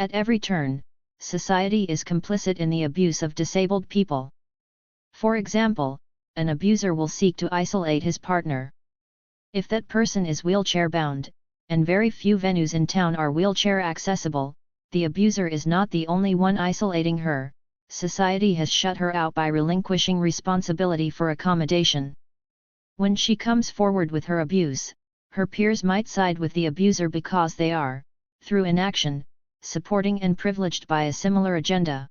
At every turn, society is complicit in the abuse of disabled people. For example, an abuser will seek to isolate his partner. If that person is wheelchair-bound, and very few venues in town are wheelchair-accessible, the abuser is not the only one isolating her. Society has shut her out by relinquishing responsibility for accommodation. When she comes forward with her abuse, her peers might side with the abuser because they are, through inaction, supporting and privileged by a similar agenda.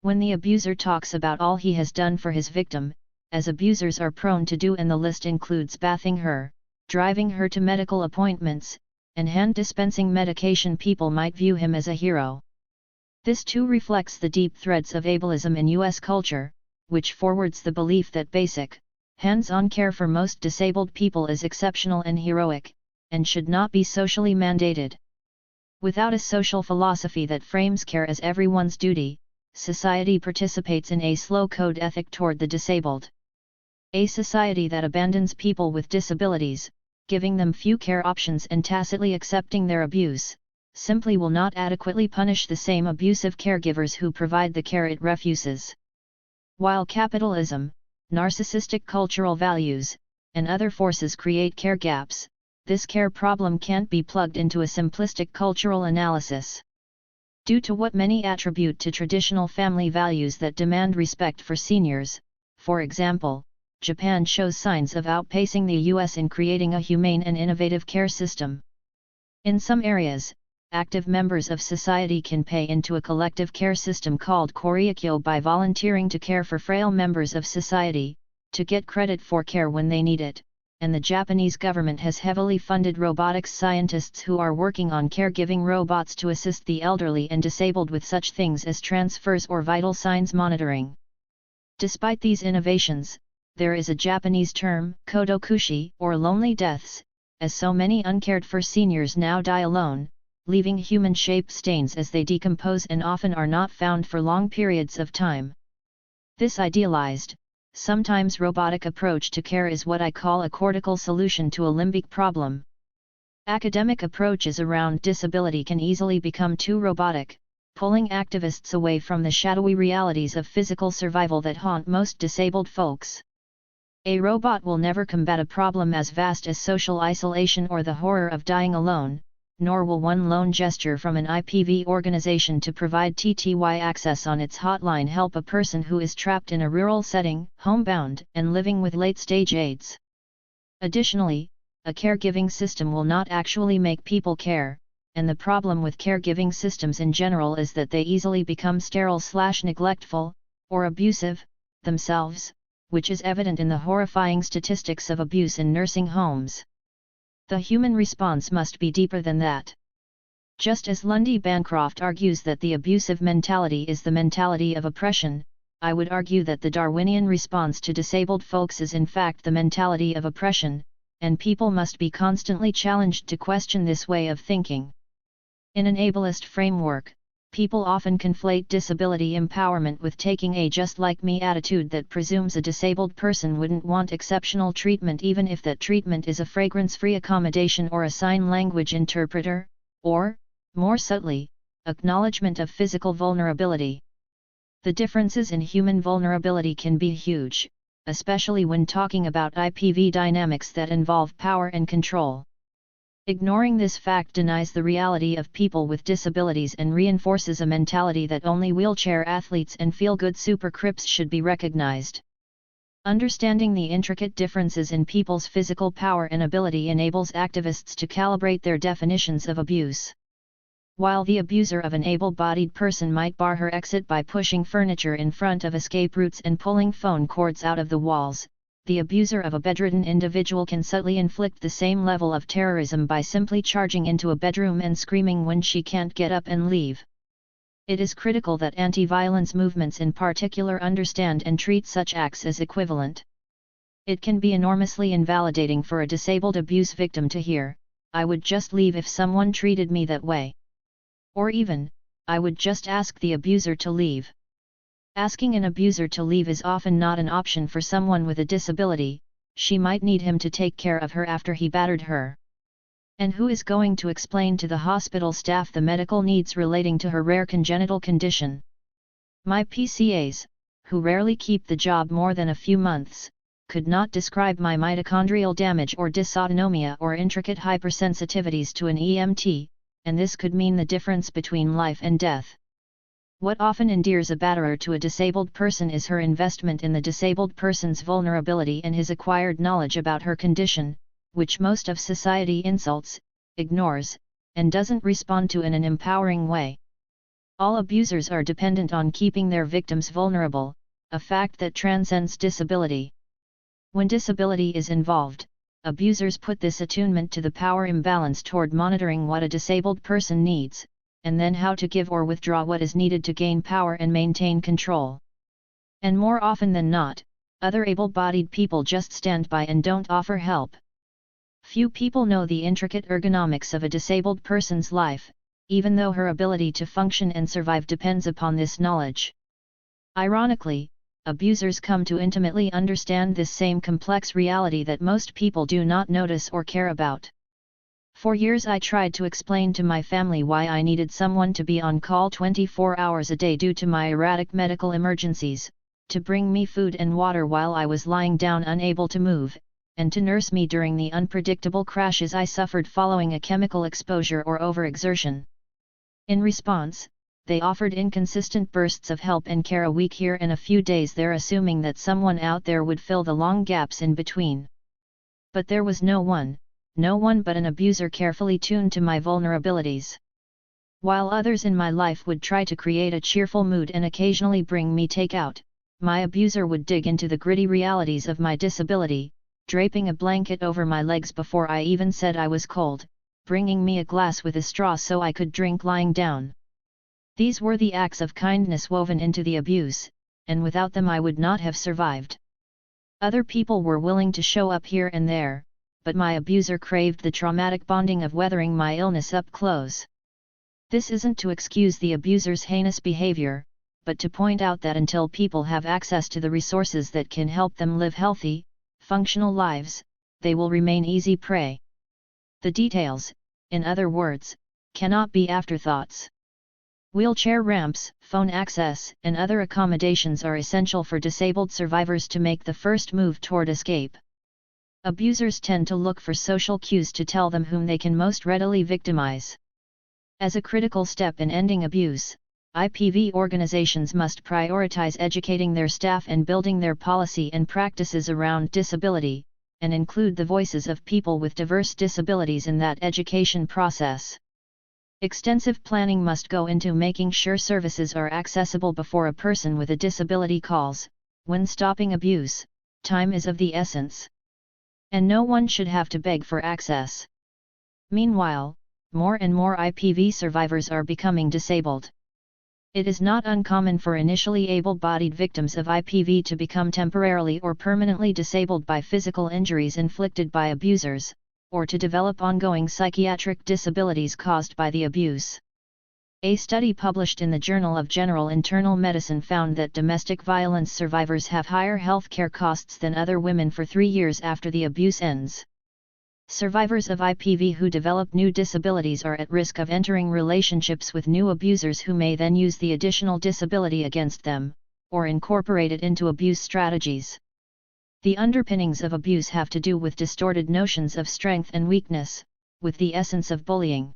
When the abuser talks about all he has done for his victim, as abusers are prone to do, and the list includes bathing her, driving her to medical appointments, and hand-dispensing medication, people might view him as a hero. This too reflects the deep threads of ableism in U.S. culture, which forwards the belief that basic, hands-on care for most disabled people is exceptional and heroic, and should not be socially mandated. Without a social philosophy that frames care as everyone's duty, society participates in a slow code ethic toward the disabled. A society that abandons people with disabilities, giving them few care options and tacitly accepting their abuse, simply will not adequately punish the same abusive caregivers who provide the care it refuses. While capitalism, narcissistic cultural values, and other forces create care gaps, this care problem can't be plugged into a simplistic cultural analysis. Due to what many attribute to traditional family values that demand respect for seniors, for example, Japan shows signs of outpacing the US in creating a humane and innovative care system. In some areas, active members of society can pay into a collective care system called koryakyo by volunteering to care for frail members of society, to get credit for care when they need it, and the Japanese government has heavily funded robotics scientists who are working on caregiving robots to assist the elderly and disabled with such things as transfers or vital signs monitoring. Despite these innovations, there is a Japanese term, kodokushi, or lonely deaths, as so many uncared for seniors now die alone, leaving human-shaped stains as they decompose and often are not found for long periods of time. This idealized, sometimes robotic approach to care is what I call a cortical solution to a limbic problem. Academic approaches around disability can easily become too robotic, pulling activists away from the shadowy realities of physical survival that haunt most disabled folks. A robot will never combat a problem as vast as social isolation or the horror of dying alone, nor will one lone gesture from an IPV organization to provide TTY access on its hotline help a person who is trapped in a rural setting, homebound, and living with late-stage AIDS. Additionally, a caregiving system will not actually make people care, and the problem with caregiving systems in general is that they easily become sterile/neglectful, or abusive, themselves, which is evident in the horrifying statistics of abuse in nursing homes. The human response must be deeper than that. Just as Lundy Bancroft argues that the abusive mentality is the mentality of oppression, I would argue that the Darwinian response to disabled folks is in fact the mentality of oppression, and people must be constantly challenged to question this way of thinking. In an ableist framework, people often conflate disability empowerment with taking a just-like-me attitude that presumes a disabled person wouldn't want exceptional treatment even if that treatment is a fragrance-free accommodation or a sign language interpreter, or, more subtly, acknowledgement of physical vulnerability. The differences in human vulnerability can be huge, especially when talking about IPV dynamics that involve power and control. Ignoring this fact denies the reality of people with disabilities and reinforces a mentality that only wheelchair athletes and feel-good super crips should be recognized. Understanding the intricate differences in people's physical power and ability enables activists to calibrate their definitions of abuse. While the abuser of an able-bodied person might bar her exit by pushing furniture in front of escape routes and pulling phone cords out of the walls, the abuser of a bedridden individual can subtly inflict the same level of terrorism by simply charging into a bedroom and screaming when she can't get up and leave. It is critical that anti-violence movements in particular understand and treat such acts as equivalent. It can be enormously invalidating for a disabled abuse victim to hear, "I would just leave if someone treated me that way." Or even, "I would just ask the abuser to leave." Asking an abuser to leave is often not an option for someone with a disability. She might need him to take care of her after he battered her. And who is going to explain to the hospital staff the medical needs relating to her rare congenital condition? My PCAs, who rarely keep the job more than a few months, could not describe my mitochondrial damage or dysautonomia or intricate hypersensitivities to an EMT, and this could mean the difference between life and death. What often endears a batterer to a disabled person is her investment in the disabled person's vulnerability and his acquired knowledge about her condition, which most of society insults, ignores, and doesn't respond to in an empowering way. All abusers are dependent on keeping their victims vulnerable, a fact that transcends disability. When disability is involved, abusers put this attunement to the power imbalance toward monitoring what a disabled person needs, and then how to give or withdraw what is needed to gain power and maintain control. And more often than not, other able-bodied people just stand by and don't offer help. Few people know the intricate ergonomics of a disabled person's life, even though her ability to function and survive depends upon this knowledge. Ironically, abusers come to intimately understand this same complex reality that most people do not notice or care about. For years I tried to explain to my family why I needed someone to be on call 24 hours a day due to my erratic medical emergencies, to bring me food and water while I was lying down unable to move, and to nurse me during the unpredictable crashes I suffered following a chemical exposure or overexertion. In response, they offered inconsistent bursts of help and care a week here and a few days there, assuming that someone out there would fill the long gaps in between. But there was no one but an abuser carefully tuned to my vulnerabilities. While others in my life would try to create a cheerful mood and occasionally bring me takeout, my abuser would dig into the gritty realities of my disability, draping a blanket over my legs before I even said I was cold, bringing me a glass with a straw so I could drink lying down. These were the acts of kindness woven into the abuse, and without them I would not have survived. Other people were willing to show up here and there, but my abuser craved the traumatic bonding of weathering my illness up close. This isn't to excuse the abuser's heinous behavior, but to point out that until people have access to the resources that can help them live healthy, functional lives, they will remain easy prey. The details, in other words, cannot be afterthoughts. Wheelchair ramps, phone access, and other accommodations are essential for disabled survivors to make the first move toward escape. Abusers tend to look for social cues to tell them whom they can most readily victimize. As a critical step in ending abuse, IPV organizations must prioritize educating their staff and building their policy and practices around disability, and include the voices of people with diverse disabilities in that education process. Extensive planning must go into making sure services are accessible before a person with a disability calls. When stopping abuse, time is of the essence. And no one should have to beg for access. Meanwhile, more and more IPV survivors are becoming disabled. It is not uncommon for initially able-bodied victims of IPV to become temporarily or permanently disabled by physical injuries inflicted by abusers, or to develop ongoing psychiatric disabilities caused by the abuse. A study published in the Journal of General Internal Medicine found that domestic violence survivors have higher healthcare costs than other women for 3 years after the abuse ends. Survivors of IPV who develop new disabilities are at risk of entering relationships with new abusers who may then use the additional disability against them, or incorporate it into abuse strategies. The underpinnings of abuse have to do with distorted notions of strength and weakness, with the essence of bullying.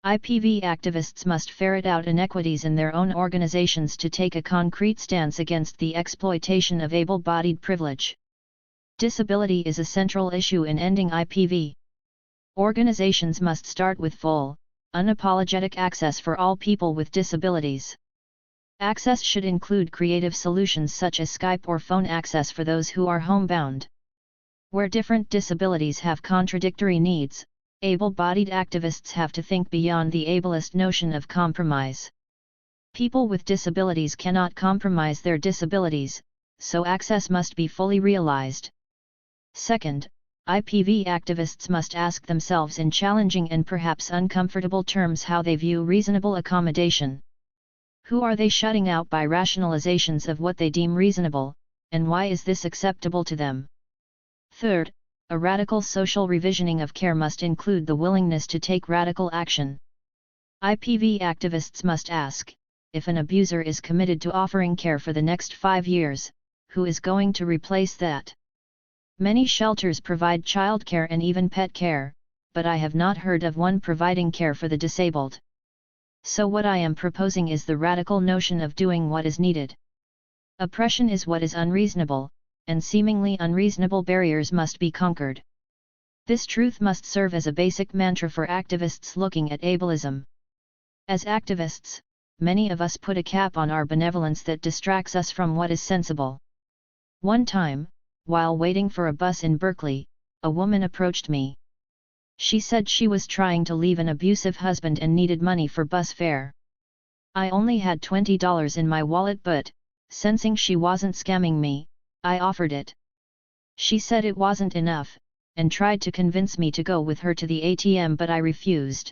IPV activists must ferret out inequities in their own organizations to take a concrete stance against the exploitation of able-bodied privilege. Disability is a central issue in ending IPV. Organizations must start with full, unapologetic access for all people with disabilities. Access should include creative solutions such as Skype or phone access for those who are homebound. Where different disabilities have contradictory needs, able-bodied activists have to think beyond the ableist notion of compromise. People with disabilities cannot compromise their disabilities, so access must be fully realized. Second, IPV activists must ask themselves in challenging and perhaps uncomfortable terms how they view reasonable accommodation. Who are they shutting out by rationalizations of what they deem reasonable, and why is this acceptable to them? Third, A radical social revisioning of care must include the willingness to take radical action. IPV activists must ask, if an abuser is committed to offering care for the next 5 years, who is going to replace that? Many shelters provide childcare and even pet care, but I have not heard of one providing care for the disabled. So what I am proposing is the radical notion of doing what is needed. Oppression is what is unreasonable, and seemingly unreasonable barriers must be conquered. This truth must serve as a basic mantra for activists looking at ableism. As activists, many of us put a cap on our benevolence that distracts us from what is sensible. One time, while waiting for a bus in Berkeley, a woman approached me. She said she was trying to leave an abusive husband and needed money for bus fare. I only had $20 in my wallet, but, sensing she wasn't scamming me, I offered it. She said it wasn't enough, and tried to convince me to go with her to the ATM, but I refused.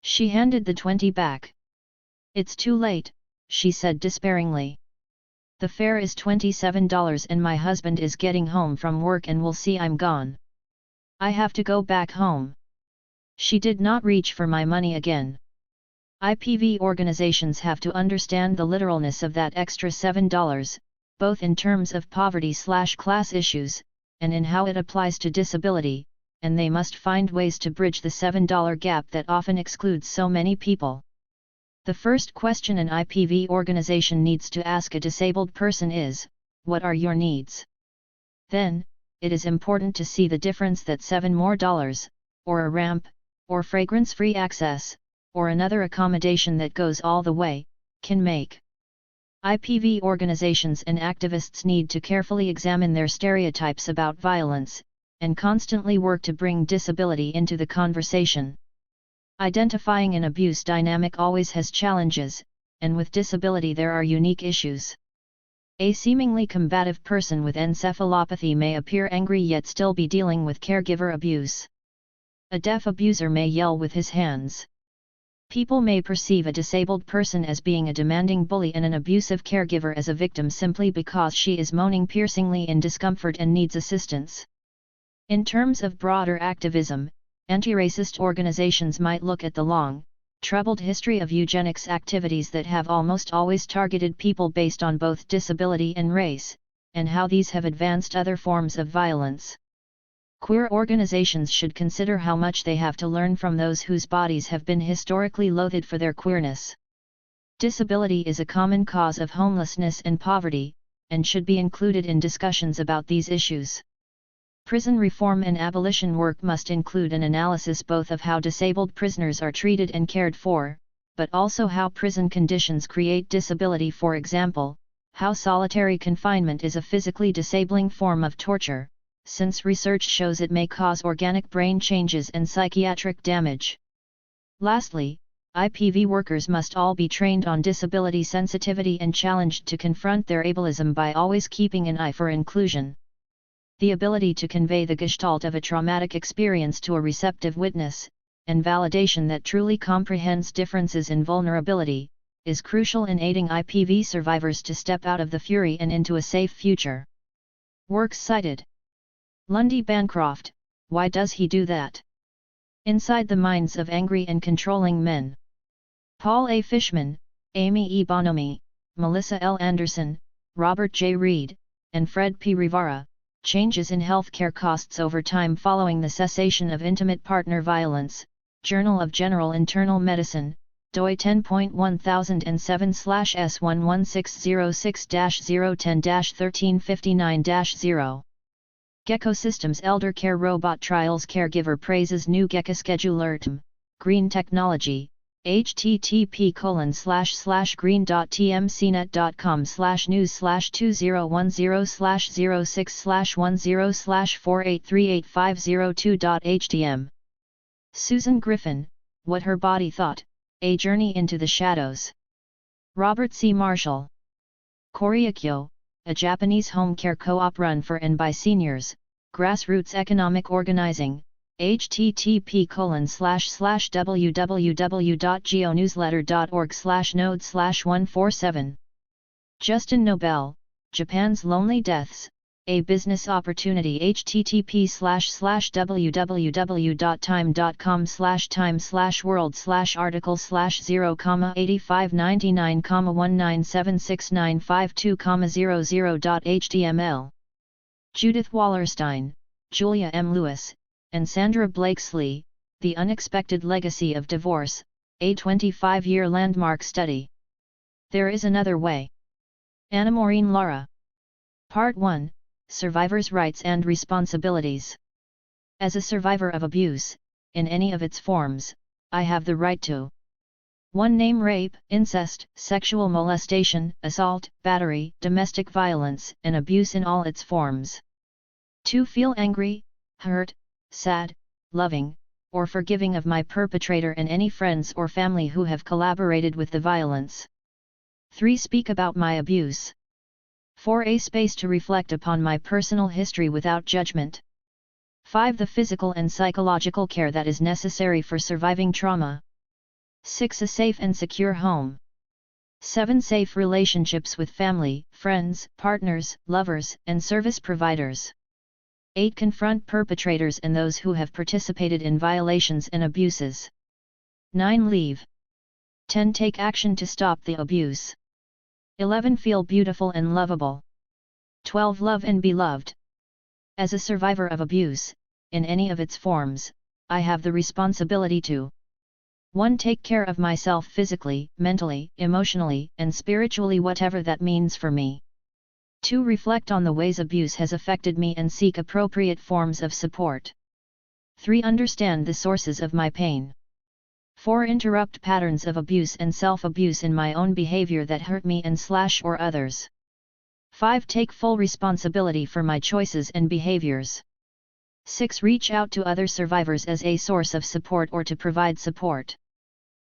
She handed the 20 back. "It's too late," she said despairingly. "The fare is $27 and my husband is getting home from work and will see I'm gone. I have to go back home." She did not reach for my money again. IPV organizations have to understand the literalness of that extra $7, both in terms of poverty/class issues, and in how it applies to disability, and they must find ways to bridge the $7 gap that often excludes so many people. The first question an IPV organization needs to ask a disabled person is, "What are your needs?" Then, it is important to see the difference that $7 more, or a ramp, or fragrance-free access, or another accommodation that goes all the way, can make. IPV organizations and activists need to carefully examine their stereotypes about violence, and constantly work to bring disability into the conversation. Identifying an abuse dynamic always has challenges, and with disability there are unique issues. A seemingly combative person with encephalopathy may appear angry yet still be dealing with caregiver abuse. A deaf abuser may yell with his hands. People may perceive a disabled person as being a demanding bully and an abusive caregiver as a victim simply because she is moaning piercingly in discomfort and needs assistance. In terms of broader activism, anti-racist organizations might look at the long, troubled history of eugenics activities that have almost always targeted people based on both disability and race, and how these have advanced other forms of violence. Queer organizations should consider how much they have to learn from those whose bodies have been historically loathed for their queerness. Disability is a common cause of homelessness and poverty, and should be included in discussions about these issues. Prison reform and abolition work must include an analysis both of how disabled prisoners are treated and cared for, but also how prison conditions create disability. For example, how solitary confinement is a physically disabling form of torture, since research shows it may cause organic brain changes and psychiatric damage. Lastly, IPV workers must all be trained on disability sensitivity and challenged to confront their ableism by always keeping an eye for inclusion. The ability to convey the gestalt of a traumatic experience to a receptive witness, and validation that truly comprehends differences in vulnerability, is crucial in aiding IPV survivors to step out of the fury and into a safe future. Works cited: Lundy Bancroft, Why Does He Do That? Inside the Minds of Angry and Controlling Men. Paul A. Fishman, Amy E. Bonomi, Melissa L. Anderson, Robert J. Reed, and Fred P. Rivara, Changes in Healthcare Costs Over Time Following the Cessation of Intimate Partner Violence, Journal of General Internal Medicine, doi 10.1007/S11606-010-1359-0. Gecko Systems Elder Care Robot Trials Caregiver Praises New Gecko Scheduler TM, Green Technology, http://green.tmcnet.com/news/2010/06/10/483850.htm. Susan Griffin, What Her Body Thought, A Journey into the Shadows. Robert C. Marshall. Koreakyo, a Japanese home care co-op run for and by seniors, grassroots economic organizing, http://www.geonewsletter.org/node/147. Justin Nobel, Japan's Lonely Deaths, A business opportunity. http://www.time.com/article/0,8599,1976952,00.html. Judith Wallerstein, Julia M. Lewis, and Sandra Blakesley, The Unexpected Legacy of Divorce, a 25-year landmark study. There is another way. Anna Maureen Lara. Part 1, Survivors' Rights and Responsibilities. As a survivor of abuse, in any of its forms, I have the right to 1. Name rape, incest, sexual molestation, assault, battery, domestic violence, and abuse in all its forms. 2. Feel angry, hurt, sad, loving, or forgiving of my perpetrator and any friends or family who have collaborated with the violence. 3. Speak about my abuse. 4. A space to reflect upon my personal history without judgment. 5. The physical and psychological care that is necessary for surviving trauma. 6. A safe and secure home. 7. Safe relationships with family, friends, partners, lovers, and service providers. 8. Confront perpetrators and those who have participated in violations and abuses. 9. Leave. 10. Take action to stop the abuse. 11. Feel beautiful and lovable. 12. Love and be loved. As a survivor of abuse, in any of its forms, I have the responsibility to 1. Take care of myself physically, mentally, emotionally, and spiritually, whatever that means for me. 2. Reflect on the ways abuse has affected me and seek appropriate forms of support. 3. Understand the sources of my pain. 4. Interrupt patterns of abuse and self-abuse in my own behavior that hurt me and/or others. 5. Take full responsibility for my choices and behaviors. 6. Reach out to other survivors as a source of support or to provide support.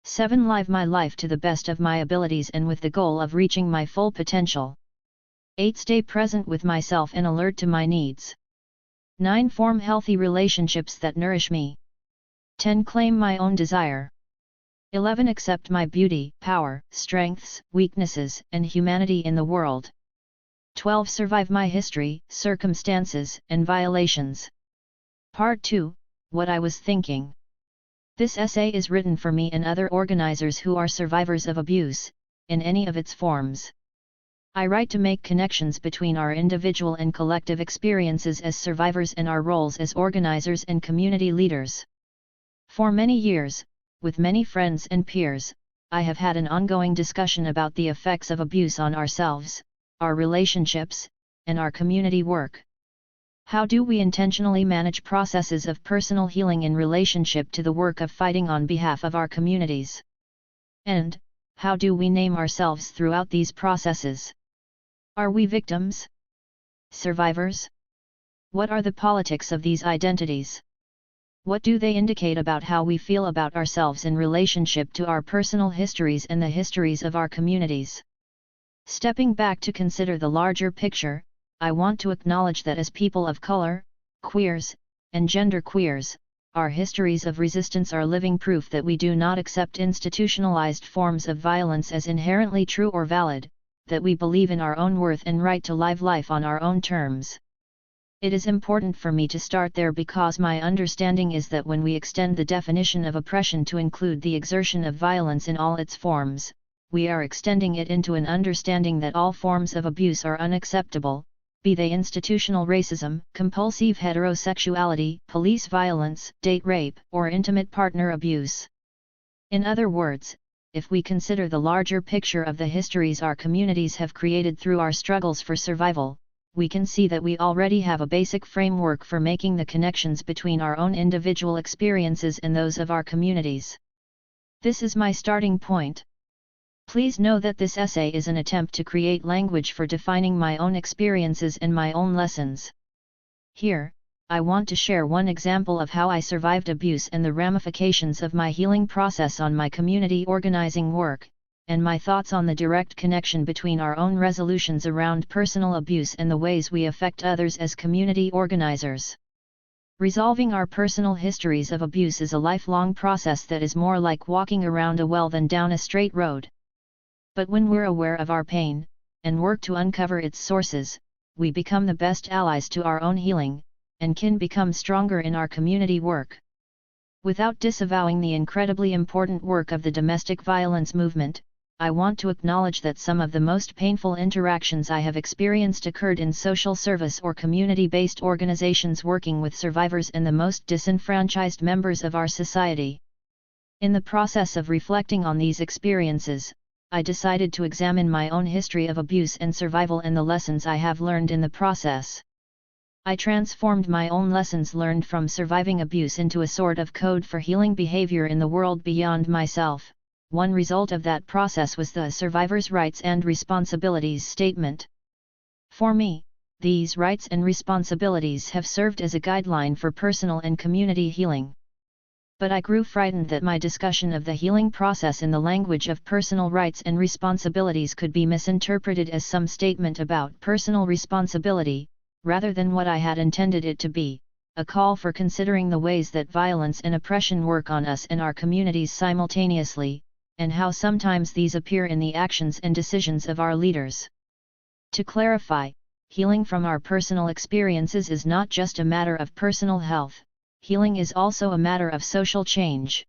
7. Live my life to the best of my abilities and with the goal of reaching my full potential. 8. Stay present with myself and alert to my needs. 9. Form healthy relationships that nourish me. 10. Claim my own desire. 11. Accept my beauty, power, strengths, weaknesses, and humanity in the world. 12. Survive my history, circumstances, and violations. Part 2, What I Was Thinking. This essay is written for me and other organizers who are survivors of abuse, in any of its forms. I write to make connections between our individual and collective experiences as survivors and our roles as organizers and community leaders. For many years, with many friends and peers, I have had an ongoing discussion about the effects of abuse on ourselves, our relationships, and our community work. How do we intentionally manage processes of personal healing in relationship to the work of fighting on behalf of our communities? And, how do we name ourselves throughout these processes? Are we victims? Survivors? What are the politics of these identities? What do they indicate about how we feel about ourselves in relationship to our personal histories and the histories of our communities? Stepping back to consider the larger picture, I want to acknowledge that as people of color, queers, and genderqueers, our histories of resistance are living proof that we do not accept institutionalized forms of violence as inherently true or valid, that we believe in our own worth and right to live life on our own terms. It is important for me to start there because my understanding is that when we extend the definition of oppression to include the exertion of violence in all its forms, we are extending it into an understanding that all forms of abuse are unacceptable, be they institutional racism, compulsive heterosexuality, police violence, date rape, or intimate partner abuse. In other words, if we consider the larger picture of the histories our communities have created through our struggles for survival, we can see that we already have a basic framework for making the connections between our own individual experiences and those of our communities. This is my starting point. Please know that this essay is an attempt to create language for defining my own experiences and my own lessons. Here, I want to share one example of how I survived abuse and the ramifications of my healing process on my community organizing work, and my thoughts on the direct connection between our own resolutions around personal abuse and the ways we affect others as community organizers. Resolving our personal histories of abuse is a lifelong process that is more like walking around a well than down a straight road. But when we're aware of our pain, and work to uncover its sources, we become the best allies to our own healing, and can become stronger in our community work. Without disavowing the incredibly important work of the domestic violence movement, I want to acknowledge that some of the most painful interactions I have experienced occurred in social service or community-based organizations working with survivors and the most disenfranchised members of our society. In the process of reflecting on these experiences, I decided to examine my own history of abuse and survival and the lessons I have learned in the process. I transformed my own lessons learned from surviving abuse into a sort of code for healing behavior in the world beyond myself. One result of that process was the Survivor's Rights and Responsibilities statement. For me, these rights and responsibilities have served as a guideline for personal and community healing. But I grew frightened that my discussion of the healing process in the language of personal rights and responsibilities could be misinterpreted as some statement about personal responsibility, rather than what I had intended it to be, a call for considering the ways that violence and oppression work on us and our communities simultaneously, and how sometimes these appear in the actions and decisions of our leaders. To clarify, healing from our personal experiences is not just a matter of personal health, healing is also a matter of social change.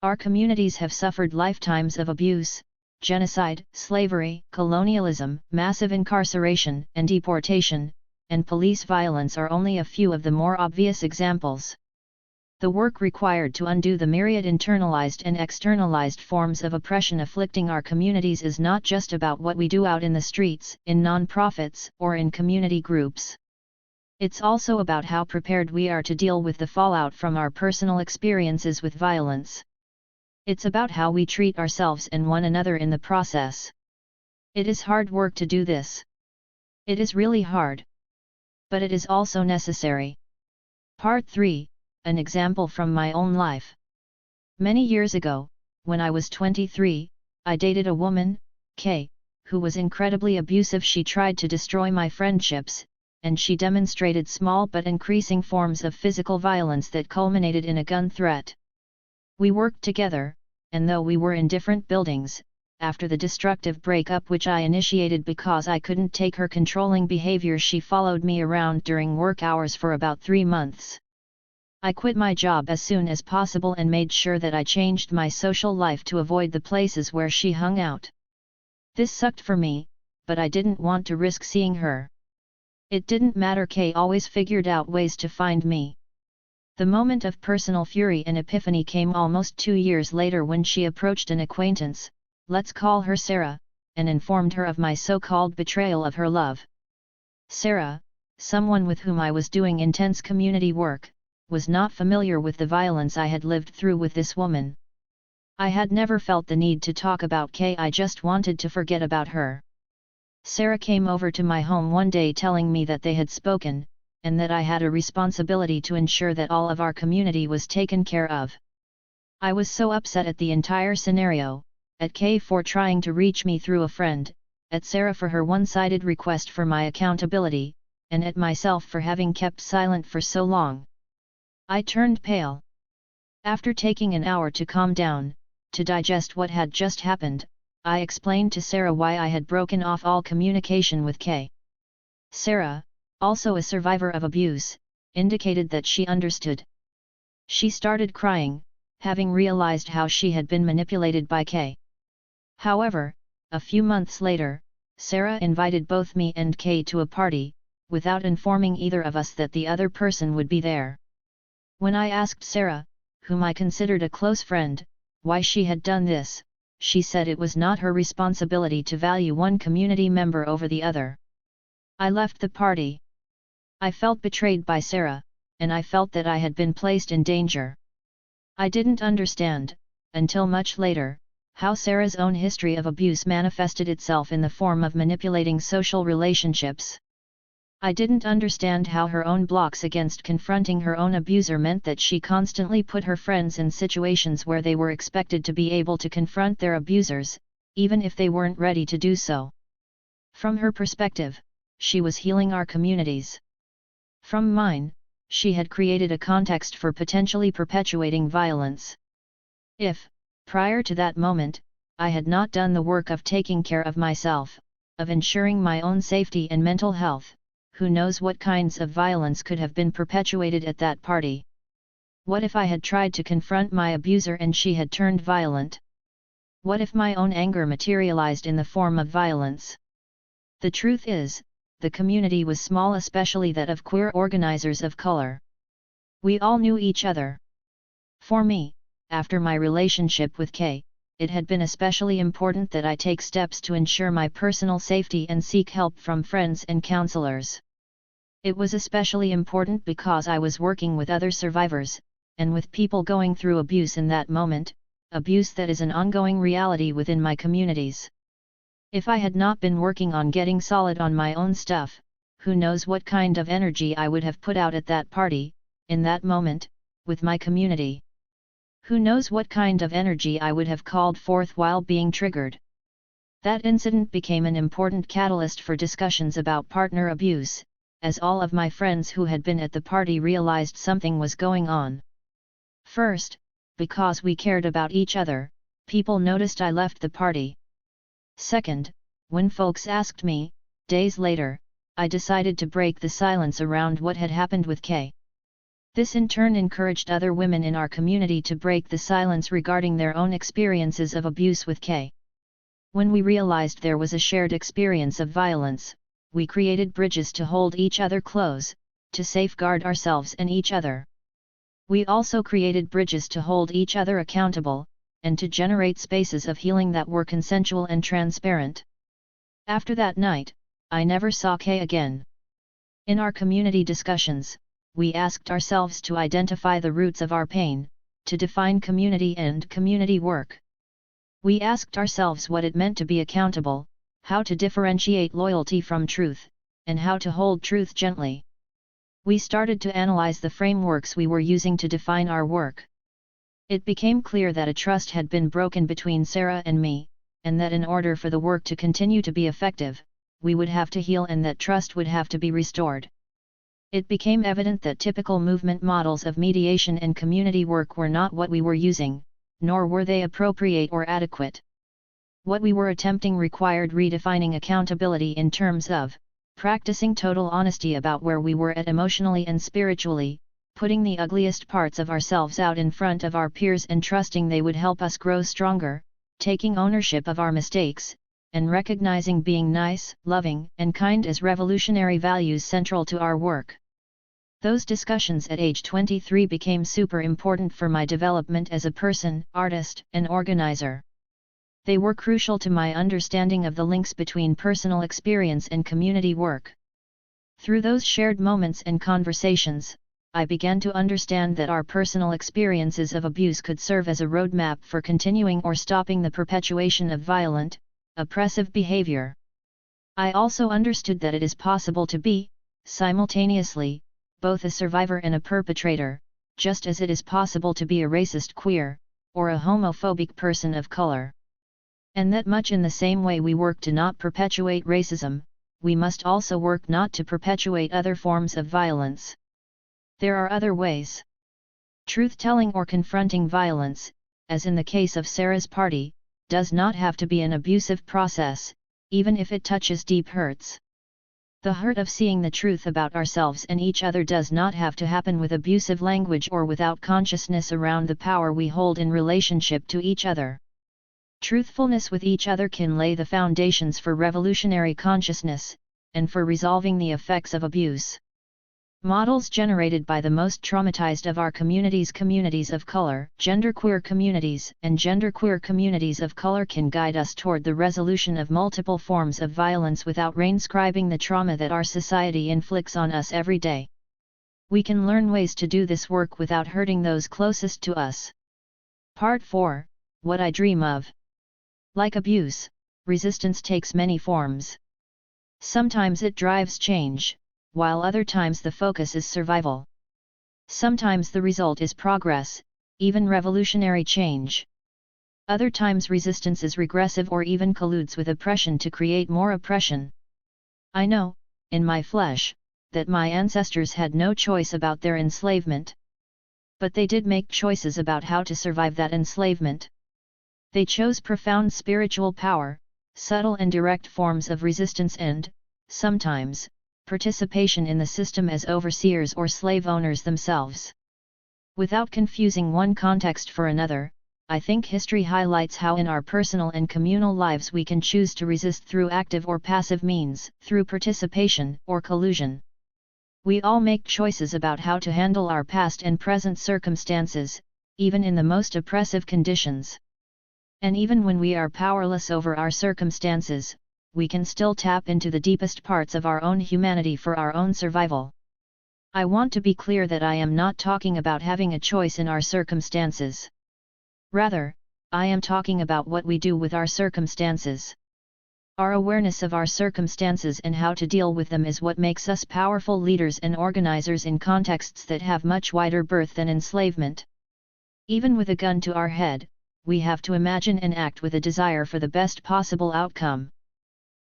Our communities have suffered lifetimes of abuse, genocide, slavery, colonialism, massive incarceration and deportation, and police violence are only a few of the more obvious examples. The work required to undo the myriad internalized and externalized forms of oppression afflicting our communities is not just about what we do out in the streets, in non-profits, or in community groups. It's also about how prepared we are to deal with the fallout from our personal experiences with violence. It's about how we treat ourselves and one another in the process. It is hard work to do this. It is really hard. But it is also necessary. Part 3. An example from my own life. Many years ago, when I was 23, I dated a woman, Kay, who was incredibly abusive. She tried to destroy my friendships, and she demonstrated small but increasing forms of physical violence that culminated in a gun threat. We worked together, and though we were in different buildings, after the destructive breakup which I initiated because I couldn't take her controlling behavior, she followed me around during work hours for about 3 months. I quit my job as soon as possible and made sure that I changed my social life to avoid the places where she hung out. This sucked for me, but I didn't want to risk seeing her. It didn't matter, Kay always figured out ways to find me. The moment of personal fury and epiphany came almost 2 years later when she approached an acquaintance, let's call her Sarah, and informed her of my so-called betrayal of her love. Sarah, someone with whom I was doing intense community work, was not familiar with the violence I had lived through with this woman. I had never felt the need to talk about Kay, I just wanted to forget about her. Sarah came over to my home one day telling me that they had spoken, and that I had a responsibility to ensure that all of our community was taken care of. I was so upset at the entire scenario, at Kay for trying to reach me through a friend, at Sarah for her one-sided request for my accountability, and at myself for having kept silent for so long. I turned pale. After taking an hour to calm down, to digest what had just happened, I explained to Sarah why I had broken off all communication with Kay. Sarah, also a survivor of abuse, indicated that she understood. She started crying, having realized how she had been manipulated by Kay. However, a few months later, Sarah invited both me and Kay to a party, without informing either of us that the other person would be there. When I asked Sarah, whom I considered a close friend, why she had done this, she said it was not her responsibility to value one community member over the other. I left the party. I felt betrayed by Sarah, and I felt that I had been placed in danger. I didn't understand, until much later, how Sarah's own history of abuse manifested itself in the form of manipulating social relationships. I didn't understand how her own blocks against confronting her own abuser meant that she constantly put her friends in situations where they were expected to be able to confront their abusers, even if they weren't ready to do so. From her perspective, she was healing our communities. From mine, she had created a context for potentially perpetuating violence. If, prior to that moment, I had not done the work of taking care of myself, of ensuring my own safety and mental health. Who knows what kinds of violence could have been perpetuated at that party? What if I had tried to confront my abuser and she had turned violent? What if my own anger materialized in the form of violence? The truth is, the community was small, especially that of queer organizers of color. We all knew each other. For me, after my relationship with Kay, it had been especially important that I take steps to ensure my personal safety and seek help from friends and counselors. It was especially important because I was working with other survivors, and with people going through abuse in that moment, abuse that is an ongoing reality within my communities. If I had not been working on getting solid on my own stuff, who knows what kind of energy I would have put out at that party, in that moment, with my community. Who knows what kind of energy I would have called forth while being triggered. That incident became an important catalyst for discussions about partner abuse, as all of my friends who had been at the party realized something was going on. First, because we cared about each other, people noticed I left the party. Second, when folks asked me, days later, I decided to break the silence around what had happened with Kay. This in turn encouraged other women in our community to break the silence regarding their own experiences of abuse with Kay. When we realized there was a shared experience of violence, we created bridges to hold each other close, to safeguard ourselves and each other. We also created bridges to hold each other accountable, and to generate spaces of healing that were consensual and transparent. After that night, I never saw Kay again. In our community discussions, we asked ourselves to identify the roots of our pain, to define community and community work. We asked ourselves what it meant to be accountable, how to differentiate loyalty from truth, and how to hold truth gently. We started to analyze the frameworks we were using to define our work. It became clear that a trust had been broken between Sarah and me, and that in order for the work to continue to be effective, we would have to heal and that trust would have to be restored. It became evident that typical movement models of mediation and community work were not what we were using, nor were they appropriate or adequate. What we were attempting required redefining accountability in terms of practicing total honesty about where we were at emotionally and spiritually, putting the ugliest parts of ourselves out in front of our peers and trusting they would help us grow stronger, taking ownership of our mistakes, and recognizing being nice, loving, and kind as revolutionary values central to our work. Those discussions at age 23 became super important for my development as a person, artist, and organizer. They were crucial to my understanding of the links between personal experience and community work. Through those shared moments and conversations, I began to understand that our personal experiences of abuse could serve as a roadmap for continuing or stopping the perpetuation of violent, oppressive behavior. I also understood that it is possible to be, simultaneously, both a survivor and a perpetrator, just as it is possible to be a racist queer, or a homophobic person of color. And that much in the same way we work to not perpetuate racism, we must also work not to perpetuate other forms of violence. There are other ways. Truth-telling or confronting violence, as in the case of Sarah's party, does not have to be an abusive process, even if it touches deep hurts. The hurt of seeing the truth about ourselves and each other does not have to happen with abusive language or without consciousness around the power we hold in relationship to each other. Truthfulness with each other can lay the foundations for revolutionary consciousness, and for resolving the effects of abuse. Models generated by the most traumatized of our communities of color, genderqueer communities, and genderqueer communities of color can guide us toward the resolution of multiple forms of violence without reinscribing the trauma that our society inflicts on us every day. We can learn ways to do this work without hurting those closest to us. Part 4, What I Dream of. Like abuse, resistance takes many forms. Sometimes it drives change, while other times the focus is survival. Sometimes the result is progress, even revolutionary change. Other times resistance is regressive or even colludes with oppression to create more oppression. I know, in my flesh, that my ancestors had no choice about their enslavement. But they did make choices about how to survive that enslavement. They chose profound spiritual power, subtle and direct forms of resistance and, sometimes, participation in the system as overseers or slave owners themselves. Without confusing one context for another, I think history highlights how in our personal and communal lives we can choose to resist through active or passive means, through participation or collusion. We all make choices about how to handle our past and present circumstances, even in the most oppressive conditions. And even when we are powerless over our circumstances, we can still tap into the deepest parts of our own humanity for our own survival. I want to be clear that I am not talking about having a choice in our circumstances. Rather, I am talking about what we do with our circumstances. Our awareness of our circumstances and how to deal with them is what makes us powerful leaders and organizers in contexts that have much wider berth than enslavement. Even with a gun to our head, we have to imagine and act with a desire for the best possible outcome.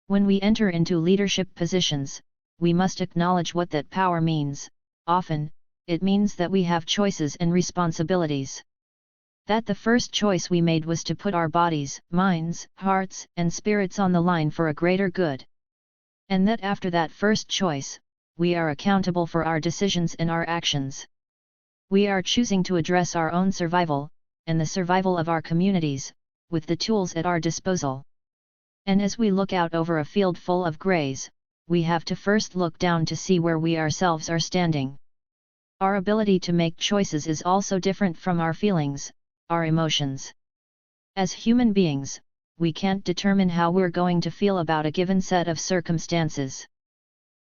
When we enter into leadership positions, we must acknowledge what that power means. Often, it means that we have choices and responsibilities. That the first choice we made was to put our bodies, minds, hearts, and spirits on the line for a greater good. And that after that first choice, we are accountable for our decisions and our actions. We are choosing to address our own survival, and the survival of our communities, with the tools at our disposal. And as we look out over a field full of grays, we have to first look down to see where we ourselves are standing. Our ability to make choices is also different from our feelings, our emotions. As human beings, we can't determine how we're going to feel about a given set of circumstances.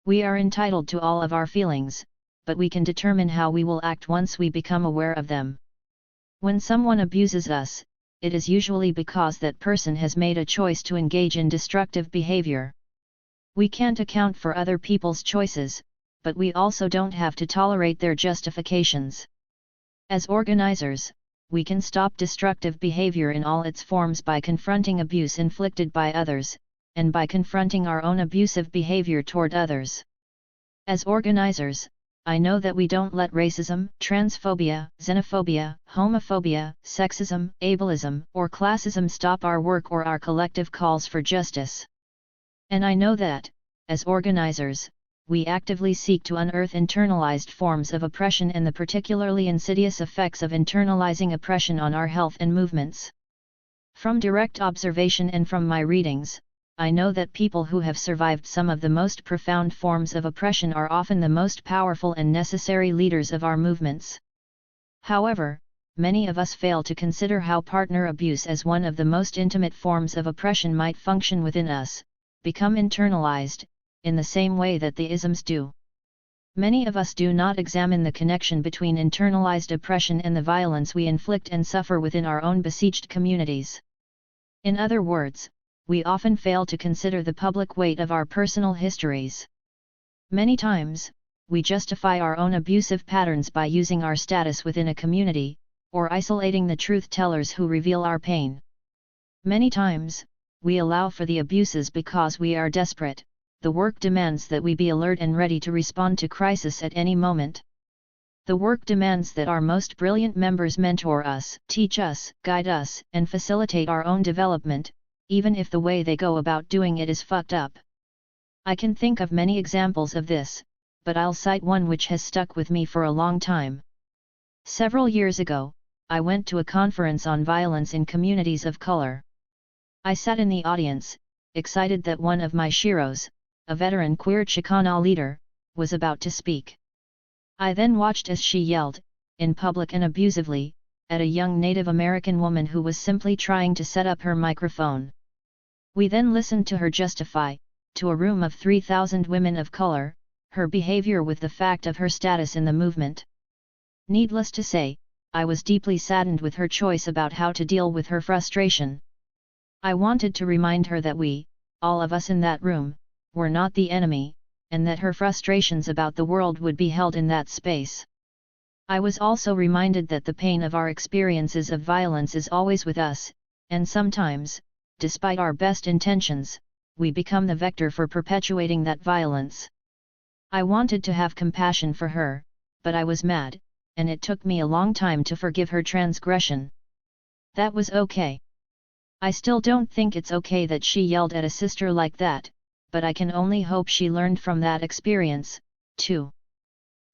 We are entitled to all of our feelings, but we can determine how we will act once we become aware of them. When someone abuses us, it is usually because that person has made a choice to engage in destructive behavior. We can't account for other people's choices, but we also don't have to tolerate their justifications. As organizers, we can stop destructive behavior in all its forms by confronting abuse inflicted by others, and by confronting our own abusive behavior toward others. As organizers, I know that we don't let racism, transphobia, xenophobia, homophobia, sexism, ableism, or classism stop our work or our collective calls for justice. And I know that, as organizers, we actively seek to unearth internalized forms of oppression and the particularly insidious effects of internalizing oppression on our health and movements. From direct observation and from my readings, I know that people who have survived some of the most profound forms of oppression are often the most powerful and necessary leaders of our movements. However, many of us fail to consider how partner abuse as one of the most intimate forms of oppression might function within us, become internalized, in the same way that the isms do. Many of us do not examine the connection between internalized oppression and the violence we inflict and suffer within our own besieged communities. In other words, we often fail to consider the public weight of our personal histories. Many times, we justify our own abusive patterns by using our status within a community, or isolating the truth tellers who reveal our pain. Many times, we allow for the abuses because we are desperate. The work demands that we be alert and ready to respond to crisis at any moment. The work demands that our most brilliant members mentor us, teach us, guide us, and facilitate our own development, even if the way they go about doing it is fucked up. I can think of many examples of this, but I'll cite one which has stuck with me for a long time. Several years ago, I went to a conference on violence in communities of color. I sat in the audience, excited that one of my sheroes, a veteran queer Chicana leader, was about to speak. I then watched as she yelled, in public and abusively, at a young Native American woman who was simply trying to set up her microphone. We then listened to her justify, to a room of 3,000 women of color, her behavior with the fact of her status in the movement. Needless to say, I was deeply saddened with her choice about how to deal with her frustration. I wanted to remind her that we, all of us in that room, were not the enemy, and that her frustrations about the world would be held in that space. I was also reminded that the pain of our experiences of violence is always with us, and sometimes, despite our best intentions, we become the vector for perpetuating that violence. I wanted to have compassion for her, but I was mad, and it took me a long time to forgive her transgression. That was okay. I still don't think it's okay that she yelled at a sister like that, but I can only hope she learned from that experience, too.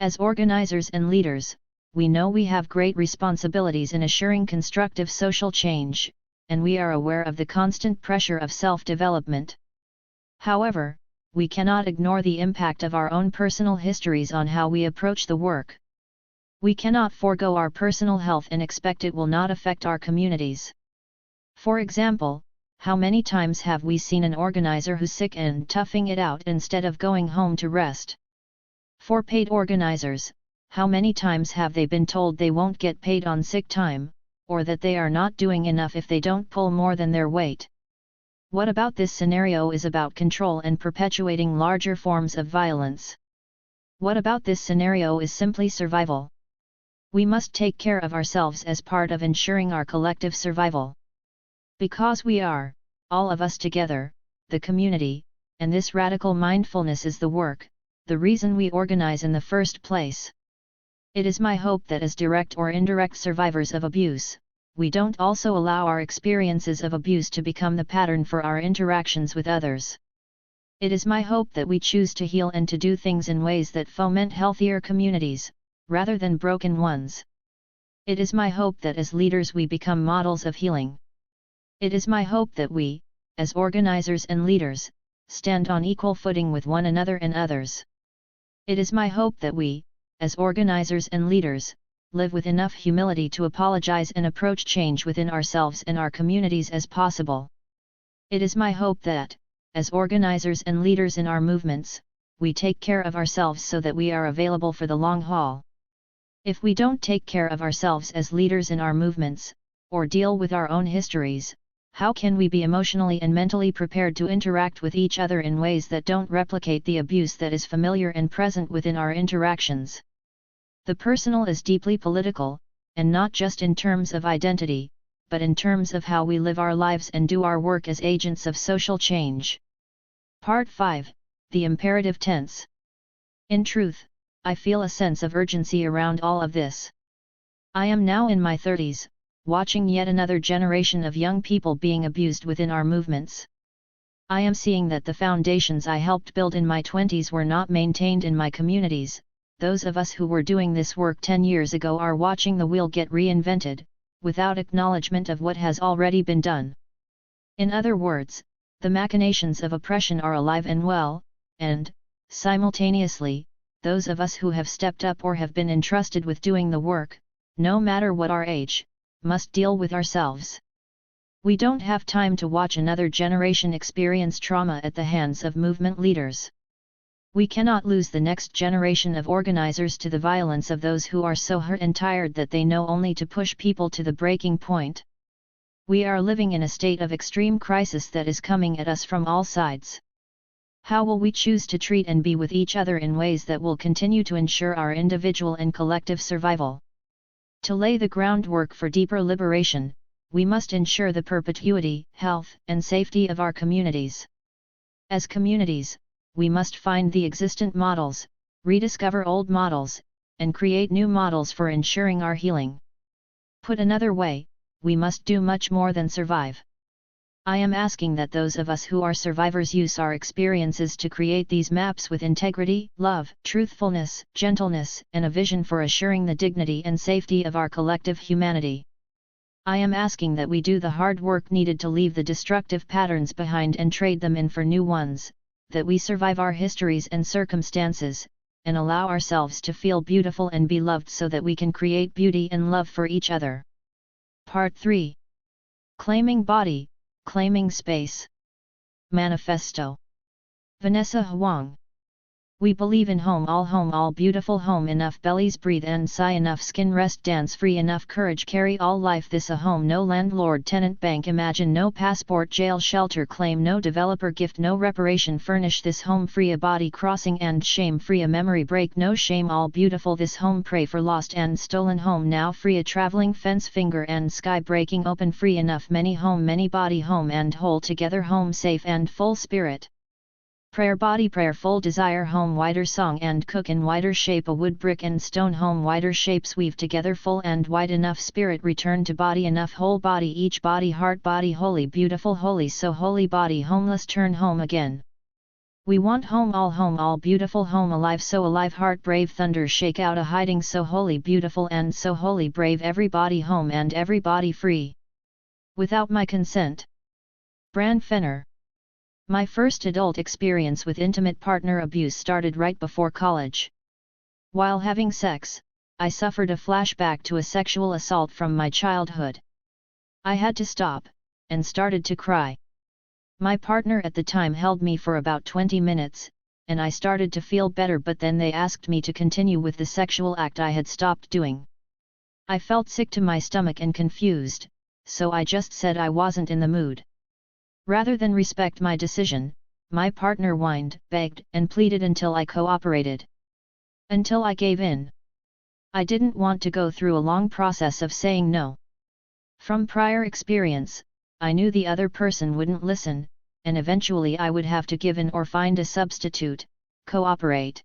As organizers and leaders, we know we have great responsibilities in assuring constructive social change, and we are aware of the constant pressure of self-development. However, we cannot ignore the impact of our own personal histories on how we approach the work. We cannot forego our personal health and expect it will not affect our communities. For example, how many times have we seen an organizer who's sick and toughing it out instead of going home to rest? For paid organizers, how many times have they been told they won't get paid on sick time, or that they are not doing enough if they don't pull more than their weight? What about this scenario is about control and perpetuating larger forms of violence? What about this scenario is simply survival? We must take care of ourselves as part of ensuring our collective survival. Because we are, all of us together, the community, and this radical mindfulness is the work, the reason we organize in the first place. It is my hope that as direct or indirect survivors of abuse, we don't also allow our experiences of abuse to become the pattern for our interactions with others. It is my hope that we choose to heal and to do things in ways that foment healthier communities, rather than broken ones. It is my hope that as leaders we become models of healing. It is my hope that we, as organizers and leaders, stand on equal footing with one another and others. It is my hope that we, as organizers and leaders, live with enough humility to apologize and approach change within ourselves and our communities as possible. It is my hope that, as organizers and leaders in our movements, we take care of ourselves so that we are available for the long haul. If we don't take care of ourselves as leaders in our movements, or deal with our own histories, how can we be emotionally and mentally prepared to interact with each other in ways that don't replicate the abuse that is familiar and present within our interactions? The personal is deeply political, and not just in terms of identity, but in terms of how we live our lives and do our work as agents of social change. Part 5, The Imperative Tense. In truth, I feel a sense of urgency around all of this. I am now in my 30s, watching yet another generation of young people being abused within our movements. I am seeing that the foundations I helped build in my 20s were not maintained in my communities. Those of us who were doing this work 10 years ago are watching the wheel get reinvented, without acknowledgement of what has already been done. In other words, the machinations of oppression are alive and well, and, simultaneously, those of us who have stepped up or have been entrusted with doing the work, no matter what our age, must deal with ourselves. We don't have time to watch another generation experience trauma at the hands of movement leaders. We cannot lose the next generation of organizers to the violence of those who are so hurt and tired that they know only to push people to the breaking point. We are living in a state of extreme crisis that is coming at us from all sides. How will we choose to treat and be with each other in ways that will continue to ensure our individual and collective survival? To lay the groundwork for deeper liberation, we must ensure the perpetuity, health, and safety of our communities. As communities, we must find the existent models, rediscover old models, and create new models for ensuring our healing. Put another way, we must do much more than survive. I am asking that those of us who are survivors use our experiences to create these maps with integrity, love, truthfulness, gentleness, and a vision for assuring the dignity and safety of our collective humanity. I am asking that we do the hard work needed to leave the destructive patterns behind and trade them in for new ones, that we survive our histories and circumstances, and allow ourselves to feel beautiful and be loved so that we can create beauty and love for each other. Part 3. Claiming Body, Claiming Space. Manifesto. Vanessa Huang. We believe in home, all beautiful home, enough bellies breathe and sigh, enough skin rest dance free, enough courage carry all life, this a home, no landlord tenant bank imagine, no passport jail shelter claim, no developer gift, no reparation furnish, this home free, a body crossing and shame free, a memory break, no shame, all beautiful, this home pray for lost and stolen, home now free, a traveling fence finger and sky breaking open free, enough many home, many body home and whole together, home safe and full spirit. Prayer body prayerful desire home wider song and cook in wider shape a wood brick and stone home wider shapes weave together full and wide enough spirit return to body enough whole body each body heart body holy beautiful holy so holy body homeless turn home again. We want home all beautiful home alive so alive heart brave thunder shake out a hiding so holy beautiful and so holy brave everybody home and everybody free. Without my consent. Brand Fenner. My first adult experience with intimate partner abuse started right before college. While having sex, I suffered a flashback to a sexual assault from my childhood. I had to stop, and started to cry. My partner at the time held me for about 20 minutes, and I started to feel better but then they asked me to continue with the sexual act I had stopped doing. I felt sick to my stomach and confused, so I just said I wasn't in the mood. Rather than respect my decision, my partner whined, begged, and pleaded until I cooperated. Until I gave in. I didn't want to go through a long process of saying no. From prior experience, I knew the other person wouldn't listen, and eventually I would have to give in or find a substitute, cooperate.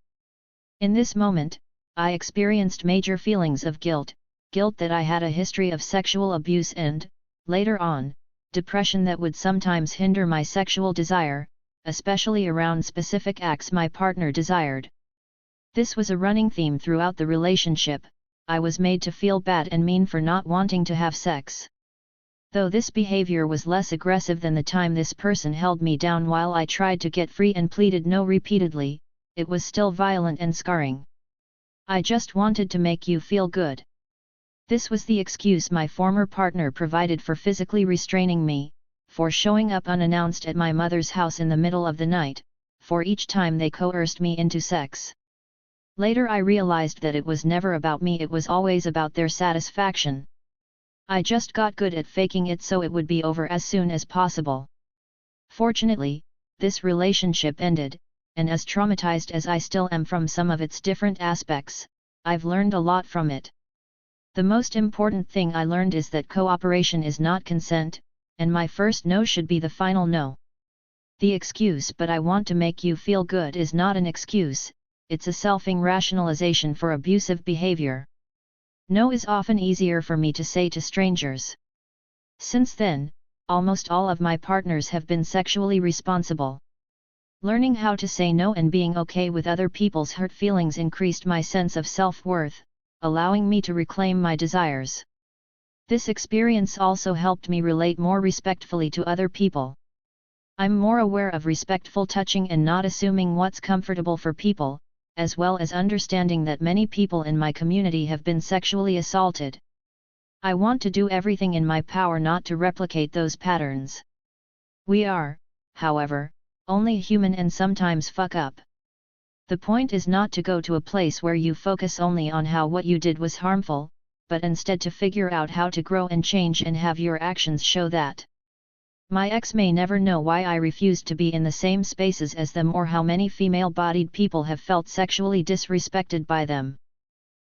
In this moment, I experienced major feelings of guilt that I had a history of sexual abuse and, later on, depression that would sometimes hinder my sexual desire, especially around specific acts my partner desired. This was a running theme throughout the relationship. I was made to feel bad and mean for not wanting to have sex. Though this behavior was less aggressive than the time this person held me down while I tried to get free and pleaded no repeatedly, it was still violent and scarring. I just wanted to make you feel good. This was the excuse my former partner provided for physically restraining me, for showing up unannounced at my mother's house in the middle of the night, for each time they coerced me into sex. Later I realized that it was never about me, it was always about their satisfaction. I just got good at faking it so it would be over as soon as possible. Fortunately, this relationship ended, and as traumatized as I still am from some of its different aspects, I've learned a lot from it. The most important thing I learned is that cooperation is not consent, and my first no should be the final no. The excuse "but I want to make you feel good" is not an excuse, it's a self-ing rationalization for abusive behavior. No is often easier for me to say to strangers. Since then, almost all of my partners have been sexually responsible. Learning how to say no and being okay with other people's hurt feelings increased my sense of self-worth, allowing me to reclaim my desires. This experience also helped me relate more respectfully to other people. I'm more aware of respectful touching and not assuming what's comfortable for people, as well as understanding that many people in my community have been sexually assaulted. I want to do everything in my power not to replicate those patterns. We are, however, only human and sometimes fuck up. The point is not to go to a place where you focus only on how what you did was harmful, but instead to figure out how to grow and change and have your actions show that. My ex may never know why I refused to be in the same spaces as them or how many female-bodied people have felt sexually disrespected by them.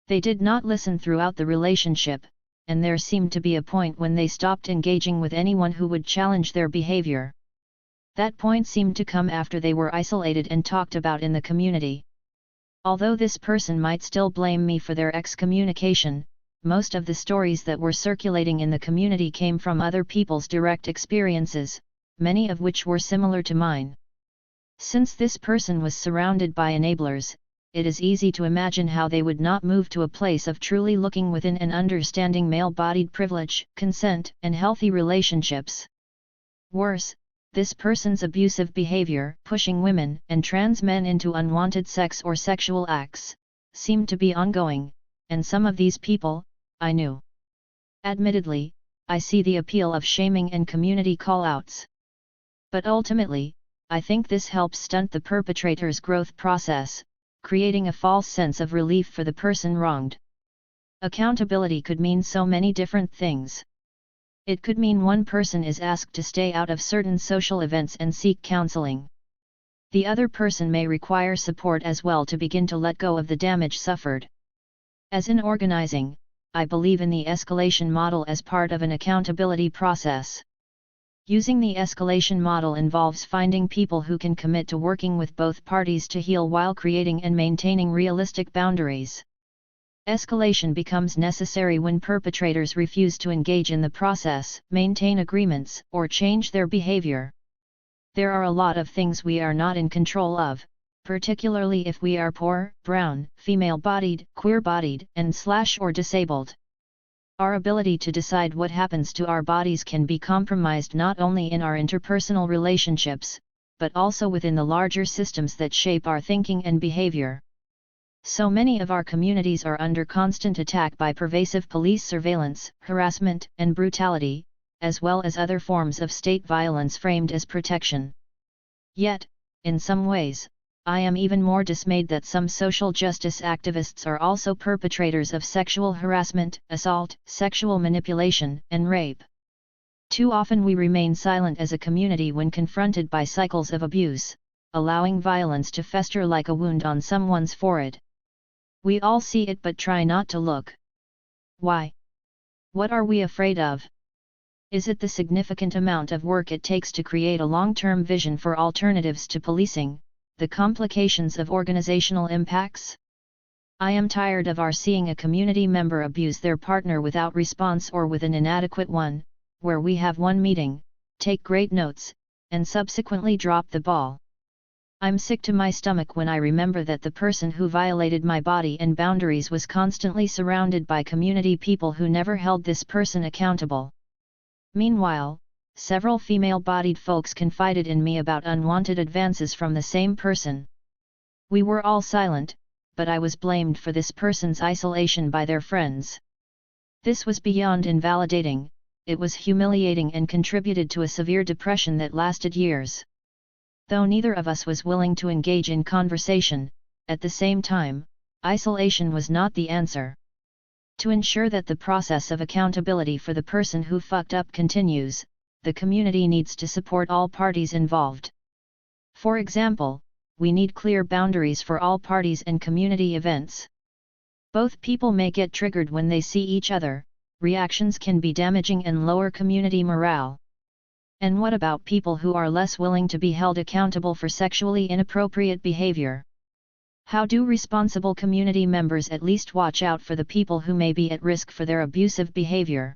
They did not listen throughout the relationship, and there seemed to be a point when they stopped engaging with anyone who would challenge their behavior. That point seemed to come after they were isolated and talked about in the community. Although this person might still blame me for their excommunication, most of the stories that were circulating in the community came from other people's direct experiences, many of which were similar to mine. Since this person was surrounded by enablers, it is easy to imagine how they would not move to a place of truly looking within and understanding male-bodied privilege, consent, and healthy relationships. Worse, this person's abusive behavior, pushing women and trans men into unwanted sex or sexual acts, seemed to be ongoing, and some of these people, I knew. Admittedly, I see the appeal of shaming and community call-outs. But ultimately, I think this helps stunt the perpetrator's growth process, creating a false sense of relief for the person wronged. Accountability could mean so many different things. It could mean one person is asked to stay out of certain social events and seek counseling. The other person may require support as well to begin to let go of the damage suffered. As in organizing, I believe in the escalation model as part of an accountability process. Using the escalation model involves finding people who can commit to working with both parties to heal while creating and maintaining realistic boundaries. Escalation becomes necessary when perpetrators refuse to engage in the process, maintain agreements, or change their behavior. There are a lot of things we are not in control of, particularly if we are poor, brown, female-bodied, queer-bodied, and/or disabled. Our ability to decide what happens to our bodies can be compromised not only in our interpersonal relationships, but also within the larger systems that shape our thinking and behavior. So many of our communities are under constant attack by pervasive police surveillance, harassment, and brutality, as well as other forms of state violence framed as protection. Yet, in some ways, I am even more dismayed that some social justice activists are also perpetrators of sexual harassment, assault, sexual manipulation, and rape. Too often we remain silent as a community when confronted by cycles of abuse, allowing violence to fester like a wound on someone's forehead. We all see it but try not to look. Why? What are we afraid of? Is it the significant amount of work it takes to create a long-term vision for alternatives to policing? The complications of organizational impacts? I am tired of our seeing a community member abuse their partner without response or with an inadequate one, where we have one meeting, take great notes, and subsequently drop the ball. I'm sick to my stomach when I remember that the person who violated my body and boundaries was constantly surrounded by community people who never held this person accountable. Meanwhile, several female-bodied folks confided in me about unwanted advances from the same person. We were all silent, but I was blamed for this person's isolation by their friends. This was beyond invalidating, it was humiliating and contributed to a severe depression that lasted years. Though neither of us was willing to engage in conversation, at the same time, isolation was not the answer. To ensure that the process of accountability for the person who fucked up continues, the community needs to support all parties involved. For example, we need clear boundaries for all parties and community events. Both people may get triggered when they see each other, reactions can be damaging and lower community morale. And what about people who are less willing to be held accountable for sexually inappropriate behavior? How do responsible community members at least watch out for the people who may be at risk for their abusive behavior?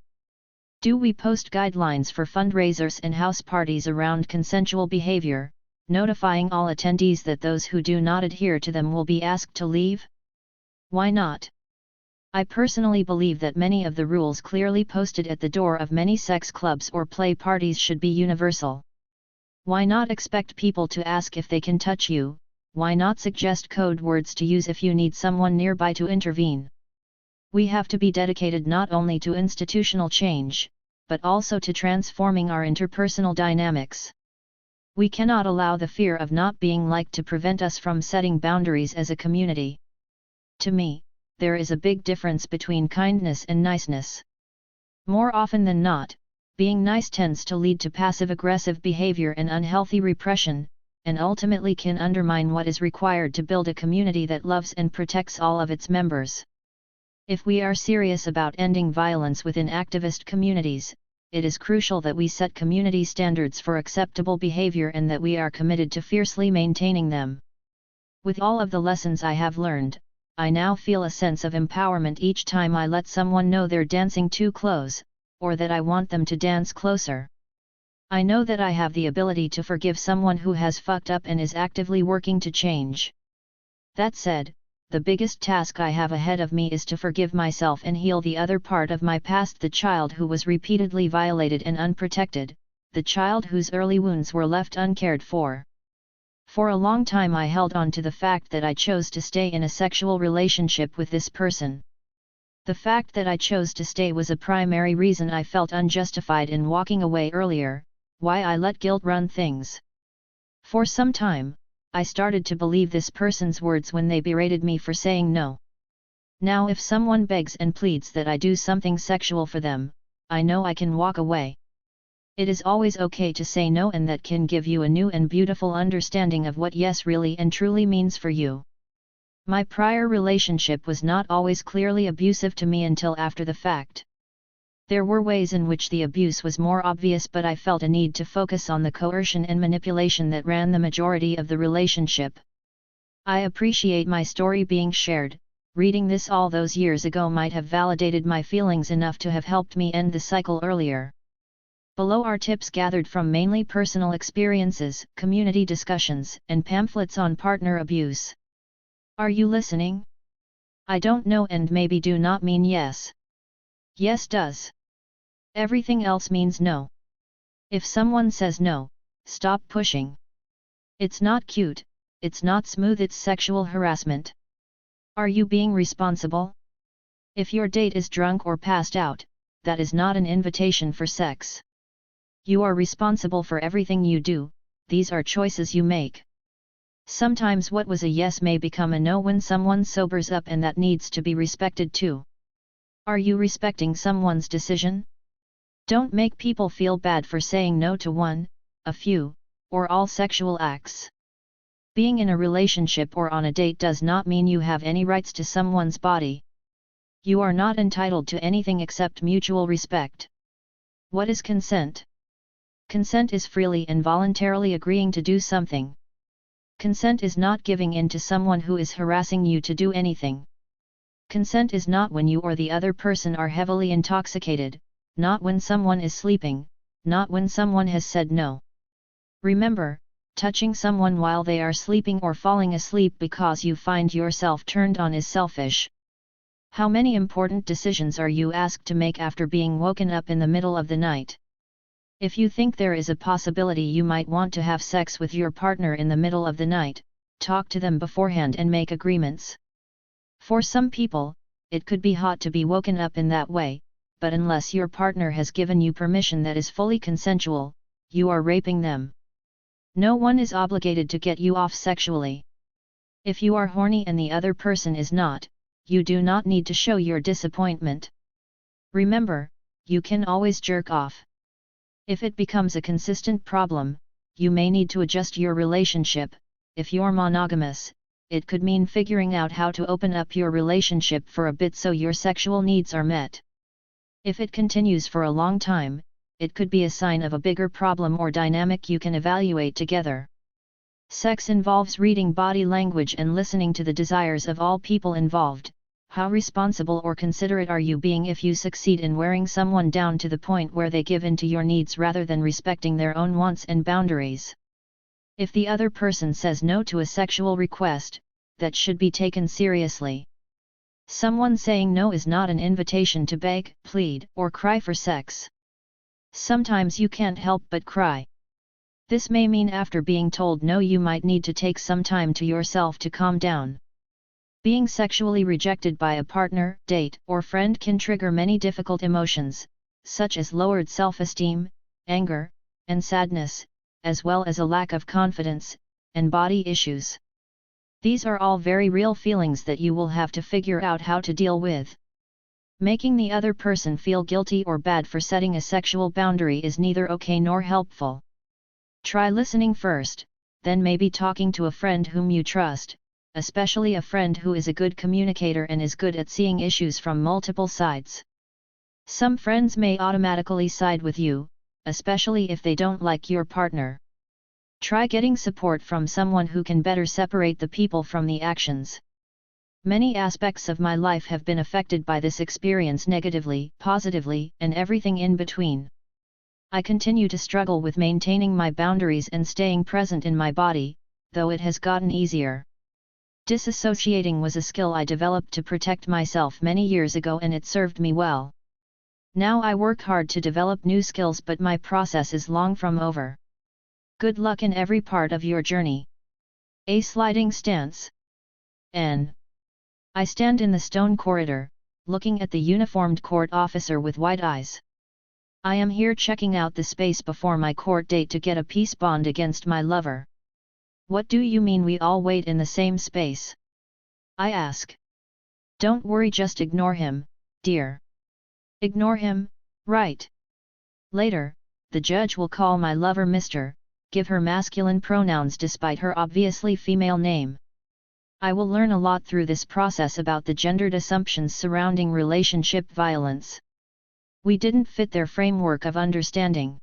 Do we post guidelines for fundraisers and house parties around consensual behavior, notifying all attendees that those who do not adhere to them will be asked to leave? Why not? I personally believe that many of the rules clearly posted at the door of many sex clubs or play parties should be universal. Why not expect people to ask if they can touch you? Why not suggest code words to use if you need someone nearby to intervene? We have to be dedicated not only to institutional change, but also to transforming our interpersonal dynamics. We cannot allow the fear of not being liked to prevent us from setting boundaries as a community. To me, there is a big difference between kindness and niceness. More often than not, being nice tends to lead to passive-aggressive behavior and unhealthy repression, and ultimately can undermine what is required to build a community that loves and protects all of its members. If we are serious about ending violence within activist communities, it is crucial that we set community standards for acceptable behavior and that we are committed to fiercely maintaining them. With all of the lessons I have learned, I now feel a sense of empowerment each time I let someone know they're dancing too close, or that I want them to dance closer. I know that I have the ability to forgive someone who has fucked up and is actively working to change. That said, the biggest task I have ahead of me is to forgive myself and heal the other part of my past, the child who was repeatedly violated and unprotected, the child whose early wounds were left uncared for. For a long time I held on to the fact that I chose to stay in a sexual relationship with this person. The fact that I chose to stay was a primary reason I felt unjustified in walking away earlier, why I let guilt run things. For some time, I started to believe this person's words when they berated me for saying no. Now if someone begs and pleads that I do something sexual for them, I know I can walk away. It is always okay to say no, and that can give you a new and beautiful understanding of what yes really and truly means for you. My prior relationship was not always clearly abusive to me until after the fact. There were ways in which the abuse was more obvious, but I felt a need to focus on the coercion and manipulation that ran the majority of the relationship. I appreciate my story being shared. Reading this all those years ago might have validated my feelings enough to have helped me end the cycle earlier. Below are tips gathered from mainly personal experiences, community discussions, and pamphlets on partner abuse. Are you listening? I don't know and maybe do not mean yes. Yes does. Everything else means no. If someone says no, stop pushing. It's not cute, it's not smooth, it's sexual harassment. Are you being responsible? If your date is drunk or passed out, that is not an invitation for sex. You are responsible for everything you do, these are choices you make. Sometimes what was a yes may become a no when someone sobers up, and that needs to be respected too. Are you respecting someone's decision? Don't make people feel bad for saying no to one, a few, or all sexual acts. Being in a relationship or on a date does not mean you have any rights to someone's body. You are not entitled to anything except mutual respect. What is consent? Consent is freely and voluntarily agreeing to do something. Consent is not giving in to someone who is harassing you to do anything. Consent is not when you or the other person are heavily intoxicated, not when someone is sleeping, not when someone has said no. Remember, touching someone while they are sleeping or falling asleep because you find yourself turned on is selfish. How many important decisions are you asked to make after being woken up in the middle of the night? If you think there is a possibility you might want to have sex with your partner in the middle of the night, talk to them beforehand and make agreements. For some people, it could be hot to be woken up in that way, but unless your partner has given you permission that is fully consensual, you are raping them. No one is obligated to get you off sexually. If you are horny and the other person is not, you do not need to show your disappointment. Remember, you can always jerk off. If it becomes a consistent problem, you may need to adjust your relationship. If you're monogamous, it could mean figuring out how to open up your relationship for a bit so your sexual needs are met. If it continues for a long time, it could be a sign of a bigger problem or dynamic you can evaluate together. Sex involves reading body language and listening to the desires of all people involved. How responsible or considerate are you being if you succeed in wearing someone down to the point where they give in to your needs rather than respecting their own wants and boundaries? If the other person says no to a sexual request, that should be taken seriously. Someone saying no is not an invitation to beg, plead, or cry for sex. Sometimes you can't help but cry. This may mean after being told no you might need to take some time to yourself to calm down. Being sexually rejected by a partner, date, or friend can trigger many difficult emotions, such as lowered self-esteem, anger, and sadness, as well as a lack of confidence, and body issues. These are all very real feelings that you will have to figure out how to deal with. Making the other person feel guilty or bad for setting a sexual boundary is neither okay nor helpful. Try listening first, then maybe talking to a friend whom you trust, especially a friend who is a good communicator and is good at seeing issues from multiple sides. Some friends may automatically side with you, especially if they don't like your partner. Try getting support from someone who can better separate the people from the actions. Many aspects of my life have been affected by this experience negatively, positively, and everything in between. I continue to struggle with maintaining my boundaries and staying present in my body, though it has gotten easier. Disassociating was a skill I developed to protect myself many years ago and it served me well. Now I work hard to develop new skills, but my process is long from over. Good luck in every part of your journey. A sliding stance. N. I stand in the stone corridor, looking at the uniformed court officer with wide eyes. I am here checking out the space before my court date to get a peace bond against my lover. What do you mean we all wait in the same space? I ask. Don't worry, just ignore him, dear. Ignore him, right? Later, the judge will call my lover Mr., give her masculine pronouns despite her obviously female name. I will learn a lot through this process about the gendered assumptions surrounding relationship violence. We didn't fit their framework of understanding.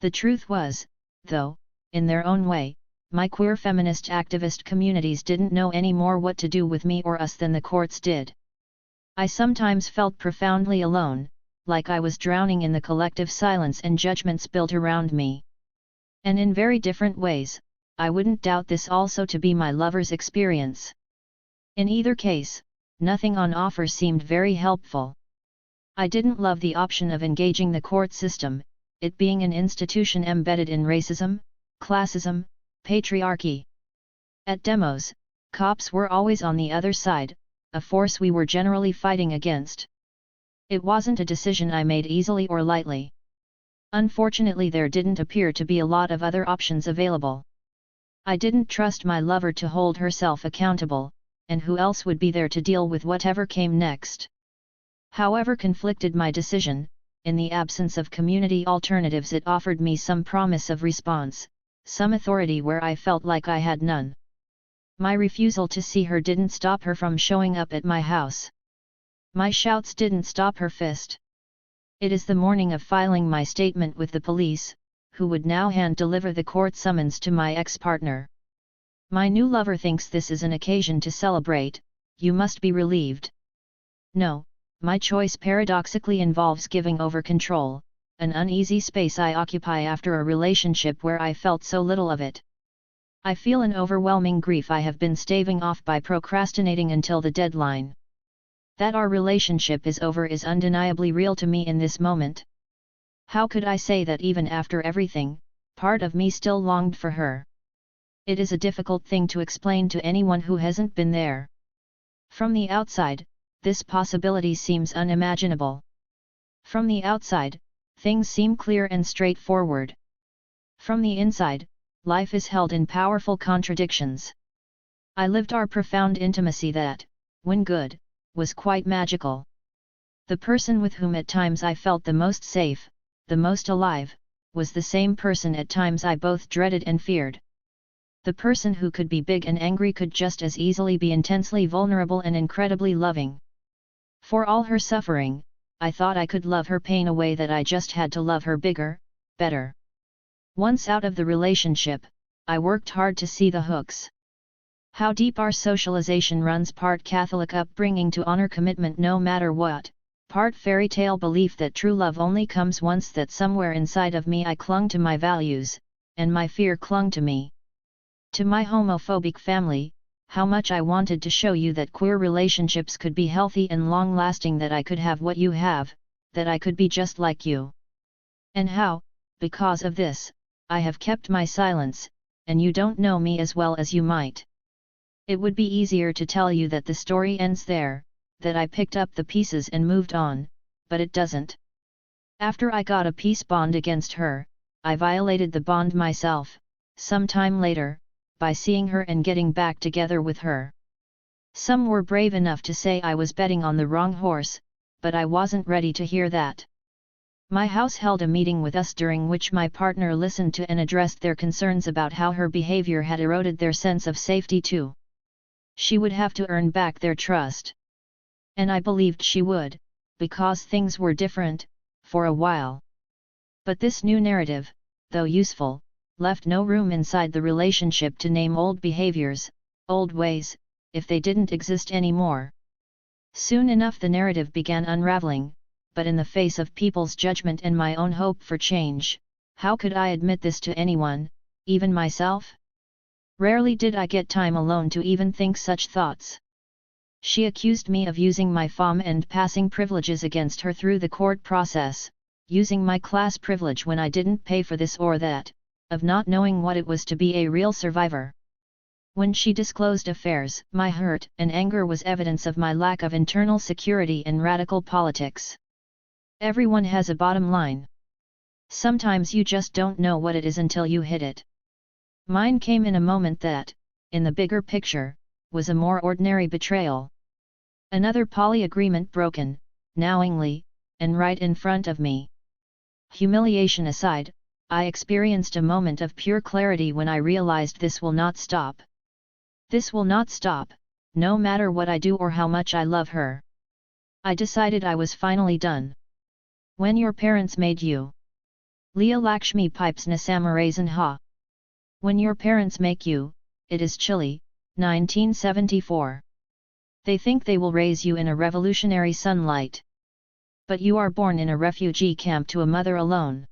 The truth was, though, in their own way, my queer feminist activist communities didn't know any more what to do with me or us than the courts did. I sometimes felt profoundly alone, like I was drowning in the collective silence and judgments built around me. And in very different ways, I wouldn't doubt this also to be my lover's experience. In either case, nothing on offer seemed very helpful. I didn't love the option of engaging the court system, it being an institution embedded in racism, classism, patriarchy. At demos, cops were always on the other side, a force we were generally fighting against. It wasn't a decision I made easily or lightly. Unfortunately, there didn't appear to be a lot of other options available. I didn't trust my lover to hold herself accountable, and who else would be there to deal with whatever came next? However conflicted my decision, in the absence of community alternatives it offered me some promise of response, some authority where I felt like I had none. My refusal to see her didn't stop her from showing up at my house. My shouts didn't stop her fist. It is the morning of filing my statement with the police, who would now hand-deliver the court summons to my ex-partner. My new lover thinks this is an occasion to celebrate, you must be relieved. No, my choice paradoxically involves giving over control, an uneasy space I occupy after a relationship where I felt so little of it. I feel an overwhelming grief I have been staving off by procrastinating until the deadline. That our relationship is over is undeniably real to me in this moment. How could I say that even after everything, part of me still longed for her? It is a difficult thing to explain to anyone who hasn't been there. From the outside, this possibility seems unimaginable. From the outside, things seem clear and straightforward. From the inside, life is held in powerful contradictions. I lived our profound intimacy that, when good, was quite magical. The person with whom at times I felt the most safe, the most alive, was the same person at times I both dreaded and feared. The person who could be big and angry could just as easily be intensely vulnerable and incredibly loving. For all her suffering, I thought I could love her pain away, that I just had to love her bigger, better. Once out of the relationship, I worked hard to see the hooks. How deep our socialization runs, part Catholic upbringing to honor commitment no matter what, part fairy tale belief that true love only comes once, that somewhere inside of me I clung to my values, and my fear clung to me. To my homophobic family, how much I wanted to show you that queer relationships could be healthy and long-lasting, that I could have what you have, that I could be just like you. And how, because of this, I have kept my silence, and you don't know me as well as you might. It would be easier to tell you that the story ends there, that I picked up the pieces and moved on, but it doesn't. After I got a peace bond against her, I violated the bond myself, some time later, by seeing her and getting back together with her. Some were brave enough to say I was betting on the wrong horse, but I wasn't ready to hear that. My house held a meeting with us during which my partner listened to and addressed their concerns about how her behavior had eroded their sense of safety too. She would have to earn back their trust. And I believed she would, because things were different, for a while. But this new narrative, though useful, left no room inside the relationship to name old behaviors, old ways, if they didn't exist anymore. Soon enough the narrative began unraveling, but in the face of people's judgment and my own hope for change, how could I admit this to anyone, even myself? Rarely did I get time alone to even think such thoughts. She accused me of using my femme and passing privileges against her through the court process, using my class privilege when I didn't pay for this or that, of not knowing what it was to be a real survivor. When she disclosed affairs, my hurt and anger was evidence of my lack of internal security and radical politics. Everyone has a bottom line. Sometimes you just don't know what it is until you hit it. Mine came in a moment that, in the bigger picture, was a more ordinary betrayal. Another poly agreement broken, knowingly, and right in front of me. Humiliation aside, I experienced a moment of pure clarity when I realized this will not stop. This will not stop, no matter what I do or how much I love her. I decided I was finally done. When your parents made you. Leah Lakshmi Piepzna Samarasinha. When your parents make you, it is chilly, 1974. They think they will raise you in a revolutionary sunlight. But you are born in a refugee camp to a mother alone.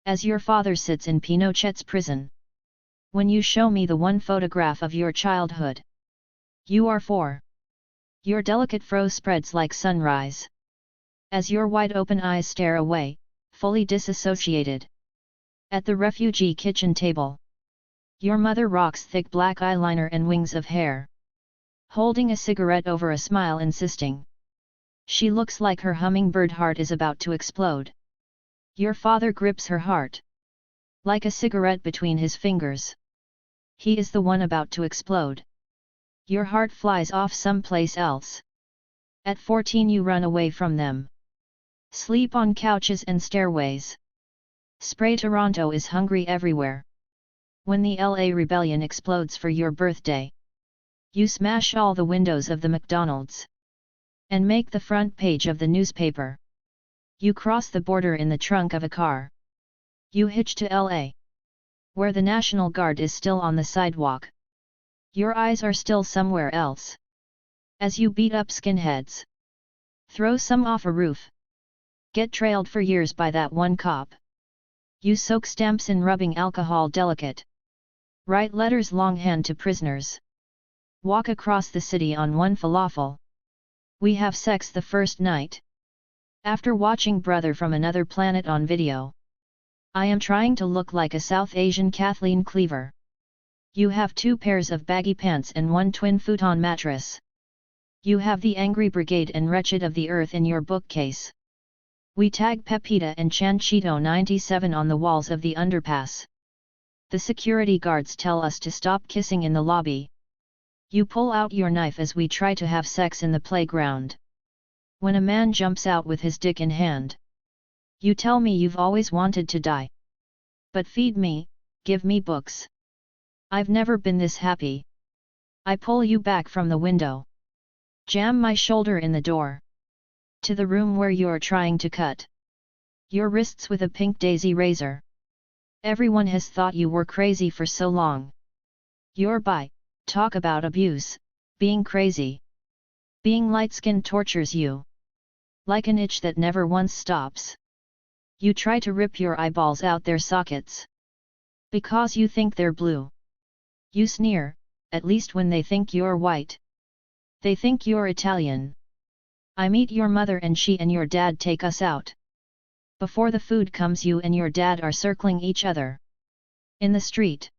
As your father sits in Pinochet's prison. When you show me the one photograph of your childhood. You are 4. Your delicate fro spreads like sunrise. As your wide-open eyes stare away, fully disassociated. At the refugee kitchen table. Your mother rocks thick black eyeliner and wings of hair. Holding a cigarette over a smile insisting. She looks like her hummingbird heart is about to explode. Your father grips her heart. Like a cigarette between his fingers. He is the one about to explode. Your heart flies off someplace else. At 14 you run away from them. Sleep on couches and stairways. Spray Toronto is hungry everywhere. When the LA rebellion explodes for your birthday. You smash all the windows of the McDonald's. And make the front page of the newspaper. You cross the border in the trunk of a car. You hitch to LA. Where the National Guard is still on the sidewalk. Your eyes are still somewhere else. As you beat up skinheads. Throw some off a roof. Get trailed for years by that one cop. You soak stamps in rubbing alcohol delicate. Write letters longhand to prisoners. Walk across the city on one falafel. We have sex the first night. After watching Brother from Another Planet on video. I am trying to look like a South Asian Kathleen Cleaver. You have 2 pairs of baggy pants and 1 twin futon mattress. You have the Angry Brigade and Wretched of the Earth in your bookcase. We tag Pepita and Chanchito 97 on the walls of the underpass. The security guards tell us to stop kissing in the lobby. You pull out your knife as we try to have sex in the playground. When a man jumps out with his dick in hand. You tell me you've always wanted to die. But feed me, give me books. I've never been this happy. I pull you back from the window. Jam my shoulder in the door. To the room where you're trying to cut your wrists with a pink daisy razor. Everyone has thought you were crazy for so long. You're bi, talk about abuse, being crazy. Being light-skinned tortures you. Like an itch that never once stops. You try to rip your eyeballs out their sockets. Because you think they're blue. You sneer, at least when they think you're white. They think you're Italian. I meet your mother and she and your dad take us out. Before the food comes you and your dad are circling each other. In the street.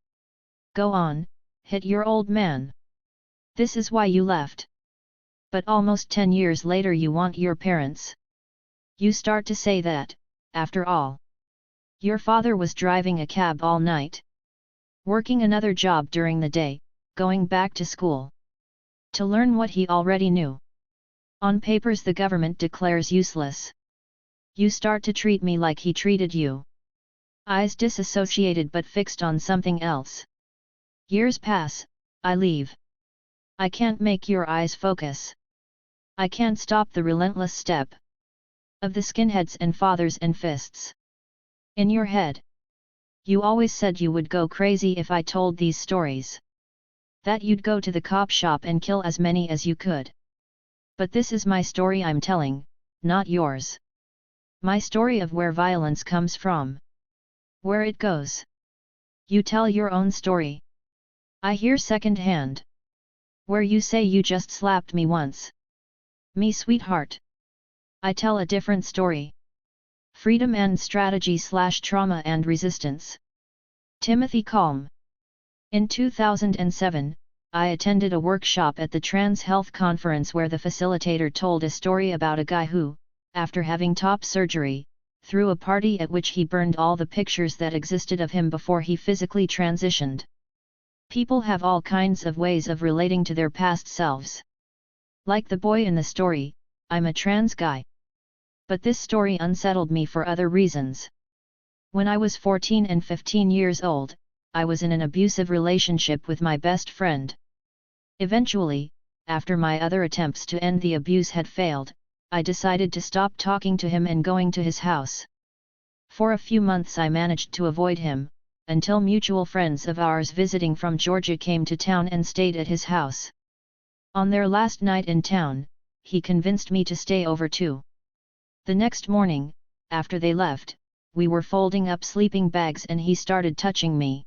Go on, hit your old man. This is why you left. But almost 10 years later you want your parents. You start to say that, after all. Your father was driving a cab all night. Working another job during the day, going back to school. To learn what he already knew. On papers the government declares useless. You start to treat me like he treated you. Eyes disassociated but fixed on something else. Years pass, I leave. I can't make your eyes focus. I can't stop the relentless step. Of the skinheads and fathers and fists. In your head. You always said you would go crazy if I told these stories. That you'd go to the cop shop and kill as many as you could. But this is my story I'm telling, not yours. My story of where violence comes from. Where it goes. You tell your own story. I hear second hand. Where you say you just slapped me once. Me sweetheart. I tell a different story. Freedom and strategy / trauma and resistance. Timothy Calm. In 2007, I attended a workshop at the Trans Health Conference where the facilitator told a story about a guy who, after having top surgery, threw a party at which he burned all the pictures that existed of him before he physically transitioned. People have all kinds of ways of relating to their past selves. Like the boy in the story, I'm a trans guy. But this story unsettled me for other reasons. When I was 14 and 15 years old, I was in an abusive relationship with my best friend. Eventually, after my other attempts to end the abuse had failed, I decided to stop talking to him and going to his house. For a few months I managed to avoid him, until mutual friends of ours visiting from Georgia came to town and stayed at his house. On their last night in town, he convinced me to stay over too. The next morning, after they left, we were folding up sleeping bags and he started touching me.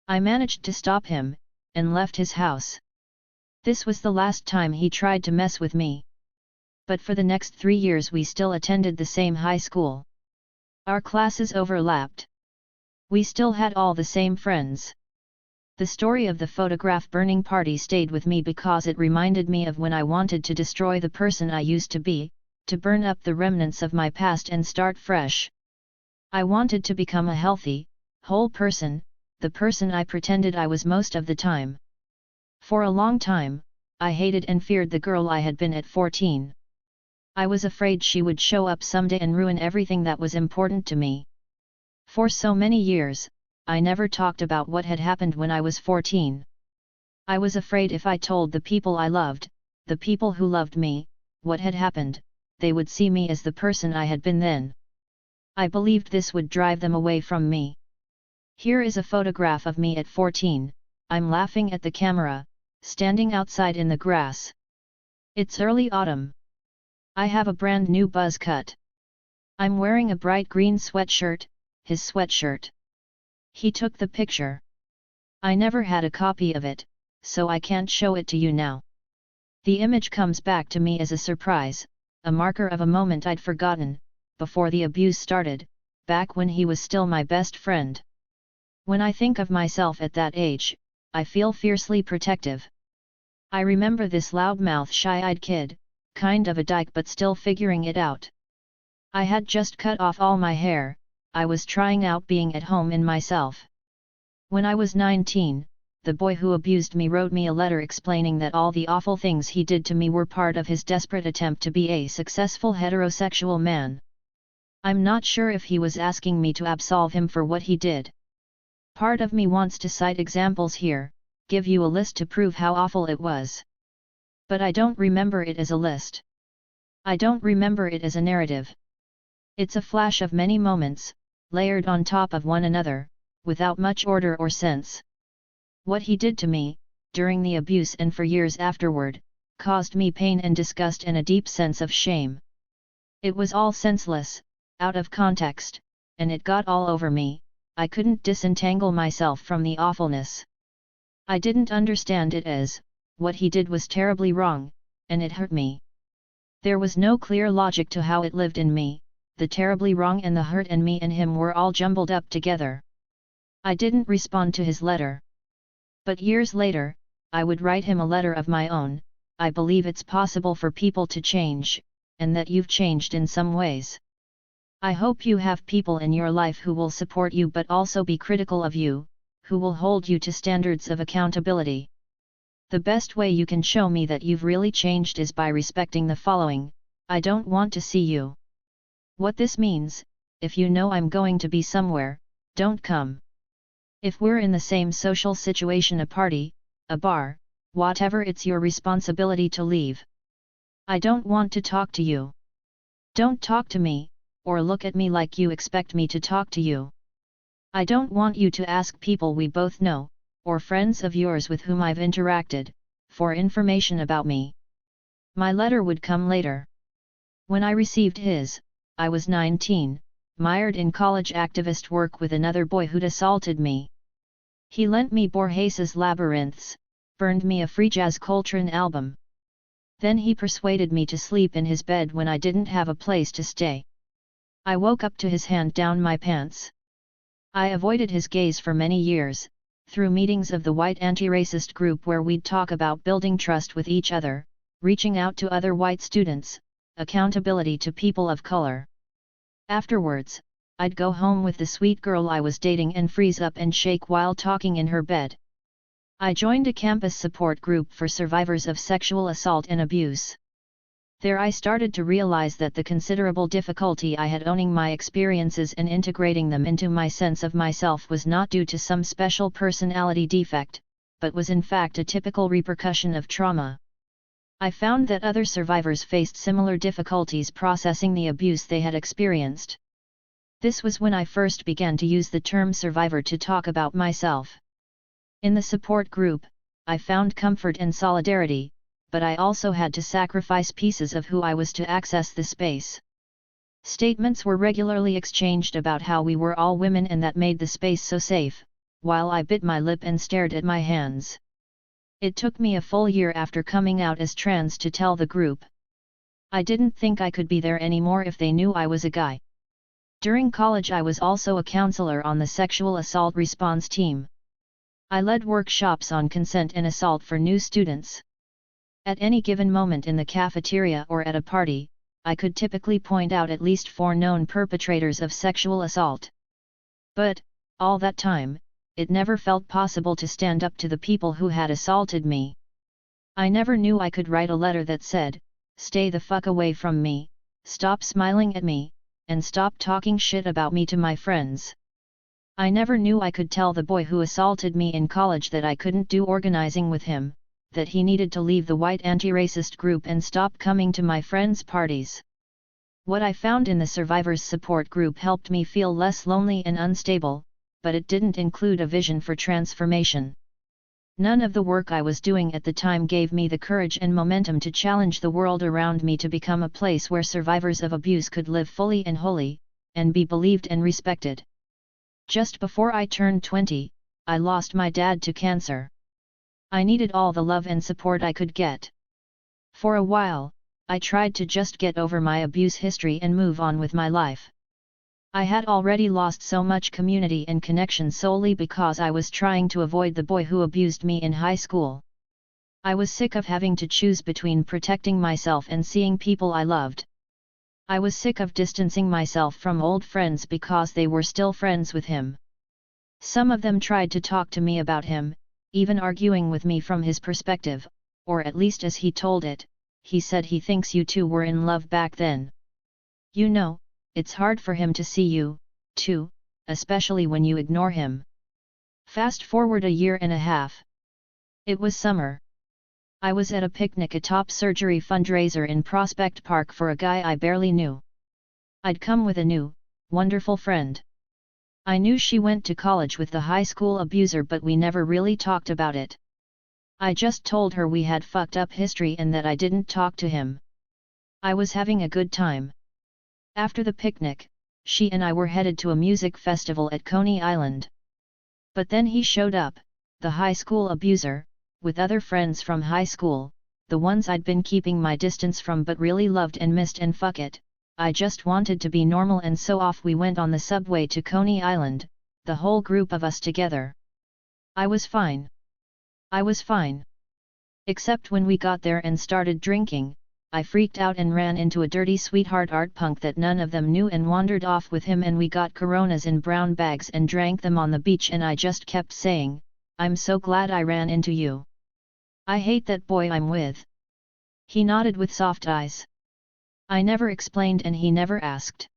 I managed to stop him, and left his house. This was the last time he tried to mess with me. But for the next 3 years we still attended the same high school. Our classes overlapped. We still had all the same friends. The story of the photograph burning party stayed with me because it reminded me of when I wanted to destroy the person I used to be, to burn up the remnants of my past and start fresh. I wanted to become a healthy, whole person, the person I pretended I was most of the time. For a long time, I hated and feared the girl I had been at 14. I was afraid she would show up someday and ruin everything that was important to me. For so many years, I never talked about what had happened when I was 14. I was afraid if I told the people I loved, the people who loved me, what had happened, they would see me as the person I had been then. I believed this would drive them away from me. Here is a photograph of me at 14, I'm laughing at the camera, standing outside in the grass. It's early autumn. I have a brand new buzz cut. I'm wearing a bright green sweatshirt, his sweatshirt. He took the picture. I never had a copy of it, so I can't show it to you now. The image comes back to me as a surprise, a marker of a moment I'd forgotten, before the abuse started, back when he was still my best friend. When I think of myself at that age, I feel fiercely protective. I remember this loudmouth shy-eyed kid, kind of a dyke but still figuring it out. I had just cut off all my hair, I was trying out being at home in myself. When I was 19, the boy who abused me wrote me a letter explaining that all the awful things he did to me were part of his desperate attempt to be a successful heterosexual man. I'm not sure if he was asking me to absolve him for what he did. Part of me wants to cite examples here, give you a list to prove how awful it was. But I don't remember it as a list. I don't remember it as a narrative. It's a flash of many moments, layered on top of one another, without much order or sense. What he did to me, during the abuse and for years afterward, caused me pain and disgust and a deep sense of shame. It was all senseless, out of context, and it got all over me, I couldn't disentangle myself from the awfulness. I didn't understand it as, what he did was terribly wrong, and it hurt me. There was no clear logic to how it lived in me, the terribly wrong and the hurt and me and him were all jumbled up together. I didn't respond to his letter. But years later, I would write him a letter of my own, I believe it's possible for people to change, and that you've changed in some ways. I hope you have people in your life who will support you but also be critical of you, who will hold you to standards of accountability. The best way you can show me that you've really changed is by respecting the following: I don't want to see you. What this means, if you know I'm going to be somewhere, don't come. If we're in the same social situation, a party, a bar, whatever, it's your responsibility to leave. I don't want to talk to you. Don't talk to me, or look at me like you expect me to talk to you. I don't want you to ask people we both know, or friends of yours with whom I've interacted, for information about me. My letter would come later. When I received his, I was 19, mired in college activist work with another boy who'd assaulted me. He lent me Borges's Labyrinths, burned me a Free Jazz Coltrane album. Then he persuaded me to sleep in his bed when I didn't have a place to stay. I woke up to his hand down my pants. I avoided his gaze for many years, through meetings of the white anti-racist group where we'd talk about building trust with each other, reaching out to other white students, accountability to people of color. Afterwards, I'd go home with the sweet girl I was dating and freeze up and shake while talking in her bed. I joined a campus support group for survivors of sexual assault and abuse. There I started to realize that the considerable difficulty I had owning my experiences and integrating them into my sense of myself was not due to some special personality defect, but was in fact a typical repercussion of trauma. I found that other survivors faced similar difficulties processing the abuse they had experienced. This was when I first began to use the term survivor to talk about myself. In the support group, I found comfort and solidarity, but I also had to sacrifice pieces of who I was to access the space. Statements were regularly exchanged about how we were all women and that made the space so safe, while I bit my lip and stared at my hands. It took me a full year after coming out as trans to tell the group. I didn't think I could be there anymore if they knew I was a guy. During college I was also a counselor on the sexual assault response team. I led workshops on consent and assault for new students. At any given moment in the cafeteria or at a party, I could typically point out at least 4 known perpetrators of sexual assault. But, all that time, it never felt possible to stand up to the people who had assaulted me. I never knew I could write a letter that said, "Stay the fuck away from me, stop smiling at me, and stop talking shit about me to my friends." I never knew I could tell the boy who assaulted me in college that I couldn't do organizing with him, that he needed to leave the white anti-racist group and stop coming to my friends' parties. What I found in the survivors support group helped me feel less lonely and unstable, but it didn't include a vision for transformation. None of the work I was doing at the time gave me the courage and momentum to challenge the world around me to become a place where survivors of abuse could live fully and wholly, and be believed and respected. Just before I turned 20, I lost my dad to cancer. I needed all the love and support I could get. For a while, I tried to just get over my abuse history and move on with my life. I had already lost so much community and connection solely because I was trying to avoid the boy who abused me in high school. I was sick of having to choose between protecting myself and seeing people I loved. I was sick of distancing myself from old friends because they were still friends with him. Some of them tried to talk to me about him, even arguing with me from his perspective, or at least as he told it. He said he thinks you two were in love back then. You know, it's hard for him to see you, too, especially when you ignore him. Fast forward a year and a half. It was summer. I was at a picnic atop surgery fundraiser in Prospect Park for a guy I barely knew. I'd come with a new, wonderful friend. I knew she went to college with the high school abuser, but we never really talked about it. I just told her we had fucked up history and that I didn't talk to him. I was having a good time. After the picnic, she and I were headed to a music festival at Coney Island. But then he showed up, the high school abuser, with other friends from high school, the ones I'd been keeping my distance from but really loved and missed, and fuck it, I just wanted to be normal, and so off we went on the subway to Coney Island, the whole group of us together. I was fine. I was fine. Except when we got there and started drinking, I freaked out and ran into a dirty sweetheart art punk that none of them knew and wandered off with him, and we got Coronas in brown bags and drank them on the beach, and I just kept saying, "I'm so glad I ran into you. I hate that boy I'm with." He nodded with soft eyes. I never explained and he never asked.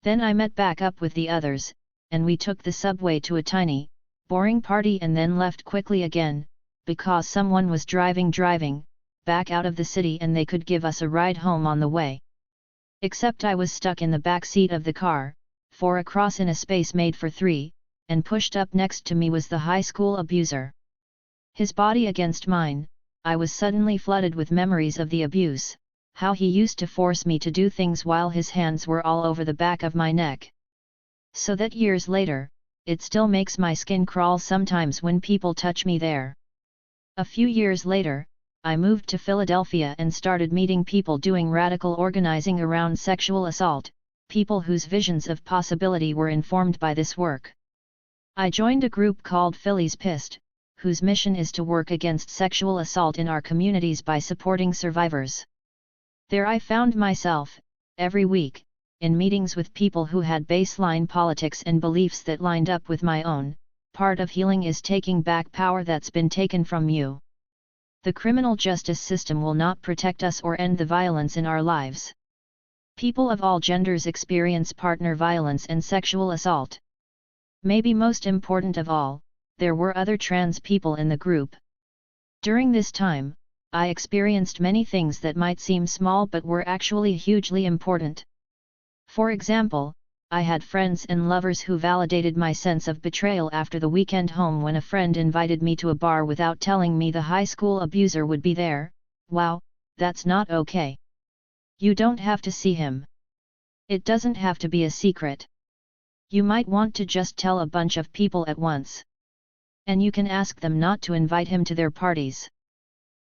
Then I met back up with the others, and we took the subway to a tiny, boring party and then left quickly again, because someone was driving back out of the city and they could give us a ride home on the way. Except I was stuck in the back seat of the car, 4 across in a space made for 3, and pushed up next to me was the high school abuser. His body against mine, I was suddenly flooded with memories of the abuse, how he used to force me to do things while his hands were all over the back of my neck. So that years later, it still makes my skin crawl sometimes when people touch me there. A few years later, I moved to Philadelphia and started meeting people doing radical organizing around sexual assault, people whose visions of possibility were informed by this work. I joined a group called Philly's Pissed, whose mission is to work against sexual assault in our communities by supporting survivors. There I found myself, every week, in meetings with people who had baseline politics and beliefs that lined up with my own. Part of healing is taking back power that's been taken from you. The criminal justice system will not protect us or end the violence in our lives. People of all genders experience partner violence and sexual assault. Maybe most important of all, there were other trans people in the group. During this time, I experienced many things that might seem small but were actually hugely important. For example, I had friends and lovers who validated my sense of betrayal after the weekend home when a friend invited me to a bar without telling me the high school abuser would be there. Wow, that's not okay. You don't have to see him. It doesn't have to be a secret. You might want to just tell a bunch of people at once. And you can ask them not to invite him to their parties.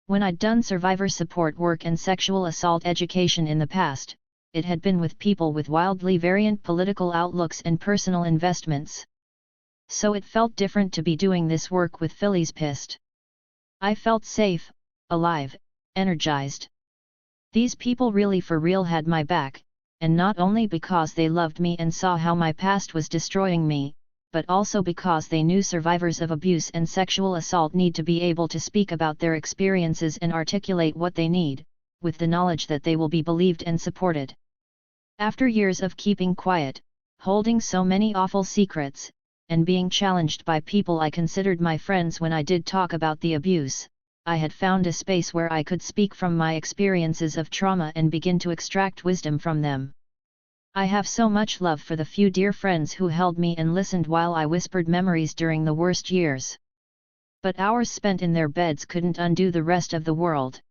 When I'd done survivor support work and sexual assault education in the past, it had been with people with wildly variant political outlooks and personal investments. So it felt different to be doing this work with Philly's Pissed. I felt safe, alive, energized. These people really for real had my back, and not only because they loved me and saw how my past was destroying me, but also because they knew survivors of abuse and sexual assault need to be able to speak about their experiences and articulate what they need, with the knowledge that they will be believed and supported. After years of keeping quiet, holding so many awful secrets, and being challenged by people I considered my friends when I did talk about the abuse, I had found a space where I could speak from my experiences of trauma and begin to extract wisdom from them. I have so much love for the few dear friends who held me and listened while I whispered memories during the worst years. But hours spent in their beds couldn't undo the rest of the world.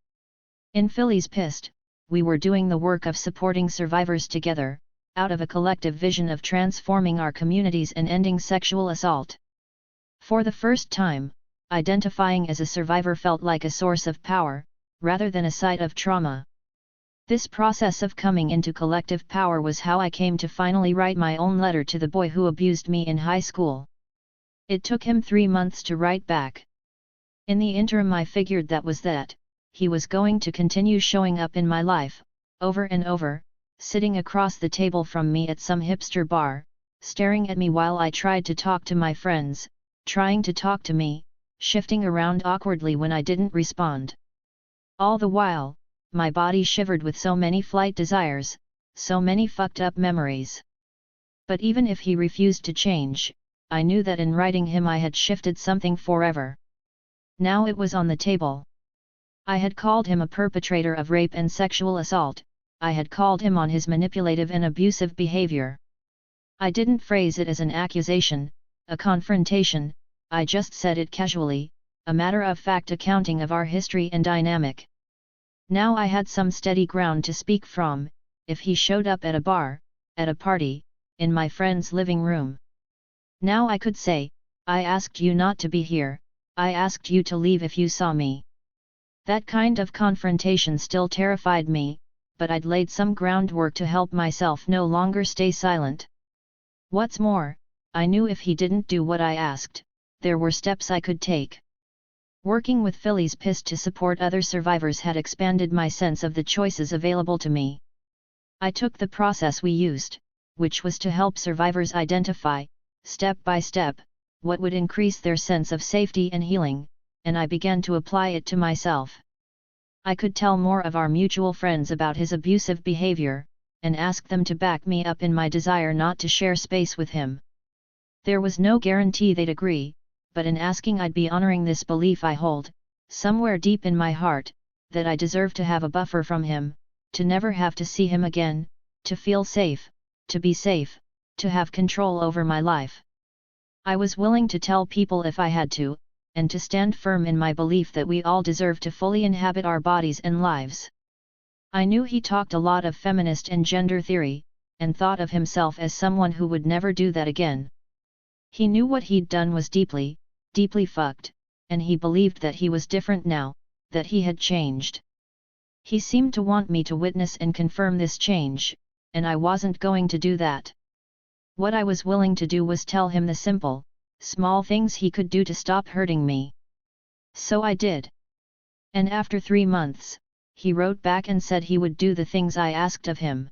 In Philly's Pissed, we were doing the work of supporting survivors together, out of a collective vision of transforming our communities and ending sexual assault. For the first time, identifying as a survivor felt like a source of power, rather than a site of trauma. This process of coming into collective power was how I came to finally write my own letter to the boy who abused me in high school. It took him 3 months to write back. In the interim I figured that was that. He was going to continue showing up in my life, over and over, sitting across the table from me at some hipster bar, staring at me while I tried to talk to my friends, trying to talk to me, shifting around awkwardly when I didn't respond. All the while, my body shivered with so many flight desires, so many fucked up memories. But even if he refused to change, I knew that in writing him I had shifted something forever. Now it was on the table. I had called him a perpetrator of rape and sexual assault, I had called him on his manipulative and abusive behavior. I didn't phrase it as an accusation, a confrontation, I just said it casually, a matter-of-fact accounting of our history and dynamic. Now I had some steady ground to speak from, if he showed up at a bar, at a party, in my friend's living room. Now I could say, I asked you not to be here, I asked you to leave if you saw me. That kind of confrontation still terrified me, but I'd laid some groundwork to help myself no longer stay silent. What's more, I knew if he didn't do what I asked, there were steps I could take. Working with Philly's Pissed to support other survivors had expanded my sense of the choices available to me. I took the process we used, which was to help survivors identify, step by step, what would increase their sense of safety and healing, and I began to apply it to myself. I could tell more of our mutual friends about his abusive behavior, and ask them to back me up in my desire not to share space with him. There was no guarantee they'd agree, but in asking I'd be honoring this belief I hold, somewhere deep in my heart, that I deserve to have a buffer from him, to never have to see him again, to feel safe, to be safe, to have control over my life. I was willing to tell people if I had to, and to stand firm in my belief that we all deserve to fully inhabit our bodies and lives. I knew he talked a lot of feminist and gender theory, and thought of himself as someone who would never do that again. He knew what he'd done was deeply, deeply fucked, and he believed that he was different now, that he had changed. He seemed to want me to witness and confirm this change, and I wasn't going to do that. What I was willing to do was tell him the simple, small things he could do to stop hurting me. So I did. And after 3 months, he wrote back and said he would do the things I asked of him.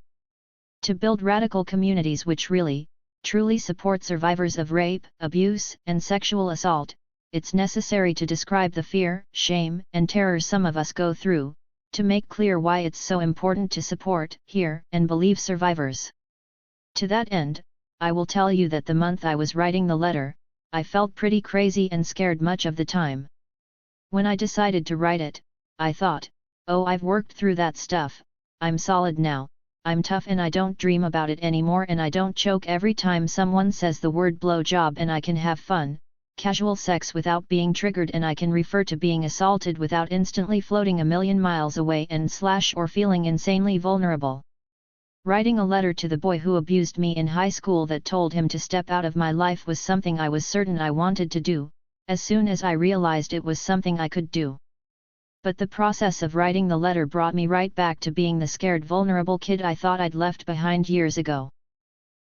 To build radical communities which really, truly support survivors of rape, abuse, and sexual assault, it's necessary to describe the fear, shame, and terror some of us go through, to make clear why it's so important to support, hear, and believe survivors. To that end, I will tell you that the month I was writing the letter, I felt pretty crazy and scared much of the time. When I decided to write it, I thought, oh, I've worked through that stuff, I'm solid now, I'm tough and I don't dream about it anymore and I don't choke every time someone says the word blowjob and I can have fun, casual sex without being triggered and I can refer to being assaulted without instantly floating a million miles away and / or feeling insanely vulnerable. Writing a letter to the boy who abused me in high school that told him to step out of my life was something I was certain I wanted to do, as soon as I realized it was something I could do. But the process of writing the letter brought me right back to being the scared vulnerable kid I thought I'd left behind years ago.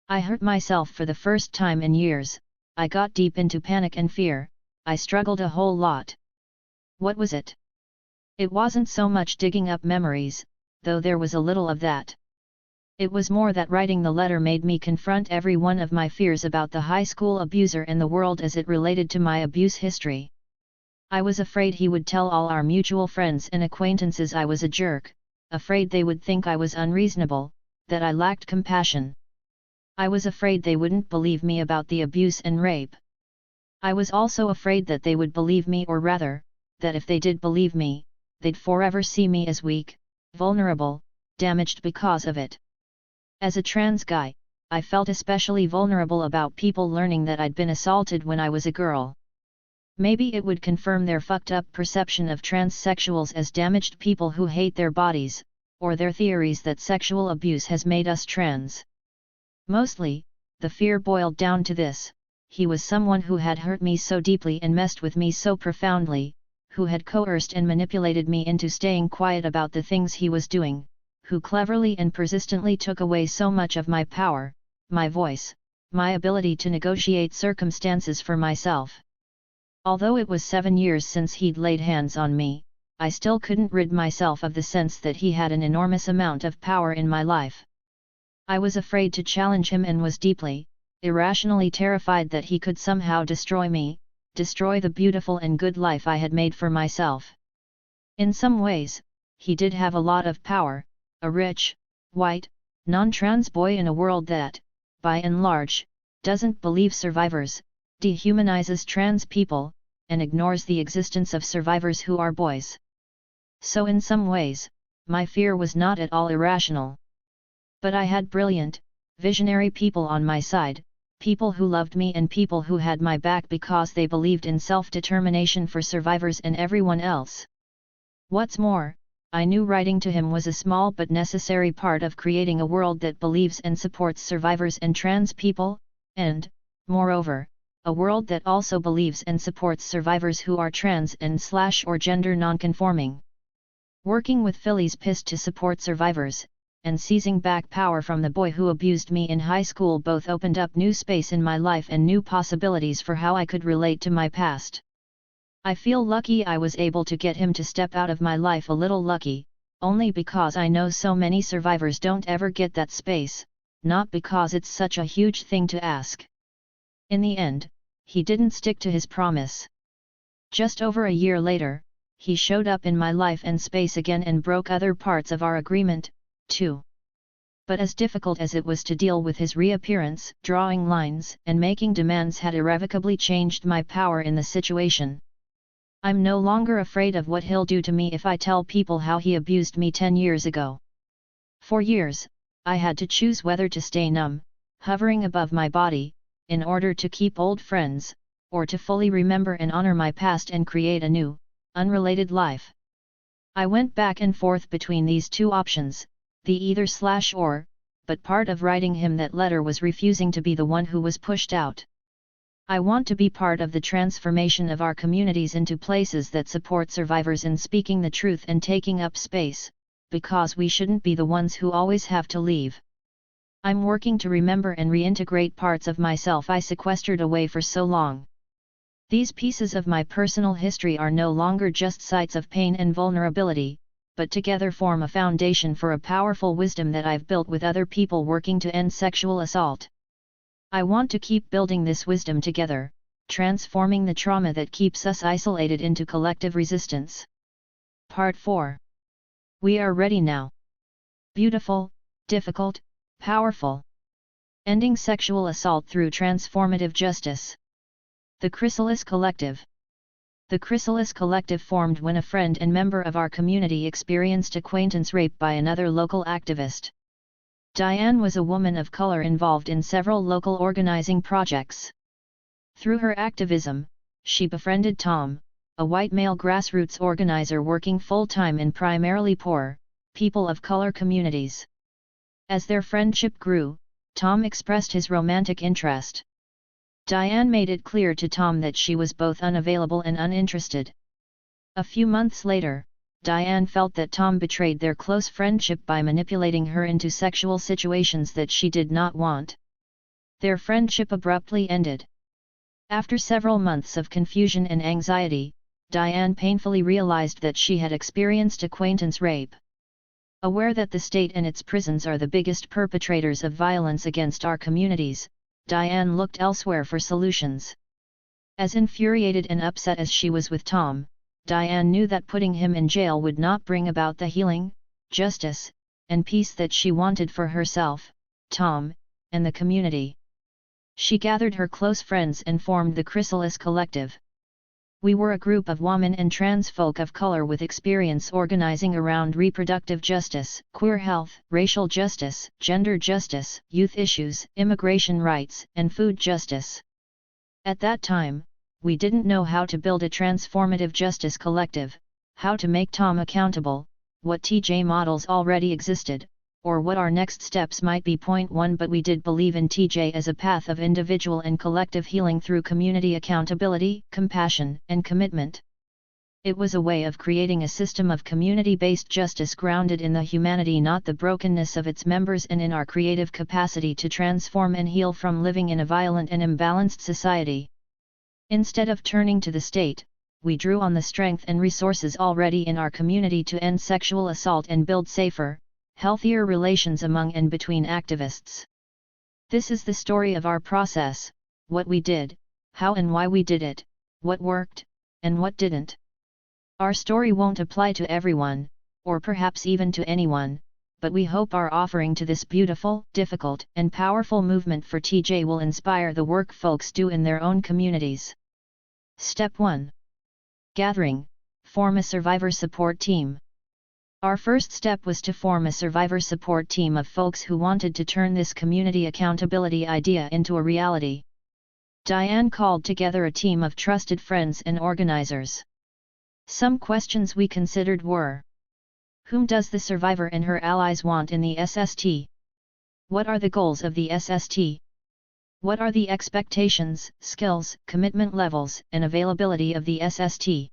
I hurt myself for the first time in years, I got deep into panic and fear, I struggled a whole lot. What was it? It wasn't so much digging up memories, though there was a little of that. It was more that writing the letter made me confront every one of my fears about the high school abuser and the world as it related to my abuse history. I was afraid he would tell all our mutual friends and acquaintances I was a jerk, afraid they would think I was unreasonable, that I lacked compassion. I was afraid they wouldn't believe me about the abuse and rape. I was also afraid that they would believe me, or rather, that if they did believe me, they'd forever see me as weak, vulnerable, damaged because of it. As a trans guy, I felt especially vulnerable about people learning that I'd been assaulted when I was a girl. Maybe it would confirm their fucked up perception of transsexuals as damaged people who hate their bodies, or their theories that sexual abuse has made us trans. Mostly, the fear boiled down to this: he was someone who had hurt me so deeply and messed with me so profoundly, who had coerced and manipulated me into staying quiet about the things he was doing, who cleverly and persistently took away so much of my power, my voice, my ability to negotiate circumstances for myself. Although it was 7 years since he'd laid hands on me, I still couldn't rid myself of the sense that he had an enormous amount of power in my life. I was afraid to challenge him and was deeply, irrationally terrified that he could somehow destroy me, destroy the beautiful and good life I had made for myself. In some ways, he did have a lot of power, a rich, white, non-trans boy in a world that, by and large, doesn't believe survivors, dehumanizes trans people, and ignores the existence of survivors who are boys. So in some ways, my fear was not at all irrational. But I had brilliant, visionary people on my side, people who loved me and people who had my back because they believed in self-determination for survivors and everyone else. What's more, I knew writing to him was a small but necessary part of creating a world that believes and supports survivors and trans people, and, moreover, a world that also believes and supports survivors who are trans and / or gender non-conforming. Working with Philly's Pissed to support survivors, and seizing back power from the boy who abused me in high school both opened up new space in my life and new possibilities for how I could relate to my past. I feel lucky I was able to get him to step out of my life, a little lucky, only because I know so many survivors don't ever get that space, not because it's such a huge thing to ask. In the end, he didn't stick to his promise. Just over a year later, he showed up in my life and space again and broke other parts of our agreement, too. But as difficult as it was to deal with his reappearance, drawing lines and making demands had irrevocably changed my power in the situation. I'm no longer afraid of what he'll do to me if I tell people how he abused me 10 years ago. For years, I had to choose whether to stay numb, hovering above my body, in order to keep old friends, or to fully remember and honor my past and create a new, unrelated life. I went back and forth between these two options, the either / or, but part of writing him that letter was refusing to be the one who was pushed out. I want to be part of the transformation of our communities into places that support survivors in speaking the truth and taking up space, because we shouldn't be the ones who always have to leave. I'm working to remember and reintegrate parts of myself I sequestered away for so long. These pieces of my personal history are no longer just sites of pain and vulnerability, but together form a foundation for a powerful wisdom that I've built with other people working to end sexual assault. I want to keep building this wisdom together, transforming the trauma that keeps us isolated into collective resistance. Part 4. We are ready now. Beautiful, difficult, powerful. Ending sexual assault through transformative justice. The Chrysalis Collective. The Chrysalis Collective formed when a friend and member of our community experienced acquaintance rape by another local activist. Diane was a woman of color involved in several local organizing projects. Through her activism, she befriended Tom, a white male grassroots organizer working full-time in primarily poor, people of color communities. As their friendship grew, Tom expressed his romantic interest. Diane made it clear to Tom that she was both unavailable and uninterested. A few months later, Diane felt that Tom betrayed their close friendship by manipulating her into sexual situations that she did not want. Their friendship abruptly ended. After several months of confusion and anxiety, Diane painfully realized that she had experienced acquaintance rape. Aware that the state and its prisons are the biggest perpetrators of violence against our communities, Diane looked elsewhere for solutions. As infuriated and upset as she was with Tom, Diane knew that putting him in jail would not bring about the healing, justice, and peace that she wanted for herself, Tom, and the community. She gathered her close friends and formed the Chrysalis Collective. We were a group of women and trans folk of color with experience organizing around reproductive justice, queer health, racial justice, gender justice, youth issues, immigration rights, and food justice. At that time, we didn't know how to build a transformative justice collective, how to make Tom accountable, what TJ models already existed, or what our next steps might be. Point 1 But we did believe in TJ as a path of individual and collective healing through community accountability, compassion, and commitment. It was a way of creating a system of community-based justice grounded in the humanity, not the brokenness of its members, and in our creative capacity to transform and heal from living in a violent and imbalanced society. Instead of turning to the state, we drew on the strength and resources already in our community to end sexual assault and build safer, healthier relations among and between activists. This is the story of our process, what we did, how and why we did it, what worked, and what didn't. Our story won't apply to everyone, or perhaps even to anyone, but we hope our offering to this beautiful, difficult, and powerful movement for TJ will inspire the work folks do in their own communities. Step 1. Gathering. Form a survivor support team. Our first step was to form a survivor support team of folks who wanted to turn this community accountability idea into a reality. Diane called together a team of trusted friends and organizers. Some questions we considered were: whom does the survivor and her allies want in the SST? What are the goals of the SST? What are the expectations, skills, commitment levels, and availability of the SST?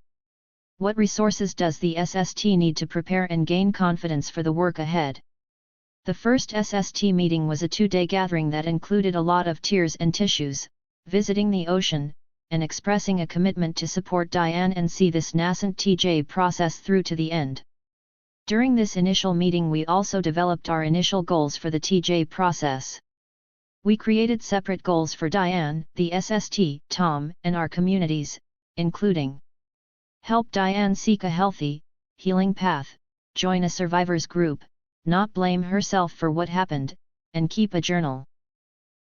What resources does the SST need to prepare and gain confidence for the work ahead? The first SST meeting was a 2-day gathering that included a lot of tears and tissues, visiting the ocean, and expressing a commitment to support Diane and see this nascent TJ process through to the end. During this initial meeting we also developed our initial goals for the TJ process. We created separate goals for Diane, the SST, Tom, and our communities, including: help Diane seek a healthy, healing path, join a survivors group, not blame herself for what happened, and keep a journal.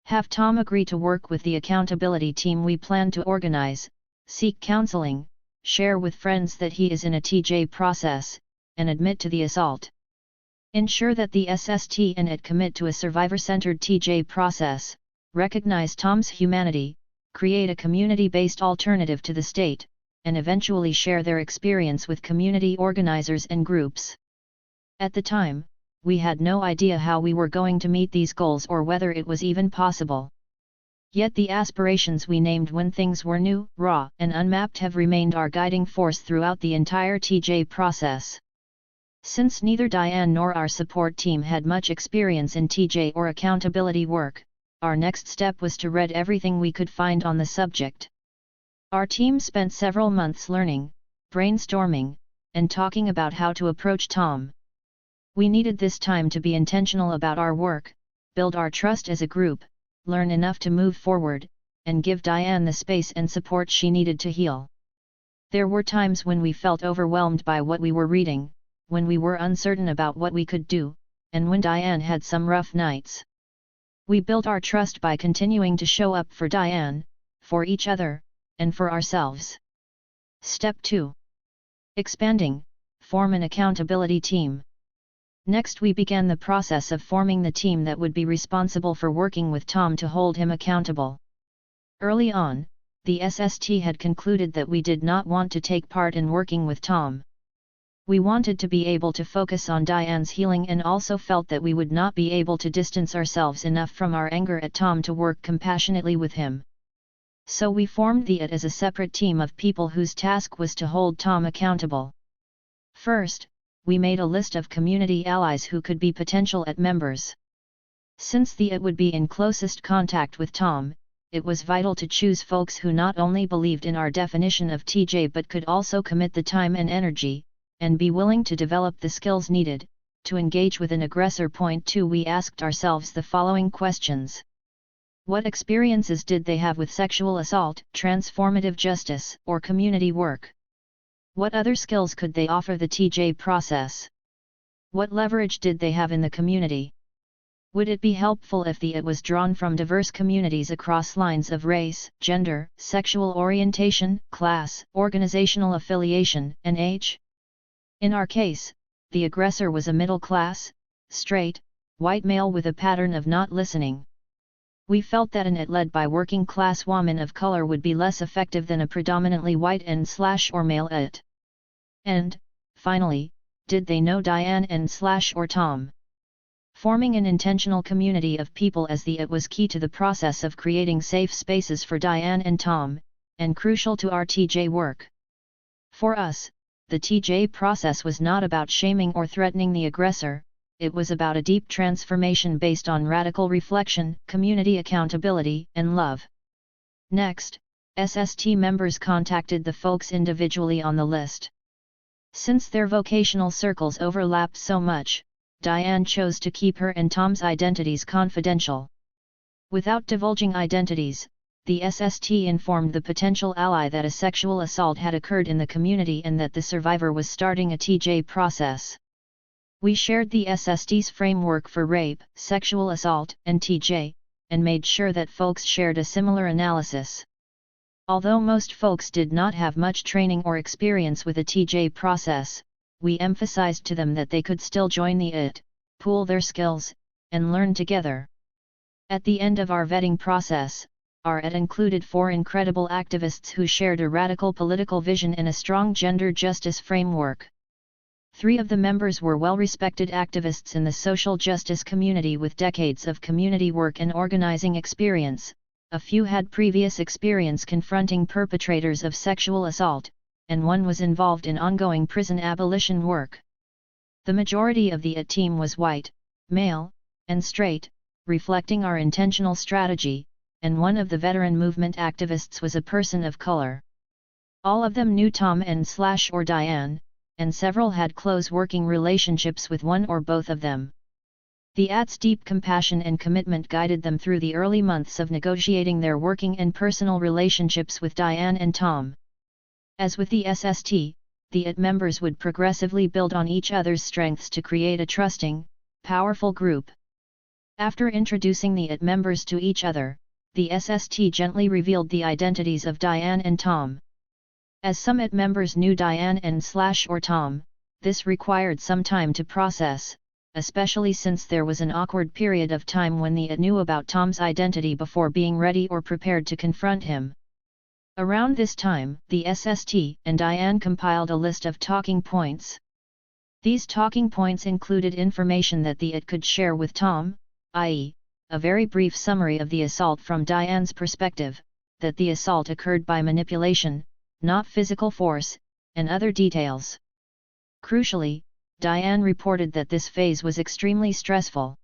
Have Tom agree to work with the accountability team we plan to organize, seek counseling, share with friends that he is in a TJ process, and admit to the assault. Ensure that the SST and it commit to a survivor-centered TJ process, recognize Tom's humanity, create a community-based alternative to the state, and eventually share their experience with community organizers and groups. At the time, we had no idea how we were going to meet these goals or whether it was even possible. Yet the aspirations we named when things were new, raw, and unmapped have remained our guiding force throughout the entire TJ process. Since neither Diane nor our support team had much experience in TJ or accountability work, our next step was to read everything we could find on the subject. Our team spent several months learning, brainstorming, and talking about how to approach Tom. We needed this time to be intentional about our work, build our trust as a group, learn enough to move forward, and give Diane the space and support she needed to heal. There were times when we felt overwhelmed by what we were reading, when we were uncertain about what we could do, and when Diane had some rough nights. We built our trust by continuing to show up for Diane, for each other, and for ourselves. Step 2. Expanding, form an accountability team. Next we began the process of forming the team that would be responsible for working with Tom to hold him accountable. Early on, the SST had concluded that we did not want to take part in working with Tom. We wanted to be able to focus on Diane's healing and also felt that we would not be able to distance ourselves enough from our anger at Tom to work compassionately with him. So we formed the IT as a separate team of people whose task was to hold Tom accountable. First, we made a list of community allies who could be potential IT members. Since the IT would be in closest contact with Tom, it was vital to choose folks who not only believed in our definition of TJ but could also commit the time and energy, and be willing to develop the skills needed, to engage with an aggressor. Point 2. We asked ourselves the following questions. What experiences did they have with sexual assault, transformative justice, or community work? What other skills could they offer the TJ process? What leverage did they have in the community? Would it be helpful if the IT was drawn from diverse communities across lines of race, gender, sexual orientation, class, organizational affiliation, and age? In our case, the aggressor was a middle-class, straight, white male with a pattern of not listening. We felt that an IT led by working-class women of color would be less effective than a predominantly white and/or male IT. And, finally, did they know Diane and/or Tom? Forming an intentional community of people as the IT was key to the process of creating safe spaces for Diane and Tom, and crucial to our TJ work. For us, the TJ process was not about shaming or threatening the aggressor, it was about a deep transformation based on radical reflection, community accountability, and love. Next, SST members contacted the folks individually on the list. Since their vocational circles overlapped so much, Diane chose to keep her and Tom's identities confidential. Without divulging identities, the SST informed the potential ally that a sexual assault had occurred in the community and that the survivor was starting a TJ process. We shared the SST's framework for rape, sexual assault, and TJ, and made sure that folks shared a similar analysis. Although most folks did not have much training or experience with a TJ process, we emphasized to them that they could still join the IT, pool their skills, and learn together. At the end of our vetting process, our IT included 4 incredible activists who shared a radical political vision and a strong gender justice framework. 3 of the members were well-respected activists in the social justice community with decades of community work and organizing experience, a few had previous experience confronting perpetrators of sexual assault, and 1 was involved in ongoing prison abolition work. The majority of the IT team was white, male, and straight, reflecting our intentional strategy, and 1 of the veteran movement activists was a person of color. All of them knew Tom and/or Diane, and several had close working relationships with one or both of them. The IT's deep compassion and commitment guided them through the early months of negotiating their working and personal relationships with Diane and Tom. As with the SST, the IT members would progressively build on each other's strengths to create a trusting, powerful group. After introducing the IT members to each other, the SST gently revealed the identities of Diane and Tom. As some IT members knew Diane and/or Tom, this required some time to process, especially since there was an awkward period of time when the IT knew about Tom's identity before being ready or prepared to confront him. Around this time, the SST and Diane compiled a list of talking points. These talking points included information that the IT could share with Tom, i.e., a very brief summary of the assault from Diane's perspective, that the assault occurred by manipulation, not physical force, and other details. Crucially, Diane reported that this phase was extremely stressful.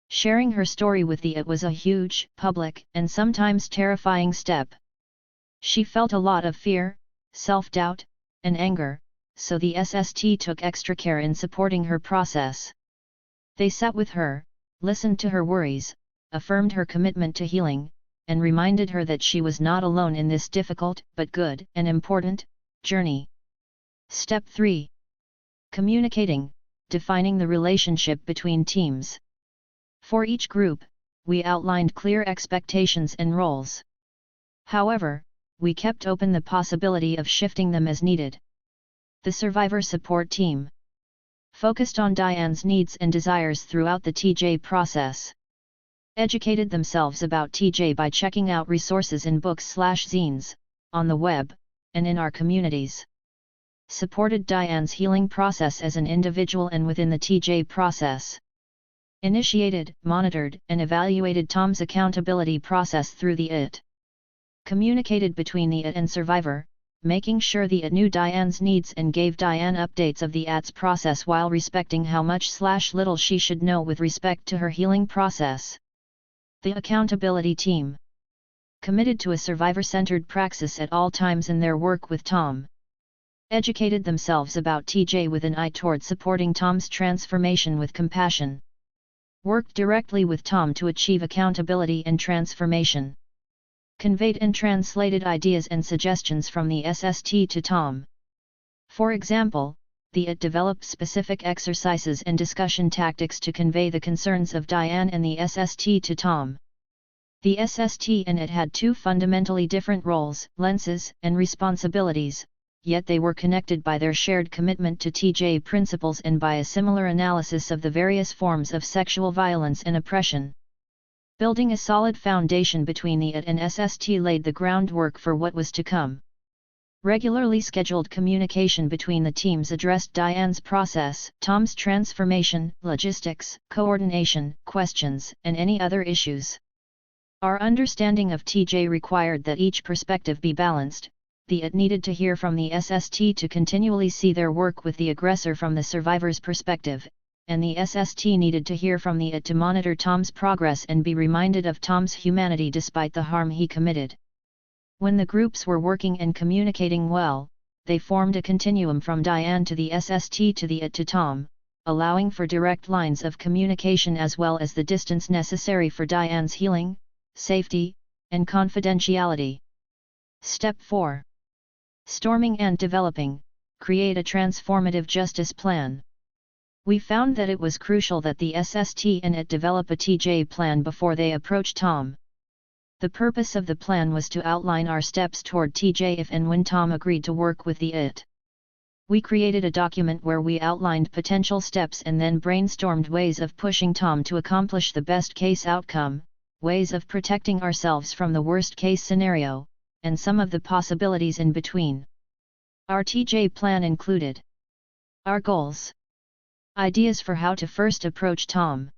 Sharing her story with the IT was a huge, public, and sometimes terrifying step. She felt a lot of fear, self-doubt, and anger, so the SST took extra care in supporting her process. They sat with her, listened to her worries, affirmed her commitment to healing, and reminded her that she was not alone in this difficult, but good and important, journey. Step 3. Communicating, defining the relationship between teams. For each group, we outlined clear expectations and roles. However, we kept open the possibility of shifting them as needed. The survivor support team focused on Diane's needs and desires throughout the TJ process. Educated themselves about TJ by checking out resources in books/zines, on the web, and in our communities. Supported Diane's healing process as an individual and within the TJ process. Initiated, monitored, and evaluated Tom's accountability process through the IT. Communicated between the IT and survivor, making sure the IT knew Diane's needs and gave Diane updates of the IT's process while respecting how much/little she should know with respect to her healing process. The accountability team committed to a survivor-centered praxis at all times in their work with Tom. Educated themselves about TJ with an eye toward supporting Tom's transformation with compassion. Worked directly with Tom to achieve accountability and transformation. Conveyed and translated ideas and suggestions from the SST to Tom. For example, the IT developed specific exercises and discussion tactics to convey the concerns of Diane and the SST to Tom. The SST and IT had two fundamentally different roles, lenses, and responsibilities, yet they were connected by their shared commitment to TJ principles and by a similar analysis of the various forms of sexual violence and oppression. Building a solid foundation between the IT and SST laid the groundwork for what was to come. Regularly scheduled communication between the teams addressed Diane's process, Tom's transformation, logistics, coordination, questions, and any other issues. Our understanding of TJ required that each perspective be balanced. The IT needed to hear from the SST to continually see their work with the aggressor from the survivor's perspective, and the SST needed to hear from the IT to monitor Tom's progress and be reminded of Tom's humanity despite the harm he committed. When the groups were working and communicating well, they formed a continuum from Diane to the SST to the IT to Tom, allowing for direct lines of communication as well as the distance necessary for Diane's healing, safety, and confidentiality. Step 4. Storming and developing, create a transformative justice plan. We found that it was crucial that the SST and IT develop a TJ plan before they approach Tom. The purpose of the plan was to outline our steps toward TJ if and when Tom agreed to work with the IT. We created a document where we outlined potential steps and then brainstormed ways of pushing Tom to accomplish the best case outcome, ways of protecting ourselves from the worst case scenario, and some of the possibilities in between. Our TJ plan included our goals. Ideas for how to first approach Tom.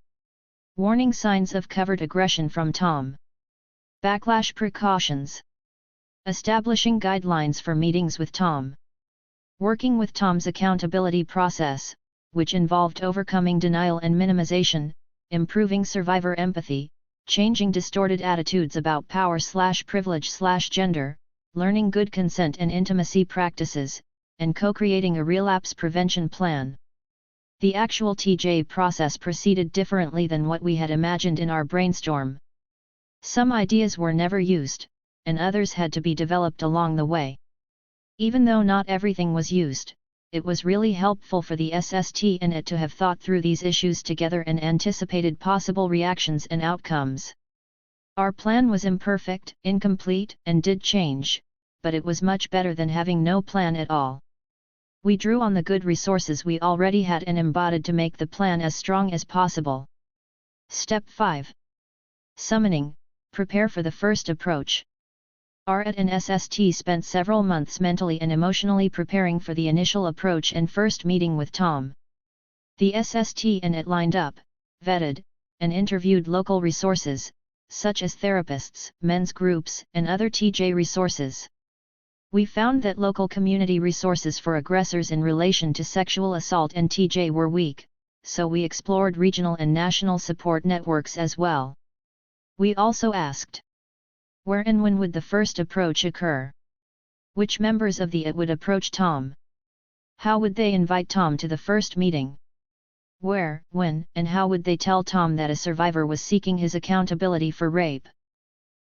Warning signs of covert aggression from Tom. Backlash precautions. Establishing guidelines for meetings with Tom. Working with Tom's accountability process, which involved overcoming denial and minimization, improving survivor empathy, changing distorted attitudes about power/privilege/gender, learning good consent and intimacy practices, and co-creating a relapse prevention plan. The actual TJ process proceeded differently than what we had imagined in our brainstorm. Some ideas were never used, and others had to be developed along the way. Even though not everything was used, it was really helpful for the SST and IT to have thought through these issues together and anticipated possible reactions and outcomes. Our plan was imperfect, incomplete, and did change, but it was much better than having no plan at all. We drew on the good resources we already had and embodied to make the plan as strong as possible. Step 5. Summoning, prepare for the first approach. Our IT and SST spent several months mentally and emotionally preparing for the initial approach and first meeting with Tom. The SST and IT lined up, vetted, and interviewed local resources, such as therapists, men's groups, and other TJ resources. We found that local community resources for aggressors in relation to sexual assault and TJ were weak, so we explored regional and national support networks as well. We also asked, where and when would the first approach occur? Which members of the IT would approach Tom? How would they invite Tom to the first meeting? Where, when, and how would they tell Tom that a survivor was seeking his accountability for rape?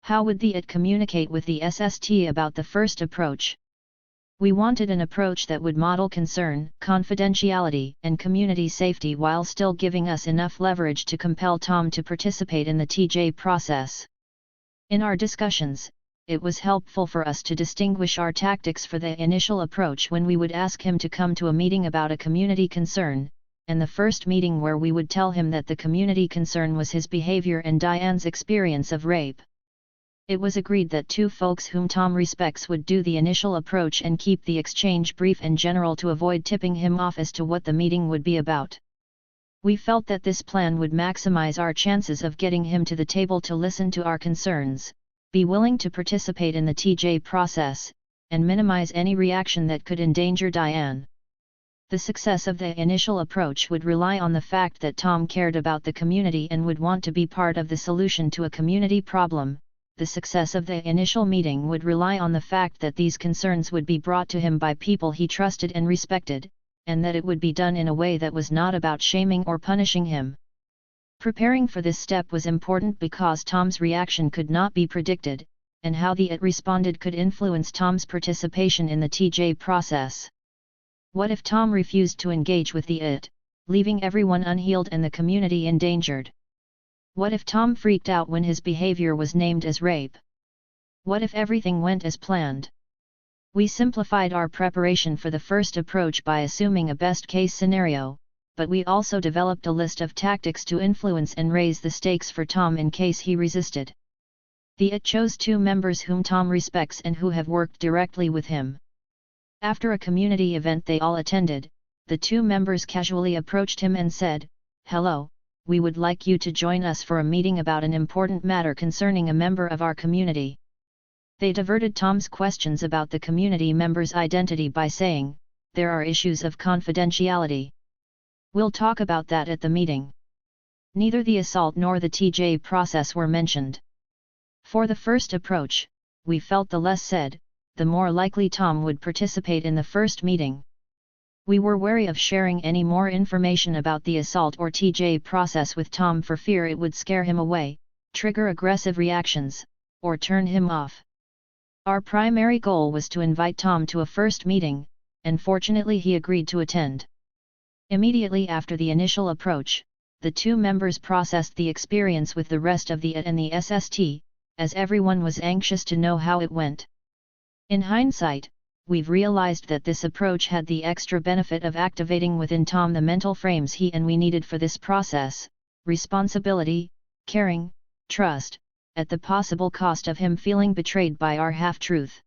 How would the IT communicate with the SST about the first approach? We wanted an approach that would model concern, confidentiality, and community safety while still giving us enough leverage to compel Tom to participate in the TJ process. In our discussions, it was helpful for us to distinguish our tactics for the initial approach when we would ask him to come to a meeting about a community concern, and the first meeting where we would tell him that the community concern was his behavior and Diane's experience of rape. It was agreed that two folks whom Tom respects would do the initial approach and keep the exchange brief and general to avoid tipping him off as to what the meeting would be about. We felt that this plan would maximize our chances of getting him to the table to listen to our concerns, be willing to participate in the TJ process, and minimize any reaction that could endanger Diane. The success of the initial approach would rely on the fact that Tom cared about the community and would want to be part of the solution to a community problem. The success of the initial meeting would rely on the fact that these concerns would be brought to him by people he trusted and respected, and that it would be done in a way that was not about shaming or punishing him. Preparing for this step was important because Tom's reaction could not be predicted, and how the IT responded could influence Tom's participation in the TJ process. What if Tom refused to engage with the IT, leaving everyone unhealed and the community endangered? What if Tom freaked out when his behavior was named as rape? What if everything went as planned? We simplified our preparation for the first approach by assuming a best-case scenario, but we also developed a list of tactics to influence and raise the stakes for Tom in case he resisted. The IT chose two members whom Tom respects and who have worked directly with him. After a community event they all attended, the two members casually approached him and said, "Hello, we would like you to join us for a meeting about an important matter concerning a member of our community." They diverted Tom's questions about the community member's identity by saying, "There are issues of confidentiality. We'll talk about that at the meeting." Neither the assault nor the TJ process were mentioned. For the first approach, we felt the less said, the more likely Tom would participate in the first meeting. We were wary of sharing any more information about the assault or TJ process with Tom for fear it would scare him away, trigger aggressive reactions, or turn him off. Our primary goal was to invite Tom to a first meeting, and fortunately he agreed to attend. Immediately after the initial approach, the two members processed the experience with the rest of the IT and the SST, as everyone was anxious to know how it went. In hindsight, we've realized that this approach had the extra benefit of activating within Tom the mental frames he and we needed for this process: responsibility, caring, trust, at the possible cost of him feeling betrayed by our half-truth.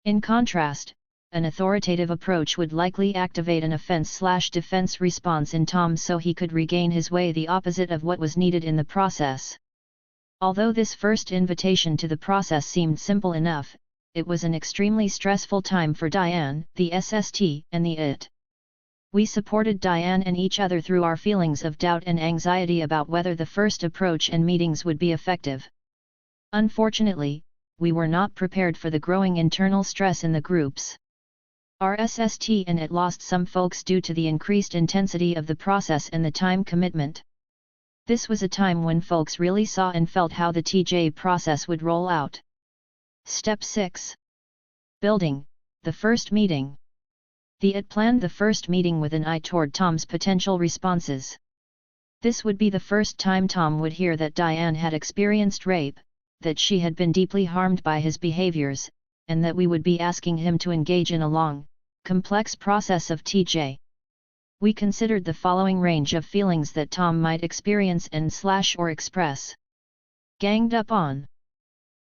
In contrast, an authoritative approach would likely activate an offense/defense response in Tom so he could regain his way, the opposite of what was needed in the process. Although this first invitation to the process seemed simple enough, it was an extremely stressful time for Diane, the SST, and the IT. We supported Diane and each other through our feelings of doubt and anxiety about whether the first approach and meetings would be effective. Unfortunately, we were not prepared for the growing internal stress in the groups. Our SST and IT lost some folks due to the increased intensity of the process and the time commitment. This was a time when folks really saw and felt how the TJ process would roll out. Step 6. Building, the first meeting. The IT planned the first meeting with an eye toward Tom's potential responses. This would be the first time Tom would hear that Diane had experienced rape, that she had been deeply harmed by his behaviors, and that we would be asking him to engage in a long, complex process of TJ. We considered the following range of feelings that Tom might experience and/or express. Ganged up on.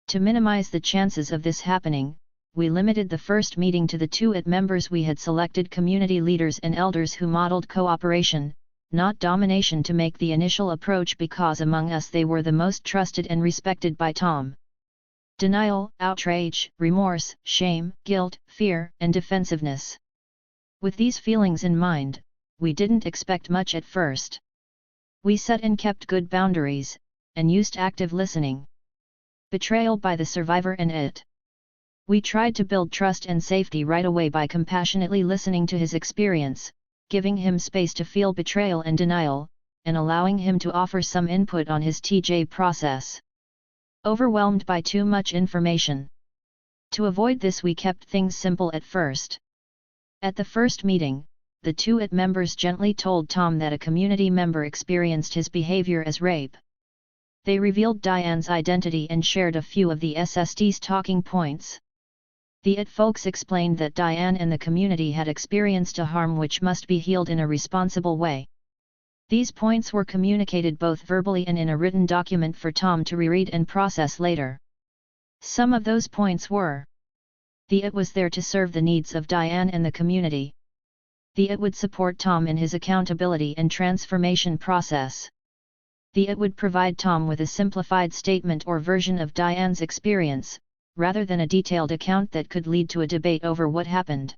To minimize the chances of this happening, we limited the first meeting to the two IT members we had selected, community leaders and elders who modeled cooperation, not domination, to make the initial approach because among us they were the most trusted and respected by Tom. Denial, outrage, remorse, shame, guilt, fear, and defensiveness. With these feelings in mind, we didn't expect much at first. We set and kept good boundaries, and used active listening. Betrayal by the survivor and IT. We tried to build trust and safety right away by compassionately listening to his experience, giving him space to feel betrayal and denial, and allowing him to offer some input on his TJ process. Overwhelmed by too much information. To avoid this, we kept things simple at first. At the first meeting, the two IT members gently told Tom that a community member experienced his behavior as rape. They revealed Diane's identity and shared a few of the SST's talking points. The IT folks explained that Diane and the community had experienced a harm which must be healed in a responsible way. These points were communicated both verbally and in a written document for Tom to reread and process later. Some of those points were: the IT was there to serve the needs of Diane and the community. The IT would support Tom in his accountability and transformation process. The IT would provide Tom with a simplified statement or version of Diane's experience, rather than a detailed account that could lead to a debate over what happened.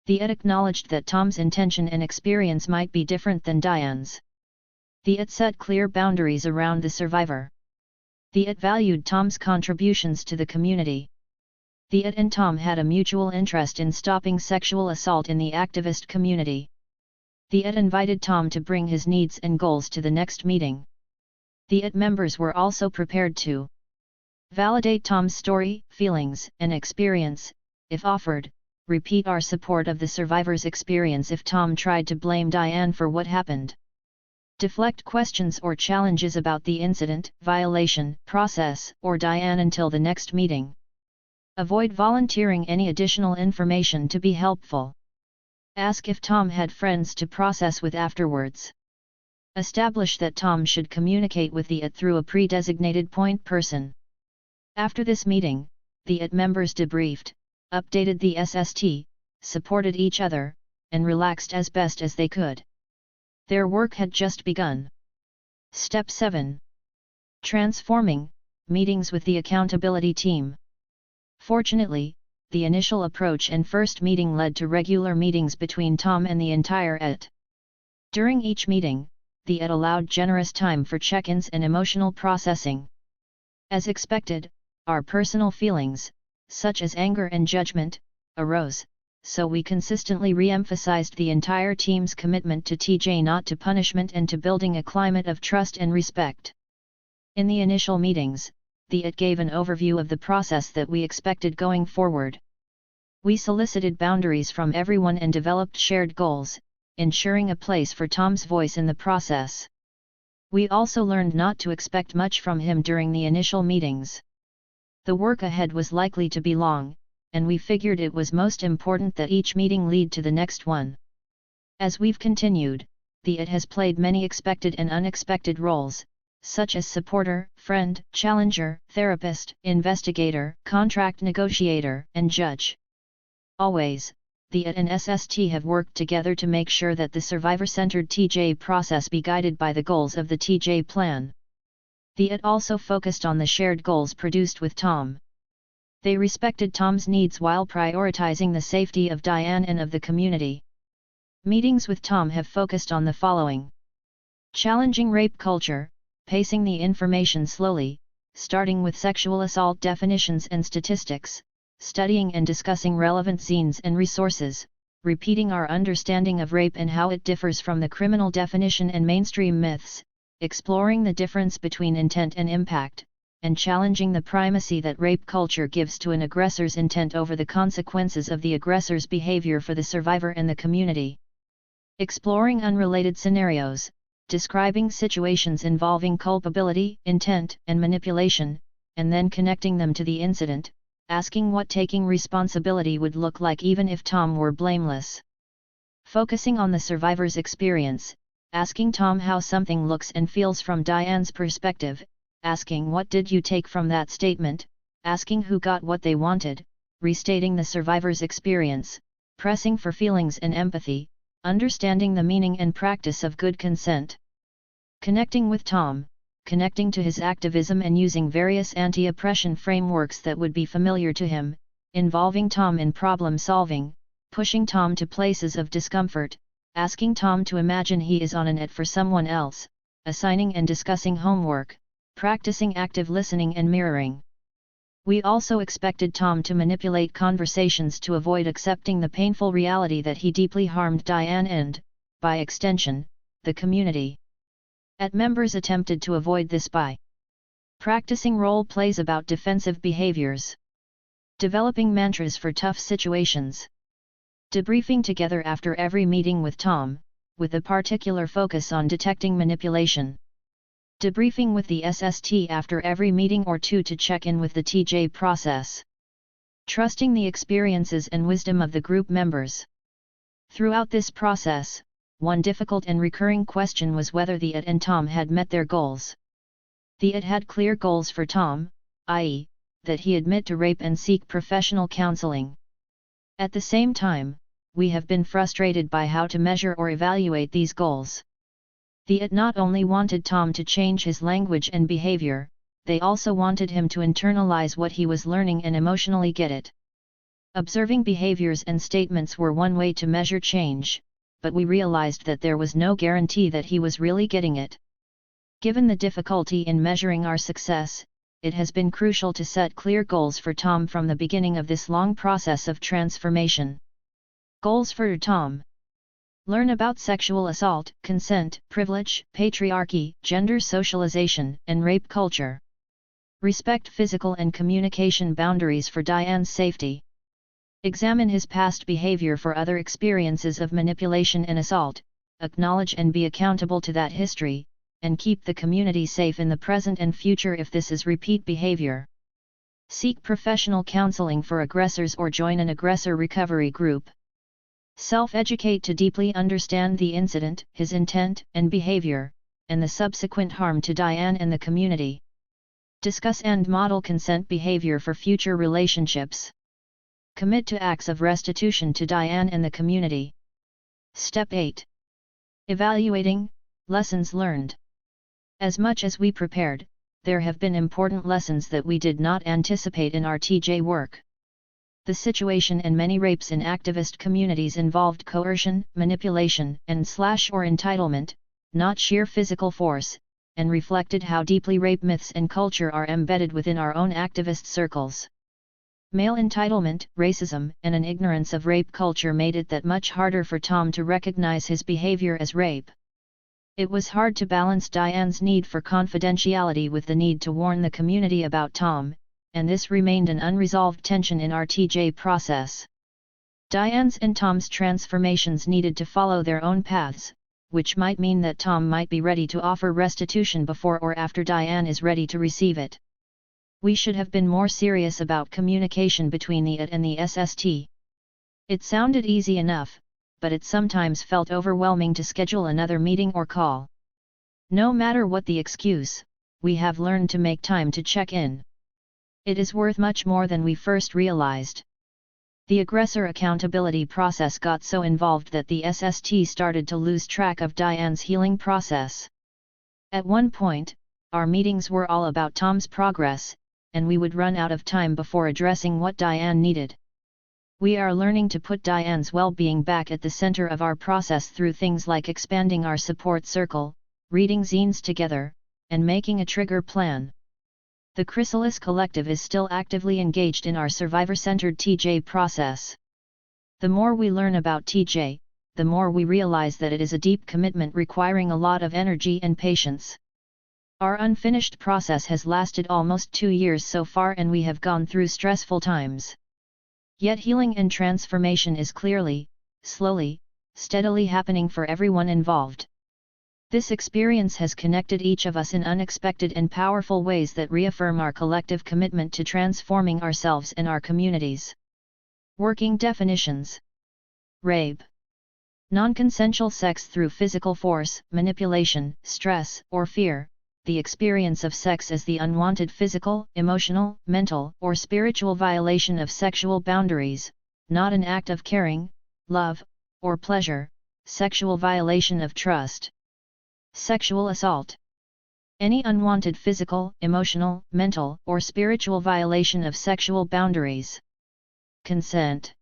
The IT acknowledged that Tom's intention and experience might be different than Diane's. The IT set clear boundaries around the survivor. The IT valued Tom's contributions to the community. The IT and Tom had a mutual interest in stopping sexual assault in the activist community. The IT invited Tom to bring his needs and goals to the next meeting. The IT members were also prepared to validate Tom's story, feelings, and experience, if offered, repeat our support of the survivor's experience if Tom tried to blame Diane for what happened, deflect questions or challenges about the incident, violation, process, or Diane until the next meeting. Avoid volunteering any additional information to be helpful. Ask if Tom had friends to process with afterwards. Establish that Tom should communicate with the IT through a pre-designated point person. After this meeting, the IT members debriefed, updated the SST, supported each other, and relaxed as best as they could. Their work had just begun. Step 7. Transforming, meetings with the accountability team. Fortunately, the initial approach and first meeting led to regular meetings between Tom and the entire IT. During each meeting, the IT allowed generous time for check-ins and emotional processing. As expected, our personal feelings, such as anger and judgment, arose, so we consistently re-emphasized the entire team's commitment to TJ not to punishment and to building a climate of trust and respect. In the initial meetings, the IT gave an overview of the process that we expected going forward. We solicited boundaries from everyone and developed shared goals, ensuring a place for Tom's voice in the process. We also learned not to expect much from him during the initial meetings. The work ahead was likely to be long, and we figured it was most important that each meeting lead to the next one. As we've continued, the IT has played many expected and unexpected roles, such as supporter, friend, challenger, therapist, investigator, contract negotiator, and judge. Always, the IT and SST have worked together to make sure that the survivor-centered TJ process be guided by the goals of the TJ plan. The IT also focused on the shared goals produced with Tom. They respected Tom's needs while prioritizing the safety of Diane and of the community. Meetings with Tom have focused on the following: challenging rape culture, pacing the information slowly, starting with sexual assault definitions and statistics, studying and discussing relevant zines and resources, repeating our understanding of rape and how it differs from the criminal definition and mainstream myths, exploring the difference between intent and impact, and challenging the primacy that rape culture gives to an aggressor's intent over the consequences of the aggressor's behavior for the survivor and the community. Exploring unrelated scenarios, describing situations involving culpability, intent, and manipulation, and then connecting them to the incident, asking what taking responsibility would look like even if Tom were blameless. Focusing on the survivor's experience, asking Tom how something looks and feels from Diane's perspective, asking what did you take from that statement, asking who got what they wanted, restating the survivor's experience, pressing for feelings and empathy, understanding the meaning and practice of good consent. Connecting with Tom, connecting to his activism and using various anti-oppression frameworks that would be familiar to him, involving Tom in problem solving, pushing Tom to places of discomfort, asking Tom to imagine he is on an IT for someone else, assigning and discussing homework, practicing active listening and mirroring. We also expected Tom to manipulate conversations to avoid accepting the painful reality that he deeply harmed Diane and, by extension, the community. IT members attempted to avoid this by practicing role plays about defensive behaviors, developing mantras for tough situations, debriefing together after every meeting with Tom, with a particular focus on detecting manipulation, Debriefing with the SST after every meeting or two to check in with the TJ process. Trusting the experiences and wisdom of the group members. Throughout this process, one difficult and recurring question was whether the IT and Tom had met their goals. The IT had clear goals for Tom, i.e., that he admit to rape and seek professional counseling. At the same time, we have been frustrated by how to measure or evaluate these goals. The IT not only wanted Tom to change his language and behavior, they also wanted him to internalize what he was learning and emotionally get it. Observing behaviors and statements were one way to measure change, but we realized that there was no guarantee that he was really getting it. Given the difficulty in measuring our success, it has been crucial to set clear goals for Tom from the beginning of this long process of transformation. Goals for Tom: learn about sexual assault, consent, privilege, patriarchy, gender socialization, and rape culture. Respect physical and communication boundaries for Diane's safety. Examine his past behavior for other experiences of manipulation and assault, acknowledge and be accountable to that history, and keep the community safe in the present and future if this is repeat behavior. Seek professional counseling for aggressors or join an aggressor recovery group. Self-educate to deeply understand the incident, his intent and behavior, and the subsequent harm to Diane and the community. Discuss and model consent behavior for future relationships. Commit to acts of restitution to Diane and the community. Step 8. Evaluating lessons learned. As much as we prepared, there have been important lessons that we did not anticipate in our TJ work. The situation and many rapes in activist communities involved coercion, manipulation, and/or entitlement, not sheer physical force, and reflected how deeply rape myths and culture are embedded within our own activist circles. Male entitlement, racism, and an ignorance of rape culture made it that much harder for Tom to recognize his behavior as rape. It was hard to balance Diane's need for confidentiality with the need to warn the community about Tom, and this remained an unresolved tension in our TJ process. Diane's and Tom's transformations needed to follow their own paths, which might mean that Tom might be ready to offer restitution before or after Diane is ready to receive it. We should have been more serious about communication between the IT and the SST. It sounded easy enough, but it sometimes felt overwhelming to schedule another meeting or call. No matter what the excuse, we have learned to make time to check in. It is worth much more than we first realized. The aggressor accountability process got so involved that the SST started to lose track of Diane's healing process. At one point, our meetings were all about Tom's progress, and we would run out of time before addressing what Diane needed. We are learning to put Diane's well-being back at the center of our process through things like expanding our support circle, reading zines together, and making a trigger plan. The Chrysalis Collective is still actively engaged in our survivor-centered TJ process. The more we learn about TJ, the more we realize that it is a deep commitment requiring a lot of energy and patience. Our unfinished process has lasted almost 2 years so far and we have gone through stressful times. Yet healing and transformation is clearly, slowly, steadily happening for everyone involved. This experience has connected each of us in unexpected and powerful ways that reaffirm our collective commitment to transforming ourselves and our communities. Working definitions. Rape. Non-consensual sex through physical force, manipulation, stress, or fear. The experience of sex as the unwanted physical, emotional, mental, or spiritual violation of sexual boundaries, not an act of caring, love, or pleasure, sexual violation of trust. Sexual assault. Any unwanted physical, emotional, mental, or spiritual violation of sexual boundaries. Consent.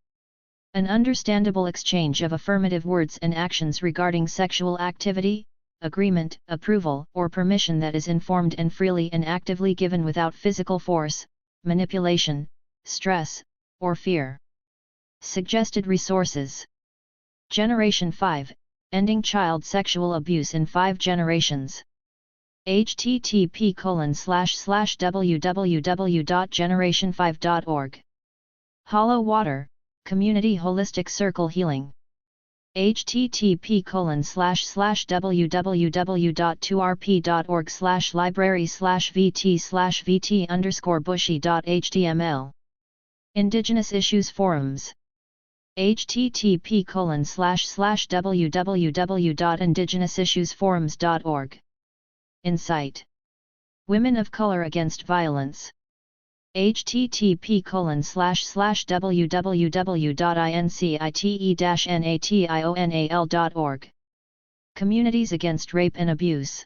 An understandable exchange of affirmative words and actions regarding sexual activity, agreement, approval, or permission that is informed and freely and actively given without physical force, manipulation, stress, or fear. Suggested resources. Generation 5, Ending Child Sexual Abuse in 5 Generations. http://www.generation5.org. Hollow Water, Community Holistic Circle Healing. http://www.2rp.org/library/vt/vt_bushy.html Indigenous Issues Forums http://www.indigenousissuesforums.org Insight Women of Color Against Violence http://www.incite-national.org Communities Against Rape and Abuse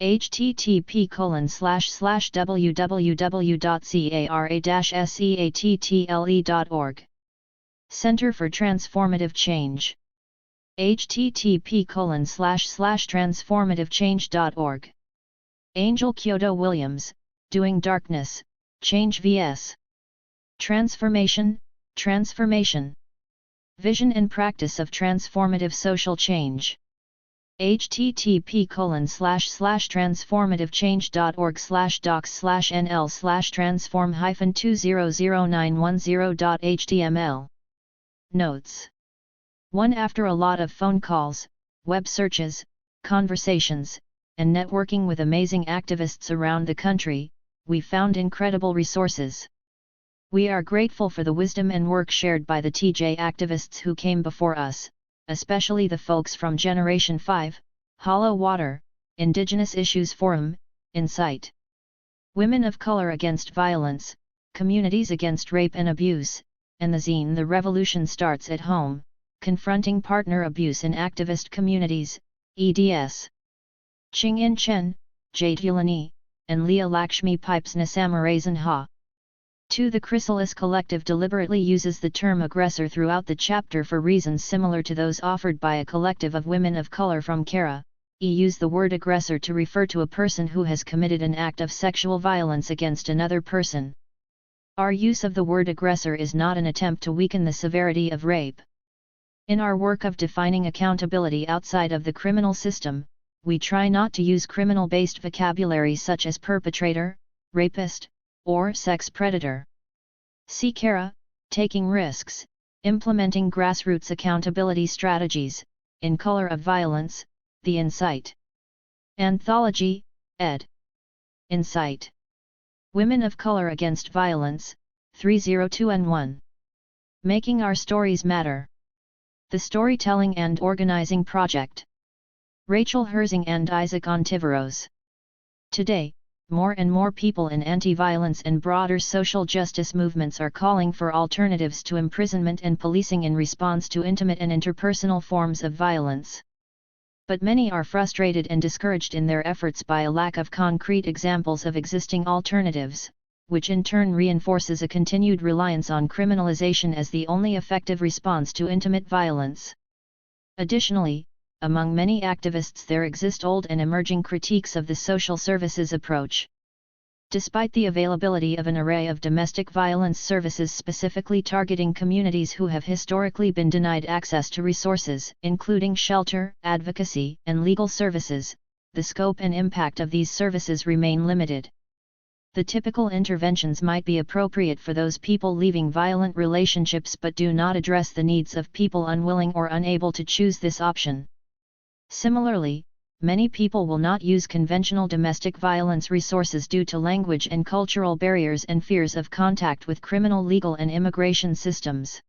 http://www.cara-seattle.org Center for Transformative Change http://transformativechange.org Angel Kyoto Williams, Doing Darkness, Change vs. Transformation, Vision and Practice of Transformative Social Change http://transformativechange.org/docs/nl/transform-200910.html Notes 1. After a lot of phone calls, web searches, conversations, and networking with amazing activists around the country, we found incredible resources. We are grateful for the wisdom and work shared by the TJ activists who came before us, especially the folks from Generation 5, Hollow Water, Indigenous Issues Forum, Insight. Women of Color Against Violence, Communities Against Rape and Abuse, and the zine The Revolution Starts at Home, Confronting Partner Abuse in Activist Communities, eds. Ching in Chen, Dulani, and Leah Lakshmi Piepzna Samarasinha. 2. The Chrysalis Collective deliberately uses the term aggressor throughout the chapter for reasons similar to those offered by a collective of women of color from Kara. Use the word aggressor to refer to a person who has committed an act of sexual violence against another person. Our use of the word aggressor is not an attempt to weaken the severity of rape. In our work of defining accountability outside of the criminal system, we try not to use criminal-based vocabulary such as perpetrator, rapist, or sex predator. See Kara, Taking Risks, Implementing Grassroots Accountability Strategies, in Color of Violence, The Insight. Anthology, ed. Insight. Women of Color Against Violence, 302-1. Making Our Stories Matter. The Storytelling and Organizing Project. Rachel Herzing and Isaac Ontiveros. Today, more and more people in anti-violence and broader social justice movements are calling for alternatives to imprisonment and policing in response to intimate and interpersonal forms of violence. But many are frustrated and discouraged in their efforts by a lack of concrete examples of existing alternatives, which in turn reinforces a continued reliance on criminalization as the only effective response to intimate violence. Additionally, among many activists there exist old and emerging critiques of the social services approach. Despite the availability of an array of domestic violence services specifically targeting communities who have historically been denied access to resources, including shelter, advocacy, and legal services, the scope and impact of these services remain limited. The typical interventions might be appropriate for those people leaving violent relationships but do not address the needs of people unwilling or unable to choose this option. Similarly, many people will not use conventional domestic violence resources due to language and cultural barriers and fears of contact with criminal legal and immigration systems.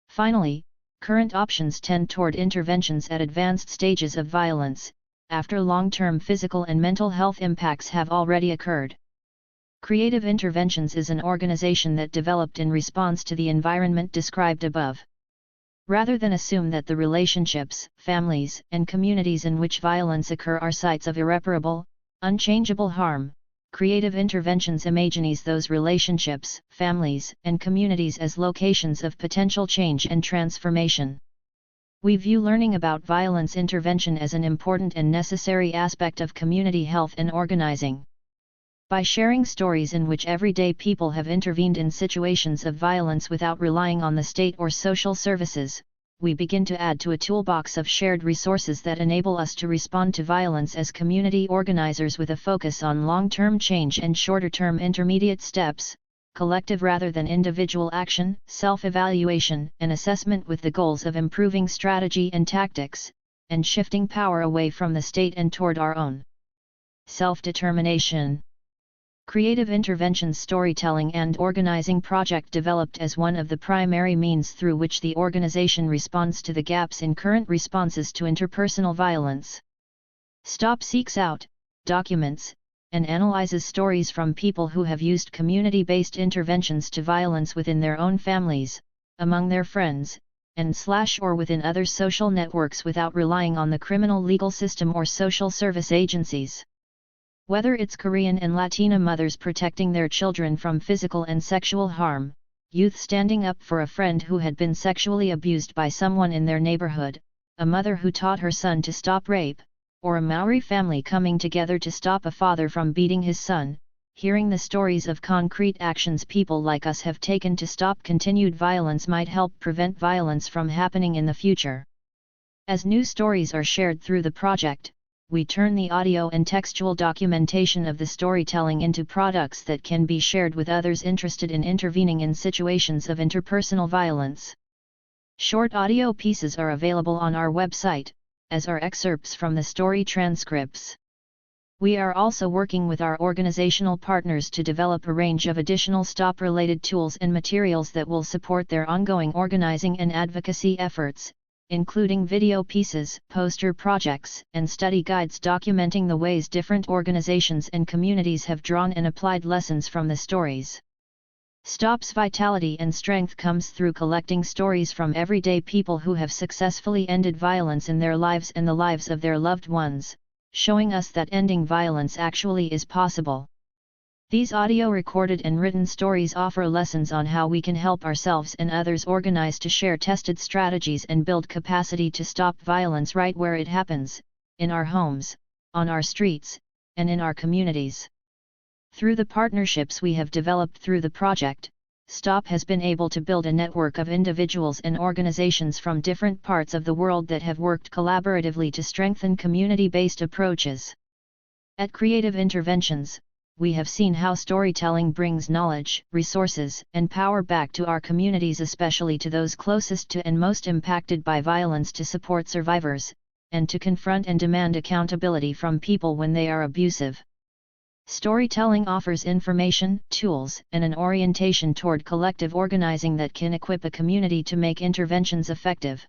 Finally, current options tend toward interventions at advanced stages of violence, after long-term physical and mental health impacts have already occurred. Creative Interventions is an organization that developed in response to the environment described above. Rather than assume that the relationships, families, and communities in which violence occur are sites of irreparable, unchangeable harm, Creative Interventions imagines those relationships, families, and communities as locations of potential change and transformation. We view learning about violence intervention as an important and necessary aspect of community health and organizing. By sharing stories in which everyday people have intervened in situations of violence without relying on the state or social services, we begin to add to a toolbox of shared resources that enable us to respond to violence as community organizers with a focus on long-term change and shorter-term intermediate steps, collective rather than individual action, self-evaluation and assessment with the goals of improving strategy and tactics, and shifting power away from the state and toward our own self-determination. Creative Interventions Storytelling and Organizing Project developed as one of the primary means through which the organization responds to the gaps in current responses to interpersonal violence. STOP seeks out, documents, and analyzes stories from people who have used community-based interventions to violence within their own families, among their friends, and/or within other social networks without relying on the criminal legal system or social service agencies. Whether it's Korean and Latina mothers protecting their children from physical and sexual harm, youth standing up for a friend who had been sexually abused by someone in their neighborhood, a mother who taught her son to stop rape, or a Maori family coming together to stop a father from beating his son, hearing the stories of concrete actions people like us have taken to stop continued violence might help prevent violence from happening in the future. As new stories are shared through the project, we turn the audio and textual documentation of the storytelling into products that can be shared with others interested in intervening in situations of interpersonal violence. Short audio pieces are available on our website, as are excerpts from the story transcripts. We are also working with our organizational partners to develop a range of additional STOP-related tools and materials that will support their ongoing organizing and advocacy efforts, including video pieces, poster projects, and study guides documenting the ways different organizations and communities have drawn and applied lessons from the stories. STOP's vitality and strength comes through collecting stories from everyday people who have successfully ended violence in their lives and the lives of their loved ones, showing us that ending violence actually is possible. These audio-recorded and written stories offer lessons on how we can help ourselves and others organize to share tested strategies and build capacity to stop violence right where it happens, in our homes, on our streets, and in our communities. Through the partnerships we have developed through the project, STOP has been able to build a network of individuals and organizations from different parts of the world that have worked collaboratively to strengthen community-based approaches. At Creative Interventions, we have seen how storytelling brings knowledge, resources, and power back to our communities, especially to those closest to and most impacted by violence, to support survivors, and to confront and demand accountability from people when they are abusive. Storytelling offers information, tools, and an orientation toward collective organizing that can equip a community to make interventions effective.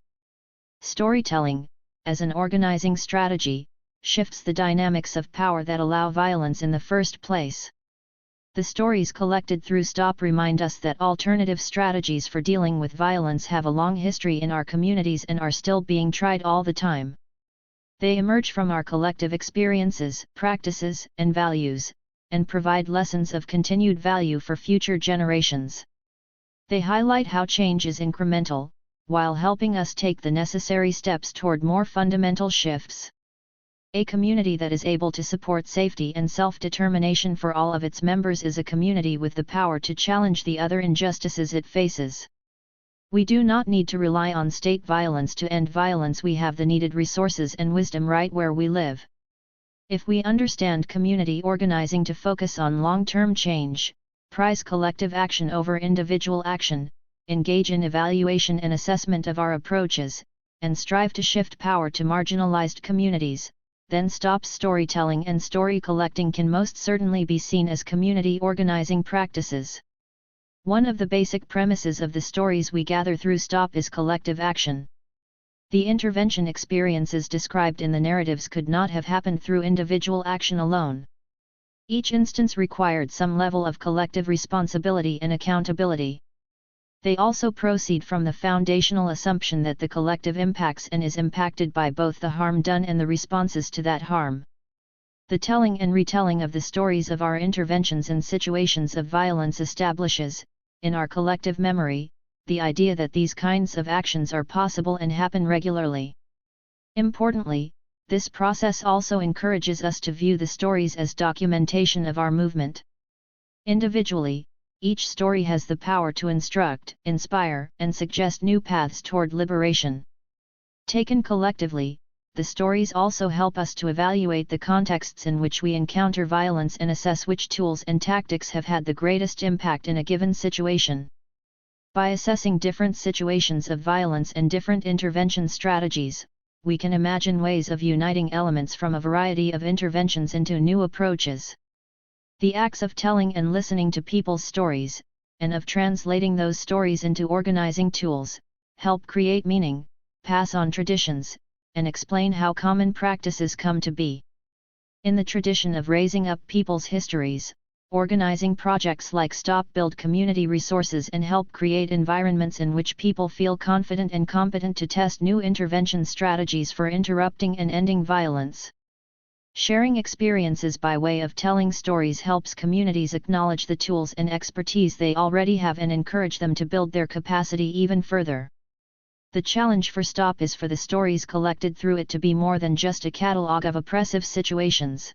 Storytelling, as an organizing strategy, shifts the dynamics of power that allow violence in the first place. The stories collected through STOP remind us that alternative strategies for dealing with violence have a long history in our communities and are still being tried all the time. They emerge from our collective experiences, practices, and values, and provide lessons of continued value for future generations. They highlight how change is incremental, while helping us take the necessary steps toward more fundamental shifts. A community that is able to support safety and self-determination for all of its members is a community with the power to challenge the other injustices it faces. We do not need to rely on state violence to end violence. We have the needed resources and wisdom right where we live. If we understand community organizing to focus on long-term change, prize collective action over individual action, engage in evaluation and assessment of our approaches, and strive to shift power to marginalized communities, then STOP's storytelling and story collecting can most certainly be seen as community organizing practices. One of the basic premises of the stories we gather through STOP is collective action. The intervention experiences described in the narratives could not have happened through individual action alone. Each instance required some level of collective responsibility and accountability. They also proceed from the foundational assumption that the collective impacts and is impacted by both the harm done and the responses to that harm. The telling and retelling of the stories of our interventions in situations of violence establishes, in our collective memory, the idea that these kinds of actions are possible and happen regularly. Importantly, this process also encourages us to view the stories as documentation of our movement. Individually, each story has the power to instruct, inspire, and suggest new paths toward liberation. Taken collectively, the stories also help us to evaluate the contexts in which we encounter violence and assess which tools and tactics have had the greatest impact in a given situation. By assessing different situations of violence and different intervention strategies, we can imagine ways of uniting elements from a variety of interventions into new approaches. The acts of telling and listening to people's stories, and of translating those stories into organizing tools, help create meaning, pass on traditions, and explain how common practices come to be. In the tradition of raising up people's histories, organizing projects like STOP build community resources and help create environments in which people feel confident and competent to test new intervention strategies for interrupting and ending violence. Sharing experiences by way of telling stories helps communities acknowledge the tools and expertise they already have and encourage them to build their capacity even further. The challenge for STOP is for the stories collected through it to be more than just a catalogue of oppressive situations.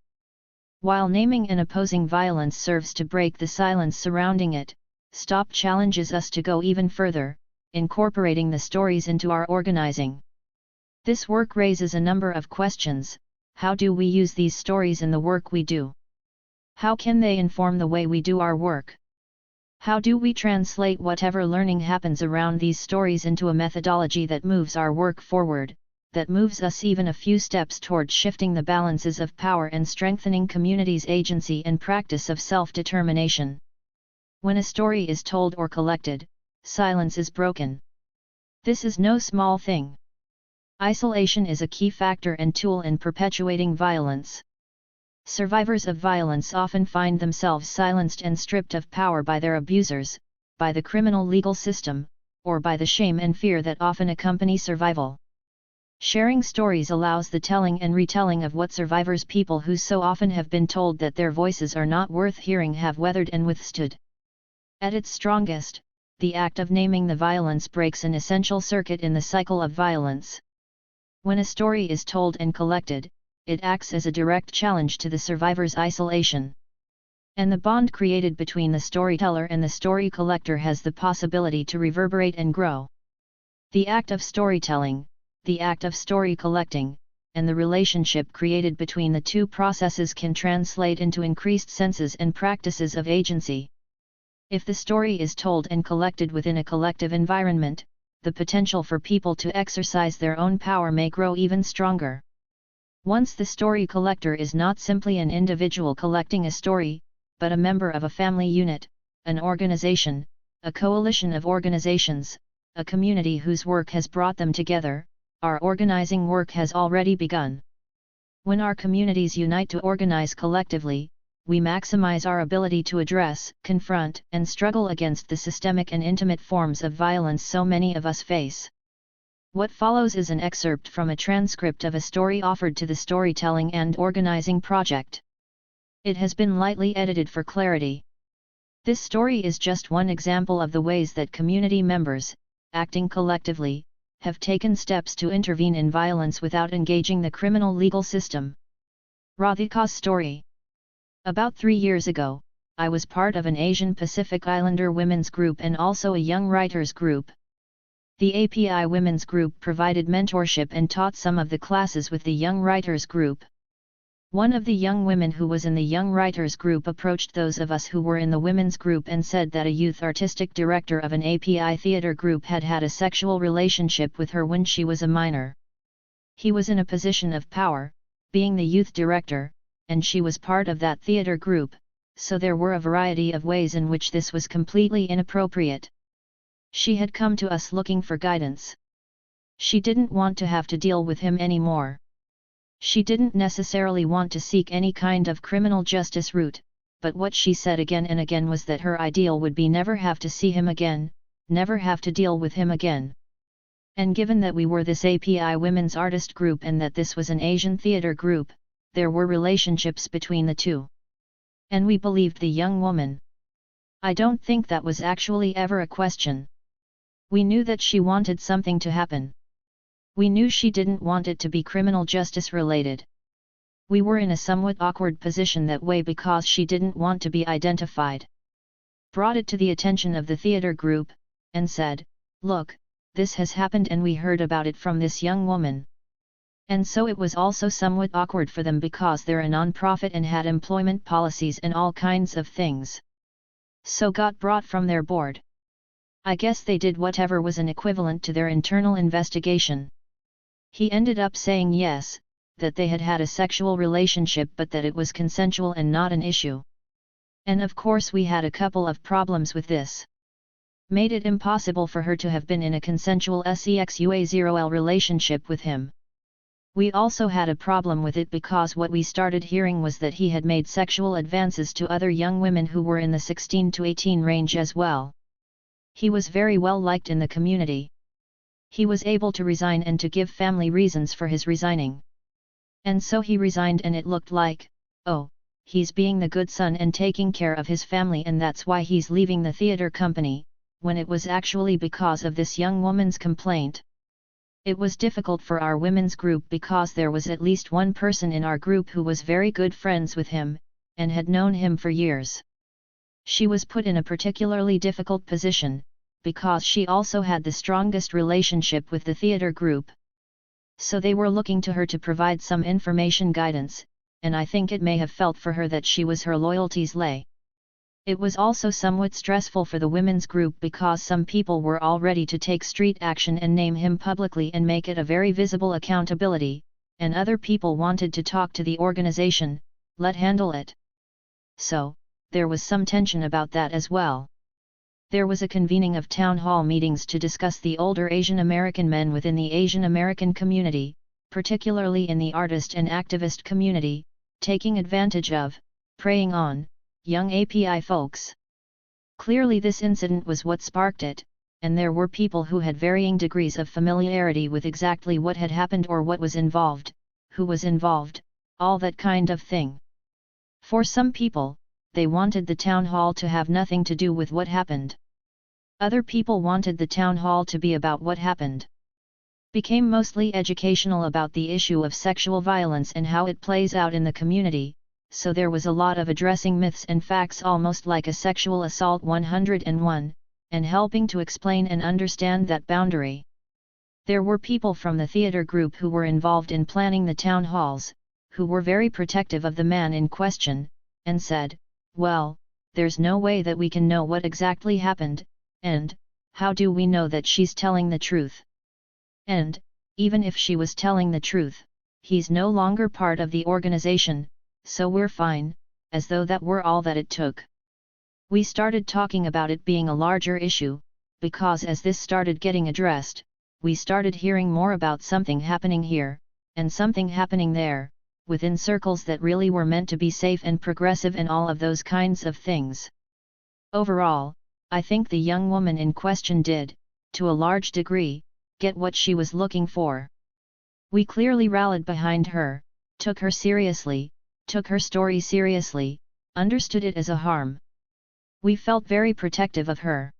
While naming and opposing violence serves to break the silence surrounding it, STOP challenges us to go even further, incorporating the stories into our organizing. This work raises a number of questions. How do we use these stories in the work we do? How can they inform the way we do our work? How do we translate whatever learning happens around these stories into a methodology that moves our work forward, that moves us even a few steps toward shifting the balances of power and strengthening communities' agency and practice of self-determination? When a story is told or collected, silence is broken. This is no small thing. Isolation is a key factor and tool in perpetuating violence. Survivors of violence often find themselves silenced and stripped of power by their abusers, by the criminal legal system, or by the shame and fear that often accompany survival. Sharing stories allows the telling and retelling of what survivors, people who so often have been told that their voices are not worth hearing, have weathered and withstood. At its strongest, the act of naming the violence breaks an essential circuit in the cycle of violence. When a story is told and collected, it acts as a direct challenge to the survivor's isolation. And the bond created between the storyteller and the story collector has the possibility to reverberate and grow. The act of storytelling, the act of story collecting, and the relationship created between the two processes can translate into increased senses and practices of agency. If the story is told and collected within a collective environment, the potential for people to exercise their own power may grow even stronger. Once the story collector is not simply an individual collecting a story, but a member of a family unit, an organization, a coalition of organizations, a community whose work has brought them together, our organizing work has already begun. When our communities unite to organize collectively, we maximize our ability to address, confront, and struggle against the systemic and intimate forms of violence so many of us face. What follows is an excerpt from a transcript of a story offered to the Storytelling and Organizing Project. It has been lightly edited for clarity. This story is just one example of the ways that community members, acting collectively, have taken steps to intervene in violence without engaging the criminal legal system. Radhika's story. About 3 years ago, I was part of an Asian Pacific Islander women's group and also a young writers group. The API Women's Group provided mentorship and taught some of the classes with the Young Writers Group. One of the young women who was in the Young Writers Group approached those of us who were in the Women's Group and said that a youth artistic director of an API theater group had had a sexual relationship with her when she was a minor. He was in a position of power, being the youth director, and she was part of that theater group, so there were a variety of ways in which this was completely inappropriate. She had come to us looking for guidance. She didn't want to have to deal with him anymore. She didn't necessarily want to seek any kind of criminal justice route, but what she said again and again was that her ideal would be never have to see him again, never have to deal with him again. And given that we were this API women's artist group and that this was an Asian theater group, there were relationships between the two. And we believed the young woman. I don't think that was actually ever a question. We knew that she wanted something to happen. We knew she didn't want it to be criminal justice related. We were in a somewhat awkward position that way because she didn't want to be identified. Brought it to the attention of the theater group, and said, "Look, this has happened and we heard about it from this young woman. And so it was also somewhat awkward for them because they're a non-profit and had employment policies and all kinds of things. So got brought from their board. I guess they did whatever was an equivalent to their internal investigation. He ended up saying yes, that they had had a sexual relationship but that it was consensual and not an issue. And of course we had a couple of problems with this. Made it impossible for her to have been in a consensual SEXUA0L relationship with him. We also had a problem with it because what we started hearing was that he had made sexual advances to other young women who were in the 16 to 18 range as well. He was very well liked in the community. He was able to resign and to give family reasons for his resigning. And so he resigned and it looked like, oh, he's being the good son and taking care of his family and that's why he's leaving the theater company, when it was actually because of this young woman's complaint. It was difficult for our women's group because there was at least one person in our group who was very good friends with him, and had known him for years. She was put in a particularly difficult position, because she also had the strongest relationship with the theater group. So they were looking to her to provide some information guidance, and I think it may have felt for her that she was her loyalty's lay. It was also somewhat stressful for the women's group because some people were all ready to take street action and name him publicly and make it a very visible accountability, and other people wanted to talk to the organization, let handle it. So, there was some tension about that as well. There was a convening of town hall meetings to discuss the older Asian American men within the Asian American community, particularly in the artist and activist community, taking advantage of, preying on, young API folks. Clearly this incident was what sparked it, and there were people who had varying degrees of familiarity with exactly what had happened or what was involved, who was involved, all that kind of thing. For some people, they wanted the town hall to have nothing to do with what happened. Other people wanted the town hall to be about what happened. Became mostly educational about the issue of sexual violence and how it plays out in the community, so there was a lot of addressing myths and facts almost like a sexual assault 101, and helping to explain and understand that boundary. There were people from the theater group who were involved in planning the town halls, who were very protective of the man in question, and said, well, there's no way that we can know what exactly happened, and, how do we know that she's telling the truth? And, even if she was telling the truth, he's no longer part of the organization, so we're fine, as though that were all that it took. We started talking about it being a larger issue, because as this started getting addressed, we started hearing more about something happening here, and something happening there, within circles that really were meant to be safe and progressive and all of those kinds of things. Overall, I think the young woman in question did, to a large degree, get what she was looking for. We clearly rallied behind her, took her seriously, took her story seriously, understood it as a harm. We felt very protective of her.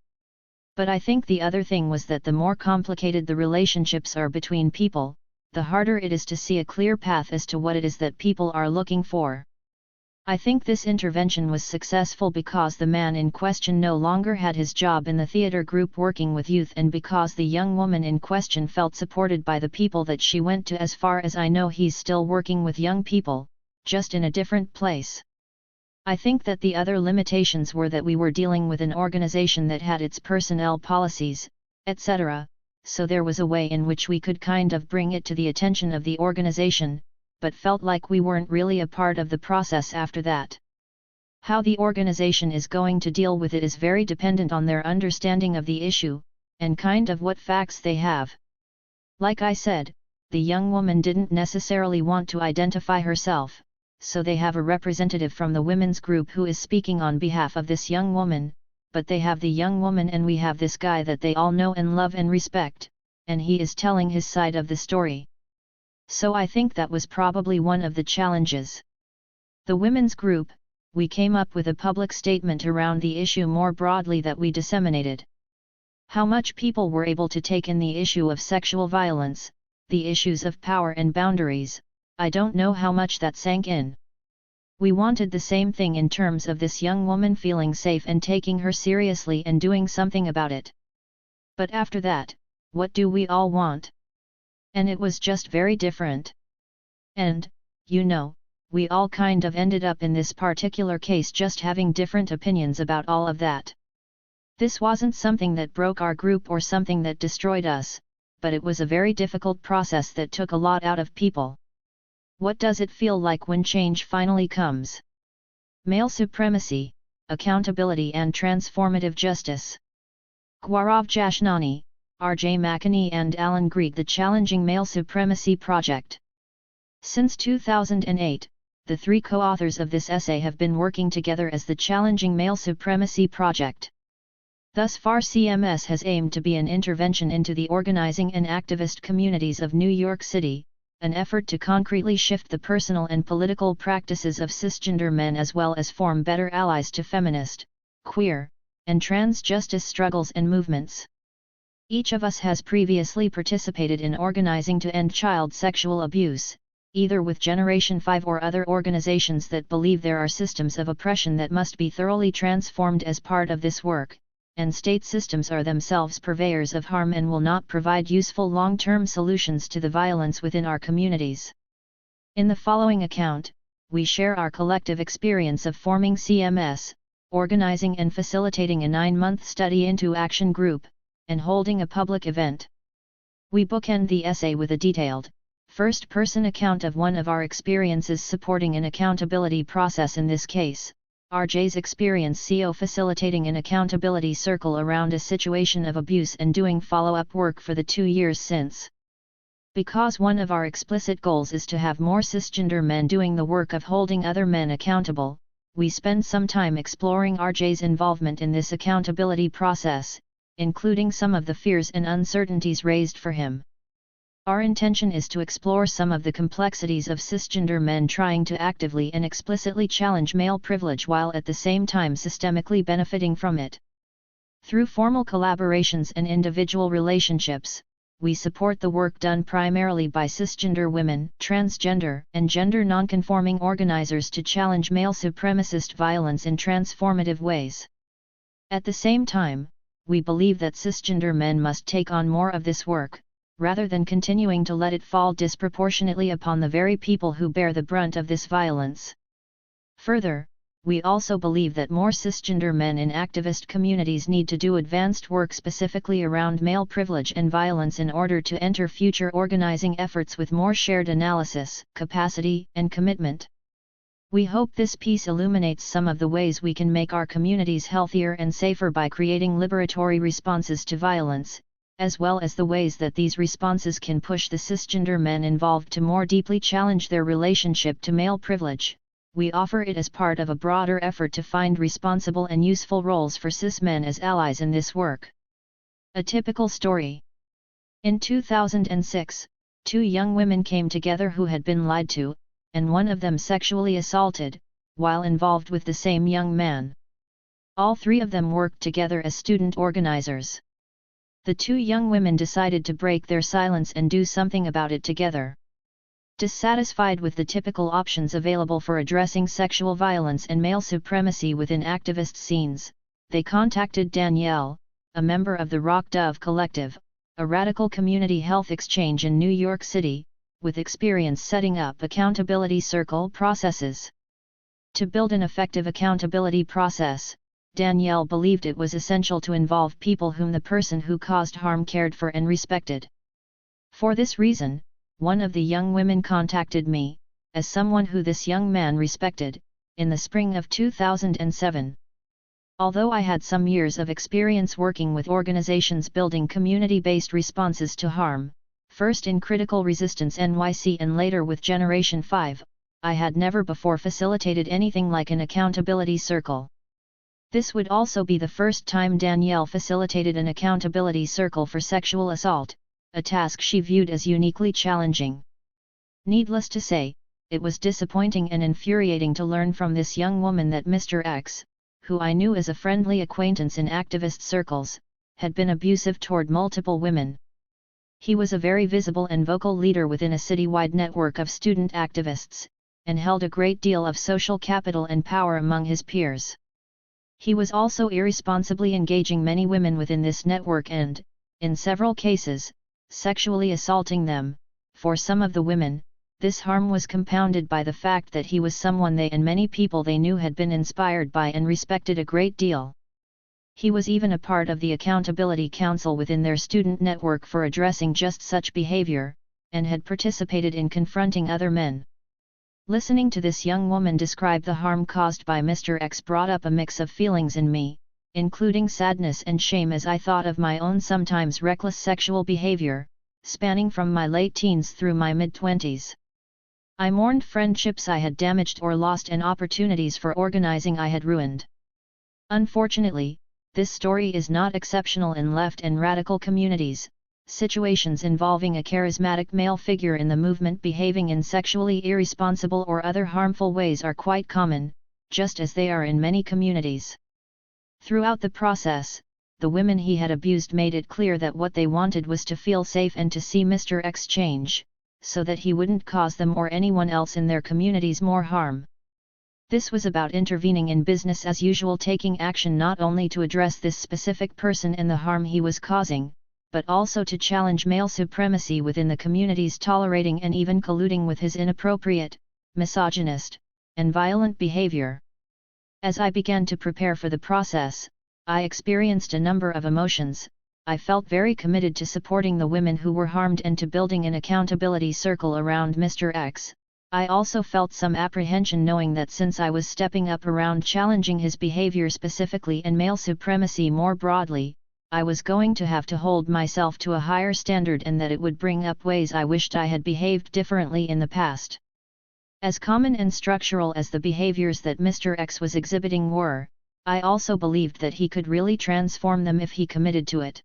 But I think the other thing was that the more complicated the relationships are between people, the harder it is to see a clear path as to what it is that people are looking for. I think this intervention was successful because the man in question no longer had his job in the theater group working with youth and because the young woman in question felt supported by the people that she went to. As far as I know, he's still working with young people, just in a different place. I think that the other limitations were that we were dealing with an organization that had its personnel policies, etc., so there was a way in which we could kind of bring it to the attention of the organization, but felt like we weren't really a part of the process after that. How the organization is going to deal with it is very dependent on their understanding of the issue, and kind of what facts they have. Like I said, the young woman didn't necessarily want to identify herself, so they have a representative from the women's group who is speaking on behalf of this young woman, but they have the young woman and we have this guy that they all know and love and respect, and he is telling his side of the story. So I think that was probably one of the challenges. The women's group, we came up with a public statement around the issue more broadly that we disseminated. How much people were able to take in the issue of sexual violence, the issues of power and boundaries, I don't know how much that sank in. We wanted the same thing in terms of this young woman feeling safe and taking her seriously and doing something about it. But after that, what do we all want? And it was just very different. And, you know, we all kind of ended up in this particular case just having different opinions about all of that. This wasn't something that broke our group or something that destroyed us, but it was a very difficult process that took a lot out of people. What does it feel like when change finally comes? Male supremacy, accountability and transformative justice. Gaurav Jashnani, R.J. McAnee and Alan Grieg. The Challenging Male Supremacy Project. Since 2008, the three co-authors of this essay have been working together as the Challenging Male Supremacy Project. Thus far, CMS has aimed to be an intervention into the organizing and activist communities of New York City, an effort to concretely shift the personal and political practices of cisgender men as well as form better allies to feminist, queer, and trans justice struggles and movements. Each of us has previously participated in organizing to end child sexual abuse, either with Generation 5 or other organizations that believe there are systems of oppression that must be thoroughly transformed as part of this work, and state systems are themselves purveyors of harm and will not provide useful long-term solutions to the violence within our communities. In the following account, we share our collective experience of forming CMS, organizing and facilitating a 9-month study into action group, and holding a public event. We bookend the essay with a detailed, first-person account of one of our experiences supporting an accountability process, in this case, RJ's experience facilitating an accountability circle around a situation of abuse and doing follow-up work for the 2 years since. Because one of our explicit goals is to have more cisgender men doing the work of holding other men accountable, we spend some time exploring RJ's involvement in this accountability process, including some of the fears and uncertainties raised for him. Our intention is to explore some of the complexities of cisgender men trying to actively and explicitly challenge male privilege while at the same time systemically benefiting from it. Through formal collaborations and individual relationships, we support the work done primarily by cisgender women, transgender, and gender nonconforming organizers to challenge male supremacist violence in transformative ways. At the same time, we believe that cisgender men must take on more of this work, rather than continuing to let it fall disproportionately upon the very people who bear the brunt of this violence. Further, we also believe that more cisgender men in activist communities need to do advanced work specifically around male privilege and violence in order to enter future organizing efforts with more shared analysis, capacity, and commitment. We hope this piece illuminates some of the ways we can make our communities healthier and safer by creating liberatory responses to violence, as well as the ways that these responses can push the cisgender men involved to more deeply challenge their relationship to male privilege. We offer it as part of a broader effort to find responsible and useful roles for cis men as allies in this work. A typical story. In 2006, 2 young women came together who had been lied to, and one of them sexually assaulted, while involved with the same young man. All 3 of them worked together as student organizers. The 2 young women decided to break their silence and do something about it together. Dissatisfied with the typical options available for addressing sexual violence and male supremacy within activist scenes, they contacted Danielle, a member of the Rock Dove Collective, a radical community health exchange in New York City, with experience setting up accountability circle processes. To build an effective accountability process, Danielle believed it was essential to involve people whom the person who caused harm cared for and respected. For this reason, one of the young women contacted me, as someone who this young man respected, in the spring of 2007. Although I had some years of experience working with organizations building community-based responses to harm, first in Critical Resistance NYC and later with Generation 5, I had never before facilitated anything like an accountability circle. This would also be the first time Danielle facilitated an accountability circle for sexual assault, a task she viewed as uniquely challenging. Needless to say, it was disappointing and infuriating to learn from this young woman that Mr. X, who I knew as a friendly acquaintance in activist circles, had been abusive toward multiple women. He was a very visible and vocal leader within a citywide network of student activists, and held a great deal of social capital and power among his peers. He was also irresponsibly engaging many women within this network and, in several cases, sexually assaulting them, For some of the women, this harm was compounded by the fact that he was someone they and many people they knew had been inspired by and respected a great deal. He was even a part of the Accountability Council within their student network for addressing just such behavior, and had participated in confronting other men. Listening to this young woman describe the harm caused by Mr. X brought up a mix of feelings in me, including sadness and shame as I thought of my own sometimes reckless sexual behavior, spanning from my late teens through my mid-20s. I mourned friendships I had damaged or lost and opportunities for organizing I had ruined. Unfortunately, this story is not exceptional in left and radical communities. Situations involving a charismatic male figure in the movement behaving in sexually irresponsible or other harmful ways are quite common, just as they are in many communities. Throughout the process, the women he had abused made it clear that what they wanted was to feel safe and to see Mr. X change, so that he wouldn't cause them or anyone else in their communities more harm. This was about intervening in business as usual, taking action not only to address this specific person and the harm he was causing, but also to challenge male supremacy within the communities, tolerating and even colluding with his inappropriate, misogynist, and violent behavior. As I began to prepare for the process, I experienced a number of emotions. I felt very committed to supporting the women who were harmed and to building an accountability circle around Mr. X. I also felt some apprehension knowing that since I was stepping up around challenging his behavior specifically and male supremacy more broadly, I was going to have to hold myself to a higher standard and that it would bring up ways I wished I had behaved differently in the past. As common and structural as the behaviors that Mr. X was exhibiting were, I also believed that he could really transform them if he committed to it.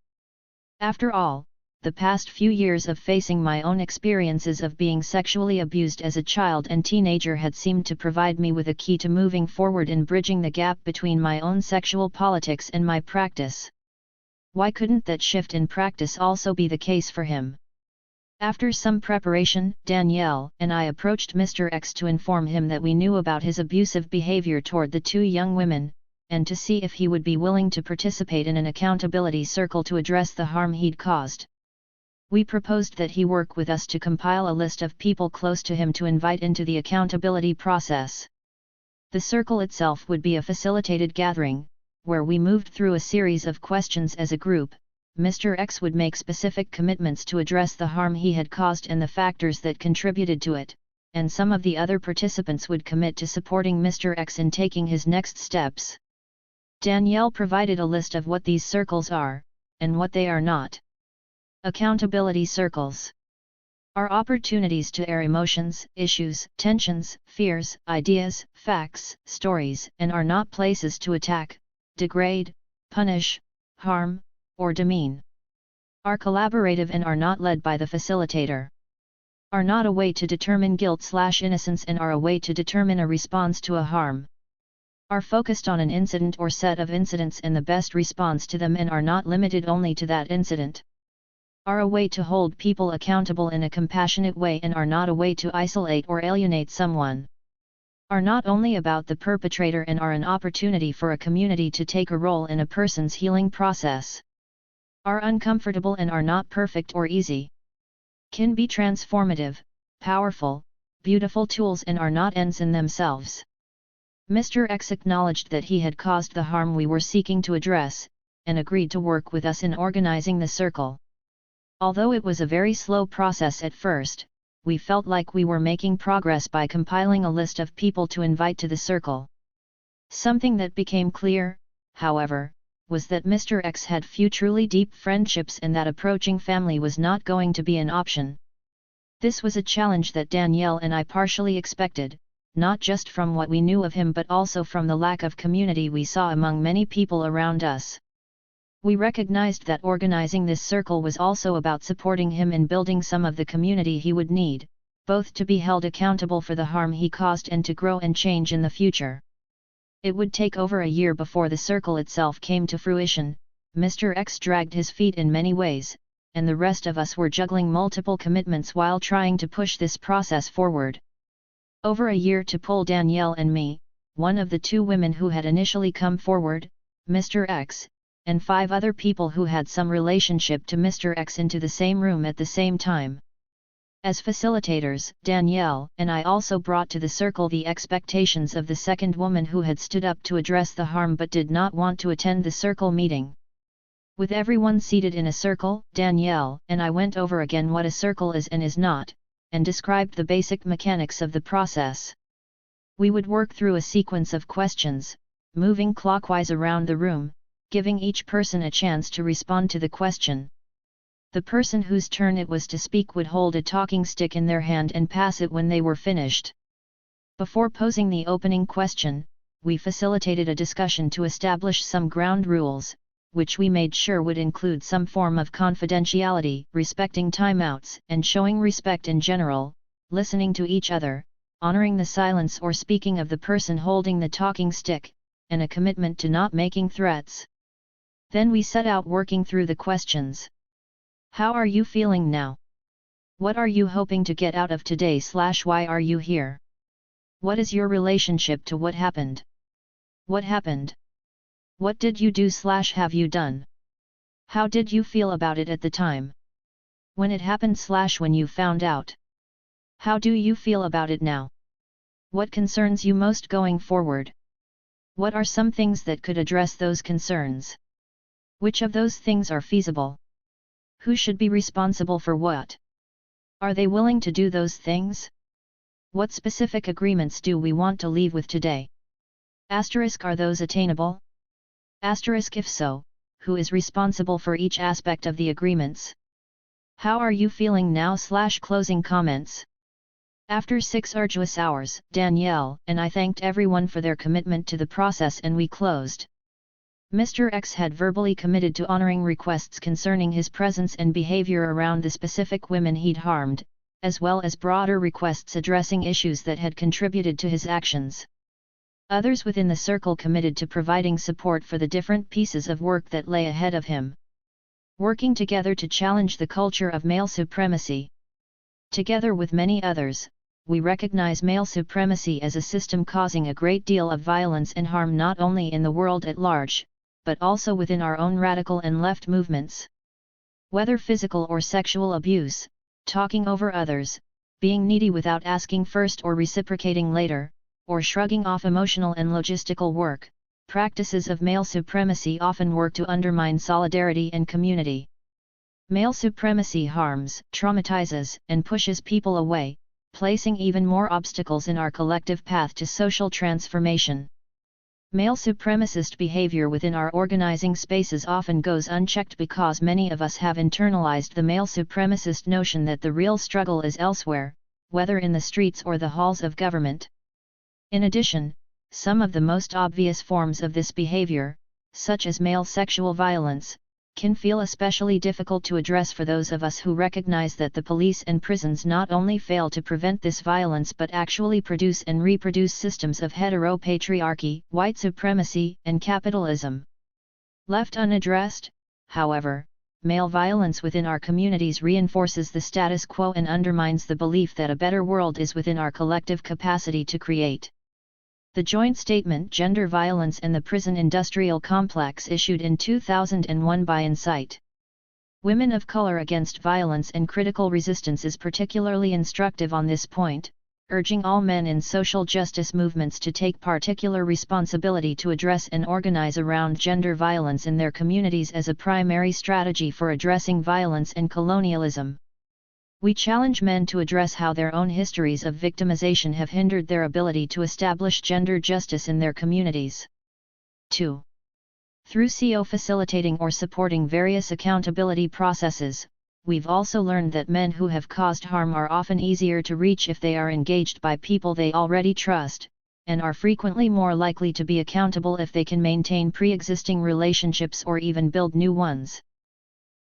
After all, the past few years of facing my own experiences of being sexually abused as a child and teenager had seemed to provide me with a key to moving forward in bridging the gap between my own sexual politics and my practice. Why couldn't that shift in practice also be the case for him? After some preparation, Danielle and I approached Mr. X to inform him that we knew about his abusive behavior toward the two young women, and to see if he would be willing to participate in an accountability circle to address the harm he'd caused. We proposed that he work with us to compile a list of people close to him to invite into the accountability process. The circle itself would be a facilitated gathering, where we moved through a series of questions as a group. Mr. X would make specific commitments to address the harm he had caused and the factors that contributed to it, and some of the other participants would commit to supporting Mr. X in taking his next steps. Danielle provided a list of what these circles are, and what they are not. Accountability circles are opportunities to air emotions, issues, tensions, fears, ideas, facts, stories, and are not places to attack, degrade, punish, harm, or demean. Are collaborative and are not led by the facilitator. Are not a way to determine guilt/innocence and are a way to determine a response to a harm. Are focused on an incident or set of incidents and the best response to them and are not limited only to that incident. Are a way to hold people accountable in a compassionate way and are not a way to isolate or alienate someone. Are not only about the perpetrator and are an opportunity for a community to take a role in a person's healing process. Are uncomfortable and are not perfect or easy. Can be transformative, powerful, beautiful tools and are not ends in themselves. Mr. X acknowledged that he had caused the harm we were seeking to address, and agreed to work with us in organizing the circle. Although it was a very slow process at first, we felt like we were making progress by compiling a list of people to invite to the circle. Something that became clear, however, was that Mr. X had few truly deep friendships and that approaching family was not going to be an option. This was a challenge that Danielle and I partially expected, not just from what we knew of him but also from the lack of community we saw among many people around us. We recognized that organizing this circle was also about supporting him in building some of the community he would need, both to be held accountable for the harm he caused and to grow and change in the future. It would take over a year before the circle itself came to fruition. Mr. X dragged his feet in many ways, and the rest of us were juggling multiple commitments while trying to push this process forward. Over a year to pull Danielle and me, one of the two women who had initially come forward, Mr. X, and 5 other people who had some relationship to Mr. X into the same room at the same time. As facilitators, Danielle and I also brought to the circle the expectations of the second woman who had stood up to address the harm but did not want to attend the circle meeting. With everyone seated in a circle, Danielle and I went over again what a circle is and is not, and described the basic mechanics of the process. We would work through a sequence of questions, moving clockwise around the room, giving each person a chance to respond to the question. The person whose turn it was to speak would hold a talking stick in their hand and pass it when they were finished. Before posing the opening question, we facilitated a discussion to establish some ground rules, which we made sure would include some form of confidentiality, respecting timeouts, and showing respect in general, listening to each other, honoring the silence or speaking of the person holding the talking stick, and a commitment to not making threats. Then we set out working through the questions. How are you feeling now? What are you hoping to get out of today / why are you here? What is your relationship to what happened? What happened? What did you do / have you done? How did you feel about it at the time? When it happened / when you found out? How do you feel about it now? What concerns you most going forward? What are some things that could address those concerns? Which of those things are feasible? Who should be responsible for what? Are they willing to do those things? What specific agreements do we want to leave with today? Are those attainable? If so, who is responsible for each aspect of the agreements? How are you feeling now / closing comments. After 6 arduous hours, Danielle and I thanked everyone for their commitment to the process and we closed. Mr. X had verbally committed to honoring requests concerning his presence and behavior around the specific women he'd harmed, as well as broader requests addressing issues that had contributed to his actions. Others within the circle committed to providing support for the different pieces of work that lay ahead of him. Working together to challenge the culture of male supremacy. Together with many others, we recognize male supremacy as a system causing a great deal of violence and harm not only in the world at large, but also within our own radical and left movements. Whether physical or sexual abuse, talking over others, being needy without asking first or reciprocating later, or shrugging off emotional and logistical work, practices of male supremacy often work to undermine solidarity and community. Male supremacy harms, traumatizes, and pushes people away, placing even more obstacles in our collective path to social transformation. Male supremacist behavior within our organizing spaces often goes unchecked because many of us have internalized the male supremacist notion that the real struggle is elsewhere, whether in the streets or the halls of government. In addition, some of the most obvious forms of this behavior, such as male sexual violence, can feel especially difficult to address for those of us who recognize that the police and prisons not only fail to prevent this violence but actually produce and reproduce systems of heteropatriarchy, white supremacy, and capitalism. Left unaddressed, however, male violence within our communities reinforces the status quo and undermines the belief that a better world is within our collective capacity to create. The joint statement Gender Violence and the Prison Industrial Complex issued in 2001 by Insight. Women of Color Against Violence and Critical Resistance is particularly instructive on this point, urging all men in social justice movements to take particular responsibility to address and organize around gender violence in their communities as a primary strategy for addressing violence and colonialism. We challenge men to address how their own histories of victimization have hindered their ability to establish gender justice in their communities. 2. Through CO facilitating or supporting various accountability processes, we've also learned that men who have caused harm are often easier to reach if they are engaged by people they already trust, and are frequently more likely to be accountable if they can maintain pre-existing relationships or even build new ones.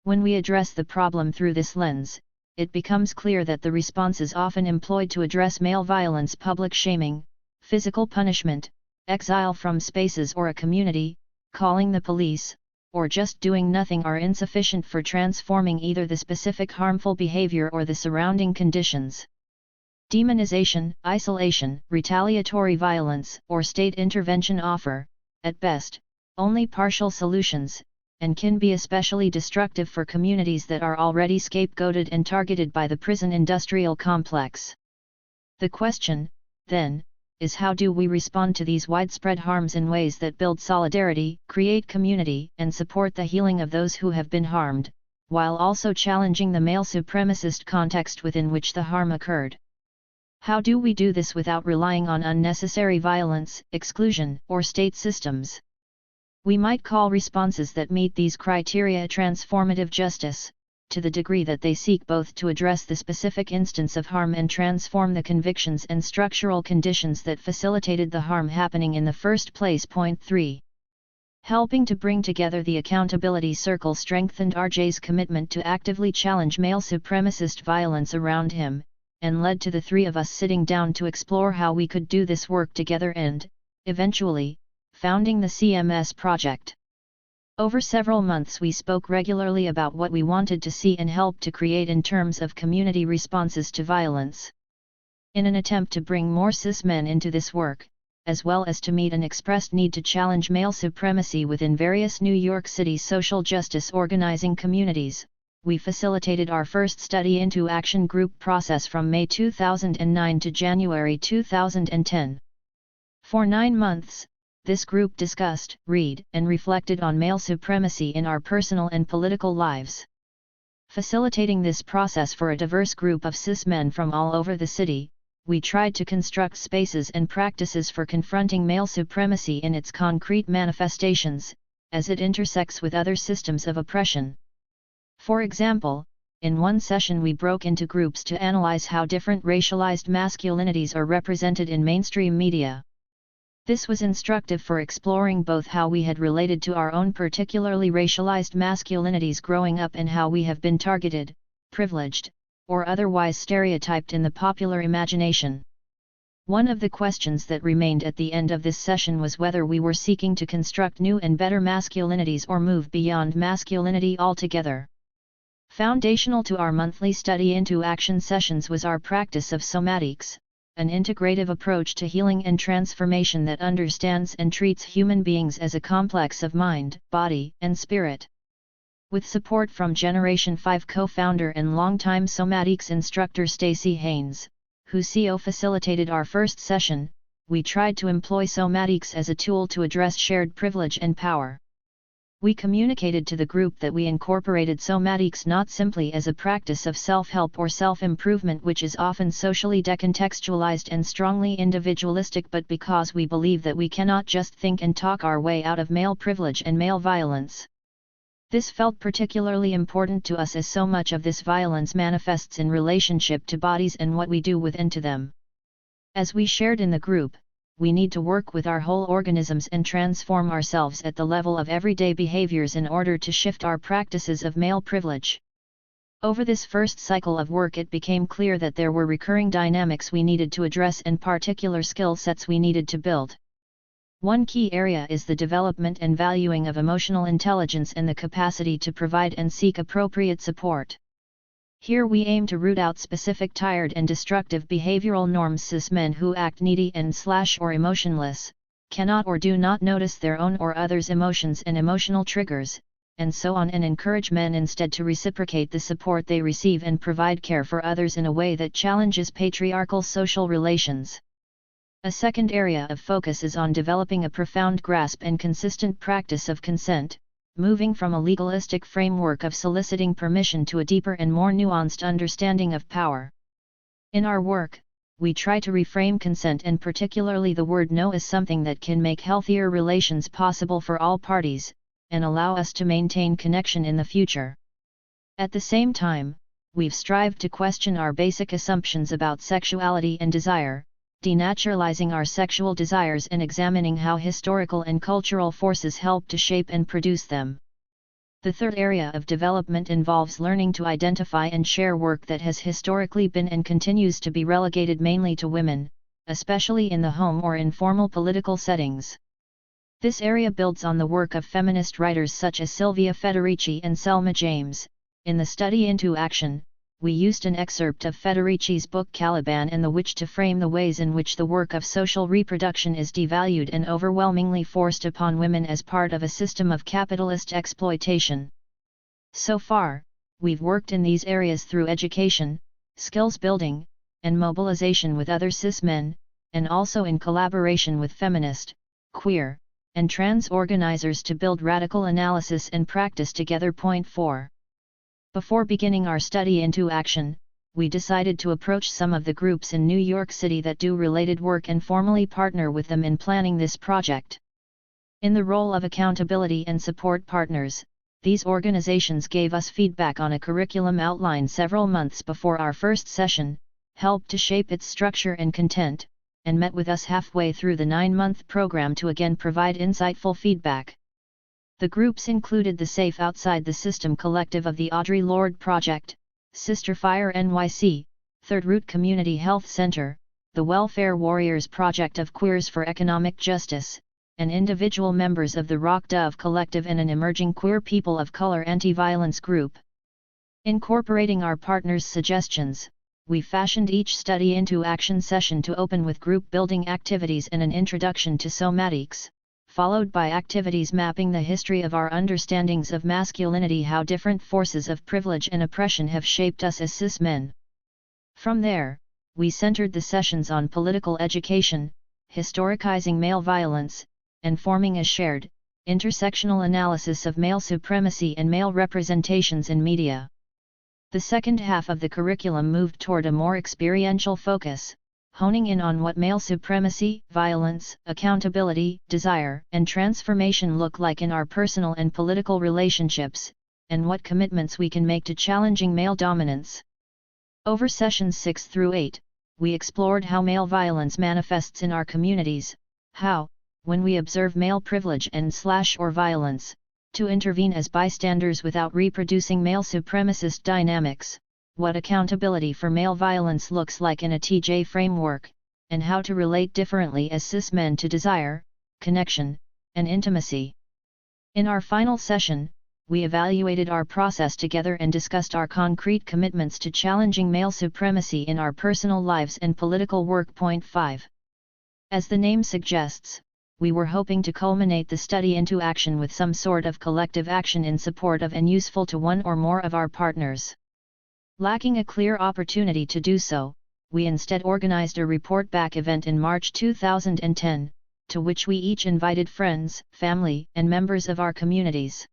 When we address the problem through this lens, it becomes clear that the responses often employed to address male violence, public shaming, physical punishment, exile from spaces or a community, calling the police, or just doing nothing are insufficient for transforming either the specific harmful behavior or the surrounding conditions. Demonization, isolation, retaliatory violence, or state intervention offer, at best, only partial solutions, and can be especially destructive for communities that are already scapegoated and targeted by the prison industrial complex. The question, then, is how do we respond to these widespread harms in ways that build solidarity, create community, and support the healing of those who have been harmed, while also challenging the male supremacist context within which the harm occurred? How do we do this without relying on unnecessary violence, exclusion, or state systems? We might call responses that meet these criteria transformative justice, to the degree that they seek both to address the specific instance of harm and transform the convictions and structural conditions that facilitated the harm happening in the first place. Point 3. Helping to bring together the accountability circle strengthened RJ's commitment to actively challenge male supremacist violence around him, and led to the three of us sitting down to explore how we could do this work together and, eventually, founding the CMS project. Over several months we spoke regularly about what we wanted to see and help to create in terms of community responses to violence. In an attempt to bring more cis men into this work, as well as to meet an expressed need to challenge male supremacy within various New York City social justice organizing communities, we facilitated our first study into action group process from May 2009 to January 2010. For 9 months, this group discussed, read, and reflected on male supremacy in our personal and political lives. Facilitating this process for a diverse group of cis men from all over the city, we tried to construct spaces and practices for confronting male supremacy in its concrete manifestations, as it intersects with other systems of oppression. For example, in one session we broke into groups to analyze how different racialized masculinities are represented in mainstream media. This was instructive for exploring both how we had related to our own particularly racialized masculinities growing up and how we have been targeted, privileged, or otherwise stereotyped in the popular imagination. One of the questions that remained at the end of this session was whether we were seeking to construct new and better masculinities or move beyond masculinity altogether. Foundational to our monthly study into action sessions was our practice of somatics, an integrative approach to healing and transformation that understands and treats human beings as a complex of mind, body, and spirit. With support from Generation 5 co-founder and longtime somatics instructor Stacey Haynes, who facilitated our first session, we tried to employ somatics as a tool to address shared privilege and power. We communicated to the group that we incorporated somatics not simply as a practice of self-help or self-improvement which is often socially decontextualized and strongly individualistic, but because we believe that we cannot just think and talk our way out of male privilege and male violence. This felt particularly important to us as so much of this violence manifests in relationship to bodies and what we do with and to them. As we shared in the group, we need to work with our whole organisms and transform ourselves at the level of everyday behaviors in order to shift our practices of male privilege. Over this first cycle of work it became clear that there were recurring dynamics we needed to address and particular skill sets we needed to build. One key area is the development and valuing of emotional intelligence and the capacity to provide and seek appropriate support. Here we aim to root out specific tired and destructive behavioral norms. Cis men who act needy and/or emotionless, cannot or do not notice their own or others' emotions and emotional triggers, and so on, and encourage men instead to reciprocate the support they receive and provide care for others in a way that challenges patriarchal social relations. A second area of focus is on developing a profound grasp and consistent practice of consent, moving from a legalistic framework of soliciting permission to a deeper and more nuanced understanding of power. In our work, we try to reframe consent and particularly the word no as something that can make healthier relations possible for all parties, and allow us to maintain connection in the future. At the same time, we've strived to question our basic assumptions about sexuality and desire, denaturalizing our sexual desires and examining how historical and cultural forces help to shape and produce them. The third area of development involves learning to identify and share work that has historically been and continues to be relegated mainly to women, especially in the home or in formal political settings. This area builds on the work of feminist writers such as Sylvia Federici and Selma James, in the study into action, we used an excerpt of Federici's book Caliban and the Witch to frame the ways in which the work of social reproduction is devalued and overwhelmingly forced upon women as part of a system of capitalist exploitation. So far, we've worked in these areas through education, skills building, and mobilization with other cis men, and also in collaboration with feminist, queer, and trans organizers to build radical analysis and practice together. Point 4. Before beginning our study into action, we decided to approach some of the groups in New York City that do related work and formally partner with them in planning this project. In the role of accountability and support partners, these organizations gave us feedback on a curriculum outline several months before our first session, helped to shape its structure and content, and met with us halfway through the 9-month program to again provide insightful feedback. The groups included the Safe Outside the System Collective of the Audre Lorde Project, Sister Fire NYC, Third Root Community Health Center, the Welfare Warriors Project of Queers for Economic Justice, and individual members of the Rock Dove Collective and an emerging queer people of color anti-violence group. Incorporating our partners' suggestions, we fashioned each study into action session to open with group building activities and an introduction to somatics, followed by activities mapping the history of our understandings of masculinity, how different forces of privilege and oppression have shaped us as cis men. From there, we centered the sessions on political education, historicizing male violence, and forming a shared, intersectional analysis of male supremacy and male representations in media. The second half of the curriculum moved toward a more experiential focus, honing in on what male supremacy, violence, accountability, desire, and transformation look like in our personal and political relationships, and what commitments we can make to challenging male dominance. Over sessions 6 through 8, we explored how male violence manifests in our communities, how, when we observe male privilege and/or violence, to intervene as bystanders without reproducing male supremacist dynamics, what accountability for male violence looks like in a TJ framework, and how to relate differently as cis men to desire, connection, and intimacy. In our final session, we evaluated our process together and discussed our concrete commitments to challenging male supremacy in our personal lives and political work. Point 5. As the name suggests, we were hoping to culminate the study into action with some sort of collective action in support of and useful to one or more of our partners. Lacking a clear opportunity to do so, we instead organized a report back event in March 2010, to which we each invited friends, family, and members of our communities.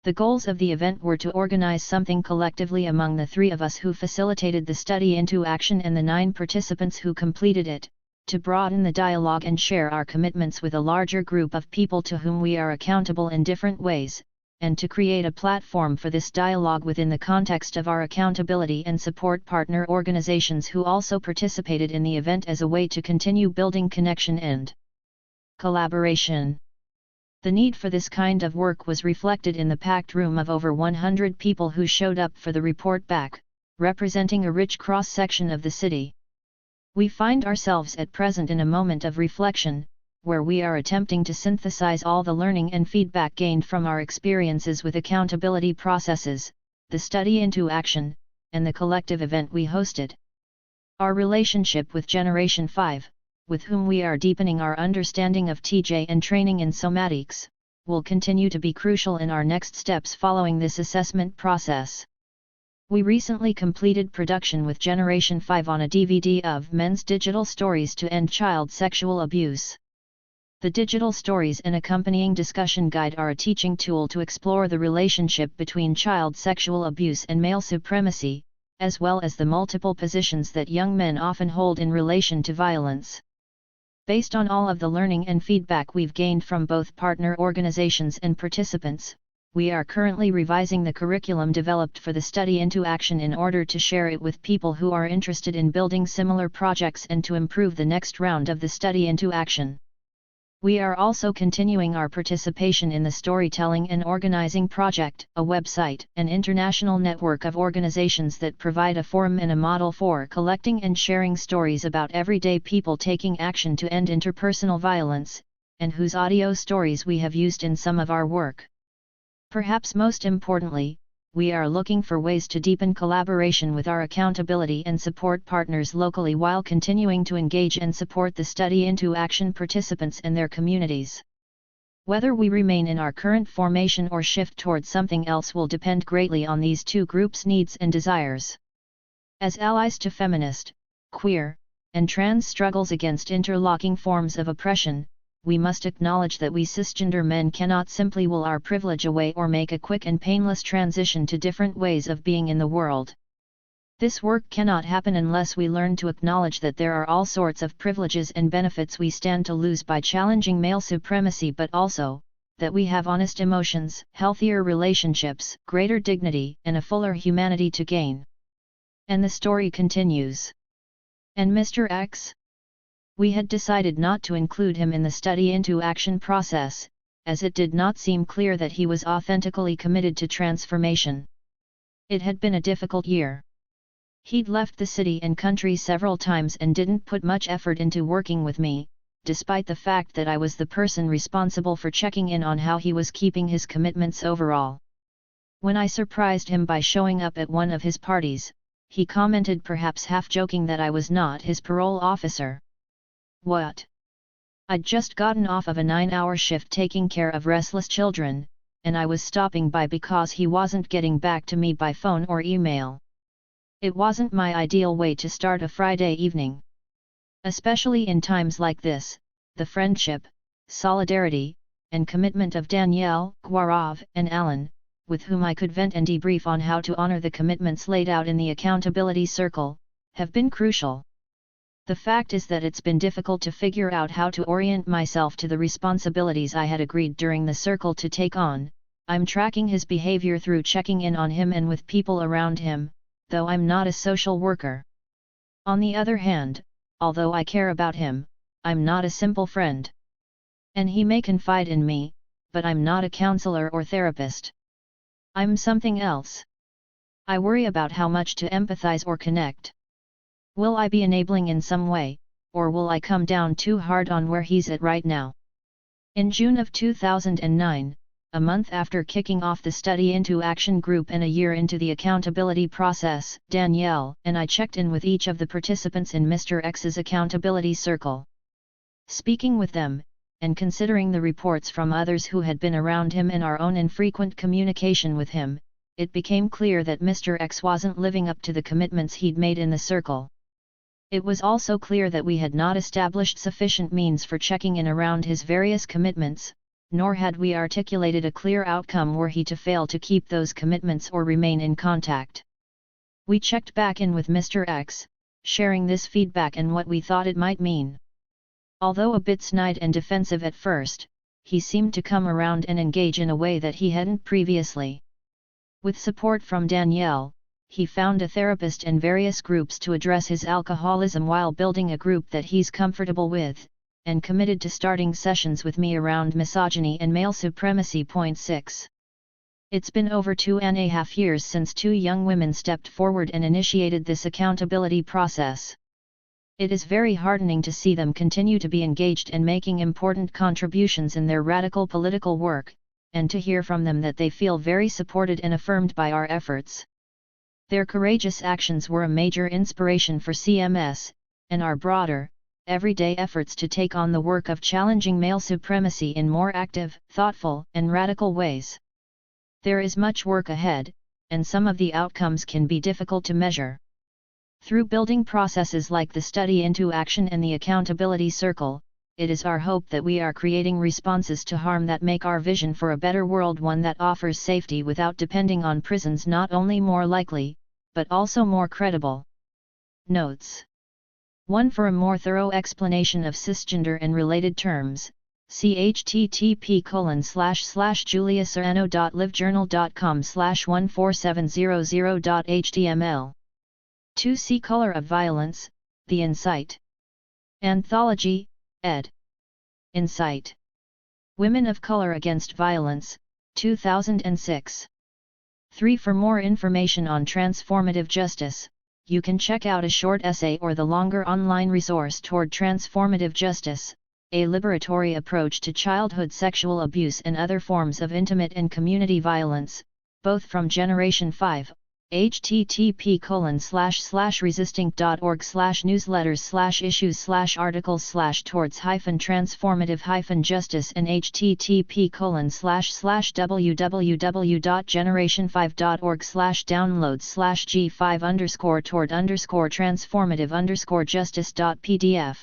The goals of the event were to organize something collectively among the 3 of us who facilitated the study into action and the 9 participants who completed it, to broaden the dialogue and share our commitments with a larger group of people to whom we are accountable in different ways, and to create a platform for this dialogue within the context of our accountability and support partner organizations who also participated in the event as a way to continue building connection and collaboration. The need for this kind of work was reflected in the packed room of over 100 people who showed up for the report back, representing a rich cross-section of the city. We find ourselves at present in a moment of reflection, where we are attempting to synthesize all the learning and feedback gained from our experiences with accountability processes, the study into action, and the collective event we hosted. Our relationship with Generation 5, with whom we are deepening our understanding of TJ and training in somatics, will continue to be crucial in our next steps following this assessment process. We recently completed production with Generation 5 on a DVD of Men's Digital Stories to End Child Sexual Abuse. The digital stories and accompanying discussion guide are a teaching tool to explore the relationship between child sexual abuse and male supremacy, as well as the multiple positions that young men often hold in relation to violence. Based on all of the learning and feedback we've gained from both partner organizations and participants, we are currently revising the curriculum developed for the study into action in order to share it with people who are interested in building similar projects and to improve the next round of the study into action. We are also continuing our participation in the Storytelling and Organizing Project, a website, an international network of organizations that provide a forum and a model for collecting and sharing stories about everyday people taking action to end interpersonal violence, and whose audio stories we have used in some of our work. Perhaps most importantly, we are looking for ways to deepen collaboration with our accountability and support partners locally while continuing to engage and support the study into action participants and their communities. Whether we remain in our current formation or shift towards something else will depend greatly on these two groups' needs and desires. As allies to feminist, queer, and trans struggles against interlocking forms of oppression, we must acknowledge that we cisgender men cannot simply will our privilege away or make a quick and painless transition to different ways of being in the world. This work cannot happen unless we learn to acknowledge that there are all sorts of privileges and benefits we stand to lose by challenging male supremacy, but also, that we have honest emotions, healthier relationships, greater dignity, and a fuller humanity to gain. And the story continues. And Mr. X? We had decided not to include him in the study into action process, as it did not seem clear that he was authentically committed to transformation. It had been a difficult year. He'd left the city and country several times and didn't put much effort into working with me, despite the fact that I was the person responsible for checking in on how he was keeping his commitments overall. When I surprised him by showing up at one of his parties, he commented, perhaps half-joking, that I was not his parole officer. What? I'd just gotten off of a 9-hour shift taking care of restless children, and I was stopping by because he wasn't getting back to me by phone or email. It wasn't my ideal way to start a Friday evening. Especially in times like this, the friendship, solidarity, and commitment of Danielle, Gaurav, and Alan, with whom I could vent and debrief on how to honor the commitments laid out in the accountability circle, have been crucial. The fact is that it's been difficult to figure out how to orient myself to the responsibilities I had agreed during the circle to take on. I'm tracking his behavior through checking in on him and with people around him, though I'm not a social worker. On the other hand, although I care about him, I'm not a simple friend. And he may confide in me, but I'm not a counselor or therapist. I'm something else. I worry about how much to empathize or connect. Will I be enabling in some way, or will I come down too hard on where he's at right now? In June of 2009, a month after kicking off the Study into Action group and a year into the accountability process, Danielle and I checked in with each of the participants in Mr. X's accountability circle. Speaking with them, and considering the reports from others who had been around him and our own infrequent communication with him, it became clear that Mr. X wasn't living up to the commitments he'd made in the circle. It was also clear that we had not established sufficient means for checking in around his various commitments, nor had we articulated a clear outcome were he to fail to keep those commitments or remain in contact. We checked back in with Mr. X, sharing this feedback and what we thought it might mean. Although a bit snide and defensive at first, he seemed to come around and engage in a way that he hadn't previously. With support from Danielle, he found a therapist and various groups to address his alcoholism while building a group that he's comfortable with, and committed to starting sessions with me around misogyny and male supremacy. 6. It's been over 2.5 years since 2 young women stepped forward and initiated this accountability process. It is very heartening to see them continue to be engaged and making important contributions in their radical political work, and to hear from them that they feel very supported and affirmed by our efforts. Their courageous actions were a major inspiration for CMS, and our broader, everyday efforts to take on the work of challenging male supremacy in more active, thoughtful, and radical ways. There is much work ahead, and some of the outcomes can be difficult to measure. Through building processes like the Study into Action and the Accountability Circle, it is our hope that we are creating responses to harm that make our vision for a better world one that offers safety without depending on prisons not only more likely, but also more credible. Notes. 1. For a more thorough explanation of cisgender and related terms, see http://juliaserrano.livejournal.com/14700.html. 2. See Color of Violence, The Insight. Anthology, ed. Insight. Women of Color Against Violence, 2006. 3. For more information on transformative justice, you can check out a short essay or the longer online resource toward transformative justice, a liberatory approach to childhood sexual abuse and other forms of intimate and community violence, both from Generation 5, http://resisting.org/newsletters/issues/articles/towards-transformative-justice and http://www.generation5.org/downloads/g5_toward_transformative_justice.pdf.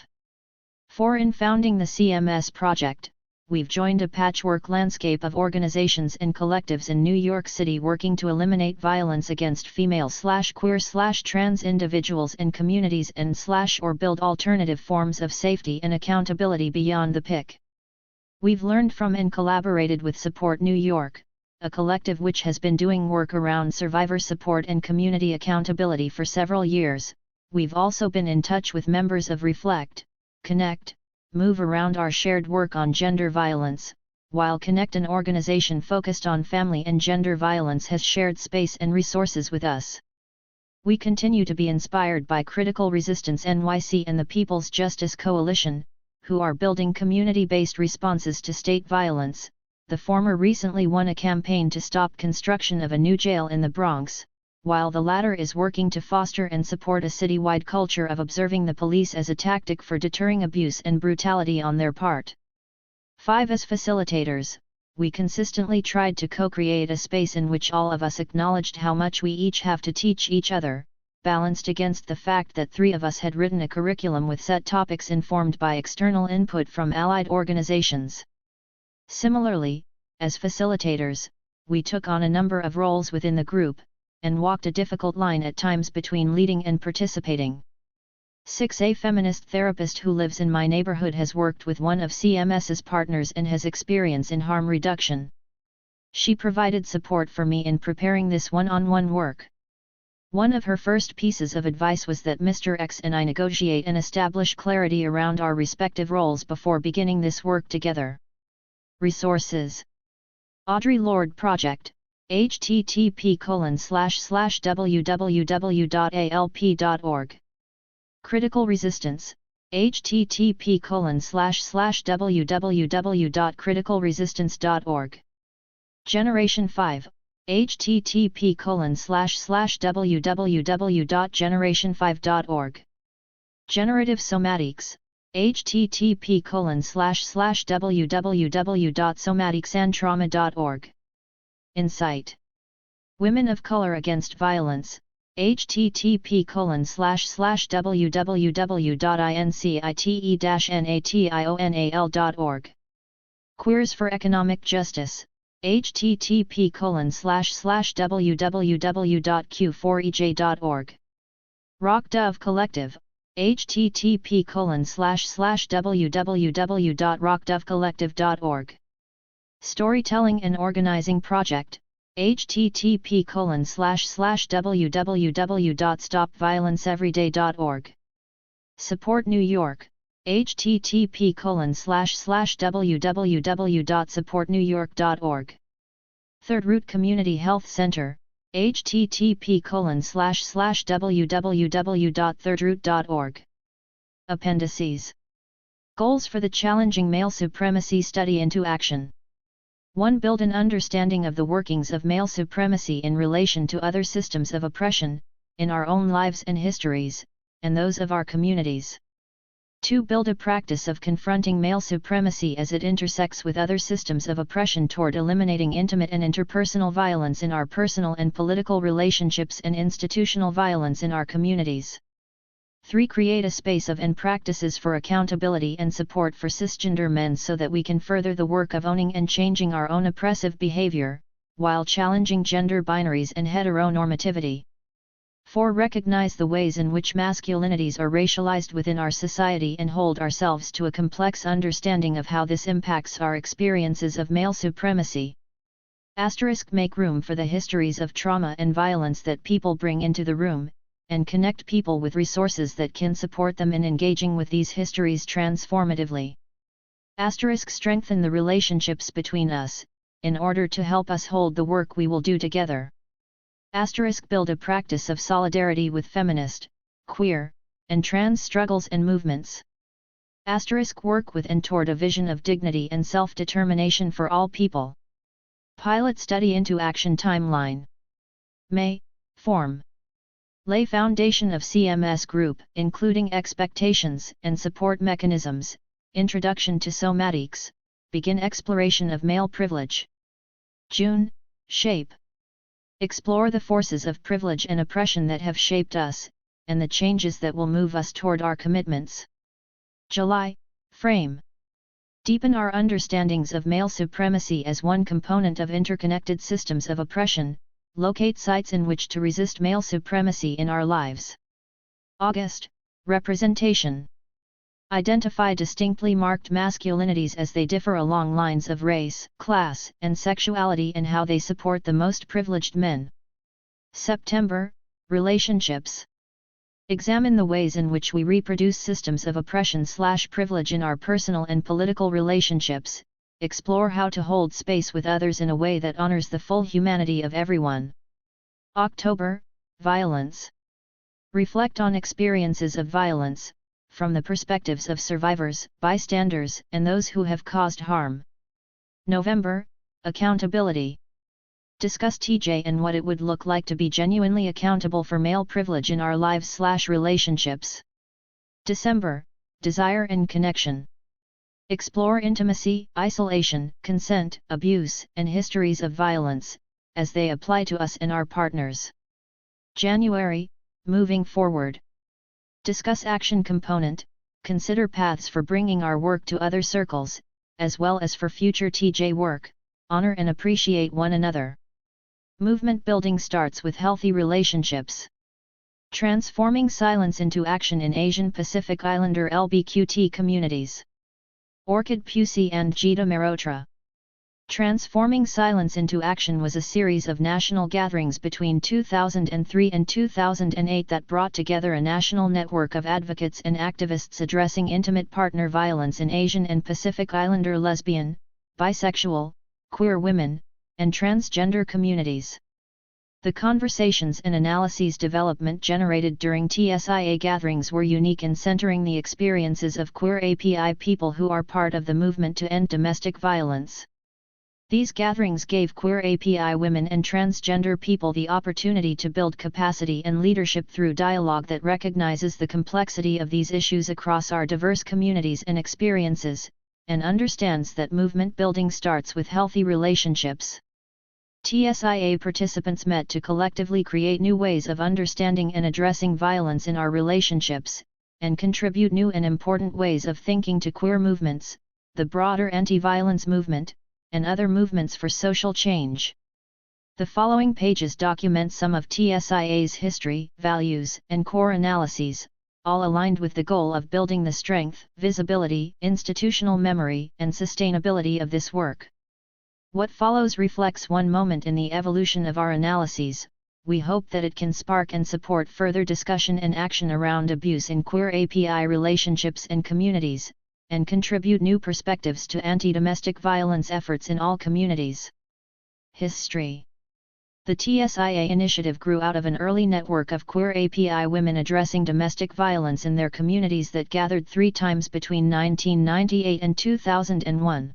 In founding the CMS project, we've joined a patchwork landscape of organizations and collectives in New York City working to eliminate violence against female/queer/trans individuals and communities and/or build alternative forms of safety and accountability beyond the PIC. We've learned from and collaborated with Support New York, a collective which has been doing work around survivor support and community accountability for several years. We've also been in touch with members of Reflect, Connect, Move around our shared work on gender violence, while Connect, an organization focused on family and gender violence, has shared space and resources with us. We continue to be inspired by Critical Resistance NYC and the People's Justice Coalition, who are building community-based responses to state violence. The former recently won a campaign to stop construction of a new jail in the Bronx, while the latter is working to foster and support a citywide culture of observing the police as a tactic for deterring abuse and brutality on their part. 5. As facilitators, we consistently tried to co-create a space in which all of us acknowledged how much we each have to teach each other, balanced against the fact that 3 of us had written a curriculum with set topics informed by external input from allied organizations. Similarly, as facilitators, we took on a number of roles within the group, and walked a difficult line at times between leading and participating. 6. A feminist therapist who lives in my neighborhood has worked with one of CMS's partners and has experience in harm reduction. She provided support for me in preparing this one-on-one work. One of her first pieces of advice was that Mr. X and I negotiate and establish clarity around our respective roles before beginning this work together. Resources: Audre Lorde Project, http://www.alp.org. Critical Resistance, http://www.criticalresistance.org. Generation 5, http://www.generation5.org. Generative Somatics, http://www.somaticsandtrauma.org. Insight. Women of Color Against Violence, http://www.incite-national.org. Queers for Economic Justice, http://www.q4ej.org. Rock Dove Collective, http://www.rockdovecollective.org. Storytelling and Organizing Project, http://www.stopviolenceeveryday.org. Support New York, http://www.supportnewyork.org. Third Root Community Health Center, http://www.thirdroot.org. Appendices. Goals for the Challenging Male Supremacy Study into Action. 1. Build an understanding of the workings of male supremacy in relation to other systems of oppression, in our own lives and histories, and those of our communities. 2. Build a practice of confronting male supremacy as it intersects with other systems of oppression toward eliminating intimate and interpersonal violence in our personal and political relationships and institutional violence in our communities. 3. Create a space of and practices for accountability and support for cisgender men so that we can further the work of owning and changing our own oppressive behavior, while challenging gender binaries and heteronormativity. 4. Recognize the ways in which masculinities are racialized within our society and hold ourselves to a complex understanding of how this impacts our experiences of male supremacy. Make room for the histories of trauma and violence that people bring into the room, and connect people with resources that can support them in engaging with these histories transformatively. Strengthen the relationships between us, in order to help us hold the work we will do together. Build a practice of solidarity with feminist, queer, and trans struggles and movements. Work with and toward a vision of dignity and self-determination for all people. Pilot study into action timeline. May, form. Lay foundation of CMS group, including expectations and support mechanisms, introduction to somatics, begin exploration of male privilege. June, shape. Explore the forces of privilege and oppression that have shaped us, and the changes that will move us toward our commitments. July, frame. Deepen our understandings of male supremacy as one component of interconnected systems of oppression, locate sites in which to resist male supremacy in our lives. August, representation. Identify distinctly marked masculinities as they differ along lines of race, class, and sexuality and how they support the most privileged men. September, relationships. Examine the ways in which we reproduce systems of oppression/privilege in our personal and political relationships, explore how to hold space with others in a way that honors the full humanity of everyone. October, violence. Reflect on experiences of violence, from the perspectives of survivors, bystanders, and those who have caused harm. November, accountability. Discuss TJ and what it would look like to be genuinely accountable for male privilege in our lives/relationships. December, desire and connection. Explore intimacy, isolation, consent, abuse, and histories of violence, as they apply to us and our partners. January, moving forward. Discuss action component, consider paths for bringing our work to other circles, as well as for future TJ work, honor and appreciate one another. Movement building starts with healthy relationships. Transforming silence into action in Asian Pacific Islander LBQT communities. Orchid Pusey and Gita Merotra. Transforming Silence into Action was a series of national gatherings between 2003 and 2008 that brought together a national network of advocates and activists addressing intimate partner violence in Asian and Pacific Islander lesbian, bisexual, queer women, and transgender communities. The conversations and analyses development generated during TSIA gatherings were unique in centering the experiences of queer API people who are part of the movement to end domestic violence. These gatherings gave queer API women and transgender people the opportunity to build capacity and leadership through dialogue that recognizes the complexity of these issues across our diverse communities and experiences, and understands that movement building starts with healthy relationships. TSIA participants met to collectively create new ways of understanding and addressing violence in our relationships, and contribute new and important ways of thinking to queer movements, the broader anti-violence movement, and other movements for social change. The following pages document some of TSIA's history, values, and core analyses, all aligned with the goal of building the strength, visibility, institutional memory, and sustainability of this work. What follows reflects one moment in the evolution of our analyses. We hope that it can spark and support further discussion and action around abuse in queer API relationships and communities, and contribute new perspectives to anti-domestic violence efforts in all communities. History. The TSIA initiative grew out of an early network of queer API women addressing domestic violence in their communities that gathered 3 times between 1998 and 2001.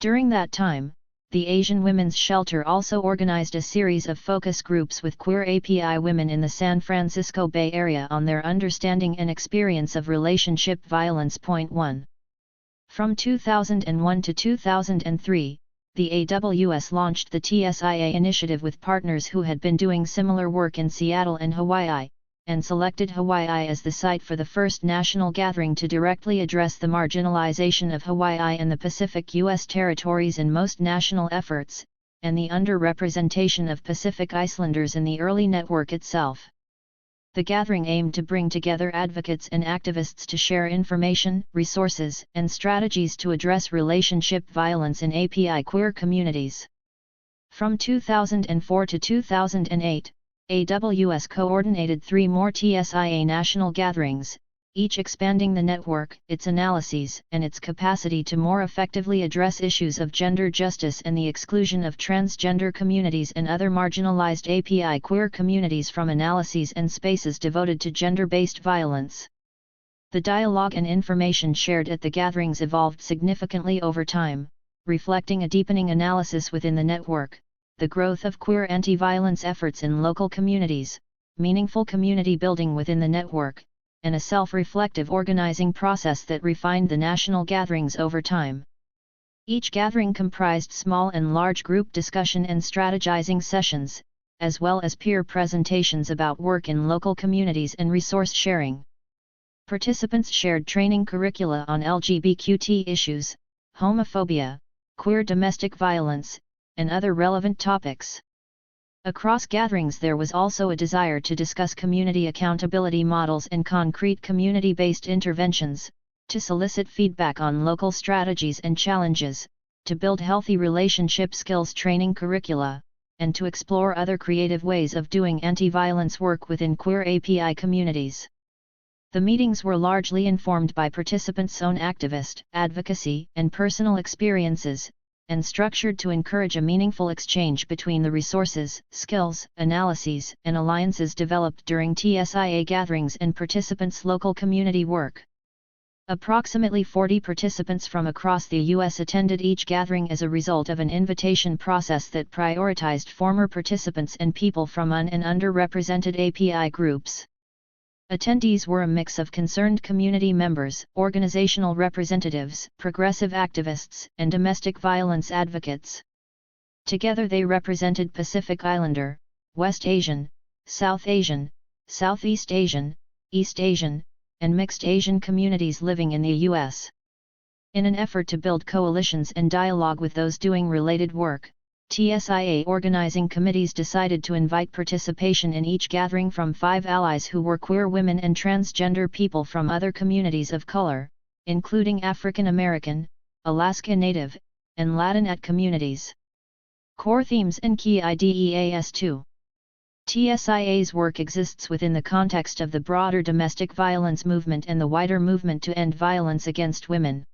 During that time, the Asian Women's Shelter also organized a series of focus groups with queer API women in the San Francisco Bay Area on their understanding and experience of relationship violence. Point 1. From 2001 to 2003, the AWS launched the TSIA initiative with partners who had been doing similar work in Seattle and Hawaii, and selected Hawaii as the site for the first national gathering to directly address the marginalization of Hawaii and the Pacific U.S. territories in most national efforts, and the underrepresentation of Pacific Islanders in the early network itself. The gathering aimed to bring together advocates and activists to share information, resources, and strategies to address relationship violence in API queer communities. From 2004 to 2008, AWS coordinated 3 more TSIA national gatherings, each expanding the network, its analyses, and its capacity to more effectively address issues of gender justice and the exclusion of transgender communities and other marginalized API queer communities from analyses and spaces devoted to gender-based violence. The dialogue and information shared at the gatherings evolved significantly over time, reflecting a deepening analysis within the network, the growth of queer anti-violence efforts in local communities, meaningful community building within the network, and a self-reflective organizing process that refined the national gatherings over time. Each gathering comprised small and large group discussion and strategizing sessions, as well as peer presentations about work in local communities and resource sharing. Participants shared training curricula on LGBTQ issues, homophobia, queer domestic violence, and other relevant topics. Across gatherings there was also a desire to discuss community accountability models and concrete community-based interventions, to solicit feedback on local strategies and challenges, to build healthy relationship skills training curricula, and to explore other creative ways of doing anti-violence work within queer API communities. The meetings were largely informed by participants' own activist, advocacy, and personal experiences, and structured to encourage a meaningful exchange between the resources, skills, analyses, and alliances developed during TSIA gatherings and participants' local community work. Approximately 40 participants from across the U.S. attended each gathering as a result of an invitation process that prioritized former participants and people from un- and underrepresented API groups. Attendees were a mix of concerned community members, organizational representatives, progressive activists, and domestic violence advocates. Together they represented Pacific Islander, West Asian, South Asian, Southeast Asian, East Asian, and mixed Asian communities living in the U.S. In an effort to build coalitions and dialogue with those doing related work, TSIA organizing committees decided to invite participation in each gathering from 5 allies who were queer women and transgender people from other communities of color, including African American, Alaska Native, and Latinx communities. Core themes and key ideas 2. TSIA's work exists within the context of the broader domestic violence movement and the wider movement to end violence against women.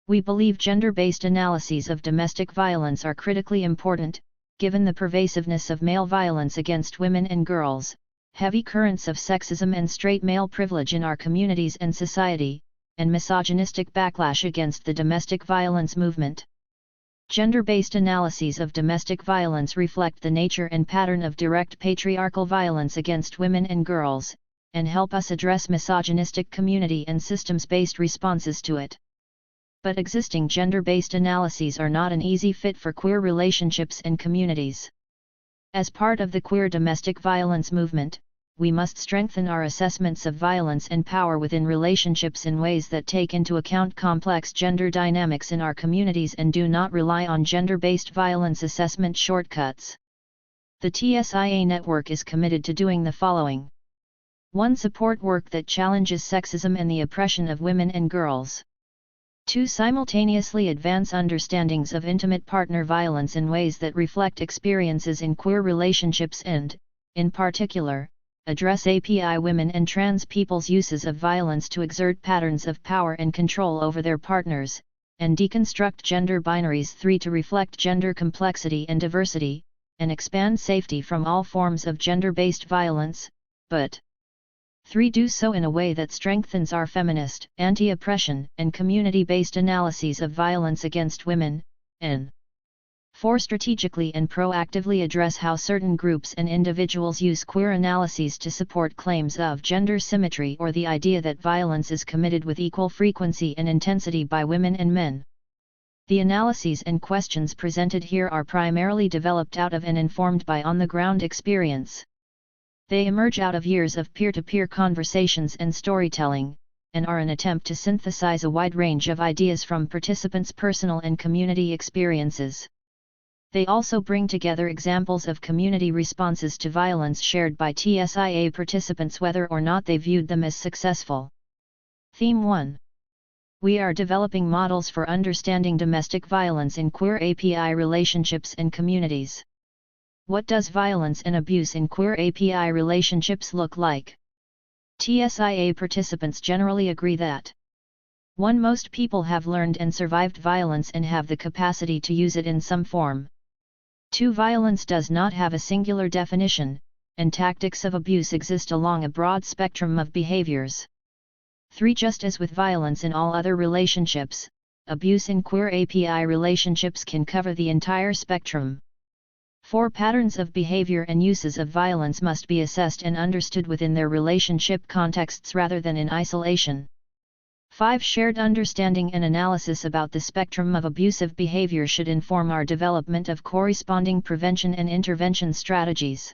We believe gender-based analyses of domestic violence are critically important, given the pervasiveness of male violence against women and girls, heavy currents of sexism and straight male privilege in our communities and society, and misogynistic backlash against the domestic violence movement. Gender-based analyses of domestic violence reflect the nature and pattern of direct patriarchal violence against women and girls, and help us address misogynistic community and systems-based responses to it. But existing gender-based analyses are not an easy fit for queer relationships and communities. As part of the queer domestic violence movement, we must strengthen our assessments of violence and power within relationships in ways that take into account complex gender dynamics in our communities and do not rely on gender-based violence assessment shortcuts. The TSIA network is committed to doing the following. 1. Support work that challenges sexism and the oppression of women and girls. 2. Simultaneously advance understandings of intimate partner violence in ways that reflect experiences in queer relationships and, in particular, address API women and trans people's uses of violence to exert patterns of power and control over their partners, and deconstruct gender binaries. 3. To reflect gender complexity and diversity, and expand safety from all forms of gender-based violence, but 3. Do so in a way that strengthens our feminist, anti-oppression, and community-based analyses of violence against women, and 4. Strategically and proactively address how certain groups and individuals use queer analyses to support claims of gender symmetry or the idea that violence is committed with equal frequency and intensity by women and men. The analyses and questions presented here are primarily developed out of and informed by on-the-ground experience. They emerge out of years of peer-to-peer conversations and storytelling, and are an attempt to synthesize a wide range of ideas from participants' personal and community experiences. They also bring together examples of community responses to violence shared by TSIA participants whether or not they viewed them as successful. Theme 1. We are developing models for understanding domestic violence in queer API relationships and communities. What does violence and abuse in queer API relationships look like? TSIA participants generally agree that 1. Most people have learned and survived violence and have the capacity to use it in some form. 2. Violence does not have a singular definition, and tactics of abuse exist along a broad spectrum of behaviors. 3. Just as with violence in all other relationships, abuse in queer API relationships can cover the entire spectrum. 4 patterns of behavior and uses of violence must be assessed and understood within their relationship contexts rather than in isolation. 5 shared understanding and analysis about the spectrum of abusive behavior should inform our development of corresponding prevention and intervention strategies.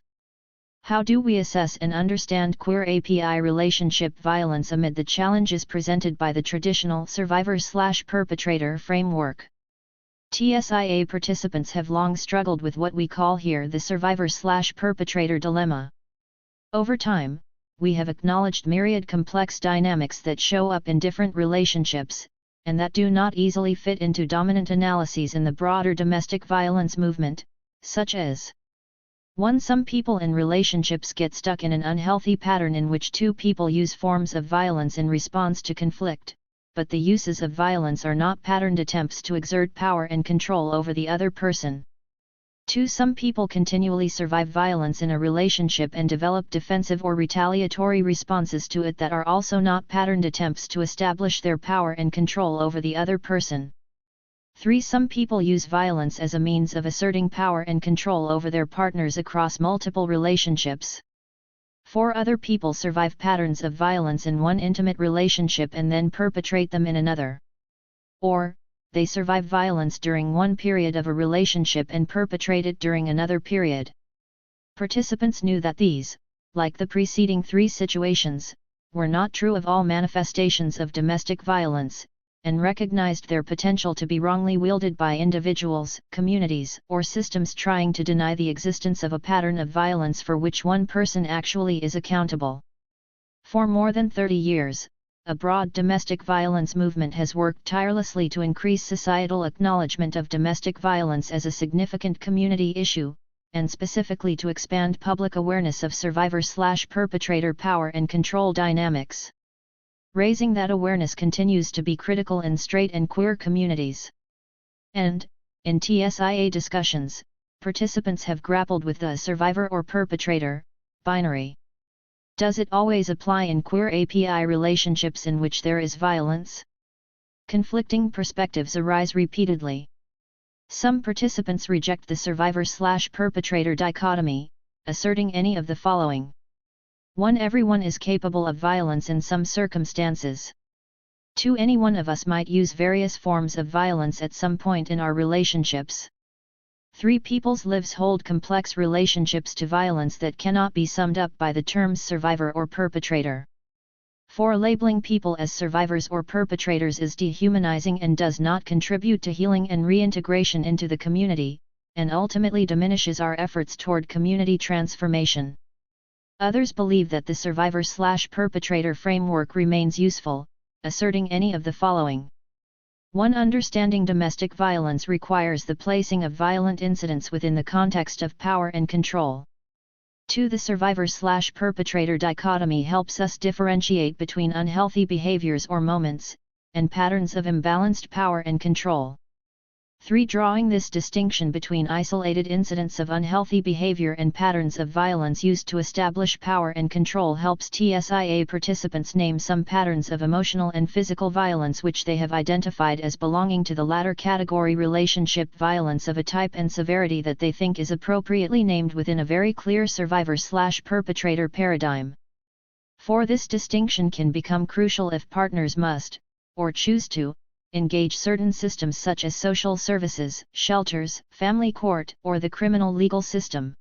How do we assess and understand queer API relationship violence amid the challenges presented by the traditional survivor/perpetrator framework? TSIA participants have long struggled with what we call here the survivor/perpetrator dilemma. Over time, we have acknowledged myriad complex dynamics that show up in different relationships, and that do not easily fit into dominant analyses in the broader domestic violence movement, such as 1. Some people in relationships get stuck in an unhealthy pattern in which 2 people use forms of violence in response to conflict, but the uses of violence are not patterned attempts to exert power and control over the other person. 2. Some people continually survive violence in a relationship and develop defensive or retaliatory responses to it that are also not patterned attempts to establish their power and control over the other person. 3. Some people use violence as a means of asserting power and control over their partners across multiple relationships. 4. Other people survive patterns of violence in one intimate relationship and then perpetrate them in another. Or, they survive violence during one period of a relationship and perpetrate it during another period. Participants knew that these, like the preceding 3 situations, were not true of all manifestations of domestic violence, and recognized their potential to be wrongly wielded by individuals, communities, or systems trying to deny the existence of a pattern of violence for which one person actually is accountable. For more than 30 years, a broad domestic violence movement has worked tirelessly to increase societal acknowledgement of domestic violence as a significant community issue, and specifically to expand public awareness of survivor/perpetrator power and control dynamics. Raising that awareness continues to be critical in straight and queer communities. And, in TSIA discussions, participants have grappled with the survivor or perpetrator binary. Does it always apply in queer API relationships in which there is violence? Conflicting perspectives arise repeatedly. Some participants reject the survivor/perpetrator dichotomy, asserting any of the following. 1. Everyone is capable of violence in some circumstances. 2. Any one of us might use various forms of violence at some point in our relationships. 3. People's lives hold complex relationships to violence that cannot be summed up by the terms survivor or perpetrator. 4. Labeling people as survivors or perpetrators is dehumanizing and does not contribute to healing and reintegration into the community, and ultimately diminishes our efforts toward community transformation. Others believe that the survivor/perpetrator framework remains useful, asserting any of the following. 1. Understanding domestic violence requires the placing of violent incidents within the context of power and control. 2. The survivor/perpetrator dichotomy helps us differentiate between unhealthy behaviors or moments, and patterns of imbalanced power and control. 3. Drawing this distinction between isolated incidents of unhealthy behavior and patterns of violence used to establish power and control helps TSIA participants name some patterns of emotional and physical violence which they have identified as belonging to the latter category, relationship violence of a type and severity that they think is appropriately named within a very clear survivor/perpetrator paradigm. 4. This distinction can become crucial if partners must, or choose to, engage certain systems such as social services, shelters, family court, or the criminal legal system.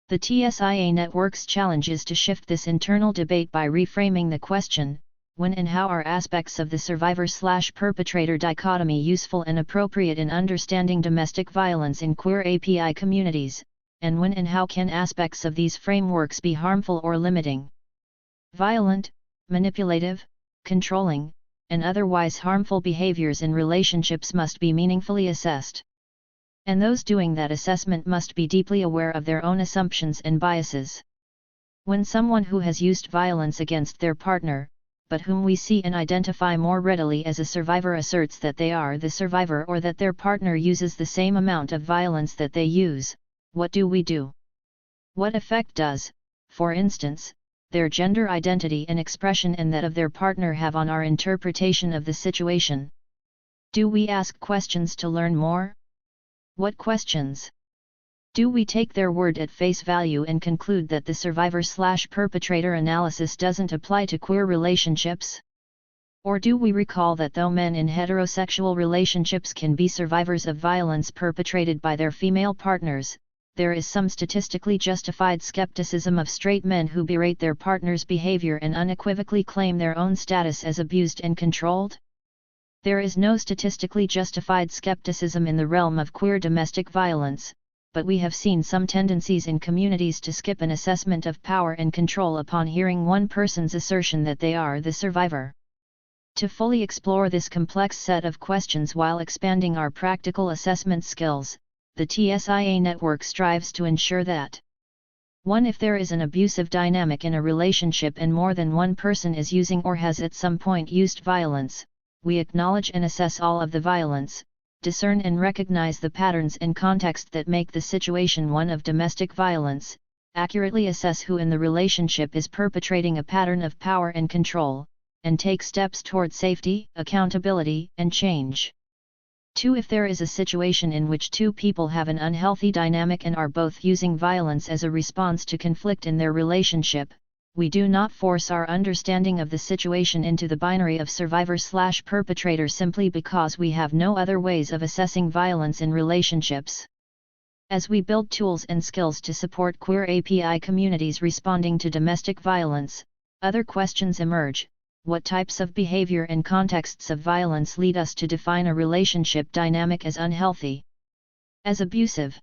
The TSIA network's challenge is to shift this internal debate by reframing the question, when and how are aspects of the survivor/perpetrator dichotomy useful and appropriate in understanding domestic violence in queer API communities, and when and how can aspects of these frameworks be harmful or limiting. Violent, manipulative, controlling, and otherwise harmful behaviors in relationships must be meaningfully assessed. And those doing that assessment must be deeply aware of their own assumptions and biases. When someone who has used violence against their partner, but whom we see and identify more readily as a survivor, asserts that they are the survivor or that their partner uses the same amount of violence that they use, what do we do? What effect does, for instance, their gender identity and expression and that of their partner have on our interpretation of the situation? Do we ask questions to learn more? What questions? Do we take their word at face value and conclude that the survivor/perpetrator analysis doesn't apply to queer relationships? Or do we recall that though men in heterosexual relationships can be survivors of violence perpetrated by their female partners, there is some statistically justified skepticism of straight men who berate their partner's behavior and unequivocally claim their own status as abused and controlled? There is no statistically justified skepticism in the realm of queer domestic violence, but we have seen some tendencies in communities to skip an assessment of power and control upon hearing one person's assertion that they are the survivor. To fully explore this complex set of questions while expanding our practical assessment skills, the TSIA network strives to ensure that 1. If there is an abusive dynamic in a relationship and more than one person is using or has at some point used violence, we acknowledge and assess all of the violence, discern and recognize the patterns and context that make the situation one of domestic violence, accurately assess who in the relationship is perpetrating a pattern of power and control, and take steps toward safety, accountability, and change. 2. If there is a situation in which two people have an unhealthy dynamic and are both using violence as a response to conflict in their relationship, we do not force our understanding of the situation into the binary of survivor/perpetrator simply because we have no other ways of assessing violence in relationships. As we build tools and skills to support queer API communities responding to domestic violence, other questions emerge. What types of behavior and contexts of violence lead us to define a relationship dynamic as unhealthy, as abusive,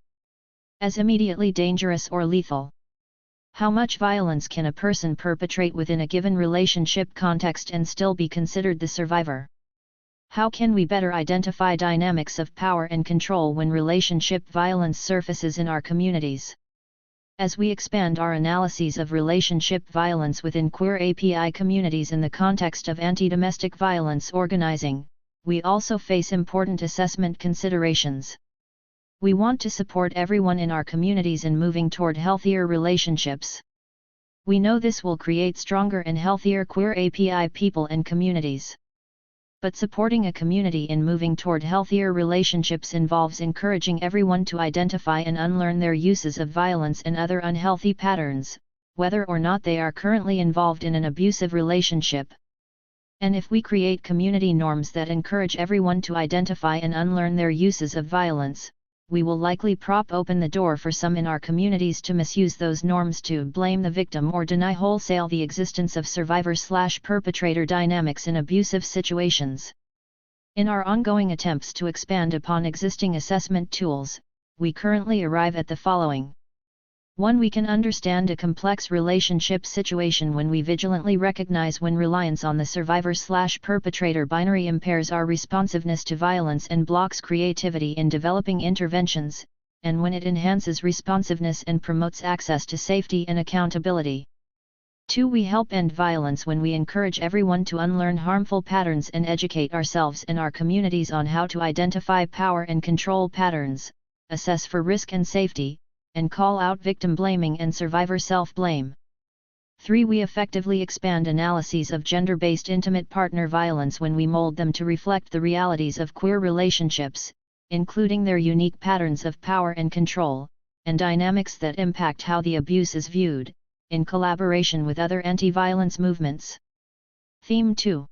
as immediately dangerous or lethal? How much violence can a person perpetrate within a given relationship context and still be considered the survivor? How can we better identify dynamics of power and control when relationship violence surfaces in our communities? As we expand our analyses of relationship violence within queer API communities in the context of anti-domestic violence organizing, we also face important assessment considerations. We want to support everyone in our communities in moving toward healthier relationships. We know this will create stronger and healthier queer API people and communities. But supporting a community in moving toward healthier relationships involves encouraging everyone to identify and unlearn their uses of violence and other unhealthy patterns, whether or not they are currently involved in an abusive relationship. And if we create community norms that encourage everyone to identify and unlearn their uses of violence, we will likely prop open the door for some in our communities to misuse those norms to blame the victim or deny wholesale the existence of survivor/perpetrator dynamics in abusive situations. In our ongoing attempts to expand upon existing assessment tools, we currently arrive at the following. 1. We can understand a complex relationship situation when we vigilantly recognize when reliance on the survivor/perpetrator binary impairs our responsiveness to violence and blocks creativity in developing interventions, and when it enhances responsiveness and promotes access to safety and accountability. 2. We help end violence when we encourage everyone to unlearn harmful patterns and educate ourselves and our communities on how to identify power and control patterns, assess for risk and safety, and call out victim blaming and survivor self-blame. 3. We effectively expand analyses of gender-based intimate partner violence when we mold them to reflect the realities of queer relationships, including their unique patterns of power and control, and dynamics that impact how the abuse is viewed, in collaboration with other anti-violence movements. Theme 2.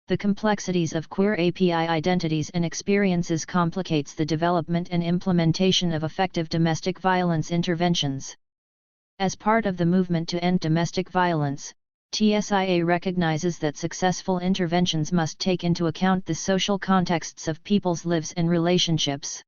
The complexities of queer API identities and experiences complicates the development and implementation of effective domestic violence interventions. As part of the movement to end domestic violence, TSIA recognizes that successful interventions must take into account the social contexts of people's lives and relationships.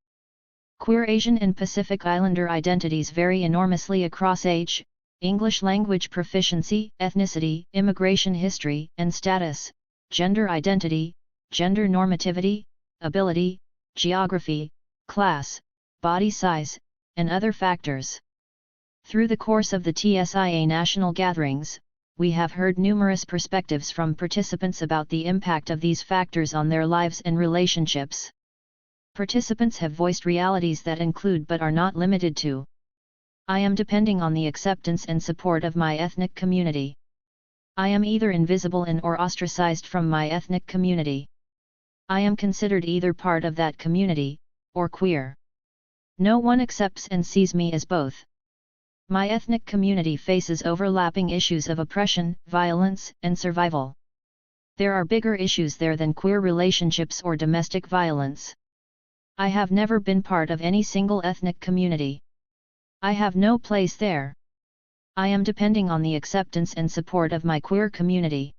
Queer Asian and Pacific Islander identities vary enormously across age, English language proficiency, ethnicity, immigration history, and status, gender identity, gender normativity, ability, geography, class, body size, and other factors. Through the course of the TSIA national gatherings, we have heard numerous perspectives from participants about the impact of these factors on their lives and relationships. Participants have voiced realities that include but are not limited to: I am depending on the acceptance and support of my ethnic community. I am either invisible in or ostracized from my ethnic community. I am considered either part of that community, or queer. No one accepts and sees me as both. My ethnic community faces overlapping issues of oppression, violence, and survival. There are bigger issues there than queer relationships or domestic violence. I have never been part of any single ethnic community. I have no place there. I am depending on the acceptance and support of my queer community.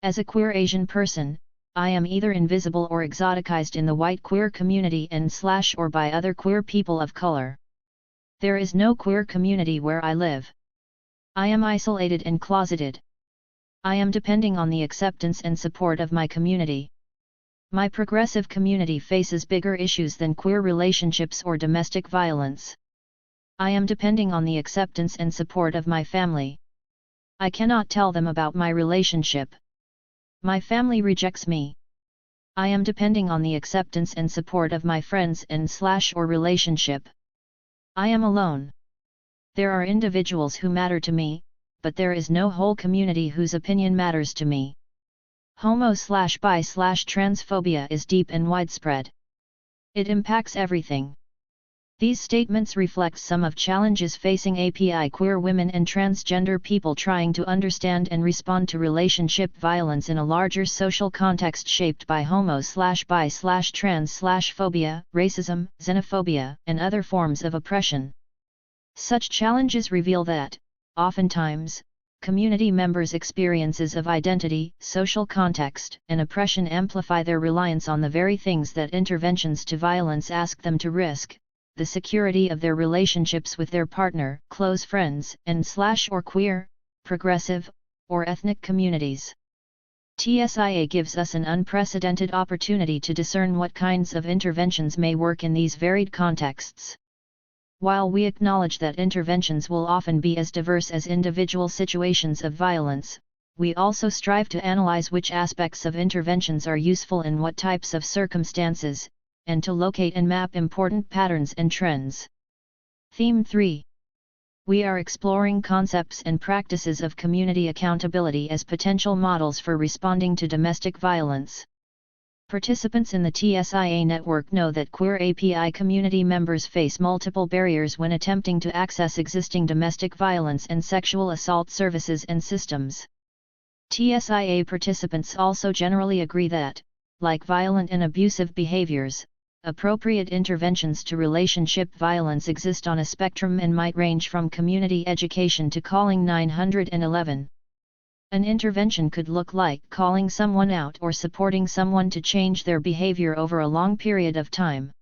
As a queer Asian person, I am either invisible or exoticized in the white queer community and/or by other queer people of color. There is no queer community where I live. I am isolated and closeted. I am depending on the acceptance and support of my community. My progressive community faces bigger issues than queer relationships or domestic violence. I am depending on the acceptance and support of my family. I cannot tell them about my relationship. My family rejects me. I am depending on the acceptance and support of my friends and/or relationship. I am alone. There are individuals who matter to me, but there is no whole community whose opinion matters to me. Homo/bi/transphobia is deep and widespread. It impacts everything. These statements reflect some of challenges facing API queer women and transgender people trying to understand and respond to relationship violence in a larger social context shaped by homo/bi/trans/phobia, racism, xenophobia, and other forms of oppression. Such challenges reveal that, oftentimes, community members' experiences of identity, social context, and oppression amplify their reliance on the very things that interventions to violence ask them to risk: the security of their relationships with their partner, close friends, and/or queer, progressive, or ethnic communities. TSIA gives us an unprecedented opportunity to discern what kinds of interventions may work in these varied contexts. While we acknowledge that interventions will often be as diverse as individual situations of violence, we also strive to analyze which aspects of interventions are useful in what types of circumstances, and to locate and map important patterns and trends. Theme 3. We are exploring concepts and practices of community accountability as potential models for responding to domestic violence. Participants in the TSIA network know that queer API community members face multiple barriers when attempting to access existing domestic violence and sexual assault services and systems. TSIA participants also generally agree that, like violent and abusive behaviors, appropriate interventions to relationship violence exist on a spectrum and might range from community education to calling 911. An intervention could look like calling someone out or supporting someone to change their behavior over a long period of time.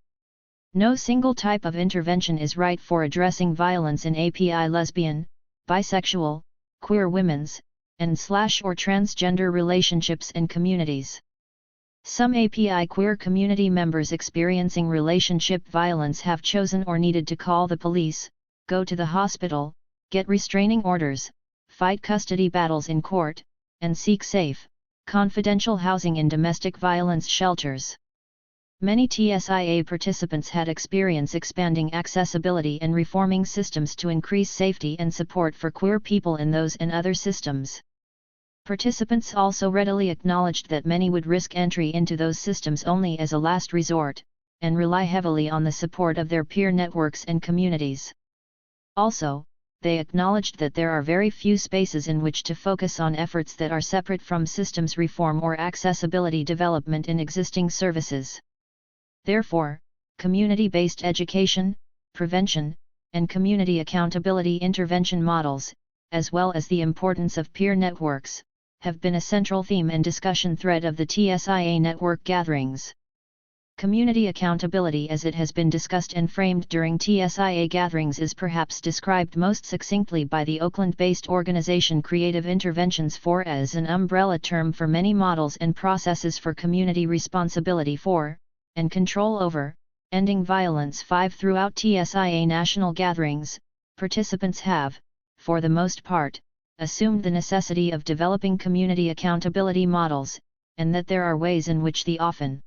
No single type of intervention is right for addressing violence in API lesbian, bisexual, queer women's, and/or transgender relationships and communities. Some API queer community members experiencing relationship violence have chosen or needed to call the police, go to the hospital, get restraining orders, fight custody battles in court, and seek safe, confidential housing in domestic violence shelters. Many TSIA participants had experience expanding accessibility and reforming systems to increase safety and support for queer people in those and other systems. Participants also readily acknowledged that many would risk entry into those systems only as a last resort, and rely heavily on the support of their peer networks and communities. Also, they acknowledged that there are very few spaces in which to focus on efforts that are separate from systems reform or accessibility development in existing services. Therefore, community-based education, prevention, and community accountability intervention models, as well as the importance of peer networks, have been a central theme and discussion thread of the TSIA network gatherings. Community accountability as it has been discussed and framed during TSIA gatherings is perhaps described most succinctly by the Oakland-based organization Creative Interventions for as an umbrella term for many models and processes for community responsibility for, and control over, ending violence. 5 Throughout TSIA national gatherings, participants have, for the most part, assumed the necessity of developing community accountability models, and that there are ways in which the often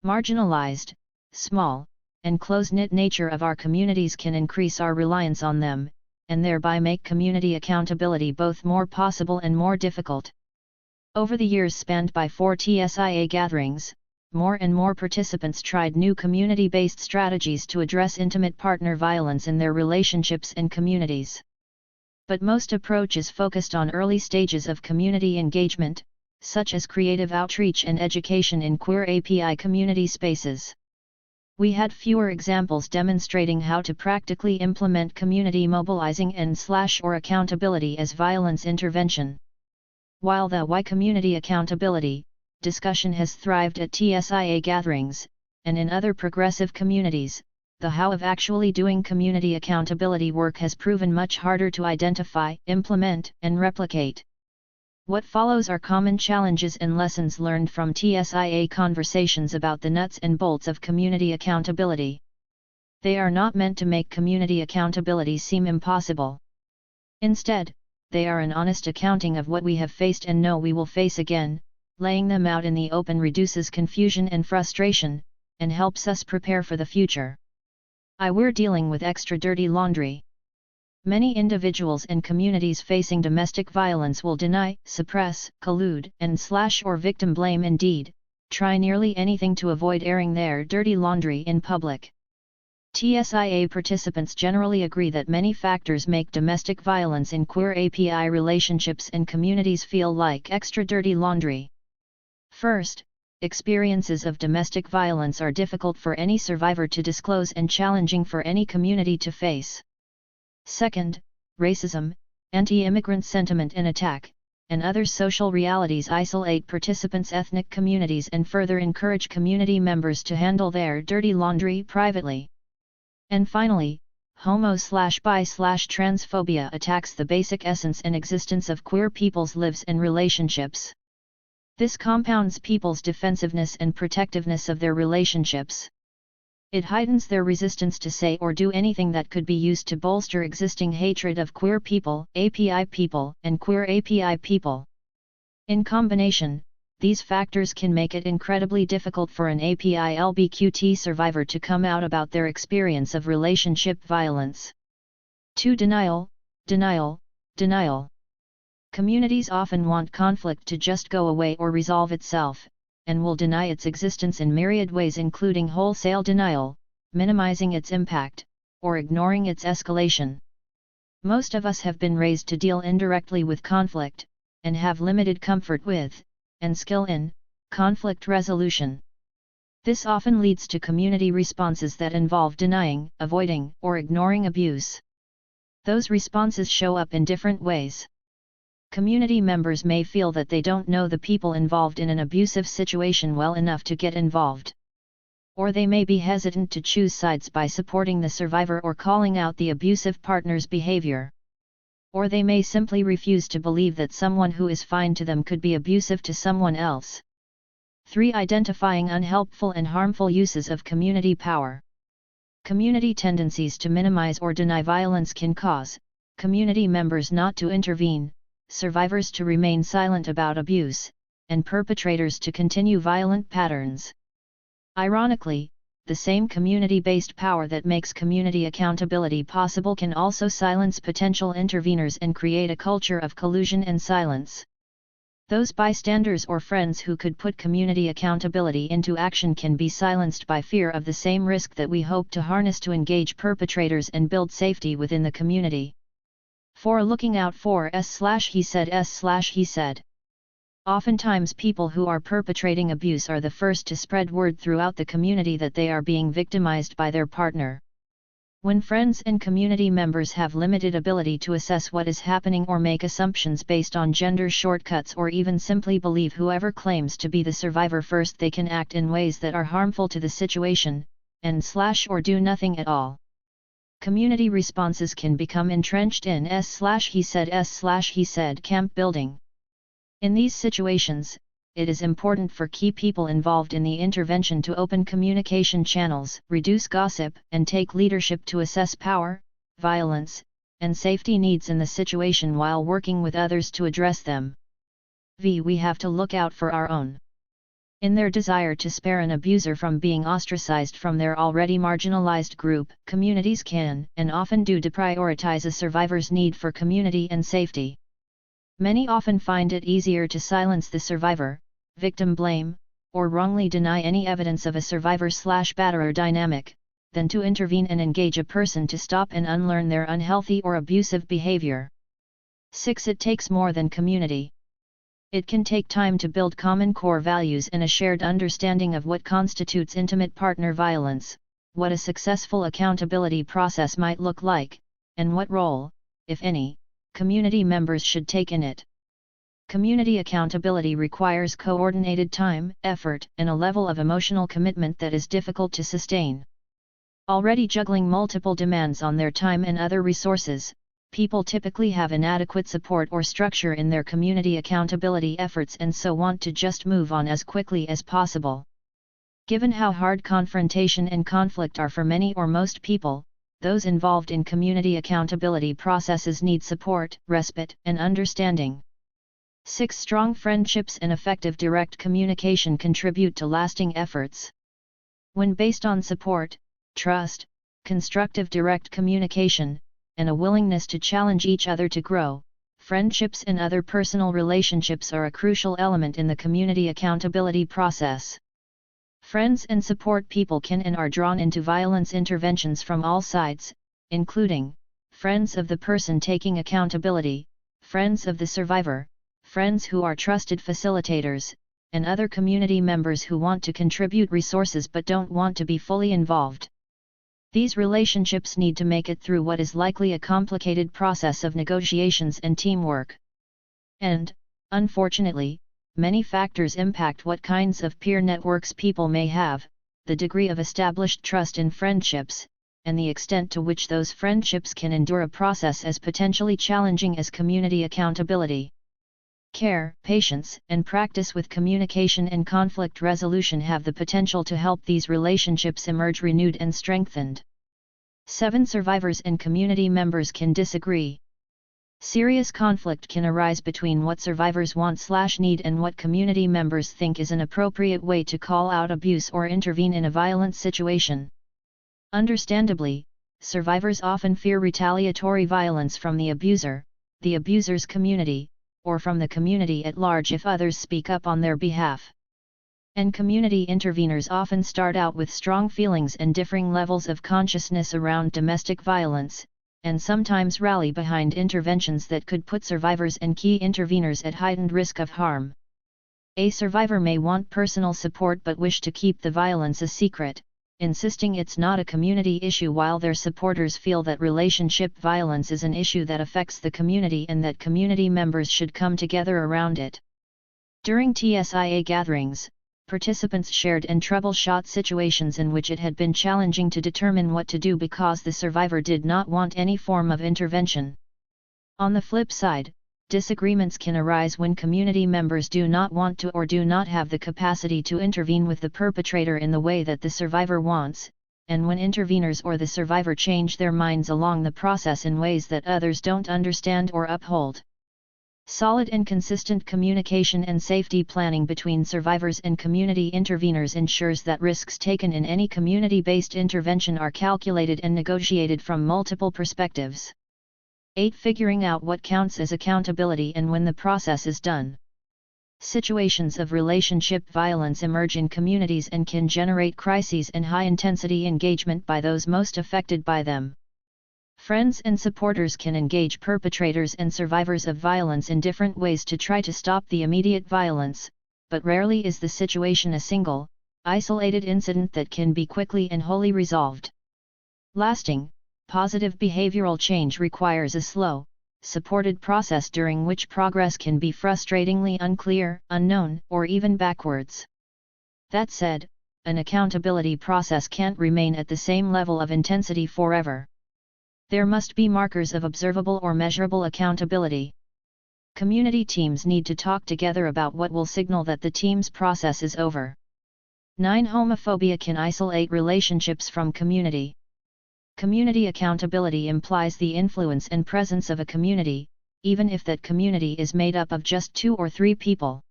marginalized, small, and close-knit nature of our communities can increase our reliance on them, and thereby make community accountability both more possible and more difficult. Over the years spanned by 4 TSIA gatherings, more and more participants tried new community-based strategies to address intimate partner violence in their relationships and communities. But most approaches focused on early stages of community engagement, such as creative outreach and education in queer API community spaces. We had fewer examples demonstrating how to practically implement community mobilizing and/or accountability as violence intervention. While the why community accountability discussion has thrived at TSIA gatherings, and in other progressive communities, the how of actually doing community accountability work has proven much harder to identify, implement, and replicate. What follows are common challenges and lessons learned from TSIA conversations about the nuts and bolts of community accountability. They are not meant to make community accountability seem impossible. Instead, they are an honest accounting of what we have faced and know we will face again. Laying them out in the open reduces confusion and frustration, and helps us prepare for the future. We're dealing with extra dirty laundry. Many individuals and communities facing domestic violence will deny, suppress, collude, and/or victim blame, indeed, try nearly anything to avoid airing their dirty laundry in public. TSIA participants generally agree that many factors make domestic violence in queer API relationships and communities feel like extra dirty laundry. First, experiences of domestic violence are difficult for any survivor to disclose and challenging for any community to face. Second, racism, anti-immigrant sentiment and attack, and other social realities isolate participants' ethnic communities and further encourage community members to handle their dirty laundry privately. And finally, homo/bi/transphobia attacks the basic essence and existence of queer people's lives and relationships. This compounds people's defensiveness and protectiveness of their relationships. It heightens their resistance to say or do anything that could be used to bolster existing hatred of queer people, API people, and queer API people. In combination, these factors can make it incredibly difficult for an API LBQT survivor to come out about their experience of relationship violence. 2. Denial, denial, denial. Communities often want conflict to just go away or resolve itself, and will deny its existence in myriad ways, including wholesale denial, minimizing its impact, or ignoring its escalation. Most of us have been raised to deal indirectly with conflict, and have limited comfort with, and skill in, conflict resolution. This often leads to community responses that involve denying, avoiding, or ignoring abuse. Those responses show up in different ways. Community members may feel that they don't know the people involved in an abusive situation well enough to get involved. Or they may be hesitant to choose sides by supporting the survivor or calling out the abusive partner's behavior. Or they may simply refuse to believe that someone who is fine to them could be abusive to someone else. 3. Identifying unhelpful and harmful uses of community power. Community tendencies to minimize or deny violence can cause community members not to intervene, survivors to remain silent about abuse, and perpetrators to continue violent patterns. Ironically, the same community-based power that makes community accountability possible can also silence potential interveners and create a culture of collusion and silence. Those bystanders or friends who could put community accountability into action can be silenced by fear of the same risk that we hope to harness to engage perpetrators and build safety within the community. 4. Looking out for he said. Oftentimes people who are perpetrating abuse are the first to spread word throughout the community that they are being victimized by their partner. When friends and community members have limited ability to assess what is happening or make assumptions based on gender shortcuts or even simply believe whoever claims to be the survivor first, they can act in ways that are harmful to the situation, or do nothing at all. Community responses can become entrenched in he said camp building. In these situations, it is important for key people involved in the intervention to open communication channels, reduce gossip, and take leadership to assess power, violence, and safety needs in the situation while working with others to address them. We have to look out for our own. In their desire to spare an abuser from being ostracized from their already marginalized group, communities can, and often do, deprioritize a survivor's need for community and safety. Many often find it easier to silence the survivor, victim blame, or wrongly deny any evidence of a survivor/batterer dynamic, than to intervene and engage a person to stop and unlearn their unhealthy or abusive behavior. 6. It takes more than community. It can take time to build common core values and a shared understanding of what constitutes intimate partner violence, what a successful accountability process might look like, and what role, if any, community members should take in it. Community accountability requires coordinated time, effort, and a level of emotional commitment that is difficult to sustain. Already juggling multiple demands on their time and other resources, people typically have inadequate support or structure in their community accountability efforts and so want to just move on as quickly as possible. Given how hard confrontation and conflict are for many or most people, those involved in community accountability processes need support, respite, and understanding. 6. Strong friendships and effective direct communication contribute to lasting efforts. When based on support, trust, constructive direct communication, and a willingness to challenge each other to grow, friendships and other personal relationships are a crucial element in the community accountability process. Friends and support people can and are drawn into violence interventions from all sides, including friends of the person taking accountability, friends of the survivor, friends who are trusted facilitators, and other community members who want to contribute resources but don't want to be fully involved. These relationships need to make it through what is likely a complicated process of negotiations and teamwork. And, unfortunately, many factors impact what kinds of peer networks people may have, the degree of established trust in friendships, and the extent to which those friendships can endure a process as potentially challenging as community accountability. Care, patience, and practice with communication and conflict resolution have the potential to help these relationships emerge renewed and strengthened. 7. Survivors and community members can disagree. Serious conflict can arise between what survivors want/need and what community members think is an appropriate way to call out abuse or intervene in a violent situation. Understandably, survivors often fear retaliatory violence from the abuser, the abuser's community, or from the community at large if others speak up on their behalf. And community interveners often start out with strong feelings and differing levels of consciousness around domestic violence, and sometimes rally behind interventions that could put survivors and key interveners at heightened risk of harm. A survivor may want personal support but wish to keep the violence a secret, insisting it's not a community issue, while their supporters feel that relationship violence is an issue that affects the community and that community members should come together around it. During TSIA gatherings, participants shared and troubleshot situations in which it had been challenging to determine what to do because the survivor did not want any form of intervention. On the flip side, disagreements can arise when community members do not want to or do not have the capacity to intervene with the perpetrator in the way that the survivor wants, and when interveners or the survivor change their minds along the process in ways that others don't understand or uphold. Solid and consistent communication and safety planning between survivors and community interveners ensures that risks taken in any community-based intervention are calculated and negotiated from multiple perspectives. 8. Figuring out what counts as accountability and when the process is done. Situations of relationship violence emerge in communities and can generate crises and high-intensity engagement by those most affected by them. Friends and supporters can engage perpetrators and survivors of violence in different ways to try to stop the immediate violence, but rarely is the situation a single, isolated incident that can be quickly and wholly resolved. Lasting, positive behavioral change requires a slow, supported process during which progress can be frustratingly unclear, unknown, or even backwards. That said, an accountability process can't remain at the same level of intensity forever. There must be markers of observable or measurable accountability. Community teams need to talk together about what will signal that the team's process is over. 9. Homophobia can isolate relationships from community. Community accountability implies the influence and presence of a community, even if that community is made up of just 2 or 3 people.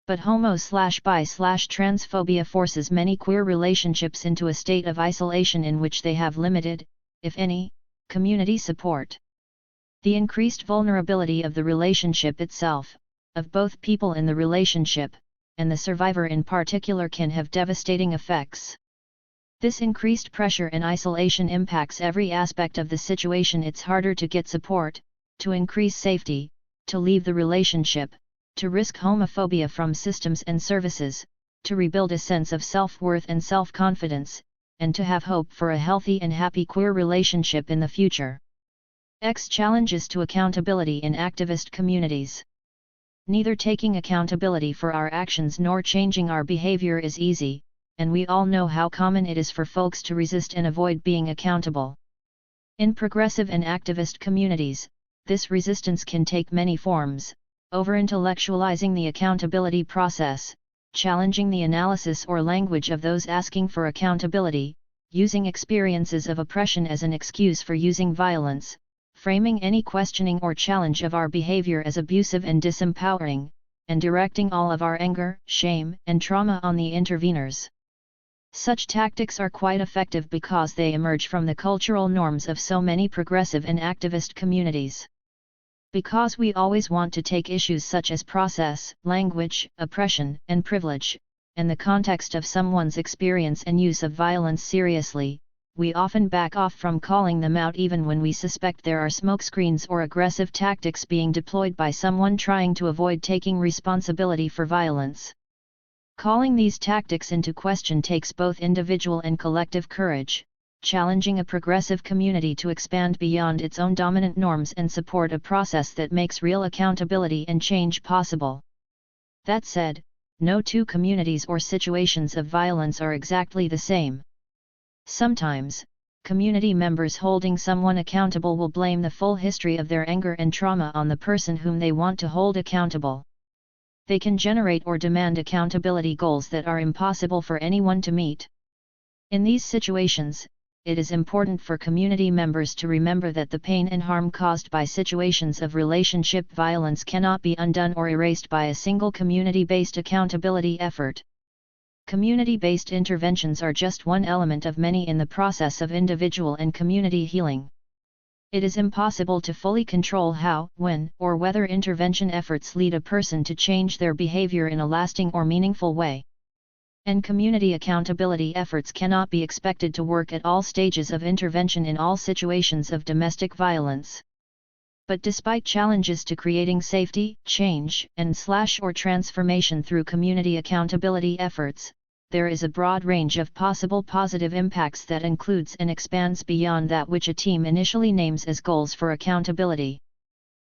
But homo/bi/transphobia forces many queer relationships into a state of isolation in which they have limited, if any, community support. The increased vulnerability of the relationship itself, of both people in the relationship, and the survivor in particular can have devastating effects. This increased pressure and isolation impacts every aspect of the situation. It's harder to get support, to increase safety, to leave the relationship, to risk homophobia from systems and services, to rebuild a sense of self-worth and self-confidence, and to have hope for a healthy and happy queer relationship in the future. Challenges to accountability in activist communities. Neither taking accountability for our actions nor changing our behavior is easy, and we all know how common it is for folks to resist and avoid being accountable. In progressive and activist communities, this resistance can take many forms: over-intellectualizing the accountability process, challenging the analysis or language of those asking for accountability, using experiences of oppression as an excuse for using violence, framing any questioning or challenge of our behavior as abusive and disempowering, and directing all of our anger, shame, and trauma on the interveners. Such tactics are quite effective because they emerge from the cultural norms of so many progressive and activist communities. Because we always want to take issues such as process, language, oppression, and privilege, and the context of someone's experience and use of violence seriously, we often back off from calling them out even when we suspect there are smokescreens or aggressive tactics being deployed by someone trying to avoid taking responsibility for violence. Calling these tactics into question takes both individual and collective courage, challenging a progressive community to expand beyond its own dominant norms and support a process that makes real accountability and change possible. That said, no two communities or situations of violence are exactly the same. Sometimes, community members holding someone accountable will blame the full history of their anger and trauma on the person whom they want to hold accountable. They can generate or demand accountability goals that are impossible for anyone to meet. In these situations, it is important for community members to remember that the pain and harm caused by situations of relationship violence cannot be undone or erased by a single community-based accountability effort. Community-based interventions are just one element of many in the process of individual and community healing. It is impossible to fully control how, when, or whether intervention efforts lead a person to change their behavior in a lasting or meaningful way. And community accountability efforts cannot be expected to work at all stages of intervention in all situations of domestic violence. But despite challenges to creating safety, change, and/or transformation through community accountability efforts, there is a broad range of possible positive impacts that includes and expands beyond that which a team initially names as goals for accountability.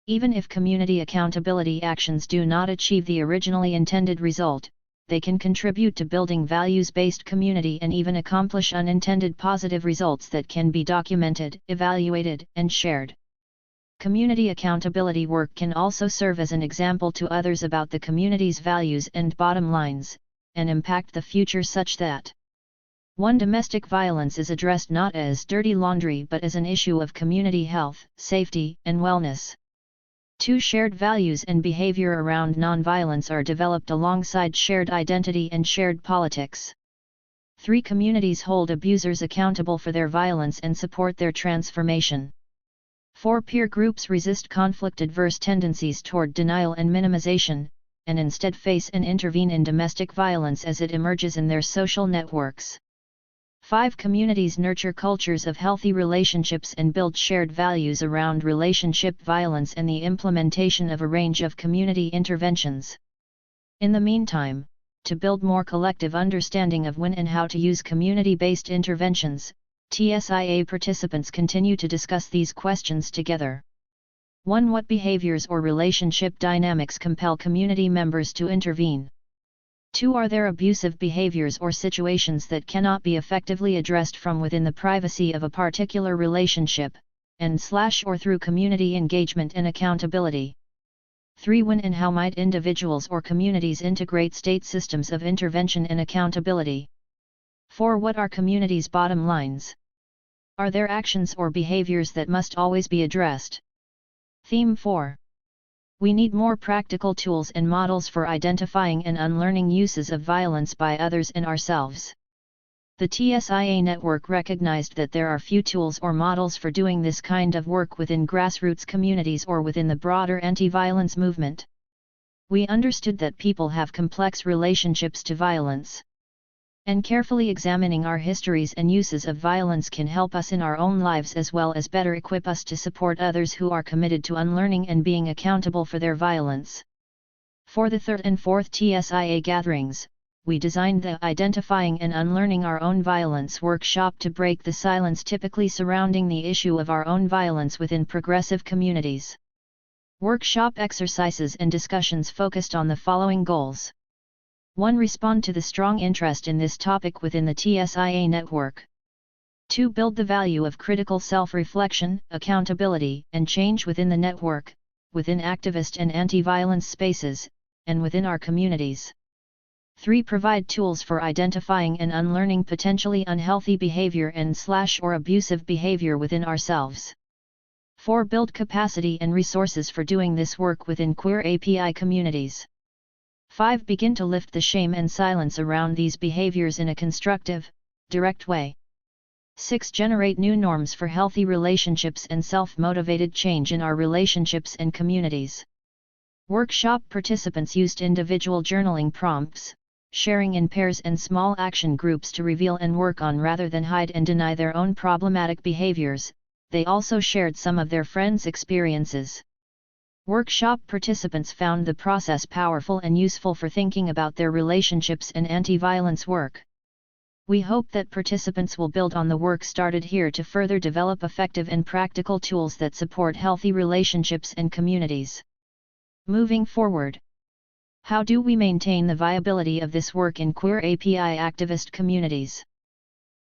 Even if community accountability actions do not achieve the originally intended result, they can contribute to building values-based community and even accomplish unintended positive results that can be documented, evaluated, and shared. Community accountability work can also serve as an example to others about the community's values and bottom lines, and impact the future such that 1. Domestic violence is addressed not as dirty laundry but as an issue of community health, safety, and wellness. 2. Shared values and behavior around nonviolence are developed alongside shared identity and shared politics. 3. Communities hold abusers accountable for their violence and support their transformation. 4. Peer groups resist conflict-adverse tendencies toward denial and minimization, and instead face and intervene in domestic violence as it emerges in their social networks. 5. Communities nurture cultures of healthy relationships and build shared values around relationship violence and the implementation of a range of community interventions. In the meantime, to build more collective understanding of when and how to use community-based interventions, TSIA participants continue to discuss these questions together. 1. What behaviors or relationship dynamics compel community members to intervene? 2. Are there abusive behaviors or situations that cannot be effectively addressed from within the privacy of a particular relationship, and/or through community engagement and accountability? 3. When and how might individuals or communities integrate state systems of intervention and accountability? 4. What are communities' bottom lines? Are there actions or behaviors that must always be addressed? Theme 4. We need more practical tools and models for identifying and unlearning uses of violence by others and ourselves. The TSIA network recognized that there are few tools or models for doing this kind of work within grassroots communities or within the broader anti-violence movement. We understood that people have complex relationships to violence. And carefully examining our histories and uses of violence can help us in our own lives as well as better equip us to support others who are committed to unlearning and being accountable for their violence. For the third and fourth TSIA gatherings, we designed the Identifying and Unlearning Our Own Violence workshop to break the silence typically surrounding the issue of our own violence within progressive communities. Workshop exercises and discussions focused on the following goals. 1. Respond to the strong interest in this topic within the TSIA network. 2. Build the value of critical self-reflection, accountability, and change within the network, within activist and anti-violence spaces, and within our communities. 3. Provide tools for identifying and unlearning potentially unhealthy behavior and/or abusive behavior within ourselves. 4. Build capacity and resources for doing this work within queer API communities. 5. Begin to lift the shame and silence around these behaviors in a constructive, direct way. 6. Generate new norms for healthy relationships and self-motivated change in our relationships and communities. Workshop participants used individual journaling prompts, sharing in pairs and small action groups to reveal and work on rather than hide and deny their own problematic behaviors. They also shared some of their friends' experiences. Workshop participants found the process powerful and useful for thinking about their relationships and anti-violence work. We hope that participants will build on the work started here to further develop effective and practical tools that support healthy relationships and communities. Moving forward, how do we maintain the viability of this work in queer API activist communities?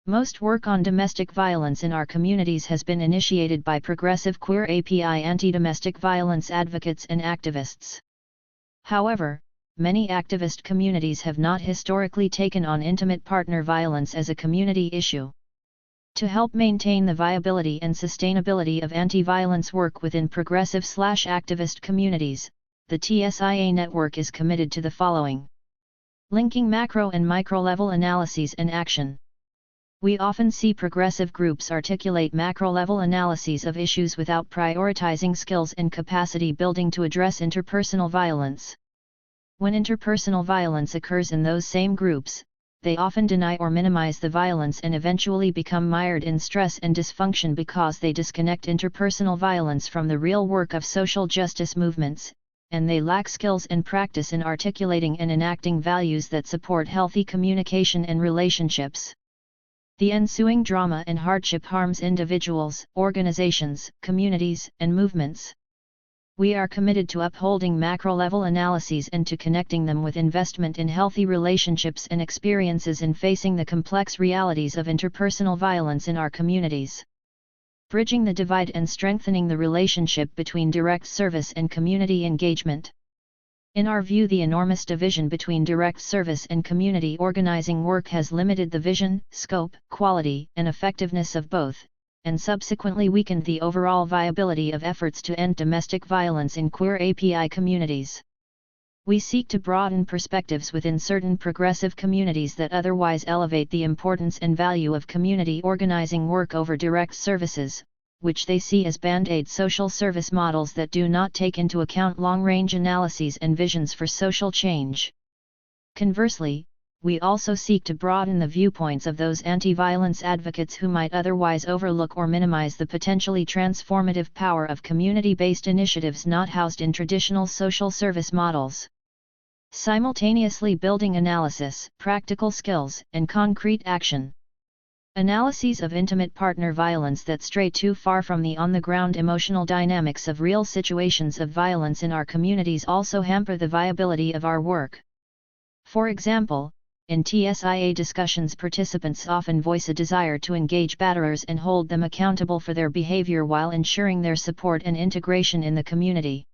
Most work on domestic violence in our communities has been initiated by progressive queer API anti-domestic violence advocates and activists. However, many activist communities have not historically taken on intimate partner violence as a community issue. To help maintain the viability and sustainability of anti-violence work within progressive/activist communities, the TSIA network is committed to the following. Linking macro and micro-level analyses and action. We often see progressive groups articulate macro-level analyses of issues without prioritizing skills and capacity building to address interpersonal violence. When interpersonal violence occurs in those same groups, they often deny or minimize the violence and eventually become mired in stress and dysfunction because they disconnect interpersonal violence from the real work of social justice movements, and they lack skills and practice in articulating and enacting values that support healthy communication and relationships. The ensuing drama and hardship harms individuals, organizations, communities, and movements. We are committed to upholding macro-level analyses and to connecting them with investment in healthy relationships and experiences in facing the complex realities of interpersonal violence in our communities. Bridging the divide and strengthening the relationship between direct service and community engagement. In our view, the enormous division between direct service and community organizing work has limited the vision, scope, quality, and effectiveness of both, and subsequently weakened the overall viability of efforts to end domestic violence in queer API communities. We seek to broaden perspectives within certain progressive communities that otherwise elevate the importance and value of community organizing work over direct services, which they see as band-aid social service models that do not take into account long-range analyses and visions for social change. Conversely, we also seek to broaden the viewpoints of those anti-violence advocates who might otherwise overlook or minimize the potentially transformative power of community-based initiatives not housed in traditional social service models. Simultaneously building analysis, practical skills, and concrete action. Analyses of intimate partner violence that stray too far from the on-the-ground emotional dynamics of real situations of violence in our communities also hamper the viability of our work. For example, in TSIA discussions, participants often voice a desire to engage batterers and hold them accountable for their behavior while ensuring their support and integration in the community.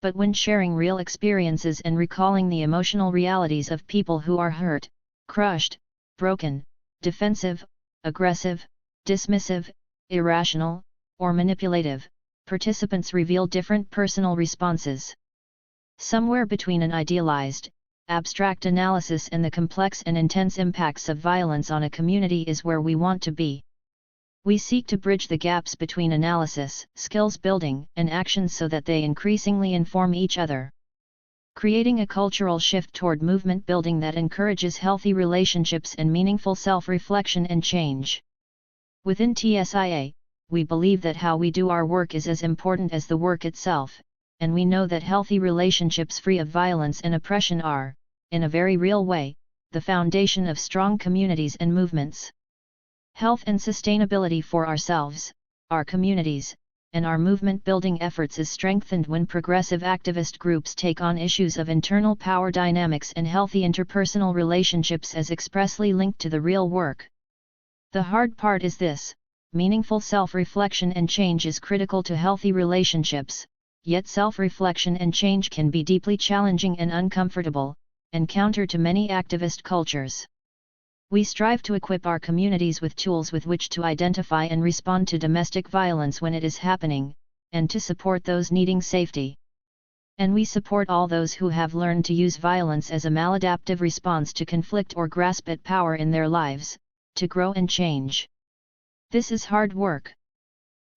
But when sharing real experiences and recalling the emotional realities of people who are hurt, crushed, broken, defensive, aggressive, dismissive, irrational, or manipulative, participants reveal different personal responses. Somewhere between an idealized, abstract analysis and the complex and intense impacts of violence on a community is where we want to be. We seek to bridge the gaps between analysis, skills building, and actions so that they increasingly inform each other. creating a cultural shift toward movement building that encourages healthy relationships and meaningful self-reflection and change. Within TSIA, we believe that how we do our work is as important as the work itself, and we know that healthy relationships free of violence and oppression are, in a very real way, the foundation of strong communities and movements. Health and sustainability for ourselves, our communities, and our movement-building efforts is strengthened when progressive activist groups take on issues of internal power dynamics and healthy interpersonal relationships as expressly linked to the real work. The hard part is this: meaningful self-reflection and change is critical to healthy relationships, yet self-reflection and change can be deeply challenging and uncomfortable, and counter to many activist cultures. We strive to equip our communities with tools with which to identify and respond to domestic violence when it is happening, and to support those needing safety. And we support all those who have learned to use violence as a maladaptive response to conflict or grasp at power in their lives, to grow and change. This is hard work.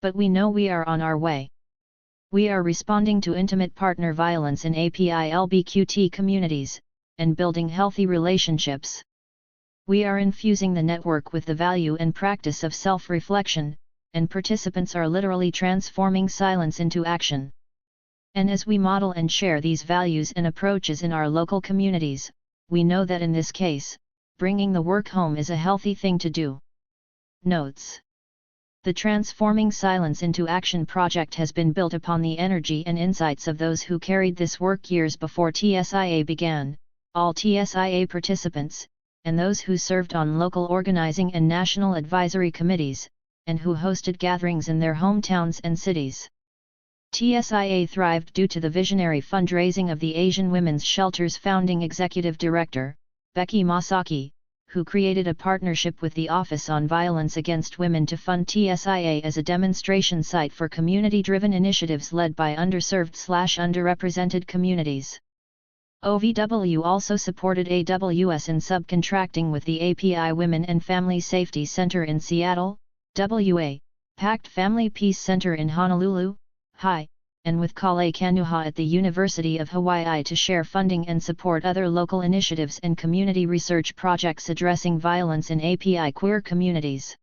But we know we are on our way. We are responding to intimate partner violence in API-LBQT communities, and building healthy relationships. We are infusing the network with the value and practice of self-reflection, and participants are literally transforming silence into action. And as we model and share these values and approaches in our local communities, we know that in this case, bringing the work home is a healthy thing to do. Notes: the Transforming Silence into Action project has been built upon the energy and insights of those who carried this work years before TSIA began, all TSIA participants, and those who served on local organizing and national advisory committees, and who hosted gatherings in their hometowns and cities. TSIA thrived due to the visionary fundraising of the Asian Women's Shelter's founding executive director, Becky Masaki, who created a partnership with the Office on Violence Against Women to fund TSIA as a demonstration site for community-driven initiatives led by underserved/underrepresented communities. OVW also supported AWS in subcontracting with the API Women and Family Safety Center in Seattle, WA, Pact Family Peace Center in Honolulu, Hawaii, and with Kale Kanuha at the University of Hawaii to share funding and support other local initiatives and community research projects addressing violence in API queer communities.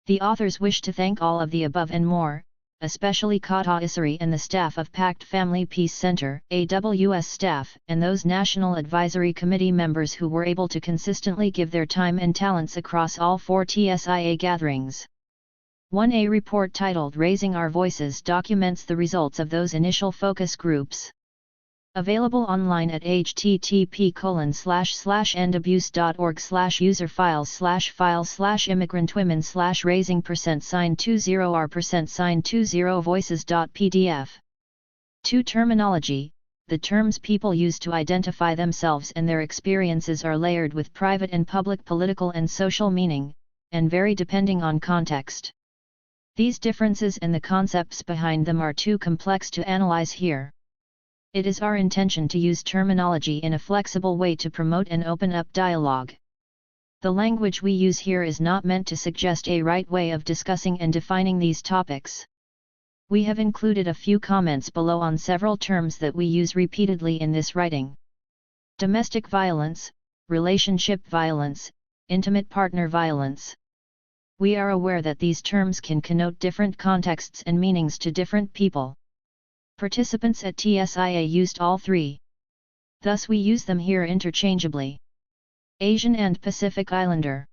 The authors wish to thank all of the above and more, especially Kata Isari and the staff of Pact Family Peace Center, AWS staff, and those National Advisory Committee members who were able to consistently give their time and talents across all 4 TSIA gatherings. 1A report titled Raising Our Voices documents the results of those initial focus groups. Available online at http://ndabuse.org/user-file/file/immigrant-women/raising%20r%20voices.pdf. 2. Terminology. The terms people use to identify themselves and their experiences are layered with private and public political and social meaning, and vary depending on context. These differences and the concepts behind them are too complex to analyze here. It is our intention to use terminology in a flexible way to promote and open up dialogue. The language we use here is not meant to suggest a right way of discussing and defining these topics. We have included a few comments below on several terms that we use repeatedly in this writing. Domestic violence, relationship violence, intimate partner violence. We are aware that these terms can connote different contexts and meanings to different people. Participants at TSIA used all 3. Thus we use them here interchangeably. Asian and Pacific Islander.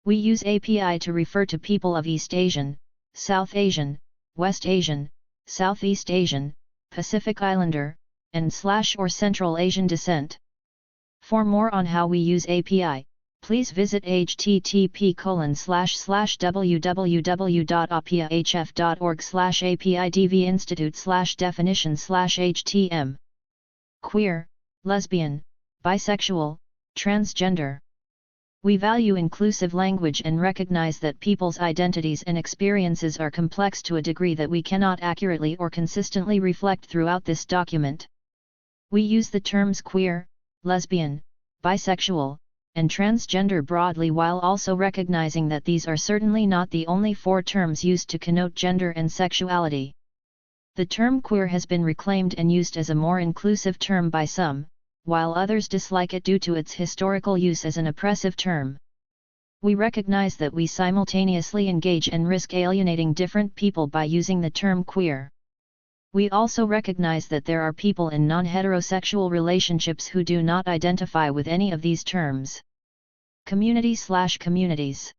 We use API to refer to people of East Asian, South Asian, West Asian, Southeast Asian, Pacific Islander, and / or Central Asian descent. For more on how we use API, please visit http://www.apihf.org/apidvinstitute/definition/htm. Queer, lesbian, bisexual, transgender. We value inclusive language and recognize that people's identities and experiences are complex to a degree that we cannot accurately or consistently reflect throughout this document. We use the terms queer, lesbian, bisexual, and transgender broadly while also recognizing that these are certainly not the only 4 terms used to connote gender and sexuality. The term queer has been reclaimed and used as a more inclusive term by some, while others dislike it due to its historical use as an oppressive term. We recognize that we simultaneously engage and risk alienating different people by using the term queer. We also recognize that there are people in non-heterosexual relationships who do not identify with any of these terms. Community/communities.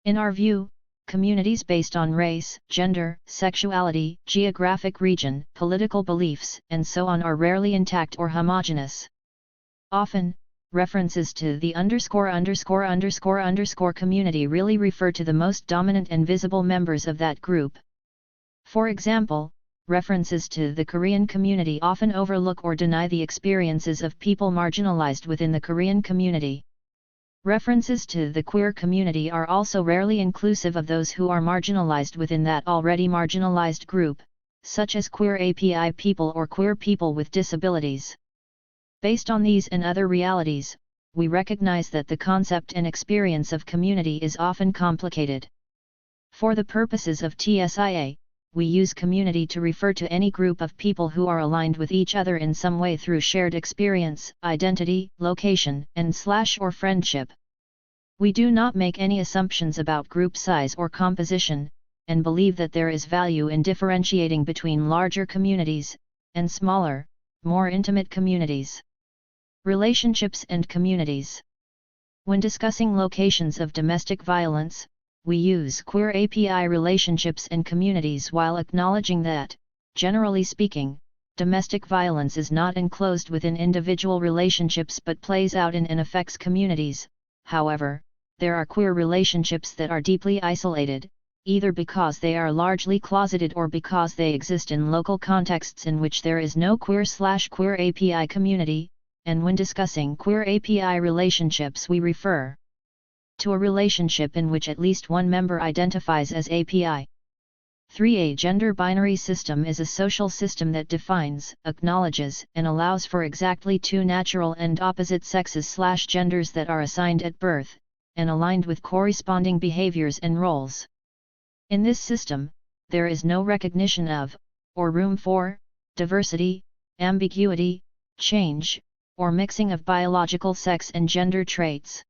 In our view, communities based on race, gender, sexuality, geographic region, political beliefs, and so on are rarely intact or homogeneous. Often, references to the _____ community really refer to the most dominant and visible members of that group. For example, references to the Korean community often overlook or deny the experiences of people marginalized within the Korean community. References to the queer community are also rarely inclusive of those who are marginalized within that already marginalized group, such as queer API people or queer people with disabilities. Based on these and other realities, we recognize that the concept and experience of community is often complicated. For the purposes of TSIA, we use community to refer to any group of people who are aligned with each other in some way through shared experience, identity, location, and/or friendship. We do not make any assumptions about group size or composition, and believe that there is value in differentiating between larger communities, and smaller, more intimate communities. Relationships and communities. When discussing locations of domestic violence, we use queer API relationships and communities while acknowledging that, generally speaking, domestic violence is not enclosed within individual relationships but plays out in and affects communities. However, there are queer relationships that are deeply isolated, either because they are largely closeted or because they exist in local contexts in which there is no queer/queer API community, and when discussing queer API relationships we refer to a relationship in which at least one member identifies as API. 3. A gender binary system is a social system that defines, acknowledges, and allows for exactly two natural and opposite sexes/genders that are assigned at birth, and aligned with corresponding behaviors and roles. In this system, there is no recognition of, or room for, diversity, ambiguity, change, or mixing of biological sex and gender traits.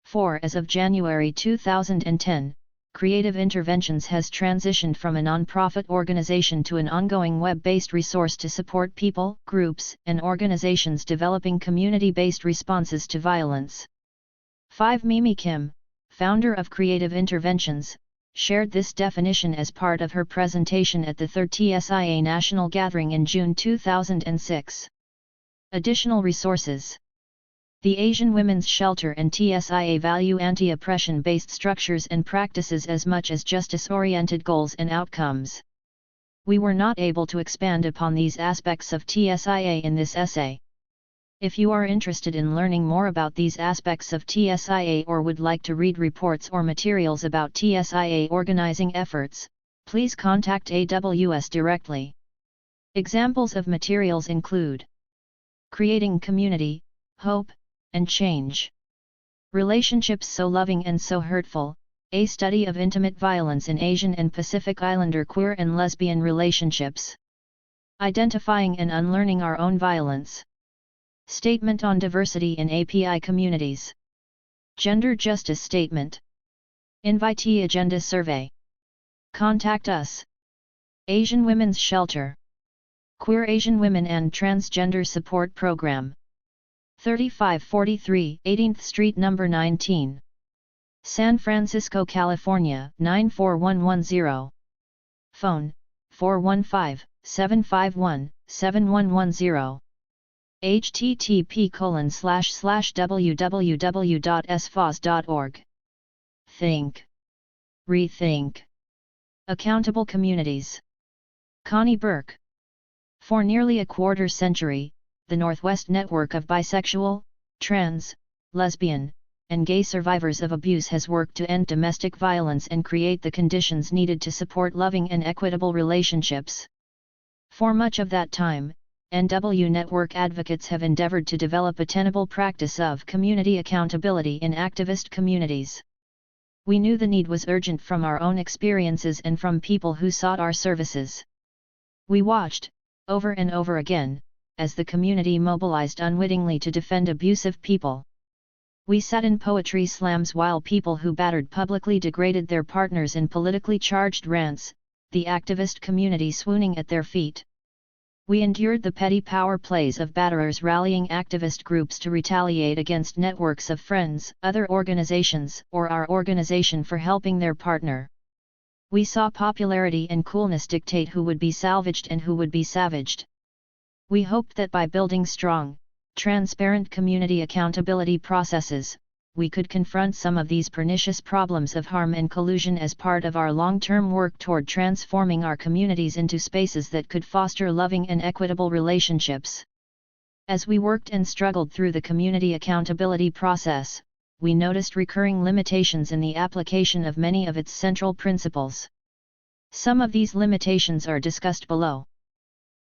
4. As of January 2010, Creative Interventions has transitioned from a non-profit organization to an ongoing web-based resource to support people, groups, and organizations developing community-based responses to violence. 5. Mimi Kim, founder of Creative Interventions, shared this definition as part of her presentation at the 3rd TSIA National Gathering in June 2006. Additional resources. The Asian Women's Shelter and TSIA value anti-oppression-based structures and practices as much as justice-oriented goals and outcomes. We were not able to expand upon these aspects of TSIA in this essay. If you are interested in learning more about these aspects of TSIA or would like to read reports or materials about TSIA organizing efforts, please contact AWS directly. Examples of materials include Creating Community, Hope, and Change. Relationships So Loving and So Hurtful, a study of intimate violence in Asian and Pacific Islander queer and lesbian relationships. Identifying and unlearning our own violence. Statement on Diversity in API Communities. Gender Justice Statement. Invitee Agenda Survey. Contact us. Asian Women's Shelter. Queer Asian Women and Transgender Support Program. 3543 18th Street No. 19. San Francisco, California 94110. Phone 415-751-7110. http://www.sfos.org. Think. Rethink. Accountable Communities. Connie Burke. For nearly a quarter century, the Northwest Network of Bisexual, Trans, Lesbian, and Gay Survivors of Abuse has worked to end domestic violence and create the conditions needed to support loving and equitable relationships. For much of that time, NW Network advocates have endeavored to develop a tenable practice of community accountability in activist communities. We knew the need was urgent from our own experiences and from people who sought our services. We watched, over and over again, as the community mobilized unwittingly to defend abusive people. We sat in poetry slams while people who battered publicly degraded their partners in politically charged rants, the activist community swooning at their feet. We endured the petty power plays of batterers rallying activist groups to retaliate against networks of friends, other organizations, or our organization for helping their partner. We saw popularity and coolness dictate who would be salvaged and who would be savaged. We hoped that by building strong, transparent community accountability processes, we could confront some of these pernicious problems of harm and collusion as part of our long-term work toward transforming our communities into spaces that could foster loving and equitable relationships. As we worked and struggled through the community accountability process, we noticed recurring limitations in the application of many of its central principles. Some of these limitations are discussed below.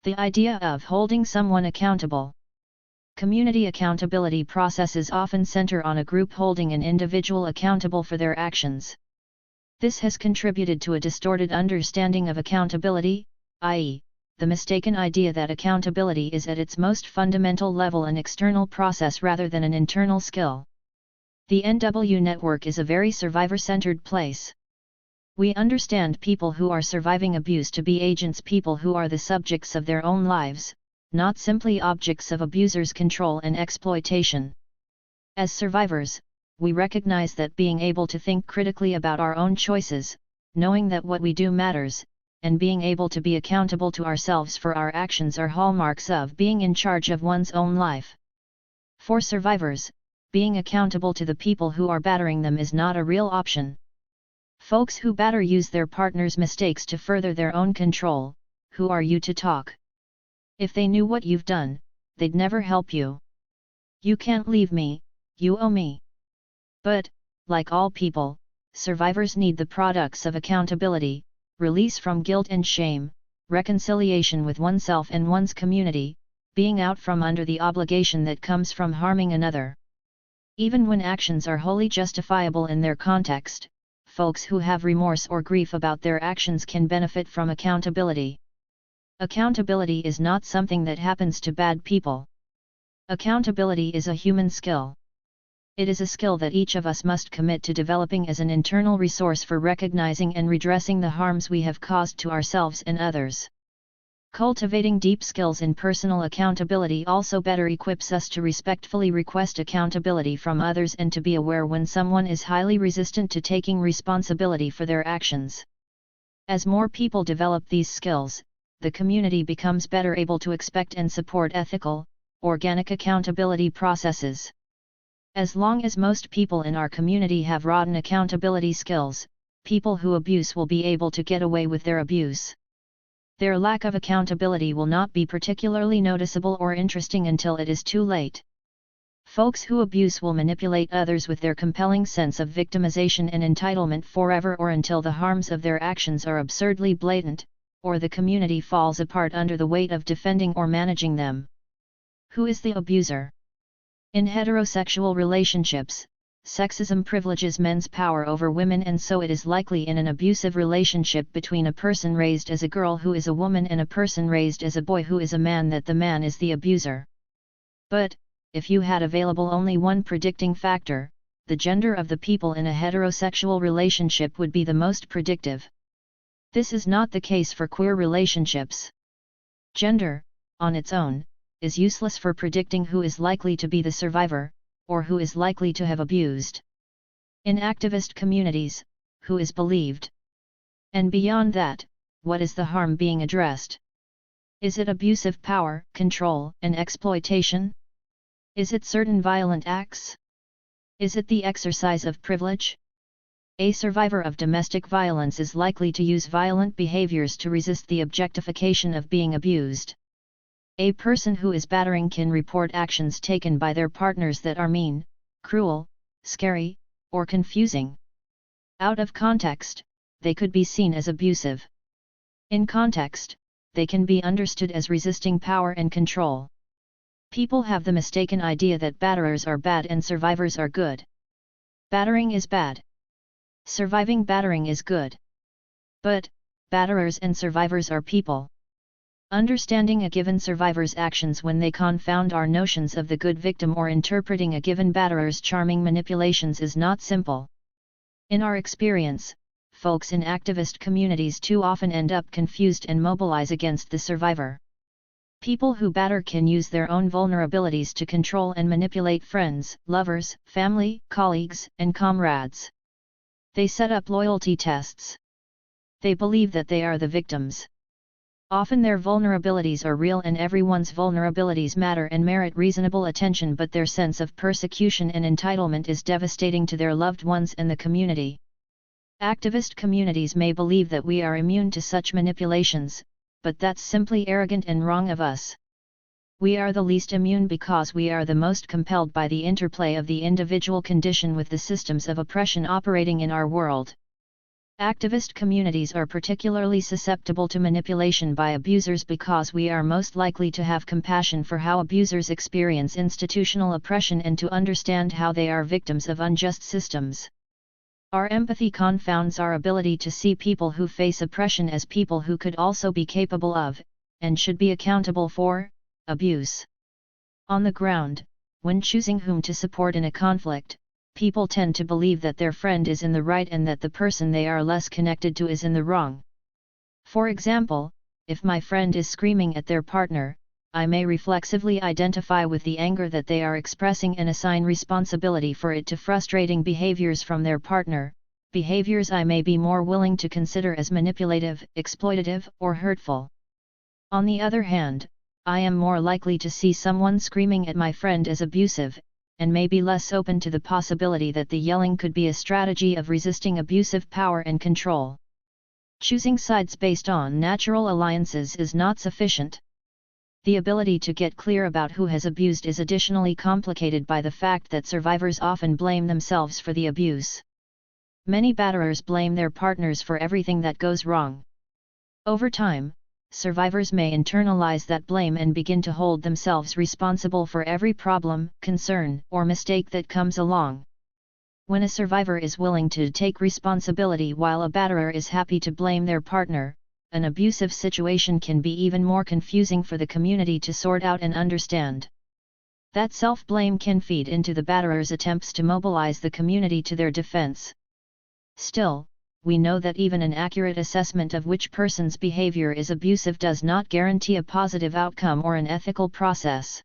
The idea of holding someone accountable. Community accountability processes often center on a group holding an individual accountable for their actions. This has contributed to a distorted understanding of accountability, i.e., the mistaken idea that accountability is at its most fundamental level an external process rather than an internal skill. The NW network is a very survivor-centered place. We understand people who are surviving abuse to be agents, people who are the subjects of their own lives, not simply objects of abusers' control and exploitation. As survivors, we recognize that being able to think critically about our own choices, knowing that what we do matters, and being able to be accountable to ourselves for our actions are hallmarks of being in charge of one's own life. For survivors, being accountable to the people who are battering them is not a real option. Folks who batter use their partner's mistakes to further their own control. Who are you to talk? If they knew what you've done, they'd never help you. You can't leave me, you owe me. But, like all people, survivors need the products of accountability, release from guilt and shame, reconciliation with oneself and one's community, being out from under the obligation that comes from harming another. Even when actions are wholly justifiable in their context, folks who have remorse or grief about their actions can benefit from accountability. Accountability is not something that happens to bad people. Accountability is a human skill. It is a skill that each of us must commit to developing as an internal resource for recognizing and redressing the harms we have caused to ourselves and others. Cultivating deep skills in personal accountability also better equips us to respectfully request accountability from others and to be aware when someone is highly resistant to taking responsibility for their actions. As more people develop these skills, the community becomes better able to expect and support ethical, organic accountability processes. As long as most people in our community have rotten accountability skills, people who abuse will be able to get away with their abuse. Their lack of accountability will not be particularly noticeable or interesting until it is too late. Folks who abuse will manipulate others with their compelling sense of victimization and entitlement forever or until the harms of their actions are absurdly blatant, or the community falls apart under the weight of defending or managing them. Who is the abuser? In heterosexual relationships, sexism privileges men's power over women, and so it is likely in an abusive relationship between a person raised as a girl who is a woman and a person raised as a boy who is a man that the man is the abuser. But, if you had available only one predicting factor, the gender of the people in a heterosexual relationship would be the most predictive. This is not the case for queer relationships. Gender, on its own, is useless for predicting who is likely to be the survivor, or who is likely to have abused. In activist communities, who is believed? And beyond that, what is the harm being addressed? Is it abusive power, control, and exploitation? Is it certain violent acts? Is it the exercise of privilege? A survivor of domestic violence is likely to use violent behaviors to resist the objectification of being abused. A person who is battering can report actions taken by their partners that are mean, cruel, scary, or confusing. Out of context, they could be seen as abusive. In context, they can be understood as resisting power and control. People have the mistaken idea that batterers are bad and survivors are good. Battering is bad. Surviving battering is good. But, batterers and survivors are people. Understanding a given survivor's actions when they confound our notions of the good victim or interpreting a given batterer's charming manipulations is not simple. In our experience, folks in activist communities too often end up confused and mobilize against the survivor. People who batter can use their own vulnerabilities to control and manipulate friends, lovers, family, colleagues, and comrades. They set up loyalty tests. They believe that they are the victims. Often their vulnerabilities are real and everyone's vulnerabilities matter and merit reasonable attention, but their sense of persecution and entitlement is devastating to their loved ones and the community. Activist communities may believe that we are immune to such manipulations, but that's simply arrogant and wrong of us. We are the least immune because we are the most compelled by the interplay of the individual condition with the systems of oppression operating in our world. Activist communities are particularly susceptible to manipulation by abusers because we are most likely to have compassion for how abusers experience institutional oppression and to understand how they are victims of unjust systems. Our empathy confounds our ability to see people who face oppression as people who could also be capable of, and should be accountable for, abuse. On the ground, when choosing whom to support in a conflict, people tend to believe that their friend is in the right and that the person they are less connected to is in the wrong. For example, if my friend is screaming at their partner, I may reflexively identify with the anger that they are expressing and assign responsibility for it to frustrating behaviors from their partner, behaviors I may be more willing to consider as manipulative, exploitative, or hurtful. On the other hand, I am more likely to see someone screaming at my friend as abusive, and may be less open to the possibility that the yelling could be a strategy of resisting abusive power and control. Choosing sides based on natural alliances is not sufficient. The ability to get clear about who has abused is additionally complicated by the fact that survivors often blame themselves for the abuse. Many batterers blame their partners for everything that goes wrong. Over time, survivors may internalize that blame and begin to hold themselves responsible for every problem, concern, or mistake that comes along. When a survivor is willing to take responsibility while a batterer is happy to blame their partner, an abusive situation can be even more confusing for the community to sort out and understand. That self-blame can feed into the batterer's attempts to mobilize the community to their defense. Still, we know that even an accurate assessment of which person's behavior is abusive does not guarantee a positive outcome or an ethical process.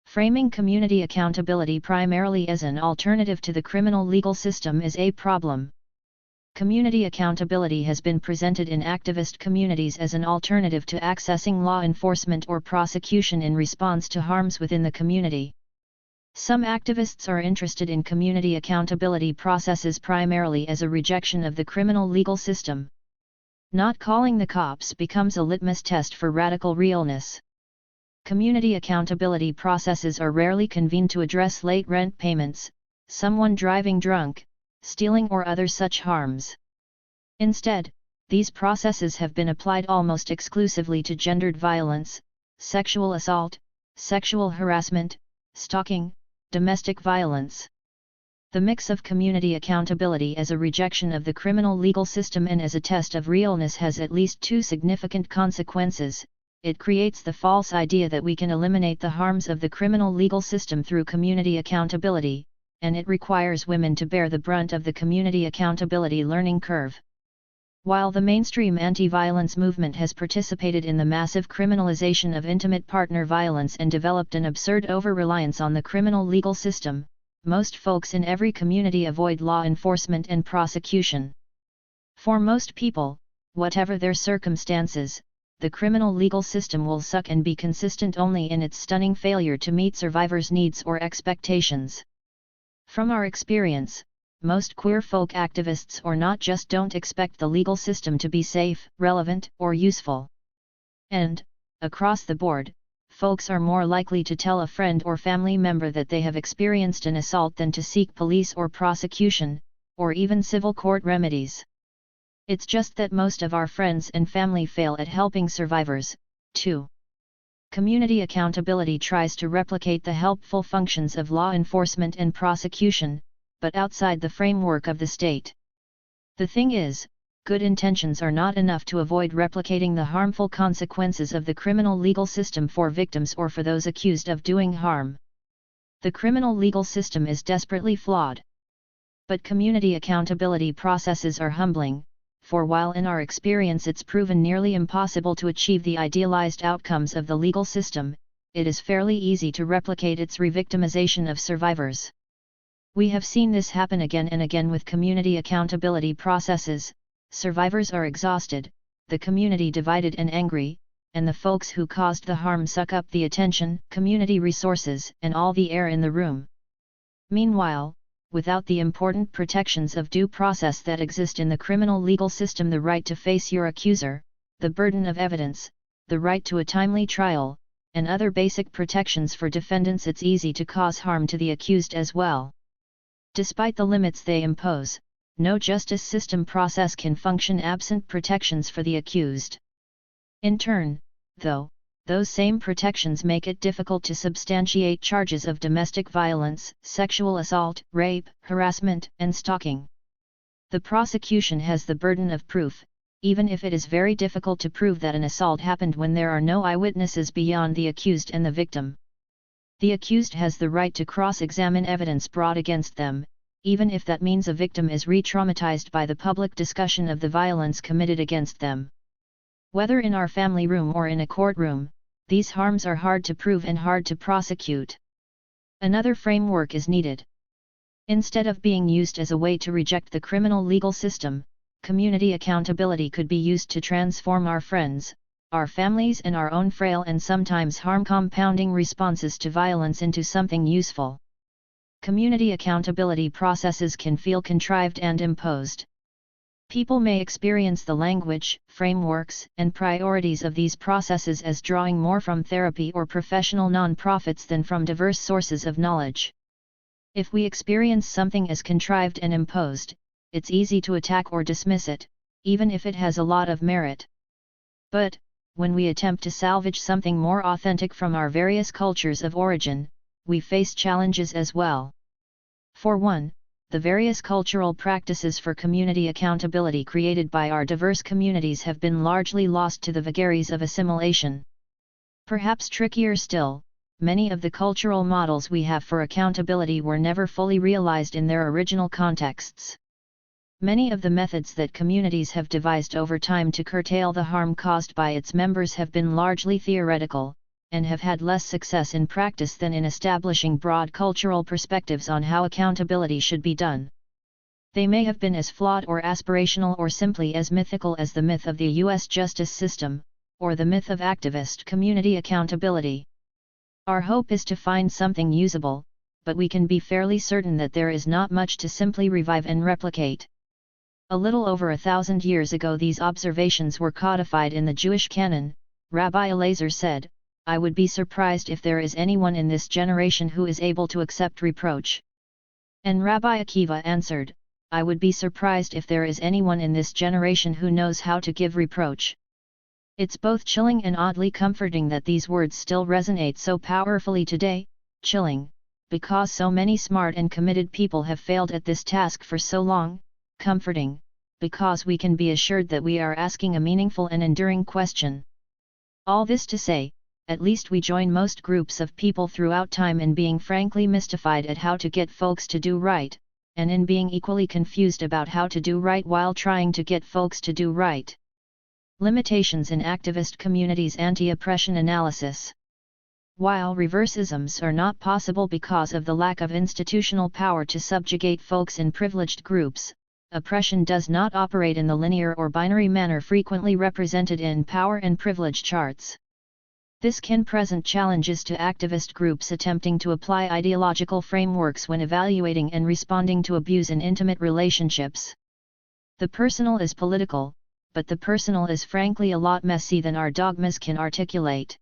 Framing community accountability primarily as an alternative to the criminal legal system is a problem. Community accountability has been presented in activist communities as an alternative to accessing law enforcement or prosecution in response to harms within the community. Some activists are interested in community accountability processes primarily as a rejection of the criminal legal system. Not calling the cops becomes a litmus test for radical realness. Community accountability processes are rarely convened to address late rent payments, someone driving drunk, stealing or other such harms. Instead, these processes have been applied almost exclusively to gendered violence, sexual assault, sexual harassment, stalking, domestic violence. The mix of community accountability as a rejection of the criminal legal system and as a test of realness has at least two significant consequences. It creates the false idea that we can eliminate the harms of the criminal legal system through community accountability, and it requires women to bear the brunt of the community accountability learning curve. While the mainstream anti-violence movement has participated in the massive criminalization of intimate partner violence and developed an absurd over-reliance on the criminal legal system, most folks in every community avoid law enforcement and prosecution. For most people, whatever their circumstances, the criminal legal system will suck and be consistent only in its stunning failure to meet survivors' needs or expectations. From our experience, most queer folk activists or not just don't expect the legal system to be safe, relevant, or useful. And, across the board, folks are more likely to tell a friend or family member that they have experienced an assault than to seek police or prosecution, or even civil court remedies. It's just that most of our friends and family fail at helping survivors, too. Community accountability tries to replicate the helpful functions of law enforcement and prosecution, but outside the framework of the state. The thing is, good intentions are not enough to avoid replicating the harmful consequences of the criminal legal system for victims or for those accused of doing harm. The criminal legal system is desperately flawed. But community accountability processes are humbling, for while in our experience it's proven nearly impossible to achieve the idealized outcomes of the legal system, it is fairly easy to replicate its revictimization of survivors. We have seen this happen again and again with community accountability processes. Survivors are exhausted, the community divided and angry, and the folks who caused the harm suck up the attention, community resources, and all the air in the room. Meanwhile, without the important protections of due process that exist in the criminal legal system, the right to face your accuser, the burden of evidence, the right to a timely trial, and other basic protections for defendants, it's easy to cause harm to the accused as well. Despite the limits they impose, no justice system process can function absent protections for the accused. In turn, though, those same protections make it difficult to substantiate charges of domestic violence, sexual assault, rape, harassment, and stalking. The prosecution has the burden of proof, even if it is very difficult to prove that an assault happened when there are no eyewitnesses beyond the accused and the victim. The accused has the right to cross-examine evidence brought against them, even if that means a victim is re-traumatized by the public discussion of the violence committed against them. Whether in our family room or in a courtroom, these harms are hard to prove and hard to prosecute. Another framework is needed. Instead of being used as a way to reject the criminal legal system, community accountability could be used to transform our friends, our families, and our own frail and sometimes harm-compounding responses to violence into something useful. Community accountability processes can feel contrived and imposed. People may experience the language, frameworks, and priorities of these processes as drawing more from therapy or professional non-profits than from diverse sources of knowledge. If we experience something as contrived and imposed, it's easy to attack or dismiss it, even if it has a lot of merit. But, when we attempt to salvage something more authentic from our various cultures of origin, we face challenges as well. For one, the various cultural practices for community accountability created by our diverse communities have been largely lost to the vagaries of assimilation. Perhaps trickier still, many of the cultural models we have for accountability were never fully realized in their original contexts. Many of the methods that communities have devised over time to curtail the harm caused by its members have been largely theoretical, and have had less success in practice than in establishing broad cultural perspectives on how accountability should be done. They may have been as flawed or aspirational or simply as mythical as the myth of the U.S. justice system, or the myth of activist community accountability. Our hope is to find something usable, but we can be fairly certain that there is not much to simply revive and replicate. A little over 1,000 years ago these observations were codified in the Jewish canon. Rabbi Elazar said, "I would be surprised if there is anyone in this generation who is able to accept reproach." And Rabbi Akiva answered, "I would be surprised if there is anyone in this generation who knows how to give reproach." It's both chilling and oddly comforting that these words still resonate so powerfully today. Chilling, because so many smart and committed people have failed at this task for so long. Comforting, because we can be assured that we are asking a meaningful and enduring question. All this to say, at least we join most groups of people throughout time in being frankly mystified at how to get folks to do right, and in being equally confused about how to do right while trying to get folks to do right. Limitations in activist communities' anti-oppression analysis. While reversisms are not possible because of the lack of institutional power to subjugate folks in privileged groups, oppression does not operate in the linear or binary manner frequently represented in power and privilege charts. This can present challenges to activist groups attempting to apply ideological frameworks when evaluating and responding to abuse in intimate relationships. The personal is political, but the personal is frankly a lot messy than our dogmas can articulate.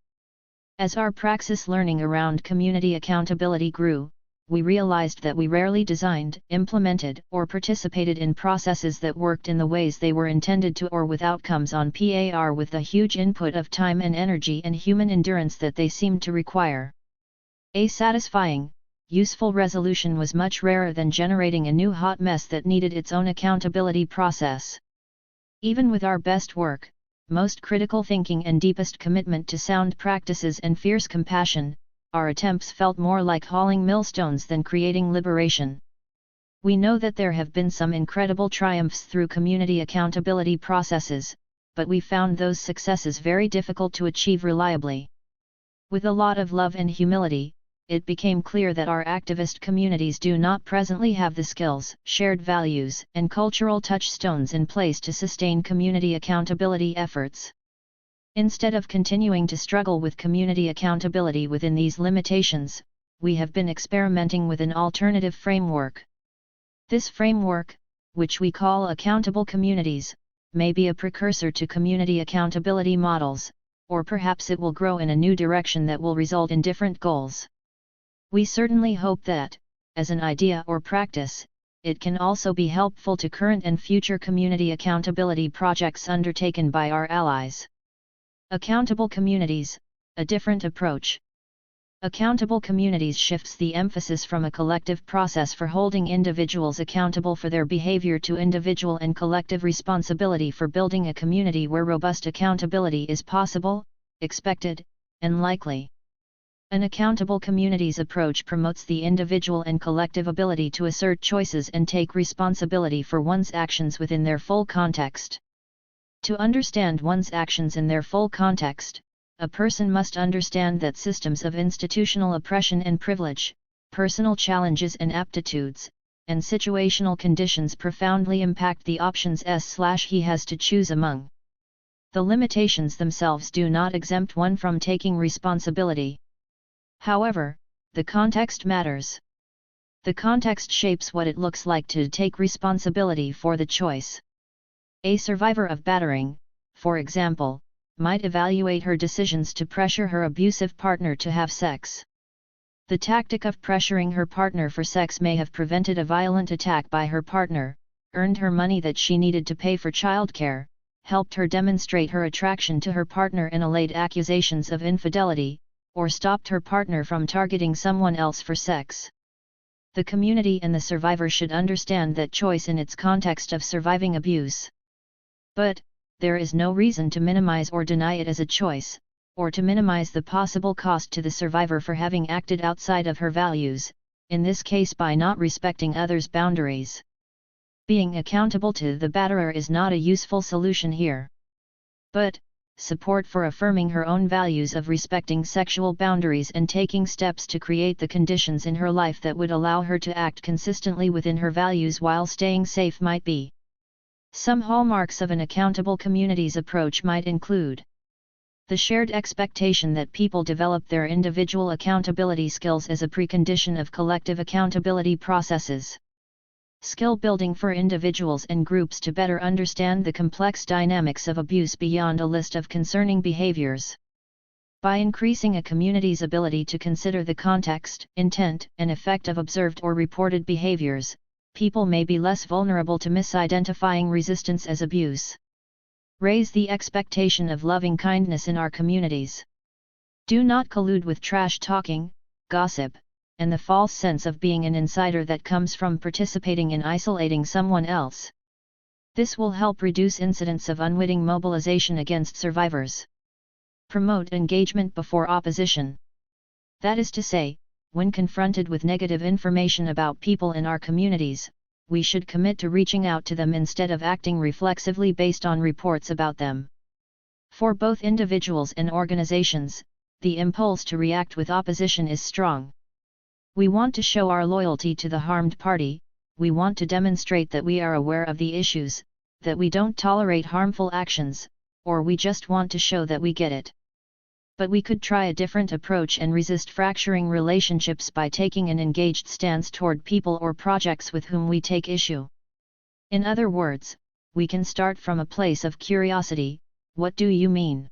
As our praxis learning around community accountability grew, we realized that we rarely designed, implemented, or participated in processes that worked in the ways they were intended to or with outcomes on par with the huge input of time and energy and human endurance that they seemed to require. A satisfying, useful resolution was much rarer than generating a new hot mess that needed its own accountability process. Even with our best work, most critical thinking and deepest commitment to sound practices and fierce compassion, our attempts felt more like hauling millstones than creating liberation. We know that there have been some incredible triumphs through community accountability processes, but we found those successes very difficult to achieve reliably. With a lot of love and humility, it became clear that our activist communities do not presently have the skills, shared values, and cultural touchstones in place to sustain community accountability efforts. Instead of continuing to struggle with community accountability within these limitations, we have been experimenting with an alternative framework. This framework, which we call accountable communities, may be a precursor to community accountability models, or perhaps it will grow in a new direction that will result in different goals. We certainly hope that, as an idea or practice, it can also be helpful to current and future community accountability projects undertaken by our allies. Accountable communities, a different approach. Accountable communities shifts the emphasis from a collective process for holding individuals accountable for their behavior to individual and collective responsibility for building a community where robust accountability is possible, expected, and likely. An accountable communities approach promotes the individual and collective ability to assert choices and take responsibility for one's actions within their full context. To understand one's actions in their full context, a person must understand that systems of institutional oppression and privilege, personal challenges and aptitudes, and situational conditions profoundly impact the options he has to choose among. The limitations themselves do not exempt one from taking responsibility. However, the context matters. The context shapes what it looks like to take responsibility for the choice. A survivor of battering, for example, might evaluate her decisions to pressure her abusive partner to have sex. The tactic of pressuring her partner for sex may have prevented a violent attack by her partner, earned her money that she needed to pay for childcare, helped her demonstrate her attraction to her partner and allayed accusations of infidelity, or stopped her partner from targeting someone else for sex. The community and the survivor should understand that choice in its context of surviving abuse. But, there is no reason to minimize or deny it as a choice, or to minimize the possible cost to the survivor for having acted outside of her values, in this case by not respecting others' boundaries. Being accountable to the batterer is not a useful solution here. But, support for affirming her own values of respecting sexual boundaries and taking steps to create the conditions in her life that would allow her to act consistently within her values while staying safe might be. Some hallmarks of an accountable communities approach might include the shared expectation that people develop their individual accountability skills as a precondition of collective accountability processes. Skill building for individuals and groups to better understand the complex dynamics of abuse beyond a list of concerning behaviors. By increasing a community's ability to consider the context, intent, and effect of observed or reported behaviors, people may be less vulnerable to misidentifying resistance as abuse. Raise the expectation of loving kindness in our communities. Do not collude with trash talking, gossip, and the false sense of being an insider that comes from participating in isolating someone else. This will help reduce incidents of unwitting mobilization against survivors. Promote engagement before opposition. That is to say, when confronted with negative information about people in our communities, we should commit to reaching out to them instead of acting reflexively based on reports about them. For both individuals and organizations, the impulse to react with opposition is strong. We want to show our loyalty to the harmed party, we want to demonstrate that we are aware of the issues, that we don't tolerate harmful actions, or we just want to show that we get it. But we could try a different approach and resist fracturing relationships by taking an engaged stance toward people or projects with whom we take issue. In other words, we can start from a place of curiosity. What do you mean?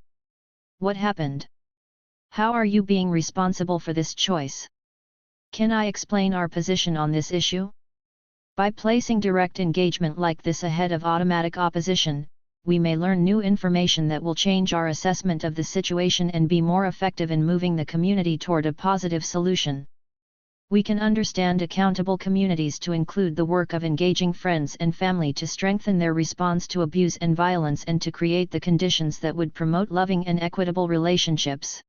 What happened? How are you being responsible for this choice? Can I explain our position on this issue? By placing direct engagement like this ahead of automatic opposition, we may learn new information that will change our assessment of the situation and be more effective in moving the community toward a positive solution. We can understand accountable communities to include the work of engaging friends and family to strengthen their response to abuse and violence and to create the conditions that would promote loving and equitable relationships.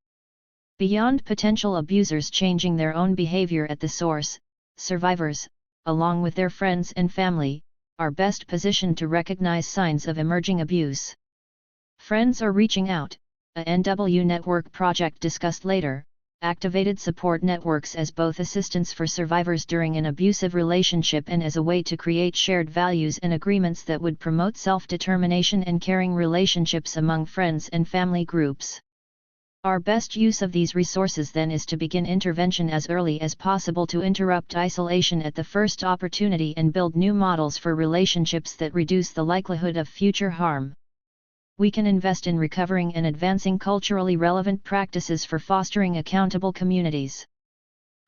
Beyond potential abusers changing their own behavior at the source, survivors, along with their friends and family, are best positioned to recognize signs of emerging abuse. Friends are reaching out, a NW network project discussed later, activated support networks as both assistance for survivors during an abusive relationship and as a way to create shared values and agreements that would promote self-determination and caring relationships among friends and family groups. Our best use of these resources then is to begin intervention as early as possible to interrupt isolation at the first opportunity and build new models for relationships that reduce the likelihood of future harm. We can invest in recovering and advancing culturally relevant practices for fostering accountable communities.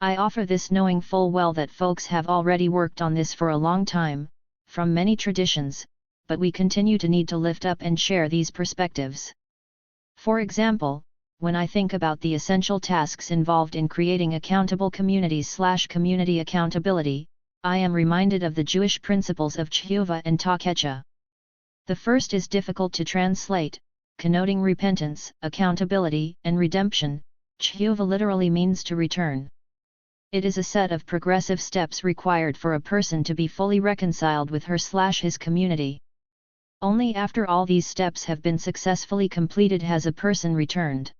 I offer this knowing full well that folks have already worked on this for a long time, from many traditions, but we continue to need to lift up and share these perspectives. For example, when I think about the essential tasks involved in creating accountable communities/community accountability, I am reminded of the Jewish principles of tshuva and taketsha. The first is difficult to translate, connoting repentance, accountability, and redemption. Tshuva literally means to return. It is a set of progressive steps required for a person to be fully reconciled with her/his community. Only after all these steps have been successfully completed has a person returned.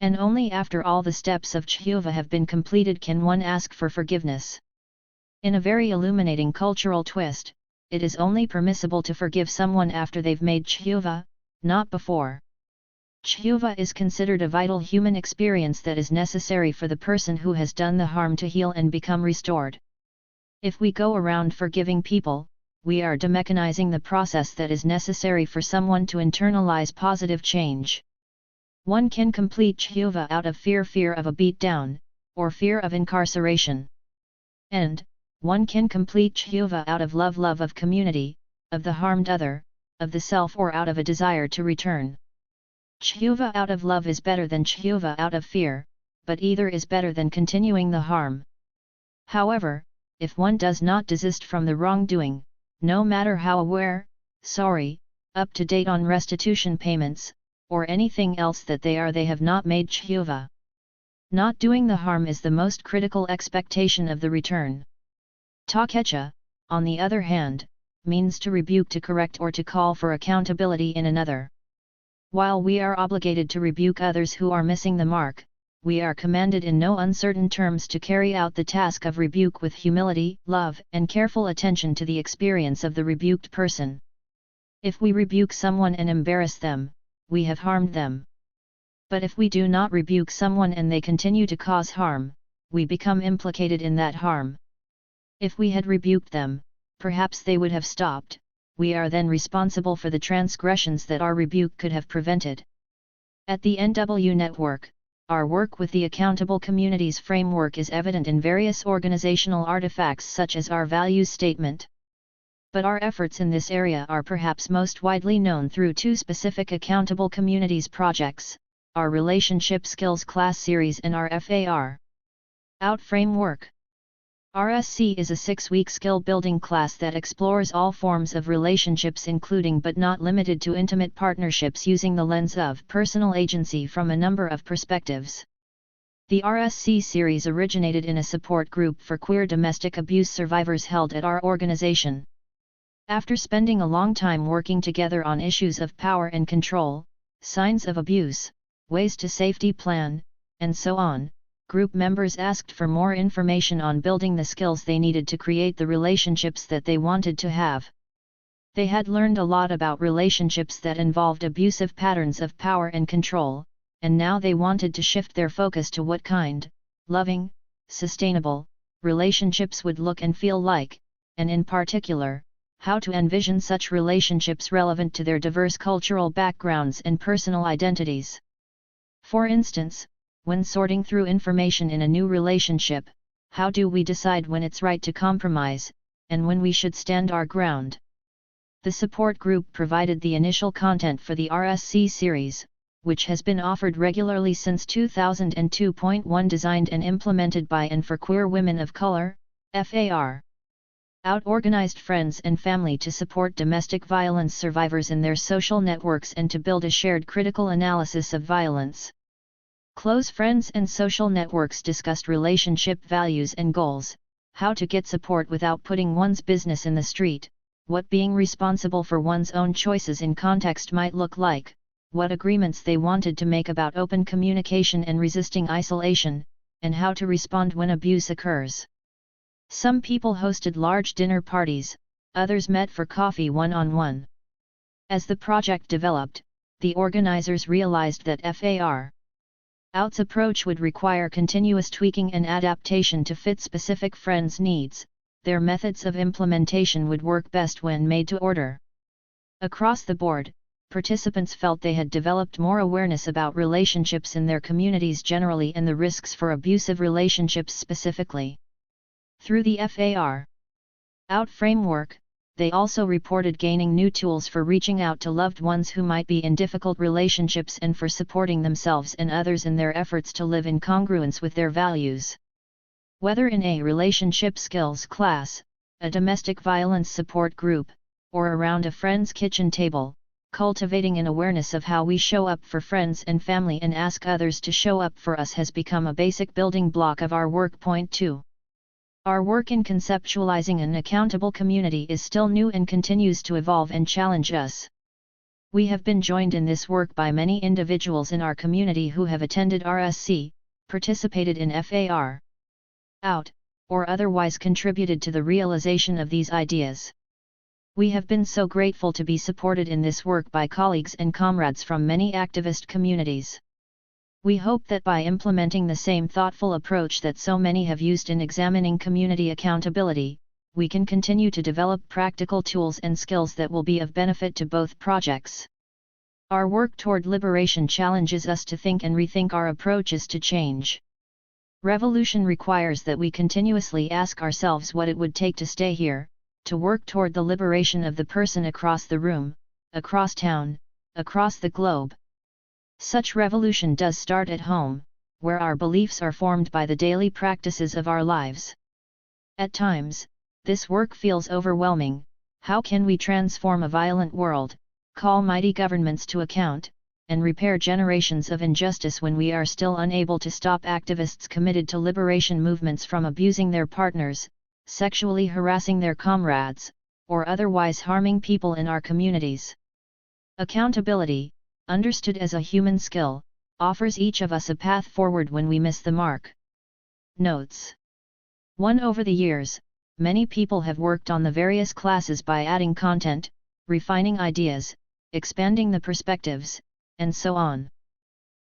And only after all the steps of tshuva have been completed can one ask for forgiveness. In a very illuminating cultural twist, it is only permissible to forgive someone after they've made tshuva, not before. Tshuva is considered a vital human experience that is necessary for the person who has done the harm to heal and become restored. If we go around forgiving people, we are demechanizing the process that is necessary for someone to internalize positive change. One can complete tshuva out of fear of a beatdown, or fear of incarceration. And, one can complete tshuva out of love of community, of the harmed other, of the self, or out of a desire to return. Tshuva out of love is better than tshuva out of fear, but either is better than continuing the harm. However, if one does not desist from the wrongdoing, no matter how aware, sorry, up to date on restitution payments, or anything else that they have not made tshuva. Not doing the harm is the most critical expectation of the return. Taketsha, on the other hand, means to rebuke, to correct, or to call for accountability in another. While we are obligated to rebuke others who are missing the mark, we are commanded in no uncertain terms to carry out the task of rebuke with humility, love, and careful attention to the experience of the rebuked person. If we rebuke someone and embarrass them, we have harmed them. But if we do not rebuke someone and they continue to cause harm, we become implicated in that harm. If we had rebuked them, perhaps they would have stopped. We are then responsible for the transgressions that our rebuke could have prevented. At the NW Network, our work with the Accountable Communities framework is evident in various organizational artifacts such as our values statement. But our efforts in this area are perhaps most widely known through two specific Accountable Communities projects, our Relationship Skills Class Series and our FAR Out Framework. RSC is a 6-week skill-building class that explores all forms of relationships, including but not limited to intimate partnerships, using the lens of personal agency from a number of perspectives. The RSC series originated in a support group for queer domestic abuse survivors held at our organization. After spending a long time working together on issues of power and control, signs of abuse, ways to safety plan, and so on, group members asked for more information on building the skills they needed to create the relationships that they wanted to have. They had learned a lot about relationships that involved abusive patterns of power and control, and now they wanted to shift their focus to what kind, loving, sustainable, relationships would look and feel like, and in particular, how to envision such relationships relevant to their diverse cultural backgrounds and personal identities. For instance, when sorting through information in a new relationship, how do we decide when it's right to compromise, and when we should stand our ground? The support group provided the initial content for the RSC series, which has been offered regularly since 2002.1, designed and implemented by and for queer women of color, FAR. Out organized friends and family to support domestic violence survivors in their social networks and to build a shared critical analysis of violence. Close friends and social networks discussed relationship values and goals, how to get support without putting one's business in the street, what being responsible for one's own choices in context might look like, what agreements they wanted to make about open communication and resisting isolation, and how to respond when abuse occurs. Some people hosted large dinner parties, others met for coffee one-on-one. As the project developed, the organizers realized that FAR Out's approach would require continuous tweaking and adaptation to fit specific friends' needs. Their methods of implementation would work best when made to order. Across the board, participants felt they had developed more awareness about relationships in their communities generally and the risks for abusive relationships specifically. Through the FAR Out framework, they also reported gaining new tools for reaching out to loved ones who might be in difficult relationships and for supporting themselves and others in their efforts to live in congruence with their values. Whether in a relationship skills class, a domestic violence support group, or around a friend's kitchen table, cultivating an awareness of how we show up for friends and family and ask others to show up for us has become a basic building block of our work. Point 2. Our work in conceptualizing an accountable community is still new and continues to evolve and challenge us. We have been joined in this work by many individuals in our community who have attended RSC, participated in FAR Out, or otherwise contributed to the realization of these ideas. We have been so grateful to be supported in this work by colleagues and comrades from many activist communities. We hope that by implementing the same thoughtful approach that so many have used in examining community accountability, we can continue to develop practical tools and skills that will be of benefit to both projects. Our work toward liberation challenges us to think and rethink our approaches to change. Revolution requires that we continuously ask ourselves what it would take to stay here, to work toward the liberation of the person across the room, across town, across the globe. Such revolution does start at home, where our beliefs are formed by the daily practices of our lives. At times, this work feels overwhelming. How can we transform a violent world, call mighty governments to account, and repair generations of injustice when we are still unable to stop activists committed to liberation movements from abusing their partners, sexually harassing their comrades, or otherwise harming people in our communities? Accountability, understood as a human skill, offers each of us a path forward when we miss the mark. Notes 1. Over the years, many people have worked on the various classes by adding content, refining ideas, expanding the perspectives, and so on.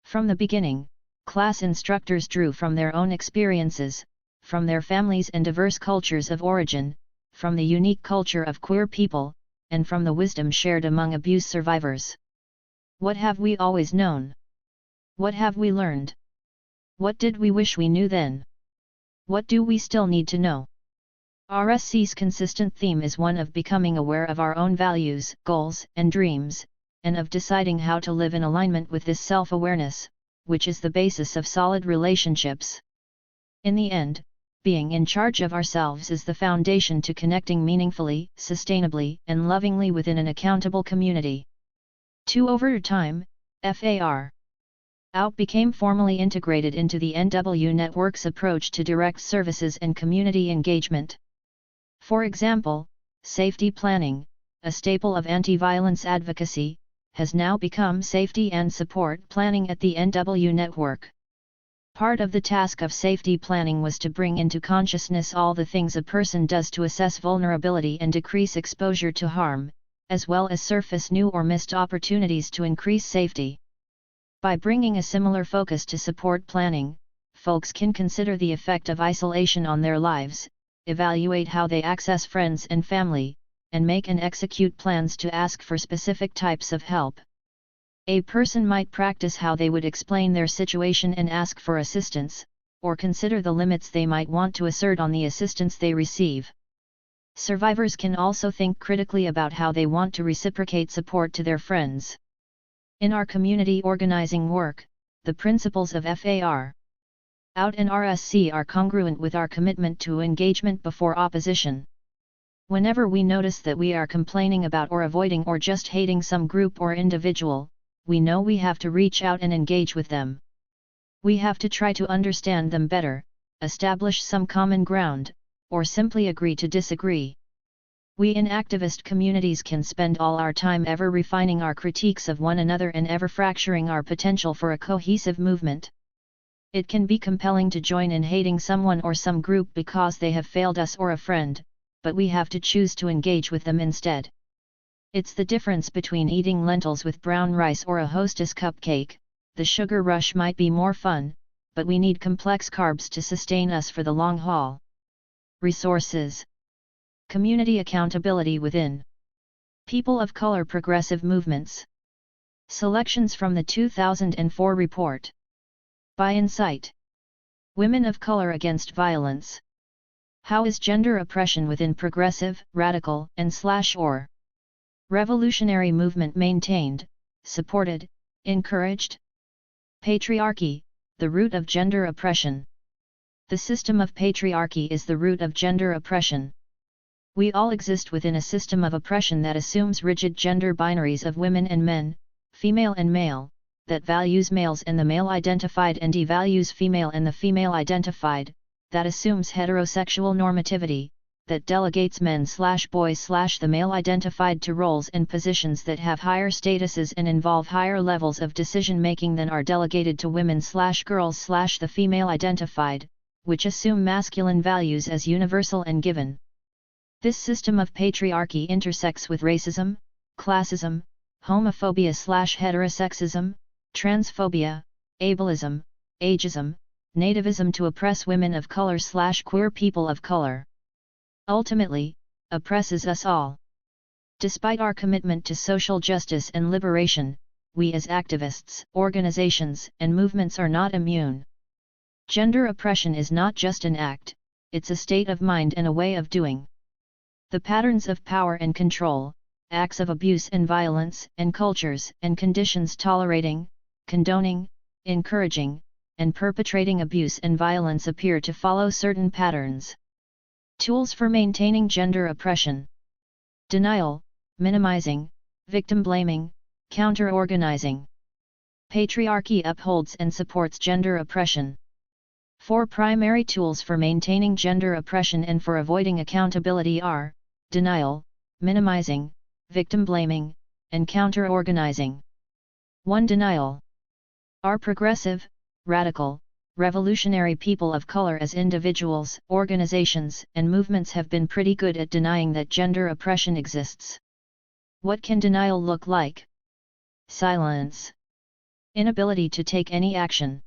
From the beginning, class instructors drew from their own experiences, from their families and diverse cultures of origin, from the unique culture of queer people, and from the wisdom shared among abuse survivors. What have we always known? What have we learned? What did we wish we knew then? What do we still need to know? RSC's consistent theme is one of becoming aware of our own values, goals, and dreams, and of deciding how to live in alignment with this self-awareness, which is the basis of solid relationships. In the end, being in charge of ourselves is the foundation to connecting meaningfully, sustainably, and lovingly within an accountable community. 2. Over time, FAR Out became formally integrated into the NW Network's approach to direct services and community engagement. For example, safety planning, a staple of anti-violence advocacy, has now become safety and support planning at the NW Network. Part of the task of safety planning was to bring into consciousness all the things a person does to assess vulnerability and decrease exposure to harm, as well as surface new or missed opportunities to increase safety. By bringing a similar focus to support planning, folks can consider the effect of isolation on their lives, evaluate how they access friends and family, and make and execute plans to ask for specific types of help. A person might practice how they would explain their situation and ask for assistance, or consider the limits they might want to assert on the assistance they receive. Survivors can also think critically about how they want to reciprocate support to their friends. In our community organizing work, the principles of FAR out and RSC are congruent with our commitment to engagement before opposition. Whenever we notice that we are complaining about or avoiding or just hating some group or individual, we know we have to reach out and engage with them. We have to try to understand them better, establish some common ground, or simply agree to disagree. We in activist communities can spend all our time ever refining our critiques of one another and ever fracturing our potential for a cohesive movement. It can be compelling to join in hating someone or some group because they have failed us or a friend, but we have to choose to engage with them instead. It's the difference between eating lentils with brown rice or a Hostess cupcake. The sugar rush might be more fun, but we need complex carbs to sustain us for the long haul. Resources. Community accountability within People of Color Progressive Movements. Selections from the 2004 report. By Insight. Women of Color Against Violence. How is gender oppression within progressive, radical, and/or revolutionary movement maintained, supported, encouraged? Patriarchy, the root of gender oppression. The system of patriarchy is the root of gender oppression. We all exist within a system of oppression that assumes rigid gender binaries of women and men, female and male, that values males and the male-identified and devalues female and the female-identified, that assumes heterosexual normativity, that delegates men/boys/the male-identified to roles and positions that have higher statuses and involve higher levels of decision-making than are delegated to women/girls/the female-identified, which assume masculine values as universal and given. This system of patriarchy intersects with racism, classism, homophobia/heterosexism, transphobia, ableism, ageism, nativism to oppress women of color/queer people of color. Ultimately, oppresses us all. Despite our commitment to social justice and liberation, we as activists, organizations, and movements are not immune. Gender oppression is not just an act, it's a state of mind and a way of doing. The patterns of power and control, acts of abuse and violence, and cultures and conditions tolerating, condoning, encouraging, and perpetrating abuse and violence appear to follow certain patterns. Tools for maintaining gender oppression. Denial, minimizing, victim blaming, counter-organizing. Patriarchy upholds and supports gender oppression. 4 primary tools for maintaining gender oppression and for avoiding accountability are: denial, minimizing, victim blaming, and counter-organizing. 1. Denial. Our progressive, radical, revolutionary people of color as individuals, organizations, and movements have been pretty good at denying that gender oppression exists. What can denial look like? Silence. Inability to take any action.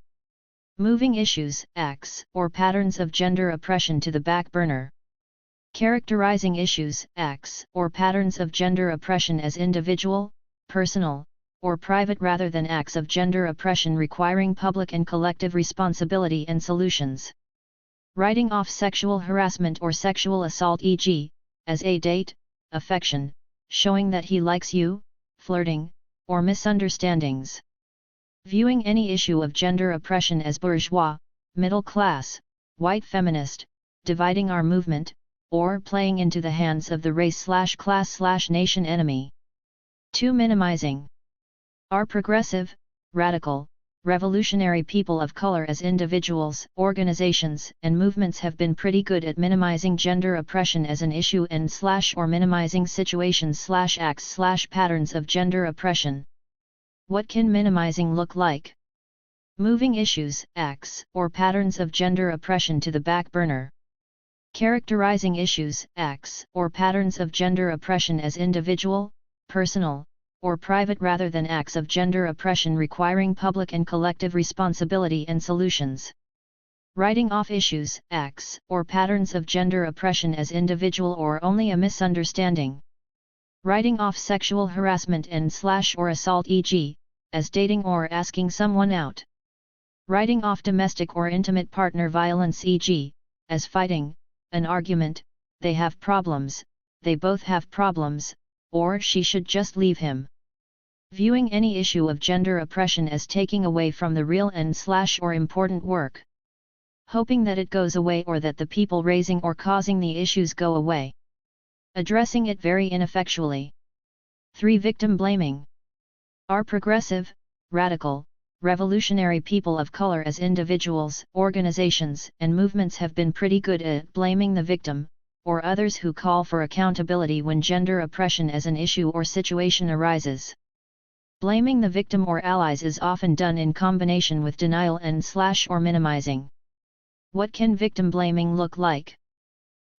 Moving issues, acts, or patterns of gender oppression to the back burner. Characterizing issues, acts, or patterns of gender oppression as individual, personal, or private rather than acts of gender oppression requiring public and collective responsibility and solutions. Writing off sexual harassment or sexual assault, e.g., as a date, affection, showing that he likes you, flirting, or misunderstandings. Viewing any issue of gender oppression as bourgeois, middle class, white feminist, dividing our movement, or playing into the hands of the race/class/nation enemy. 2. Minimizing. Our progressive, radical, revolutionary people of color as individuals, organizations, and movements have been pretty good at minimizing gender oppression as an issue and/or minimizing situations/acts/patterns of gender oppression. What can minimizing look like? Moving issues, acts, or patterns of gender oppression to the back burner. Characterizing issues, acts, or patterns of gender oppression as individual, personal, or private rather than acts of gender oppression requiring public and collective responsibility and solutions. Writing off issues, acts, or patterns of gender oppression as individual or only a misunderstanding. Writing off sexual harassment and/or assault, e.g., as dating or asking someone out. Writing off domestic or intimate partner violence, e.g., as fighting, an argument, they have problems, they both have problems, or she should just leave him. Viewing any issue of gender oppression as taking away from the real and/or important work. Hoping that it goes away or that the people raising or causing the issues go away. Addressing it very ineffectually. 3. Victim blaming. Our progressive, radical, revolutionary people of color as individuals, organizations, and movements have been pretty good at blaming the victim, or others who call for accountability when gender oppression as an issue or situation arises. Blaming the victim or allies is often done in combination with denial and/or minimizing. What can victim blaming look like?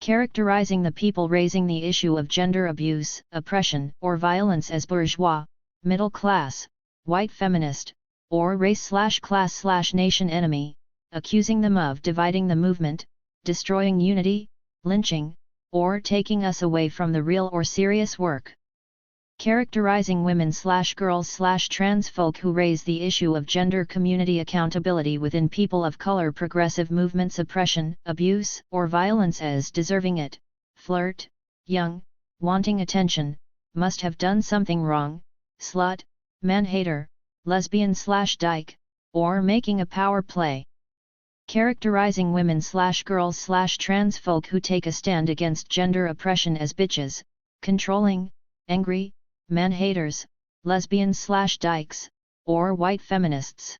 Characterizing the people raising the issue of gender abuse, oppression, or violence as bourgeois, middle class, white feminist, or race/class/nation enemy, accusing them of dividing the movement, destroying unity, lynching, or taking us away from the real or serious work. Characterizing women/girls/trans folk who raise the issue of gender community accountability within people of color progressive movements oppression, abuse, or violence as deserving it, flirt, young, wanting attention, must have done something wrong, slut, man-hater, lesbian/dyke, or making a power play. Characterizing women/girls/trans folk who take a stand against gender oppression as bitches, controlling, angry, man-haters, lesbians/dykes, or white feminists.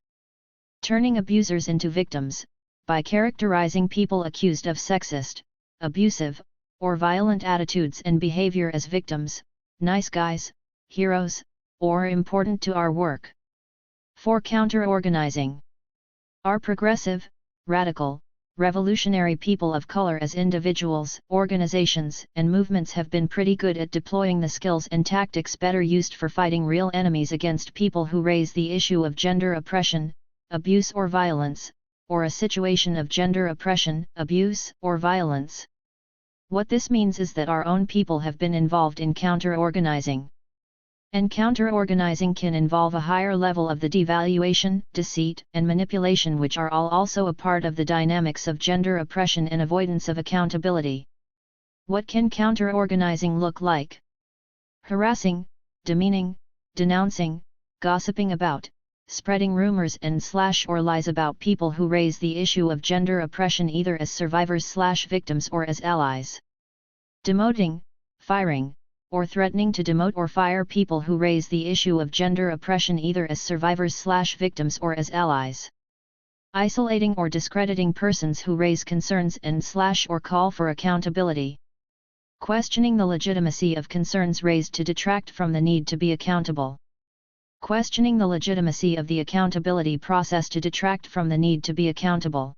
Turning abusers into victims, by characterizing people accused of sexist, abusive, or violent attitudes and behavior as victims, nice guys, heroes, or important to our work. 4. Counter-organizing. Our progressive, radical, revolutionary people of color as individuals, organizations, and movements have been pretty good at deploying the skills and tactics better used for fighting real enemies against people who raise the issue of gender oppression, abuse or violence, or a situation of gender oppression, abuse, or violence. What this means is that our own people have been involved in counter-organizing. And counter-organizing can involve a higher level of the devaluation, deceit, and manipulation which are all also a part of the dynamics of gender oppression and avoidance of accountability. What can counter-organizing look like? Harassing, demeaning, denouncing, gossiping about, spreading rumors and/or lies about people who raise the issue of gender oppression either as survivors/victims or as allies. Demoting, firing, or threatening to demote or fire people who raise the issue of gender oppression either as survivors/victims or as allies. Isolating or discrediting persons who raise concerns and/or call for accountability. Questioning the legitimacy of concerns raised to detract from the need to be accountable. Questioning the legitimacy of the accountability process to detract from the need to be accountable.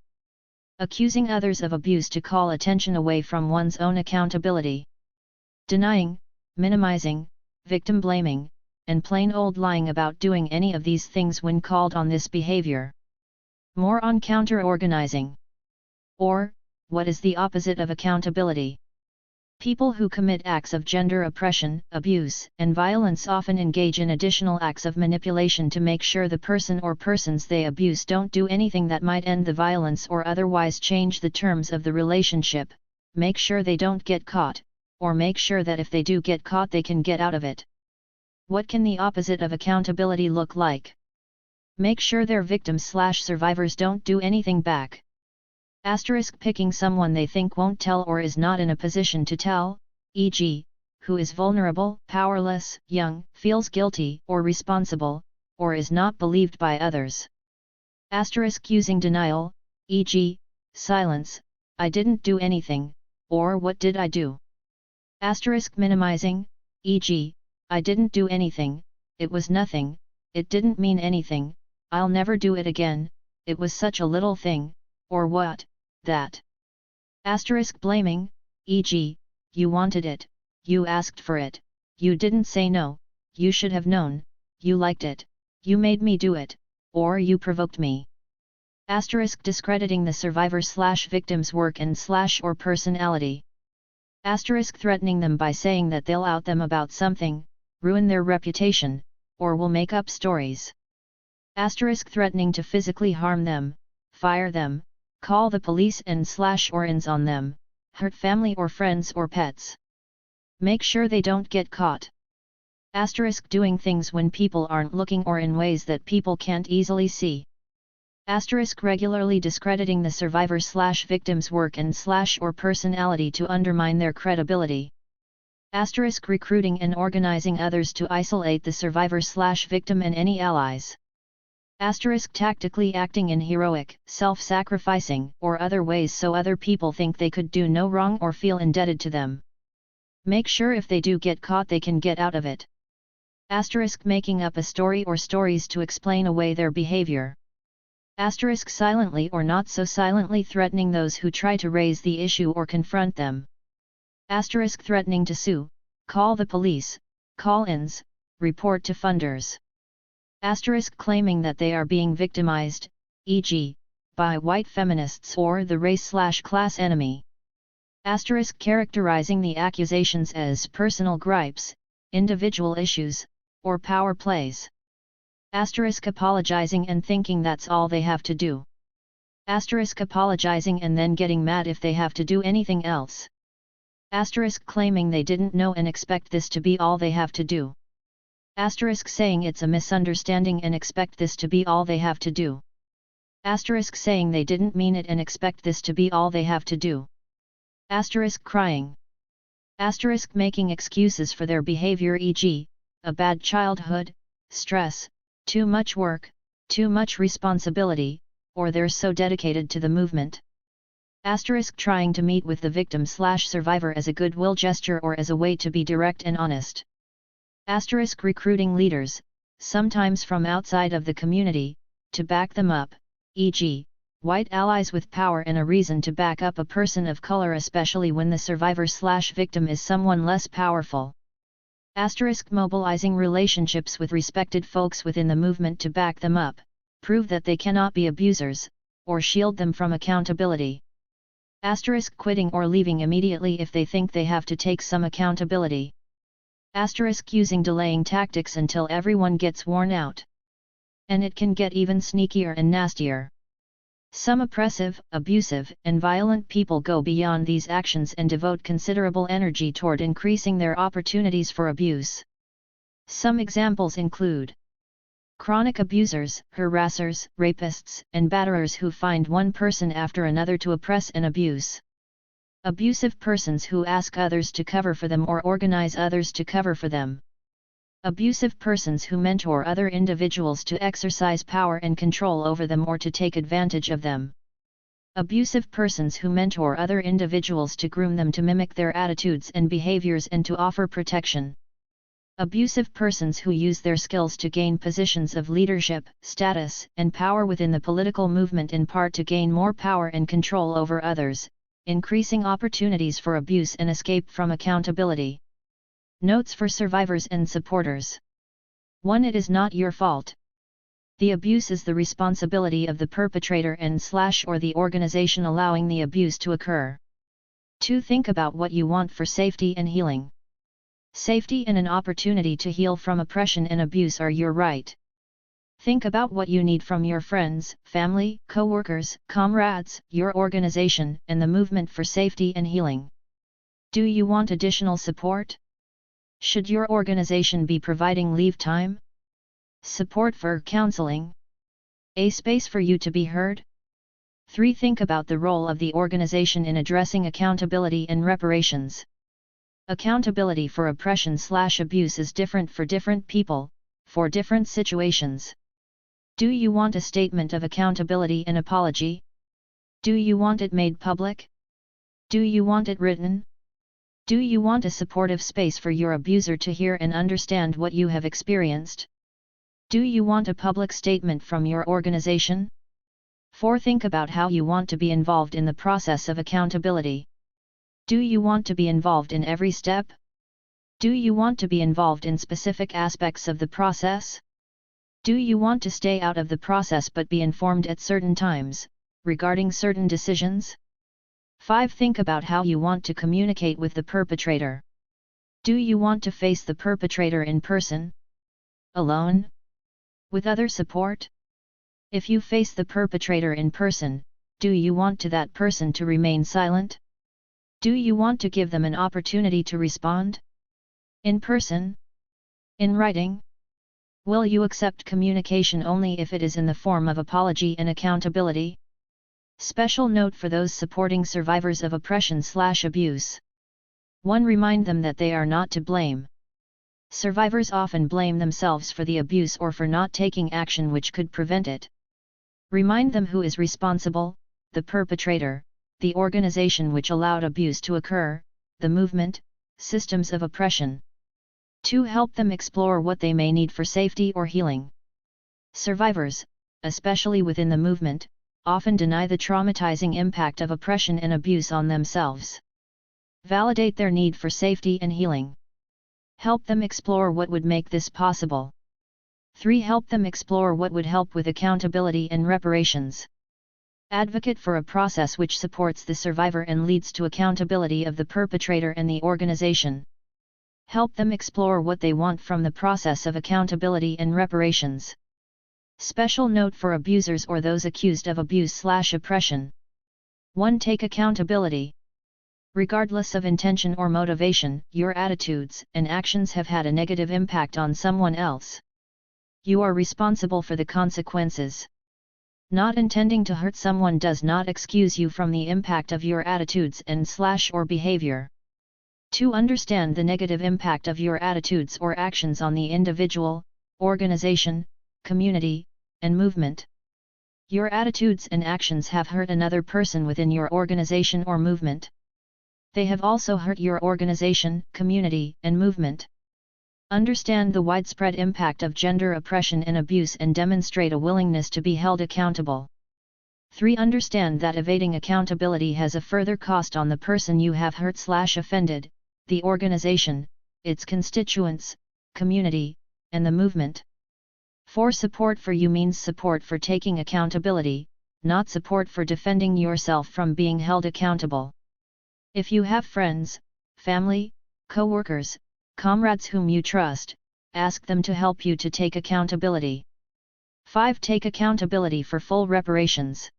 Accusing others of abuse to call attention away from one's own accountability. Denying, minimizing, victim blaming, and plain old lying about doing any of these things when called on this behavior. More on counter-organizing. Or, what is the opposite of accountability? People who commit acts of gender oppression, abuse, and violence often engage in additional acts of manipulation to make sure the person or persons they abuse don't do anything that might end the violence or otherwise change the terms of the relationship, make sure they don't get caught, or make sure that if they do get caught they can get out of it. What can the opposite of accountability look like? Make sure their victims/survivors don't do anything back. Picking someone they think won't tell or is not in a position to tell, e.g., who is vulnerable, powerless, young, feels guilty or responsible, or is not believed by others. Using denial, e.g., silence, I didn't do anything, or what did I do? Minimizing, e.g., I didn't do anything, it was nothing, it didn't mean anything, I'll never do it again, it was such a little thing, or what, that. Blaming, e.g., you wanted it, you asked for it, you didn't say no, you should have known, you liked it, you made me do it, or you provoked me. Discrediting the survivor/victim's work and/or personality. Threatening them by saying that they'll out them about something, ruin their reputation, or will make up stories. Threatening to physically harm them, fire them, call the police and/or ins on them, hurt family or friends or pets. Make sure they don't get caught. Asterisk doing things when people aren't looking or in ways that people can't easily see. Asterisk regularly discrediting the survivor/victim's work and/or personality to undermine their credibility. Asterisk recruiting and organizing others to isolate the survivor/victim and any allies. Asterisk tactically acting in heroic, self-sacrificing, or other ways so other people think they could do no wrong or feel indebted to them. Make sure if they do get caught they can get out of it. Asterisk making up a story or stories to explain away their behavior. Asterisk silently or not so silently threatening those who try to raise the issue or confront them. Asterisk threatening to sue, call the police, call-ins, report to funders. Asterisk claiming that they are being victimized, e.g., by white feminists or the race/class enemy. Asterisk characterizing the accusations as personal gripes, individual issues, or power plays. Asterisk apologizing and thinking that's all they have to do. Asterisk apologizing and then getting mad if they have to do anything else. Asterisk claiming they didn't know and expect this to be all they have to do. Asterisk saying it's a misunderstanding and expect this to be all they have to do. Asterisk saying they didn't mean it and expect this to be all they have to do. Asterisk crying. Asterisk making excuses for their behavior, e.g., a bad childhood, stress, too much work, too much responsibility, or they're so dedicated to the movement. Asterisk trying to meet with the victim/survivor as a goodwill gesture or as a way to be direct and honest. Asterisk recruiting leaders, sometimes from outside of the community, to back them up, e.g., white allies with power and a reason to back up a person of color, especially when the survivor/victim is someone less powerful. Asterisk mobilizing relationships with respected folks within the movement to back them up, prove that they cannot be abusers, or shield them from accountability. Asterisk quitting or leaving immediately if they think they have to take some accountability. Asterisk using delaying tactics until everyone gets worn out. And it can get even sneakier and nastier. Some oppressive, abusive, and violent people go beyond these actions and devote considerable energy toward increasing their opportunities for abuse. Some examples include chronic abusers, harassers, rapists, and batterers who find one person after another to oppress and abuse. Abusive persons who ask others to cover for them or organize others to cover for them. Abusive persons who mentor other individuals to exercise power and control over them or to take advantage of them. Abusive persons who mentor other individuals to groom them to mimic their attitudes and behaviors and to offer protection. Abusive persons who use their skills to gain positions of leadership, status, and power within the political movement in part to gain more power and control over others, increasing opportunities for abuse and escape from accountability. Notes for survivors and supporters. 1. It is not your fault. The abuse is the responsibility of the perpetrator and/or the organization allowing the abuse to occur. 2. Think about what you want for safety and healing. Safety and an opportunity to heal from oppression and abuse are your right. Think about what you need from your friends, family, co-workers, comrades, your organization, and the movement for safety and healing. Do you want additional support? Should your organization be providing leave time? Support for counseling? A space for you to be heard? 3. Think about the role of the organization in addressing accountability and reparations. Accountability for oppression/abuse is different for different people, for different situations. Do you want a statement of accountability and apology? Do you want it made public? Do you want it written? Do you want a supportive space for your abuser to hear and understand what you have experienced? Do you want a public statement from your organization? 4. Think about how you want to be involved in the process of accountability. Do you want to be involved in every step? Do you want to be involved in specific aspects of the process? Do you want to stay out of the process but be informed at certain times, regarding certain decisions? 5. Think about how you want to communicate with the perpetrator. Do you want to face the perpetrator in person? Alone? With other support? If you face the perpetrator in person, do you want that person to remain silent? Do you want to give them an opportunity to respond? In person? In writing, will you accept communication only if it is in the form of apology and accountability? Special note for those supporting survivors of oppression/abuse. 1. Remind them that they are not to blame. Survivors often blame themselves for the abuse or for not taking action which could prevent it. Remind them who is responsible: the perpetrator, the organization which allowed abuse to occur, the movement, systems of oppression. 2. Help them explore what they may need for safety or healing. Survivors, especially within the movement, often deny the traumatizing impact of oppression and abuse on themselves. Validate their need for safety and healing. Help them explore what would make this possible. 3. Help them explore what would help with accountability and reparations. Advocate for a process which supports the survivor and leads to accountability of the perpetrator and the organization. Help them explore what they want from the process of accountability and reparations. Special note for abusers or those accused of abuse/oppression. 1. Take accountability. Regardless of intention or motivation, your attitudes and actions have had a negative impact on someone else. You are responsible for the consequences. Not intending to hurt someone does not excuse you from the impact of your attitudes and/or behavior. 2. Understand the negative impact of your attitudes or actions on the individual, organization, community, and movement. Your attitudes and actions have hurt another person within your organization or movement. They have also hurt your organization, community, and movement. Understand the widespread impact of gender oppression and abuse and demonstrate a willingness to be held accountable. 3. Understand that evading accountability has a further cost on the person you have hurt/offended, the organization, its constituents, community, and the movement. 4. Support for you means support for taking accountability, not support for defending yourself from being held accountable. If you have friends, family, co-workers, comrades whom you trust, ask them to help you to take accountability. 5. Take accountability for full reparations.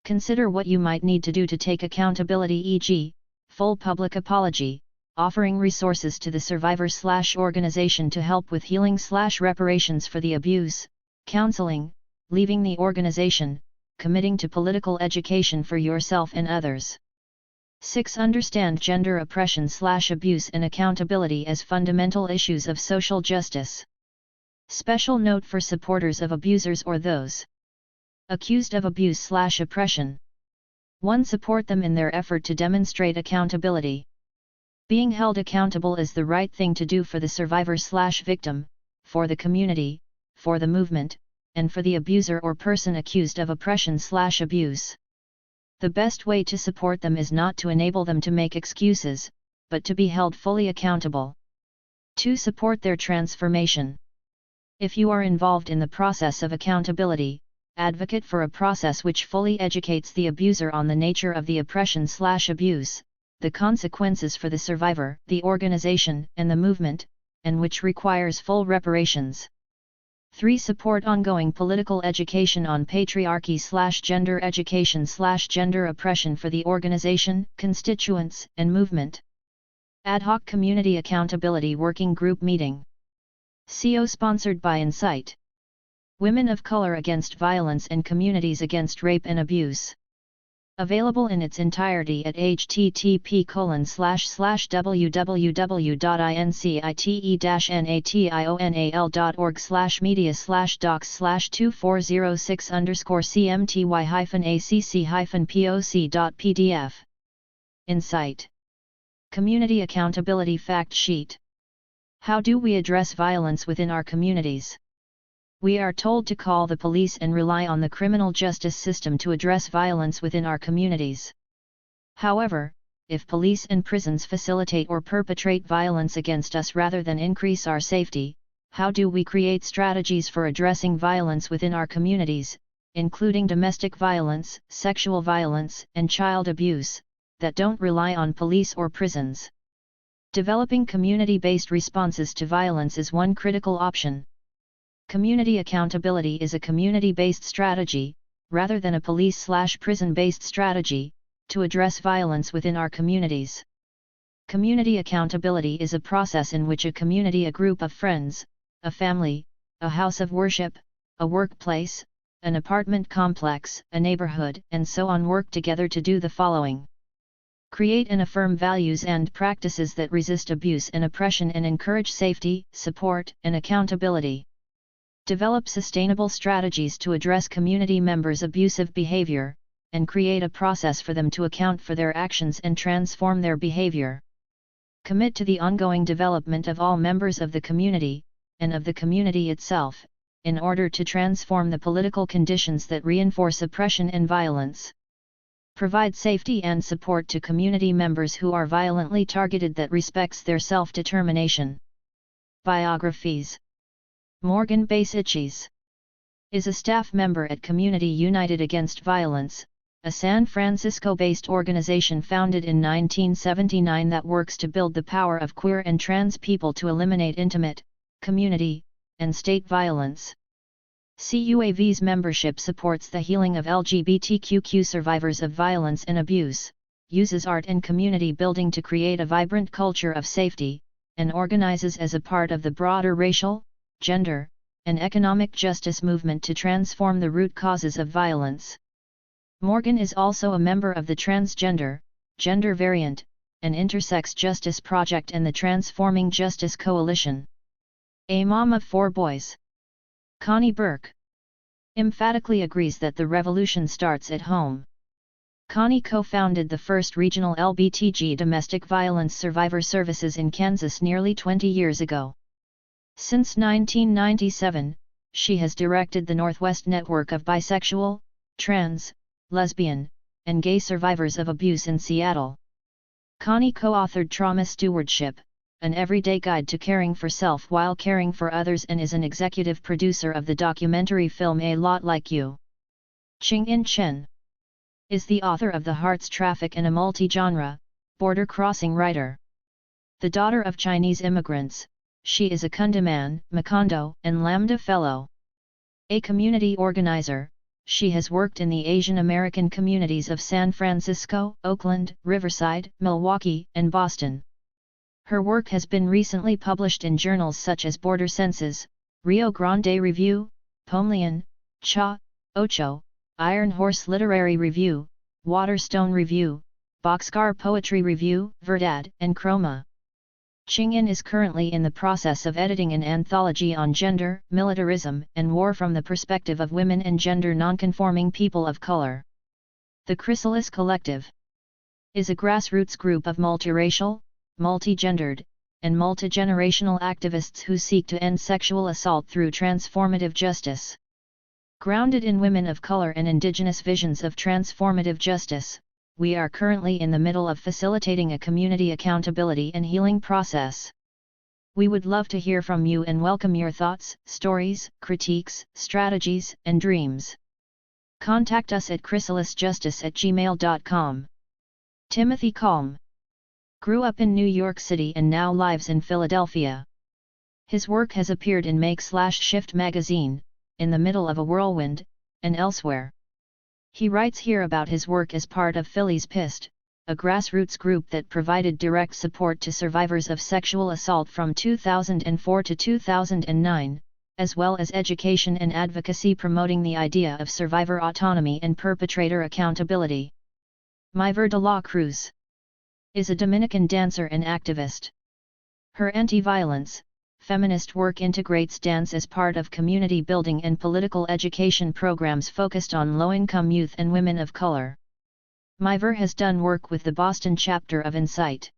Consider what you might need to do to take accountability, e.g., full public apology, offering resources to the survivor/organization to help with healing/reparations for the abuse, counseling, leaving the organization, committing to political education for yourself and others. 6. Understand gender oppression/abuse and accountability as fundamental issues of social justice. Special note for supporters of abusers or those accused of abuse/oppression. 1. Support them in their effort to demonstrate accountability. Being held accountable is the right thing to do for the survivor/victim, for the community, for the movement, and for the abuser or person accused of oppression/abuse. The best way to support them is not to enable them to make excuses, but to be held fully accountable. 2. Support their transformation. If you are involved in the process of accountability, advocate for a process which fully educates the abuser on the nature of the oppression/abuse, the consequences for the survivor, the organization, and the movement, and which requires full reparations. 3. Support ongoing political education on patriarchy/gender education/gender oppression for the organization, constituents, and movement. Ad hoc Community Accountability Working Group Meeting. CO sponsored by Insight. Women of Color Against Violence and Communities Against Rape and Abuse. Available in its entirety at http://www.incite.media/docs/2406_CMTY-ACC-POC.pdf. Insight. Community Accountability Fact Sheet. How do we address violence within our communities? We are told to call the police and rely on the criminal justice system to address violence within our communities. However, if police and prisons facilitate or perpetrate violence against us rather than increase our safety, how do we create strategies for addressing violence within our communities, including domestic violence, sexual violence, and child abuse, that don't rely on police or prisons? Developing community-based responses to violence is one critical option. Community accountability is a community-based strategy, rather than a police/prison-based strategy, to address violence within our communities. Community accountability is a process in which a community, a group of friends, a family, a house of worship, a workplace, an apartment complex, a neighborhood, and so on work together to do the following. Create and affirm values and practices that resist abuse and oppression and encourage safety, support, and accountability. Develop sustainable strategies to address community members' abusive behavior, and create a process for them to account for their actions and transform their behavior. Commit to the ongoing development of all members of the community, and of the community itself, in order to transform the political conditions that reinforce oppression and violence. Provide safety and support to community members who are violently targeted that respects their self-determination. Biographies. Morgan Basichis is a staff member at Community United Against Violence, a San Francisco-based organization founded in 1979 that works to build the power of queer and trans people to eliminate intimate, community, and state violence. CUAV's membership supports the healing of LGBTQ survivors of violence and abuse, uses art and community building to create a vibrant culture of safety, and organizes as a part of the broader racial, gender, and economic justice movement to transform the root causes of violence. Morgan is also a member of the Transgender, Gender Variant, and Intersex Justice Project and the Transforming Justice Coalition. A mom of 4 boys. Connie Burke emphatically agrees that the revolution starts at home. Connie co-founded the first regional LBTG domestic violence survivor services in Kansas nearly 20 years ago. Since 1997, she has directed the Northwest Network of bisexual, trans, lesbian, and gay survivors of abuse in Seattle. Connie co-authored Trauma Stewardship, an everyday guide to caring for self while caring for others, and is an executive producer of the documentary film A Lot Like You. Chen is the author of The Heart's Traffic and a multi-genre, border-crossing writer. The daughter of Chinese immigrants, she is a Kundiman, Macondo, and Lambda Fellow. A community organizer, she has worked in the Asian American communities of San Francisco, Oakland, Riverside, Milwaukee, and Boston. Her work has been recently published in journals such as Border Senses, Rio Grande Review, Pomelian, Cha, Ocho, Iron Horse Literary Review, Waterstone Review, Boxcar Poetry Review, Verdad, and Chroma. Ching is currently in the process of editing an anthology on gender, militarism, and war from the perspective of women and gender nonconforming people of color. The Chrysalis Collective is a grassroots group of multiracial, multi-gendered, and multi-generational activists who seek to end sexual assault through transformative justice. Grounded in women of color and indigenous visions of transformative justice, we are currently in the middle of facilitating a community accountability and healing process. We would love to hear from you and welcome your thoughts, stories, critiques, strategies, and dreams. Contact us at chrysalisjustice@gmail.com. Timothy Calm grew up in New York City and now lives in Philadelphia. His work has appeared in Make/Shift magazine, In the Middle of a Whirlwind, and elsewhere. He writes here about his work as part of Philly's Pissed, a grassroots group that provided direct support to survivors of sexual assault from 2004 to 2009, as well as education and advocacy promoting the idea of survivor autonomy and perpetrator accountability. Mayver de la Cruz is a Dominican dancer and activist. Her anti-violence, feminist work integrates dance as part of community building and political education programs focused on low-income youth and women of color. Mayver has done work with the Boston chapter of Insight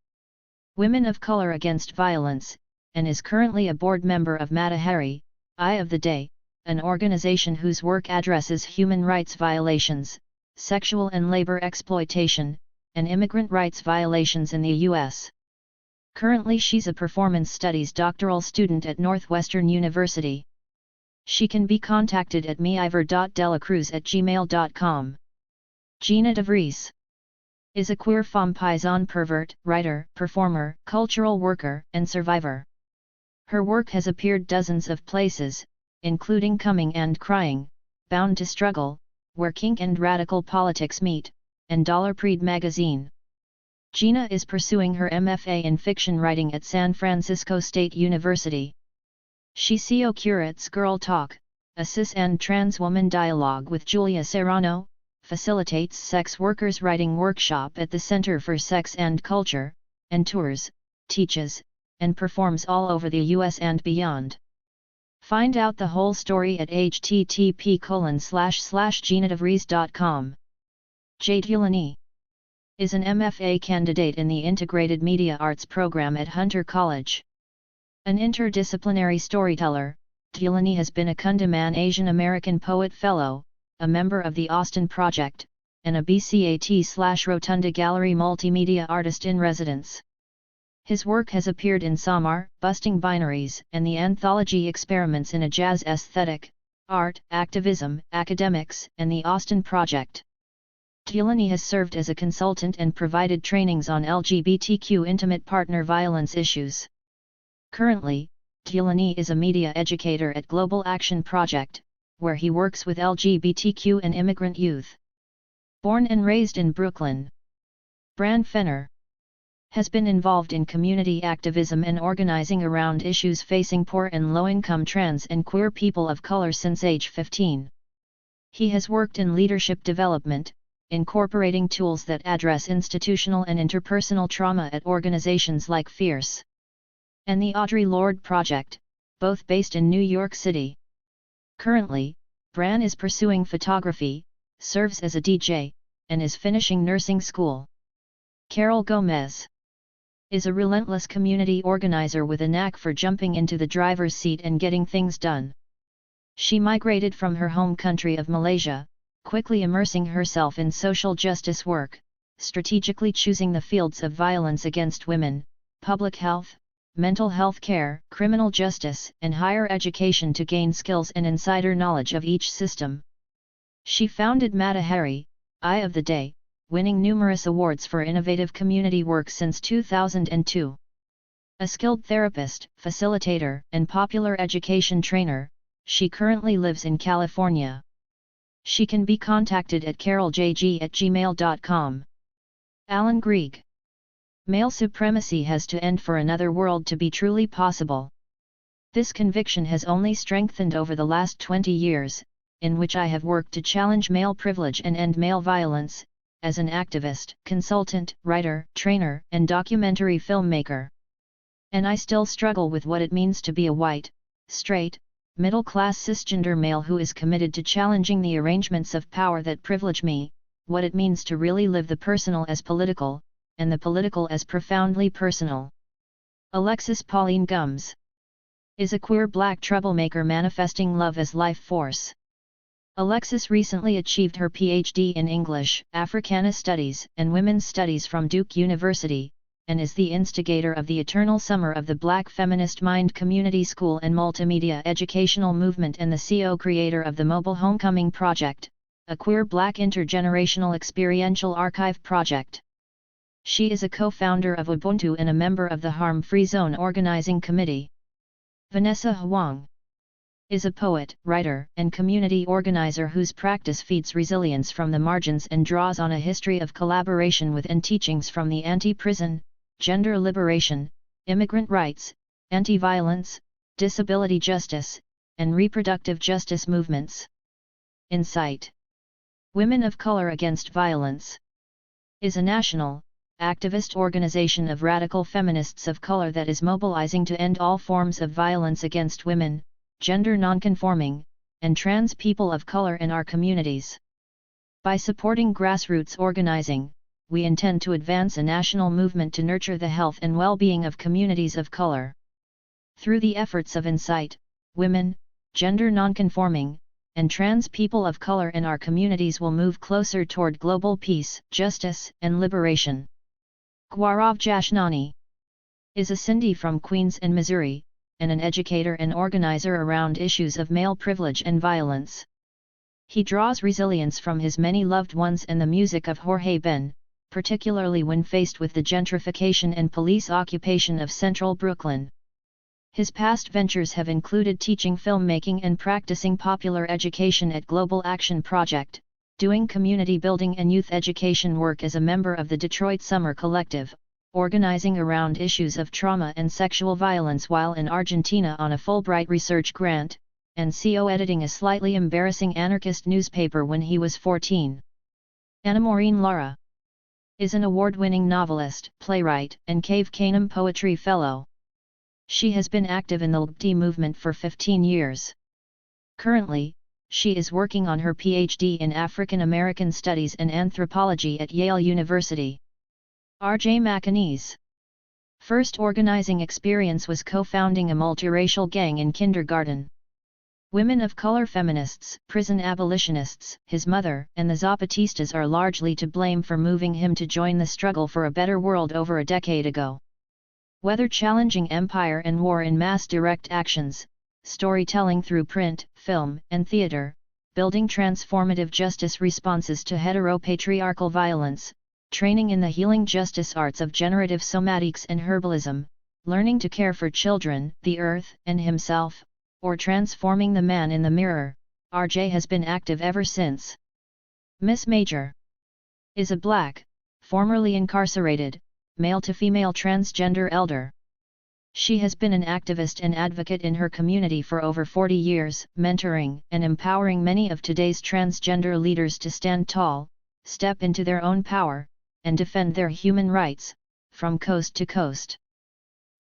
Women of Color Against Violence, and is currently a board member of Matahari, Eye of the Day, an organization whose work addresses human rights violations, sexual and labor exploitation, and immigrant rights violations in the U.S. Currently she's a performance studies doctoral student at Northwestern University. She can be contacted at meiver.delacruz@gmail.com. Gina DeVries is a queer femme paysanne pervert, writer, performer, cultural worker, and survivor. Her work has appeared dozens of places, including Coming and Crying, Bound to Struggle, Where Kink and Radical Politics Meet, and Dollar Preed magazine. Gina is pursuing her MFA in fiction writing at San Francisco State University. She co-curates Girl Talk, a cis and trans woman dialogue with Julia Serrano, facilitates sex workers writing workshop at the Center for Sex and Culture, and tours, teaches, and performs all over the US and beyond. Find out the whole story at http://ginadevries.com. Dulani is an MFA candidate in the Integrated Media Arts program at Hunter College. An interdisciplinary storyteller, Dulani has been a Kundiman Asian American Poet Fellow, a member of the Austin Project, and a BCAT/Rotunda Gallery multimedia artist in residence. His work has appeared in Samar, Busting Binaries, and the anthology Experiments in a Jazz Aesthetic, Art, Activism, Academics, and the Austin Project. Dulani has served as a consultant and provided trainings on LGBTQ intimate partner violence issues. Currently, Dulani is a media educator at Global Action Project, where he works with LGBTQ and immigrant youth. Born and raised in Brooklyn, Bran Fenner has been involved in community activism and organizing around issues facing poor and low-income trans and queer people of color since age 15. He has worked in leadership development, incorporating tools that address institutional and interpersonal trauma at organizations like Fierce and the Audre Lorde Project, both based in New York City. Currently, Bran is pursuing photography, serves as a DJ, and is finishing nursing school. Carol Gomez is a relentless community organizer with a knack for jumping into the driver's seat and getting things done. She migrated from her home country of Malaysia, quickly immersing herself in social justice work, strategically choosing the fields of violence against women, public health, mental health care, criminal justice, and higher education to gain skills and insider knowledge of each system. She founded Matahari, Eye of the Day, winning numerous awards for innovative community work since 2002. A skilled therapist, facilitator, and popular education trainer, she currently lives in California. She can be contacted at caroljg@gmail.com. Alan Grieg. Male supremacy has to end for another world to be truly possible. This conviction has only strengthened over the last 20 years, in which I have worked to challenge male privilege and end male violence, as an activist, consultant, writer, trainer, and documentary filmmaker. And I still struggle with what it means to be a white, straight, middle-class cisgender male who is committed to challenging the arrangements of power that privilege me, what it means to really live the personal as political, and the political as profoundly personal. Alexis Pauline Gumbs is a queer black troublemaker manifesting love as life force. Alexis recently achieved her PhD in English, Africana Studies, and Women's Studies from Duke University, and is the instigator of the Eternal Summer of the Black Feminist Mind Community School and Multimedia Educational Movement and the co-creator of the Mobile Homecoming Project, a queer black intergenerational experiential archive project. She is a co-founder of Ubuntu and a member of the Harm Free Zone Organizing Committee. Vanessa Huang is a poet, writer, and community organizer whose practice feeds resilience from the margins and draws on a history of collaboration with and teachings from the anti-prison, gender liberation, immigrant rights, anti-violence, disability justice, and reproductive justice movements. Insight. Women of Color Against Violence is a national, activist organization of radical feminists of color that is mobilizing to end all forms of violence against women, gender nonconforming, and trans people of color in our communities. By supporting grassroots organizing, we intend to advance a national movement to nurture the health and well-being of communities of color. Through the efforts of Insight, women, gender nonconforming, and trans people of color in our communities will move closer toward global peace, justice, and liberation. Gaurav Jashnani is a Sindhi from Queens and Missouri, and an educator and organizer around issues of male privilege and violence. He draws resilience from his many loved ones and the music of Jorge Ben, particularly when faced with the gentrification and police occupation of central Brooklyn. His past ventures have included teaching filmmaking and practicing popular education at Global Action Project, doing community building and youth education work as a member of the Detroit Summer Collective, organizing around issues of trauma and sexual violence while in Argentina on a Fulbright research grant, and co-editing a slightly embarrassing anarchist newspaper when he was 14. Anna Maureen Lara is an award-winning novelist, playwright, and Cave Canem Poetry Fellow. She has been active in the LGBT movement for 15 years. Currently, she is working on her PhD in African American Studies and Anthropology at Yale University. R.J. McAnee's first organizing experience was co-founding a multiracial gang in kindergarten. Women of color feminists, prison abolitionists, his mother, and the Zapatistas are largely to blame for moving him to join the struggle for a better world over a decade ago. Whether challenging empire and war in mass direct actions, storytelling through print, film, and theater, building transformative justice responses to heteropatriarchal violence, training in the healing justice arts of generative somatics and herbalism, learning to care for children, the earth, and himself, or transforming the man in the mirror, RJ has been active ever since. Miss Major is a black, formerly incarcerated, male-to-female transgender elder. She has been an activist and advocate in her community for over 40 years, mentoring and empowering many of today's transgender leaders to stand tall, step into their own power, and defend their human rights, from coast to coast.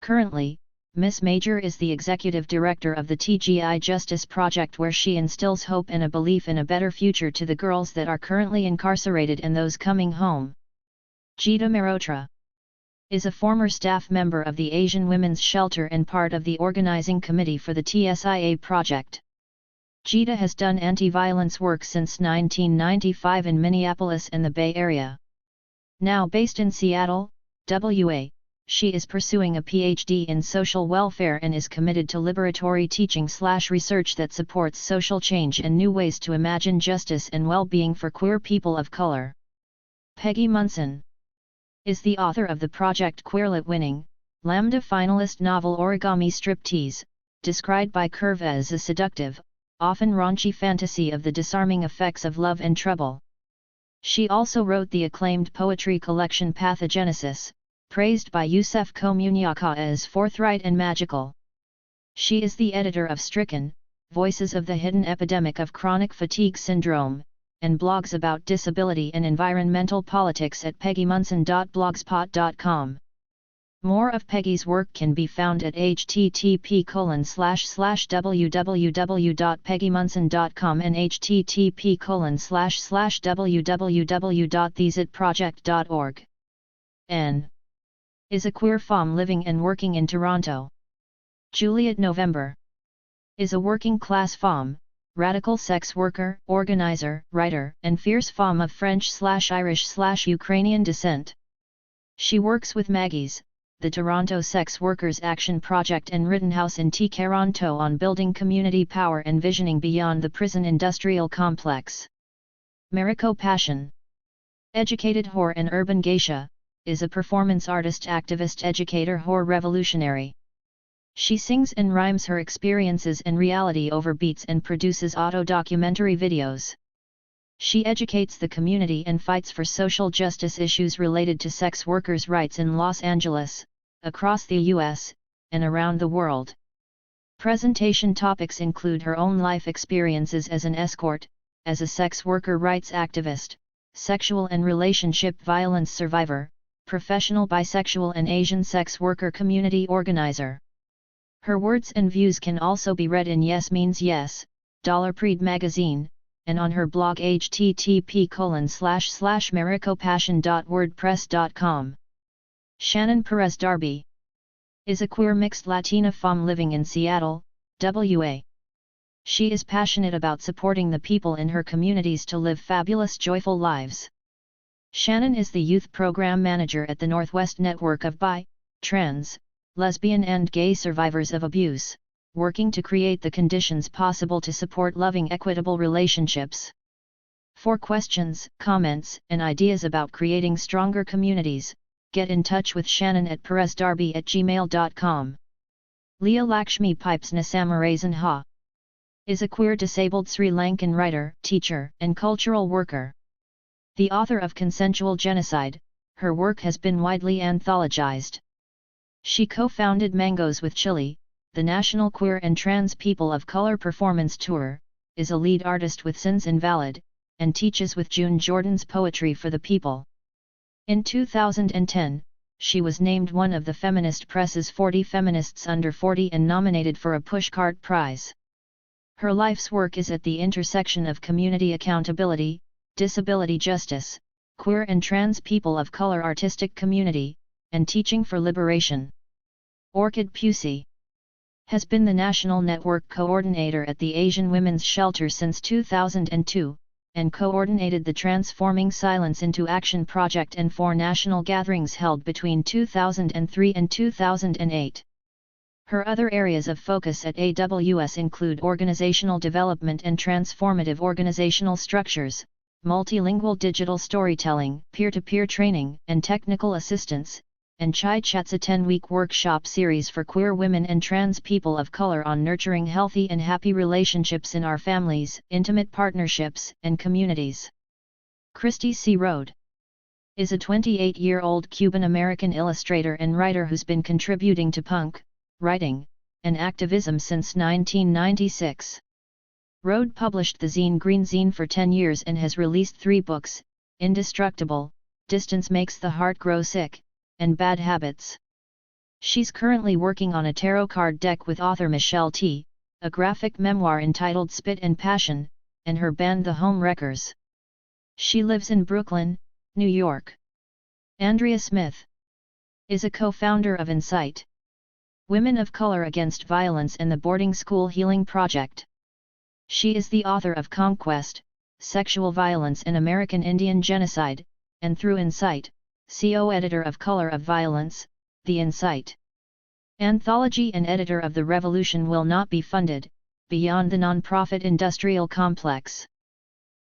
Currently, Miss Major is the executive director of the TGI Justice Project, where she instills hope and a belief in a better future to the girls that are currently incarcerated and those coming home. Geeta Mehrotra is a former staff member of the Asian Women's Shelter and part of the organizing committee for the TSIA project. Geeta has done anti-violence work since 1995 in Minneapolis and the Bay Area. Now based in Seattle, WA, she is pursuing a PhD in social welfare and is committed to liberatory teaching/research that supports social change and new ways to imagine justice and well-being for queer people of color. Peggy Munson is the author of the Project Queerlit-winning, Lambda finalist novel Origami Striptease, described by Curve as a seductive, often raunchy fantasy of the disarming effects of love and trouble. She also wrote the acclaimed poetry collection Pathogenesis, praised by Youssef Komunyakaa as forthright and magical. She is the editor of Stricken, Voices of the Hidden Epidemic of Chronic Fatigue Syndrome, and blogs about disability and environmental politics at peggymunson.blogspot.com. More of Peggy's work can be found at http://www.peggymunson.com and http://www.thesitproject.org. N is a queer femme living and working in Toronto. Juliet November is a working-class femme, radical sex worker, organizer, writer, and fierce femme of French/Irish/Ukrainian descent. She works with Maggie's, the Toronto Sex Workers Action Project, and Rittenhouse in Toronto on building community power and visioning beyond the prison industrial complex. Mariko Passion, educated whore and urban geisha, is a performance artist, activist, educator, whore revolutionary. She sings and rhymes her experiences and reality over beats and produces auto-documentary videos. She educates the community and fights for social justice issues related to sex workers' rights in Los Angeles, across the U.S., and around the world. Presentation topics include her own life experiences as an escort, as a sex worker rights activist, sexual and relationship violence survivor, professional bisexual and Asian sex worker community organizer. Her words and views can also be read in Yes Means Yes, Dollarpreed magazine, and on her blog http://marikopassion.wordpress.com. Shannon Perez Darby is a queer mixed Latina femme living in Seattle, WA. She is passionate about supporting the people in her communities to live fabulous, joyful lives. Shannon is the youth program manager at the Northwest Network of bi, trans, lesbian and gay survivors of abuse, working to create the conditions possible to support loving, equitable relationships. For questions, comments, and ideas about creating stronger communities, get in touch with Shannon at perezdarby@gmail.com. Leah Lakshmi Piepzna Samarasinha Is a queer disabled Sri Lankan writer, teacher, and cultural worker. The author of Consensual Genocide, her work has been widely anthologized. She co-founded Mangoes with Chile, the national queer and trans people of color performance tour, is a lead artist with Sins Invalid, and teaches with June Jordan's Poetry for the People. In 2010, she was named one of the Feminist Press's 40 Feminists Under 40 and nominated for a Pushcart Prize. Her life's work is at the intersection of community accountability, disability justice, queer and trans people of color artistic community, and teaching for liberation. Orchid Pusey has been the national network coordinator at the Asian Women's Shelter since 2002, and coordinated the Transforming Silence into Action project and 4 national gatherings held between 2003 and 2008. Her other areas of focus at AWS include organizational development and transformative organizational structures, multilingual digital storytelling, peer-to-peer training, and technical assistance, and Chai Chats, a 10-week workshop series for queer women and trans people of color on nurturing healthy and happy relationships in our families, intimate partnerships, and communities. Christy C. Rode is a 28-year-old Cuban-American illustrator and writer who's been contributing to punk, writing, and activism since 1996. Rode published the zine Green Zine for 10 years and has released 3 books, Indestructible, Distance Makes the Heart Grow Sick, and Bad Habits. She's currently working on a tarot card deck with author Michelle T., a graphic memoir entitled Spit and Passion, and her band The Home Wreckers. She lives in Brooklyn, New York. Andrea Smith is a co-founder of Insight Women of Color Against Violence and the Boarding School Healing Project. She is the author of Conquest, Sexual Violence and American Indian Genocide, and through Insight, co-editor of Color of Violence, The Insight Anthology and editor of The Revolution Will Not Be Funded, Beyond the Nonprofit Industrial Complex.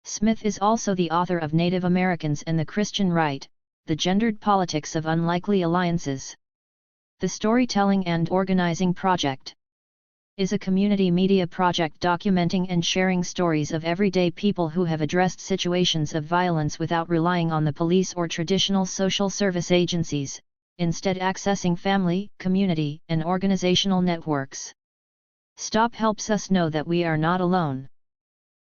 Smith is also the author of Native Americans and the Christian Right, The Gendered Politics of Unlikely Alliances. The Storytelling and Organizing Project is a community media project documenting and sharing stories of everyday people who have addressed situations of violence without relying on the police or traditional social service agencies, instead accessing family, community, and organizational networks. Stop helps us know that we are not alone.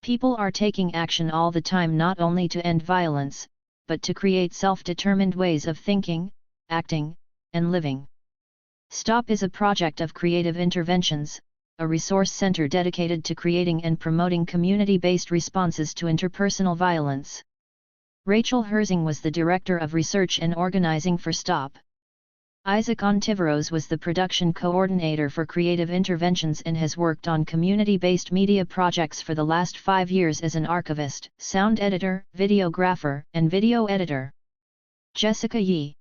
People are taking action all the time, not only to end violence, but to create self-determined ways of thinking, acting, and living. STOP is a project of Creative Interventions, a resource center dedicated to creating and promoting community-based responses to interpersonal violence. Rachel Herzing was the Director of Research and Organizing for STOP. Isaac Ontiveros was the Production Coordinator for Creative Interventions and has worked on community-based media projects for the last 5 years as an archivist, sound editor, videographer, and video editor. Jessica Yee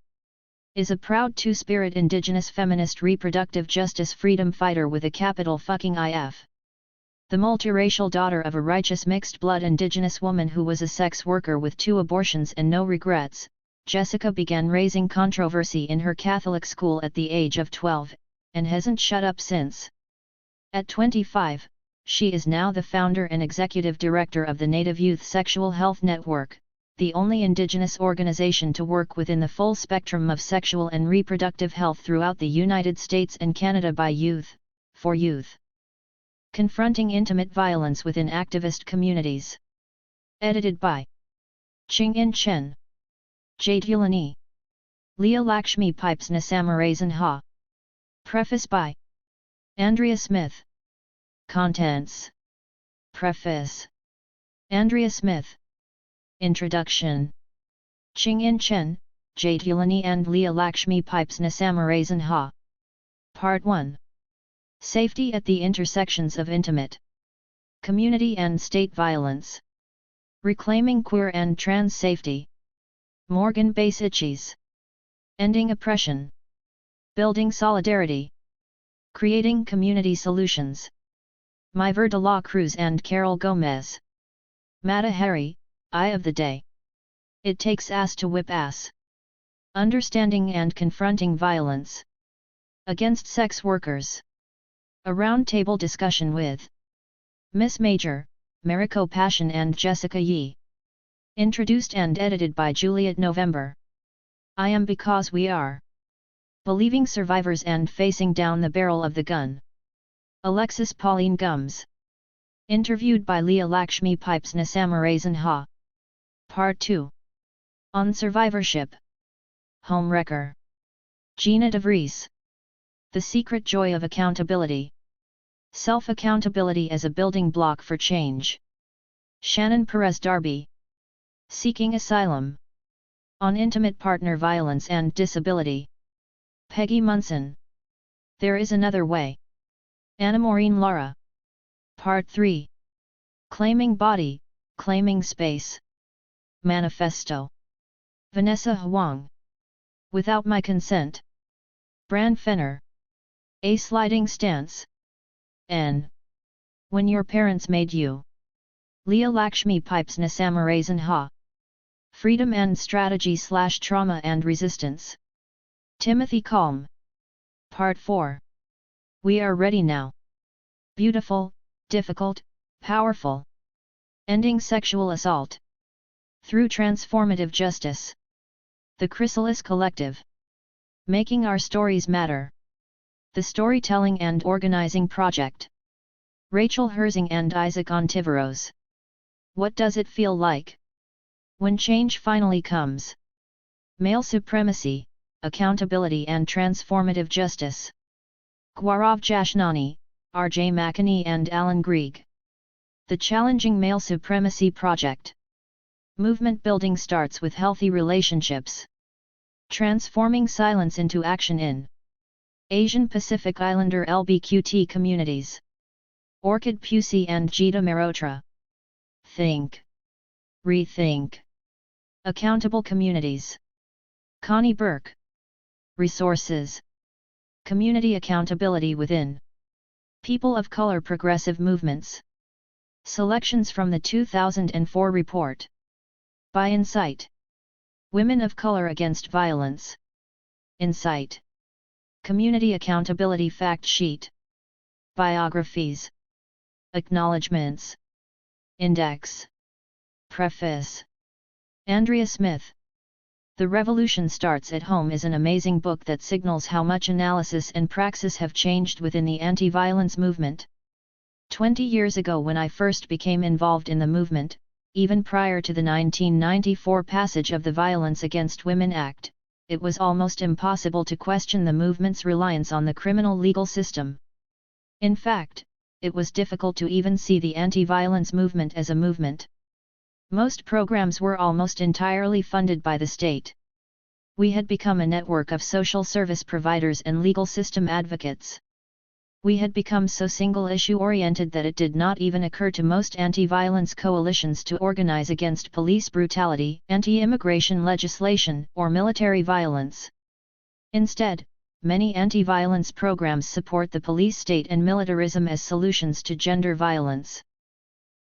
is a proud Two-Spirit Indigenous feminist reproductive justice freedom fighter with a capital fucking IF. The multiracial daughter of a righteous mixed-blood Indigenous woman who was a sex worker with 2 abortions and no regrets, Jessica began raising controversy in her Catholic school at the age of 12, and hasn't shut up since. At 25, she is now the founder and executive director of the Native Youth Sexual Health Network, the only Indigenous organization to work within the full spectrum of sexual and reproductive health throughout the United States and Canada by youth, for youth. Confronting Intimate Violence Within Activist Communities. Edited by Ching and Chen. Dulani. Leah Lakshmi Piepzna Samarasinha. Preface by Andrea Smith. Contents. Preface. Andrea Smith. Introduction. Ching and Chen, Dulani and Leah Lakshmi Piepzna Samarasinha. Part 1. Safety at the Intersections of Intimate Community and State Violence. Reclaiming Queer and Trans Safety. Morgan Basichis. Ending Oppression. Building Solidarity. Creating Community Solutions. Myver de la Cruz and Carol Gomez. Mata Hari, Eye of the Day. It Takes Ass to Whip Ass. Understanding and Confronting Violence Against Sex Workers. A roundtable discussion with Miss Major, Mariko Passion and Jessica Yee. Introduced and edited by Juliet November. I am because we are. Believing survivors and facing down the barrel of the gun. Alexis Pauline Gums. Interviewed by Leah Lakshmi Piepzna Samarasinha. Part 2. On Survivorship. Homewrecker. Gina DeVries. The Secret Joy of Accountability. Self-accountability as a building block for change. Shannon Perez Darby. Seeking Asylum. On Intimate Partner Violence and Disability. Peggy Munson. There is Another Way. Anna Maureen Lara. Part 3. Claiming Body, Claiming Space. Manifesto. Vanessa Huang. Without My Consent. Bran Fenner. A Sliding Stance. N. When Your Parents Made You. Leah Lakshmi Piepzna Samarasinha. Freedom and Strategy / Trauma and Resistance. Timothy Calm. Part 4. We Are Ready Now. Beautiful, Difficult, Powerful. Ending Sexual Assault. Through Transformative Justice. The Chrysalis Collective. Making Our Stories Matter. The Storytelling and Organizing Project. Rachel Herzing and Isaac Ontiveros. What does it feel like? When change finally comes. Male Supremacy, Accountability and Transformative Justice. Gaurav Jashnani, R.J. McAnee and Alan Grieg. The Challenging Male Supremacy Project. Movement building starts with healthy relationships. Transforming silence into action in Asian Pacific Islander LBQT communities. Orchid Pusey and Gita Merotra. Think. Rethink. Accountable communities. Connie Burke. Resources. Community accountability within People of Color Progressive Movements. Selections from the 2004 report. By Insight. Women of Color Against Violence. Insight. Community Accountability Fact Sheet. Biographies. Acknowledgements. Index. Preface. Andrea Smith. The Revolution Starts at Home is an amazing book that signals how much analysis and praxis have changed within the anti-violence movement. 20 years ago, when I first became involved in the movement, even prior to the 1994 passage of the Violence Against Women Act, it was almost impossible to question the movement's reliance on the criminal legal system. In fact, it was difficult to even see the anti-violence movement as a movement. Most programs were almost entirely funded by the state. We had become a network of social service providers and legal system advocates. We had become so single-issue oriented that it did not even occur to most anti-violence coalitions to organize against police brutality, anti-immigration legislation, or military violence. Instead, many anti-violence programs support the police state and militarism as solutions to gender violence.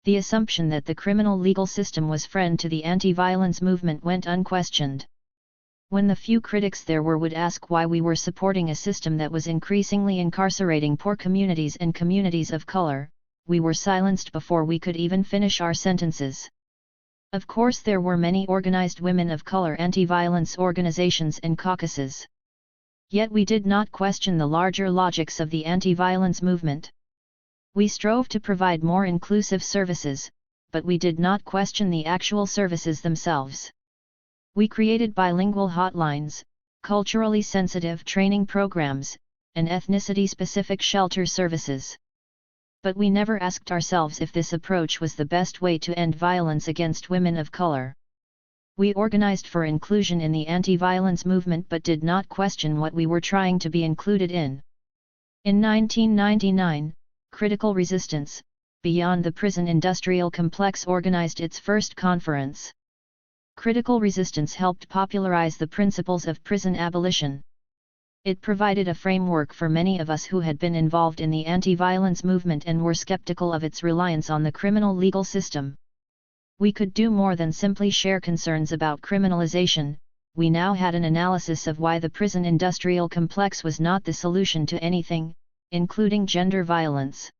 The assumption that the criminal legal system was friend to the anti-violence movement went unquestioned. When the few critics there were would ask why we were supporting a system that was increasingly incarcerating poor communities and communities of color, we were silenced before we could even finish our sentences. Of course, there were many organized women of color anti-violence organizations and caucuses. Yet we did not question the larger logics of the anti-violence movement. We strove to provide more inclusive services, but we did not question the actual services themselves. We created bilingual hotlines, culturally sensitive training programs, and ethnicity-specific shelter services. But we never asked ourselves if this approach was the best way to end violence against women of color. We organized for inclusion in the anti-violence movement but did not question what we were trying to be included in. In 1999, Critical Resistance, Beyond the Prison Industrial Complex organized its first conference. Critical resistance helped popularize the principles of prison abolition. It provided a framework for many of us who had been involved in the anti-violence movement and were skeptical of its reliance on the criminal legal system. We could do more than simply share concerns about criminalization. We now had an analysis of why the prison industrial complex was not the solution to anything, including gender violence.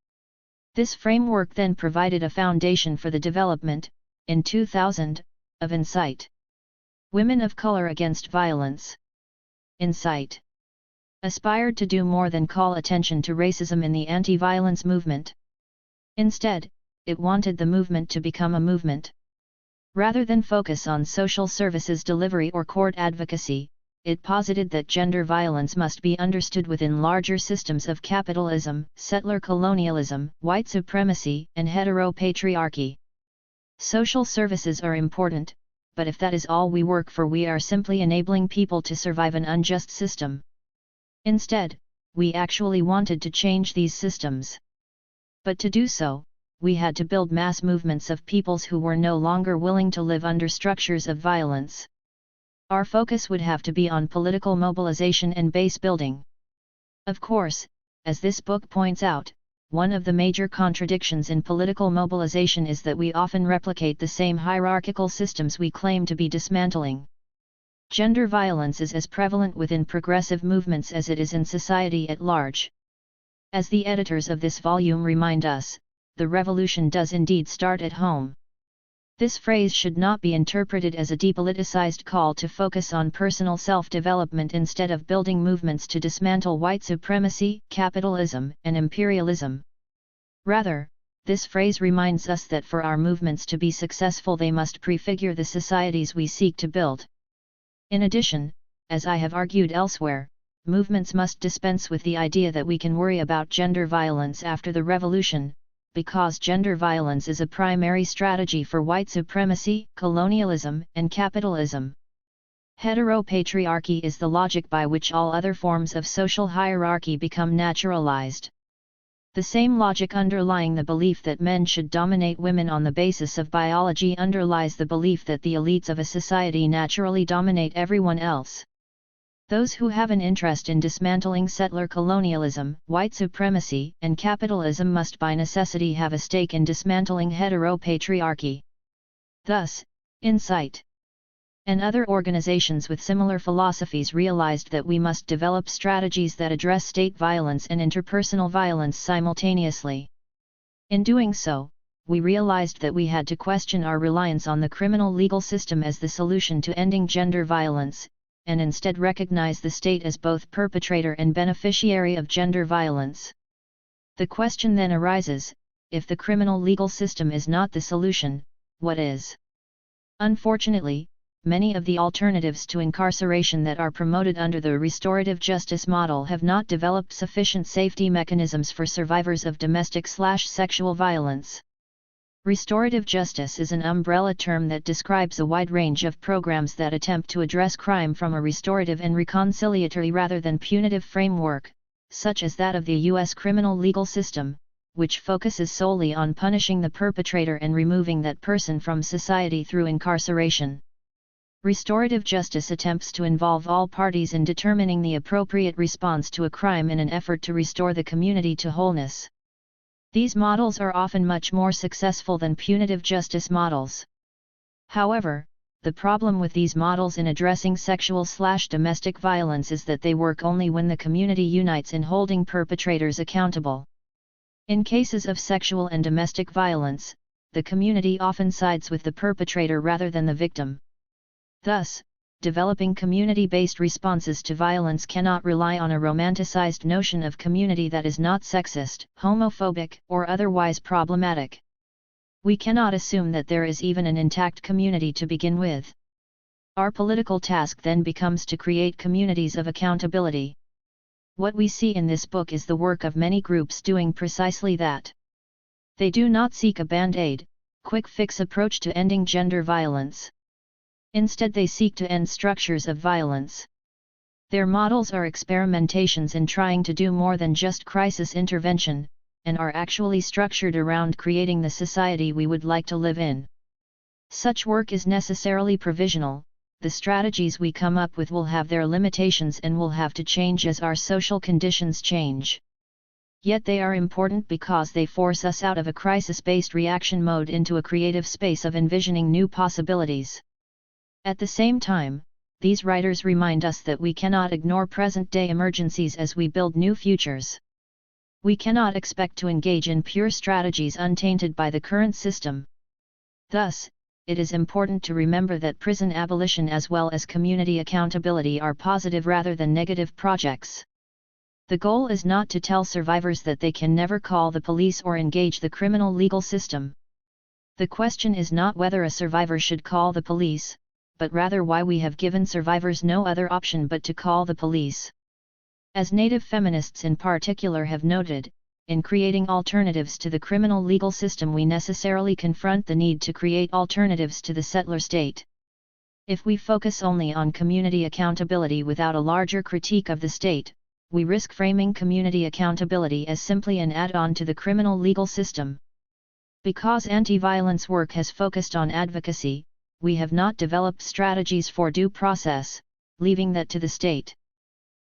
This framework then provided a foundation for the development, in 2000, of Insight. Women of Color Against Violence. Insight aspired to do more than call attention to racism in the anti-violence movement. Instead, it wanted the movement to become a movement. Rather than focus on social services delivery or court advocacy, it posited that gender violence must be understood within larger systems of capitalism, settler colonialism, white supremacy, and heteropatriarchy. Social services are important, but if that is all we work for, we are simply enabling people to survive an unjust system. Instead, we actually wanted to change these systems. But to do so, we had to build mass movements of peoples who were no longer willing to live under structures of violence. Our focus would have to be on political mobilization and base building. Of course, as this book points out, one of the major contradictions in political mobilization is that we often replicate the same hierarchical systems we claim to be dismantling. Gender violence is as prevalent within progressive movements as it is in society at large. As the editors of this volume remind us, the revolution does indeed start at home. This phrase should not be interpreted as a depoliticized call to focus on personal self-development instead of building movements to dismantle white supremacy, capitalism, and imperialism. Rather, this phrase reminds us that for our movements to be successful, they must prefigure the societies we seek to build. In addition, as I have argued elsewhere, movements must dispense with the idea that we can worry about gender violence after the revolution, because gender violence is a primary strategy for white supremacy, colonialism, and capitalism. Heteropatriarchy is the logic by which all other forms of social hierarchy become naturalized. The same logic underlying the belief that men should dominate women on the basis of biology underlies the belief that the elites of a society naturally dominate everyone else. Those who have an interest in dismantling settler colonialism, white supremacy, and capitalism must by necessity have a stake in dismantling heteropatriarchy. Thus, Insight and other organizations with similar philosophies realized that we must develop strategies that address state violence and interpersonal violence simultaneously. In doing so, we realized that we had to question our reliance on the criminal legal system as the solution to ending gender violence, and instead recognize the state as both perpetrator and beneficiary of gender violence. The question then arises, if the criminal legal system is not the solution, what is? Unfortunately, many of the alternatives to incarceration that are promoted under the restorative justice model have not developed sufficient safety mechanisms for survivors of domestic/sexual violence. Restorative justice is an umbrella term that describes a wide range of programs that attempt to address crime from a restorative and reconciliatory rather than punitive framework, such as that of the U.S. criminal legal system, which focuses solely on punishing the perpetrator and removing that person from society through incarceration. Restorative justice attempts to involve all parties in determining the appropriate response to a crime in an effort to restore the community to wholeness. These models are often much more successful than punitive justice models. However, the problem with these models in addressing sexual/domestic violence is that they work only when the community unites in holding perpetrators accountable. In cases of sexual and domestic violence, the community often sides with the perpetrator rather than the victim. Thus, developing community-based responses to violence cannot rely on a romanticized notion of community that is not sexist, homophobic, or otherwise problematic. We cannot assume that there is even an intact community to begin with. Our political task then becomes to create communities of accountability. What we see in this book is the work of many groups doing precisely that. They do not seek a band-aid, quick-fix approach to ending gender violence. Instead, they seek to end structures of violence. Their models are experimentations in trying to do more than just crisis intervention, and are actually structured around creating the society we would like to live in. Such work is necessarily provisional. The strategies we come up with will have their limitations and will have to change as our social conditions change. Yet they are important because they force us out of a crisis-based reaction mode into a creative space of envisioning new possibilities. At the same time, these writers remind us that we cannot ignore present-day emergencies as we build new futures. We cannot expect to engage in pure strategies untainted by the current system. Thus, it is important to remember that prison abolition as well as community accountability are positive rather than negative projects. The goal is not to tell survivors that they can never call the police or engage the criminal legal system. The question is not whether a survivor should call the police, but rather why we have given survivors no other option but to call the police. As Native feminists in particular have noted, in creating alternatives to the criminal legal system we necessarily confront the need to create alternatives to the settler state. If we focus only on community accountability without a larger critique of the state, we risk framing community accountability as simply an add-on to the criminal legal system. Because anti-violence work has focused on advocacy, we have not developed strategies for due process, leaving that to the state.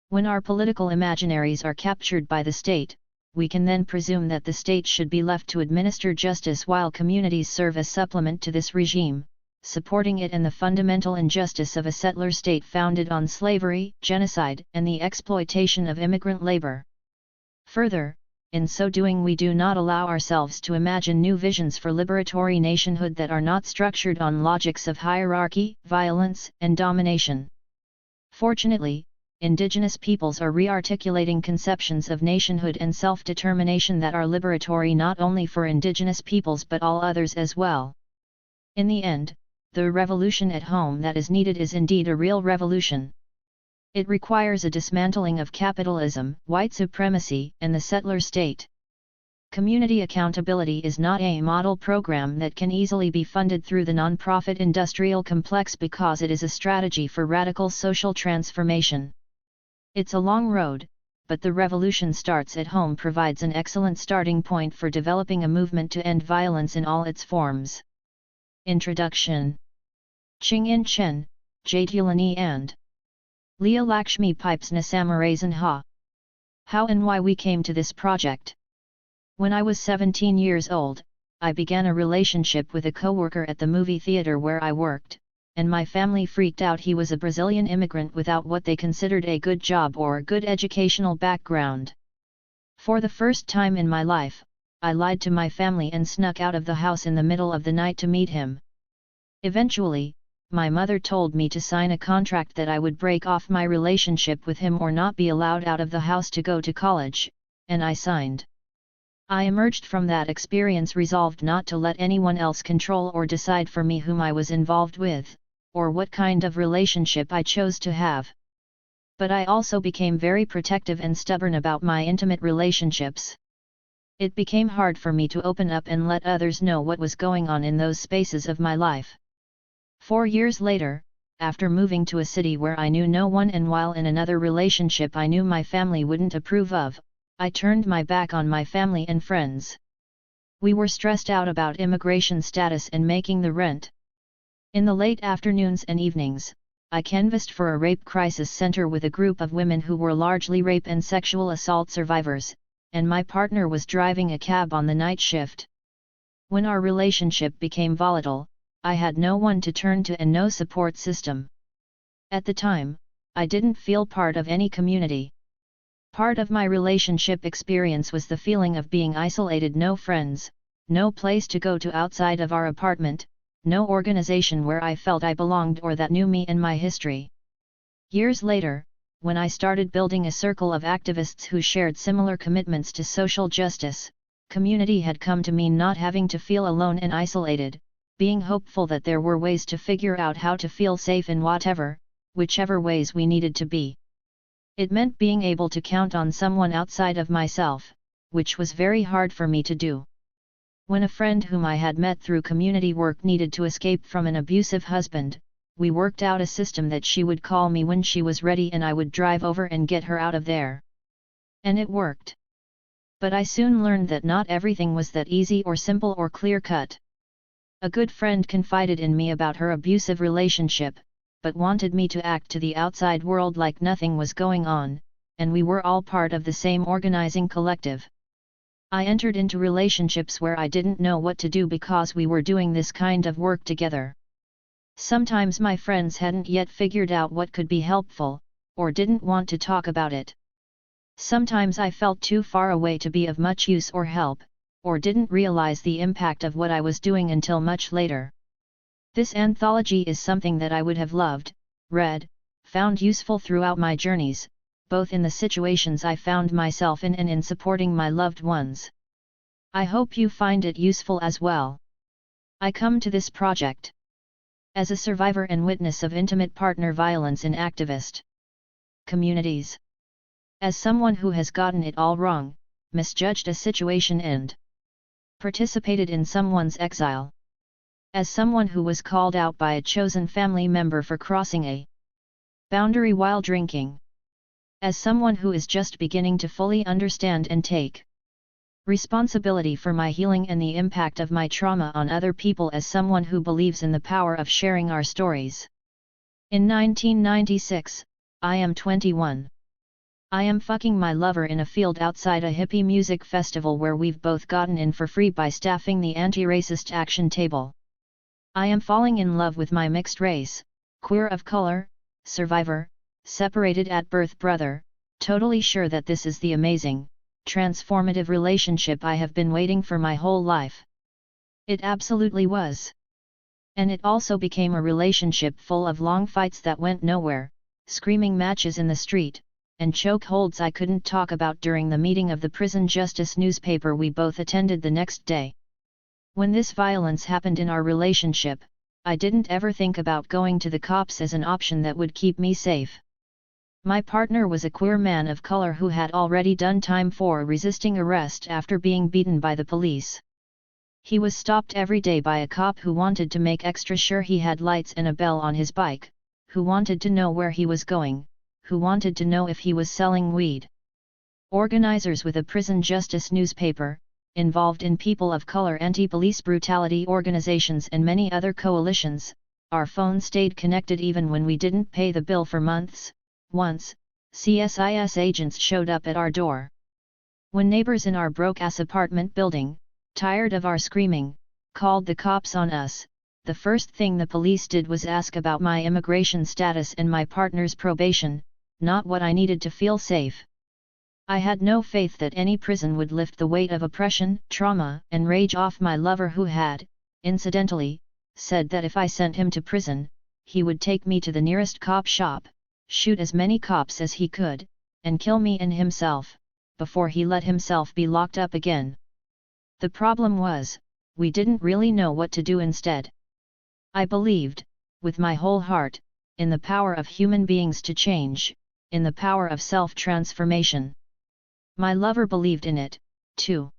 When our political imaginaries are captured by the state, we can then presume that the state should be left to administer justice while communities serve as supplement to this regime, supporting it and the fundamental injustice of a settler state founded on slavery, genocide, and the exploitation of immigrant labor. Further, in so doing we do not allow ourselves to imagine new visions for liberatory nationhood that are not structured on logics of hierarchy, violence, and domination. Fortunately, indigenous peoples are re-articulating conceptions of nationhood and self-determination that are liberatory not only for indigenous peoples but all others as well. In the end, the revolution at home that is needed is indeed a real revolution. It requires a dismantling of capitalism, white supremacy, and the settler state. Community accountability is not a model program that can easily be funded through the non-profit industrial complex because it is a strategy for radical social transformation. It's a long road, but the revolution starts at home provides an excellent starting point for developing a movement to end violence in all its forms. Introduction. Ching in Chen, Dulani and Leah Lakshmi Piepzna Samarasinha. How and why we came to this project. When I was 17 years old, I began a relationship with a co-worker at the movie theater where I worked, and my family freaked out. He was a Brazilian immigrant without what they considered a good job or a good educational background. For the first time in my life, I lied to my family and snuck out of the house in the middle of the night to meet him. Eventually, my mother told me to sign a contract that I would break off my relationship with him or not be allowed out of the house to go to college, and I signed. I emerged from that experience resolved not to let anyone else control or decide for me whom I was involved with, or what kind of relationship I chose to have. But I also became very protective and stubborn about my intimate relationships. It became hard for me to open up and let others know what was going on in those spaces of my life. 4 years later, after moving to a city where I knew no one and while in another relationship I knew my family wouldn't approve of, I turned my back on my family and friends. We were stressed out about immigration status and making the rent. In the late afternoons and evenings, I canvassed for a rape crisis center with a group of women who were largely rape and sexual assault survivors, and my partner was driving a cab on the night shift. When our relationship became volatile, I had no one to turn to and no support system. At the time, I didn't feel part of any community. Part of my relationship experience was the feeling of being isolated, no friends, no place to go to outside of our apartment, no organization where I felt I belonged or that knew me and my history. Years later, when I started building a circle of activists who shared similar commitments to social justice, community had come to mean not having to feel alone and isolated, being hopeful that there were ways to figure out how to feel safe in whichever ways we needed to be. It meant being able to count on someone outside of myself, which was very hard for me to do. When a friend whom I had met through community work needed to escape from an abusive husband, we worked out a system that she would call me when she was ready and I would drive over and get her out of there. And it worked. But I soon learned that not everything was that easy or simple or clear-cut. A good friend confided in me about her abusive relationship, but wanted me to act to the outside world like nothing was going on, and we were all part of the same organizing collective. I entered into relationships where I didn't know what to do because we were doing this kind of work together. Sometimes my friends hadn't yet figured out what could be helpful, or didn't want to talk about it. Sometimes I felt too far away to be of much use or help, or didn't realize the impact of what I was doing until much later. This anthology is something that I would have loved, read, found useful throughout my journeys, both in the situations I found myself in and in supporting my loved ones. I hope you find it useful as well. I come to this project as a survivor and witness of intimate partner violence in activist communities. As someone who has gotten it all wrong, misjudged a situation and participated in someone's exile. As someone who was called out by a chosen family member for crossing a boundary while drinking. As someone who is just beginning to fully understand and take responsibility for my healing and the impact of my trauma on other people, as someone who believes in the power of sharing our stories. In 1996, I am 21. I am fucking my lover in a field outside a hippie music festival where we've both gotten in for free by staffing the anti-racist action table. I am falling in love with my mixed race, queer of color, survivor, separated at birth brother, totally sure that this is the amazing, transformative relationship I have been waiting for my whole life. It absolutely was. And it also became a relationship full of long fights that went nowhere, screaming matches in the street, and chokeholds I couldn't talk about during the meeting of the prison justice newspaper we both attended the next day. When this violence happened in our relationship, I didn't ever think about going to the cops as an option that would keep me safe. My partner was a queer man of color who had already done time for resisting arrest after being beaten by the police. He was stopped every day by a cop who wanted to make extra sure he had lights and a bell on his bike, who wanted to know where he was going, who wanted to know if he was selling weed. Organizers with a prison justice newspaper, involved in people of color anti-police brutality organizations and many other coalitions, our phone stayed connected even when we didn't pay the bill for months. Once, CSIS agents showed up at our door. When neighbors in our broke-ass apartment building, tired of our screaming, called the cops on us, the first thing the police did was ask about my immigration status and my partner's probation, not what I needed to feel safe. I had no faith that any prison would lift the weight of oppression, trauma, and rage off my lover, who had, incidentally, said that if I sent him to prison, he would take me to the nearest cop shop, shoot as many cops as he could, and kill me and himself, before he let himself be locked up again. The problem was, we didn't really know what to do instead. I believed, with my whole heart, in the power of human beings to change, in the power of self-transformation. My lover believed in it, too.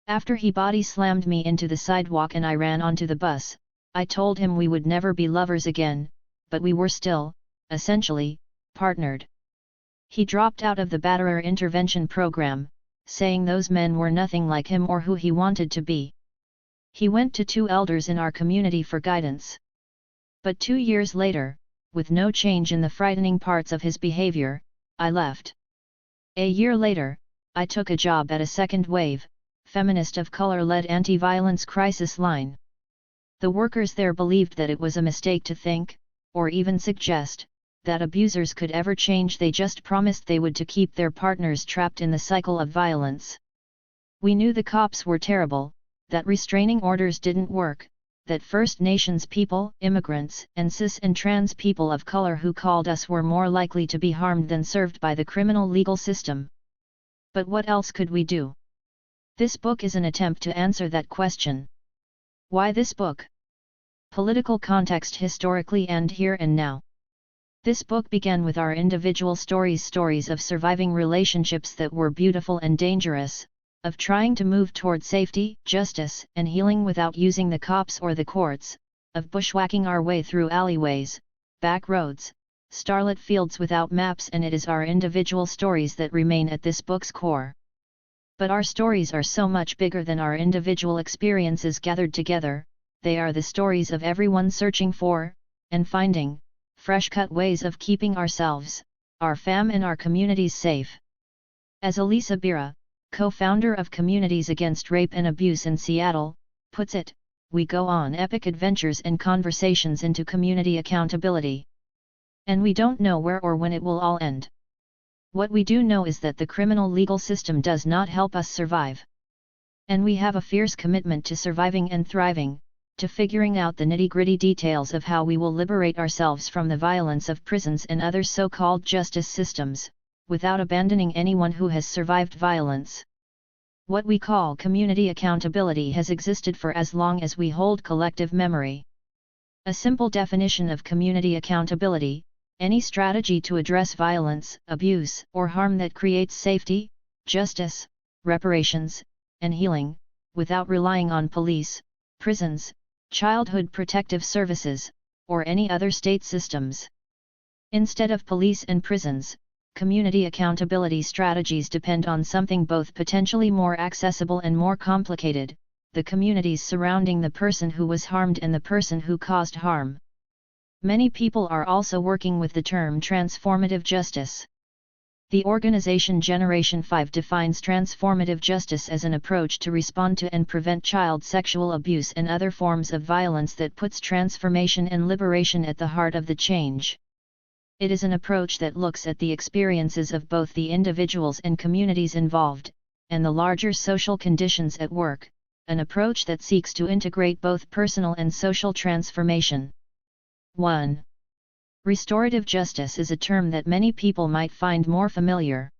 After he body slammed me into the sidewalk and I ran onto the bus, I told him we would never be lovers again, but we were still, essentially, partnered. He dropped out of the batterer intervention program, saying those men were nothing like him or who he wanted to be. He went to 2 elders in our community for guidance. But 2 years later, with no change in the frightening parts of his behavior, I left. A year later, I took a job at a second-wave, feminist of color-led anti-violence crisis line. The workers there believed that it was a mistake to think, or even suggest, that abusers could ever change. They just promised they would to keep their partners trapped in the cycle of violence. We knew the cops were terrible, that restraining orders didn't work, that First Nations people, immigrants, and cis and trans people of color who called us were more likely to be harmed than served by the criminal legal system. But what else could we do? This book is an attempt to answer that question. Why this book? Political context historically and here and now. This book began with our individual stories of surviving relationships that were beautiful and dangerous, of trying to move toward safety, justice, and healing without using the cops or the courts, of bushwhacking our way through alleyways, back roads, starlit fields without maps, and it is our individual stories that remain at this book's core. But our stories are so much bigger than our individual experiences gathered together. They are the stories of everyone searching for, and finding, fresh-cut ways of keeping ourselves, our fam and our communities safe. As Elisa Bira, co-founder of Communities Against Rape and Abuse in Seattle, puts it, we go on epic adventures and conversations into community accountability. And we don't know where or when it will all end. What we do know is that the criminal legal system does not help us survive. And we have a fierce commitment to surviving and thriving, to figuring out the nitty-gritty details of how we will liberate ourselves from the violence of prisons and other so-called justice systems, without abandoning anyone who has survived violence. What we call community accountability has existed for as long as we hold collective memory. A simple definition of community accountability: any strategy to address violence, abuse, or harm that creates safety, justice, reparations, and healing, without relying on police, prisons, childhood protective services, or any other state systems. Instead of police and prisons, community accountability strategies depend on something both potentially more accessible and more complicated: the communities surrounding the person who was harmed and the person who caused harm. Many people are also working with the term transformative justice. The organization Generation 5 defines transformative justice as an approach to respond to and prevent child sexual abuse and other forms of violence that puts transformation and liberation at the heart of the change. It is an approach that looks at the experiences of both the individuals and communities involved, and the larger social conditions at work, an approach that seeks to integrate both personal and social transformation. 1. Restorative justice is a term that many people might find more familiar.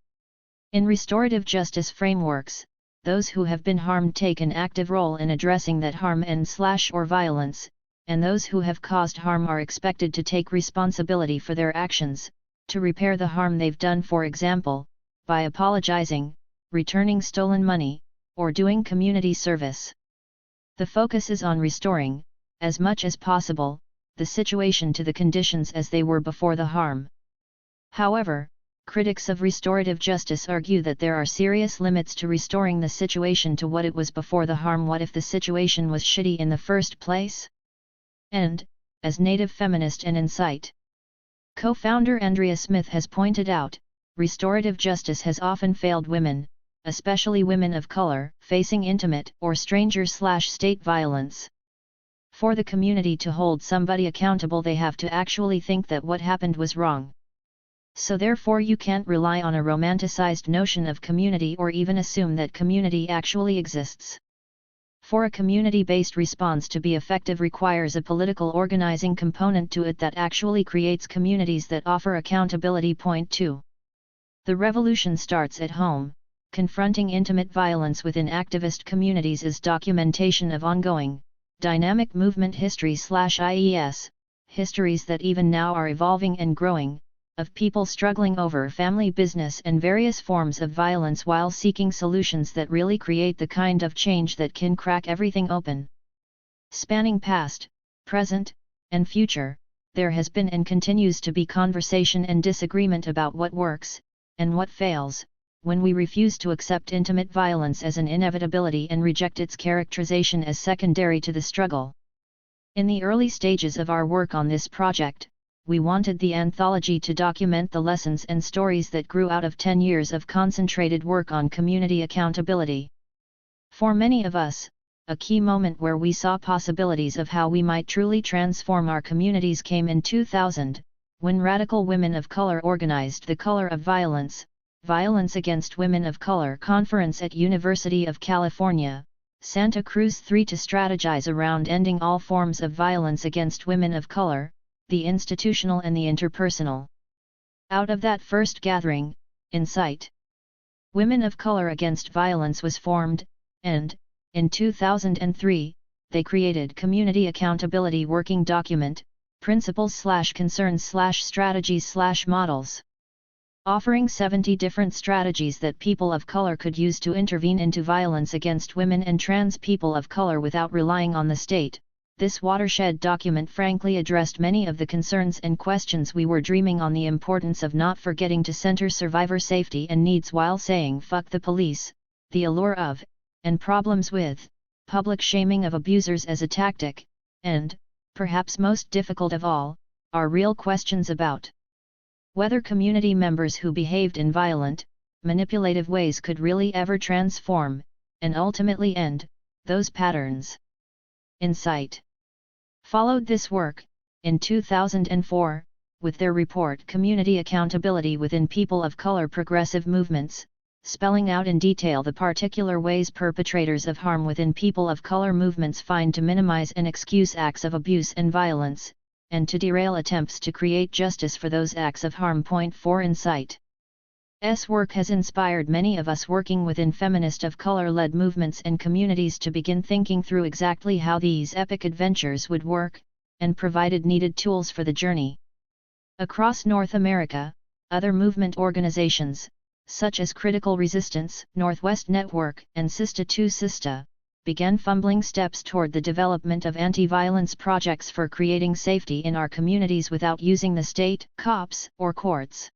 In restorative justice frameworks, those who have been harmed take an active role in addressing that harm and/or violence, and those who have caused harm are expected to take responsibility for their actions, to repair the harm they've done, for example, by apologizing, returning stolen money, or doing community service. The focus is on restoring, as much as possible, the situation to the conditions as they were before the harm. However, critics of restorative justice argue that there are serious limits to restoring the situation to what it was before the harm. What if the situation was shitty in the first place? And, as Native feminist and Insight co-founder Andrea Smith has pointed out, restorative justice has often failed women, especially women of color, facing intimate or stranger/state violence. For the community to hold somebody accountable, they have to actually think that what happened was wrong. So therefore you can't rely on a romanticized notion of community or even assume that community actually exists. For a community-based response to be effective requires a political organizing component to it that actually creates communities that offer accountability. Point 2. The revolution starts at home. Confronting intimate violence within activist communities is documentation of ongoing, dynamic movement history/IES, histories that even now are evolving and growing, of people struggling over family business and various forms of violence while seeking solutions that really create the kind of change that can crack everything open. Spanning past, present, and future, there has been and continues to be conversation and disagreement about what works, and what fails, when we refuse to accept intimate violence as an inevitability and reject its characterization as secondary to the struggle. In the early stages of our work on this project, we wanted the anthology to document the lessons and stories that grew out of 10 years of concentrated work on community accountability. For many of us, a key moment where we saw possibilities of how we might truly transform our communities came in 2000, when radical women of color organized the Color of Violence, Violence Against Women of Color Conference at University of California, Santa Cruz 3 to strategize around ending all forms of violence against women of color, the institutional and the interpersonal. Out of that first gathering, Insight Women of Color Against Violence was formed, and, in 2003, they created Community Accountability Working Document, Principles/Concerns/Strategies/Models. Offering 70 different strategies that people of color could use to intervene into violence against women and trans people of color without relying on the state. This watershed document frankly addressed many of the concerns and questions we were dreaming on: the importance of not forgetting to center survivor safety and needs while saying fuck the police, the allure of, and problems with, public shaming of abusers as a tactic, and, perhaps most difficult of all, are real questions about whether community members who behaved in violent, manipulative ways could really ever transform, and ultimately end, those patterns. Insight followed this work. In 2004, with their report Community Accountability Within People of Color Progressive Movements, spelling out in detail the particular ways perpetrators of harm within people of color movements find to minimize and excuse acts of abuse and violence, and to derail attempts to create justice for those acts of harm. Point 4 Insight. S work has inspired many of us working within feminist of color-led movements and communities to begin thinking through exactly how these epic adventures would work, and provided needed tools for the journey. Across North America, other movement organizations, such as Critical Resistance, Northwest Network, and Sista to Sista, began fumbling steps toward the development of anti-violence projects for creating safety in our communities without using the state, cops, or courts.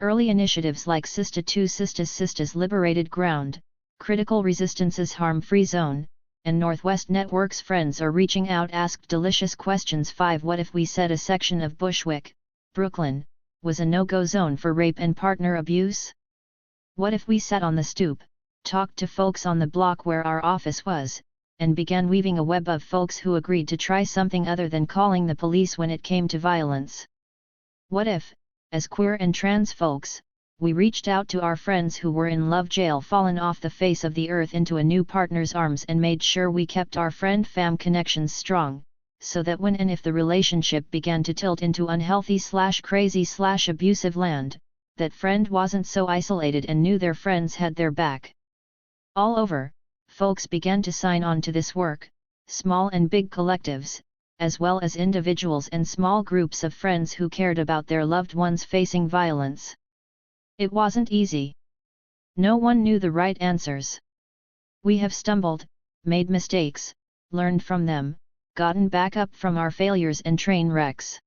Early initiatives like Sista to Sista's Liberated Ground, Critical Resistance's Harm-Free Zone, and Northwest Network's Friends are reaching out asked delicious questions. 5 What if we said a section of Bushwick, Brooklyn, was a no-go zone for rape and partner abuse? What if we sat on the stoop, talked to folks on the block where our office was, and began weaving a web of folks who agreed to try something other than calling the police when it came to violence? What if, as queer and trans folks, we reached out to our friends who were in love jail, fallen off the face of the earth into a new partner's arms, and made sure we kept our friend-fam connections strong, so that when and if the relationship began to tilt into unhealthy/crazy/abusive land, that friend wasn't so isolated and knew their friends had their back. All over, folks began to sign on to this work, small and big collectives, as well as individuals and small groups of friends who cared about their loved ones facing violence. It wasn't easy. No one knew the right answers. We have stumbled, made mistakes, learned from them, gotten back up from our failures and train wrecks.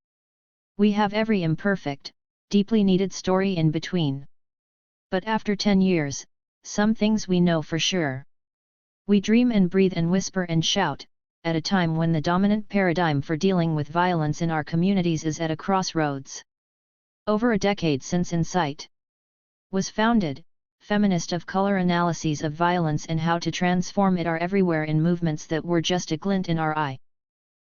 We have every imperfect, deeply needed story in between. But after 10 years, some things we know for sure. We dream and breathe and whisper and shout, at a time when the dominant paradigm for dealing with violence in our communities is at a crossroads. Over a decade since Insight was founded, feminist of color analyses of violence and how to transform it are everywhere in movements that were just a glint in our eye.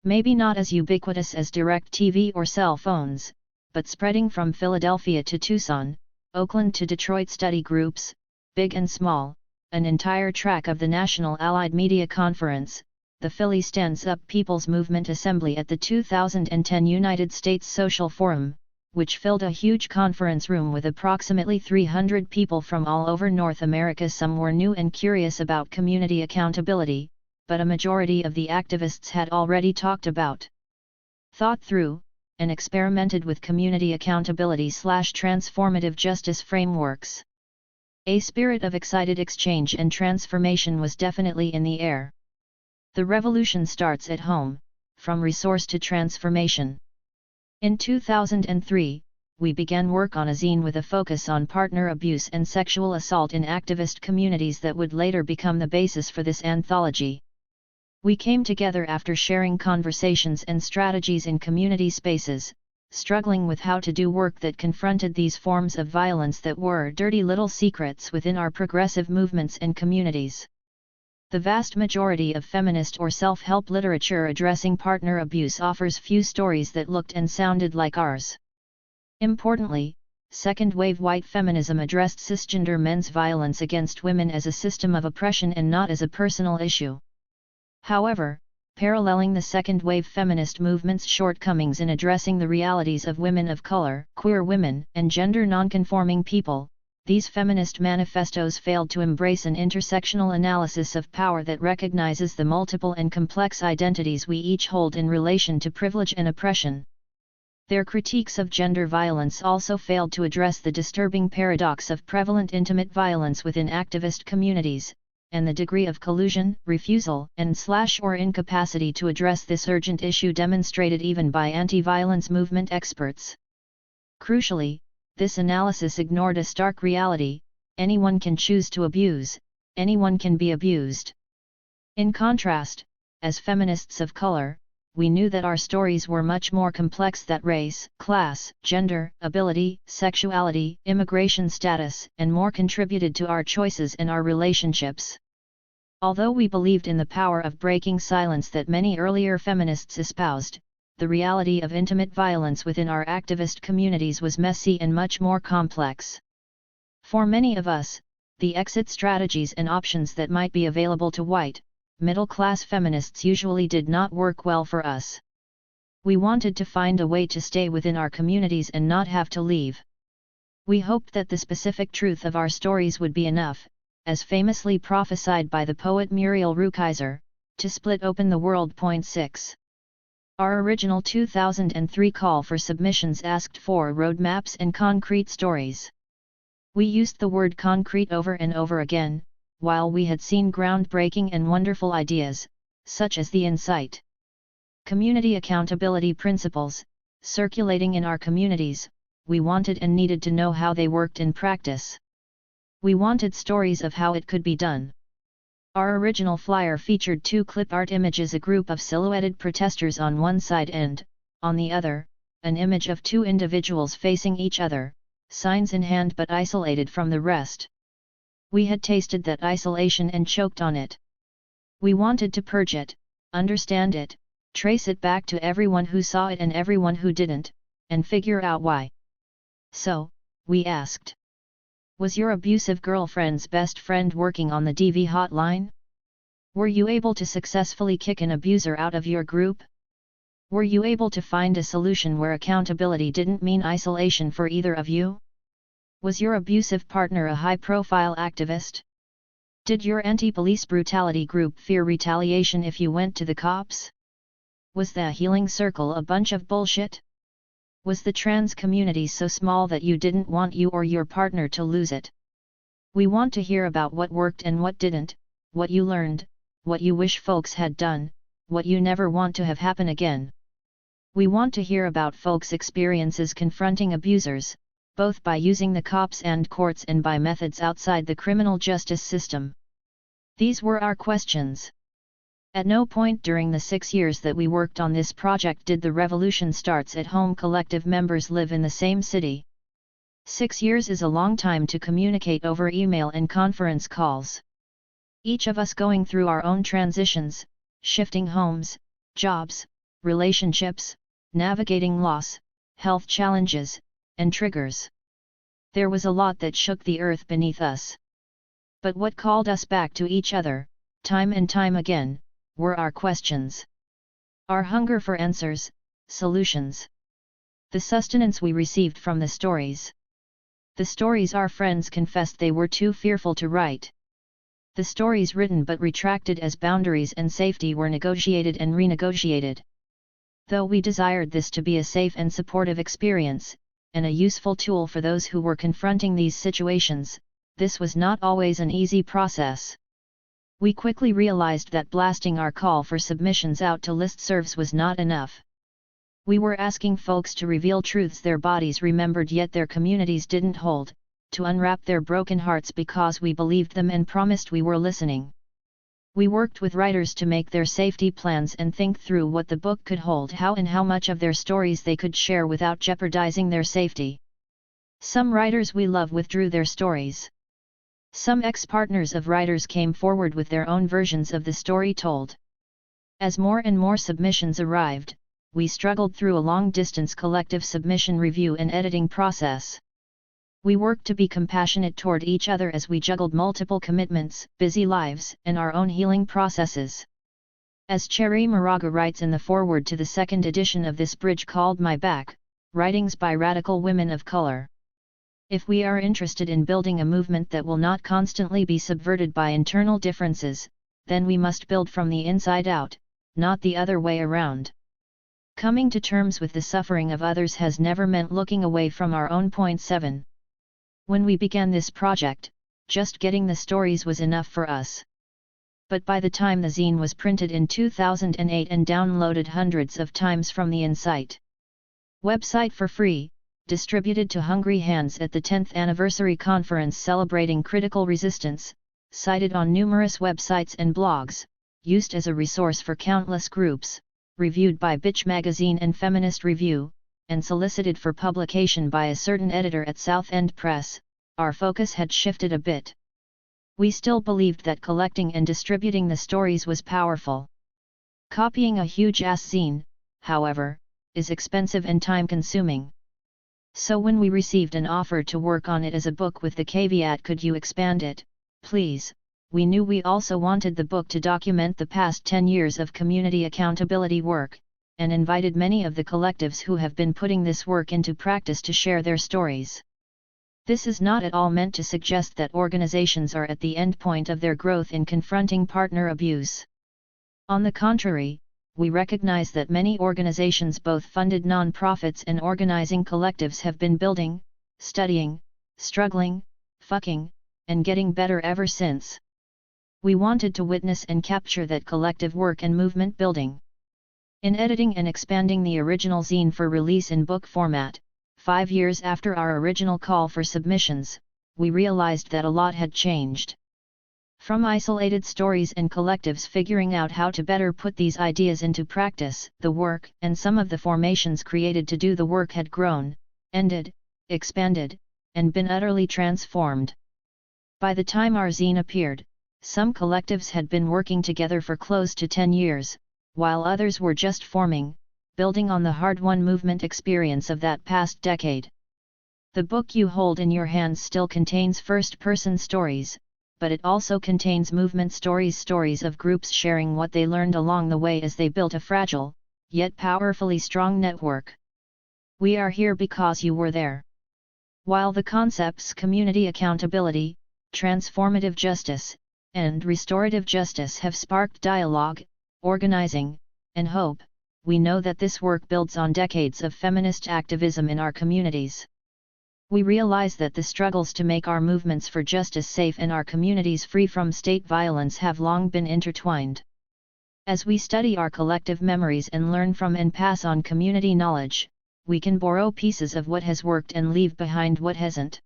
Maybe not as ubiquitous as direct TV or cell phones, but spreading from Philadelphia to Tucson, Oakland to Detroit. Study groups, big and small, an entire track of the National Allied Media Conference, the Philly Stands Up People's Movement Assembly at the 2010 United States Social Forum, which filled a huge conference room with approximately 300 people from all over North America. Some were new and curious about community accountability, but a majority of the activists had already talked about, thought through, and experimented with community accountability/transformative justice frameworks. A spirit of excited exchange and transformation was definitely in the air. The revolution starts at home, from resource to transformation. In 2003, we began work on a zine with a focus on partner abuse and sexual assault in activist communities that would later become the basis for this anthology. We came together after sharing conversations and strategies in community spaces, struggling with how to do work that confronted these forms of violence that were dirty little secrets within our progressive movements and communities. The vast majority of feminist or self-help literature addressing partner abuse offers few stories that looked and sounded like ours. Importantly, second-wave white feminism addressed cisgender men's violence against women as a system of oppression and not as a personal issue. However, paralleling the second-wave feminist movement's shortcomings in addressing the realities of women of color, queer women, and gender nonconforming people, these feminist manifestos failed to embrace an intersectional analysis of power that recognizes the multiple and complex identities we each hold in relation to privilege and oppression. Their critiques of gender violence also failed to address the disturbing paradox of prevalent intimate violence within activist communities, and the degree of collusion, refusal, and/or incapacity to address this urgent issue demonstrated even by anti-violence movement experts. Crucially, this analysis ignored a stark reality: anyone can choose to abuse, anyone can be abused. In contrast, as feminists of color, we knew that our stories were much more complex, that race, class, gender, ability, sexuality, immigration status, and more contributed to our choices and our relationships. Although we believed in the power of breaking silence that many earlier feminists espoused, the reality of intimate violence within our activist communities was messy and much more complex. For many of us, the exit strategies and options that might be available to white, middle-class feminists usually did not work well for us. We wanted to find a way to stay within our communities and not have to leave. We hoped that the specific truth of our stories would be enough, as famously prophesied by the poet Muriel Rukeyser, to split open the world. 6. Our original 2003 call for submissions asked for roadmaps and concrete stories. We used the word concrete over and over again, while we had seen groundbreaking and wonderful ideas, such as the Insight Community Accountability Principles, circulating in our communities. We wanted and needed to know how they worked in practice. We wanted stories of how it could be done. Our original flyer featured 2 clip art images, a group of silhouetted protesters on one side and, on the other, an image of 2 individuals facing each other, signs in hand but isolated from the rest. We had tasted that isolation and choked on it. We wanted to purge it, understand it, trace it back to everyone who saw it and everyone who didn't, and figure out why. So, we asked. Was your abusive girlfriend's best friend working on the DV hotline? Were you able to successfully kick an abuser out of your group? Were you able to find a solution where accountability didn't mean isolation for either of you? Was your abusive partner a high-profile activist? Did your anti-police brutality group fear retaliation if you went to the cops? Was the healing circle a bunch of bullshit? Was the trans community so small that you didn't want you or your partner to lose it? We want to hear about what worked and what didn't, what you learned, what you wish folks had done, what you never want to have happen again. We want to hear about folks' experiences confronting abusers, both by using the cops and courts and by methods outside the criminal justice system. These were our questions. At no point during the 6 years that we worked on this project did the Revolution Starts at Home collective members live in the same city. 6 years is a long time to communicate over email and conference calls. Each of us going through our own transitions, shifting homes, jobs, relationships, navigating loss, health challenges, and triggers. There was a lot that shook the earth beneath us. But what called us back to each other, time and time again, were our questions. Our hunger for answers, solutions. The sustenance we received from the stories. The stories our friends confessed they were too fearful to write. The stories written but retracted as boundaries and safety were negotiated and renegotiated. Though we desired this to be a safe and supportive experience, and a useful tool for those who were confronting these situations, this was not always an easy process. We quickly realized that blasting our call for submissions out to listservs was not enough. We were asking folks to reveal truths their bodies remembered yet their communities didn't hold, to unwrap their broken hearts because we believed them and promised we were listening. We worked with writers to make their safety plans and think through what the book could hold, how and how much of their stories they could share without jeopardizing their safety. Some writers we love withdrew their stories. Some ex-partners of writers came forward with their own versions of the story told. As more and more submissions arrived, we struggled through a long-distance collective submission review and editing process. We worked to be compassionate toward each other as we juggled multiple commitments, busy lives, and our own healing processes. As Cherry Moraga writes in the foreword to the second edition of this bridge called My Back, Writings by Radical Women of Color. If we are interested in building a movement that will not constantly be subverted by internal differences, then we must build from the inside out, not the other way around. Coming to terms with the suffering of others has never meant looking away from our own. 7. When we began this project, just getting the stories was enough for us. But by the time the zine was printed in 2008 and downloaded hundreds of times from the Insight website for free, distributed to hungry hands at the 10th anniversary conference celebrating critical resistance, cited on numerous websites and blogs, used as a resource for countless groups, reviewed by Bitch Magazine and Feminist Review, and solicited for publication by a certain editor at South End Press, our focus had shifted a bit. We still believed that collecting and distributing the stories was powerful. Copying a huge-ass zine, however, is expensive and time-consuming. So when we received an offer to work on it as a book with the caveat, "Could you expand it, please?" we knew we also wanted the book to document the past 10 years of community accountability work, and invited many of the collectives who have been putting this work into practice to share their stories. This is not at all meant to suggest that organizations are at the end point of their growth in confronting partner abuse. On the contrary, we recognize that many organizations, both funded non-profits and organizing collectives, have been building, studying, struggling, fucking, and getting better ever since. We wanted to witness and capture that collective work and movement building. In editing and expanding the original zine for release in book format, 5 years after our original call for submissions, we realized that a lot had changed. From isolated stories and collectives figuring out how to better put these ideas into practice, the work and some of the formations created to do the work had grown, ended, expanded, and been utterly transformed. By the time our zine appeared, some collectives had been working together for close to 10 years, while others were just forming, building on the hard-won movement experience of that past decade. The book you hold in your hands still contains first-person stories, but it also contains movement stories, stories of groups sharing what they learned along the way as they built a fragile, yet powerfully strong network. We are here because you were there. While the concepts community accountability, transformative justice, and restorative justice have sparked dialogue, organizing, and hope, we know that this work builds on decades of feminist activism in our communities. We realize that the struggles to make our movements for justice safe and our communities free from state violence have long been intertwined. As we study our collective memories and learn from and pass on community knowledge, we can borrow pieces of what has worked and leave behind what hasn't.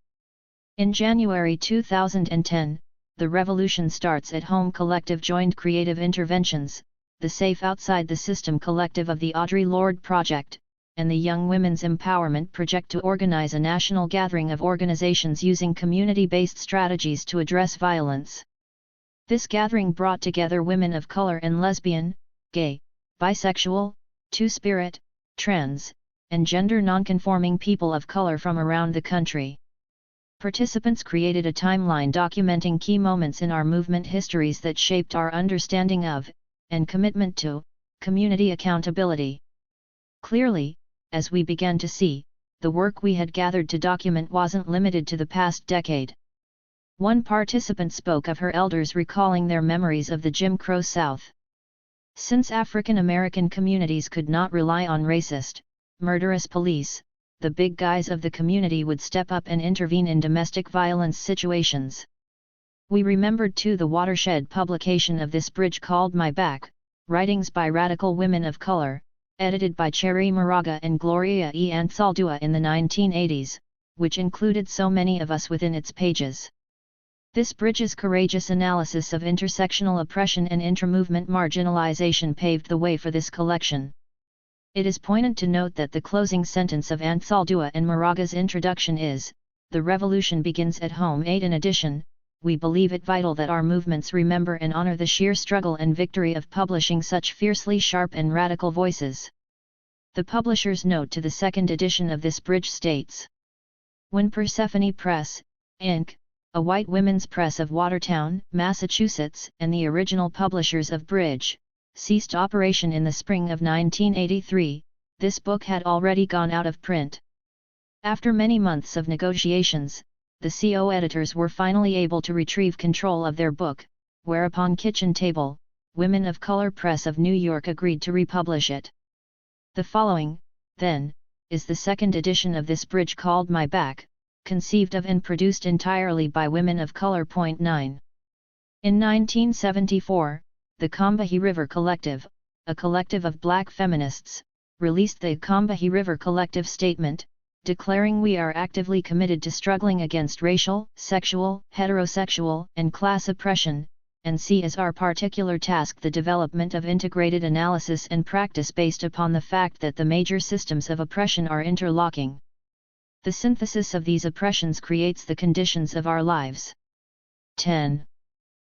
In January 2010, the Revolution Starts at Home collective joined Creative Interventions, the Safe Outside the System collective of the Audre Lorde Project, and the Young Women's Empowerment Project to organize a national gathering of organizations using community-based strategies to address violence. This gathering brought together women of color and lesbian, gay, bisexual, two-spirit, trans, and gender non-conforming people of color from around the country. Participants created a timeline documenting key moments in our movement histories that shaped our understanding of, and commitment to, community accountability. Clearly, as we began to see, the work we had gathered to document wasn't limited to the past decade. One participant spoke of her elders recalling their memories of the Jim Crow South. Since African American communities could not rely on racist, murderous police, the big guys of the community would step up and intervene in domestic violence situations. We remembered too the watershed publication of this bridge called My Back, writings by radical women of color, edited by Cherry Moraga and Gloria E. Ansaldua in the 1980s, which included so many of us within its pages. This bridge's courageous analysis of intersectional oppression and intramovement marginalization paved the way for this collection. It is poignant to note that the closing sentence of Ansaldua and Moraga's introduction is, "The revolution begins at home." In addition, we believe it vital that our movements remember and honor the sheer struggle and victory of publishing such fiercely sharp and radical voices. The publisher's note to the second edition of this bridge states, "When Persephone Press, Inc., a white women's press of Watertown, Massachusetts, and the original publishers of Bridge, ceased operation in the spring of 1983, this book had already gone out of print. After many months of negotiations, the CO editors were finally able to retrieve control of their book, whereupon Kitchen Table, Women of Color Press of New York agreed to republish it. The following, then, is the second edition of this bridge called My Back, conceived of and produced entirely by women of color. 9. In 1974, the Combahee River Collective, a collective of black feminists, released the Combahee River Collective Statement, declaring we are actively committed to struggling against racial, sexual, heterosexual, and class oppression, and see as our particular task the development of integrated analysis and practice based upon the fact that the major systems of oppression are interlocking. The synthesis of these oppressions creates the conditions of our lives. 10.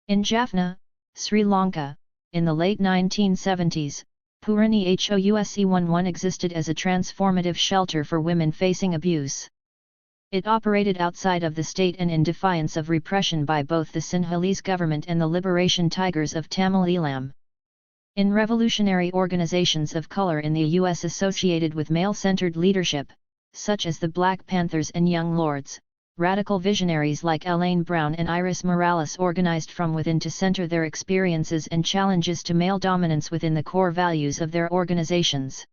In Jaffna, Sri Lanka, in the late 1970s, Purani House11 existed as a transformative shelter for women facing abuse. It operated outside of the state and in defiance of repression by both the Sinhalese government and the Liberation Tigers of Tamil Eelam. In revolutionary organizations of color in the US associated with male-centered leadership, such as the Black Panthers and Young Lords, radical visionaries like Elaine Brown and Iris Morales organized from within to center their experiences and challenges to male dominance within the core values of their organizations.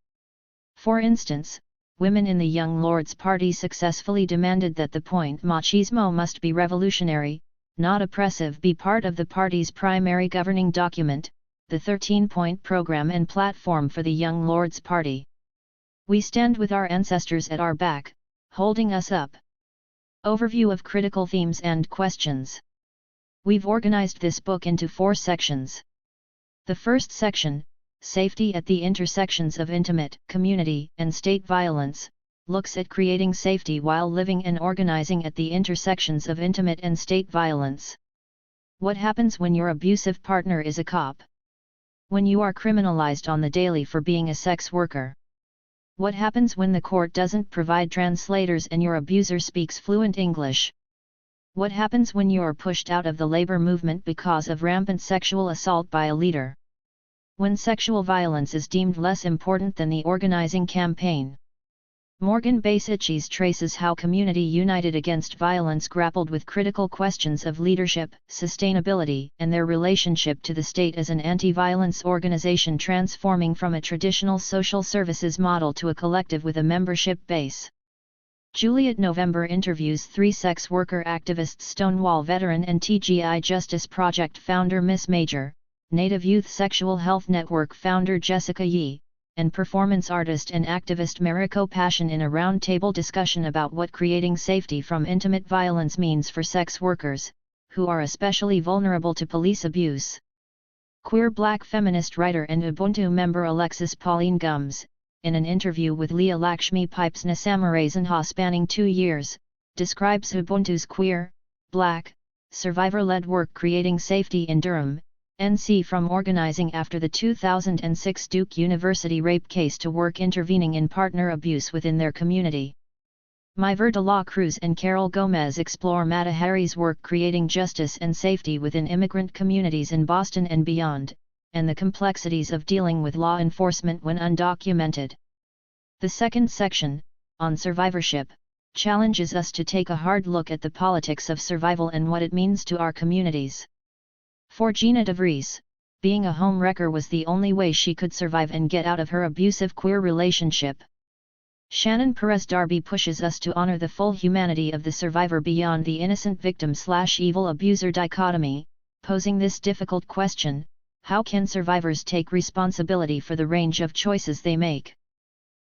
For instance, women in the Young Lords Party successfully demanded that the point machismo must be revolutionary, not oppressive, be part of the party's primary governing document, the 13-point program and platform for the Young Lords Party. We stand with our ancestors at our back, holding us up. Overview of critical themes and questions. We've organized this book into 4 sections. The first section, Safety at the Intersections of Intimate, Community, and State Violence, looks at creating safety while living and organizing at the intersections of intimate and state violence. What happens when your abusive partner is a cop? When you are criminalized on the daily for being a sex worker? What happens when the court doesn't provide translators and your abuser speaks fluent English? What happens when you are pushed out of the labor movement because of rampant sexual assault by a leader? When sexual violence is deemed less important than the organizing campaign. Morgan Basichis traces how Community United Against Violence grappled with critical questions of leadership, sustainability, and their relationship to the state as an anti-violence organization transforming from a traditional social services model to a collective with a membership base. Juliet November interviews 3 sex worker activists: Stonewall veteran and TGI Justice Project founder Miss Major, Native Youth Sexual Health Network founder Jessica Yee, and performance artist and activist Mariko Passion in a roundtable discussion about what creating safety from intimate violence means for sex workers, who are especially vulnerable to police abuse. Queer Black feminist writer and Ubuntu member Alexis Pauline Gumbs, in an interview with Leah Lakshmi Piepzna Samarasinha spanning 2 years, describes Ubuntu's queer, Black, survivor-led work creating safety in Durham, NC, from organizing after the 2006 Duke University rape case to work intervening in partner abuse within their community. Myver de la Cruz and Carol Gomez explore Mata Hari's work creating justice and safety within immigrant communities in Boston and beyond, and the complexities of dealing with law enforcement when undocumented. The second section, on survivorship, challenges us to take a hard look at the politics of survival and what it means to our communities. For Gina DeVries, being a homewrecker was the only way she could survive and get out of her abusive queer relationship. Shannon Perez Darby pushes us to honor the full humanity of the survivor beyond the innocent victim/evil abuser dichotomy, posing this difficult question: how can survivors take responsibility for the range of choices they make?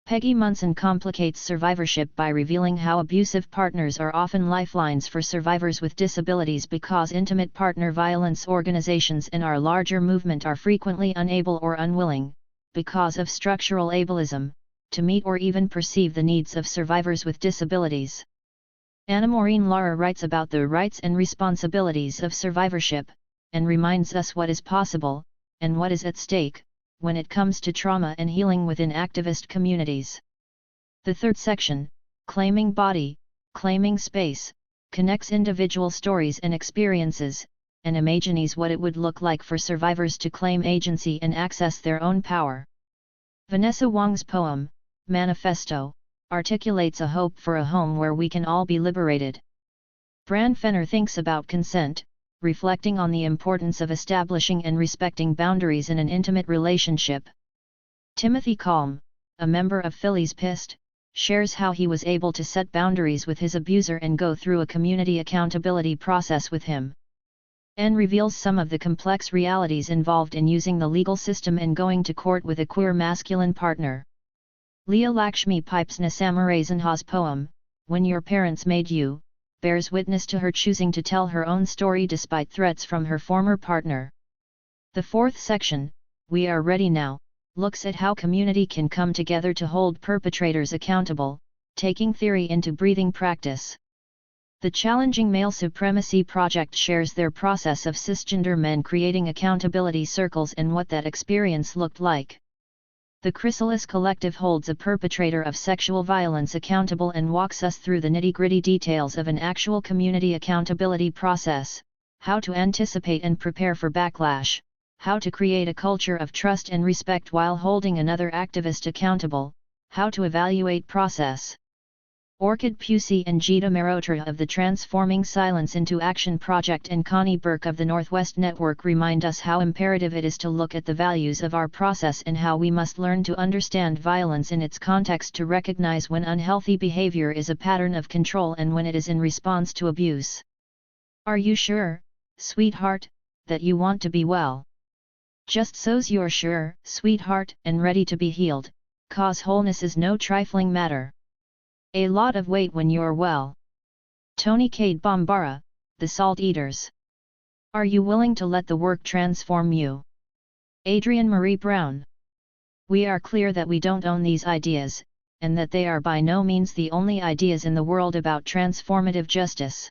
Peggy Munson complicates survivorship by revealing how abusive partners are often lifelines for survivors with disabilities because intimate partner violence organizations and our larger movement are frequently unable or unwilling, because of structural ableism, to meet or even perceive the needs of survivors with disabilities. Anna Maureen Lara writes about the rights and responsibilities of survivorship, and reminds us what is possible, and what is at stake, when it comes to trauma and healing within activist communities. The third section, Claiming Body, Claiming Space, connects individual stories and experiences, and imagines what it would look like for survivors to claim agency and access their own power. Vanessa Wong's poem, Manifesto, articulates a hope for a home where we can all be liberated. Bran Fenner thinks about consent, reflecting on the importance of establishing and respecting boundaries in an intimate relationship. Timothy Kalm, a member of Philly's Pissed, shares how he was able to set boundaries with his abuser and go through a community accountability process with him. And reveals some of the complex realities involved in using the legal system and going to court with a queer masculine partner. Leah Lakshmi Piepzna Samarasinha's poem, When Your Parents Made You, bears witness to her choosing to tell her own story despite threats from her former partner. The fourth section, We Are Ready Now, looks at how community can come together to hold perpetrators accountable, taking theory into breathing practice. The Challenging Male Supremacy Project shares their process of cisgender men creating accountability circles and what that experience looked like. The Chrysalis Collective holds a perpetrator of sexual violence accountable and walks us through the nitty-gritty details of an actual community accountability process, how to anticipate and prepare for backlash, how to create a culture of trust and respect while holding another activist accountable, how to evaluate process. Orchid Pusey and Gita Mehrotra of the Transforming Silence into Action Project and Connie Burke of the Northwest Network remind us how imperative it is to look at the values of our process and how we must learn to understand violence in its context to recognize when unhealthy behavior is a pattern of control and when it is in response to abuse. Are you sure, sweetheart, that you want to be well? Just so's you're sure, sweetheart, and ready to be healed, 'cause wholeness is no trifling matter. A lot of weight when you're well. Tony Cade Bombara, The Salt Eaters. Are you willing to let the work transform you? Adrienne Marie Brown. We are clear that we don't own these ideas, and that they are by no means the only ideas in the world about transformative justice.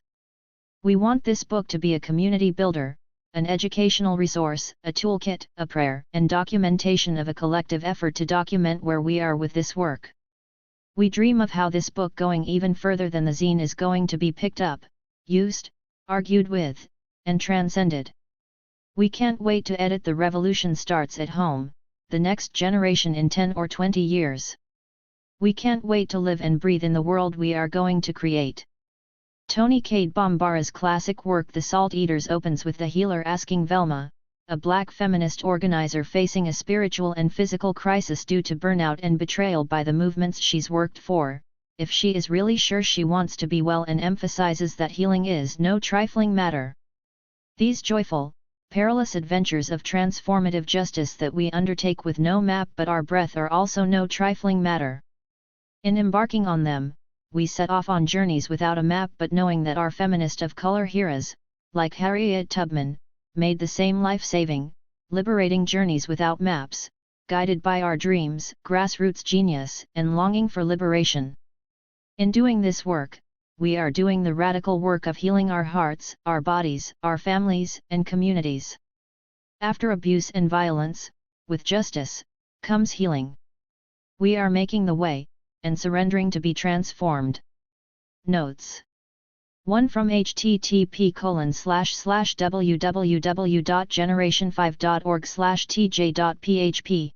We want this book to be a community builder, an educational resource, a toolkit, a prayer, and documentation of a collective effort to document where we are with this work. We dream of how this book going even further than the zine is going to be picked up, used, argued with, and transcended. We can't wait to edit The Revolution Starts at Home, the next generation in 10 or 20 years. We can't wait to live and breathe in the world we are going to create. Tony Cade Bombara's classic work The Salt Eaters opens with the healer asking Velma, a black feminist organizer facing a spiritual and physical crisis due to burnout and betrayal by the movements she's worked for, if she is really sure she wants to be well, and emphasizes that healing is no trifling matter. These joyful, perilous adventures of transformative justice that we undertake with no map but our breath are also no trifling matter. In embarking on them, we set off on journeys without a map but knowing that our feminist of color heroes, like Harriet Tubman, made the same life-saving, liberating journeys without maps, guided by our dreams, grassroots genius, and longing for liberation. In doing this work, we are doing the radical work of healing our hearts, our bodies, our families, and communities. After abuse and violence, with justice, comes healing. We are making the way, and surrendering to be transformed. Notes. 1 from http://www.generation5.org/tj.php.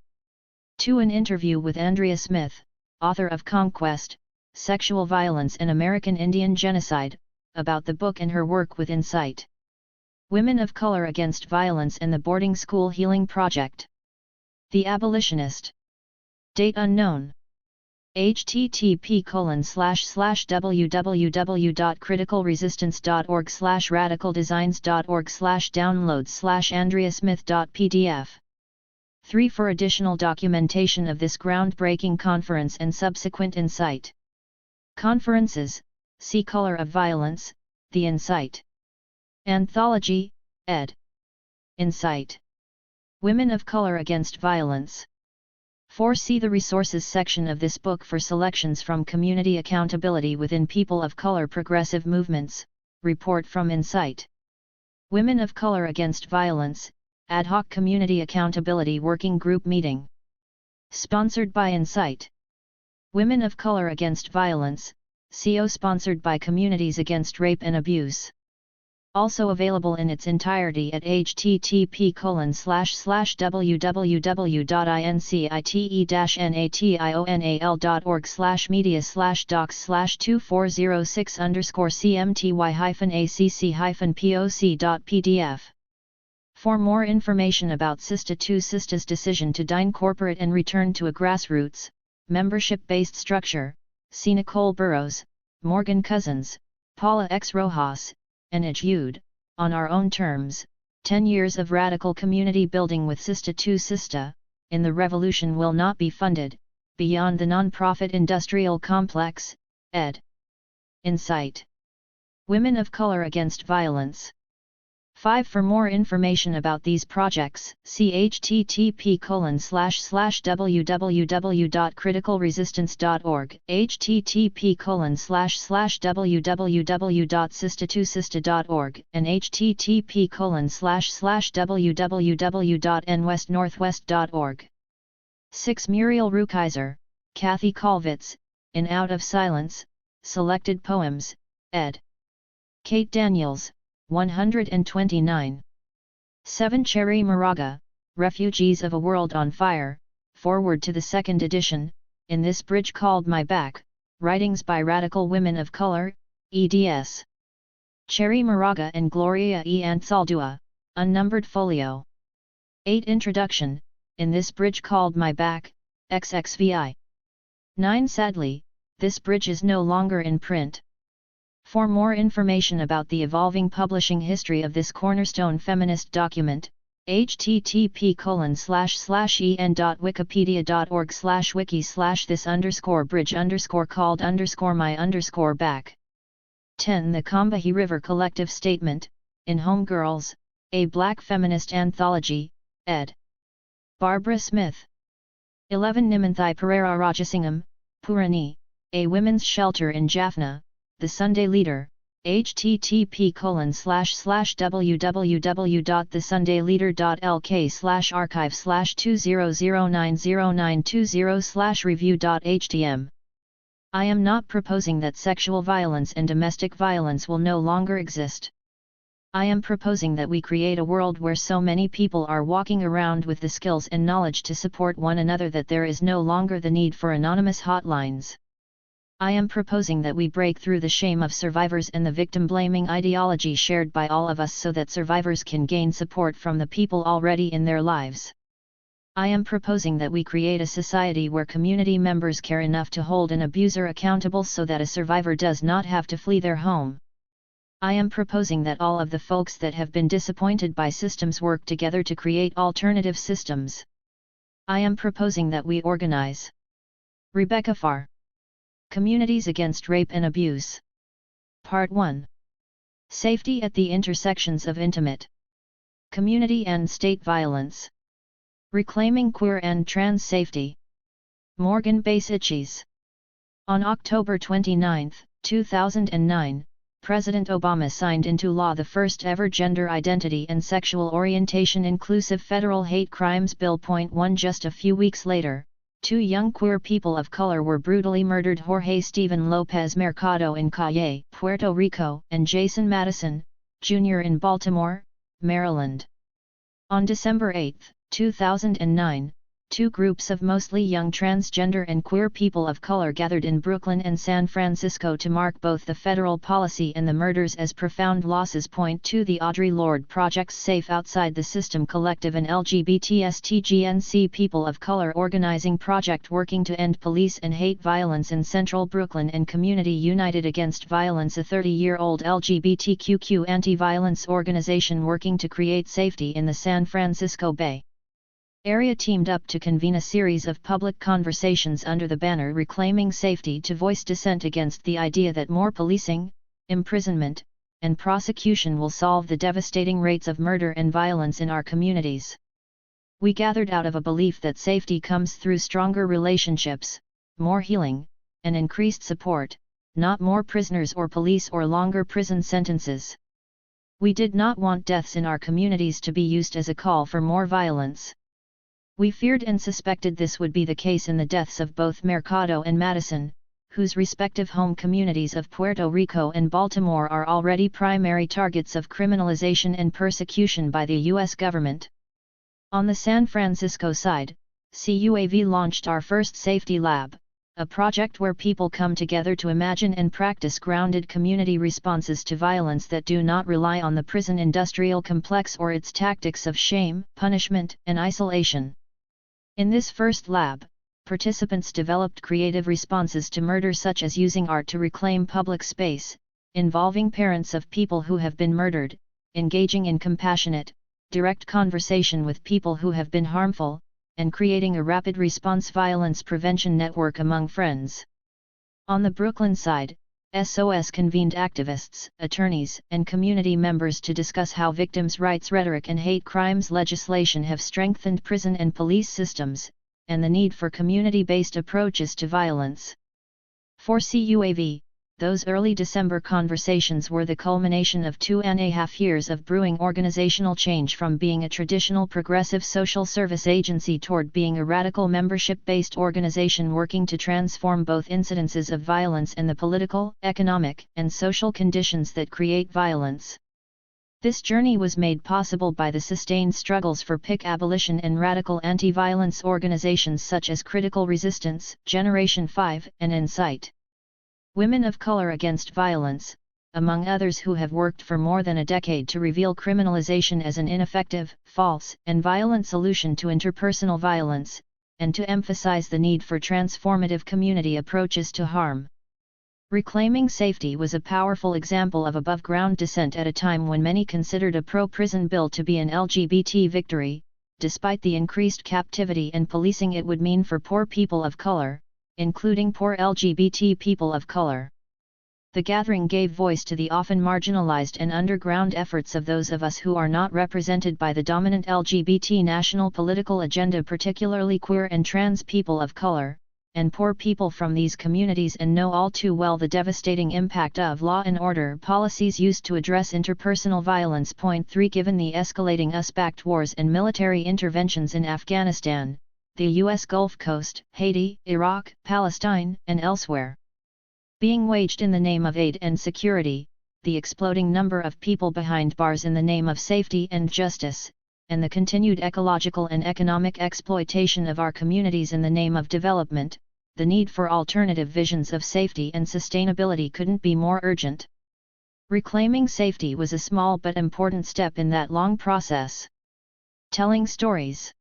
2 An interview with Andrea Smith, author of Conquest, Sexual Violence and American Indian Genocide, about the book and her work with Insight. Women of Color Against Violence and the Boarding School Healing Project. The Abolitionist. Date unknown. http://www.criticalresistance.org/radicaldesigns.org/downloads/andreasmith.pdf. 3 For additional documentation of this groundbreaking conference and subsequent Insight conferences, see Color of Violence, The Insight Anthology, ed. Insight. Women of Color Against Violence. 4 See the Resources section of this book for selections from Community Accountability Within People of Color Progressive Movements, Report from Insight. Women of Color Against Violence, Ad Hoc Community Accountability Working Group Meeting. Sponsored by Insight. Women of Color Against Violence, CO sponsored by Communities Against Rape and Abuse. Also available in its entirety at http://www.insight.org/media/docs/2406_cmty-acc-poc.pdf. For more information about Sista 2 Sista's decision to dine corporate and return to a grassroots, membership-based structure, see Nicole Burrows, Morgan Cousins, Paula X. Rojas, and Jude, on our own terms, 10 years of radical community building with Sista 2 Sista, in the revolution will not be funded, beyond the non-profit industrial complex, ed. Insight. Women of Color Against Violence. 5 For more information about these projects, see http://www.criticalresistance.org, http://www.sista2sista.org, and http://www.nwestnorthwest.org. 6. Muriel Rukeyser, Kathy Kolvitz, In Out of Silence, Selected Poems, ed. Kate Daniels, 129. 7. Cherry Moraga, Refugees of a World on Fire, Forward to the Second Edition, In This Bridge Called My Back, Writings by Radical Women of Color, eds. Cherry Moraga and Gloria E. Antsaldua, Unnumbered Folio. 8. Introduction, In This Bridge Called My Back, XXVI. 9. Sadly, this bridge is no longer in print. For more information about the evolving publishing history of this cornerstone feminist document, http://en.wiki/this_bridge_called_my_back. 10. The Combahee River Collective Statement, in Homegirls, a Black Feminist Anthology, ed. Barbara Smith. 11. Nimanthai Pereira Rajasingam, Purani, a Women's Shelter in Jaffna, The Sunday Leader, http://www.thesundayleader.lk/archive/20090920/review.htm. I am not proposing that sexual violence and domestic violence will no longer exist. I am proposing that we create a world where so many people are walking around with the skills and knowledge to support one another that there is no longer the need for anonymous hotlines. I am proposing that we break through the shame of survivors and the victim-blaming ideology shared by all of us so that survivors can gain support from the people already in their lives. I am proposing that we create a society where community members care enough to hold an abuser accountable so that a survivor does not have to flee their home. I am proposing that all of the folks that have been disappointed by systems work together to create alternative systems. I am proposing that we organize. Rebecca Farr. Communities Against Rape and Abuse. Part 1. Safety at the Intersections of Intimate Community and State Violence. Reclaiming Queer and Trans Safety. Morgan Basichis. On October 29, 2009, President Obama signed into law the first ever Gender Identity and Sexual Orientation Inclusive Federal Hate Crimes Bill. 1. Just a few weeks later, 2 young queer people of color were brutally murdered: Jorge Steven Lopez Mercado in Calle, Puerto Rico, and Jason Madison, Jr. in Baltimore, Maryland. On December 8, 2009, 2 groups of mostly young transgender and queer people of color gathered in Brooklyn and San Francisco to mark both the federal policy and the murders as profound losses. 2. The Audre Lorde Project's Safe Outside the System Collective, an LGBTSTGNC people of color organizing project working to end police and hate violence in central Brooklyn, and Community United Against Violence, a 30-year-old LGBTQ anti-violence organization working to create safety in the San Francisco Bay Area, teamed up to convene a series of public conversations under the banner Reclaiming Safety to voice dissent against the idea that more policing, imprisonment, and prosecution will solve the devastating rates of murder and violence in our communities. We gathered out of a belief that safety comes through stronger relationships, more healing, and increased support, not more prisoners or police or longer prison sentences. We did not want deaths in our communities to be used as a call for more violence. We feared and suspected this would be the case in the deaths of both Mercado and Madison, whose respective home communities of Puerto Rico and Baltimore are already primary targets of criminalization and persecution by the U.S. government. On the San Francisco side, CUAV launched our first Safety Lab, a project where people come together to imagine and practice grounded community responses to violence that do not rely on the prison industrial complex or its tactics of shame, punishment, and isolation. In this first lab, participants developed creative responses to murder, such as using art to reclaim public space, involving parents of people who have been murdered, engaging in compassionate, direct conversation with people who have been harmful, and creating a rapid response violence prevention network among friends. On the Brooklyn side, SOS convened activists, attorneys, and community members to discuss how victims' rights rhetoric and hate crimes legislation have strengthened prison and police systems, and the need for community-based approaches to violence. For CUAV, those early December conversations were the culmination of 2.5 years of brewing organizational change, from being a traditional progressive social service agency toward being a radical membership-based organization working to transform both incidences of violence and the political, economic, and social conditions that create violence. This journey was made possible by the sustained struggles for PIC abolition and radical anti-violence organizations such as Critical Resistance, Generation 5, and Insight. Women of Color Against Violence, among others, who have worked for more than a decade to reveal criminalization as an ineffective, false, and violent solution to interpersonal violence, and to emphasize the need for transformative community approaches to harm. Reclaiming Safety was a powerful example of above-ground dissent at a time when many considered a pro-prison bill to be an LGBT victory, despite the increased captivity and policing it would mean for poor people of color, including poor LGBT people of color. The gathering gave voice to the often marginalized and underground efforts of those of us who are not represented by the dominant LGBT national political agenda, particularly queer and trans people of color, and poor people from these communities, and know all too well the devastating impact of law and order policies used to address interpersonal violence. Point 3 Given the escalating US-backed wars and military interventions in Afghanistan, the U.S. Gulf Coast, Haiti, Iraq, Palestine, and elsewhere, being waged in the name of aid and security, the exploding number of people behind bars in the name of safety and justice, and the continued ecological and economic exploitation of our communities in the name of development, the need for alternative visions of safety and sustainability couldn't be more urgent. Reclaiming Safety was a small but important step in that long process. Telling stories.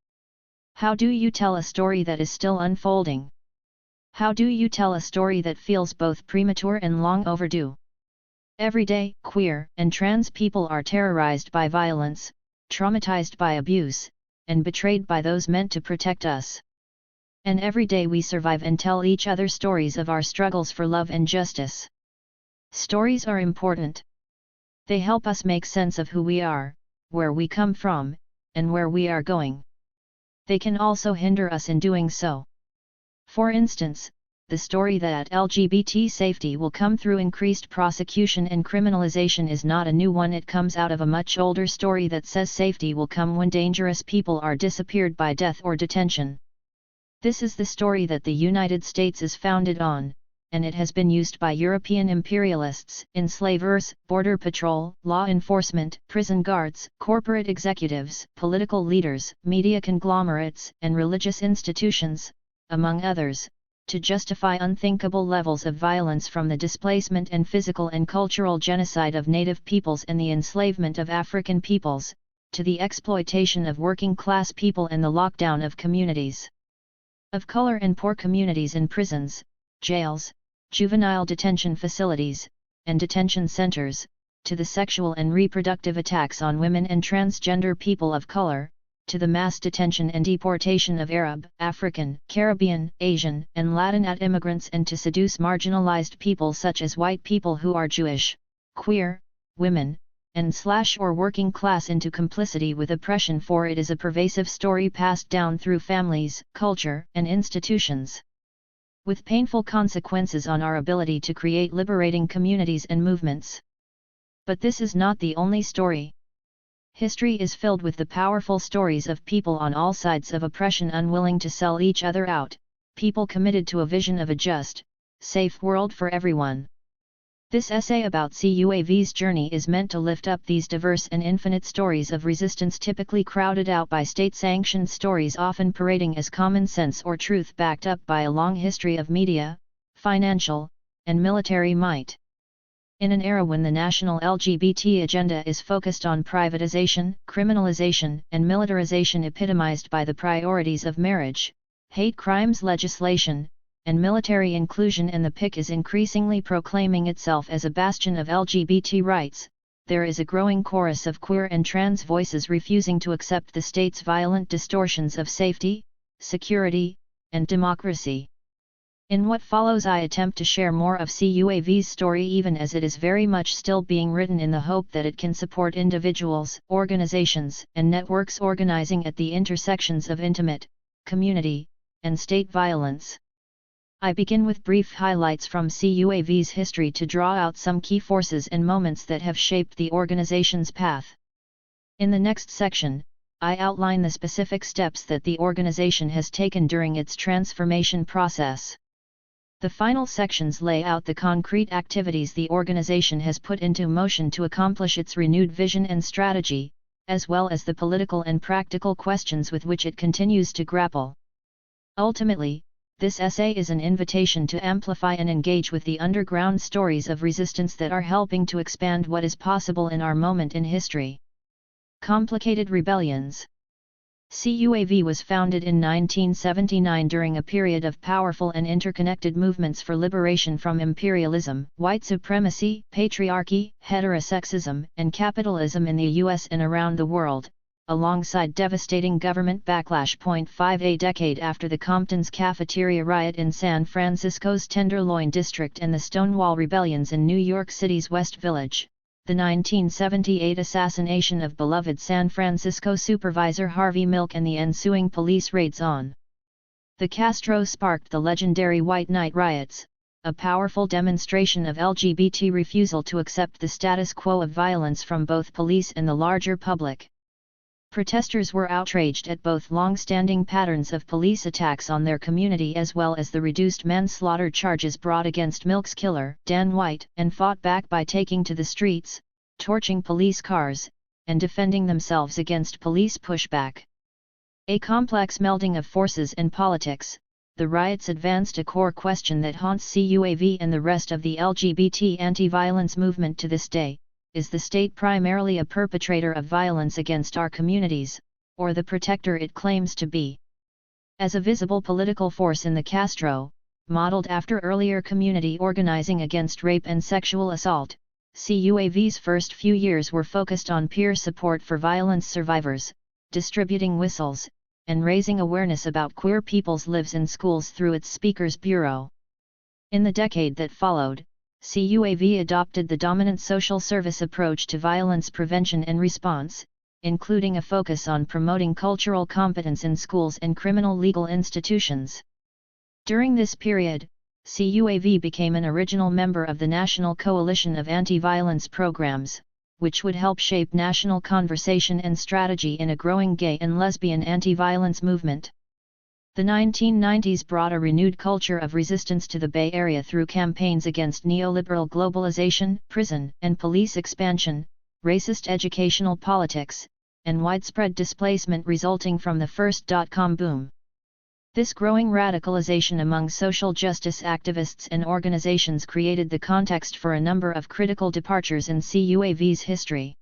How do you tell a story that is still unfolding? How do you tell a story that feels both premature and long overdue? Every day, queer and trans people are terrorized by violence, traumatized by abuse, and betrayed by those meant to protect us. And every day we survive and tell each other stories of our struggles for love and justice. Stories are important. They help us make sense of who we are, where we come from, and where we are going. They can also hinder us in doing so. For instance, the story that LGBT safety will come through increased prosecution and criminalization is not a new one. It comes out of a much older story that says safety will come when dangerous people are disappeared by death or detention. This is the story that the United States is founded on, and it has been used by European imperialists, enslavers, border patrol, law enforcement, prison guards, corporate executives, political leaders, media conglomerates, and religious institutions, among others, to justify unthinkable levels of violence, from the displacement and physical and cultural genocide of native peoples and the enslavement of African peoples, to the exploitation of working-class people and the lockdown of communities of color and poor communities in prisons, jails, juvenile detention facilities, and detention centers, to the sexual and reproductive attacks on women and transgender people of color, to the mass detention and deportation of Arab, African, Caribbean, Asian, and Latin immigrants, and to seduce marginalized people such as white people who are Jewish, queer, women, and or working class into complicity with oppression, for it is a pervasive story passed down through families, culture, and institutions, with painful consequences on our ability to create liberating communities and movements. But this is not the only story. History is filled with the powerful stories of people on all sides of oppression unwilling to sell each other out, people committed to a vision of a just, safe world for everyone. This essay about CUAV's journey is meant to lift up these diverse and infinite stories of resistance, typically crowded out by state-sanctioned stories often parading as common sense or truth, backed up by a long history of media, financial, and military might. In an era when the national LGBT agenda is focused on privatization, criminalization, and militarization epitomized by the priorities of marriage, hate crimes legislation, and military inclusion, and the PIC is increasingly proclaiming itself as a bastion of LGBT rights, there is a growing chorus of queer and trans voices refusing to accept the state's violent distortions of safety, security, and democracy. In what follows, I attempt to share more of CUAV's story, even as it is very much still being written, in the hope that it can support individuals, organizations, and networks organizing at the intersections of intimate, community, and state violence. I begin with brief highlights from CUAV's history to draw out some key forces and moments that have shaped the organization's path. In the next section, I outline the specific steps that the organization has taken during its transformation process. The final sections lay out the concrete activities the organization has put into motion to accomplish its renewed vision and strategy, as well as the political and practical questions with which it continues to grapple. Ultimately, this essay is an invitation to amplify and engage with the underground stories of resistance that are helping to expand what is possible in our moment in history. Complicated rebellions. CUAV was founded in 1979 during a period of powerful and interconnected movements for liberation from imperialism, white supremacy, patriarchy, heterosexism, and capitalism in the US and around the world, alongside devastating government backlash. 5 A decade after the Compton's cafeteria riot in San Francisco's Tenderloin district and the Stonewall rebellions in New York City's West Village, the 1978 assassination of beloved San Francisco supervisor Harvey Milk and the ensuing police raids on the Castro sparked the legendary White Night riots, a powerful demonstration of LGBT refusal to accept the status quo of violence from both police and the larger public. Protesters were outraged at both long-standing patterns of police attacks on their community as well as the reduced manslaughter charges brought against Milk's killer, Dan White, and fought back by taking to the streets, torching police cars, and defending themselves against police pushback. A complex melding of forces and politics, the riots advanced a core question that haunts CUAV and the rest of the LGBT anti-violence movement to this day. Is the state primarily a perpetrator of violence against our communities, or the protector it claims to be? As a visible political force in the Castro, modeled after earlier community organizing against rape and sexual assault, CUAV's first few years were focused on peer support for violence survivors, distributing whistles, and raising awareness about queer people's lives in schools through its Speakers Bureau. In the decade that followed, CUAV adopted the dominant social service approach to violence prevention and response, including a focus on promoting cultural competence in schools and criminal legal institutions. During this period, CUAV became an original member of the National Coalition of Anti-Violence Programs, which would help shape national conversation and strategy in a growing gay and lesbian anti-violence movement. The 1990s brought a renewed culture of resistance to the Bay Area through campaigns against neoliberal globalization, prison and police expansion, racist educational politics, and widespread displacement resulting from the first dot-com boom. This growing radicalization among social justice activists and organizations created the context for a number of critical departures in CUAV's history.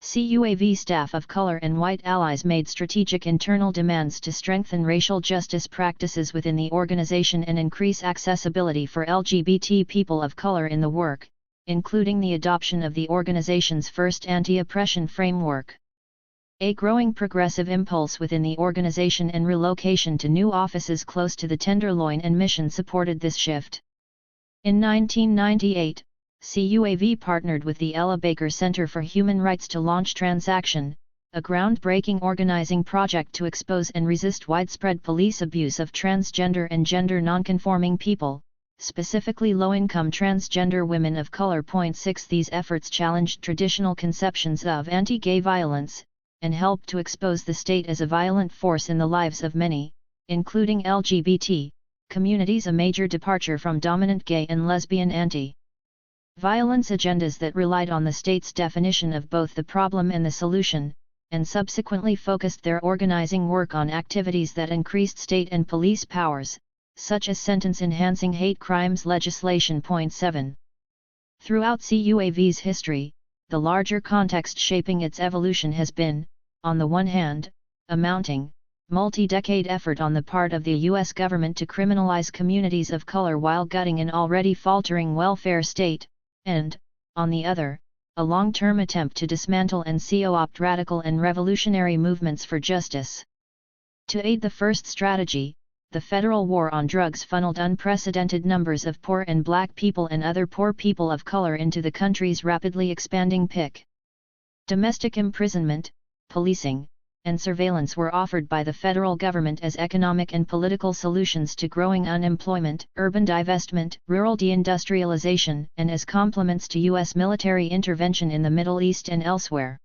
CUAV staff of color and white allies made strategic internal demands to strengthen racial justice practices within the organization and increase accessibility for LGBT people of color in the work, including the adoption of the organization's first anti-oppression framework. A growing progressive impulse within the organization and relocation to new offices close to the Tenderloin and Mission supported this shift. In 1998, CUAV partnered with the Ella Baker Center for Human Rights to launch Transaction, a groundbreaking organizing project to expose and resist widespread police abuse of transgender and gender nonconforming people, specifically low-income transgender women of color. 6 These efforts challenged traditional conceptions of anti-gay violence, and helped to expose the state as a violent force in the lives of many, including LGBT, communities, a major departure from dominant gay and lesbian anti-violence agendas that relied on the state's definition of both the problem and the solution, and subsequently focused their organizing work on activities that increased state and police powers, such as sentence-enhancing hate crimes legislation. 7. Throughout CUAV's history, the larger context shaping its evolution has been, on the one hand, a mounting, multi-decade effort on the part of the U.S. government to criminalize communities of color while gutting an already faltering welfare state, and, on the other, a long-term attempt to dismantle and co-opt radical and revolutionary movements for justice. To aid the first strategy, the federal war on drugs funneled unprecedented numbers of poor and black people and other poor people of color into the country's rapidly expanding PIC. Domestic imprisonment, policing, and surveillance were offered by the federal government as economic and political solutions to growing unemployment, urban divestment, rural deindustrialization, and as complements to U.S. military intervention in the Middle East and elsewhere.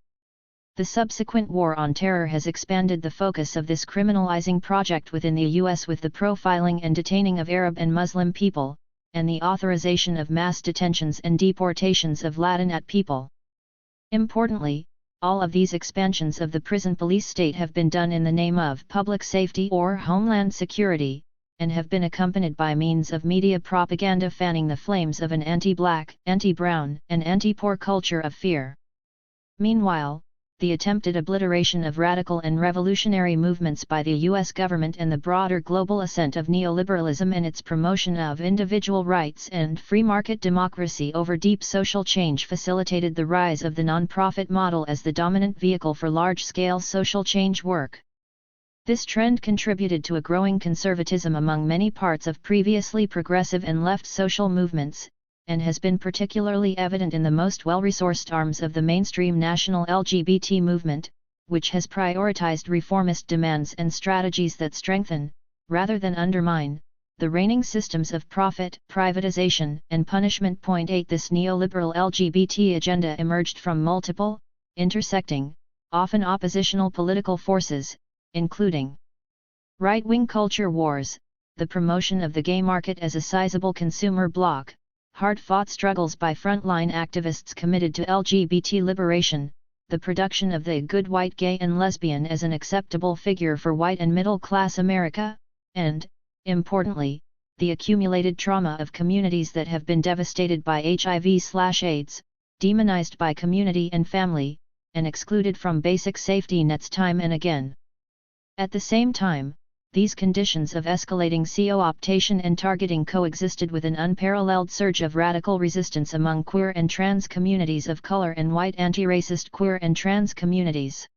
The subsequent war on terror has expanded the focus of this criminalizing project within the U.S. with the profiling and detaining of Arab and Muslim people, and the authorization of mass detentions and deportations of Latinate people. Importantly, all of these expansions of the prison police state have been done in the name of public safety or homeland security, and have been accompanied by means of media propaganda fanning the flames of an anti-black, anti-brown, and anti-poor culture of fear. Meanwhile, the attempted obliteration of radical and revolutionary movements by the U.S. government and the broader global ascent of neoliberalism and its promotion of individual rights and free market democracy over deep social change facilitated the rise of the non-profit model as the dominant vehicle for large-scale social change work. This trend contributed to a growing conservatism among many parts of previously progressive and left social movements, and has been particularly evident in the most well-resourced arms of the mainstream national LGBT movement, which has prioritized reformist demands and strategies that strengthen, rather than undermine, the reigning systems of profit, privatization, and punishment. 8 This neoliberal LGBT agenda emerged from multiple, intersecting, often oppositional political forces, including right-wing culture wars, the promotion of the gay market as a sizable consumer bloc, hard-fought struggles by frontline activists committed to LGBT liberation, the production of the good white gay and lesbian as an acceptable figure for white and middle-class America, and, importantly, the accumulated trauma of communities that have been devastated by HIV/AIDS, demonized by community and family, and excluded from basic safety nets time and again. At the same time, these conditions of escalating co-optation and targeting coexisted with an unparalleled surge of radical resistance among queer and trans communities of color and white anti-racist queer and trans communities.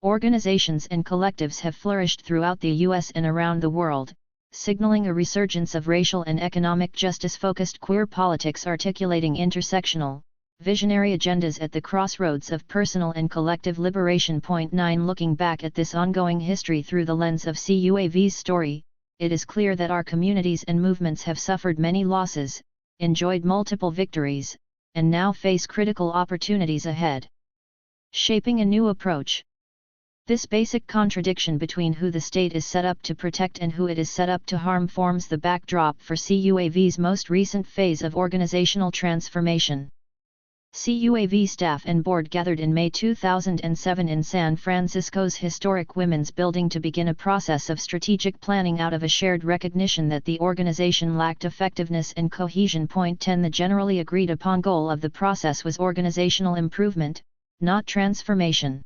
Organizations and collectives have flourished throughout the U.S. and around the world, signaling a resurgence of racial and economic justice-focused queer politics articulating intersectional, visionary agendas at the crossroads of personal and collective liberation. 9 Looking back at this ongoing history through the lens of CUAV's story, it is clear that our communities and movements have suffered many losses, enjoyed multiple victories, and now face critical opportunities ahead. Shaping a new approach. This basic contradiction between who the state is set up to protect and who it is set up to harm forms the backdrop for CUAV's most recent phase of organizational transformation. CUAV staff and board gathered in May 2007 in San Francisco's historic Women's Building to begin a process of strategic planning out of a shared recognition that the organization lacked effectiveness and cohesion. 10 The generally agreed upon goal of the process was organizational improvement, not transformation.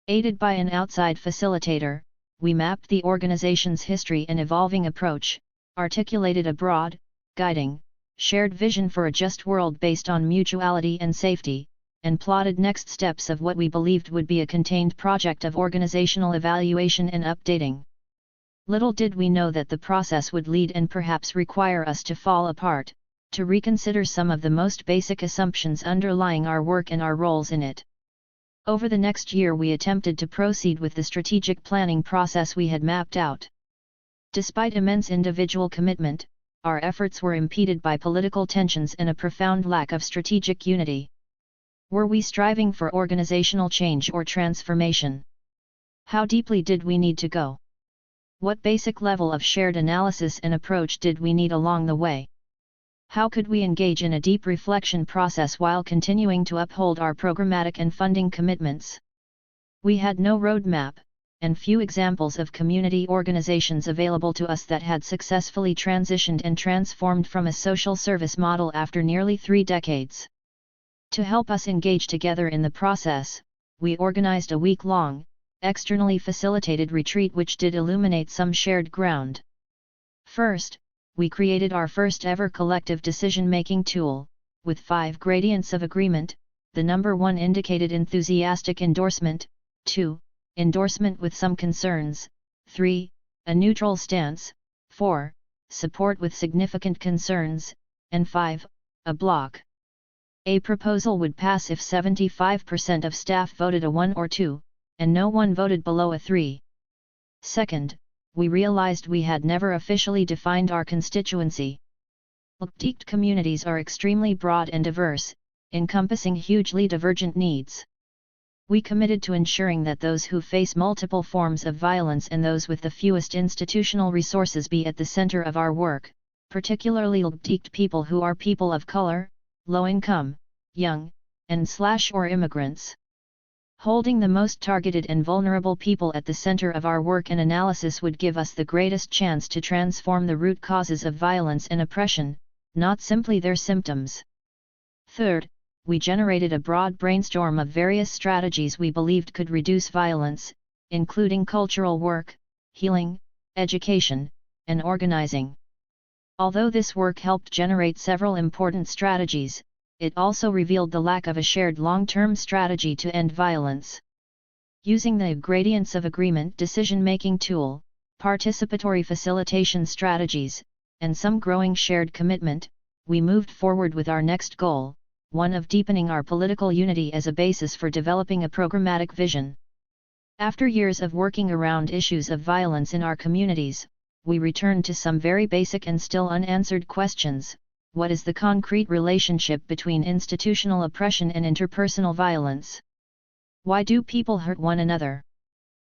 Aided by an outside facilitator, we mapped the organization's history and evolving approach, articulated a broad, guiding, shared vision for a just world based on mutuality and safety, and plotted next steps of what we believed would be a contained project of organizational evaluation and updating. Little did we know that the process would lead and perhaps require us to fall apart, to reconsider some of the most basic assumptions underlying our work and our roles in it. Over the next year we attempted to proceed with the strategic planning process we had mapped out. Despite immense individual commitment, our efforts were impeded by political tensions and a profound lack of strategic unity. Were we striving for organizational change or transformation? How deeply did we need to go? What basic level of shared analysis and approach did we need along the way? How could we engage in a deep reflection process while continuing to uphold our programmatic and funding commitments? We had no roadmap, and few examples of community organizations available to us that had successfully transitioned and transformed from a social service model after nearly 3 decades. To help us engage together in the process, we organized a week-long, externally facilitated retreat which did illuminate some shared ground. First, we created our first ever collective decision-making tool, with 5 gradients of agreement. The number 1 indicated enthusiastic endorsement, 2, endorsement with some concerns, 3, a neutral stance, 4, support with significant concerns, and 5, a block. A proposal would pass if 75% of staff voted a 1 or 2, and no one voted below a 3. Second, we realized we had never officially defined our constituency. Lakshmi communities are extremely broad and diverse, encompassing hugely divergent needs. We committed to ensuring that those who face multiple forms of violence and those with the fewest institutional resources be at the center of our work, particularly Lakshmi people who are people of color, low income, young, and/or immigrants. Holding the most targeted and vulnerable people at the center of our work and analysis would give us the greatest chance to transform the root causes of violence and oppression, not simply their symptoms. Third, we generated a broad brainstorm of various strategies we believed could reduce violence, including cultural work, healing, education, and organizing. Although this work helped generate several important strategies, it also revealed the lack of a shared long-term strategy to end violence. Using the gradients of agreement decision-making tool, participatory facilitation strategies, and some growing shared commitment, we moved forward with our next goal, one of deepening our political unity as a basis for developing a programmatic vision. After years of working around issues of violence in our communities, we returned to some very basic and still unanswered questions. What is the concrete relationship between institutional oppression and interpersonal violence? Why do people hurt one another?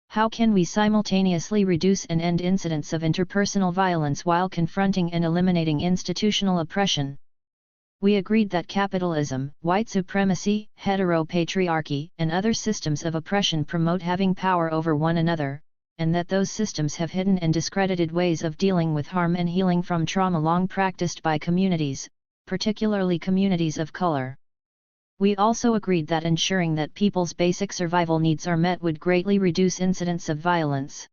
How can we simultaneously reduce and end incidents of interpersonal violence while confronting and eliminating institutional oppression? We agreed that capitalism, white supremacy, heteropatriarchy, and other systems of oppression promote having power over one another, and that those systems have hidden and discredited ways of dealing with harm and healing from trauma long practiced by communities, particularly communities of color. We also agreed that ensuring that people's basic survival needs are met would greatly reduce incidents of violence.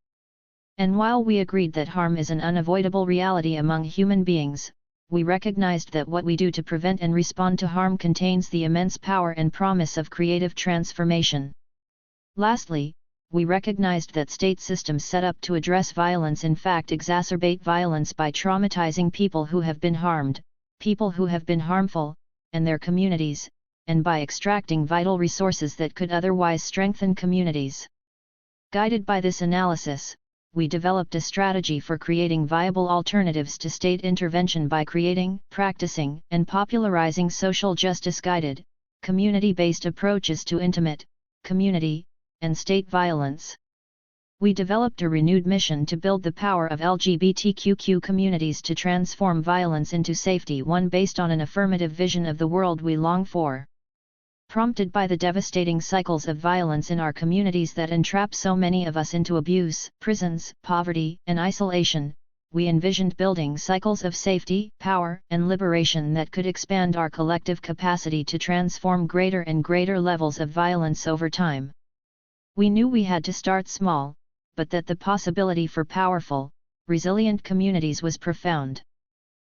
And while we agreed that harm is an unavoidable reality among human beings, we recognized that what we do to prevent and respond to harm contains the immense power and promise of creative transformation. Lastly, we recognized that state systems set up to address violence in fact exacerbate violence by traumatizing people who have been harmed, people who have been harmful, and their communities, and by extracting vital resources that could otherwise strengthen communities. Guided by this analysis, we developed a strategy for creating viable alternatives to state intervention by creating, practicing, and popularizing social justice-guided, community-based approaches to intimate, community, and state violence. We developed a renewed mission to build the power of LGBTQ communities to transform violence into safety, one based on an affirmative vision of the world we long for. Prompted by the devastating cycles of violence in our communities that entrap so many of us into abuse, prisons, poverty, and isolation, we envisioned building cycles of safety, power, and liberation that could expand our collective capacity to transform greater and greater levels of violence over time. We knew we had to start small, but that the possibility for powerful, resilient communities was profound.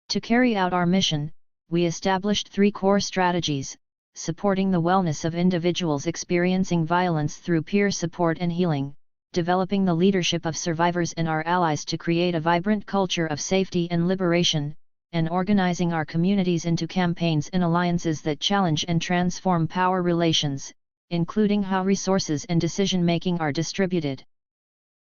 To carry out our mission, we established 3 core strategies: supporting the wellness of individuals experiencing violence through peer support and healing, developing the leadership of survivors and our allies to create a vibrant culture of safety and liberation, and organizing our communities into campaigns and alliances that challenge and transform power relations, including how resources and decision-making are distributed.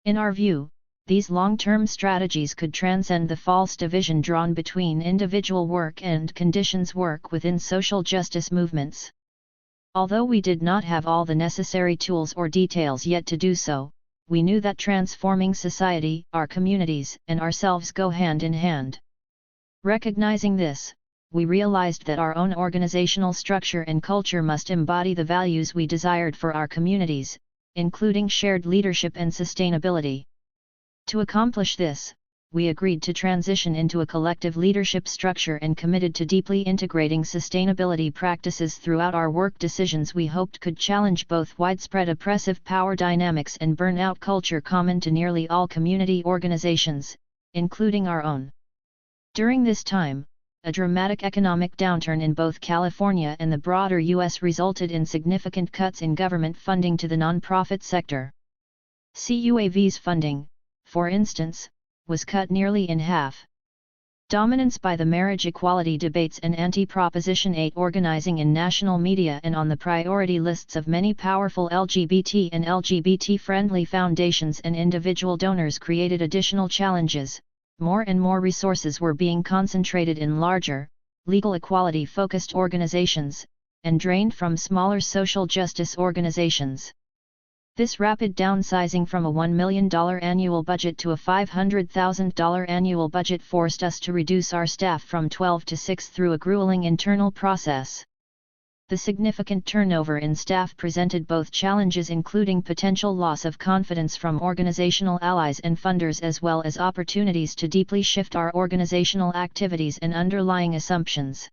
In our view, these long-term strategies could transcend the false division drawn between individual work and conditions work within social justice movements. Although we did not have all the necessary tools or details yet to do so, we knew that transforming society, our communities, and ourselves go hand in hand. Recognizing this, we realized that our own organizational structure and culture must embody the values we desired for our communities, including shared leadership and sustainability. To accomplish this, we agreed to transition into a collective leadership structure and committed to deeply integrating sustainability practices throughout our work decisions we hoped could challenge both widespread oppressive power dynamics and burnout culture common to nearly all community organizations, including our own. During this time, a dramatic economic downturn in both California and the broader U.S. resulted in significant cuts in government funding to the nonprofit sector. CUAV's funding, for instance, was cut nearly in half. Dominance by the marriage equality debates and anti-Proposition 8 organizing in national media and on the priority lists of many powerful LGBT and LGBT-friendly foundations and individual donors created additional challenges. More and more resources were being concentrated in larger, legal equality-focused organizations, and drained from smaller social justice organizations. This rapid downsizing from a $1 million annual budget to a $500,000 annual budget forced us to reduce our staff from 12 to 6 through a grueling internal process. The significant turnover in staff presented both challenges including potential loss of confidence from organizational allies and funders as well as opportunities to deeply shift our organizational activities and underlying assumptions.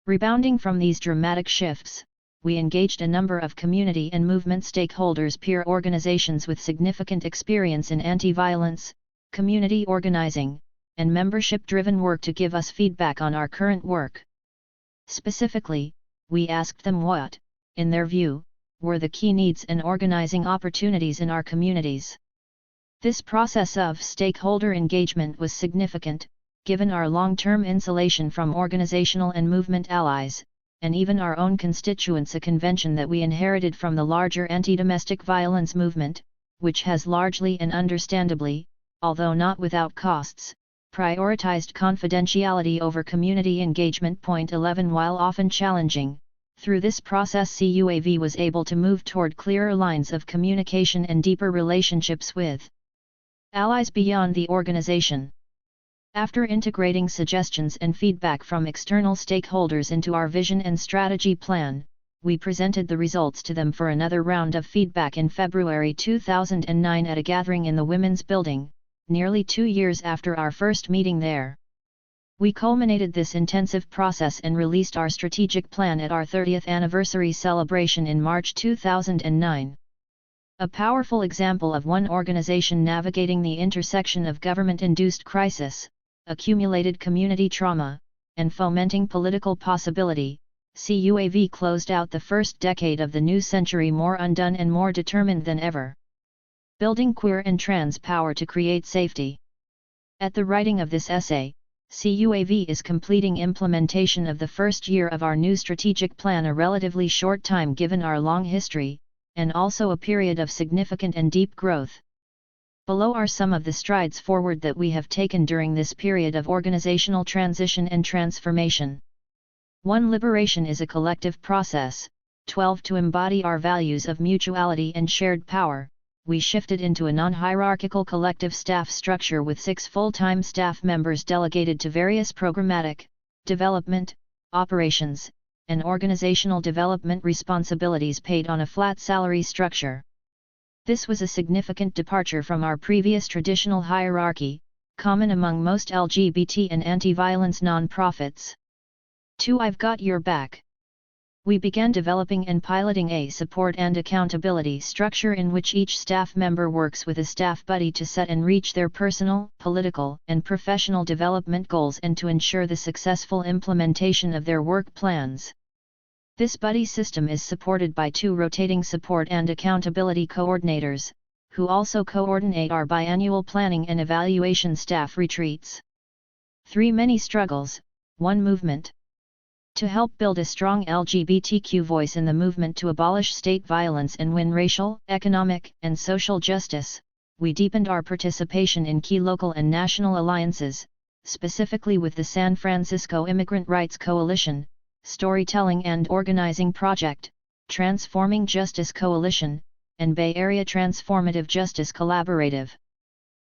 Rebounding from these dramatic shifts, we engaged a number of community and movement stakeholders, peer organizations with significant experience in anti-violence, community organizing, and membership-driven work to give us feedback on our current work. Specifically, we asked them what, in their view, were the key needs and organizing opportunities in our communities. This process of stakeholder engagement was significant, given our long-term insulation from organizational and movement allies, and even our own constituents, a convention that we inherited from the larger anti-domestic violence movement, which has largely and understandably, although not without costs, prioritized confidentiality over community engagement. Point 11 While often challenging, through this process CUAV was able to move toward clearer lines of communication and deeper relationships with allies beyond the organization. After integrating suggestions and feedback from external stakeholders into our vision and strategy plan, we presented the results to them for another round of feedback in February 2009 at a gathering in the Women's Building, nearly 2 years after our first meeting there. We culminated this intensive process and released our strategic plan at our 30th anniversary celebration in March 2009. A powerful example of one organization navigating the intersection of government-induced crisis, accumulated community trauma, and fomenting political possibility, CUAV closed out the first decade of the new century more undone and more determined than ever. Building queer and trans power to create safety. At the writing of this essay, CUAV is completing implementation of the first year of our new strategic plan, a relatively short time given our long history, and also a period of significant and deep growth. Below are some of the strides forward that we have taken during this period of organizational transition and transformation. 1. Liberation is a collective process. 12. To embody our values of mutuality and shared power, we shifted into a non-hierarchical collective staff structure with 6 full-time staff members delegated to various programmatic, development, operations, and organizational development responsibilities paid on a flat salary structure. This was a significant departure from our previous traditional hierarchy, common among most LGBT and anti-violence nonprofits. 2. I've got your back. We began developing and piloting a support and accountability structure in which each staff member works with a staff buddy to set and reach their personal, political, and professional development goals and to ensure the successful implementation of their work plans. This buddy system is supported by 2 rotating support and accountability coordinators, who also coordinate our biannual planning and evaluation staff retreats. 3. Many struggles, 1 movement. To help build a strong LGBTQ voice in the movement to abolish state violence and win racial, economic, and social justice, we deepened our participation in key local and national alliances, specifically with the San Francisco Immigrant Rights Coalition, Storytelling and Organizing Project, Transforming Justice Coalition, and Bay Area Transformative Justice Collaborative.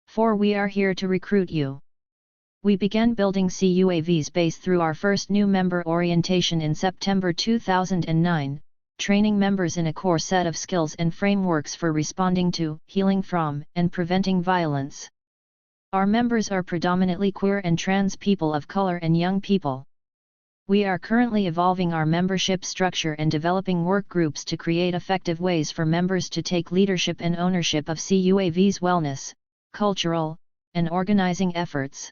4. We are here to recruit you. We began building CUAV's base through our first new member orientation in September 2009, training members in a core set of skills and frameworks for responding to, healing from, and preventing violence. Our members are predominantly queer and trans people of color and young people. We are currently evolving our membership structure and developing work groups to create effective ways for members to take leadership and ownership of CUAV's wellness, cultural, and organizing efforts.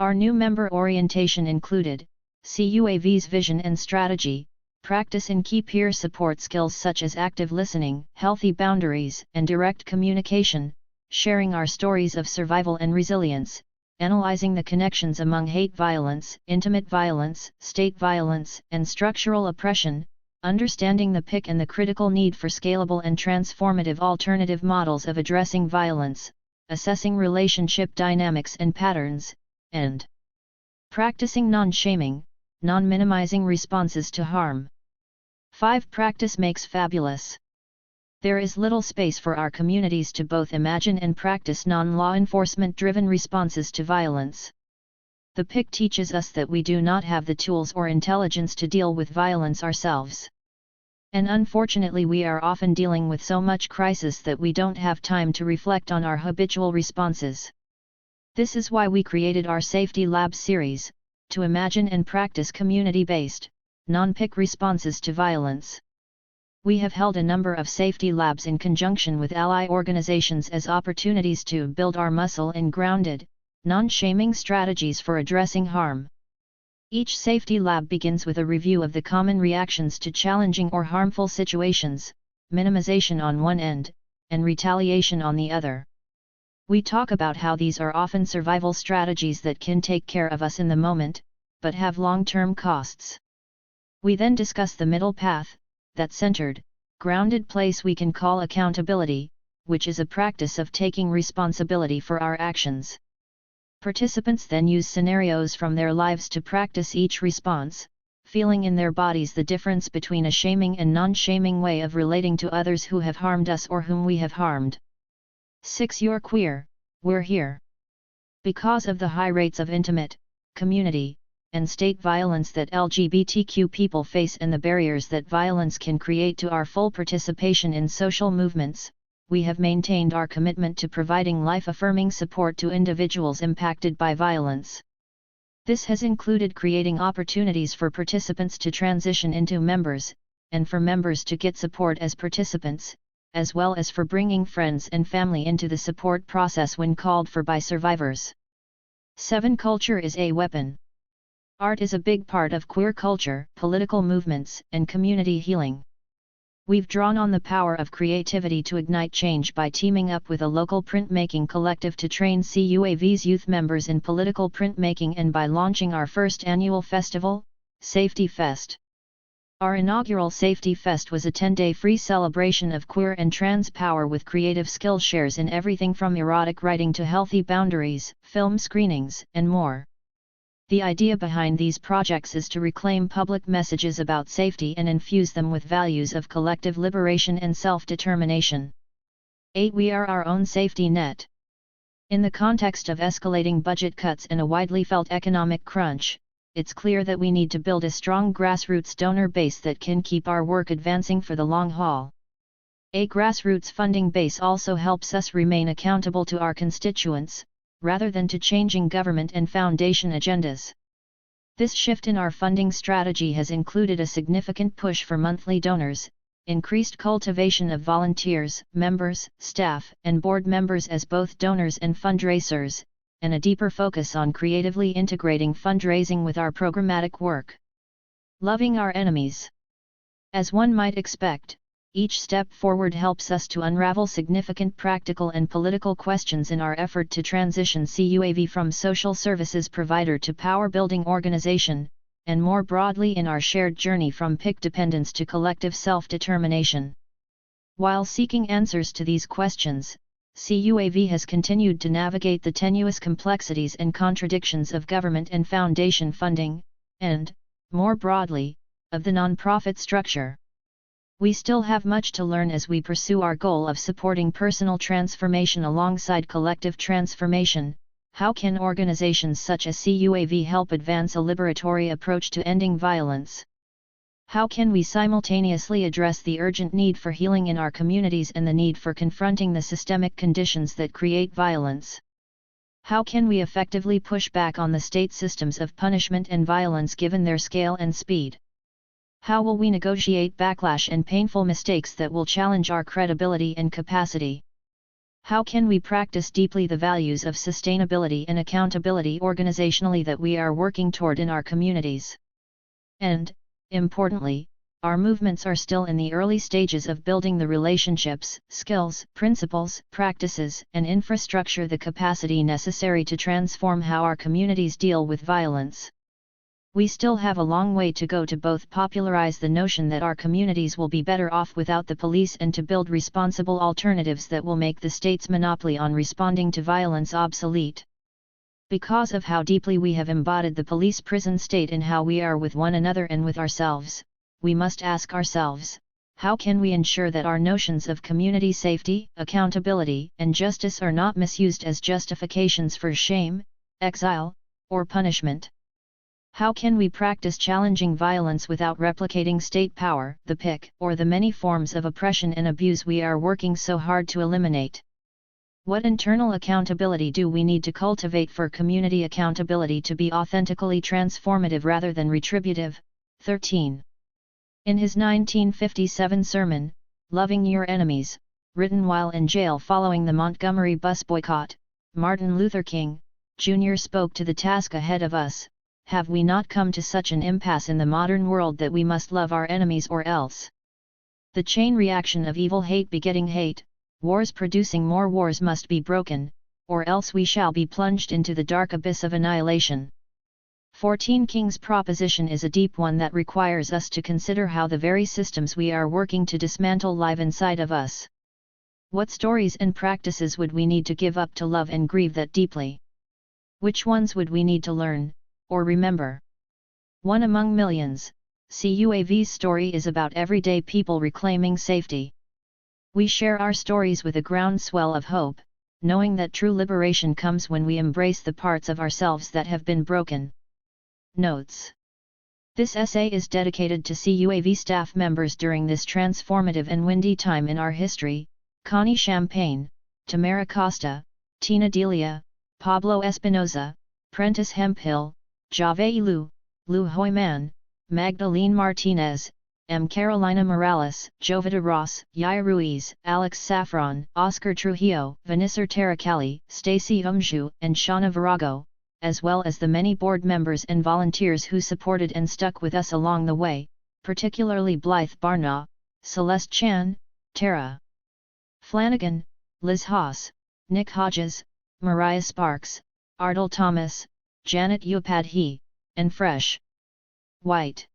Our new member orientation included CUAV's vision and strategy, practice in key peer support skills such as active listening, healthy boundaries, and direct communication, sharing our stories of survival and resilience, analyzing the connections among hate violence, intimate violence, state violence, and structural oppression, understanding the PIC and the critical need for scalable and transformative alternative models of addressing violence, assessing relationship dynamics and patterns, and practicing non-shaming, non-minimizing responses to harm. 5. Practice makes fabulous. There is little space for our communities to both imagine and practice non-law enforcement-driven responses to violence. The PIC teaches us that we do not have the tools or intelligence to deal with violence ourselves. And unfortunately we are often dealing with so much crisis that we don't have time to reflect on our habitual responses. This is why we created our Safety Lab series, to imagine and practice community-based, non-PIC responses to violence. We have held a number of safety labs in conjunction with ally organizations as opportunities to build our muscle in grounded, non-shaming strategies for addressing harm. Each safety lab begins with a review of the common reactions to challenging or harmful situations, minimization on one end, and retaliation on the other. We talk about how these are often survival strategies that can take care of us in the moment, but have long-term costs. We then discuss the middle path, that centered, grounded place we can call accountability, which is a practice of taking responsibility for our actions. Participants then use scenarios from their lives to practice each response, feeling in their bodies the difference between a shaming and non-shaming way of relating to others who have harmed us or whom we have harmed. 6. You're queer, we're here. Because of the high rates of intimate, community, and state violence that LGBTQ people face and the barriers that violence can create to our full participation in social movements, we have maintained our commitment to providing life-affirming support to individuals impacted by violence. This has included creating opportunities for participants to transition into members, and for members to get support as participants, as well as for bringing friends and family into the support process when called for by survivors. 7. Culture is a weapon. Art is a big part of queer culture, political movements, and community healing. We've drawn on the power of creativity to ignite change by teaming up with a local printmaking collective to train CUAV's youth members in political printmaking and by launching our first annual festival, Safety Fest. Our inaugural Safety Fest was a 10-day free celebration of queer and trans power with creative skill shares in everything from erotic writing to healthy boundaries, film screenings, and more. The idea behind these projects is to reclaim public messages about safety and infuse them with values of collective liberation and self-determination. 8. We are our own safety net. In the context of escalating budget cuts and a widely felt economic crunch, it's clear that we need to build a strong grassroots donor base that can keep our work advancing for the long haul. A grassroots funding base also helps us remain accountable to our constituents, rather than to changing government and foundation agendas. This shift in our funding strategy has included a significant push for monthly donors, increased cultivation of volunteers, members, staff, and board members as both donors and fundraisers, and a deeper focus on creatively integrating fundraising with our programmatic work. Loving our enemies. As one might expect, each step forward helps us to unravel significant practical and political questions in our effort to transition CUAV from social services provider to power-building organization, and more broadly in our shared journey from PIC dependence to collective self-determination. While seeking answers to these questions, CUAV has continued to navigate the tenuous complexities and contradictions of government and foundation funding, and, more broadly, of the nonprofit structure. We still have much to learn as we pursue our goal of supporting personal transformation alongside collective transformation. How can organizations such as CUAV help advance a liberatory approach to ending violence? How can we simultaneously address the urgent need for healing in our communities and the need for confronting the systemic conditions that create violence? How can we effectively push back on the state systems of punishment and violence given their scale and speed? How will we negotiate backlash and painful mistakes that will challenge our credibility and capacity? How can we practice deeply the values of sustainability and accountability organizationally that we are working toward in our communities? And, importantly, our movements are still in the early stages of building the relationships, skills, principles, practices, and infrastructure, the capacity necessary to transform how our communities deal with violence. We still have a long way to go to both popularize the notion that our communities will be better off without the police and to build responsible alternatives that will make the state's monopoly on responding to violence obsolete. Because of how deeply we have embodied the police prison state in how we are with one another and with ourselves, we must ask ourselves, how can we ensure that our notions of community safety, accountability, and justice are not misused as justifications for shame, exile, or punishment? How can we practice challenging violence without replicating state power, the PIC, or the many forms of oppression and abuse we are working so hard to eliminate? What internal accountability do we need to cultivate for community accountability to be authentically transformative rather than retributive? 13. In his 1957 sermon, Loving Your Enemies, written while in jail following the Montgomery bus boycott, Martin Luther King, Jr. spoke to the task ahead of us. Have we not come to such an impasse in the modern world that we must love our enemies or else? The chain reaction of evil hate begetting hate, wars producing more wars must be broken, or else we shall be plunged into the dark abyss of annihilation. 14. King's proposition is a deep one that requires us to consider how the very systems we are working to dismantle live inside of us. What stories and practices would we need to give up to love and grieve that deeply? Which ones would we need to learn, or remember? One among millions, CUAV's story is about everyday people reclaiming safety. We share our stories with a groundswell of hope, knowing that true liberation comes when we embrace the parts of ourselves that have been broken. Notes. This essay is dedicated to CUAV staff members during this transformative and windy time in our history: Connie Champagne, Tamara Costa, Tina Delia, Pablo Espinoza, Prentice Hemphill, Jave Lu, Lu Hoyman, Magdalene Martinez, M. Carolina Morales, Jovita Ross, Yaya Ruiz, Alex Saffron, Oscar Trujillo, Vanessa Terracali, Stacy Umju, and Shauna Virago, as well as the many board members and volunteers who supported and stuck with us along the way, particularly Blythe Barnaw, Celeste Chan, Tara Flanagan, Liz Haas, Nick Hodges, Mariah Sparks, Ardell Thomas, Janet Upadhi, and Fresh White.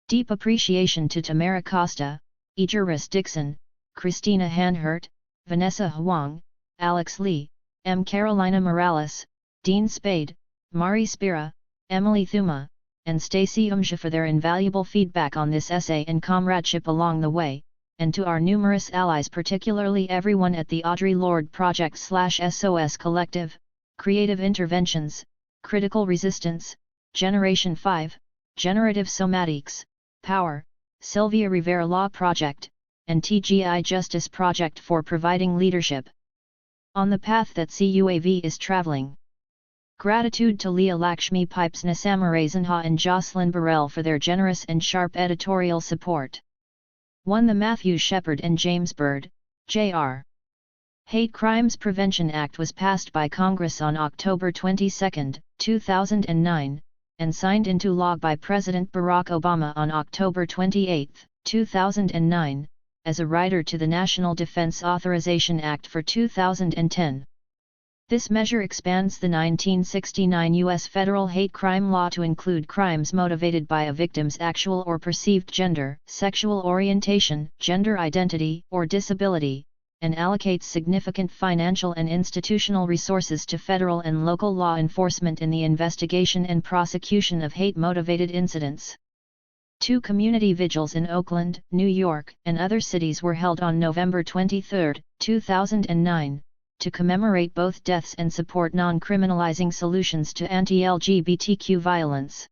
Deep appreciation to Tamara Costa, Egeris Dixon, Christina Hanhert, Vanessa Huang, Alex Lee, M. Carolina Morales, Dean Spade, Mari Spira, Emily Thuma, and Stacy Umja for their invaluable feedback on this essay and comradeship along the way, and to our numerous allies, particularly everyone at the Audre Lorde Project/SOS Collective, Creative Interventions, Critical Resistance, Generation 5, Generative Somatics, Power, Sylvia Rivera Law Project, and TGI Justice Project for providing leadership on the path that CUAV is traveling. Gratitude to Leah, Lakshmi, Piepzna, Samarasinha and Jocelyn Burrell for their generous and sharp editorial support. 1. The Matthew Shepard and James Byrd, Jr. Hate Crimes Prevention Act was passed by Congress on October 22, 2009, and signed into law by President Barack Obama on October 28, 2009, as a rider to the National Defense Authorization Act for 2010. This measure expands the 1969 U.S. federal hate crime law to include crimes motivated by a victim's actual or perceived gender, sexual orientation, gender identity, or disability, and allocates significant financial and institutional resources to federal and local law enforcement in the investigation and prosecution of hate-motivated incidents. 2 community vigils in Oakland, New York, and other cities were held on November 23, 2009, to commemorate both deaths and support non-criminalizing solutions to anti-LGBTQ violence.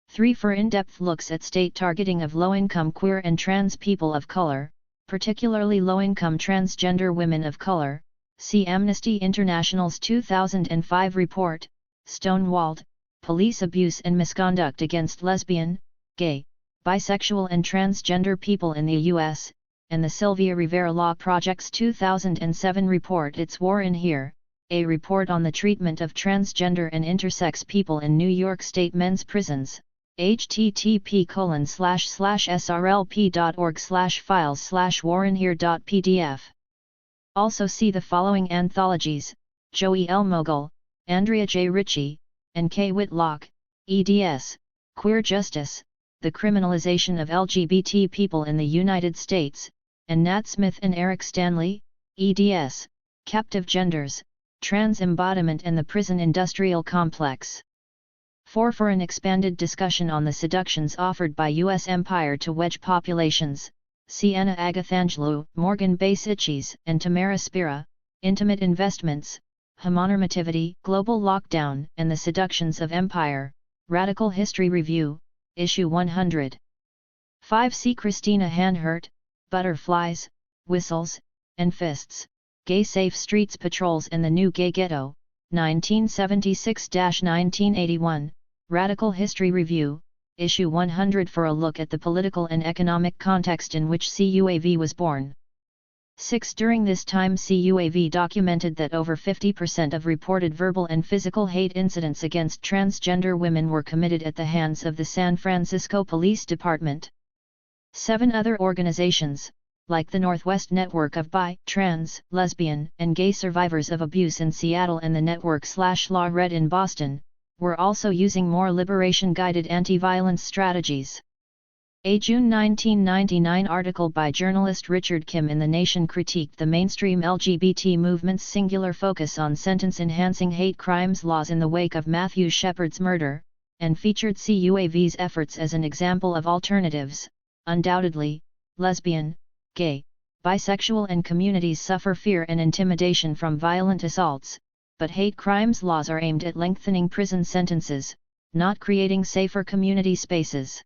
3. For in-depth looks at state targeting of low-income queer and trans people of color, particularly low-income transgender women of color, see Amnesty International's 2005 report, Stonewalled, Police Abuse and Misconduct Against Lesbian, Gay, Bisexual and Transgender People in the U.S., and the Sylvia Rivera Law Project's 2007 report It's War in Here, a report on the treatment of transgender and intersex people in New York State men's prisons, http://srlp.org/files/warrenhere.pdf. Also see the following anthologies: Joey L. Mogul, Andrea J. Ritchie, and K. Whitlock, eds. Queer Justice, The Criminalization of LGBT People in the United States, and Nat Smith and Eric Stanley, eds. Captive Genders, Trans Embodiment and the Prison Industrial Complex. 4. For an expanded discussion on the seductions offered by U.S. empire to wedge populations, see Anna Agathangelou, Morgan Basichis, and Tamara Spira, Intimate Investments, Homonormativity, Global Lockdown, and the Seductions of Empire, Radical History Review, Issue 100. 5. See Christina Hanhert, Butterflies, Whistles, and Fists, Gay Safe Streets Patrols and the New Gay Ghetto, 1976-1981, Radical History Review, Issue 100 for a look at the political and economic context in which CUAV was born. 6. During this time CUAV documented that over 50% of reported verbal and physical hate incidents against transgender women were committed at the hands of the San Francisco Police Department. 7. Other organizations, like the Northwest Network of Bi, Trans, Lesbian, and Gay Survivors of Abuse in Seattle and the Network/Law Red in Boston, were also using more liberation-guided anti-violence strategies. A June 1999 article by journalist Richard Kim in The Nation critiqued the mainstream LGBT movement's singular focus on sentence-enhancing hate crimes laws in the wake of Matthew Shepard's murder, and featured CUAV's efforts as an example of alternatives. Undoubtedly, lesbian, gay, bisexual and communities suffer fear and intimidation from violent assaults, but hate crimes laws are aimed at lengthening prison sentences, not creating safer community spaces.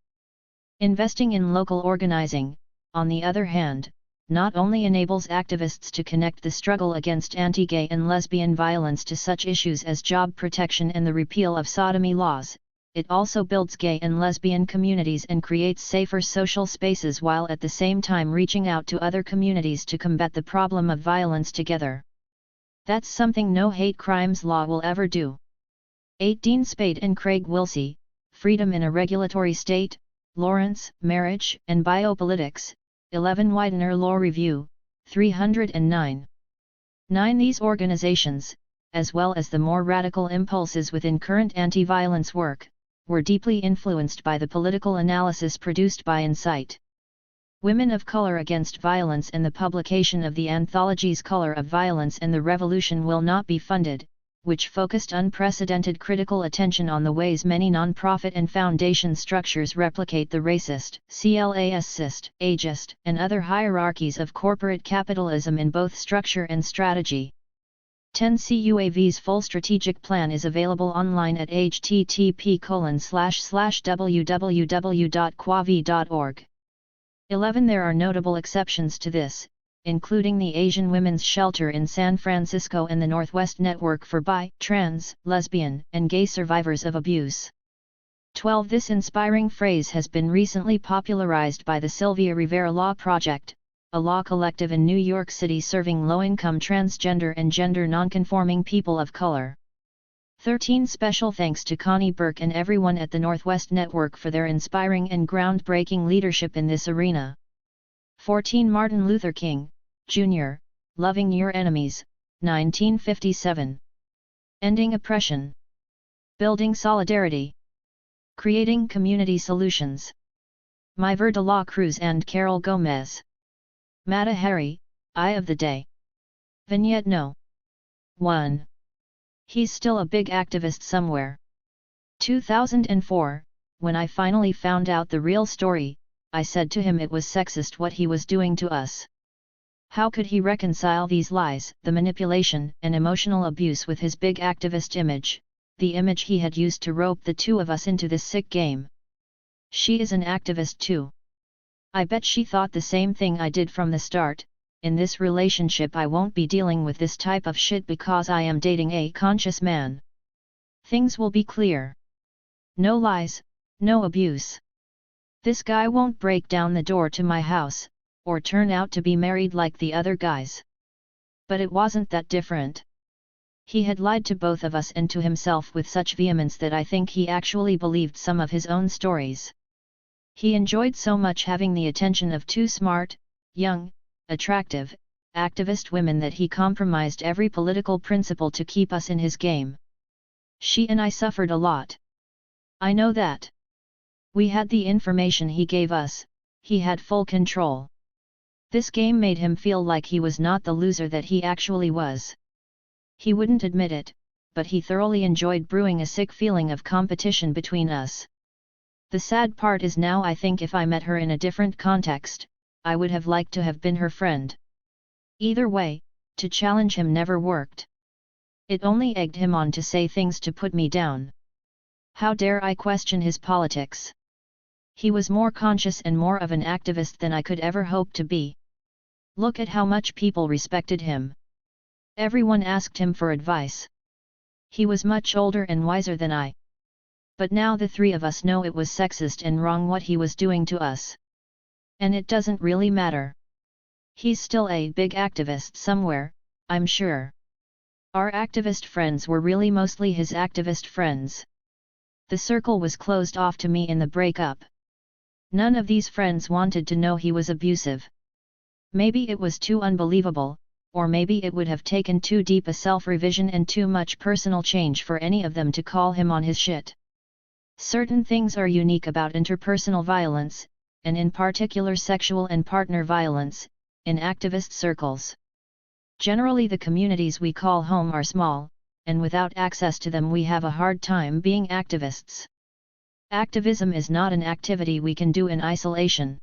Investing in local organizing, on the other hand, not only enables activists to connect the struggle against anti-gay and lesbian violence to such issues as job protection and the repeal of sodomy laws, it also builds gay and lesbian communities and creates safer social spaces while at the same time reaching out to other communities to combat the problem of violence together. That's something no hate crimes law will ever do. 8. Dean Spade and Craig Wilsey, Freedom in a Regulatory State, Lawrence, Marriage and Biopolitics, 11 Widener Law Review, 309. 9. These organizations, as well as the more radical impulses within current anti-violence work, were deeply influenced by the political analysis produced by Insight. Women of Color Against Violence and the publication of the anthologies Color of Violence and the Revolution Will Not Be Funded, which focused unprecedented critical attention on the ways many nonprofit and foundation structures replicate the racist, classist, ageist, and other hierarchies of corporate capitalism in both structure and strategy. 10. CUAV's full strategic plan is available online at http://www.quavi.org. 11. There are notable exceptions to this, including the Asian Women's Shelter in San Francisco and the Northwest Network for Bi, Trans, Lesbian, and Gay Survivors of Abuse. 12. This inspiring phrase has been recently popularized by the Sylvia Rivera Law Project, a law collective in New York City serving low-income transgender and gender nonconforming people of color. 13. Special thanks to Connie Burke and everyone at the Northwest Network for their inspiring and groundbreaking leadership in this arena. 14. Martin Luther King, Jr., Loving Your Enemies, 1957. Ending Oppression. Building Solidarity. Creating Community Solutions. Mayver de la Cruz and Carol Gomez. Mata Hari, Eye of the Day. Vignette No. 1. He's still a big activist somewhere. 2004, when I finally found out the real story, I said to him it was sexist what he was doing to us. How could he reconcile these lies, the manipulation and emotional abuse with his big activist image, the image he had used to rope the two of us into this sick game? She is an activist too. I bet she thought the same thing I did from the start. In this relationship I won't be dealing with this type of shit because I am dating a conscious man. Things will be clear. No lies, no abuse. This guy won't break down the door to my house, or turn out to be married like the other guys. But it wasn't that different. He had lied to both of us and to himself with such vehemence that I think he actually believed some of his own stories. He enjoyed so much having the attention of two smart, young, attractive, activist women that he compromised every political principle to keep us in his game. She and I suffered a lot. I know that. We had the information he gave us, he had full control. This game made him feel like he was not the loser that he actually was. He wouldn't admit it, but he thoroughly enjoyed brewing a sick feeling of competition between us. The sad part is now I think if I met her in a different context, I would have liked to have been her friend. Either way, to challenge him never worked. It only egged him on to say things to put me down. How dare I question his politics? He was more conscious and more of an activist than I could ever hope to be. Look at how much people respected him. Everyone asked him for advice. He was much older and wiser than I. But now the three of us know it was sexist and wrong what he was doing to us. And it doesn't really matter. He's still a big activist somewhere, I'm sure. Our activist friends were really mostly his activist friends. The circle was closed off to me in the breakup. None of these friends wanted to know he was abusive. Maybe it was too unbelievable, or maybe it would have taken too deep a self-revision and too much personal change for any of them to call him on his shit. Certain things are unique about interpersonal violence, and in particular sexual and partner violence, in activist circles. Generally the communities we call home are small, and without access to them we have a hard time being activists. Activism is not an activity we can do in isolation.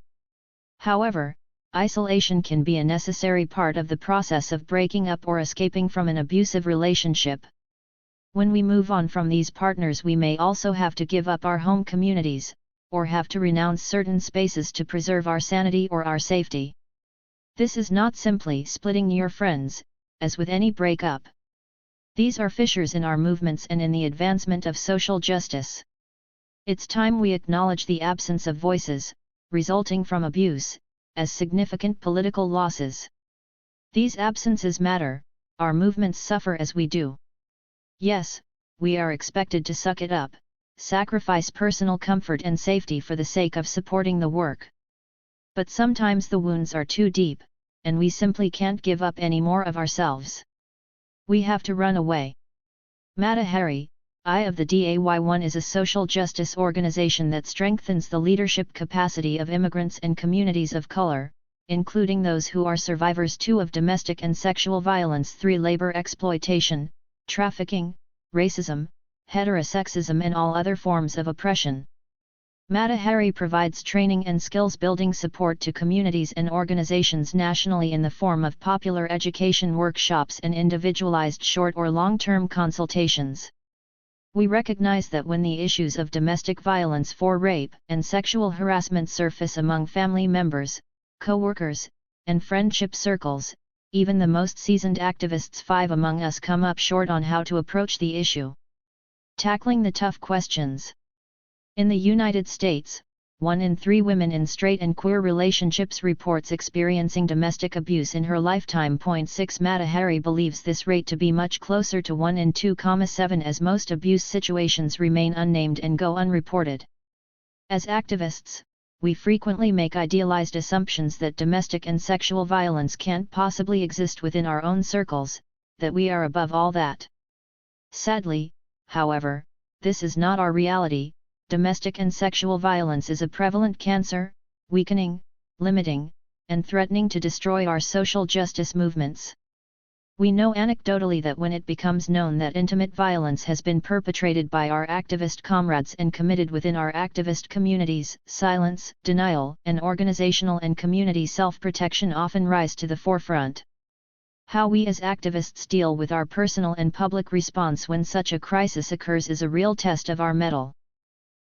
However, isolation can be a necessary part of the process of breaking up or escaping from an abusive relationship. When we move on from these partners we may also have to give up our home communities, or have to renounce certain spaces to preserve our sanity or our safety. This is not simply splitting your friends, as with any breakup. These are fissures in our movements and in the advancement of social justice. It's time we acknowledge the absence of voices, resulting from abuse, as significant political losses. These absences matter, our movements suffer as we do. Yes, we are expected to suck it up, sacrifice personal comfort and safety for the sake of supporting the work. But sometimes the wounds are too deep, and we simply can't give up any more of ourselves. We have to run away. Mata Hari, I of the DAY1 is a social justice organization that strengthens the leadership capacity of immigrants and communities of color, including those who are survivors too of domestic and sexual violence through labor exploitation, trafficking, racism, heterosexism and all other forms of oppression. Mata Hari provides training and skills-building support to communities and organizations nationally in the form of popular education workshops and individualized short or long-term consultations. We recognize that when the issues of domestic violence for rape and sexual harassment surface among family members, co-workers, and friendship circles, even the most seasoned activists, five among us, come up short on how to approach the issue. Tackling the tough questions. In the United States, 1 in 3 women in straight and queer relationships reports experiencing domestic abuse in her lifetime. 6 Mata Hari believes this rate to be much closer to 1 in 2,7 as most abuse situations remain unnamed and go unreported. As activists, we frequently make idealized assumptions that domestic and sexual violence can't possibly exist within our own circles, that we are above all that. Sadly, however, this is not our reality. Domestic and sexual violence is a prevalent cancer, weakening, limiting, and threatening to destroy our social justice movements. We know anecdotally that when it becomes known that intimate violence has been perpetrated by our activist comrades and committed within our activist communities, silence, denial, and organizational and community self-protection often rise to the forefront. How we as activists deal with our personal and public response when such a crisis occurs is a real test of our mettle.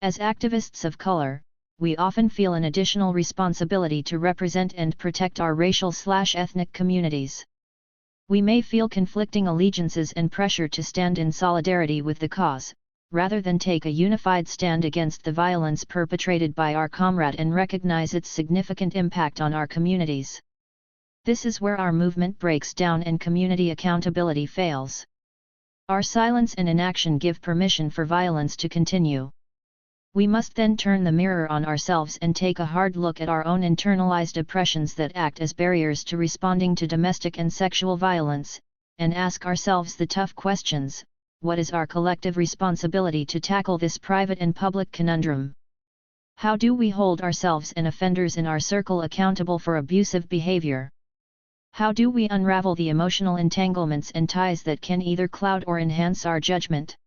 As activists of color, we often feel an additional responsibility to represent and protect our racial/ethnic communities. We may feel conflicting allegiances and pressure to stand in solidarity with the cause, rather than take a unified stand against the violence perpetrated by our comrade and recognize its significant impact on our communities. This is where our movement breaks down and community accountability fails. Our silence and inaction give permission for violence to continue. We must then turn the mirror on ourselves and take a hard look at our own internalized oppressions that act as barriers to responding to domestic and sexual violence, and ask ourselves the tough questions: what is our collective responsibility to tackle this private and public conundrum? How do we hold ourselves and offenders in our circle accountable for abusive behavior? How do we unravel the emotional entanglements and ties that can either cloud or enhance our judgment?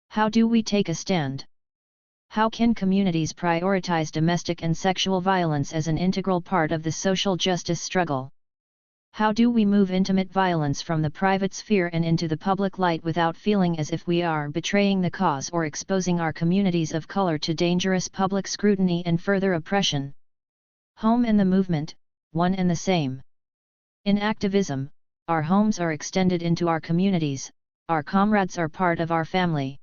How do we take a stand? How can communities prioritize domestic and sexual violence as an integral part of the social justice struggle? How do we move intimate violence from the private sphere and into the public light without feeling as if we are betraying the cause or exposing our communities of color to dangerous public scrutiny and further oppression? Home and the movement, one and the same. In activism, our homes are extended into our communities, our comrades are part of our family.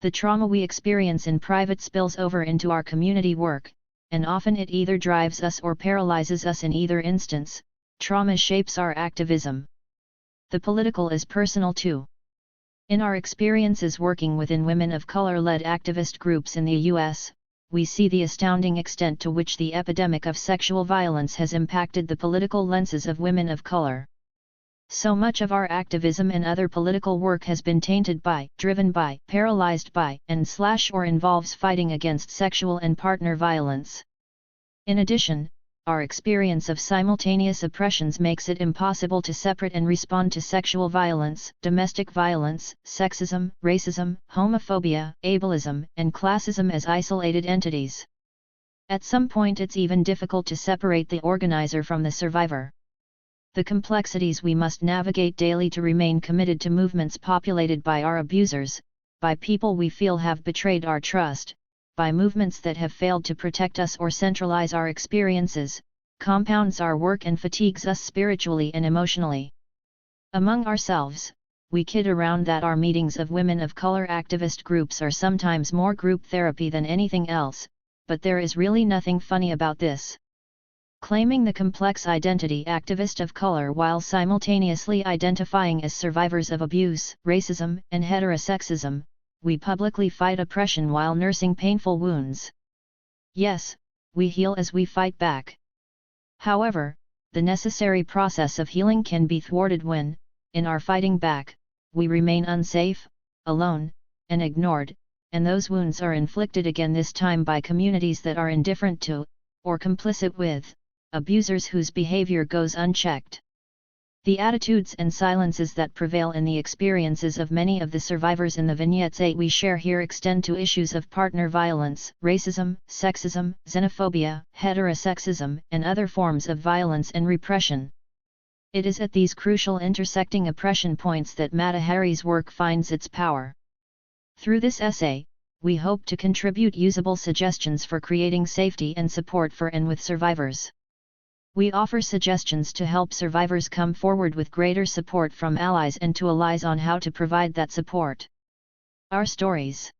The trauma we experience in private spills over into our community work, and often it either drives us or paralyzes us. In either instance, trauma shapes our activism. The political is personal too. In our experiences working within women of color-led activist groups in the U.S., we see the astounding extent to which the epidemic of sexual violence has impacted the political lenses of women of color. So much of our activism and other political work has been tainted by, driven by, paralyzed by, and/or involves fighting against sexual and partner violence. In addition, our experience of simultaneous oppressions makes it impossible to separate and respond to sexual violence, domestic violence, sexism, racism, homophobia, ableism, and classism as isolated entities. At some point it's even difficult to separate the organizer from the survivor. The complexities we must navigate daily to remain committed to movements populated by our abusers, by people we feel have betrayed our trust, by movements that have failed to protect us or centralize our experiences, compounds our work and fatigues us spiritually and emotionally. Among ourselves, we kid around that our meetings of women of color activist groups are sometimes more group therapy than anything else, but there is really nothing funny about this. Claiming the complex identity activist of color while simultaneously identifying as survivors of abuse, racism, and heterosexism, we publicly fight oppression while nursing painful wounds. Yes, we heal as we fight back. However, the necessary process of healing can be thwarted when, in our fighting back, we remain unsafe, alone, and ignored, and those wounds are inflicted again, this time by communities that are indifferent to, or complicit with, abusers whose behavior goes unchecked. The attitudes and silences that prevail in the experiences of many of the survivors in the vignettes 8 we share here extend to issues of partner violence, racism, sexism, xenophobia, heterosexism, and other forms of violence and repression. It is at these crucial intersecting oppression points that Mata Hari's work finds its power. Through this essay, we hope to contribute usable suggestions for creating safety and support for and with survivors. We offer suggestions to help survivors come forward with greater support from allies and to allies on how to provide that support. Our stories.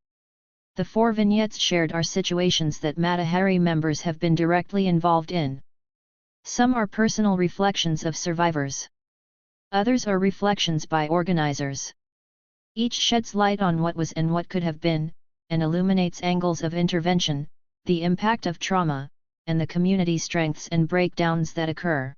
The 4 vignettes shared are situations that Mata Hari members have been directly involved in. Some are personal reflections of survivors. Others are reflections by organizers. Each sheds light on what was and what could have been, and illuminates angles of intervention, the impact of trauma, and the community strengths and breakdowns that occur.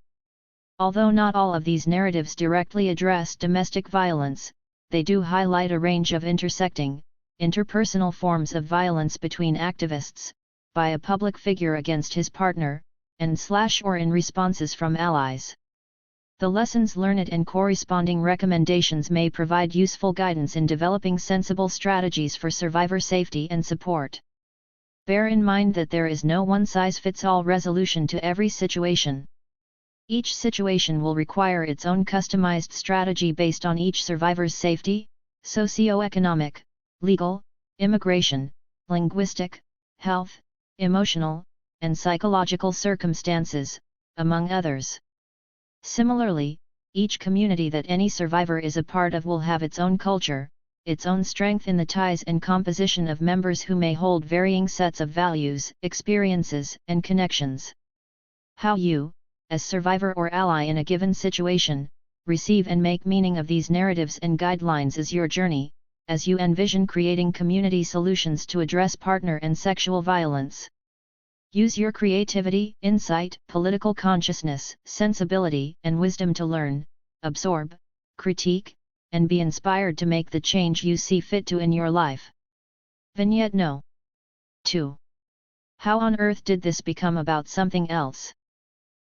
Although not all of these narratives directly address domestic violence, they do highlight a range of intersecting, interpersonal forms of violence between activists, by a public figure against his partner, and/or in responses from allies. The lessons learned and corresponding recommendations may provide useful guidance in developing sensible strategies for survivor safety and support. Bear in mind that there is no one-size-fits-all resolution to every situation. Each situation will require its own customized strategy based on each survivor's safety, socioeconomic, legal, immigration, linguistic, health, emotional, and psychological circumstances, among others. Similarly, each community that any survivor is a part of will have its own culture, its own strength in the ties and composition of members who may hold varying sets of values, experiences, and connections. How you, as survivor or ally in a given situation, receive and make meaning of these narratives and guidelines as your journey, as you envision creating community solutions to address partner and sexual violence. Use your creativity, insight, political consciousness, sensibility, and wisdom to learn, absorb, critique, and be inspired to make the change you see fit to in your life. Vignette No. 2. How on earth did this become about something else?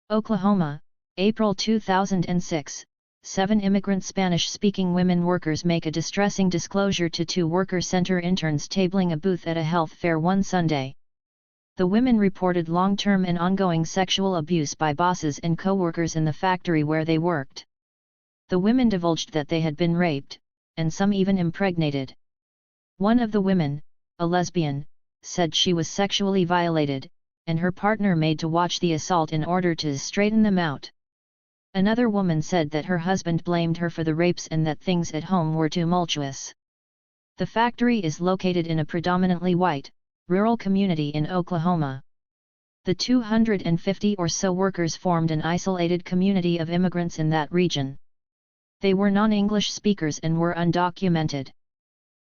Oklahoma, April 2006. 7 immigrant Spanish-speaking women workers make a distressing disclosure to 2 worker center interns tabling a booth at a health fair one Sunday. The women reported long-term and ongoing sexual abuse by bosses and co-workers in the factory where they worked. The women divulged that they had been raped, and some even impregnated. One of the women, a lesbian, said she was sexually violated, and her partner made to watch the assault in order to straighten them out. Another woman said that her husband blamed her for the rapes and that things at home were tumultuous. The factory is located in a predominantly white, rural community in Oklahoma. The 250 or so workers formed an isolated community of immigrants in that region. They were non-English speakers and were undocumented.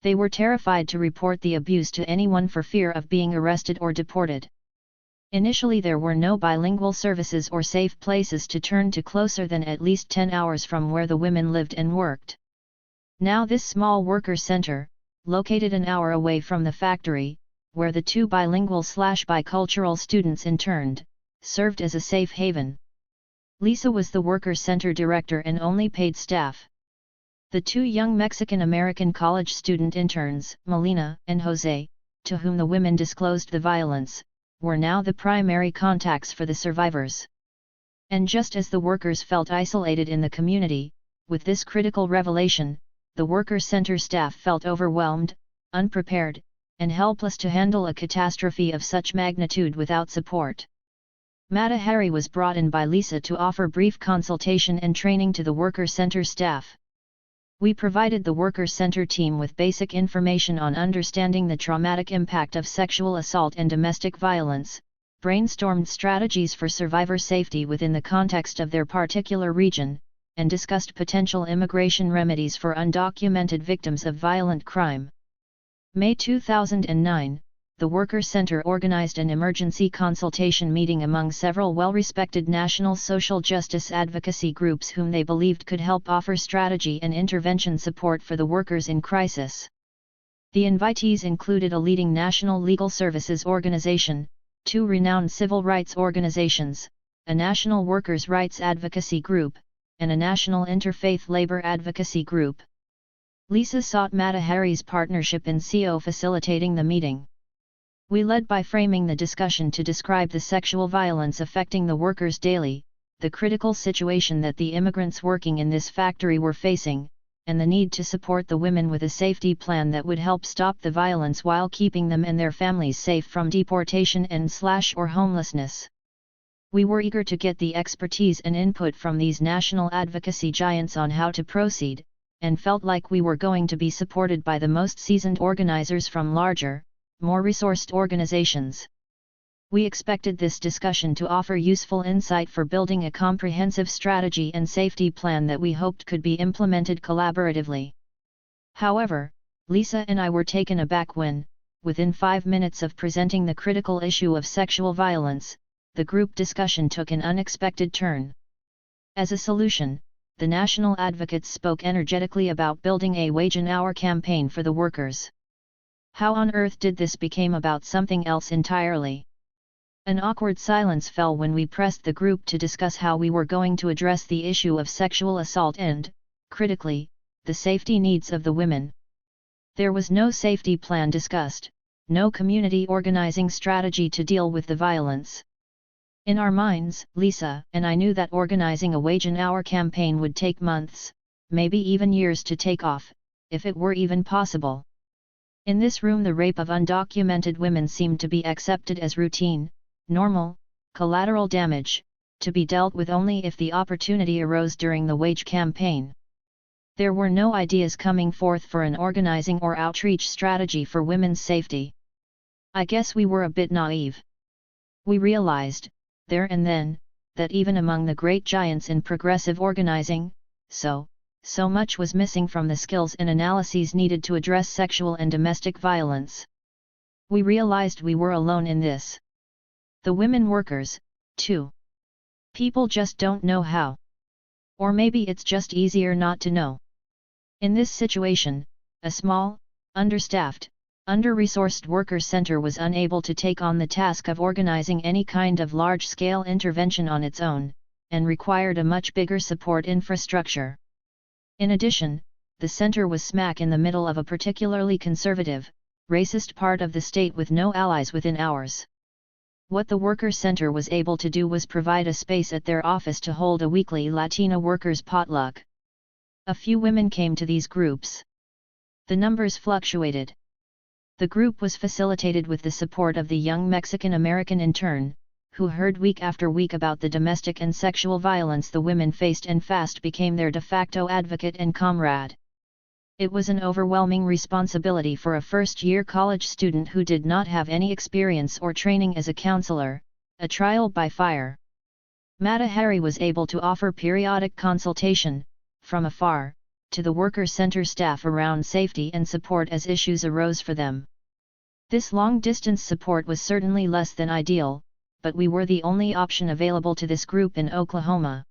They were terrified to report the abuse to anyone for fear of being arrested or deported. Initially there were no bilingual services or safe places to turn to closer than at least 10 hours from where the women lived and worked. Now this small worker center, located an hour away from the factory, where the 2 bilingual/bicultural students interned, served as a safe haven. Lisa was the worker center director and only paid staff. The 2 young Mexican-American college student interns, Melina and Jose, to whom the women disclosed the violence, were now the primary contacts for the survivors. And just as the workers felt isolated in the community, with this critical revelation, the worker center staff felt overwhelmed, unprepared, and helpless to handle a catastrophe of such magnitude without support. Mata Hari was brought in by Lisa to offer brief consultation and training to the worker center staff. We provided the worker center team with basic information on understanding the traumatic impact of sexual assault and domestic violence, brainstormed strategies for survivor safety within the context of their particular region, and discussed potential immigration remedies for undocumented victims of violent crime. May 2009, the Worker Center organized an emergency consultation meeting among several well-respected national social justice advocacy groups whom they believed could help offer strategy and intervention support for the workers in crisis. The invitees included a leading national legal services organization, 2 renowned civil rights organizations, a national workers' rights advocacy group, and a national interfaith labor advocacy group. Lisa sought Mata Hari's partnership in facilitating the meeting. We led by framing the discussion to describe the sexual violence affecting the workers daily, the critical situation that the immigrants working in this factory were facing, and the need to support the women with a safety plan that would help stop the violence while keeping them and their families safe from deportation and/or homelessness. We were eager to get the expertise and input from these national advocacy giants on how to proceed, and felt like we were going to be supported by the most seasoned organizers from larger, more resourced organizations. We expected this discussion to offer useful insight for building a comprehensive strategy and safety plan that we hoped could be implemented collaboratively. However, Lisa and I were taken aback when, within 5 minutes of presenting the critical issue of sexual violence, the group discussion took an unexpected turn. As a solution, the national advocates spoke energetically about building a wage and hour campaign for the workers. How on earth did this become about something else entirely? An awkward silence fell when we pressed the group to discuss how we were going to address the issue of sexual assault and, critically, the safety needs of the women. There was no safety plan discussed, no community organizing strategy to deal with the violence. In our minds, Lisa and I knew that organizing a wage and hour campaign would take months, maybe even years to take off, if it were even possible. In this room the rape of undocumented women seemed to be accepted as routine, normal, collateral damage, to be dealt with only if the opportunity arose during the wage campaign. There were no ideas coming forth for an organizing or outreach strategy for women's safety. I guess we were a bit naive. We realized, there and then, that even among the great giants in progressive organizing, so much was missing from the skills and analyses needed to address sexual and domestic violence. We realized we were alone in this. The women workers, too. People just don't know how. Or maybe it's just easier not to know. In this situation, a small, understaffed, under-resourced worker center was unable to take on the task of organizing any kind of large-scale intervention on its own, and required a much bigger support infrastructure. In addition, the center was smack in the middle of a particularly conservative, racist part of the state with no allies within hours. What the worker center was able to do was provide a space at their office to hold a weekly Latina workers' potluck. A few women came to these groups. The numbers fluctuated. The group was facilitated with the support of the young Mexican-American intern, who heard week after week about the domestic and sexual violence the women faced and fast became their de facto advocate and comrade. It was an overwhelming responsibility for a first-year college student who did not have any experience or training as a counselor, a trial by fire. Mata Hari was able to offer periodic consultation, from afar, to the worker center staff around safety and support as issues arose for them. This long-distance support was certainly less than ideal, but we were the only option available to this group in Oklahoma.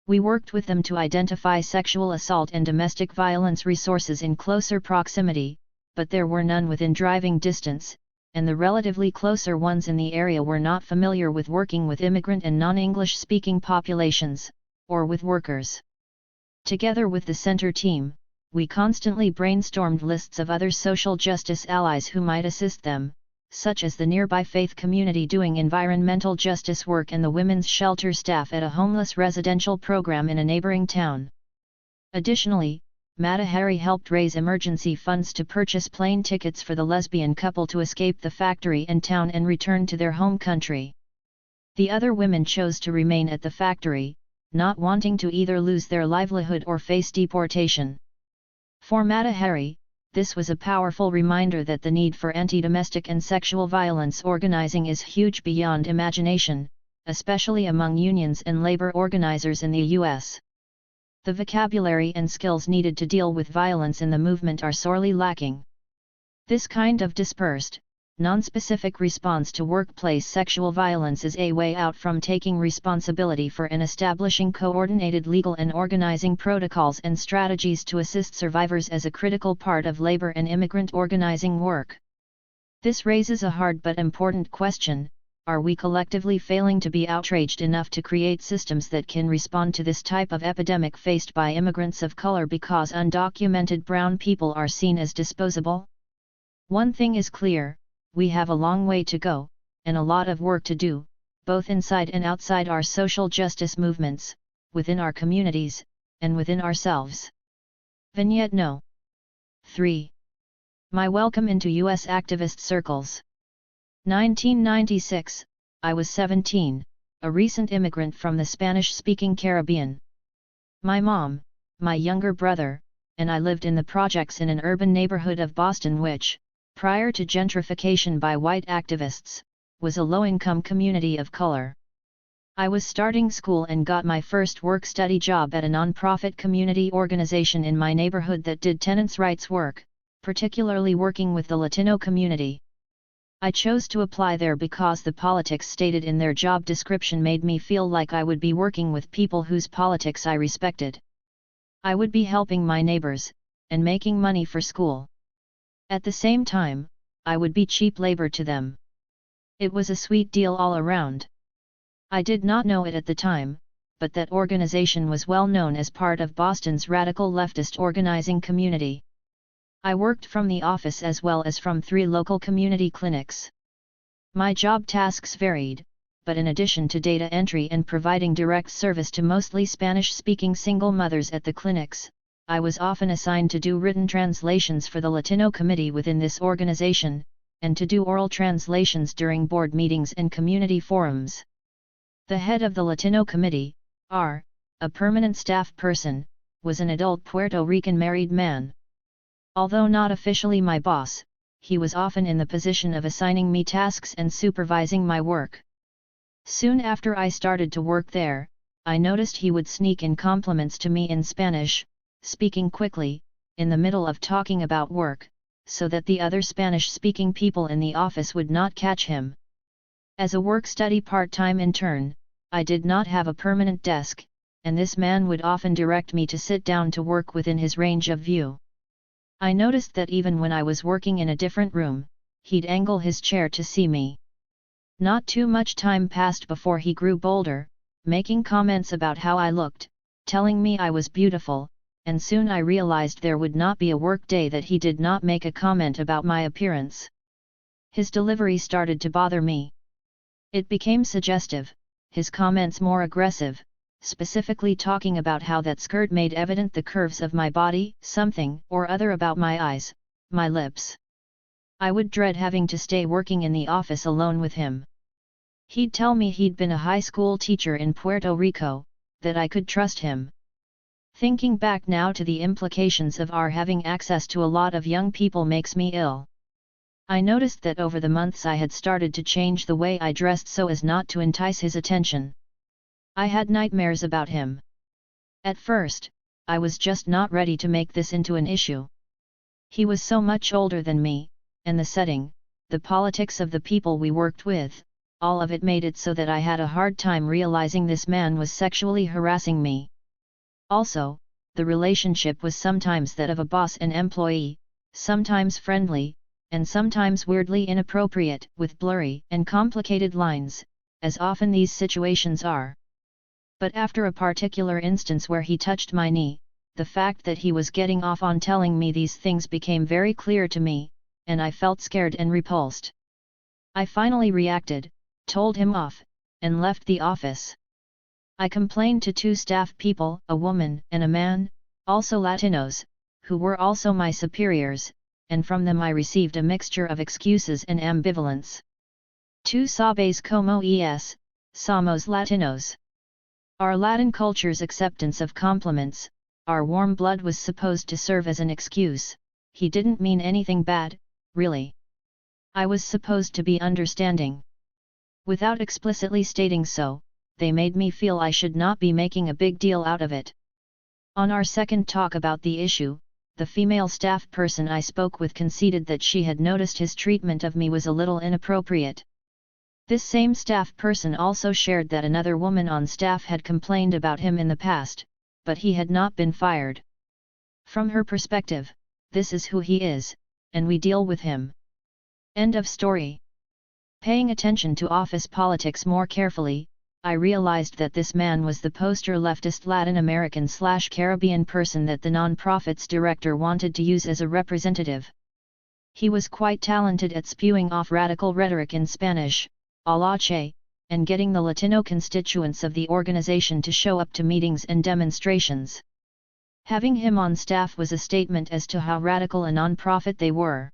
We worked with them to identify sexual assault and domestic violence resources in closer proximity, but there were none within driving distance, and the relatively closer ones in the area were not familiar with working with immigrant and non-English speaking populations, or with workers. Together with the center team, we constantly brainstormed lists of other social justice allies who might assist them, such as the nearby faith community doing environmental justice work and the women's shelter staff at a homeless residential program in a neighboring town. Additionally, Mata Hari helped raise emergency funds to purchase plane tickets for the lesbian couple to escape the factory and town and return to their home country. The other women chose to remain at the factory, not wanting to either lose their livelihood or face deportation. For Mata Hari, this was a powerful reminder that the need for anti-domestic and sexual violence organizing is huge beyond imagination, especially among unions and labor organizers in the U.S. The vocabulary and skills needed to deal with violence in the movement are sorely lacking. This kind of dispersed, non-specific response to workplace sexual violence is a way out from taking responsibility for and establishing coordinated legal and organizing protocols and strategies to assist survivors as a critical part of labor and immigrant organizing work. This raises a hard but important question: are we collectively failing to be outraged enough to create systems that can respond to this type of epidemic faced by immigrants of color because undocumented brown people are seen as disposable? One thing is clear: we have a long way to go, and a lot of work to do, both inside and outside our social justice movements, within our communities, and within ourselves. Vignette No. 3. My welcome into U.S. activist circles. 1996, I was 17, a recent immigrant from the Spanish-speaking Caribbean. My mom, my younger brother, and I lived in the projects in an urban neighborhood of Boston which, prior to gentrification by white activists, was a low-income community of color. I was starting school and got my first work-study job at a non-profit community organization in my neighborhood that did tenants' rights work, particularly working with the Latino community. I chose to apply there because the politics stated in their job description made me feel like I would be working with people whose politics I respected. I would be helping my neighbors, and making money for school. At the same time, I would be cheap labor to them. It was a sweet deal all around. I did not know it at the time, but that organization was well known as part of Boston's radical leftist organizing community. I worked from the office as well as from 3 local community clinics. My job tasks varied, but in addition to data entry and providing direct service to mostly Spanish-speaking single mothers at the clinics, I was often assigned to do written translations for the Latino committee within this organization, and to do oral translations during board meetings and community forums. The head of the Latino committee, a permanent staff person, was an adult Puerto Rican married man. Although not officially my boss, he was often in the position of assigning me tasks and supervising my work. Soon after I started to work there, I noticed he would sneak in compliments to me in Spanish, speaking quickly, in the middle of talking about work, so that the other Spanish-speaking people in the office would not catch him. As a work-study part-time intern, I did not have a permanent desk, and this man would often direct me to sit down to work within his range of view. I noticed that even when I was working in a different room, he'd angle his chair to see me. Not too much time passed before he grew bolder, making comments about how I looked, telling me I was beautiful, and soon I realized there would not be a work day that he did not make a comment about my appearance. His delivery started to bother me. It became suggestive, his comments more aggressive, specifically talking about how that skirt made evident the curves of my body, something or other about my eyes, my lips. I would dread having to stay working in the office alone with him. He'd tell me he'd been a high school teacher in Puerto Rico, that I could trust him. Thinking back now to the implications of our having access to a lot of young people makes me ill. I noticed that over the months I had started to change the way I dressed so as not to entice his attention. I had nightmares about him. At first, I was just not ready to make this into an issue. He was so much older than me, and the setting, the politics of the people we worked with, all of it made it so that I had a hard time realizing this man was sexually harassing me. Also, the relationship was sometimes that of a boss and employee, sometimes friendly, and sometimes weirdly inappropriate, with blurry and complicated lines, as often these situations are. But after a particular instance where he touched my knee, the fact that he was getting off on telling me these things became very clear to me, and I felt scared and repulsed. I finally reacted, told him off, and left the office. I complained to 2 staff people, a woman and a man, also Latinos, who were also my superiors, and from them I received a mixture of excuses and ambivalence. "Tú sabes cómo es, somos Latinos." Our Latin culture's acceptance of compliments, our warm blood was supposed to serve as an excuse. He didn't mean anything bad, really. I was supposed to be understanding. Without explicitly stating so, they made me feel I should not be making a big deal out of it. On our second talk about the issue, the female staff person I spoke with conceded that she had noticed his treatment of me was a little inappropriate. This same staff person also shared that another woman on staff had complained about him in the past, but he had not been fired. From her perspective, this is who he is, and we deal with him. End of story. Paying attention to office politics more carefully, I realized that this man was the poster leftist Latin American/Caribbean person that the non-profit's director wanted to use as a representative. He was quite talented at spewing off radical rhetoric in Spanish, a la Che, and getting the Latino constituents of the organization to show up to meetings and demonstrations. Having him on staff was a statement as to how radical a non-profit they were.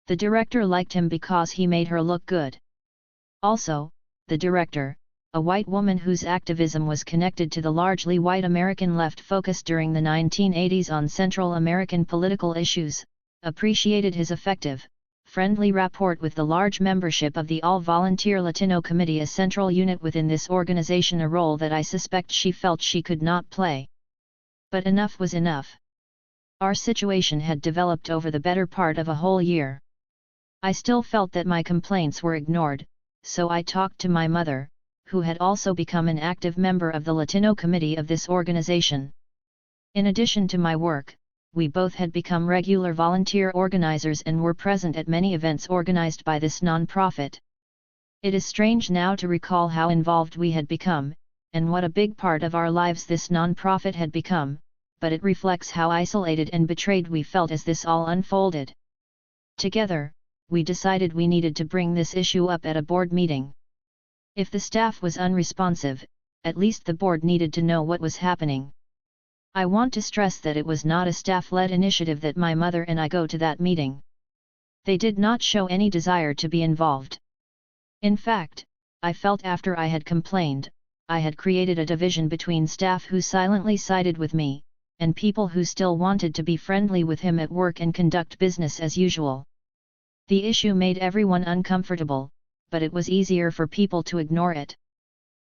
The director liked him because he made her look good. Also, the director, a white woman whose activism was connected to the largely white American left focus during the 1980s on Central American political issues, appreciated his effective, friendly rapport with the large membership of the all-volunteer Latino Committee, a central unit within this organization, a role that I suspect she felt she could not play. But enough was enough. Our situation had developed over the better part of a whole year. I still felt that my complaints were ignored, so I talked to my mother, who had also become an active member of the Latino Committee of this organization. In addition to my work, we both had become regular volunteer organizers and were present at many events organized by this non-profit. It is strange now to recall how involved we had become, and what a big part of our lives this non-profit had become, but it reflects how isolated and betrayed we felt as this all unfolded. Together, we decided we needed to bring this issue up at a board meeting. If the staff was unresponsive, at least the board needed to know what was happening. I want to stress that it was not a staff-led initiative that my mother and I go to that meeting. They did not show any desire to be involved. In fact, I felt after I had complained, I had created a division between staff who silently sided with me, and people who still wanted to be friendly with him at work and conduct business as usual. The issue made everyone uncomfortable, but it was easier for people to ignore it.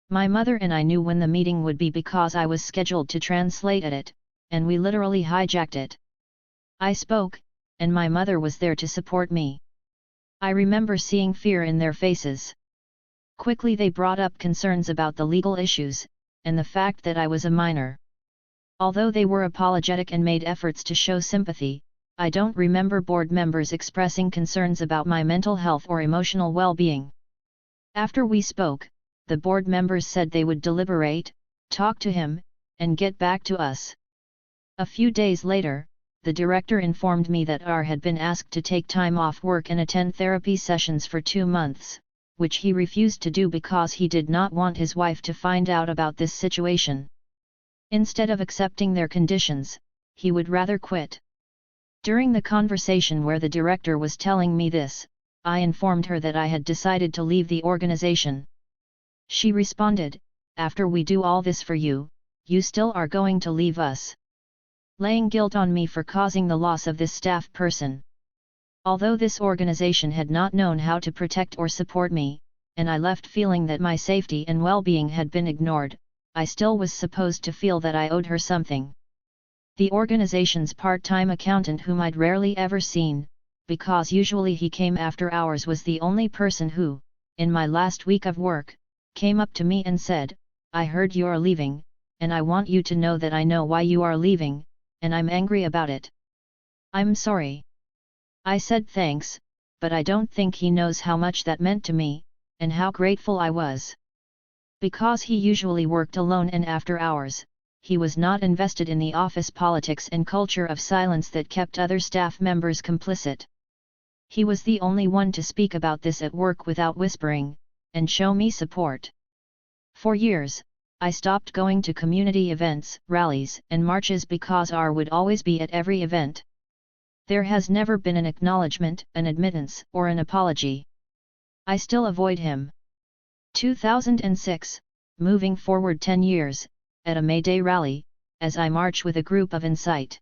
My mother and I knew when the meeting would be because I was scheduled to translate at it, and we literally hijacked it. I spoke, and my mother was there to support me. I remember seeing fear in their faces. Quickly they brought up concerns about the legal issues, and the fact that I was a minor. Although they were apologetic and made efforts to show sympathy, I don't remember board members expressing concerns about my mental health or emotional well-being. After we spoke, the board members said they would deliberate, talk to him, and get back to us. A few days later, the director informed me that R had been asked to take time off work and attend therapy sessions for 2 months, which he refused to do because he did not want his wife to find out about this situation. Instead of accepting their conditions, he would rather quit. During the conversation where the director was telling me this, I informed her that I had decided to leave the organization. She responded, "After we do all this for you, you still are going to leave us?" Laying guilt on me for causing the loss of this staff person. Although this organization had not known how to protect or support me, and I left feeling that my safety and well-being had been ignored, I still was supposed to feel that I owed her something. The organization's part-time accountant, whom I'd rarely ever seen, because usually he came after hours, was the only person who, in my last week of work, came up to me and said, "I heard you're leaving, and I want you to know that I know why you are leaving, and I'm angry about it. I'm sorry." I said thanks, but I don't think he knows how much that meant to me, and how grateful I was. Because he usually worked alone and after hours, he was not invested in the office politics and culture of silence that kept other staff members complicit. He was the only one to speak about this at work without whispering, and show me support. For years, I stopped going to community events, rallies, and marches because R would always be at every event. There has never been an acknowledgement, an admittance, or an apology. I still avoid him. 2006, moving forward 10 years, at a May Day rally, as I march with a group of Insight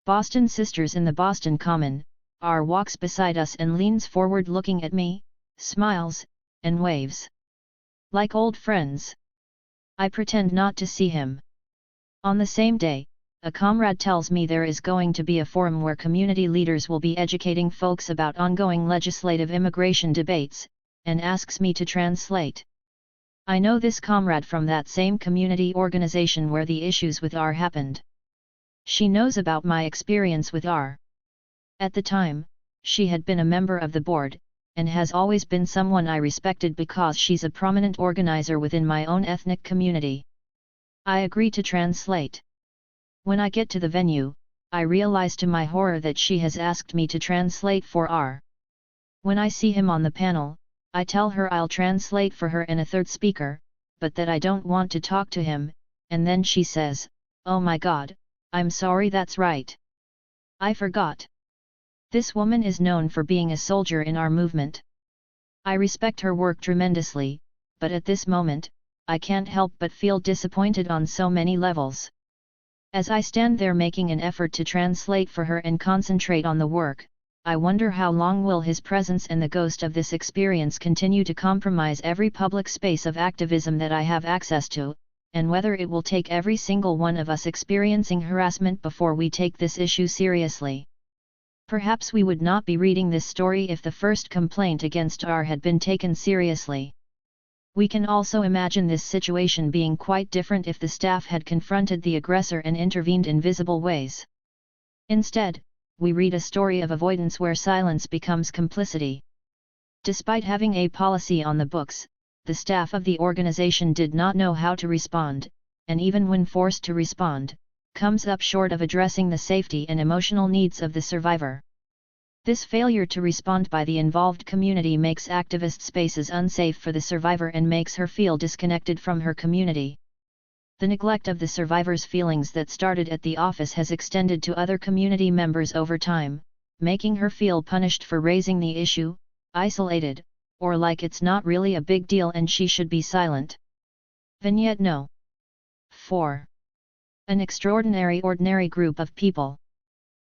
Boston sisters in the Boston Common, R walks beside us and leans forward looking at me, smiles, and waves. Like old friends. I pretend not to see him. On the same day, a comrade tells me there is going to be a forum where community leaders will be educating folks about ongoing legislative immigration debates, and asks me to translate. I know this comrade from that same community organization where the issues with R happened. She knows about my experience with R. At the time, she had been a member of the board, and has always been someone I respected because she's a prominent organizer within my own ethnic community. I agree to translate. When I get to the venue, I realize to my horror that she has asked me to translate for R. When I see him on the panel, I tell her I'll translate for her and a third speaker, but that I don't want to talk to him, and then she says, "Oh my God, I'm sorry, that's right. I forgot." This woman is known for being a soldier in our movement. I respect her work tremendously, but at this moment, I can't help but feel disappointed on so many levels. As I stand there making an effort to translate for her and concentrate on the work, I wonder how long will his presence and the ghost of this experience continue to compromise every public space of activism that I have access to, and whether it will take every single one of us experiencing harassment before we take this issue seriously. Perhaps we would not be reading this story if the first complaint against R had been taken seriously. We can also imagine this situation being quite different if the staff had confronted the aggressor and intervened in visible ways. Instead, we read a story of avoidance where silence becomes complicity. Despite having a policy on the books, the staff of the organization did not know how to respond, and even when forced to respond, comes up short of addressing the safety and emotional needs of the survivor. This failure to respond by the involved community makes activist spaces unsafe for the survivor and makes her feel disconnected from her community. The neglect of the survivor's feelings that started at the office has extended to other community members over time, making her feel punished for raising the issue, isolated, or like it's not really a big deal and she should be silent. Vignette No. 4. An extraordinary ordinary group of people.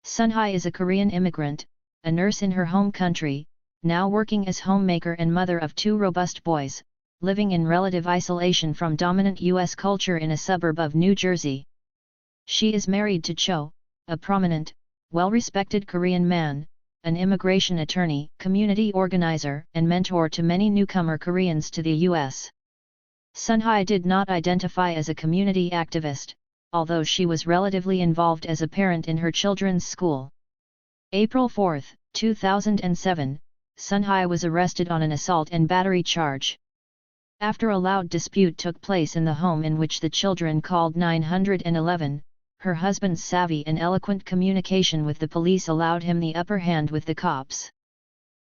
Sunhae is a Korean immigrant, a nurse in her home country, now working as homemaker and mother of 2 robust boys, living in relative isolation from dominant U.S. culture in a suburb of New Jersey. She is married to Cho, a prominent, well-respected Korean man, an immigration attorney, community organizer, and mentor to many newcomer Koreans to the U.S. Sunhae did not identify as a community activist, although she was relatively involved as a parent in her children's school. April 4, 2007, Sunhae was arrested on an assault and battery charge. After a loud dispute took place in the home in which the children called 911, her husband's savvy and eloquent communication with the police allowed him the upper hand with the cops.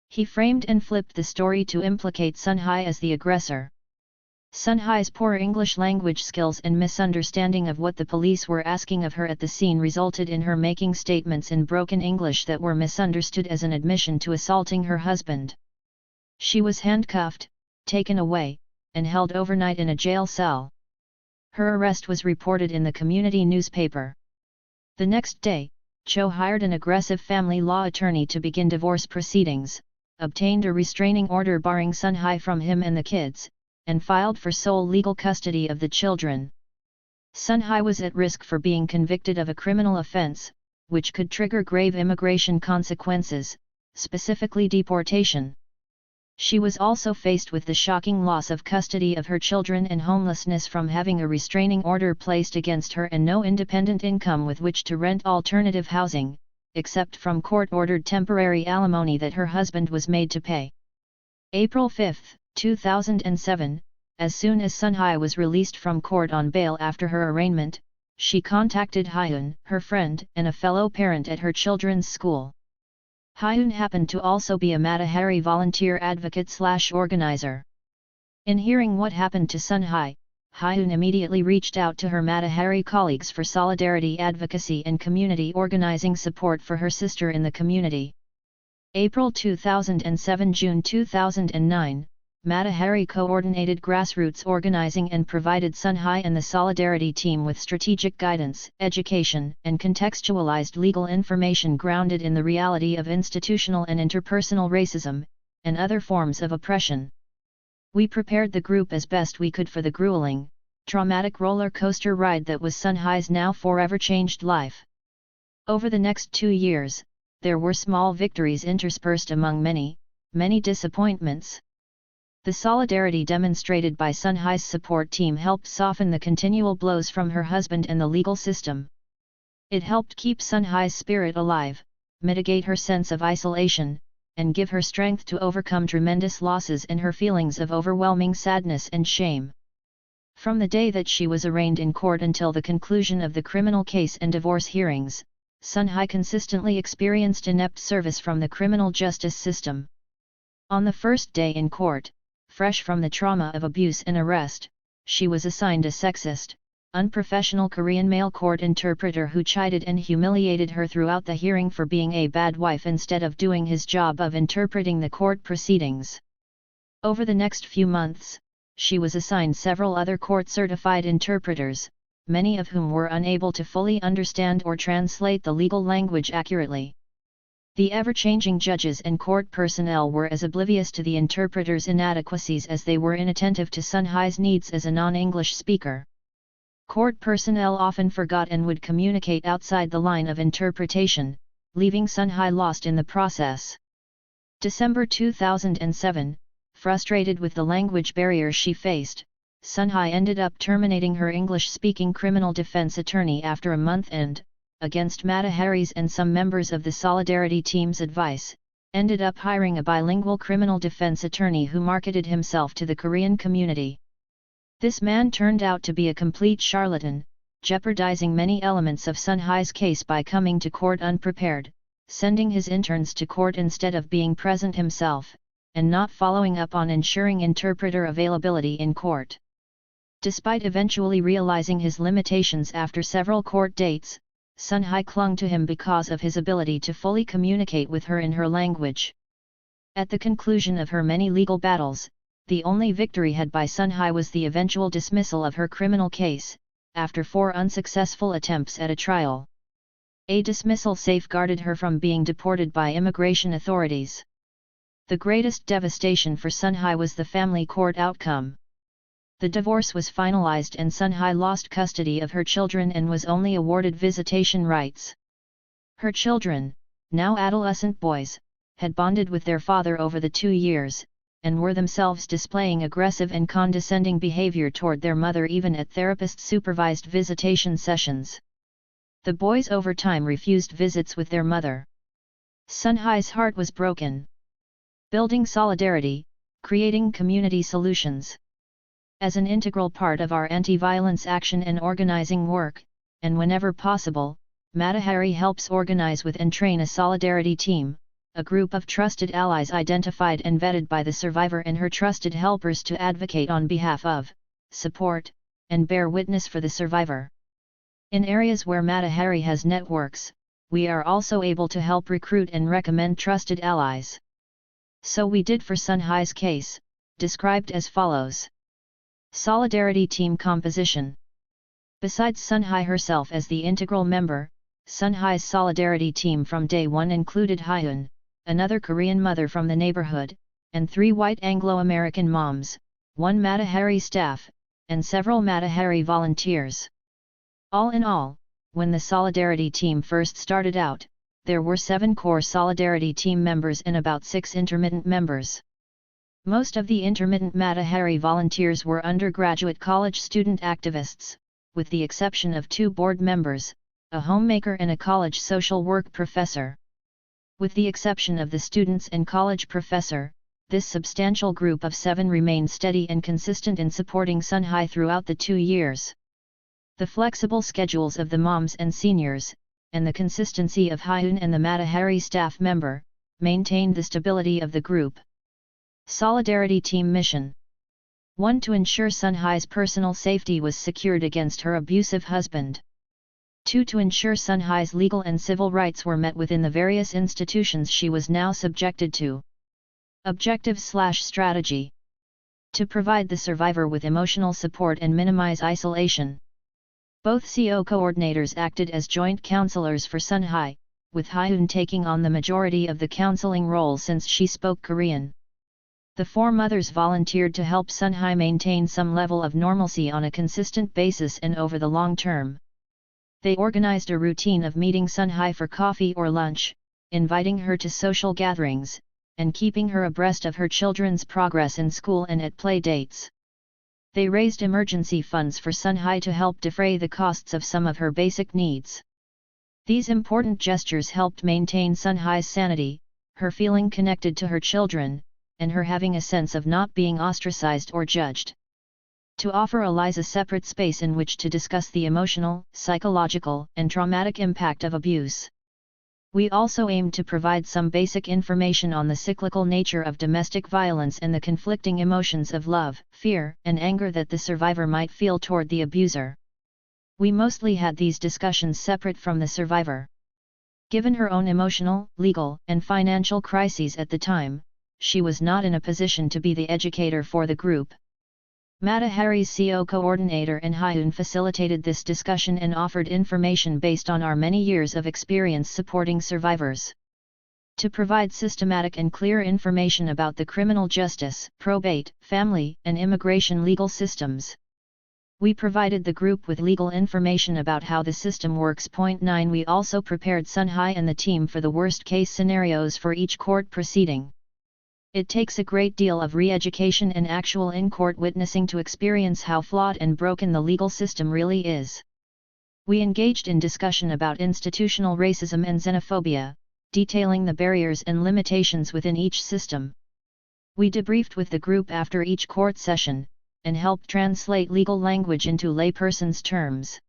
He framed and flipped the story to implicate Sunhae as the aggressor. Sunhae's poor English language skills and misunderstanding of what the police were asking of her at the scene resulted in her making statements in broken English that were misunderstood as an admission to assaulting her husband. She was handcuffed, taken away, and held overnight in a jail cell. Her arrest was reported in the community newspaper. The next day, Cho hired an aggressive family law attorney to begin divorce proceedings, obtained a restraining order barring Sunhae from him and the kids, and filed for sole legal custody of the children. Sunhae was at risk for being convicted of a criminal offense, which could trigger grave immigration consequences, specifically deportation. She was also faced with the shocking loss of custody of her children and homelessness from having a restraining order placed against her and no independent income with which to rent alternative housing, except from court-ordered temporary alimony that her husband was made to pay. April 5, 2007, as soon as Sunhae was released from court on bail after her arraignment, she contacted Hyun, her friend and a fellow parent at her children's school. Hyun happened to also be a Matahari volunteer advocate/organizer. In hearing what happened to Sunhae, Hyun immediately reached out to her Matahari colleagues for solidarity advocacy and community organizing support for her sister in the community. April 2007–June 2009, Matahari coordinated grassroots organizing and provided Sunhae and the Solidarity team with strategic guidance, education, and contextualized legal information grounded in the reality of institutional and interpersonal racism, and other forms of oppression. We prepared the group as best we could for the grueling, traumatic roller coaster ride that was Sunhae's now forever changed life. Over the next 2 years, there were small victories interspersed among many, many disappointments. The solidarity demonstrated by Sunhae's support team helped soften the continual blows from her husband and the legal system. It helped keep Sunhae's spirit alive, mitigate her sense of isolation, and give her strength to overcome tremendous losses and her feelings of overwhelming sadness and shame. From the day that she was arraigned in court until the conclusion of the criminal case and divorce hearings, Sunhae consistently experienced inept service from the criminal justice system. On the first day in court, fresh from the trauma of abuse and arrest, she was assigned a sexist, unprofessional Korean male court interpreter who chided and humiliated her throughout the hearing for being a bad wife instead of doing his job of interpreting the court proceedings. Over the next few months, she was assigned several other court-certified interpreters, many of whom were unable to fully understand or translate the legal language accurately. The ever-changing judges and court personnel were as oblivious to the interpreter's inadequacies as they were inattentive to Sunhae's needs as a non-English speaker. Court personnel often forgot and would communicate outside the line of interpretation, leaving Sunhae lost in the process. December 2007, frustrated with the language barrier she faced, Sunhae ended up terminating her English-speaking criminal defense attorney after a month and, against Matahari's and some members of the Solidarity team's advice, ended up hiring a bilingual criminal defense attorney who marketed himself to the Korean community. This man turned out to be a complete charlatan, jeopardizing many elements of Sunhae's case by coming to court unprepared, sending his interns to court instead of being present himself, and not following up on ensuring interpreter availability in court. Despite eventually realizing his limitations after several court dates, Sunhae clung to him because of his ability to fully communicate with her in her language. At the conclusion of her many legal battles, the only victory had by Sunhae was the eventual dismissal of her criminal case, after 4 unsuccessful attempts at a trial. A dismissal safeguarded her from being deported by immigration authorities. The greatest devastation for Sunhae was the family court outcome. The divorce was finalized and Sun Hai lost custody of her children and was only awarded visitation rights. Her children, now adolescent boys, had bonded with their father over the 2 years, and were themselves displaying aggressive and condescending behavior toward their mother even at therapist-supervised visitation sessions. The boys over time refused visits with their mother. Sun Hai's heart was broken. Building solidarity, creating community solutions. As an integral part of our anti-violence action and organizing work, and whenever possible, Matahari helps organize with and train a solidarity team, a group of trusted allies identified and vetted by the survivor and her trusted helpers to advocate on behalf of, support, and bear witness for the survivor. In areas where Matahari has networks, we are also able to help recruit and recommend trusted allies. So we did for Sun Hai's case, described as follows. Solidarity team composition. Besides Sun Hai herself as the integral member, Sun Hai's solidarity team from day one included Hyun, another Korean mother from the neighborhood, and 3 white Anglo-American moms, 1 Matahari staff, and several Matahari volunteers. All in all, when the solidarity team first started out, there were 7 core solidarity team members and about 6 intermittent members. Most of the intermittent Matahari volunteers were undergraduate college student activists, with the exception of 2 board members, a homemaker and a college social work professor. With the exception of the students and college professor, this substantial group of 7 remained steady and consistent in supporting Sun Hai throughout the 2 years. The flexible schedules of the moms and seniors, and the consistency of Hyun and the Matahari staff member, maintained the stability of the group. Solidarity Team Mission 1. To ensure Sun Hai's personal safety was secured against her abusive husband. 2. To ensure Sun Hai's legal and civil rights were met within the various institutions she was now subjected to. Objective/strategy. To provide the survivor with emotional support and minimize isolation. Both CO coordinators acted as joint counselors for Sun Hai, with Hyun taking on the majority of the counseling role since she spoke Korean. The 4 mothers volunteered to help Sun Hai maintain some level of normalcy on a consistent basis and over the long term. They organized a routine of meeting Sun Hai for coffee or lunch, inviting her to social gatherings, and keeping her abreast of her children's progress in school and at play dates. They raised emergency funds for Sun Hai to help defray the costs of some of her basic needs. These important gestures helped maintain Sun Hai's sanity, her feeling connected to her children, and her having a sense of not being ostracized or judged. To offer allies a separate space in which to discuss the emotional, psychological, and traumatic impact of abuse. We also aimed to provide some basic information on the cyclical nature of domestic violence and the conflicting emotions of love, fear, and anger that the survivor might feel toward the abuser. We mostly had these discussions separate from the survivor. Given her own emotional, legal, and financial crises at the time, she was not in a position to be the educator for the group. Matahari's CO coordinator and Hyun facilitated this discussion and offered information based on our many years of experience supporting survivors. To provide systematic and clear information about the criminal justice, probate, family, and immigration legal systems. We provided the group with legal information about how the system works. 9. We also prepared Sun Hai and the team for the worst-case scenarios for each court proceeding. It takes a great deal of re-education and actual in-court witnessing to experience how flawed and broken the legal system really is. We engaged in discussion about institutional racism and xenophobia, detailing the barriers and limitations within each system. We debriefed with the group after each court session, and helped translate legal language into layperson's terms.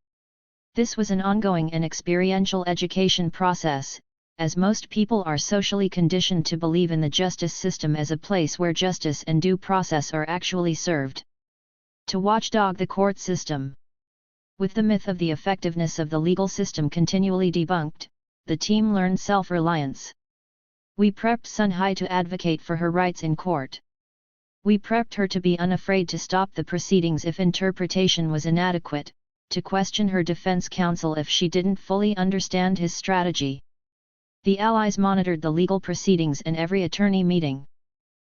This was an ongoing and experiential education process, as most people are socially conditioned to believe in the justice system as a place where justice and due process are actually served. To watchdog the court system. With the myth of the effectiveness of the legal system continually debunked, the team learned self-reliance. We prepped Sun Hai to advocate for her rights in court. We prepped her to be unafraid to stop the proceedings if interpretation was inadequate, to question her defense counsel if she didn't fully understand his strategy. The allies monitored the legal proceedings and every attorney meeting.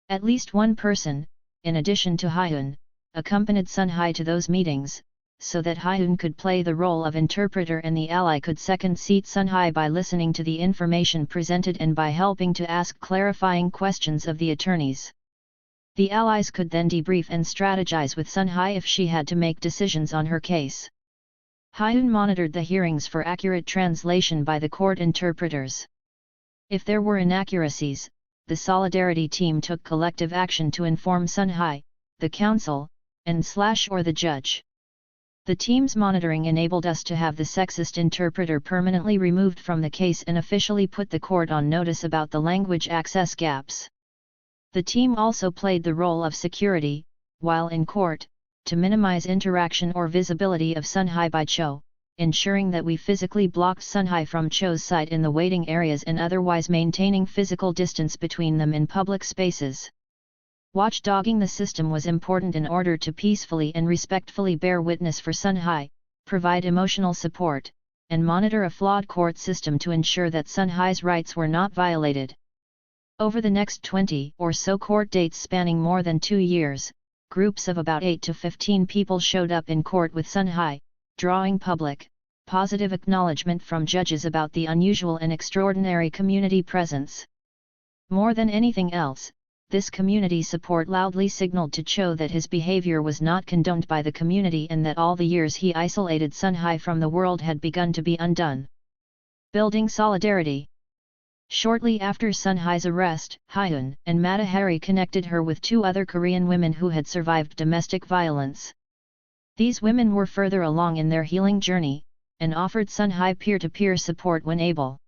At least one person, in addition to Hyun, accompanied Sun Hai to those meetings, so that Hyun could play the role of interpreter and the ally could second seat Sun Hai by listening to the information presented and by helping to ask clarifying questions of the attorneys. The allies could then debrief and strategize with Sun Hai if she had to make decisions on her case. Hyun monitored the hearings for accurate translation by the court interpreters. If there were inaccuracies, the Solidarity team took collective action to inform Sun Hai, the counsel, and/or the judge. The team's monitoring enabled us to have the sexist interpreter permanently removed from the case and officially put the court on notice about the language access gaps. The team also played the role of security, while in court, to minimize interaction or visibility of Sun Hai by Cho, ensuring that we physically blocked Sun Hai from Cho's sight in the waiting areas and otherwise maintaining physical distance between them in public spaces. Watchdogging the system was important in order to peacefully and respectfully bear witness for Sun Hai, provide emotional support, and monitor a flawed court system to ensure that Sun Hai's rights were not violated. Over the next 20 or so court dates spanning more than 2 years, groups of about 8 to 15 people showed up in court with Sun Hai, drawing public, positive acknowledgement from judges about the unusual and extraordinary community presence. More than anything else, this community support loudly signaled to Cho that his behavior was not condoned by the community and that all the years he isolated Sun Hai from the world had begun to be undone. Building solidarity. Shortly after Sun Hai's arrest, Hyun and Matahari connected her with 2 other Korean women who had survived domestic violence. These women were further along in their healing journey, and offered Sun Hai peer-to-peer support when able.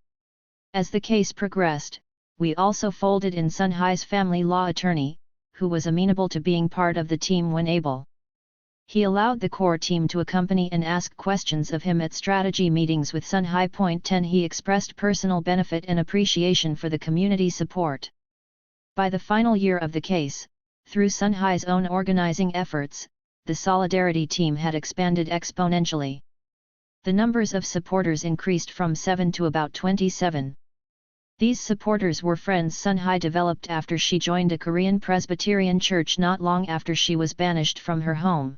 As the case progressed, we also folded in Sun Hai's family law attorney, who was amenable to being part of the team when able. He allowed the core team to accompany and ask questions of him at strategy meetings with Sun Hai. 10 He expressed personal benefit and appreciation for the community support. By the final year of the case, through Sun Hai's own organizing efforts, the Solidarity team had expanded exponentially. The numbers of supporters increased from 7 to about 27. These supporters were friends Sun Hai developed after she joined a Korean Presbyterian church not long after she was banished from her home.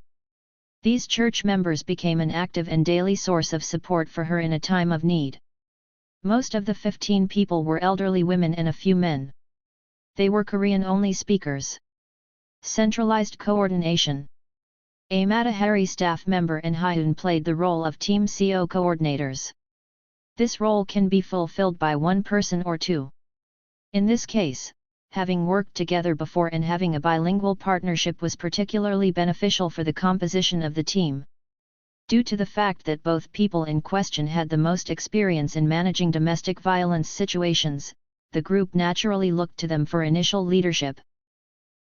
These church members became an active and daily source of support for her in a time of need. Most of the 15 people were elderly women and a few men. They were Korean-only speakers. Centralized coordination. A Matahari staff member and Hyun played the role of Team CO coordinators. This role can be fulfilled by one person or two. In this case, having worked together before and having a bilingual partnership was particularly beneficial for the composition of the team. Due to the fact that both people in question had the most experience in managing domestic violence situations, the group naturally looked to them for initial leadership.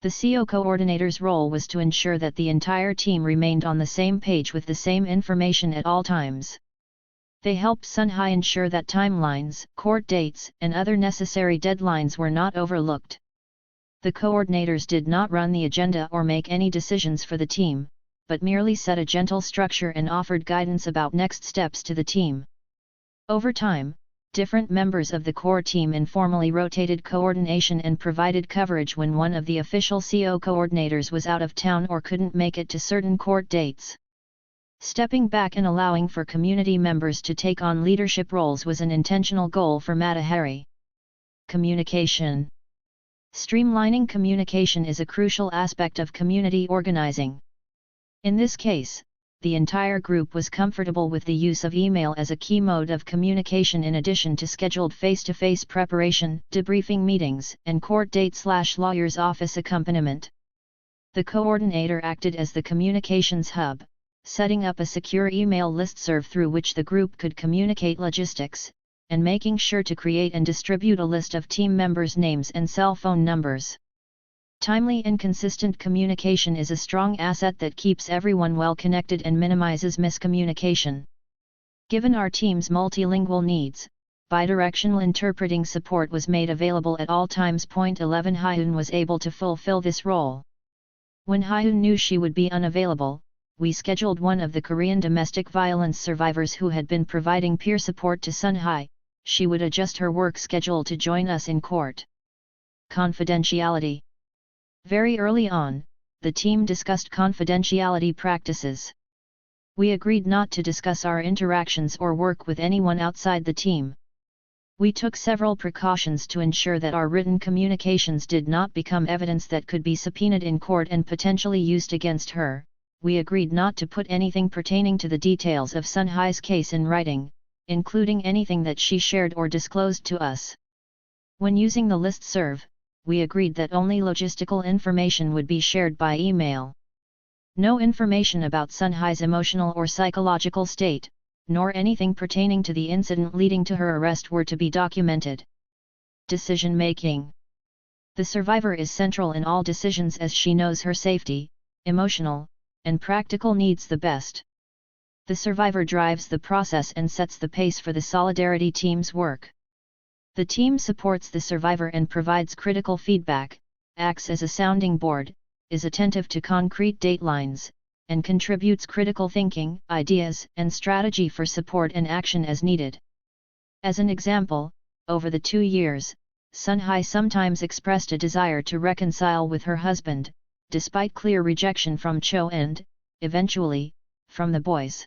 The CO coordinator's role was to ensure that the entire team remained on the same page with the same information at all times. They helped Sun Hai ensure that timelines, court dates, and other necessary deadlines were not overlooked. The coordinators did not run the agenda or make any decisions for the team, but merely set a gentle structure and offered guidance about next steps to the team. Over time, different members of the core team informally rotated coordination and provided coverage when one of the official CO coordinators was out of town or couldn't make it to certain court dates. Stepping back and allowing for community members to take on leadership roles was an intentional goal for Matahari. Communication. Streamlining communication is a crucial aspect of community organizing. In this case, the entire group was comfortable with the use of email as a key mode of communication in addition to scheduled face-to-face preparation, debriefing meetings, and court date/lawyer's office accompaniment. The coordinator acted as the communications hub, setting up a secure email listserv through which the group could communicate logistics, and making sure to create and distribute a list of team members' names and cell phone numbers. Timely and consistent communication is a strong asset that keeps everyone well connected and minimizes miscommunication. Given our team's multilingual needs, bidirectional interpreting support was made available at all times. 11 Hyun was able to fulfill this role. When Hyun knew she would be unavailable, we scheduled one of the Korean domestic violence survivors who had been providing peer support to Sun Hai. She would adjust her work schedule to join us in court. Confidentiality. Very early on, the team discussed confidentiality practices. We agreed not to discuss our interactions or work with anyone outside the team. We took several precautions to ensure that our written communications did not become evidence that could be subpoenaed in court and potentially used against her. We agreed not to put anything pertaining to the details of Sun Hai's case in writing, including anything that she shared or disclosed to us. When using the listserv, we agreed that only logistical information would be shared by email. No information about Sun Hai's emotional or psychological state, nor anything pertaining to the incident leading to her arrest were to be documented. Decision-making. The survivor is central in all decisions as she knows her safety, emotional, and practical needs the best. The survivor drives the process and sets the pace for the solidarity team's work. The team supports the survivor and provides critical feedback, acts as a sounding board, is attentive to concrete datelines, and contributes critical thinking, ideas, and strategy for support and action as needed. As an example, over the 2 years, Sun Hai sometimes expressed a desire to reconcile with her husband, despite clear rejection from Cho and, eventually, from the boys.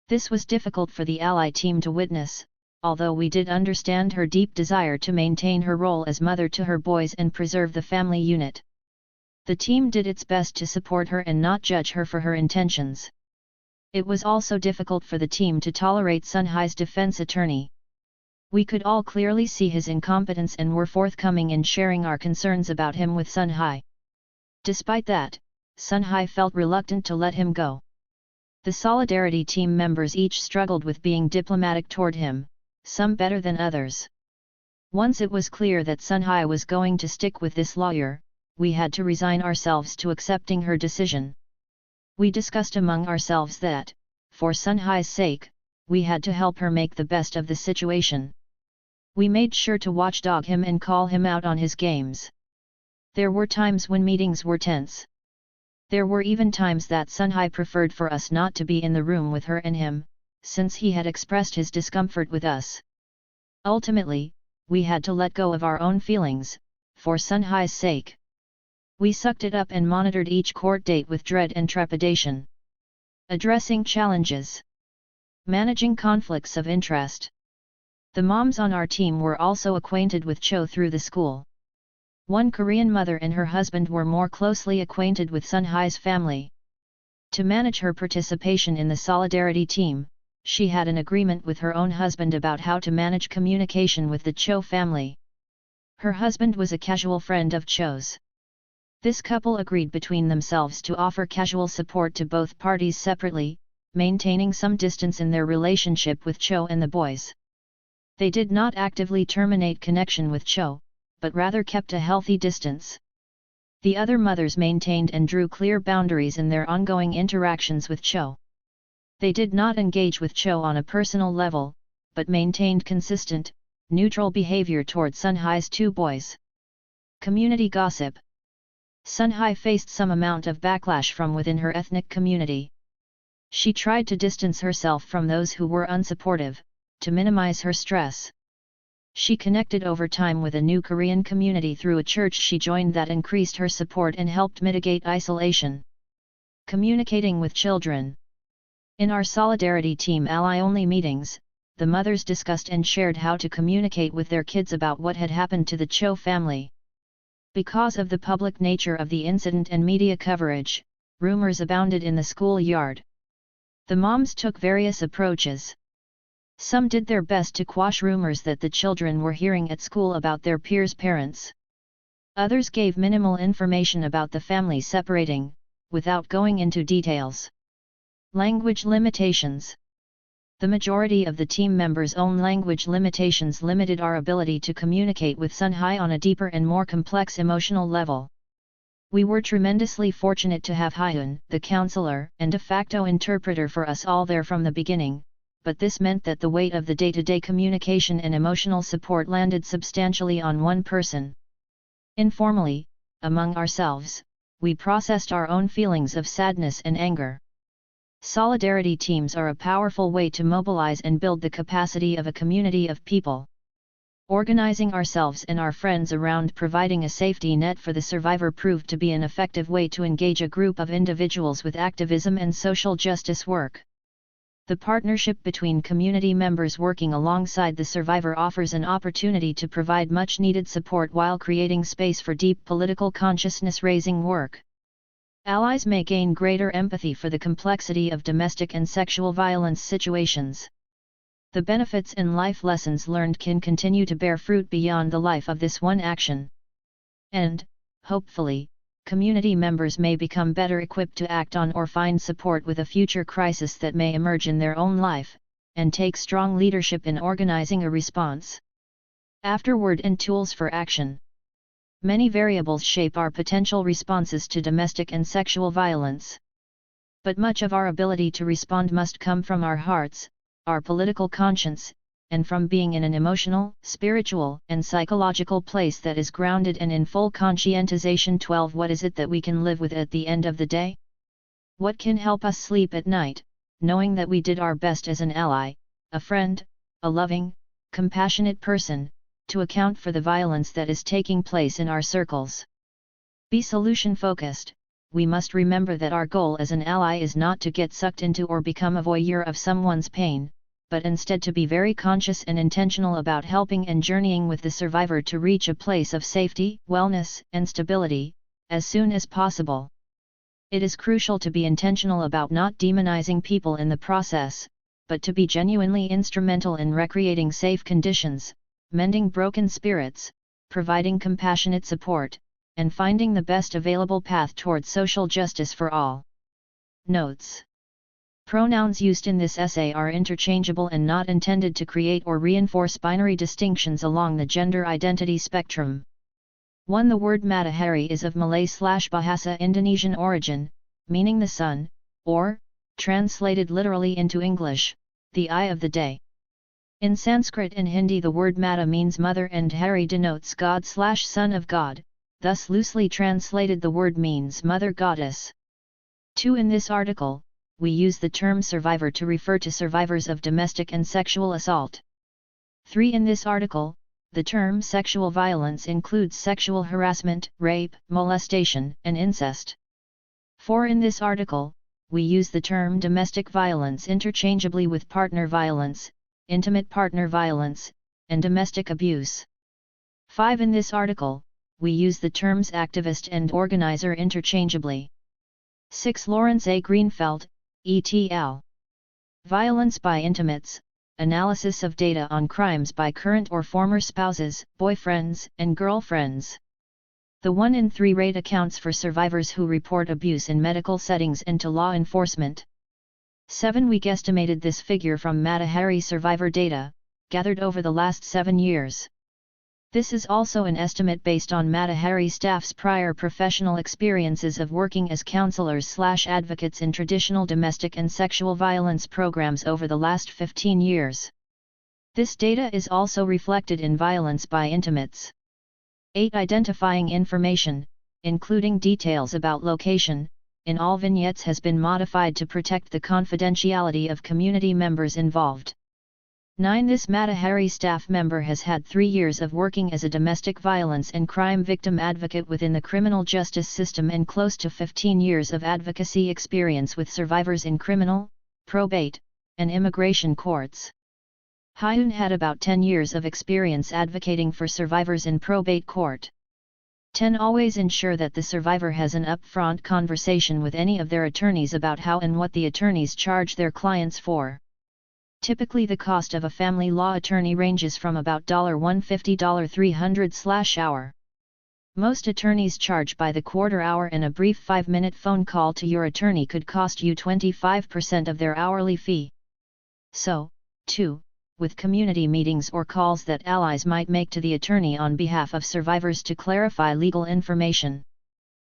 This was difficult for the ally team to witness, although we did understand her deep desire to maintain her role as mother to her boys and preserve the family unit. The team did its best to support her and not judge her for her intentions. It was also difficult for the team to tolerate Sun Hai's defense attorney. We could all clearly see his incompetence and were forthcoming in sharing our concerns about him with Sun Hai. Despite that, Sun Hai felt reluctant to let him go. The Solidarity team members each struggled with being diplomatic toward him, some better than others. Once it was clear that Sun Hai was going to stick with this lawyer, we had to resign ourselves to accepting her decision. We discussed among ourselves that, for Sun Hai's sake, we had to help her make the best of the situation. We made sure to watchdog him and call him out on his games. There were times when meetings were tense. There were even times that Sun Hai preferred for us not to be in the room with her and him, since he had expressed his discomfort with us. Ultimately, we had to let go of our own feelings, for Sun Hai's sake. We sucked it up and monitored each court date with dread and trepidation. Addressing challenges. Managing conflicts of interest. The moms on our team were also acquainted with Cho through the school. One Korean mother and her husband were more closely acquainted with Sun Hai's family. To manage her participation in the Solidarity team, she had an agreement with her own husband about how to manage communication with the Cho family. Her husband was a casual friend of Cho's. This couple agreed between themselves to offer casual support to both parties separately, maintaining some distance in their relationship with Cho and the boys. They did not actively terminate connection with Cho, but rather kept a healthy distance. The other mothers maintained and drew clear boundaries in their ongoing interactions with Cho. They did not engage with Cho on a personal level, but maintained consistent, neutral behavior toward Sun Hai's 2 boys. Community gossip. Sun Hai faced some amount of backlash from within her ethnic community. She tried to distance herself from those who were unsupportive, to minimize her stress. She connected over time with a new Korean community through a church she joined that increased her support and helped mitigate isolation. Communicating with children. In our Solidarity team ally-only meetings, the mothers discussed and shared how to communicate with their kids about what had happened to the Cho family. Because of the public nature of the incident and media coverage, rumors abounded in the schoolyard. The moms took various approaches. Some did their best to quash rumors that the children were hearing at school about their peers' parents. Others gave minimal information about the family separating, without going into details. Language limitations. The majority of the team members' own language limitations limited our ability to communicate with Sun Hai on a deeper and more complex emotional level. We were tremendously fortunate to have Hyun, the counselor and de facto interpreter for us all there from the beginning, but this meant that the weight of the day-to-day communication and emotional support landed substantially on one person. Informally, among ourselves, we processed our own feelings of sadness and anger. Solidarity teams are a powerful way to mobilize and build the capacity of a community of people. Organizing ourselves and our friends around providing a safety net for the survivor proved to be an effective way to engage a group of individuals with activism and social justice work. The partnership between community members working alongside the survivor offers an opportunity to provide much-needed support while creating space for deep political consciousness-raising work. Allies may gain greater empathy for the complexity of domestic and sexual violence situations. The benefits and life lessons learned can continue to bear fruit beyond the life of this one action. And, hopefully, community members may become better equipped to act on or find support with a future crisis that may emerge in their own life, and take strong leadership in organizing a response. Afterward, and tools for action. Many variables shape our potential responses to domestic and sexual violence. But much of our ability to respond must come from our hearts, our political conscience, and from being in an emotional, spiritual, and psychological place that is grounded and in full conscientization. 12. What is it that we can live with at the end of the day? What can help us sleep at night, knowing that we did our best as an ally, a friend, a loving, compassionate person, to account for the violence that is taking place in our circles? Be solution-focused. We must remember that our goal as an ally is not to get sucked into or become a voyeur of someone's pain, but instead to be very conscious and intentional about helping and journeying with the survivor to reach a place of safety, wellness, and stability, as soon as possible. It is crucial to be intentional about not demonizing people in the process, but to be genuinely instrumental in recreating safe conditions, mending broken spirits, providing compassionate support, and finding the best available path towards social justice for all. Notes: pronouns used in this essay are interchangeable and not intended to create or reinforce binary distinctions along the gender identity spectrum. 1. The word matahari is of Malay/Bahasa Indonesian origin, meaning the sun, or, translated literally into English, the eye of the day. In Sanskrit and Hindi the word mata means mother and hari denotes God/son of God, thus loosely translated the word means mother goddess. 2. In this article, we use the term survivor to refer to survivors of domestic and sexual assault. 3. In this article, the term sexual violence includes sexual harassment, rape, molestation, and incest. 4. In this article, we use the term domestic violence interchangeably with partner violence, intimate partner violence, and domestic abuse. 5. In this article, we use the terms activist and organizer interchangeably. 6. Lawrence A. Greenfeld, et.al. Violence by Intimates, Analysis of Data on Crimes by Current or Former Spouses, Boyfriends, and Girlfriends. The 1 in 3 rate accounts for survivors who report abuse in medical settings and to law enforcement. 7. We guesstimated this figure from Matahari survivor data, gathered over the last 7 years. This is also an estimate based on Matahari staff's prior professional experiences of working as counselors/advocates in traditional domestic and sexual violence programs over the last 15 years. This data is also reflected in Violence by Intimates. 8. Identifying information, including details about location, in all vignettes has been modified to protect the confidentiality of community members involved. 9. This Matahari staff member has had 3 years of working as a domestic violence and crime victim advocate within the criminal justice system and close to 15 years of advocacy experience with survivors in criminal, probate, and immigration courts. Hyun had about 10 years of experience advocating for survivors in probate court. 10. Always ensure that the survivor has an upfront conversation with any of their attorneys about how and what the attorneys charge their clients for. Typically the cost of a family law attorney ranges from about $150 to $300/hour. Most attorneys charge by the quarter hour, and a brief 5-minute phone call to your attorney could cost you 25% of their hourly fee. So, 2. With community meetings or calls that allies might make to the attorney on behalf of survivors to clarify legal information.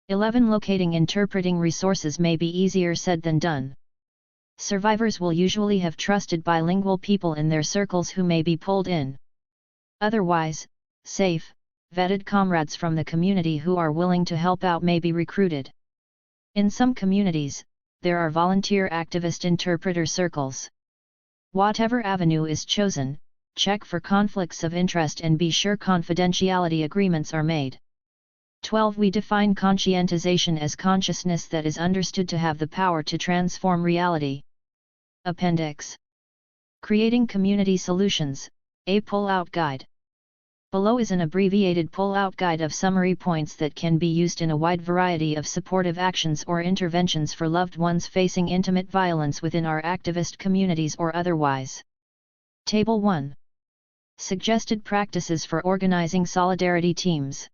11. Locating interpreting resources may be easier said than done. Survivors will usually have trusted bilingual people in their circles who may be pulled in. Otherwise, safe, vetted comrades from the community who are willing to help out may be recruited. In some communities, there are volunteer activist interpreter circles. Whatever avenue is chosen, check for conflicts of interest and be sure confidentiality agreements are made. 12. We define conscientization as consciousness that is understood to have the power to transform reality. Appendix. Creating Community Solutions, a pull-out guide. Below is an abbreviated pull-out guide of summary points that can be used in a wide variety of supportive actions or interventions for loved ones facing intimate violence within our activist communities or otherwise. Table 1. Suggested practices for organizing solidarity teams.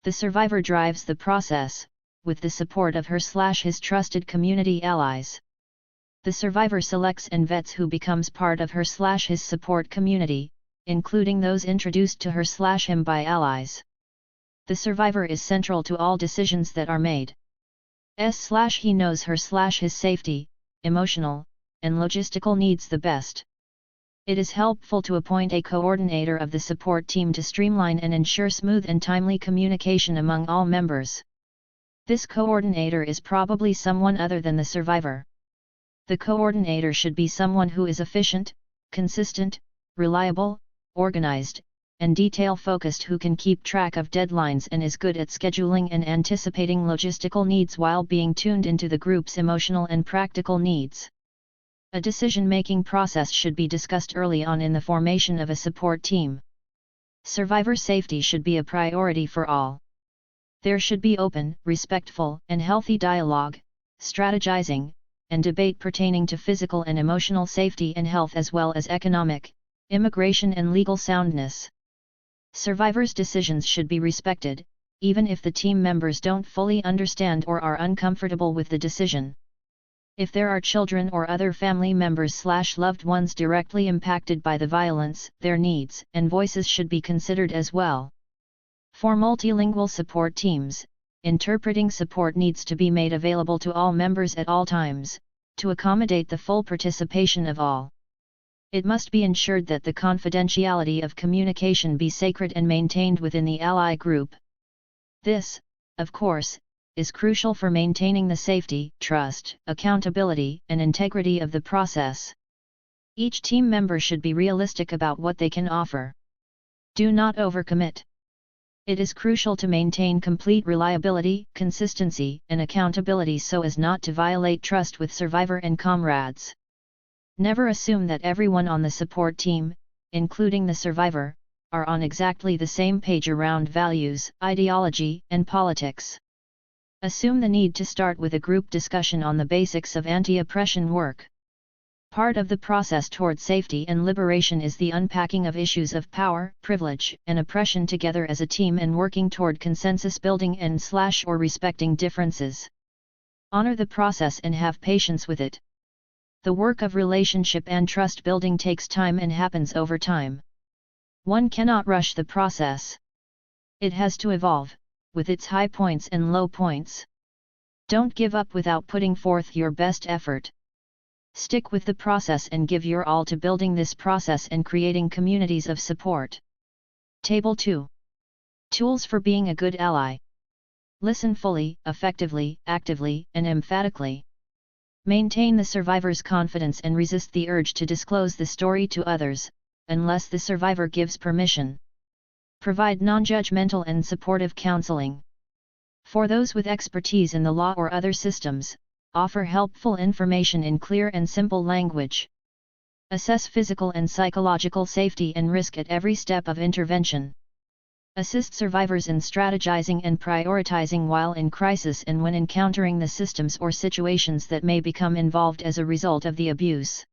The survivor drives the process, with the support of her/his trusted community allies. The survivor selects and vets who becomes part of her/his support community, including those introduced to her/him by allies. The survivor is central to all decisions that are made. He knows her/his safety, emotional, and logistical needs the best. It is helpful to appoint a coordinator of the support team to streamline and ensure smooth and timely communication among all members. This coordinator is probably someone other than the survivor. The coordinator should be someone who is efficient, consistent, reliable, organized, and detail-focused, who can keep track of deadlines and is good at scheduling and anticipating logistical needs while being tuned into the group's emotional and practical needs. A decision-making process should be discussed early on in the formation of a support team. Survivor safety should be a priority for all. There should be open, respectful, and healthy dialogue, strategizing, and debate pertaining to physical and emotional safety and health, as well as economic, immigration and legal soundness. Survivors' decisions should be respected, even if the team members don't fully understand or are uncomfortable with the decision. If there are children or other family members/loved ones directly impacted by the violence, their needs and voices should be considered as well. For multilingual support teams, interpreting support needs to be made available to all members at all times, to accommodate the full participation of all. It must be ensured that the confidentiality of communication be sacred and maintained within the ally group. This, of course, is crucial for maintaining the safety, trust, accountability, and integrity of the process. Each team member should be realistic about what they can offer. Do not overcommit. It is crucial to maintain complete reliability, consistency, and accountability so as not to violate trust with survivor and comrades. Never assume that everyone on the support team, including the survivor, are on exactly the same page around values, ideology, and politics. Assume the need to start with a group discussion on the basics of anti-oppression work. Part of the process toward safety and liberation is the unpacking of issues of power, privilege, and oppression together as a team and working toward consensus building and/or respecting differences. Honor the process and have patience with it. The work of relationship and trust building takes time and happens over time. One cannot rush the process. It has to evolve, with its high points and low points. Don't give up without putting forth your best effort. Stick with the process and give your all to building this process and creating communities of support. Table 2. Tools for being a good ally. Listen fully, effectively, actively, and emphatically. Maintain the survivor's confidence and resist the urge to disclose the story to others, unless the survivor gives permission. Provide non-judgmental and supportive counseling. For those with expertise in the law or other systems, offer helpful information in clear and simple language. Assess physical and psychological safety and risk at every step of intervention. Assist survivors in strategizing and prioritizing while in crisis and when encountering the systems or situations that may become involved as a result of the abuse.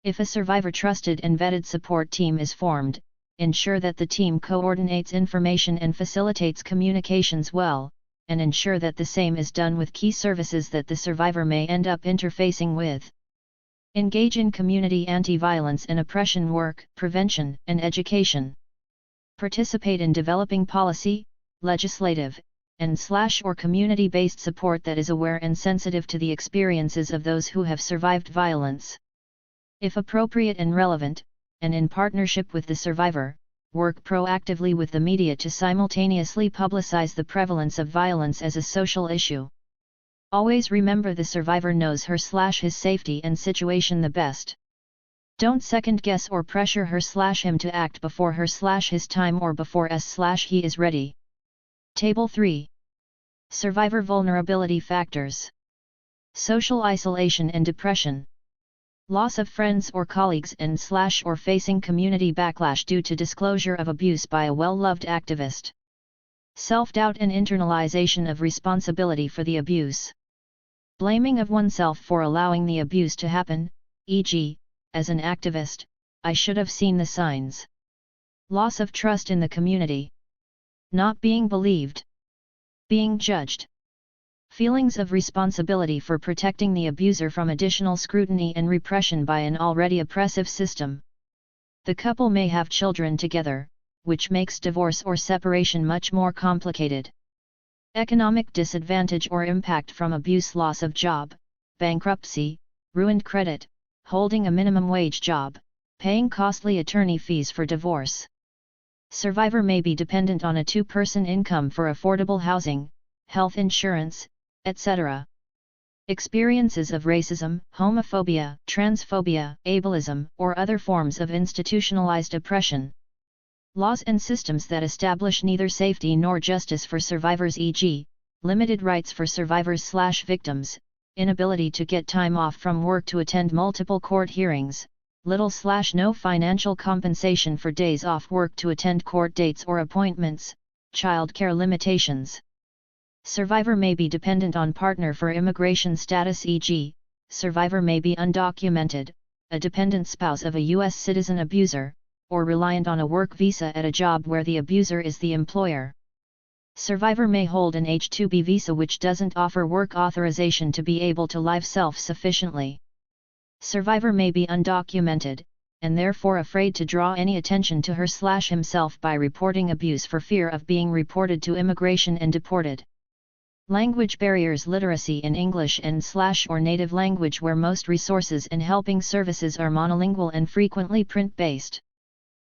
If a survivor trusted and vetted support team is formed, ensure that the team coordinates information and facilitates communications well, and ensure that the same is done with key services that the survivor may end up interfacing with. Engage in community anti-violence and oppression work, prevention, and education. Participate in developing policy, legislative, and/or community-based support that is aware and sensitive to the experiences of those who have survived violence. If appropriate and relevant, and in partnership with the survivor, work proactively with the media to simultaneously publicize the prevalence of violence as a social issue. Always remember the survivor knows her/his safety and situation the best. Don't second-guess or pressure her/him to act before her/his time or before he is ready. Table 3. Survivor vulnerability factors. Social isolation and depression. Loss of friends or colleagues and/or facing community backlash due to disclosure of abuse by a well-loved activist. Self-doubt and internalization of responsibility for the abuse. Blaming of oneself for allowing the abuse to happen, e.g., as an activist, I should have seen the signs. Loss of trust in the community. Not being believed. Being judged. Feelings of responsibility for protecting the abuser from additional scrutiny and repression by an already oppressive system. The couple may have children together, which makes divorce or separation much more complicated. Economic disadvantage or impact from abuse: loss of job, bankruptcy, ruined credit, holding a minimum wage job, paying costly attorney fees for divorce. Survivor may be dependent on a two-person income for affordable housing, health insurance, etc. Experiences of racism, homophobia, transphobia, ableism, or other forms of institutionalized oppression. Laws and systems that establish neither safety nor justice for survivors, e.g., limited rights for survivors/victims, inability to get time off from work to attend multiple court hearings, little/no financial compensation for days off work to attend court dates or appointments, child care limitations. Survivor may be dependent on partner for immigration status, e.g., survivor may be undocumented, a dependent spouse of a U.S. citizen abuser, or reliant on a work visa at a job where the abuser is the employer. Survivor may hold an H-2B visa which doesn't offer work authorization to be able to live self-sufficiently. Survivor may be undocumented, and therefore afraid to draw any attention to her/himself by reporting abuse for fear of being reported to immigration and deported. Language barriers: literacy in English and/or native language where most resources and helping services are monolingual and frequently print-based.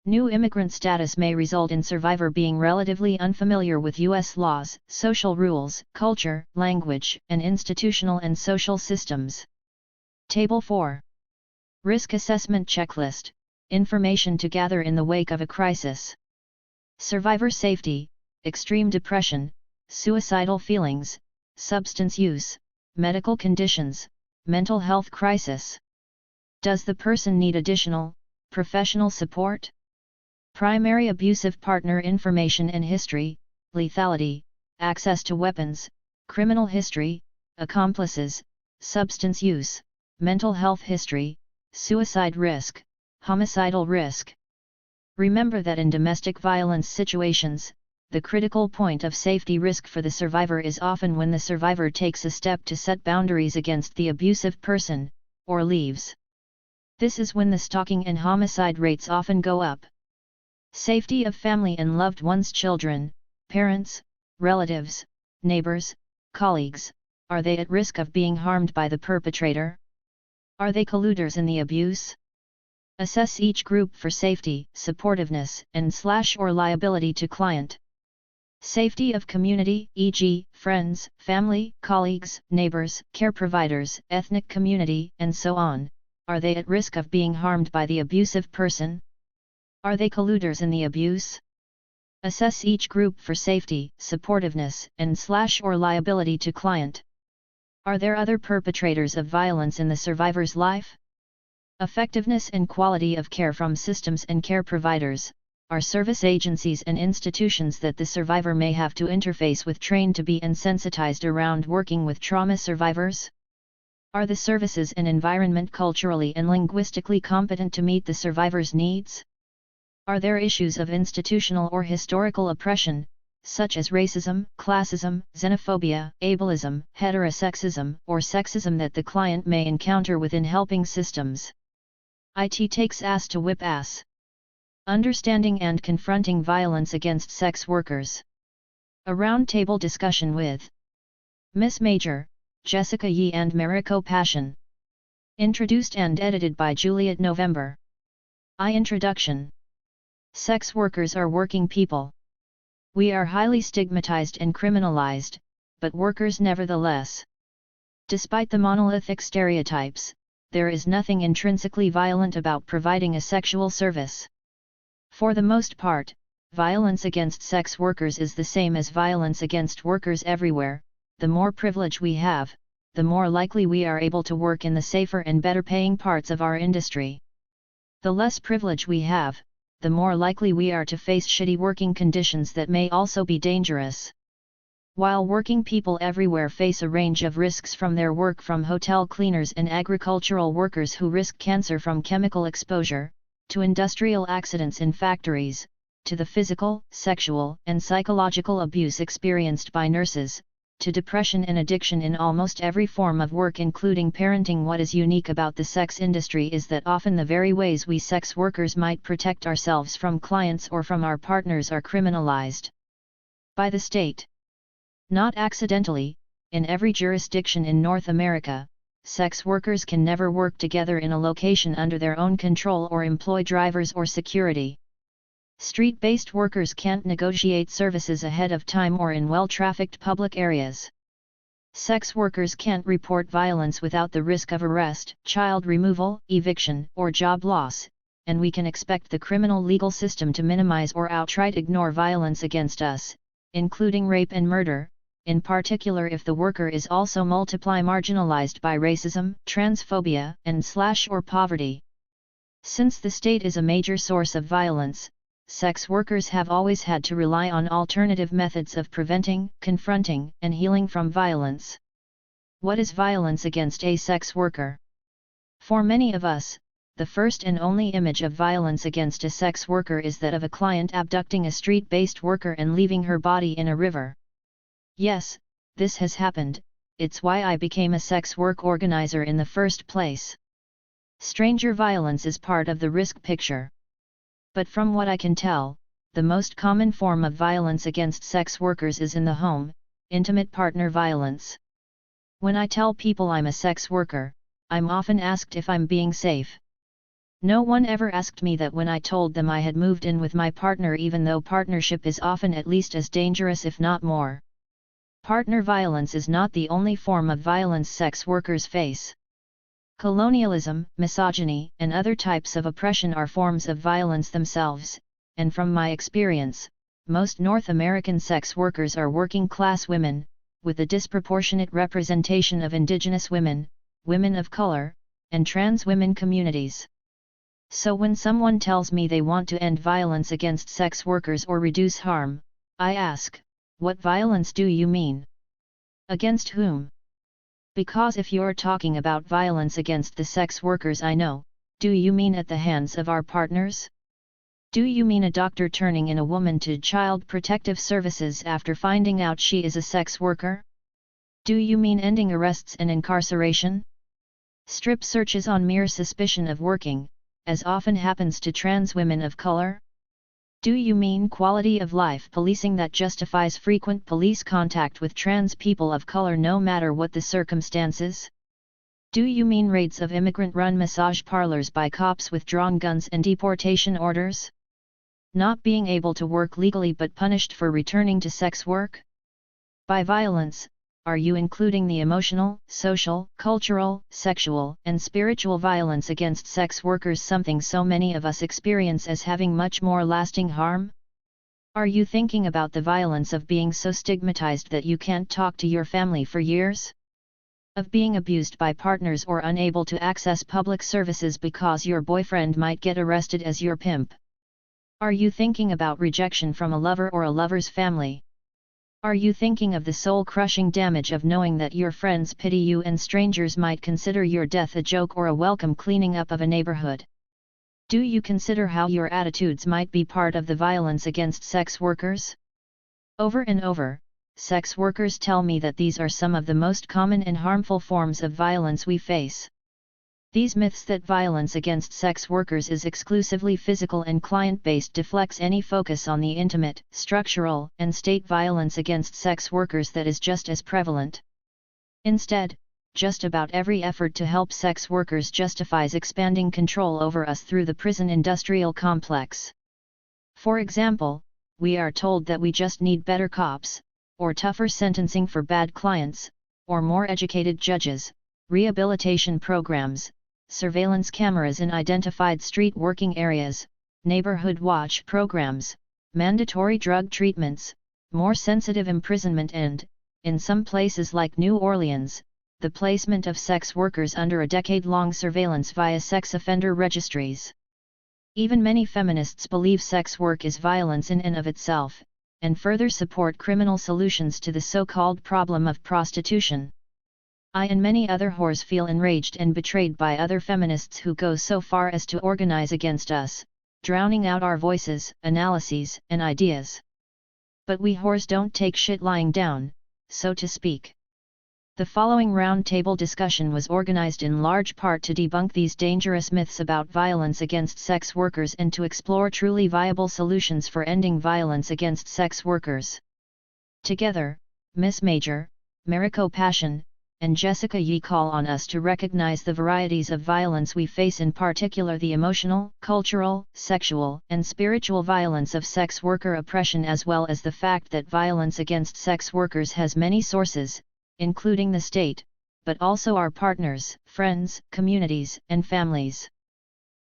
New immigrant status may result in survivor being relatively unfamiliar with U.S. laws, social rules, culture, language, and institutional and social systems. Table 4. Risk Assessment Checklist, information to gather in the wake of a crisis. Survivor safety, extreme depression, suicidal feelings, substance use, medical conditions, mental health crisis. Does the person need additional, professional support? Primary abusive partner information and history, lethality, access to weapons, criminal history, accomplices, substance use, mental health history, suicide risk, homicidal risk. Remember that in domestic violence situations, the critical point of safety risk for the survivor is often when the survivor takes a step to set boundaries against the abusive person, or leaves. This is when the stalking and homicide rates often go up. Safety of family and loved ones: children, parents, relatives, neighbors, colleagues. Are they at risk of being harmed by the perpetrator? Are they colluders in the abuse? Assess each group for safety, supportiveness, and/or liability to client. Safety of community, e.g., friends, family, colleagues, neighbors, care providers, ethnic community, and so on. Are they at risk of being harmed by the abusive person? Are they colluders in the abuse? Assess each group for safety, supportiveness, and/or liability to client. Are there other perpetrators of violence in the survivor's life? Effectiveness and quality of care from systems and care providers. Are service agencies and institutions that the survivor may have to interface with trained to be and sensitized around working with trauma survivors? Are the services and environment culturally and linguistically competent to meet the survivor's needs? Are there issues of institutional or historical oppression, such as racism, classism, xenophobia, ableism, heterosexism, or sexism that the client may encounter within helping systems? It takes ass to whip ass. Understanding and confronting violence against sex workers. A roundtable discussion with Miss Major, Jessica Yee and Mariko Passion. Introduced and edited by Juliet November. Introduction. Sex workers are working people. We are highly stigmatized and criminalized, but workers nevertheless. Despite the monolithic stereotypes, there is nothing intrinsically violent about providing a sexual service. For the most part, violence against sex workers is the same as violence against workers everywhere. The more privilege we have, the more likely we are able to work in the safer and better paying parts of our industry. The less privilege we have, the more likely we are to face shitty working conditions that may also be dangerous. While working people everywhere face a range of risks from their work, from hotel cleaners and agricultural workers who risk cancer from chemical exposure, to industrial accidents in factories, to the physical, sexual, and psychological abuse experienced by nurses, to depression and addiction in almost every form of work including parenting. What is unique about the sex industry is that often the very ways we sex workers might protect ourselves from clients or from our partners are criminalized by the state. Not accidentally, in every jurisdiction in North America, sex workers can never work together in a location under their own control or employ drivers or security. Street-based workers can't negotiate services ahead of time or in well-trafficked public areas. Sex workers can't report violence without the risk of arrest, child removal, eviction, or job loss, and we can expect the criminal legal system to minimize or outright ignore violence against us, including rape and murder, in particular if the worker is also multiply marginalized by racism, transphobia, and/or poverty. Since the state is a major source of violence, sex workers have always had to rely on alternative methods of preventing, confronting, and healing from violence. What is violence against a sex worker? For many of us, the first and only image of violence against a sex worker is that of a client abducting a street-based worker and leaving her body in a river. Yes, this has happened. It's why I became a sex work organizer in the first place. Stranger violence is part of the risk picture. But from what I can tell, the most common form of violence against sex workers is in the home, intimate partner violence. When I tell people I'm a sex worker, I'm often asked if I'm being safe. No one ever asked me that when I told them I had moved in with my partner, even though partnership is often at least as dangerous if not more. Partner violence is not the only form of violence sex workers face. Colonialism, misogyny, and other types of oppression are forms of violence themselves, and from my experience, most North American sex workers are working-class women, with a disproportionate representation of indigenous women, women of color, and trans women communities. So when someone tells me they want to end violence against sex workers or reduce harm, I ask, what violence do you mean? Against whom? Because if you're talking about violence against the sex workers I know, do you mean at the hands of our partners? Do you mean a doctor turning in a woman to Child Protective Services after finding out she is a sex worker? Do you mean ending arrests and incarceration? Strip searches on mere suspicion of working, as often happens to trans women of color? Do you mean quality of life policing that justifies frequent police contact with trans people of color no matter what the circumstances? Do you mean raids of immigrant-run massage parlors by cops with drawn guns and deportation orders? Not being able to work legally but punished for returning to sex work? By violence, are you including the emotional, social, cultural, sexual, and spiritual violence against sex workers, something so many of us experience as having much more lasting harm? Are you thinking about the violence of being so stigmatized that you can't talk to your family for years? Of being abused by partners or unable to access public services because your boyfriend might get arrested as your pimp? Are you thinking about rejection from a lover or a lover's family? Are you thinking of the soul-crushing damage of knowing that your friends pity you and strangers might consider your death a joke or a welcome cleaning up of a neighborhood? Do you consider how your attitudes might be part of the violence against sex workers? Over and over, sex workers tell me that these are some of the most common and harmful forms of violence we face. These myths that violence against sex workers is exclusively physical and client-based deflects any focus on the intimate, structural, and state violence against sex workers that is just as prevalent. Instead, just about every effort to help sex workers justifies expanding control over us through the prison industrial complex. For example, we are told that we just need better cops, or tougher sentencing for bad clients, or more educated judges, rehabilitation programs, surveillance cameras in identified street working areas, neighborhood watch programs, mandatory drug treatments, more sensitive imprisonment and, in some places like New Orleans, the placement of sex workers under a decade-long surveillance via sex offender registries. Even many feminists believe sex work is violence in and of itself, and further support criminal solutions to the so-called problem of prostitution. I and many other whores feel enraged and betrayed by other feminists who go so far as to organize against us, drowning out our voices, analyses, and ideas. But we whores don't take shit lying down, so to speak. The following roundtable discussion was organized in large part to debunk these dangerous myths about violence against sex workers and to explore truly viable solutions for ending violence against sex workers. Together, Miss Major, Mariko Passion, and Jessica Yee call on us to recognize the varieties of violence we face, in particular the emotional, cultural, sexual, and spiritual violence of sex worker oppression, as well as the fact that violence against sex workers has many sources, including the state, but also our partners, friends, communities, and families.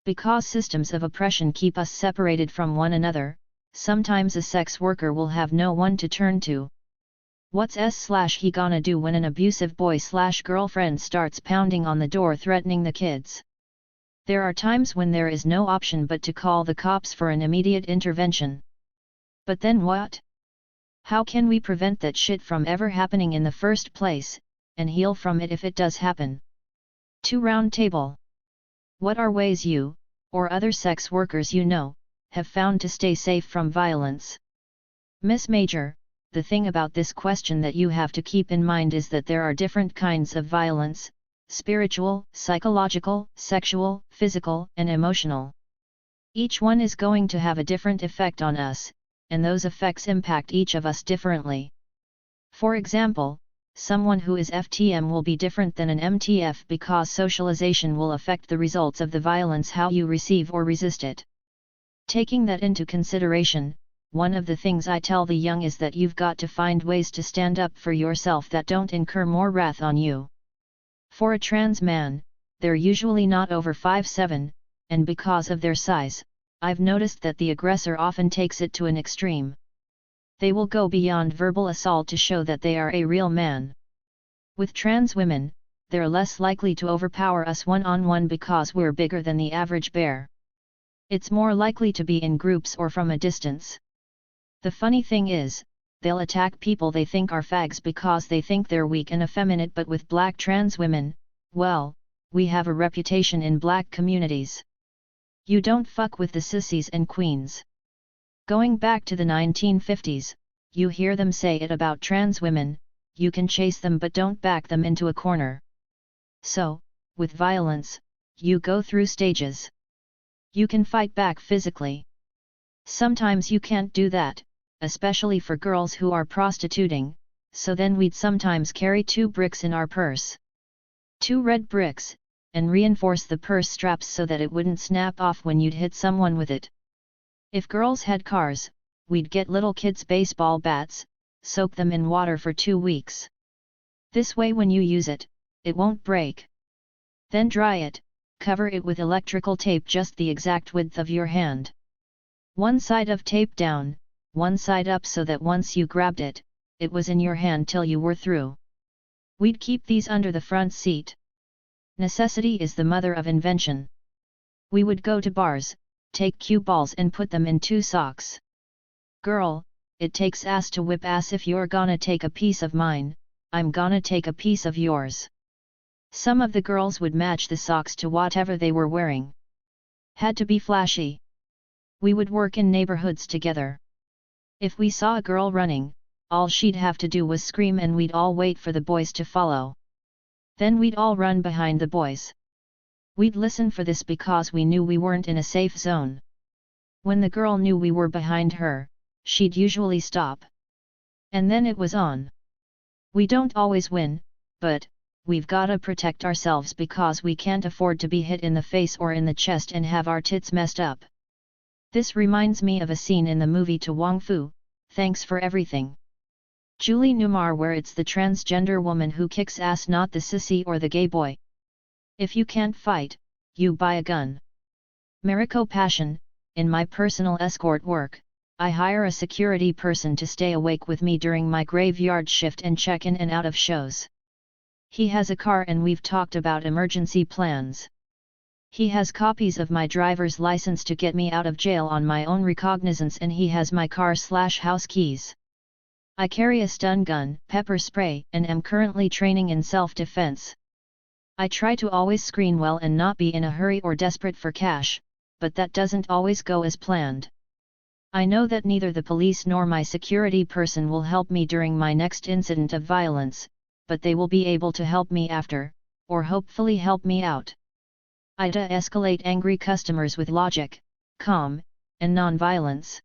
Because systems of oppression keep us separated from one another, sometimes a sex worker will have no one to turn to. What's he gonna do when an abusive boy/girlfriend starts pounding on the door threatening the kids? There are times when there is no option but to call the cops for an immediate intervention. But then what? How can we prevent that shit from ever happening in the first place, and heal from it if it does happen? 2 Roundtable. What are ways you, or other sex workers you know, have found to stay safe from violence? Miss Major, the thing about this question that you have to keep in mind is that there are different kinds of violence: spiritual, psychological, sexual, physical, and emotional. Each one is going to have a different effect on us, and those effects impact each of us differently. For example, someone who is FTM will be different than an MTF because socialization will affect the results of the violence, how you receive or resist it. Taking that into consideration, one of the things I tell the young is that you've got to find ways to stand up for yourself that don't incur more wrath on you. For a trans man, they're usually not over 5'7", and because of their size, I've noticed that the aggressor often takes it to an extreme. They will go beyond verbal assault to show that they are a real man. With trans women, they're less likely to overpower us one-on-one because we're bigger than the average bear. It's more likely to be in groups or from a distance. The funny thing is, they'll attack people they think are fags because they think they're weak and effeminate, but with black trans women, well, we have a reputation in black communities. You don't fuck with the sissies and queens. Going back to the 1950s, you hear them say it about trans women: you can chase them but don't back them into a corner. So, with violence, you go through stages. You can fight back physically. Sometimes you can't do that, especially for girls who are prostituting, so then we'd sometimes carry 2 bricks in our purse. 2 red bricks, and reinforce the purse straps so that it wouldn't snap off when you'd hit someone with it. If girls had cars, we'd get little kids' baseball bats, soak them in water for 2 weeks. This way when you use it, it won't break. Then dry it, cover it with electrical tape just the exact width of your hand. One side of tape down, one side up so that once you grabbed it, it was in your hand till you were through. We'd keep these under the front seat. Necessity is the mother of invention. We would go to bars, take cue balls and put them in 2 socks. Girl, it takes ass to whip ass. If you're gonna take a piece of mine, I'm gonna take a piece of yours. Some of the girls would match the socks to whatever they were wearing. Had to be flashy. We would work in neighborhoods together. If we saw a girl running, all she'd have to do was scream and we'd all wait for the boys to follow. Then we'd all run behind the boys. We'd listen for this because we knew we weren't in a safe zone. When the girl knew we were behind her, she'd usually stop. And then it was on. We don't always win, but we've gotta protect ourselves because we can't afford to be hit in the face or in the chest and have our tits messed up. This reminds me of a scene in the movie To Wong Fu, Thanks for Everything. Julie Newmar, where it's the transgender woman who kicks ass, not the sissy or the gay boy. If you can't fight, you buy a gun. Mariko Passion, in my personal escort work, I hire a security person to stay awake with me during my graveyard shift and check in and out of shows. He has a car and we've talked about emergency plans. He has copies of my driver's license to get me out of jail on my own recognizance, and he has my car/house keys. I carry a stun gun, pepper spray, and am currently training in self-defense. I try to always screen well and not be in a hurry or desperate for cash, but that doesn't always go as planned. I know that neither the police nor my security person will help me during my next incident of violence, but they will be able to help me after, or hopefully help me out. I de-escalate angry customers with logic, calm, and non-violence.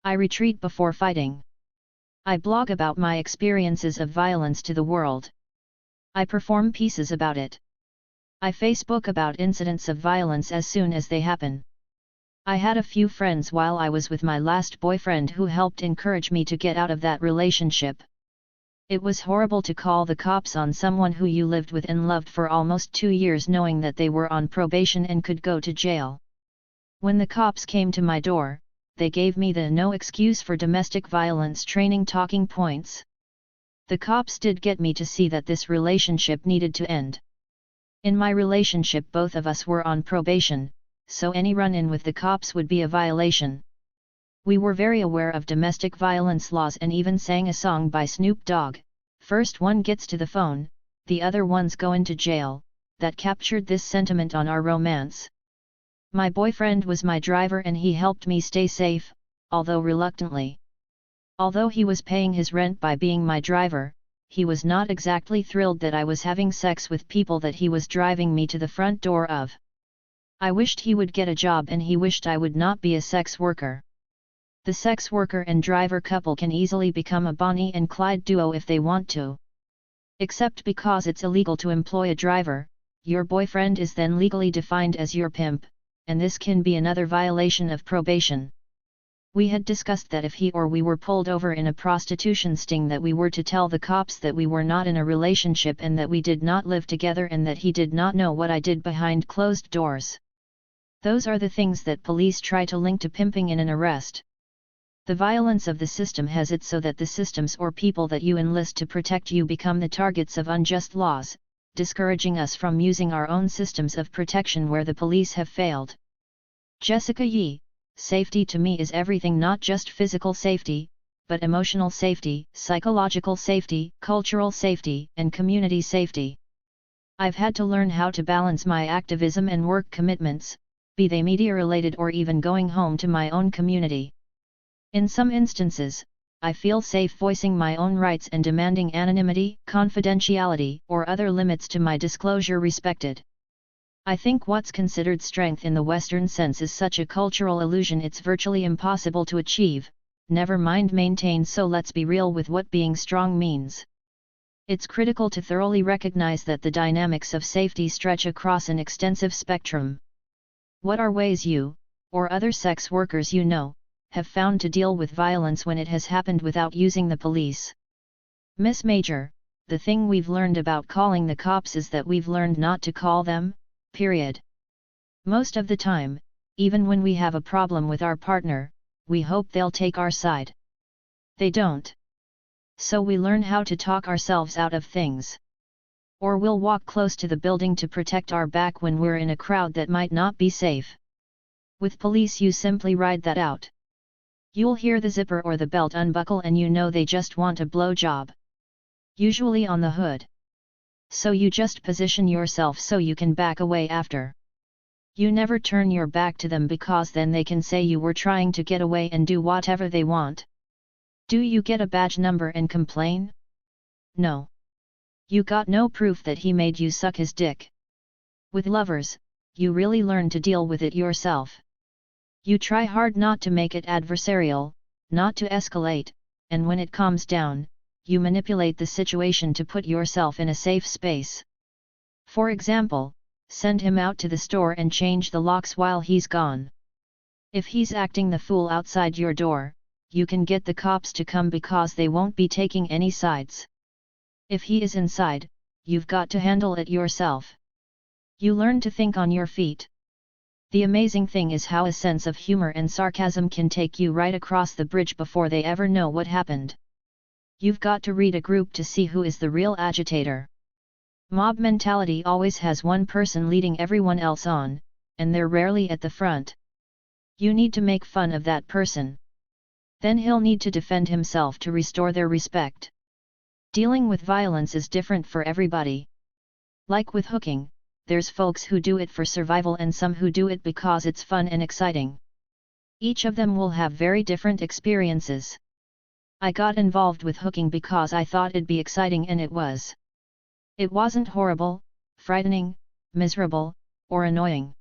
I retreat before fighting. I blog about my experiences of violence to the world. I perform pieces about it. I Facebook about incidents of violence as soon as they happen. I had a few friends while I was with my last boyfriend who helped encourage me to get out of that relationship. It was horrible to call the cops on someone who you lived with and loved for almost 2 years, knowing that they were on probation and could go to jail. When the cops came to my door, they gave me the no excuse for domestic violence training talking points. The cops did get me to see that this relationship needed to end. In my relationship, both of us were on probation, so any run-in with the cops would be a violation. We were very aware of domestic violence laws and even sang a song by Snoop Dogg, "First one gets to the phone, the other one's going to jail," that captured this sentiment on our romance. My boyfriend was my driver and he helped me stay safe, although reluctantly. Although he was paying his rent by being my driver, he was not exactly thrilled that I was having sex with people that he was driving me to the front door of. I wished he would get a job and he wished I would not be a sex worker. The sex worker and driver couple can easily become a Bonnie and Clyde duo if they want to. Except because it's illegal to employ a driver, your boyfriend is then legally defined as your pimp, and this can be another violation of probation. We had discussed that if he or we were pulled over in a prostitution sting, that we were to tell the cops that we were not in a relationship and that we did not live together and that he did not know what I did behind closed doors. Those are the things that police try to link to pimping in an arrest. The violence of the system has it so that the systems or people that you enlist to protect you become the targets of unjust laws, discouraging us from using our own systems of protection where the police have failed. Jessica Yee, safety to me is everything, not just physical safety, but emotional safety, psychological safety, cultural safety, and community safety. I've had to learn how to balance my activism and work commitments, be they media-related or even going home to my own community. In some instances, I feel safe voicing my own rights and demanding anonymity, confidentiality, or other limits to my disclosure respected. I think what's considered strength in the Western sense is such a cultural illusion it's virtually impossible to achieve, never mind maintain, so let's be real with what being strong means. It's critical to thoroughly recognize that the dynamics of safety stretch across an extensive spectrum. What are ways you, or other sex workers you know, have found to deal with violence when it has happened without using the police? Miss Major, the thing we've learned about calling the cops is that we've learned not to call them, period. Most of the time, even when we have a problem with our partner, we hope they'll take our side. They don't. So we learn how to talk ourselves out of things. Or we'll walk close to the building to protect our back when we're in a crowd that might not be safe. With police you simply ride that out. You'll hear the zipper or the belt unbuckle and you know they just want a blowjob. Usually on the hood. So you just position yourself so you can back away after. You never turn your back to them because then they can say you were trying to get away and do whatever they want. Do you get a badge number and complain? No. You got no proof that he made you suck his dick. With lovers, you really learn to deal with it yourself. You try hard not to make it adversarial, not to escalate, and when it calms down, you manipulate the situation to put yourself in a safe space. For example, send him out to the store and change the locks while he's gone. If he's acting the fool outside your door, you can get the cops to come because they won't be taking any sides. If he is inside, you've got to handle it yourself. You learn to think on your feet. The amazing thing is how a sense of humor and sarcasm can take you right across the bridge before they ever know what happened. You've got to read a group to see who is the real agitator. Mob mentality always has one person leading everyone else on, and they're rarely at the front. You need to make fun of that person. Then he'll need to defend himself to restore their respect. Dealing with violence is different for everybody. Like with hooking, there's folks who do it for survival and some who do it because it's fun and exciting. Each of them will have very different experiences. I got involved with hooking because I thought it'd be exciting, and it was. It wasn't horrible, frightening, miserable, or annoying.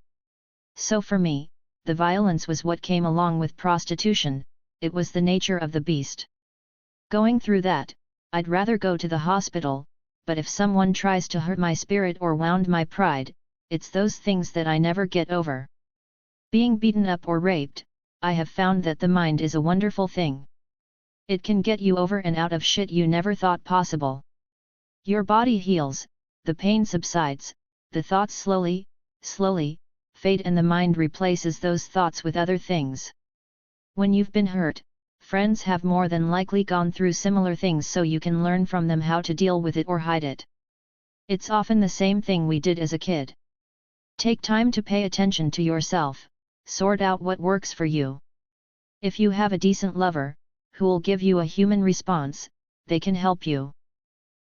So for me, the violence was what came along with prostitution. It was the nature of the beast. Going through that, I'd rather go to the hospital, but if someone tries to hurt my spirit or wound my pride, it's those things that I never get over. Being beaten up or raped, I have found that the mind is a wonderful thing. It can get you over and out of shit you never thought possible. Your body heals, the pain subsides, the thoughts slowly fade, and the mind replaces those thoughts with other things. When you've been hurt, friends have more than likely gone through similar things, so you can learn from them how to deal with it or hide it. It's often the same thing we did as a kid. Take time to pay attention to yourself, sort out what works for you. If you have a decent lover, who'll give you a human response, they can help you.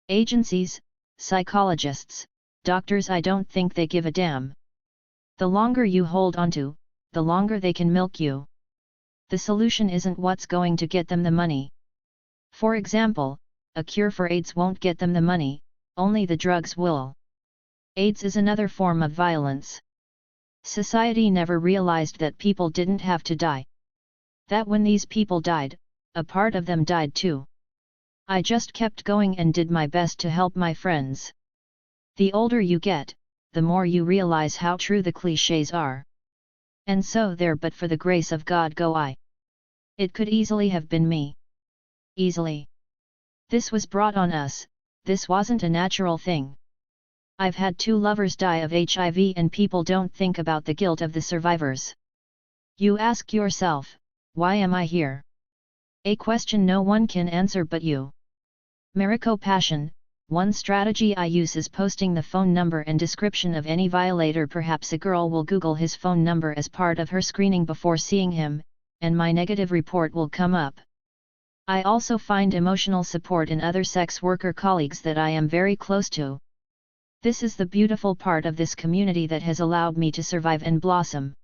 Agencies, psychologists, doctors, I don't think they give a damn. The longer you hold onto, the longer they can milk you. The solution isn't what's going to get them the money. For example, a cure for AIDS won't get them the money, only the drugs will. AIDS is another form of violence. Society never realized that people didn't have to die. That when these people died, a part of them died too. I just kept going and did my best to help my friends. The older you get, the more you realize how true the clichés are. And so there, but for the grace of God go I. It could easily have been me. Easily. This was brought on us, this wasn't a natural thing. I've had 2 lovers die of HIV, and people don't think about the guilt of the survivors. You ask yourself, why am I here? A question no one can answer but you. Marico Passion. One strategy I use is posting the phone number and description of any violator. Perhaps a girl will Google his phone number as part of her screening before seeing him, and my negative report will come up. I also find emotional support in other sex worker colleagues that I am very close to. This is the beautiful part of this community that has allowed me to survive and blossom.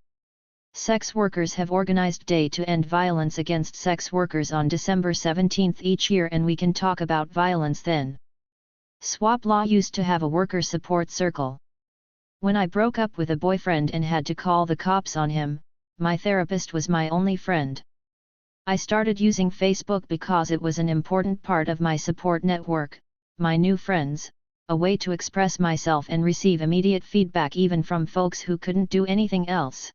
Sex workers have organized Day to End Violence Against Sex Workers on December 17 each year, and we can talk about violence then. Swap Law used to have a worker support circle. When I broke up with a boyfriend and had to call the cops on him, my therapist was my only friend. I started using Facebook because it was an important part of my support network, my new friends, a way to express myself and receive immediate feedback even from folks who couldn't do anything else.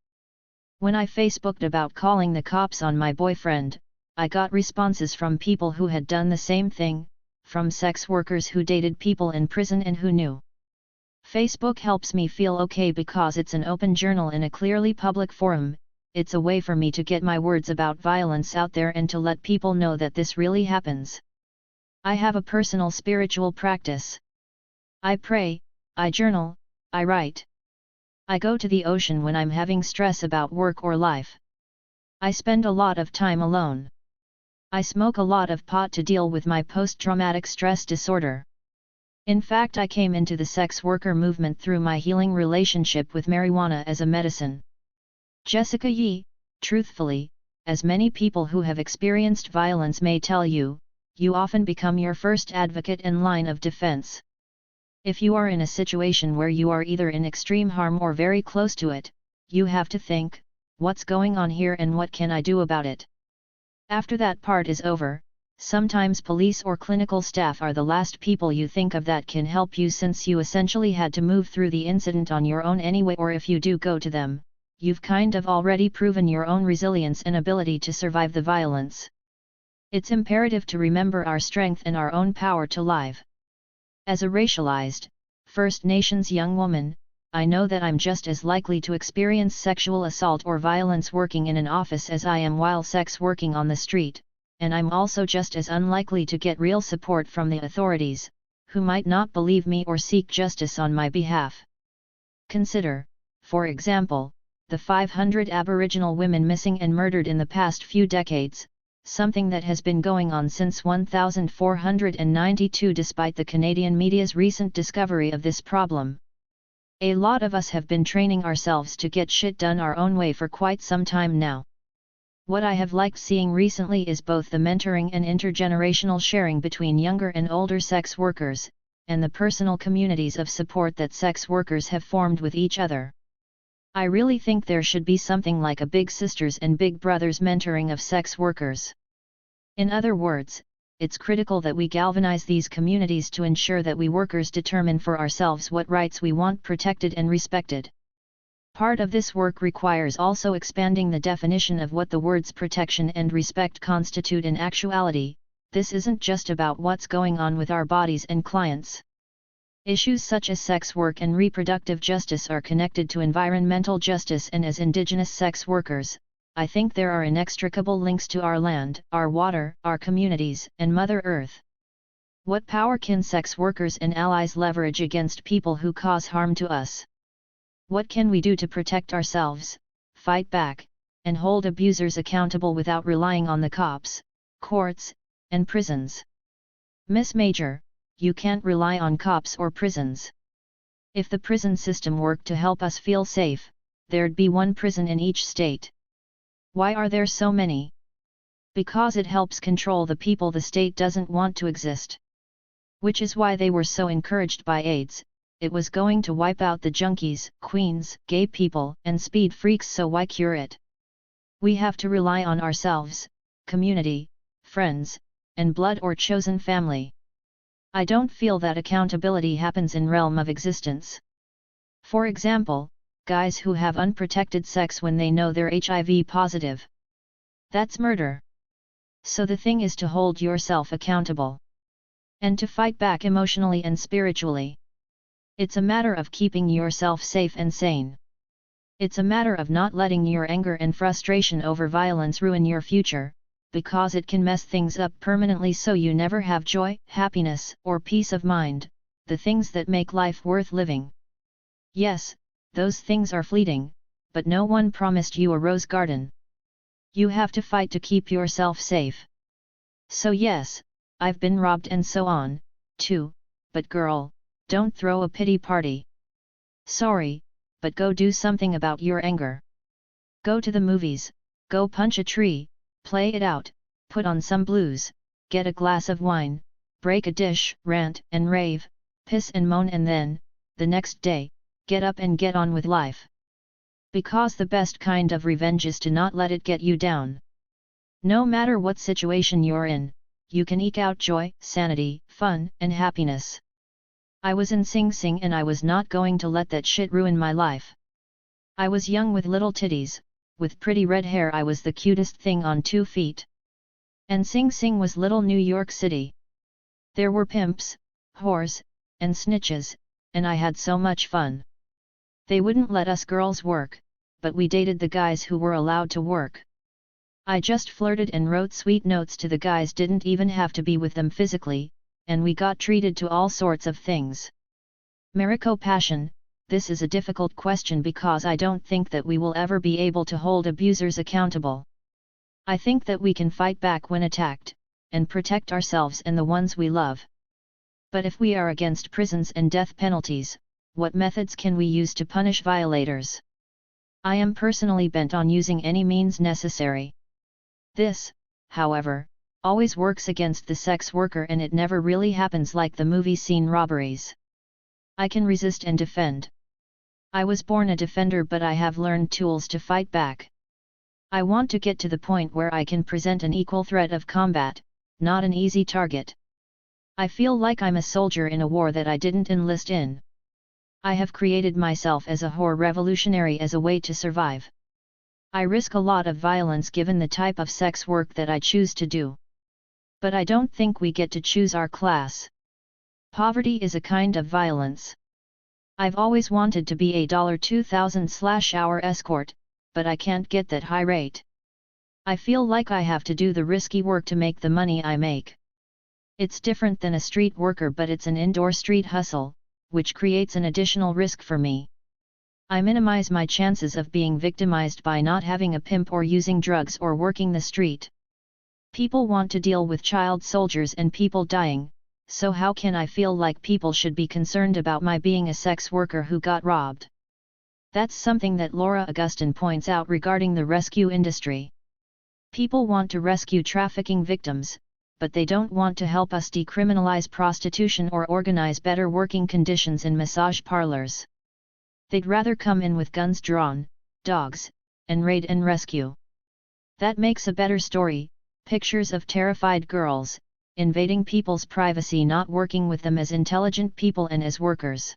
When I Facebooked about calling the cops on my boyfriend, I got responses from people who had done the same thing, from sex workers who dated people in prison and who knew. Facebook helps me feel okay because it's an open journal in a clearly public forum. It's a way for me to get my words about violence out there and to let people know that this really happens. I have a personal spiritual practice. I pray, I journal, I write. I go to the ocean when I'm having stress about work or life. I spend a lot of time alone. I smoke a lot of pot to deal with my post-traumatic stress disorder. In fact, I came into the sex worker movement through my healing relationship with marijuana as a medicine. Jessica Yee, truthfully, as many people who have experienced violence may tell you, you often become your first advocate and line of defense. If you are in a situation where you are either in extreme harm or very close to it, you have to think, what's going on here and what can I do about it? After that part is over, sometimes police or clinical staff are the last people you think of that can help you, since you essentially had to move through the incident on your own anyway, or if you do go to them, you've kind of already proven your own resilience and ability to survive the violence. It's imperative to remember our strength and our own power to live. As a racialized, First Nations young woman, I know that I'm just as likely to experience sexual assault or violence working in an office as I am while sex working on the street, and I'm also just as unlikely to get real support from the authorities, who might not believe me or seek justice on my behalf. Consider, for example, the 500 Aboriginal women missing and murdered in the past few decades, something that has been going on since 1492 despite the Canadian media's recent discovery of this problem. A lot of us have been training ourselves to get shit done our own way for quite some time now. What I have liked seeing recently is both the mentoring and intergenerational sharing between younger and older sex workers, and the personal communities of support that sex workers have formed with each other. I really think there should be something like a Big Sisters and Big Brothers mentoring of sex workers. In other words, it's critical that we galvanize these communities to ensure that we workers determine for ourselves what rights we want protected and respected. Part of this work requires also expanding the definition of what the words protection and respect constitute in actuality. This isn't just about what's going on with our bodies and clients. Issues such as sex work and reproductive justice are connected to environmental justice, and as Indigenous sex workers, I think there are inextricable links to our land, our water, our communities, and Mother Earth. What power can sex workers and allies leverage against people who cause harm to us? What can we do to protect ourselves, fight back, and hold abusers accountable without relying on the cops, courts, and prisons? Miss Major, you can't rely on cops or prisons. If the prison system worked to help us feel safe, there'd be one prison in each state. Why are there so many? Because it helps control the people the state doesn't want to exist. Which is why they were so encouraged by AIDS. It was going to wipe out the junkies, queens, gay people, and speed freaks, so why cure it? We have to rely on ourselves, community, friends, and blood or chosen family. I don't feel that accountability happens in realm of existence. For example, guys who have unprotected sex when they know they're HIV positive. That's murder. So the thing is to hold yourself accountable. And to fight back emotionally and spiritually. It's a matter of keeping yourself safe and sane. It's a matter of not letting your anger and frustration over violence ruin your future, because it can mess things up permanently, so you never have joy, happiness, or peace of mind, the things that make life worth living. Yes, those things are fleeting, but no one promised you a rose garden. You have to fight to keep yourself safe. So yes, I've been robbed and so on, too, but girl, don't throw a pity party. Sorry, but go do something about your anger. Go to the movies, go punch a tree, play it out, put on some blues, get a glass of wine, break a dish, rant and rave, piss and moan, and then, the next day, get up and get on with life. Because the best kind of revenge is to not let it get you down. No matter what situation you're in, you can eke out joy, sanity, fun, and happiness. I was in Sing Sing and I was not going to let that shit ruin my life. I was young with little titties, with pretty red hair. I was the cutest thing on 2 feet. And Sing Sing was little New York City. There were pimps, whores, and snitches, and I had so much fun. They wouldn't let us girls work, but we dated the guys who were allowed to work. I just flirted and wrote sweet notes to the guys, didn't even have to be with them physically, and we got treated to all sorts of things. Mariko Passion, this is a difficult question because I don't think that we will ever be able to hold abusers accountable. I think that we can fight back when attacked, and protect ourselves and the ones we love. But if we are against prisons and death penalties, what methods can we use to punish violators? I am personally bent on using any means necessary. This, however, always works against the sex worker, and it never really happens like the movie scene robberies. I can resist and defend. I was born a defender, but I have learned tools to fight back. I want to get to the point where I can present an equal threat of combat, not an easy target. I feel like I'm a soldier in a war that I didn't enlist in. I have created myself as a whore revolutionary as a way to survive. I risk a lot of violence given the type of sex work that I choose to do. But I don't think we get to choose our class. Poverty is a kind of violence. I've always wanted to be a $2,000/hour escort, but I can't get that high rate. I feel like I have to do the risky work to make the money I make. It's different than a street worker, but it's an indoor street hustle, which creates an additional risk for me. I minimize my chances of being victimized by not having a pimp or using drugs or working the street. People want to deal with child soldiers and people dying, so how can I feel like people should be concerned about my being a sex worker who got robbed? That's something that Laura Augustin points out regarding the rescue industry. People want to rescue trafficking victims, but they don't want to help us decriminalize prostitution or organize better working conditions in massage parlors. They'd rather come in with guns drawn, dogs, and raid and rescue. That makes a better story: pictures of terrified girls, invading people's privacy, not working with them as intelligent people and as workers.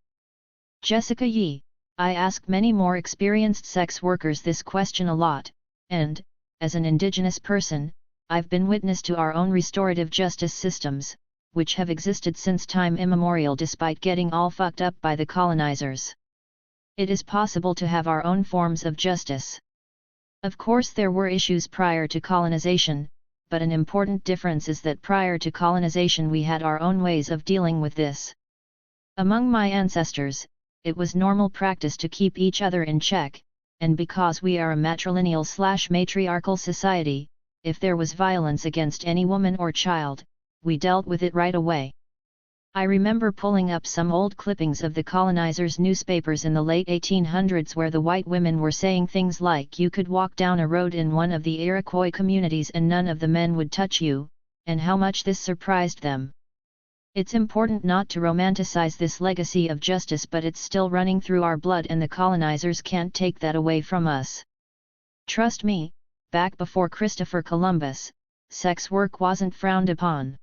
Jessica Yee: I ask many more experienced sex workers this question a lot, and, as an Indigenous person, I've been witness to our own restorative justice systems, which have existed since time immemorial despite getting all fucked up by the colonizers. It is possible to have our own forms of justice. Of course there were issues prior to colonization, but an important difference is that prior to colonization we had our own ways of dealing with this. Among my ancestors, it was normal practice to keep each other in check, and because we are a matrilineal/matriarchal society, if there was violence against any woman or child, we dealt with it right away. I remember pulling up some old clippings of the colonizers' newspapers in the late 1800s where the white women were saying things like you could walk down a road in one of the Iroquois communities and none of the men would touch you, and how much this surprised them. It's important not to romanticize this legacy of justice, but it's still running through our blood and the colonizers can't take that away from us. Trust me, back before Christopher Columbus, sex work wasn't frowned upon.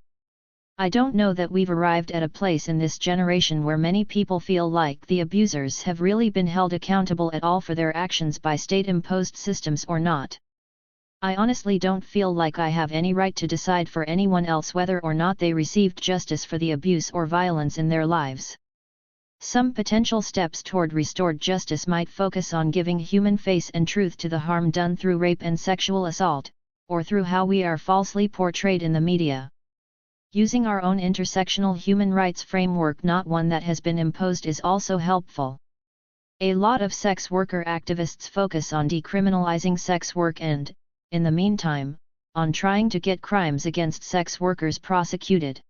I don't know that we've arrived at a place in this generation where many people feel like the abusers have really been held accountable at all for their actions by state-imposed systems or not. I honestly don't feel like I have any right to decide for anyone else whether or not they received justice for the abuse or violence in their lives. Some potential steps toward restored justice might focus on giving human face and truth to the harm done through rape and sexual assault, or through how we are falsely portrayed in the media. Using our own intersectional human rights framework, not one that has been imposed, is also helpful. A lot of sex worker activists focus on decriminalizing sex work and, in the meantime, on trying to get crimes against sex workers prosecuted.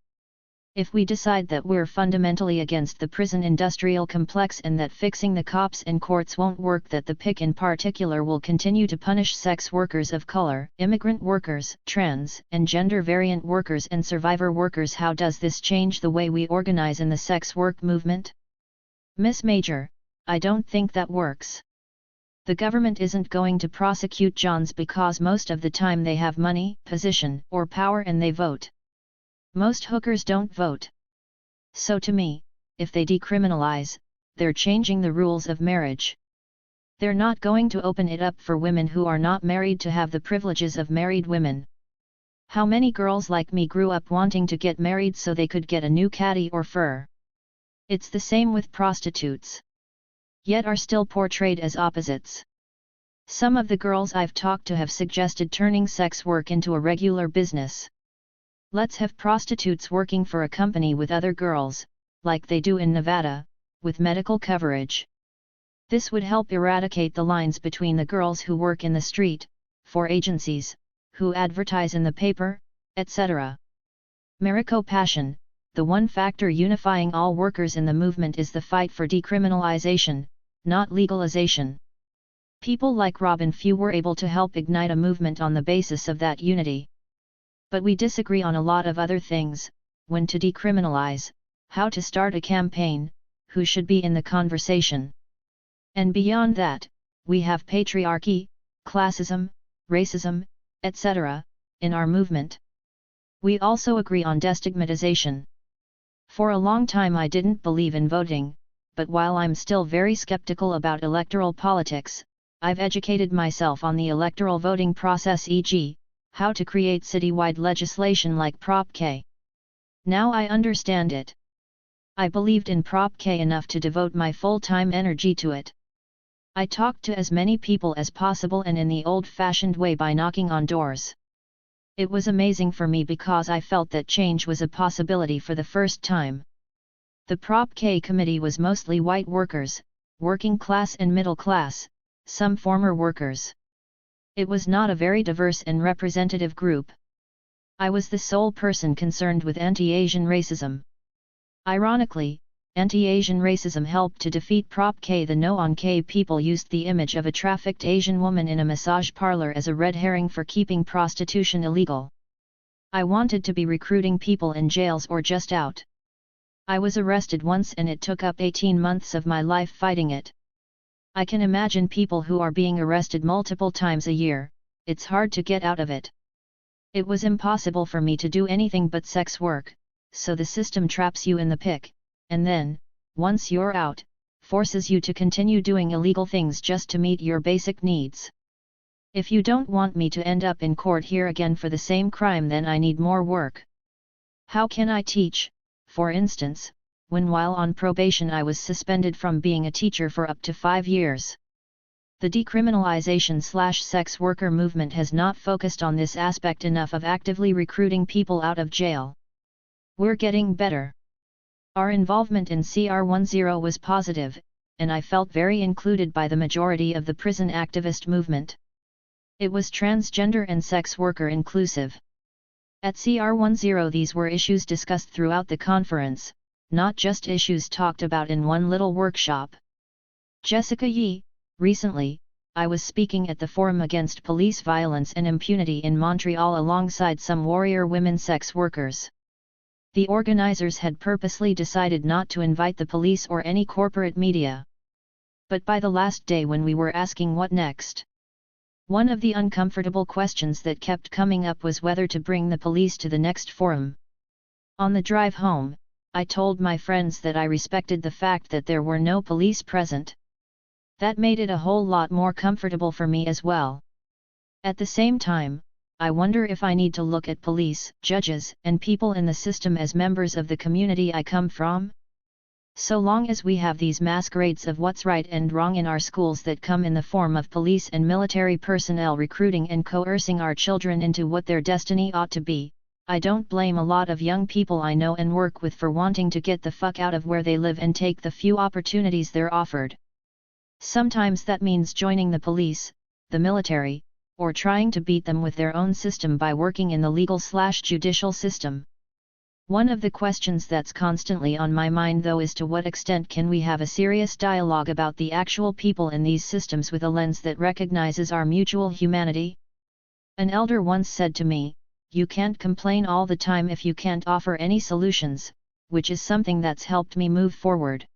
If we decide that we're fundamentally against the prison industrial complex and that fixing the cops and courts won't work, that the PIC in particular will continue to punish sex workers of color, immigrant workers, trans and gender variant workers and survivor workers, how does this change the way we organize in the sex work movement? Miss Major, I don't think that works. The government isn't going to prosecute Johns because most of the time they have money, position, or power and they vote. Most hookers don't vote. So to me, if they decriminalize, they're changing the rules of marriage. They're not going to open it up for women who are not married to have the privileges of married women. How many girls like me grew up wanting to get married so they could get a new caddy or fur? It's the same with prostitutes. Yet are still portrayed as opposites. Some of the girls I've talked to have suggested turning sex work into a regular business. Let's have prostitutes working for a company with other girls, like they do in Nevada, with medical coverage. This would help eradicate the lines between the girls who work in the street, for agencies, who advertise in the paper, etc. Marico Passion, the one factor unifying all workers in the movement is the fight for decriminalization, not legalization. People like Robin Few were able to help ignite a movement on the basis of that unity. But we disagree on a lot of other things: when to decriminalize, how to start a campaign, who should be in the conversation. And beyond that, we have patriarchy, classism, racism, etc., in our movement. We also agree on destigmatization. For a long time I didn't believe in voting, but while I'm still very skeptical about electoral politics, I've educated myself on the electoral voting process, e.g., how to create citywide legislation like Prop K. Now I understand it. I believed in Prop K enough to devote my full-time energy to it. I talked to as many people as possible and in the old-fashioned way by knocking on doors. It was amazing for me because I felt that change was a possibility for the first time. The Prop K committee was mostly white workers, working class and middle class, some former workers. It was not a very diverse and representative group. I was the sole person concerned with anti-Asian racism. Ironically, anti-Asian racism helped to defeat Prop K. The No on K people used the image of a trafficked Asian woman in a massage parlor as a red herring for keeping prostitution illegal. I wanted to be recruiting people in jails or just out. I was arrested once and it took up 18 months of my life fighting it. I can imagine people who are being arrested multiple times a year, it's hard to get out of it. It was impossible for me to do anything but sex work, so the system traps you in the pick, and then, once you're out, forces you to continue doing illegal things just to meet your basic needs. If you don't want me to end up in court here again for the same crime, then I need more work. How can I teach, for instance, when while on probation I was suspended from being a teacher for up to 5 years? The decriminalization/sex worker movement has not focused on this aspect enough of actively recruiting people out of jail. We're getting better. Our involvement in CR10 was positive, and I felt very included by the majority of the prison activist movement. It was transgender and sex worker inclusive. At CR10 these were issues discussed throughout the conference, not just issues talked about in one little workshop. Jessica Yee, recently, I was speaking at the Forum Against Police Violence and Impunity in Montreal alongside some warrior women sex workers. The organizers had purposely decided not to invite the police or any corporate media. But by the last day when we were asking what next, one of the uncomfortable questions that kept coming up was whether to bring the police to the next forum. On the drive home, I told my friends that I respected the fact that there were no police present. That made it a whole lot more comfortable for me as well. At the same time, I wonder if I need to look at police, judges, and people in the system as members of the community I come from? So long as we have these masquerades of what's right and wrong in our schools that come in the form of police and military personnel recruiting and coercing our children into what their destiny ought to be, I don't blame a lot of young people I know and work with for wanting to get the fuck out of where they live and take the few opportunities they're offered. Sometimes that means joining the police, the military, or trying to beat them with their own system by working in the legal/judicial system. One of the questions that's constantly on my mind though is to what extent can we have a serious dialogue about the actual people in these systems with a lens that recognizes our mutual humanity? An elder once said to me, "You can't complain all the time if you can't offer any solutions," which is something that's helped me move forward.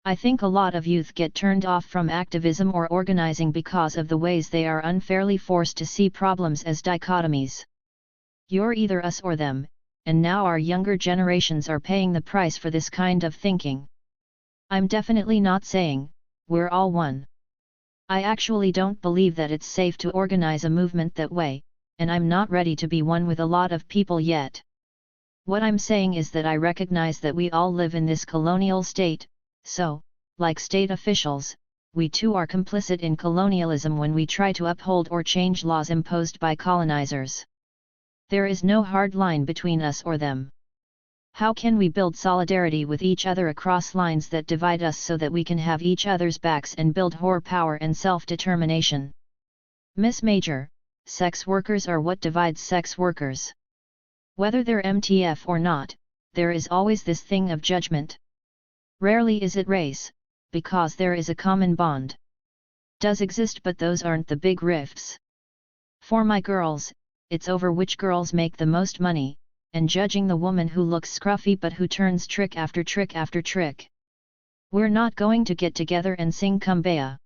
I think a lot of youth get turned off from activism or organizing because of the ways they are unfairly forced to see problems as dichotomies. You're either us or them, and now our younger generations are paying the price for this kind of thinking. I'm definitely not saying, we're all one. I actually don't believe that it's safe to organize a movement that way, and I'm not ready to be one with a lot of people yet. What I'm saying is that I recognize that we all live in this colonial state, so, like state officials, we too are complicit in colonialism when we try to uphold or change laws imposed by colonizers. There is no hard line between us or them. How can we build solidarity with each other across lines that divide us so that we can have each other's backs and build whore power and self-determination? Miss Major, sex workers are what divides sex workers. Whether they're MTF or not, there is always this thing of judgment. Rarely is it race, because there is a common bond. Does exist, but those aren't the big rifts. For my girls, it's over which girls make the most money, and judging the woman who looks scruffy but who turns trick after trick after trick. We're not going to get together and sing Kumbaya.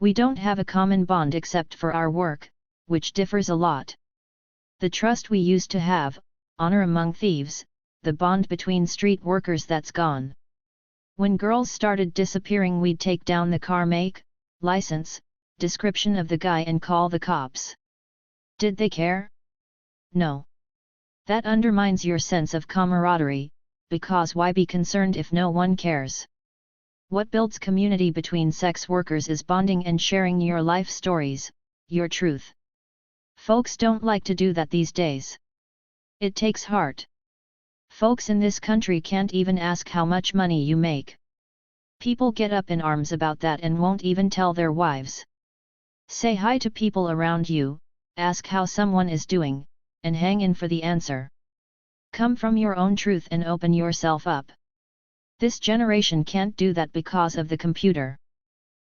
We don't have a common bond except for our work, which differs a lot. The trust we used to have, honor among thieves, the bond between street workers, that's gone. When girls started disappearing, we'd take down the car make, license, description of the guy and call the cops. Did they care? No. That undermines your sense of camaraderie, because why be concerned if no one cares? What builds community between sex workers is bonding and sharing your life stories, your truth. Folks don't like to do that these days. It takes heart. Folks in this country can't even ask how much money you make. People get up in arms about that and won't even tell their wives. Say hi to people around you, ask how someone is doing, and hang in for the answer. Come from your own truth and open yourself up. This generation can't do that because of the computer.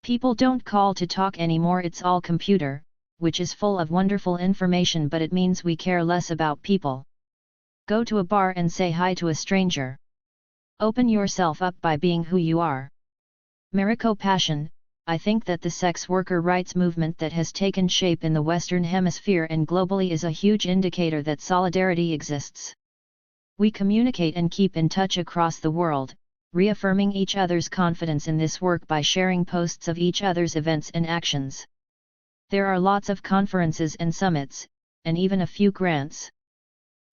People don't call to talk anymore, it's all computer, which is full of wonderful information, but it means we care less about people. Go to a bar and say hi to a stranger. Open yourself up by being who you are. Mariko Passion, I think that the sex worker rights movement that has taken shape in the Western Hemisphere and globally is a huge indicator that solidarity exists. We communicate and keep in touch across the world, reaffirming each other's confidence in this work by sharing posts of each other's events and actions. There are lots of conferences and summits, and even a few grants.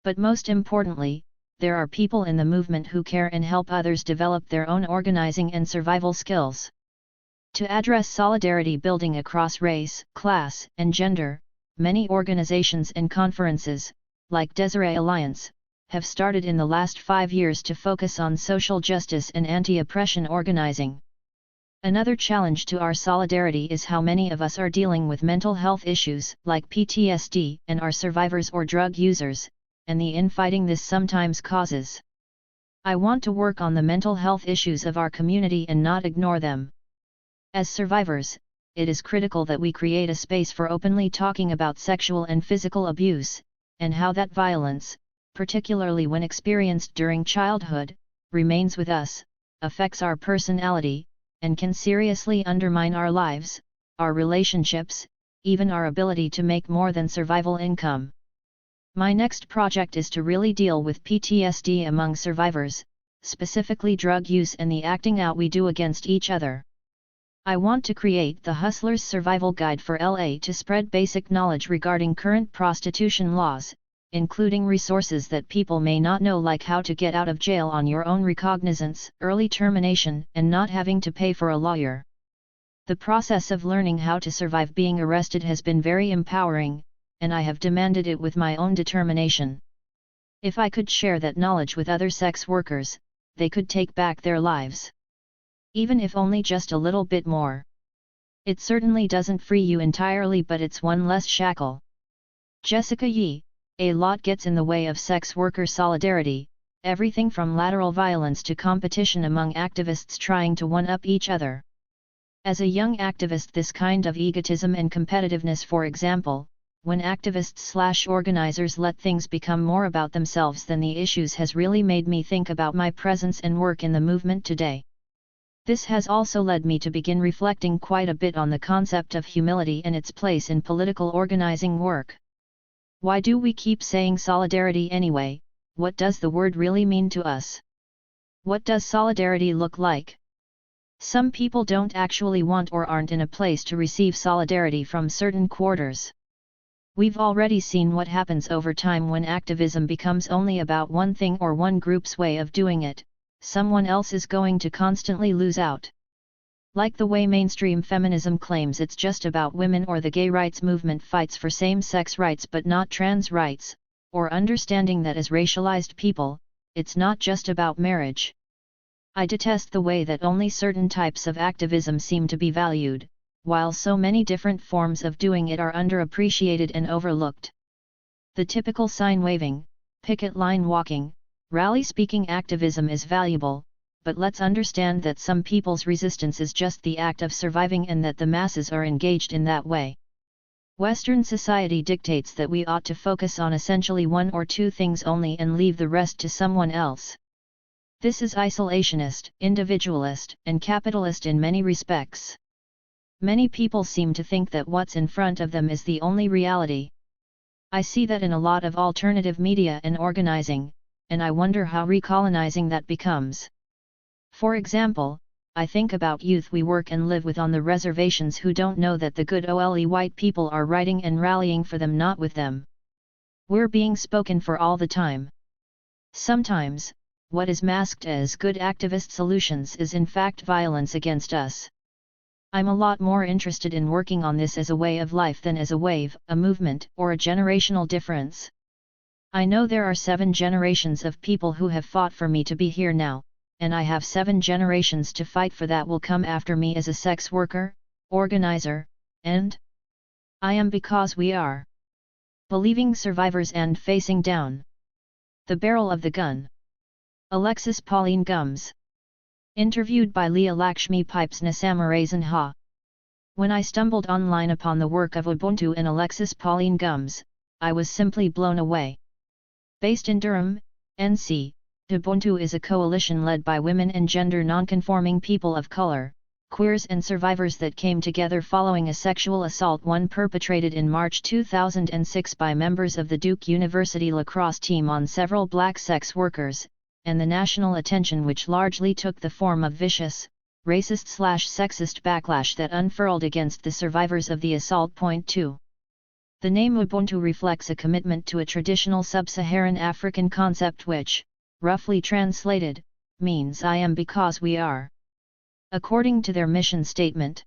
But most importantly, there are people in the movement who care and help others develop their own organizing and survival skills. To address solidarity building across race, class, and gender, many organizations and conferences, like Desiree Alliance, have started in the last 5 years to focus on social justice and anti-oppression organizing. Another challenge to our solidarity is how many of us are dealing with mental health issues like PTSD and are survivors or drug users, and the infighting this sometimes causes. I want to work on the mental health issues of our community and not ignore them. As survivors, it is critical that we create a space for openly talking about sexual and physical abuse, and how that violence, particularly when experienced during childhood, remains with us, affects our personality, and can seriously undermine our lives, our relationships, even our ability to make more than survival income. My next project is to really deal with PTSD among survivors, specifically drug use and the acting out we do against each other. I want to create the Hustler's Survival Guide for LA to spread basic knowledge regarding current prostitution laws, including resources that people may not know, like how to get out of jail on your own recognizance, early termination, and not having to pay for a lawyer. The process of learning how to survive being arrested has been very empowering, and I have demanded it with my own determination. If I could share that knowledge with other sex workers, they could take back their lives. Even if only just a little bit more. It certainly doesn't free you entirely, but it's one less shackle. Jessica Yee, a lot gets in the way of sex worker solidarity, everything from lateral violence to competition among activists trying to one-up each other. As a young activist, this kind of egotism and competitiveness, for example, when activists/organizers let things become more about themselves than the issues, has really made me think about my presence and work in the movement today. This has also led me to begin reflecting quite a bit on the concept of humility and its place in political organizing work. Why do we keep saying solidarity anyway? What does the word really mean to us? What does solidarity look like? Some people don't actually want or aren't in a place to receive solidarity from certain quarters. We've already seen what happens over time when activism becomes only about one thing or one group's way of doing it. Someone else is going to constantly lose out. Like the way mainstream feminism claims it's just about women, or the gay rights movement fights for same-sex rights but not trans rights, or understanding that as racialized people, it's not just about marriage. I detest the way that only certain types of activism seem to be valued, while so many different forms of doing it are underappreciated and overlooked. The typical sign-waving, picket line walking, rally-speaking activism is valuable, but let's understand that some people's resistance is just the act of surviving and that the masses are engaged in that way. Western society dictates that we ought to focus on essentially one or two things only and leave the rest to someone else. This is isolationist, individualist, and capitalist in many respects. Many people seem to think that what's in front of them is the only reality. I see that in a lot of alternative media and organizing, and I wonder how recolonizing that becomes. For example, I think about youth we work and live with on the reservations who don't know that the good old white people are writing and rallying for them, not with them. We're being spoken for all the time. Sometimes, what is masked as good activist solutions is in fact violence against us. I'm a lot more interested in working on this as a way of life than as a wave, a movement, or a generational difference. I know there are 7 generations of people who have fought for me to be here now, and I have 7 generations to fight for that will come after me as a sex worker, organizer, and I am because we are believing survivors and facing down the barrel of the gun. Alexis Pauline Gums. Interviewed by Leah Lakshmi Piepzna Samarasinha. When I stumbled online upon the work of Ubuntu and Alexis Pauline Gums, I was simply blown away. Based in Durham, NC, Ubuntu is a coalition led by women and gender non-conforming people of color, queers and survivors that came together following a sexual assault one perpetrated in March 2006 by members of the Duke University lacrosse team on several black sex workers, and the national attention which largely took the form of vicious, racist/sexist backlash that unfurled against the survivors of the assault. 2. The name Ubuntu reflects a commitment to a traditional sub-Saharan African concept which, roughly translated, means I am because we are. According to their mission statement,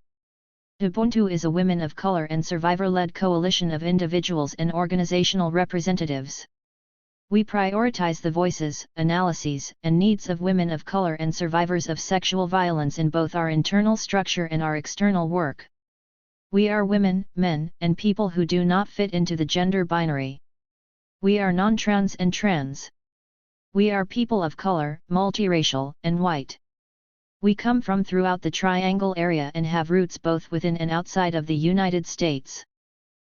Ubuntu is a women of color and survivor-led coalition of individuals and organizational representatives. We prioritize the voices, analyses, and needs of women of color and survivors of sexual violence in both our internal structure and our external work. We are women, men, and people who do not fit into the gender binary. We are non-trans and trans. We are people of color, multiracial, and white. We come from throughout the Triangle area and have roots both within and outside of the United States.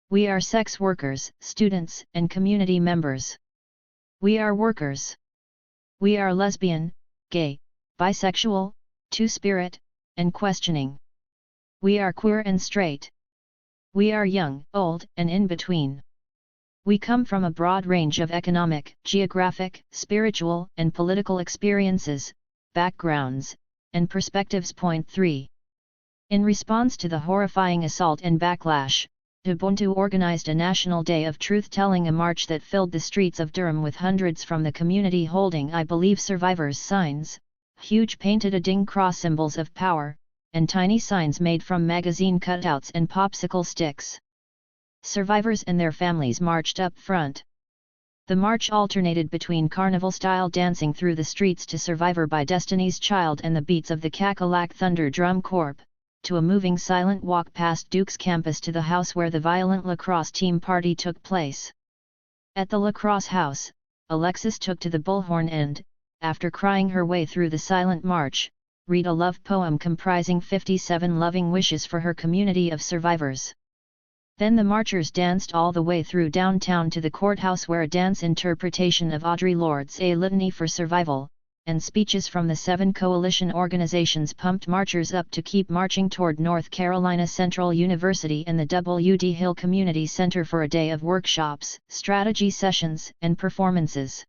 We are sex workers, students, and community members. We are workers. We are lesbian, gay, bisexual, two-spirit, and questioning. We are queer and straight. We are young, old, and in between. We come from a broad range of economic, geographic, spiritual, and political experiences, backgrounds, and perspectives. 3. In response to the horrifying assault and backlash, Ubuntu organized a national day of truth-telling, a march that filled the streets of Durham with hundreds from the community holding I Believe Survivors signs, huge painted Ading cross symbols of power, and tiny signs made from magazine cutouts and popsicle sticks. Survivors and their families marched up front. The march alternated between carnival-style dancing through the streets to Survivor by Destiny's Child and the beats of the Cackalack Thunder Drum Corps, to a moving silent walk past Duke's campus to the house where the violent lacrosse team party took place. At the lacrosse house, Alexis took to the bullhorn and, after crying her way through the silent march, read a love poem comprising 57 loving wishes for her community of survivors. Then the marchers danced all the way through downtown to the courthouse where a dance interpretation of Audre Lorde's A Litany for Survival, and speeches from the 7 coalition organizations pumped marchers up to keep marching toward North Carolina Central University and the W.D. Hill Community Center for a day of workshops, strategy sessions, and performances.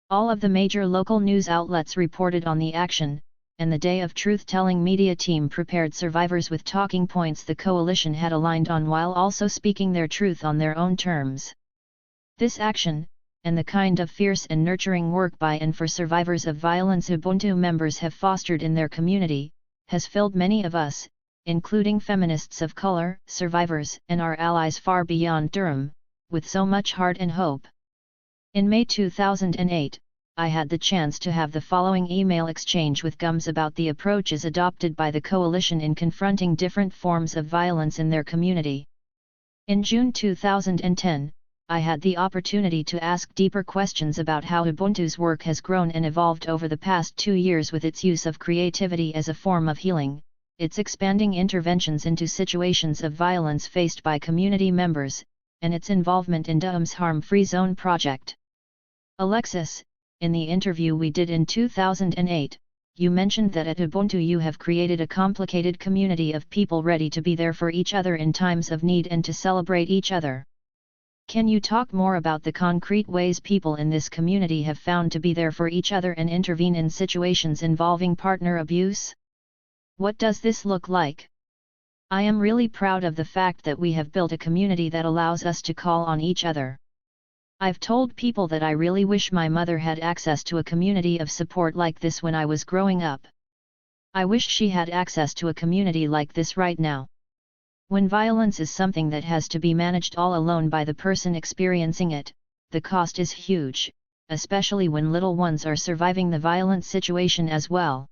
All of the major local news outlets reported on the action, and the Day of Truth-Telling media team prepared survivors with talking points the coalition had aligned on while also speaking their truth on their own terms. This action, and the kind of fierce and nurturing work by and for survivors of violence Ubuntu members have fostered in their community, has filled many of us, including feminists of color, survivors, and our allies far beyond Durham, with so much heart and hope. In May 2008, I had the chance to have the following email exchange with Gums about the approaches adopted by the coalition in confronting different forms of violence in their community. In June 2010, I had the opportunity to ask deeper questions about how Ubuntu's work has grown and evolved over the past 2 years with its use of creativity as a form of healing, its expanding interventions into situations of violence faced by community members, and its involvement in Durham's Harm-Free Zone project. Alexis, in the interview we did in 2008, you mentioned that at Ubuntu you have created a complicated community of people ready to be there for each other in times of need and to celebrate each other. Can you talk more about the concrete ways people in this community have found to be there for each other and intervene in situations involving partner abuse? What does this look like? I am really proud of the fact that we have built a community that allows us to call on each other. I've told people that I really wish my mother had access to a community of support like this when I was growing up. I wish she had access to a community like this right now. When violence is something that has to be managed all alone by the person experiencing it, the cost is huge, especially when little ones are surviving the violent situation as well.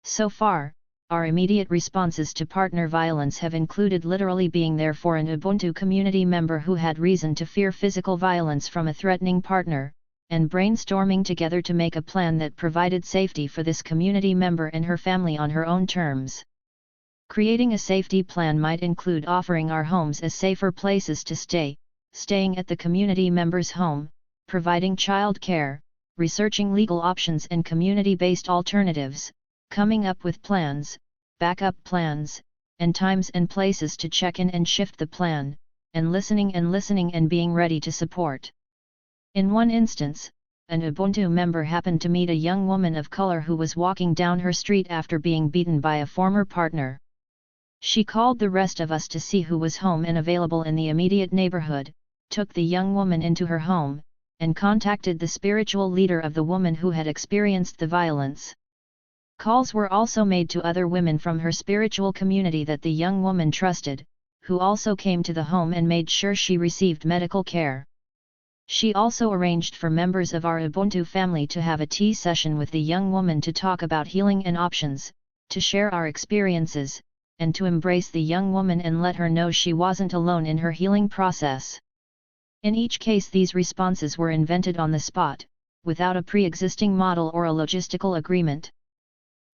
So far, our immediate responses to partner violence have included literally being there for an Ubuntu community member who had reason to fear physical violence from a threatening partner, and brainstorming together to make a plan that provided safety for this community member and her family on her own terms. Creating a safety plan might include offering our homes as safer places to stay, staying at the community member's home, providing child care, researching legal options and community-based alternatives, coming up with plans, backup plans, and times and places to check in and shift the plan, and listening and being ready to support. In one instance, an Ubuntu member happened to meet a young woman of color who was walking down her street after being beaten by a former partner. She called the rest of us to see who was home and available in the immediate neighborhood, took the young woman into her home, and contacted the spiritual leader of the woman who had experienced the violence. Calls were also made to other women from her spiritual community that the young woman trusted, who also came to the home and made sure she received medical care. She also arranged for members of our Ubuntu family to have a tea session with the young woman to talk about healing and options, to share our experiences, and to embrace the young woman and let her know she wasn't alone in her healing process. In each case, these responses were invented on the spot, without a pre-existing model or a logistical agreement.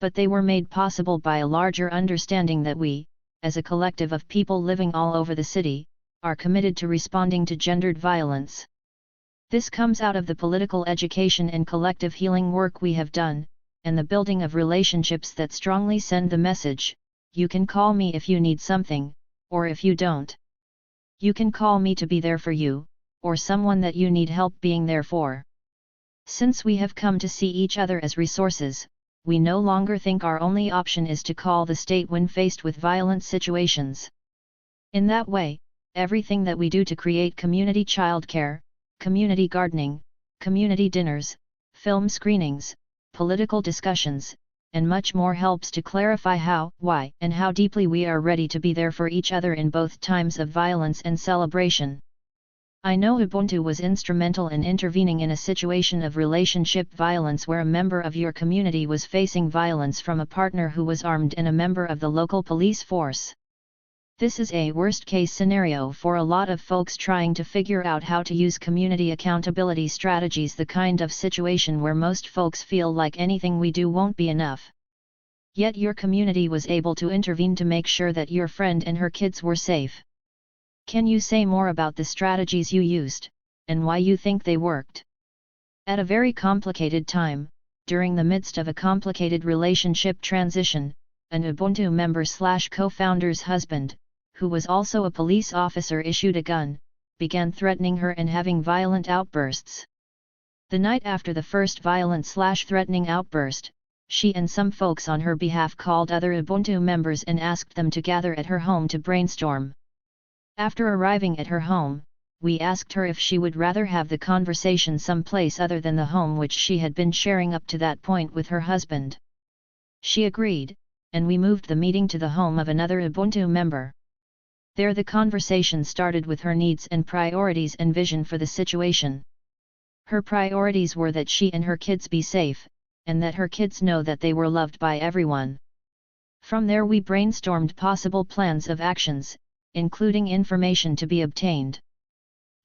But they were made possible by a larger understanding that we, as a collective of people living all over the city, are committed to responding to gendered violence. This comes out of the political education and collective healing work we have done, and the building of relationships that strongly send the message, you can call me if you need something, or if you don't. You can call me to be there for you, or someone that you need help being there for. Since we have come to see each other as resources, we no longer think our only option is to call the state when faced with violent situations. In that way, everything that we do to create community childcare, community gardening, community dinners, film screenings, political discussions, and much more helps to clarify how, why, and how deeply we are ready to be there for each other in both times of violence and celebration. I know Ubuntu was instrumental in intervening in a situation of relationship violence where a member of your community was facing violence from a partner who was armed and a member of the local police force. This is a worst-case scenario for a lot of folks trying to figure out how to use community accountability strategies, the kind of situation where most folks feel like anything we do won't be enough. Yet your community was able to intervene to make sure that your friend and her kids were safe. Can you say more about the strategies you used, and why you think they worked? At a very complicated time, during the midst of a complicated relationship transition, an Ubuntu member/co-founder's husband, who was also a police officer, issued a gun, began threatening her and having violent outbursts. The night after the first violent/threatening outburst, she and some folks on her behalf called other Ubuntu members and asked them to gather at her home to brainstorm. After arriving at her home, we asked her if she would rather have the conversation someplace other than the home which she had been sharing up to that point with her husband. She agreed, and we moved the meeting to the home of another Ubuntu member. There the conversation started with her needs and priorities and vision for the situation. Her priorities were that she and her kids be safe, and that her kids know that they were loved by everyone. From there we brainstormed possible plans of actions, including information to be obtained.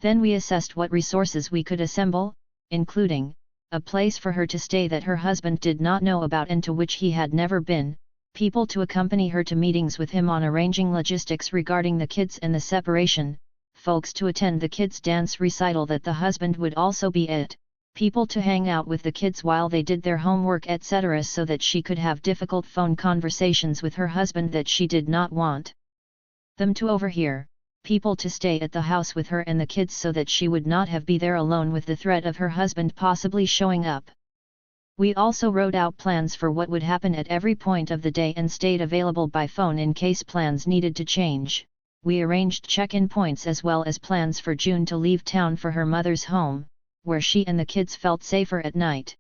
Then we assessed what resources we could assemble, including a place for her to stay that her husband did not know about and to which he had never been, people to accompany her to meetings with him on arranging logistics regarding the kids and the separation, folks to attend the kids' dance recital that the husband would also be at, people to hang out with the kids while they did their homework, etc., so that she could have difficult phone conversations with her husband that she did not want them to overhear, people to stay at the house with her and the kids so that she would not have be there alone with the threat of her husband possibly showing up. We also wrote out plans for what would happen at every point of the day and stayed available by phone in case plans needed to change. we arranged check-in points as well as plans for June to leave town for her mother's home, where she and the kids felt safer at night.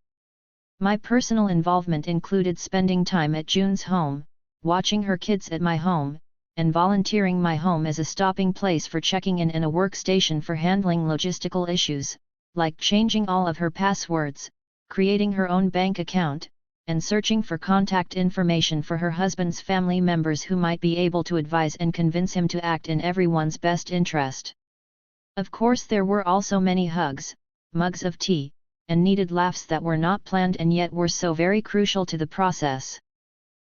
My personal involvement included spending time at June's home, watching her kids at my home, and volunteering my home as a stopping place for checking in and a workstation for handling logistical issues, like changing all of her passwords, creating her own bank account, and searching for contact information for her husband's family members who might be able to advise and convince him to act in everyone's best interest. Of course, there were also many hugs, mugs of tea, and needed laughs that were not planned and yet were so very crucial to the process.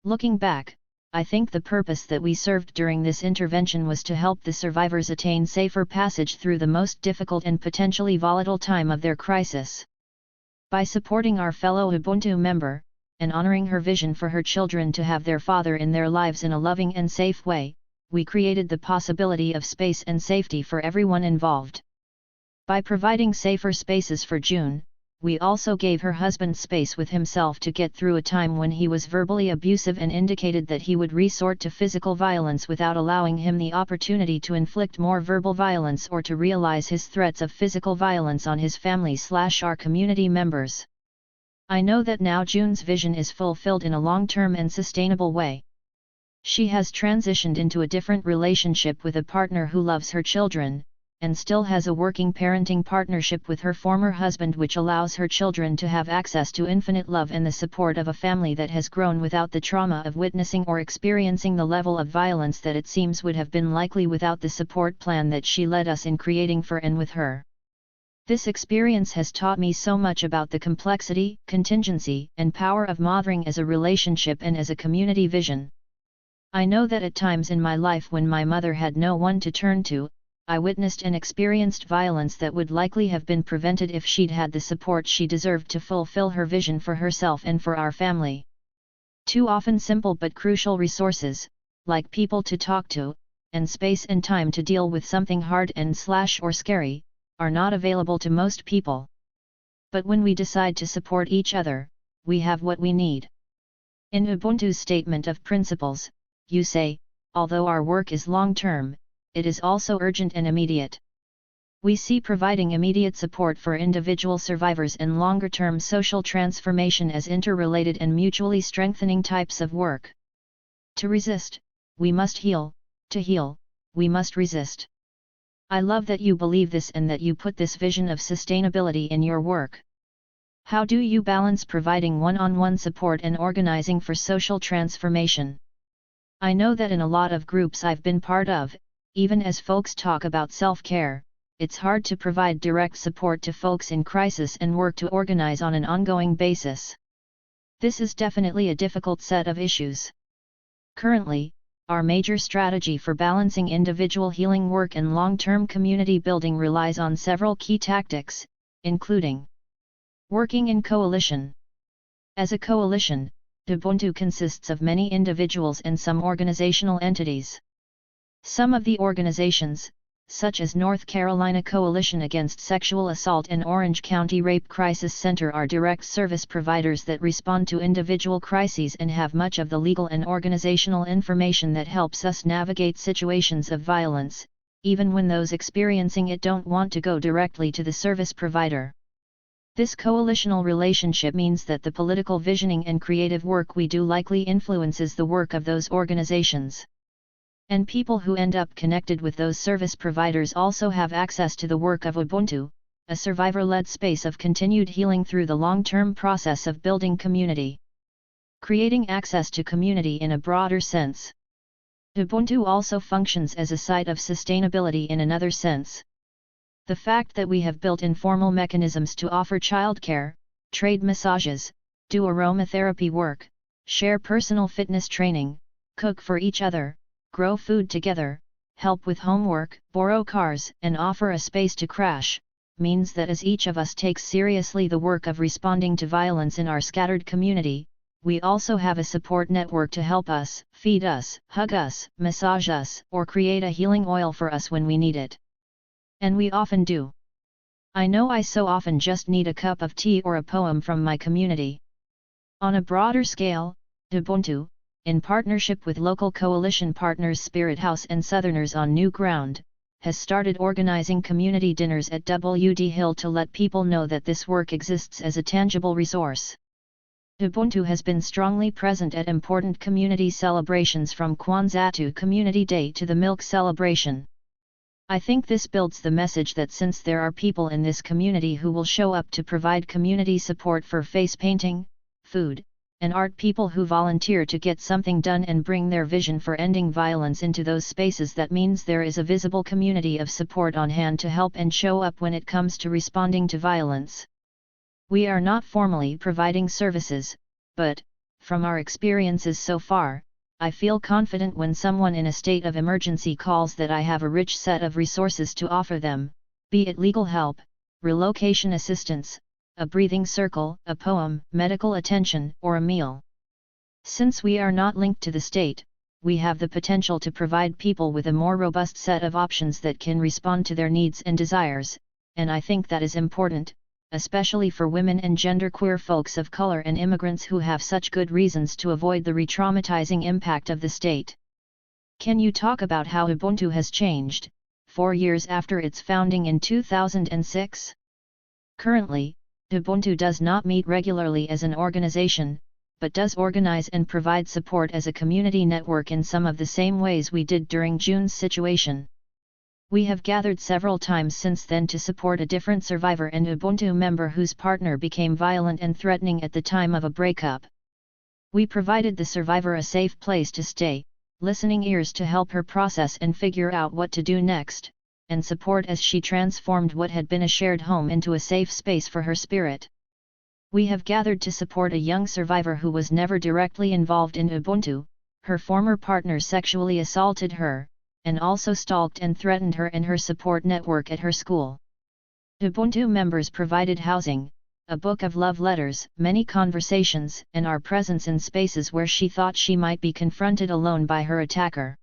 Looking back, I think the purpose that we served during this intervention was to help the survivors attain safer passage through the most difficult and potentially volatile time of their crisis. By supporting our fellow Ubuntu member, and honoring her vision for her children to have their father in their lives in a loving and safe way, we created the possibility of space and safety for everyone involved. By providing safer spaces for June, we also gave her husband space with himself to get through a time when he was verbally abusive and indicated that he would resort to physical violence without allowing him the opportunity to inflict more verbal violence or to realize his threats of physical violence on his family/our community members. I know that now June's vision is fulfilled in a long-term and sustainable way. She has transitioned into a different relationship with a partner who loves her children, and still has a working parenting partnership with her former husband, which allows her children to have access to infinite love and the support of a family that has grown without the trauma of witnessing or experiencing the level of violence that it seems would have been likely without the support plan that she led us in creating for and with her. This experience has taught me so much about the complexity, contingency, and power of mothering as a relationship and as a community vision. I know that at times in my life when my mother had no one to turn to, I witnessed and experienced violence that would likely have been prevented if she'd had the support she deserved to fulfill her vision for herself and for our family. Too often simple but crucial resources, like people to talk to, and space and time to deal with something hard and/or scary, are not available to most people. But when we decide to support each other, we have what we need. In Ubuntu's statement of principles, you say, although our work is long-term, it is also urgent and immediate. We see providing immediate support for individual survivors and longer-term social transformation as interrelated and mutually strengthening types of work. To resist, we must heal; to heal, we must resist. I love that you believe this and that you put this vision of sustainability in your work. How do you balance providing one-on-one support and organizing for social transformation? I know that in a lot of groups I've been part of, even as folks talk about self-care, it's hard to provide direct support to folks in crisis and work to organize on an ongoing basis. This is definitely a difficult set of issues. Currently, our major strategy for balancing individual healing work and long-term community building relies on several key tactics, including working in coalition. As a coalition, Ubuntu consists of many individuals and some organizational entities. Some of the organizations, such as North Carolina Coalition Against Sexual Assault and Orange County Rape Crisis Center, are direct service providers that respond to individual crises and have much of the legal and organizational information that helps us navigate situations of violence, even when those experiencing it don't want to go directly to the service provider. This coalitional relationship means that the political visioning and creative work we do likely influences the work of those organizations. And people who end up connected with those service providers also have access to the work of Ubuntu, a survivor-led space of continued healing through the long-term process of building community. Creating access to community in a broader sense. Ubuntu also functions as a site of sustainability in another sense. The fact that we have built informal mechanisms to offer childcare, trade massages, do aromatherapy work, share personal fitness training, cook for each other, grow food together, help with homework, borrow cars, and offer a space to crash, means that as each of us takes seriously the work of responding to violence in our scattered community, we also have a support network to help us, feed us, hug us, massage us, or create a healing oil for us when we need it. And we often do. I know I so often just need a cup of tea or a poem from my community. On a broader scale, Ubuntu, in partnership with local coalition partners Spirit House and Southerners on New Ground, has started organizing community dinners at WD Hill to let people know that this work exists as a tangible resource. Ubuntu has been strongly present at important community celebrations from Kwanzaa to Community Day to the Milk Celebration. I think this builds the message that since there are people in this community who will show up to provide community support for face painting, food, and art, people who volunteer to get something done and bring their vision for ending violence into those spaces, that means there is a visible community of support on hand to help and show up when it comes to responding to violence. We are not formally providing services, but, from our experiences so far, I feel confident when someone in a state of emergency calls that I have a rich set of resources to offer them, be it legal help, relocation assistance, a breathing circle, a poem, medical attention, or a meal. Since we are not linked to the state, we have the potential to provide people with a more robust set of options that can respond to their needs and desires, and I think that is important, especially for women and genderqueer folks of color and immigrants who have such good reasons to avoid the re-traumatizing impact of the state. Can you talk about how Ubuntu has changed, 4 years after its founding in 2006? Currently, Ubuntu does not meet regularly as an organization, but does organize and provide support as a community network in some of the same ways we did during June's situation. We have gathered several times since then to support a different survivor and Ubuntu member whose partner became violent and threatening at the time of a breakup. We provided the survivor a safe place to stay, listening ears to help her process and figure out what to do next, and support as she transformed what had been a shared home into a safe space for her spirit. We have gathered to support a young survivor who was never directly involved in Ubuntu. Her former partner sexually assaulted her, and also stalked and threatened her and her support network at her school. Ubuntu members provided housing, a book of love letters, many conversations, and our presence in spaces where she thought she might be confronted alone by her attacker.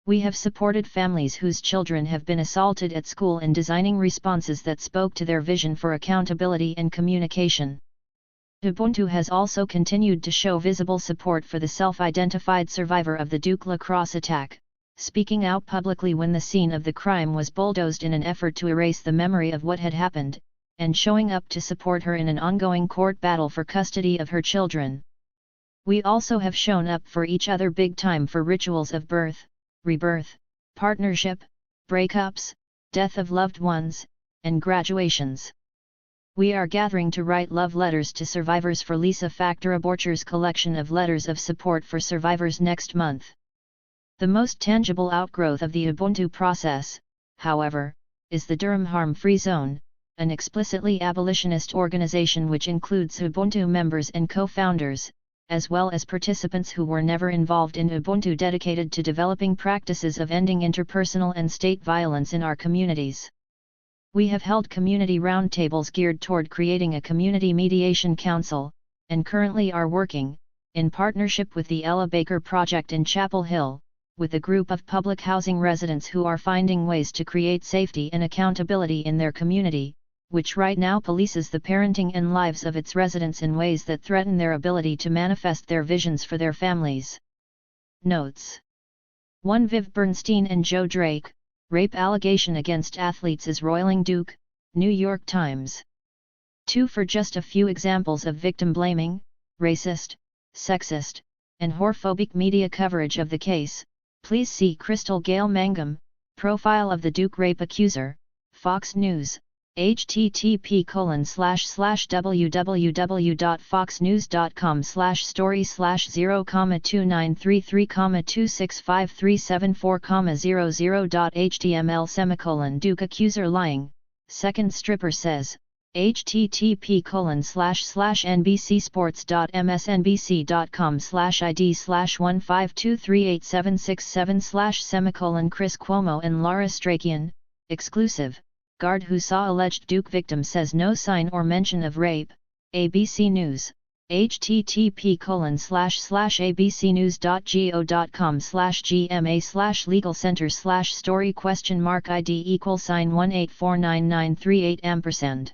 We have supported families whose children have been assaulted at school in designing responses that spoke to their vision for accountability and communication. Ubuntu has also continued to show visible support for the self-identified survivor of the Duke lacrosse attack, speaking out publicly when the scene of the crime was bulldozed in an effort to erase the memory of what had happened, and showing up to support her in an ongoing court battle for custody of her children. We also have shown up for each other big time for rituals of birth, rebirth, partnership, breakups, death of loved ones, and graduations. We are gathering to write love letters to survivors for Lisa Factor Aborcher's collection of letters of support for survivors next month. The most tangible outgrowth of the Ubuntu process, however, is the Durham Harm-Free Zone, an explicitly abolitionist organization which includes Ubuntu members and co-founders, as well as participants who were never involved in Ubuntu, dedicated to developing practices of ending interpersonal and state violence in our communities. We have held community roundtables geared toward creating a community mediation council, and currently are working, in partnership with the Ella Baker Project in Chapel Hill, with a group of public housing residents who are finding ways to create safety and accountability in their community, which right now polices the parenting and lives of its residents in ways that threaten their ability to manifest their visions for their families. Notes: 1. Viv Bernstein and Joe Drake, rape allegation against athletes is roiling Duke, New York Times. 2. For just a few examples of victim blaming, racist, sexist, and whorephobic media coverage of the case, please see Crystal Gail Mangum, Profile of the Duke Rape Accuser, Fox News, http://www.foxnews.com/story/0,2933,264,374,00.html Duke accuser lying, second stripper says, http://nbcsports.msnbc.com/id/1523877/Chris Cuomo and Lara Strakian, exclusive. Guard who saw alleged Duke victim says no sign or mention of rape, ABC News, http://abcnews.go.com/gma/legal center/story?ID=1849938 %.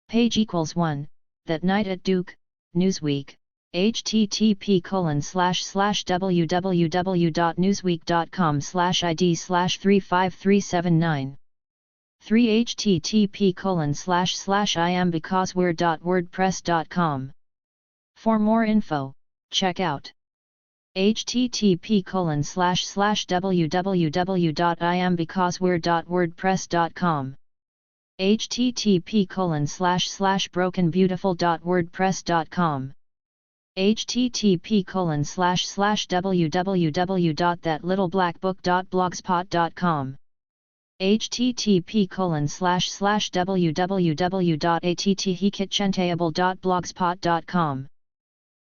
Page =1, That Night at Duke, Newsweek, http://www.newsweek.com/id/35379 3 http://iambecauseweird.wordpress.com. For more info, check out http://www.iambecauseweird.wordpress.com http://brokenbeautiful.wordpress.com http://www.thatlittleblackbook.blogspot.com http://www.atthikichentable.blogspot.com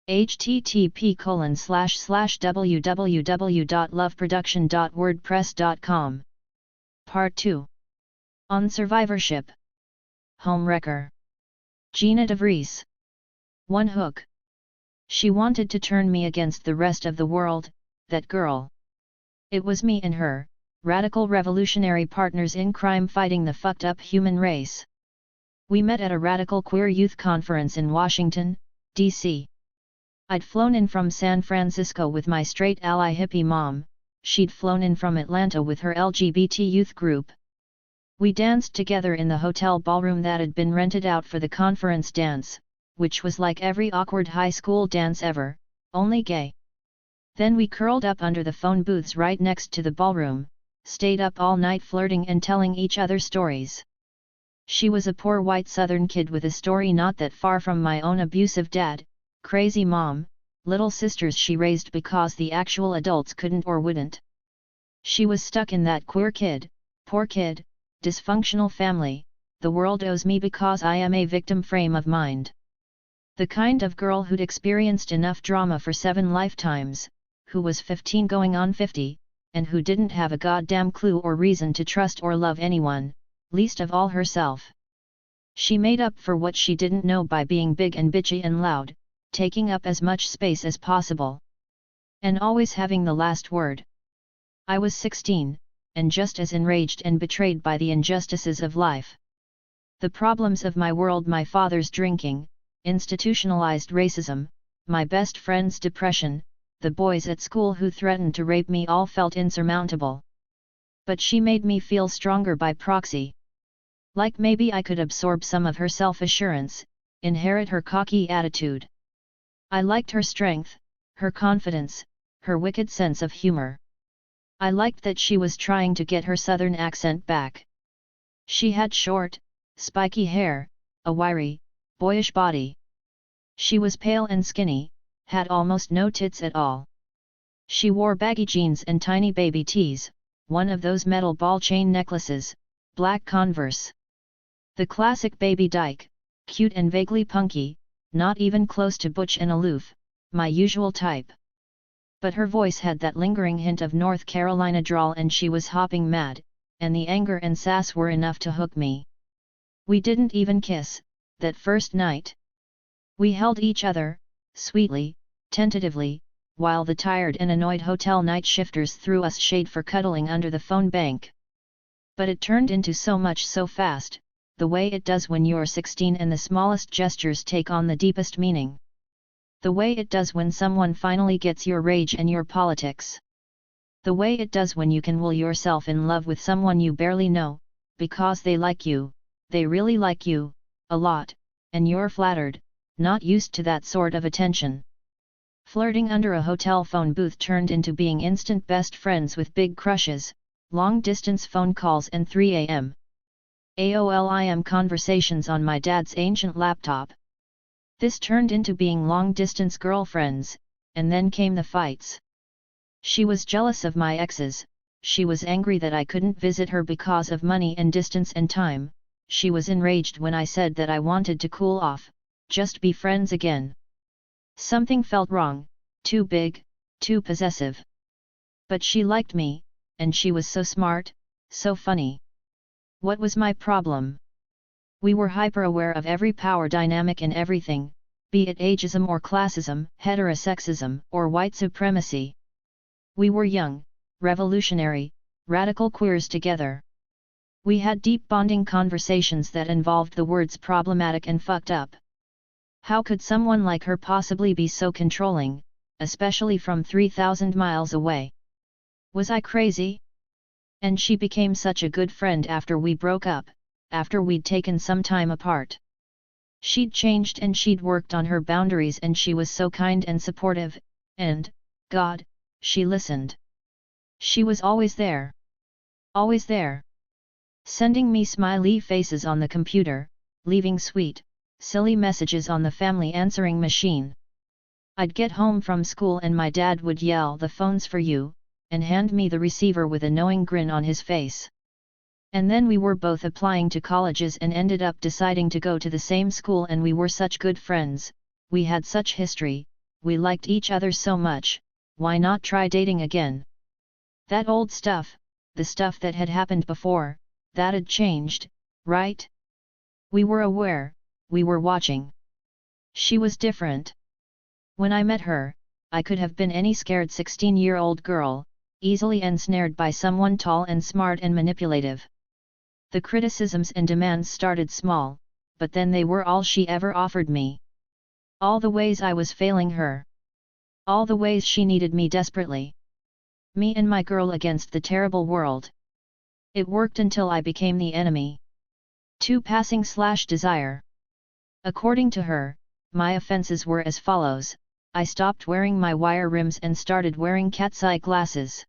http://www.loveproduction.wordpress.com. Part 2. On Survivorship. Homewrecker. Gina DeVries. One hook. She wanted to turn me against the rest of the world, that girl. It was me and her, radical revolutionary partners in crime fighting the fucked up human race. We met at a radical queer youth conference in Washington, D.C. I'd flown in from San Francisco with my straight ally hippie mom, she'd flown in from Atlanta with her LGBT youth group. We danced together in the hotel ballroom that had been rented out for the conference dance, which was like every awkward high school dance ever, only gay. Then we curled up under the phone booths right next to the ballroom, stayed up all night flirting and telling each other stories. She was a poor white southern kid with a story not that far from my own abusive dad, crazy mom, little sisters she raised because the actual adults couldn't or wouldn't. She was stuck in that queer kid, poor kid, dysfunctional family, the world owes me because I am a victim frame of mind. The kind of girl who'd experienced enough drama for 7 lifetimes, who was 15 going on 50, and who didn't have a goddamn clue or reason to trust or love anyone, least of all herself. She made up for what she didn't know by being big and bitchy and loud, taking up as much space as possible. And always having the last word. I was 16, and just as enraged and betrayed by the injustices of life. The problems of my world, my father's drinking, institutionalized racism, my best friend's depression, the boys at school who threatened to rape me all felt insurmountable. But she made me feel stronger by proxy. Like maybe I could absorb some of her self-assurance, inherit her cocky attitude. I liked her strength, her confidence, her wicked sense of humor. I liked that she was trying to get her southern accent back. She had short, spiky hair, a wiry, boyish body. She was pale and skinny, had almost no tits at all. She wore baggy jeans and tiny baby tees, one of those metal ball chain necklaces, black Converse. The classic baby dyke, cute and vaguely punky, not even close to butch and aloof, my usual type. But her voice had that lingering hint of North Carolina drawl and she was hopping mad, and the anger and sass were enough to hook me. We didn't even kiss, that first night. We held each other, sweetly, tentatively, while the tired and annoyed hotel night shifters threw us shade for cuddling under the phone bank. But it turned into so much so fast, the way it does when you're 16 and the smallest gestures take on the deepest meaning. The way it does when someone finally gets your rage and your politics. The way it does when you can will yourself in love with someone you barely know, because they like you, they really like you, a lot, and you're flattered, not used to that sort of attention. Flirting under a hotel phone booth turned into being instant best friends with big crushes, long-distance phone calls and 3 a.m. AOL-IM conversations on my dad's ancient laptop. This turned into being long-distance girlfriends, and then came the fights. She was jealous of my exes, she was angry that I couldn't visit her because of money and distance and time, she was enraged when I said that I wanted to cool off, just be friends again. Something felt wrong, too big, too possessive. But she liked me, and she was so smart, so funny. What was my problem? We were hyper-aware of every power dynamic in everything, be it ageism or classism, heterosexism or white supremacy. We were young, revolutionary, radical queers together. We had deep bonding conversations that involved the words problematic and fucked up. How could someone like her possibly be so controlling, especially from 3,000 miles away? Was I crazy? And she became such a good friend after we broke up, after we'd taken some time apart. She'd changed and she'd worked on her boundaries and she was so kind and supportive, and, God, she listened. She was always there. Always there. Sending me smiley faces on the computer, leaving sweet, silly messages on the family answering machine. I'd get home from school and my dad would yell, "The phone's for you," and hand me the receiver with a knowing grin on his face. And then we were both applying to colleges and ended up deciding to go to the same school, and we were such good friends, we had such history, we liked each other so much, why not try dating again? That old stuff, the stuff that had happened before, that had changed, right? We were aware, we were watching. She was different. When I met her, I could have been any scared 16-year-old girl, easily ensnared by someone tall and smart and manipulative. The criticisms and demands started small, but then they were all she ever offered me. All the ways I was failing her. All the ways she needed me desperately. Me and my girl against the terrible world. It worked until I became the enemy. 2. Passing/desire. According to her, my offenses were as follows: I stopped wearing my wire rims and started wearing cat's eye glasses.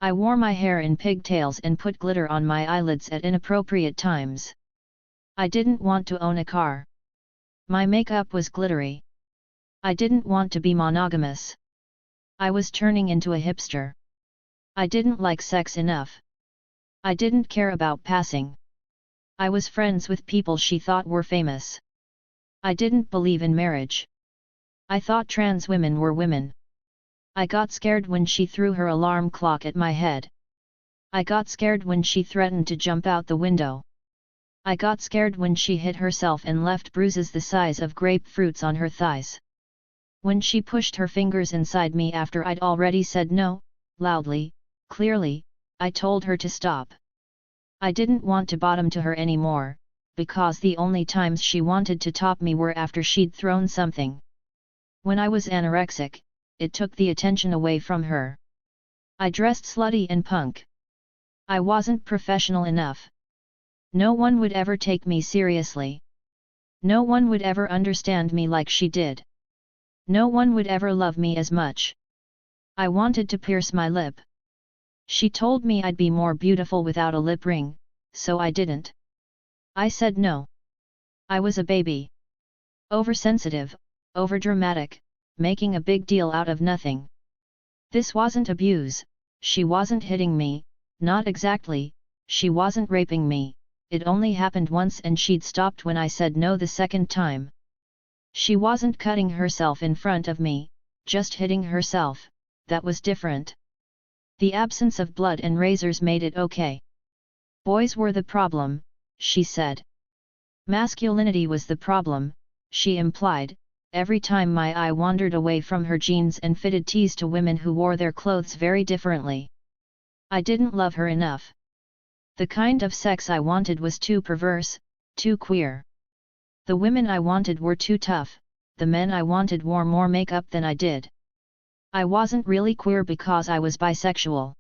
I wore my hair in pigtails and put glitter on my eyelids at inappropriate times. I didn't want to own a car. My makeup was glittery. I didn't want to be monogamous. I was turning into a hipster. I didn't like sex enough. I didn't care about passing. I was friends with people she thought were famous. I didn't believe in marriage. I thought trans women were women. I got scared when she threw her alarm clock at my head. I got scared when she threatened to jump out the window. I got scared when she hit herself and left bruises the size of grapefruits on her thighs. When she pushed her fingers inside me after I'd already said no, loudly, clearly, I told her to stop. I didn't want to bottom to her anymore, because the only times she wanted to top me were after she'd thrown something. When I was anorexic, it took the attention away from her. I dressed slutty and punk. I wasn't professional enough. No one would ever take me seriously. No one would ever understand me like she did. No one would ever love me as much. I wanted to pierce my lip. She told me I'd be more beautiful without a lip ring, so I didn't. I said no. I was a baby. Oversensitive, overdramatic, making a big deal out of nothing. This wasn't abuse, she wasn't hitting me, not exactly, she wasn't raping me, it only happened once and she'd stopped when I said no the second time. She wasn't cutting herself in front of me, just hitting herself, that was different. The absence of blood and razors made it okay. Boys were the problem, she said. Masculinity was the problem, she implied, every time my eye wandered away from her jeans and fitted tees to women who wore their clothes very differently. I didn't love her enough. The kind of sex I wanted was too perverse, too queer. The women I wanted were too tough, the men I wanted wore more makeup than I did. I wasn't really queer because I was bisexual.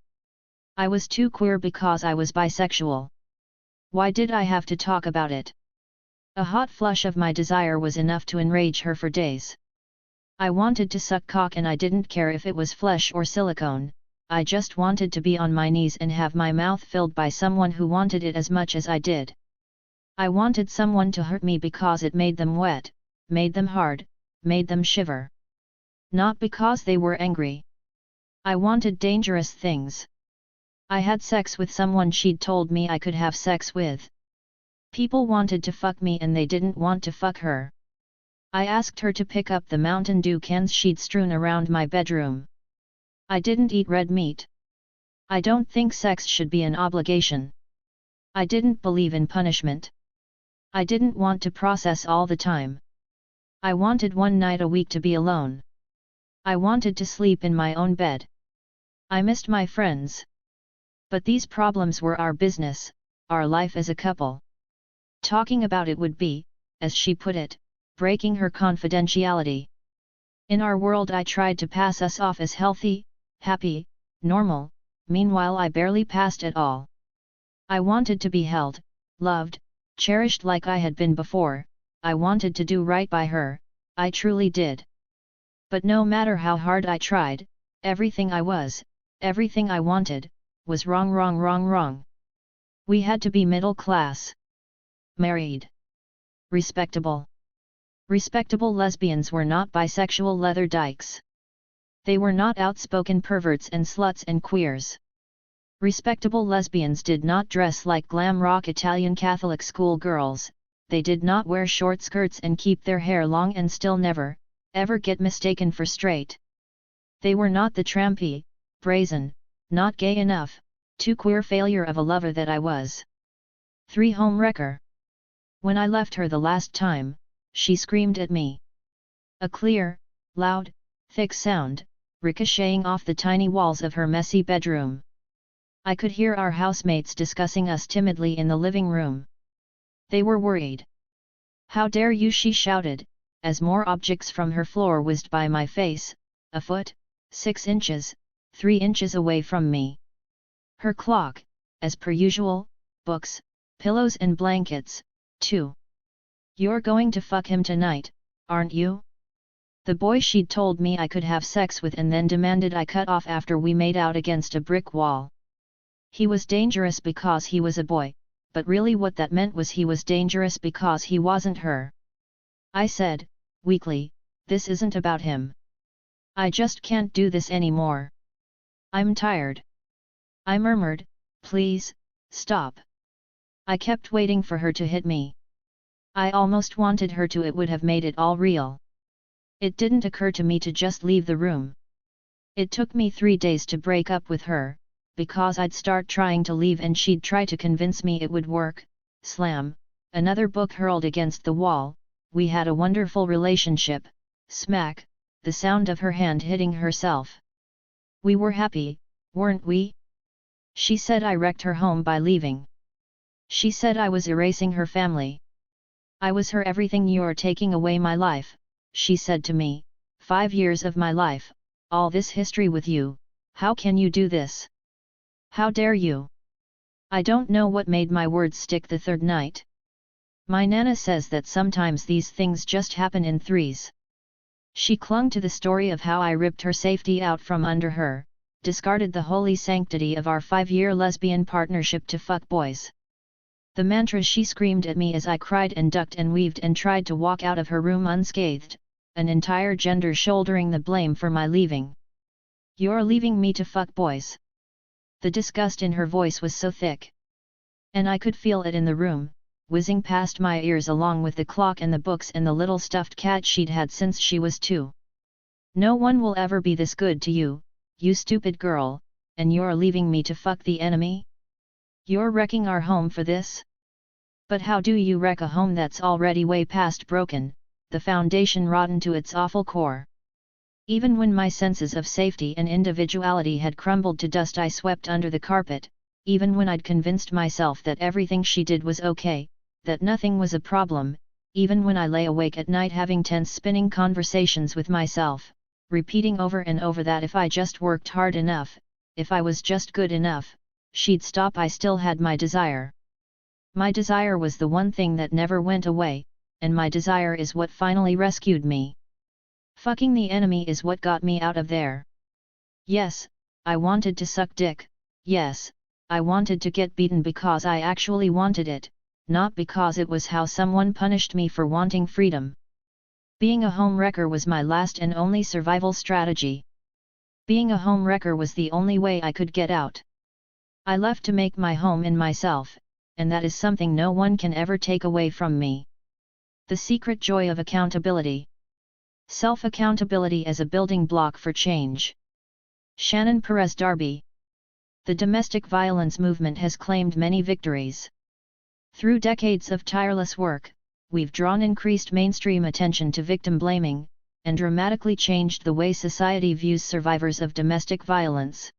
I was too queer because I was bisexual. Why did I have to talk about it? A hot flush of my desire was enough to enrage her for days. I wanted to suck cock and I didn't care if it was flesh or silicone, I just wanted to be on my knees and have my mouth filled by someone who wanted it as much as I did. I wanted someone to hurt me because it made them wet, made them hard, made them shiver. Not because they were angry. I wanted dangerous things. I had sex with someone she'd told me I could have sex with. People wanted to fuck me and they didn't want to fuck her. I asked her to pick up the Mountain Dew cans she'd strewn around my bedroom. I didn't eat red meat. I don't think sex should be an obligation. I didn't believe in punishment. I didn't want to process all the time. I wanted one night a week to be alone. I wanted to sleep in my own bed. I missed my friends. But these problems were our business, our life as a couple. Talking about it would be, as she put it, breaking her confidentiality. In our world I tried to pass us off as healthy, happy, normal, meanwhile I barely passed at all. I wanted to be held, loved, cherished like I had been before, I wanted to do right by her, I truly did. But no matter how hard I tried, everything I was, everything I wanted, was wrong wrong wrong wrong. We had to be middle class. Married. Respectable. Respectable lesbians were not bisexual leather dykes. They were not outspoken perverts and sluts and queers. Respectable lesbians did not dress like glam rock Italian Catholic school girls, they did not wear short skirts and keep their hair long and still never, ever get mistaken for straight. They were not the trampy, brazen, not gay enough, too queer failure of a lover that I was. 3 Homewrecker. When I left her the last time, she screamed at me. A clear, loud, thick sound, ricocheting off the tiny walls of her messy bedroom. I could hear our housemates discussing us timidly in the living room. They were worried. "How dare you!" she shouted, as more objects from her floor whizzed by my face, a foot, 6 inches, 3 inches away from me. Her clock, as per usual, books, pillows and blankets, too. "You're going to fuck him tonight, aren't you?" The boy she'd told me I could have sex with and then demanded I cut off after we made out against a brick wall. He was dangerous because he was a boy, but really what that meant was he was dangerous because he wasn't her. I said, weakly, "This isn't about him. I just can't do this anymore. I'm tired." I murmured, "Please, stop." I kept waiting for her to hit me. I almost wanted her to. It would have made it all real. It didn't occur to me to just leave the room. It took me 3 days to break up with her, because I'd start trying to leave and she'd try to convince me it would work. Slam, another book hurled against the wall. We had a wonderful relationship. Smack, the sound of her hand hitting herself. We were happy, weren't we? She said I wrecked her home by leaving. She said I was erasing her family. I was her everything. "You're taking away my life," she said to me. 5 years of my life, all this history with you, how can you do this? How dare you? I don't know what made my words stick the third night. My Nana says that sometimes these things just happen in threes. She clung to the story of how I ripped her safety out from under her, discarded the holy sanctity of our 5-year lesbian partnership to fuck boys. The mantra she screamed at me as I cried and ducked and weaved and tried to walk out of her room unscathed, an entire gender shouldering the blame for my leaving. "You're leaving me to fuck boys." The disgust in her voice was so thick. And I could feel it in the room, whizzing past my ears along with the clock and the books and the little stuffed cat she'd had since she was 2. "No one will ever be this good to you, you stupid girl, and you're leaving me to fuck the enemy? You're wrecking our home for this? But how do you wreck a home that's already way past broken, the foundation rotten to its awful core?" Even when my senses of safety and individuality had crumbled to dust I swept under the carpet, even when I'd convinced myself that everything she did was okay, that nothing was a problem, even when I lay awake at night having tense spinning conversations with myself, repeating over and over that if I just worked hard enough, if I was just good enough, she'd stop. I still had my desire. My desire was the one thing that never went away, and my desire is what finally rescued me. Fucking the enemy is what got me out of there. Yes, I wanted to suck dick, yes, I wanted to get beaten because I actually wanted it, not because it was how someone punished me for wanting freedom. Being a homewrecker was my last and only survival strategy. Being a homewrecker was the only way I could get out. I left to make my home in myself, and that is something no one can ever take away from me. The secret joy of accountability. Self-accountability as a building block for change. Shannon Perez Darby. The domestic violence movement has claimed many victories. Through decades of tireless work, we've drawn increased mainstream attention to victim blaming, and dramatically changed the way society views survivors of domestic violence.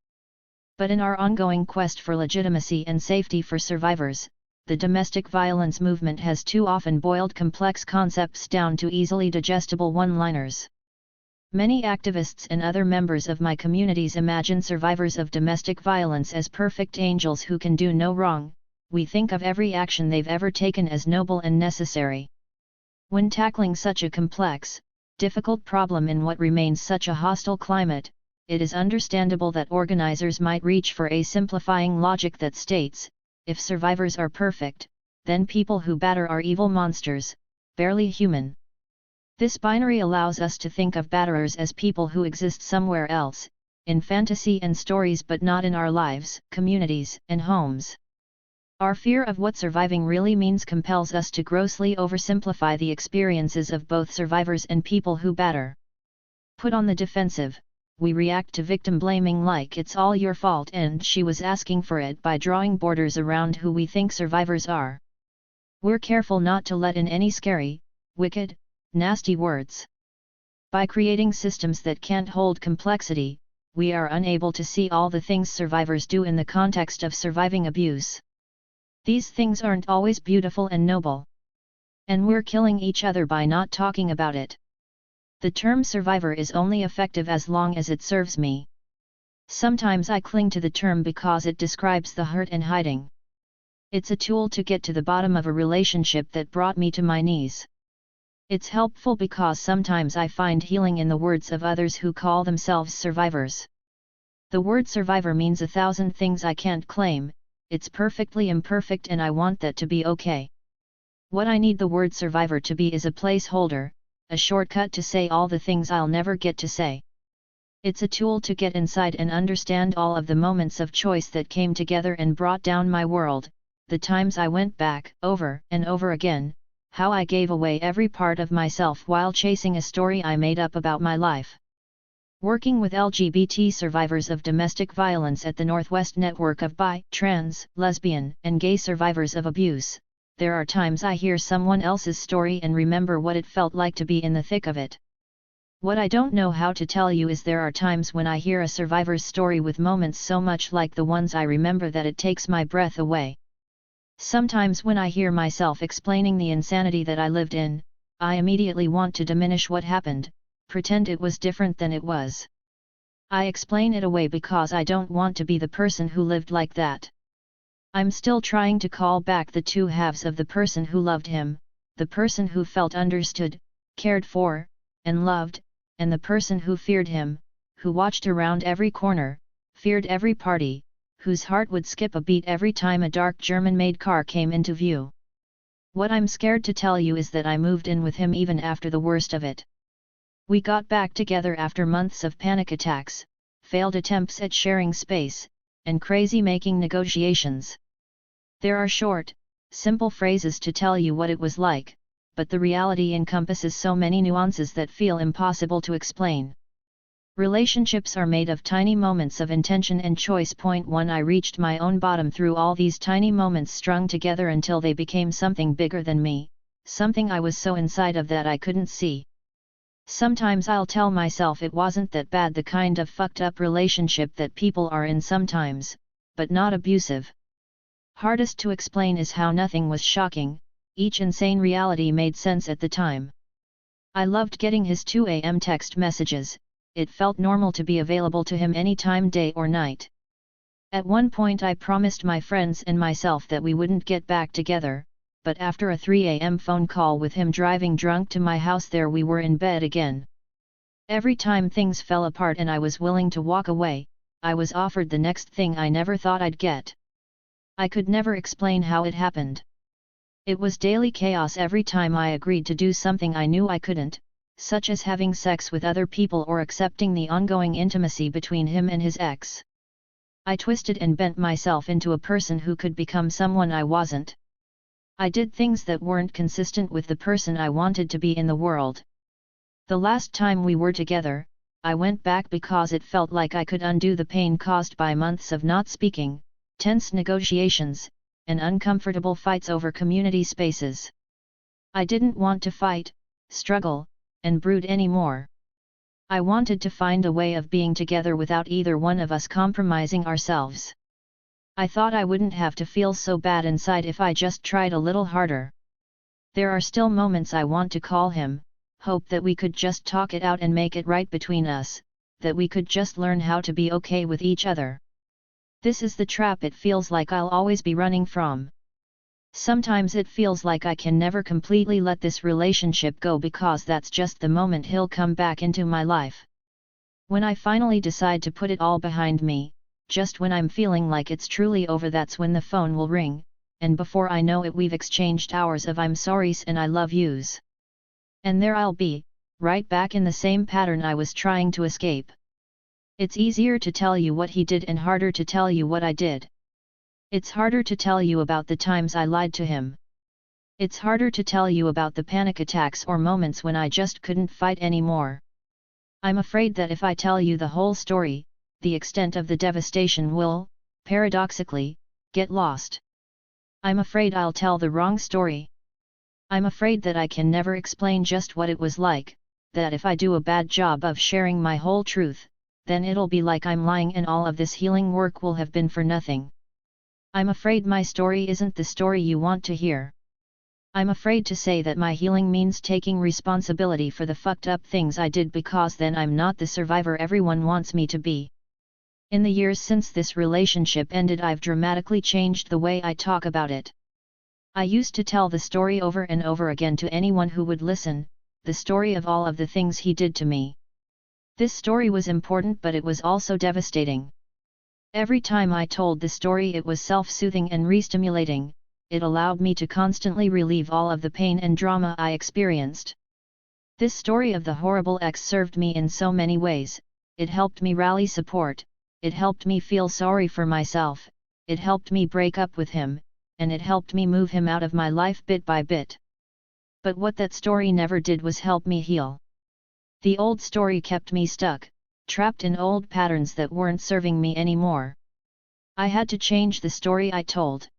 But in our ongoing quest for legitimacy and safety for survivors, the domestic violence movement has too often boiled complex concepts down to easily digestible one-liners. Many activists and other members of my communities imagine survivors of domestic violence as perfect angels who can do no wrong. We think of every action they've ever taken as noble and necessary. When tackling such a complex, difficult problem in what remains such a hostile climate, it is understandable that organizers might reach for a simplifying logic that states, if survivors are perfect, then people who batter are evil monsters, barely human. This binary allows us to think of batterers as people who exist somewhere else, in fantasy and stories but not in our lives, communities, and homes. Our fear of what surviving really means compels us to grossly oversimplify the experiences of both survivors and people who batter. Put on the defensive, we react to victim blaming like it's all your fault and she was asking for it by drawing borders around who we think survivors are. We're careful not to let in any scary, wicked, nasty words. By creating systems that can't hold complexity, we are unable to see all the things survivors do in the context of surviving abuse. These things aren't always beautiful and noble. And we're killing each other by not talking about it. The term survivor is only effective as long as it serves me. Sometimes I cling to the term because it describes the hurt and hiding. It's a tool to get to the bottom of a relationship that brought me to my knees. It's helpful because sometimes I find healing in the words of others who call themselves survivors. The word survivor means 1,000 things I can't claim. It's perfectly imperfect and I want that to be okay. What I need the word survivor to be is a placeholder, a shortcut to say all the things I'll never get to say. It's a tool to get inside and understand all of the moments of choice that came together and brought down my world, the times I went back, over and over again, how I gave away every part of myself while chasing a story I made up about my life. Working with LGBT survivors of domestic violence at the Northwest Network of bi, trans, lesbian, and gay survivors of abuse, there are times I hear someone else's story and remember what it felt like to be in the thick of it. What I don't know how to tell you is there are times when I hear a survivor's story with moments so much like the ones I remember that it takes my breath away. Sometimes when I hear myself explaining the insanity that I lived in, I immediately want to diminish what happened, pretend it was different than it was. I explain it away because I don't want to be the person who lived like that. I'm still trying to call back the two halves of the person who loved him, the person who felt understood, cared for, and loved, and the person who feared him, who watched around every corner, feared every party, whose heart would skip a beat every time a dark German-made car came into view. What I'm scared to tell you is that I moved in with him even after the worst of it. We got back together after months of panic attacks, failed attempts at sharing space, and crazy-making negotiations. There are short, simple phrases to tell you what it was like, but the reality encompasses so many nuances that feel impossible to explain. Relationships are made of tiny moments of intention and choice. Point 1 I reached my own bottom through all these tiny moments strung together until they became something bigger than me, something I was so inside of that I couldn't see. Sometimes I'll tell myself it wasn't that bad, the kind of fucked up relationship that people are in sometimes, but not abusive. Hardest to explain is how nothing was shocking, each insane reality made sense at the time. I loved getting his 2 a.m. text messages, it felt normal to be available to him anytime, day or night. At one point I promised my friends and myself that we wouldn't get back together, but after a 3 a.m. phone call with him driving drunk to my house, there we were in bed again. Every time things fell apart and I was willing to walk away, I was offered the next thing I never thought I'd get. I could never explain how it happened. It was daily chaos every time I agreed to do something I knew I couldn't, such as having sex with other people or accepting the ongoing intimacy between him and his ex. I twisted and bent myself into a person who could become someone I wasn't. I did things that weren't consistent with the person I wanted to be in the world. The last time we were together, I went back because it felt like I could undo the pain caused by months of not speaking, tense negotiations, and uncomfortable fights over community spaces. I didn't want to fight, struggle, and brood anymore. I wanted to find a way of being together without either one of us compromising ourselves. I thought I wouldn't have to feel so bad inside if I just tried a little harder. There are still moments I want to call him, hope that we could just talk it out and make it right between us, that we could just learn how to be okay with each other. This is the trap it feels like I'll always be running from. Sometimes it feels like I can never completely let this relationship go because that's just the moment he'll come back into my life. When I finally decide to put it all behind me, just when I'm feeling like it's truly over, that's when the phone will ring, and before I know it we've exchanged hours of I'm sorry's and I love you's. And there I'll be, right back in the same pattern I was trying to escape. It's easier to tell you what he did and harder to tell you what I did. It's harder to tell you about the times I lied to him. It's harder to tell you about the panic attacks or moments when I just couldn't fight anymore. I'm afraid that if I tell you the whole story, the extent of the devastation will, paradoxically, get lost. I'm afraid I'll tell the wrong story. I'm afraid that I can never explain just what it was like, that if I do a bad job of sharing my whole truth, then it'll be like I'm lying and all of this healing work will have been for nothing. I'm afraid my story isn't the story you want to hear. I'm afraid to say that my healing means taking responsibility for the fucked up things I did, because then I'm not the survivor everyone wants me to be. In the years since this relationship ended, I've dramatically changed the way I talk about it. I used to tell the story over and over again to anyone who would listen, the story of all of the things he did to me. This story was important, but it was also devastating. Every time I told the story, it was self-soothing and re-stimulating. It allowed me to constantly relieve all of the pain and drama I experienced. This story of the horrible ex served me in so many ways. It helped me rally support, it helped me feel sorry for myself, it helped me break up with him, and it helped me move him out of my life bit by bit. But what that story never did was help me heal. The old story kept me stuck, trapped in old patterns that weren't serving me anymore. I had to change the story I told.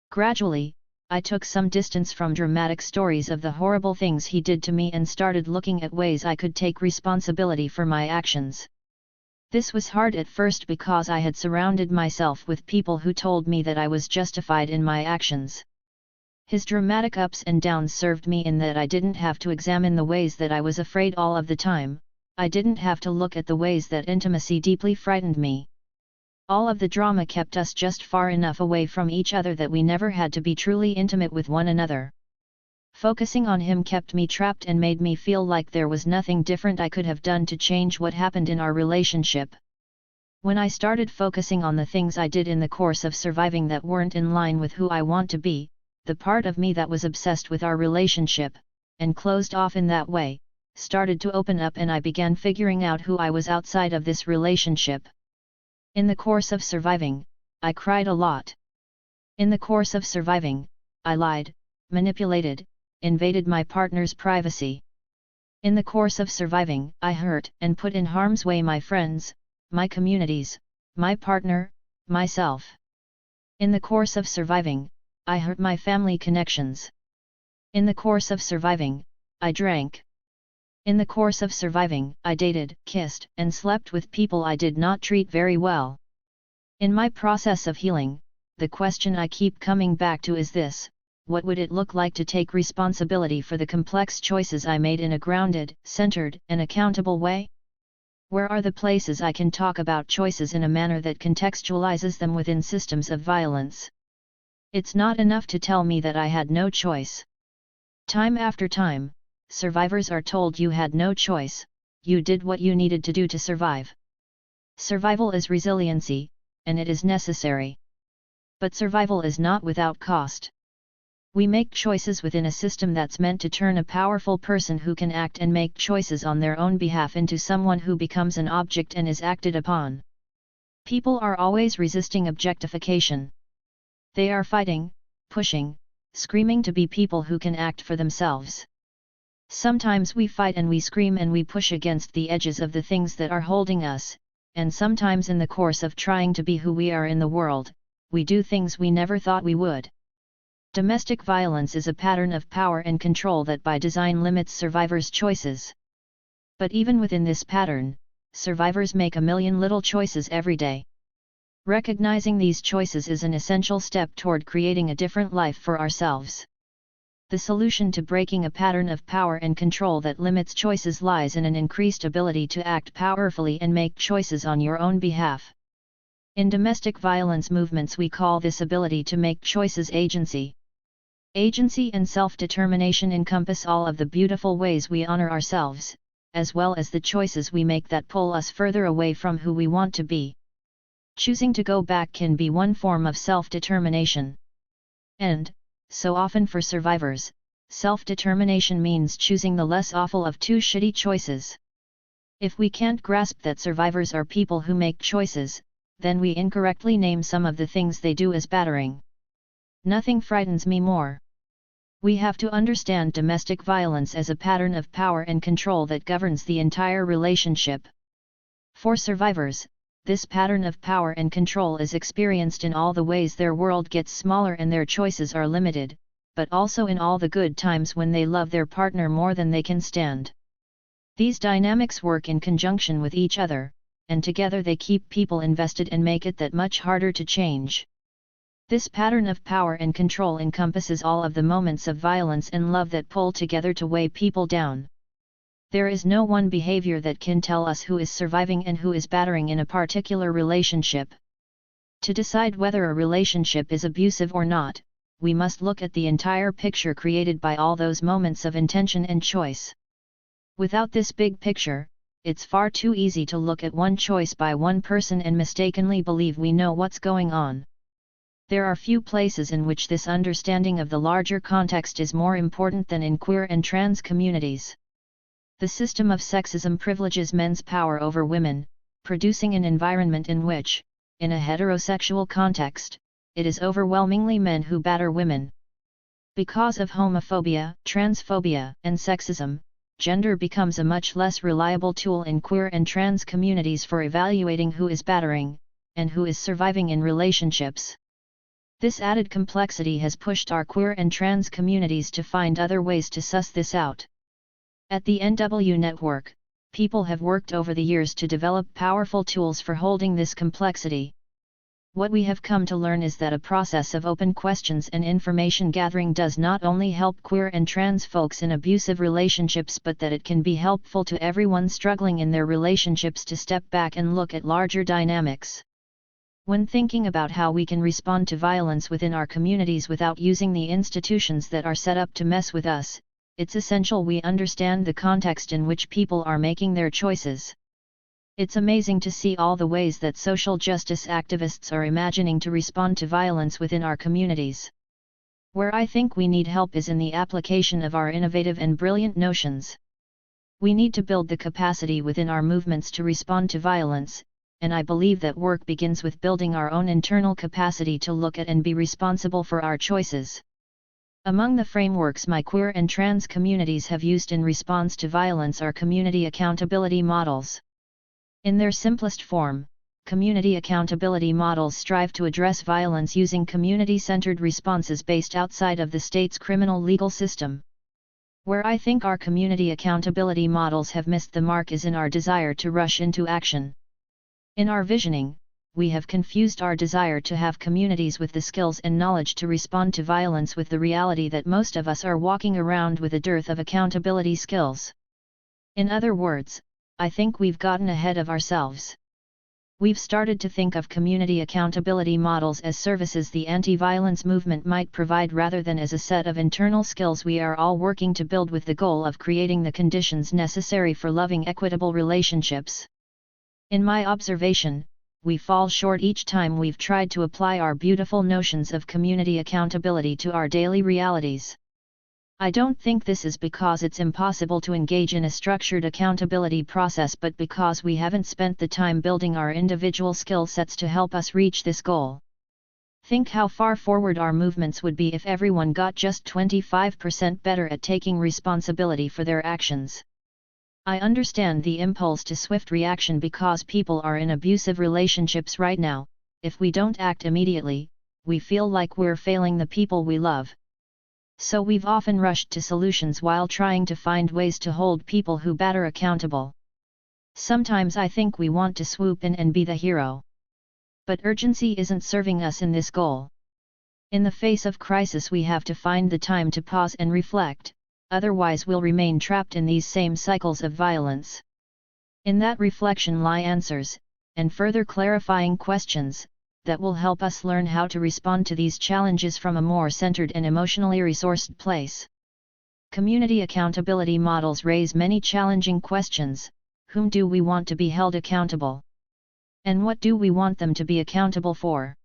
Gradually, I took some distance from dramatic stories of the horrible things he did to me and started looking at ways I could take responsibility for my actions. This was hard at first because I had surrounded myself with people who told me that I was justified in my actions. His dramatic ups and downs served me in that I didn't have to examine the ways that I was afraid all of the time. I didn't have to look at the ways that intimacy deeply frightened me. All of the drama kept us just far enough away from each other that we never had to be truly intimate with one another. Focusing on him kept me trapped and made me feel like there was nothing different I could have done to change what happened in our relationship. When I started focusing on the things I did in the course of surviving that weren't in line with who I want to be, the part of me that was obsessed with our relationship, and closed off in that way, started to open up, and I began figuring out who I was outside of this relationship. In the course of surviving, I cried a lot. In the course of surviving, I lied, manipulated, invaded my partner's privacy. In the course of surviving, I hurt and put in harm's way my friends, my communities, my partner, myself. In the course of surviving, I hurt my family connections. In the course of surviving, I drank. In the course of surviving, I dated, kissed, and slept with people I did not treat very well. In my process of healing, the question I keep coming back to is this: what would it look like to take responsibility for the complex choices I made in a grounded, centered, and accountable way? Where are the places I can talk about choices in a manner that contextualizes them within systems of violence? It's not enough to tell me that I had no choice. Time after time, survivors are told you had no choice, you did what you needed to do to survive. Survival is resiliency, and it is necessary. But survival is not without cost. We make choices within a system that's meant to turn a powerful person who can act and make choices on their own behalf into someone who becomes an object and is acted upon. People are always resisting objectification. They are fighting, pushing, screaming to be people who can act for themselves. Sometimes we fight and we scream and we push against the edges of the things that are holding us, and sometimes in the course of trying to be who we are in the world, we do things we never thought we would. Domestic violence is a pattern of power and control that by design limits survivors' choices. But even within this pattern, survivors make a million little choices every day. Recognizing these choices is an essential step toward creating a different life for ourselves. The solution to breaking a pattern of power and control that limits choices lies in an increased ability to act powerfully and make choices on your own behalf. In domestic violence movements, we call this ability to make choices agency. Agency and self-determination encompass all of the beautiful ways we honor ourselves, as well as the choices we make that pull us further away from who we want to be. Choosing to go back can be one form of self-determination. And, so often for survivors, self-determination means choosing the less awful of two shitty choices. If we can't grasp that survivors are people who make choices, then we incorrectly name some of the things they do as battering. Nothing frightens me more. We have to understand domestic violence as a pattern of power and control that governs the entire relationship. For survivors, this pattern of power and control is experienced in all the ways their world gets smaller and their choices are limited, but also in all the good times when they love their partner more than they can stand. These dynamics work in conjunction with each other, and together they keep people invested and make it that much harder to change. This pattern of power and control encompasses all of the moments of violence and love that pull together to weigh people down. There is no one behavior that can tell us who is surviving and who is battering in a particular relationship. To decide whether a relationship is abusive or not, we must look at the entire picture created by all those moments of intention and choice. Without this big picture, it's far too easy to look at one choice by one person and mistakenly believe we know what's going on. There are few places in which this understanding of the larger context is more important than in queer and trans communities. The system of sexism privileges men's power over women, producing an environment in which, in a heterosexual context, it is overwhelmingly men who batter women. Because of homophobia, transphobia, and sexism, gender becomes a much less reliable tool in queer and trans communities for evaluating who is battering, and who is surviving in relationships. This added complexity has pushed our queer and trans communities to find other ways to suss this out. At the NW Network, people have worked over the years to develop powerful tools for holding this complexity. What we have come to learn is that a process of open questions and information gathering does not only help queer and trans folks in abusive relationships, but that it can be helpful to everyone struggling in their relationships to step back and look at larger dynamics. When thinking about how we can respond to violence within our communities without using the institutions that are set up to mess with us, it's essential we understand the context in which people are making their choices. It's amazing to see all the ways that social justice activists are imagining to respond to violence within our communities. Where I think we need help is in the application of our innovative and brilliant notions. We need to build the capacity within our movements to respond to violence, and I believe that work begins with building our own internal capacity to look at and be responsible for our choices. Among the frameworks my queer and trans communities have used in response to violence are community accountability models. In their simplest form, community accountability models strive to address violence using community-centered responses based outside of the state's criminal legal system. Where I think our community accountability models have missed the mark is in our desire to rush into action. In our visioning, we have confused our desire to have communities with the skills and knowledge to respond to violence with the reality that most of us are walking around with a dearth of accountability skills. In other words, I think we've gotten ahead of ourselves. We've started to think of community accountability models as services the anti-violence movement might provide rather than as a set of internal skills we are all working to build with the goal of creating the conditions necessary for loving, equitable relationships. In my observation, we fall short each time we've tried to apply our beautiful notions of community accountability to our daily realities. I don't think this is because it's impossible to engage in a structured accountability process, but because we haven't spent the time building our individual skill sets to help us reach this goal. Think how far forward our movements would be if everyone got just 25% better at taking responsibility for their actions. I understand the impulse to swift reaction because people are in abusive relationships right now. If we don't act immediately, we feel like we're failing the people we love. So we've often rushed to solutions while trying to find ways to hold people who batter accountable. Sometimes I think we want to swoop in and be the hero. But urgency isn't serving us in this goal. In the face of crisis we have to find the time to pause and reflect, otherwise we'll remain trapped in these same cycles of violence. In that reflection lie answers, and further clarifying questions, that will help us learn how to respond to these challenges from a more centered and emotionally resourced place. Community accountability models raise many challenging questions. Whom do we want to be held accountable? And what do we want them to be accountable for?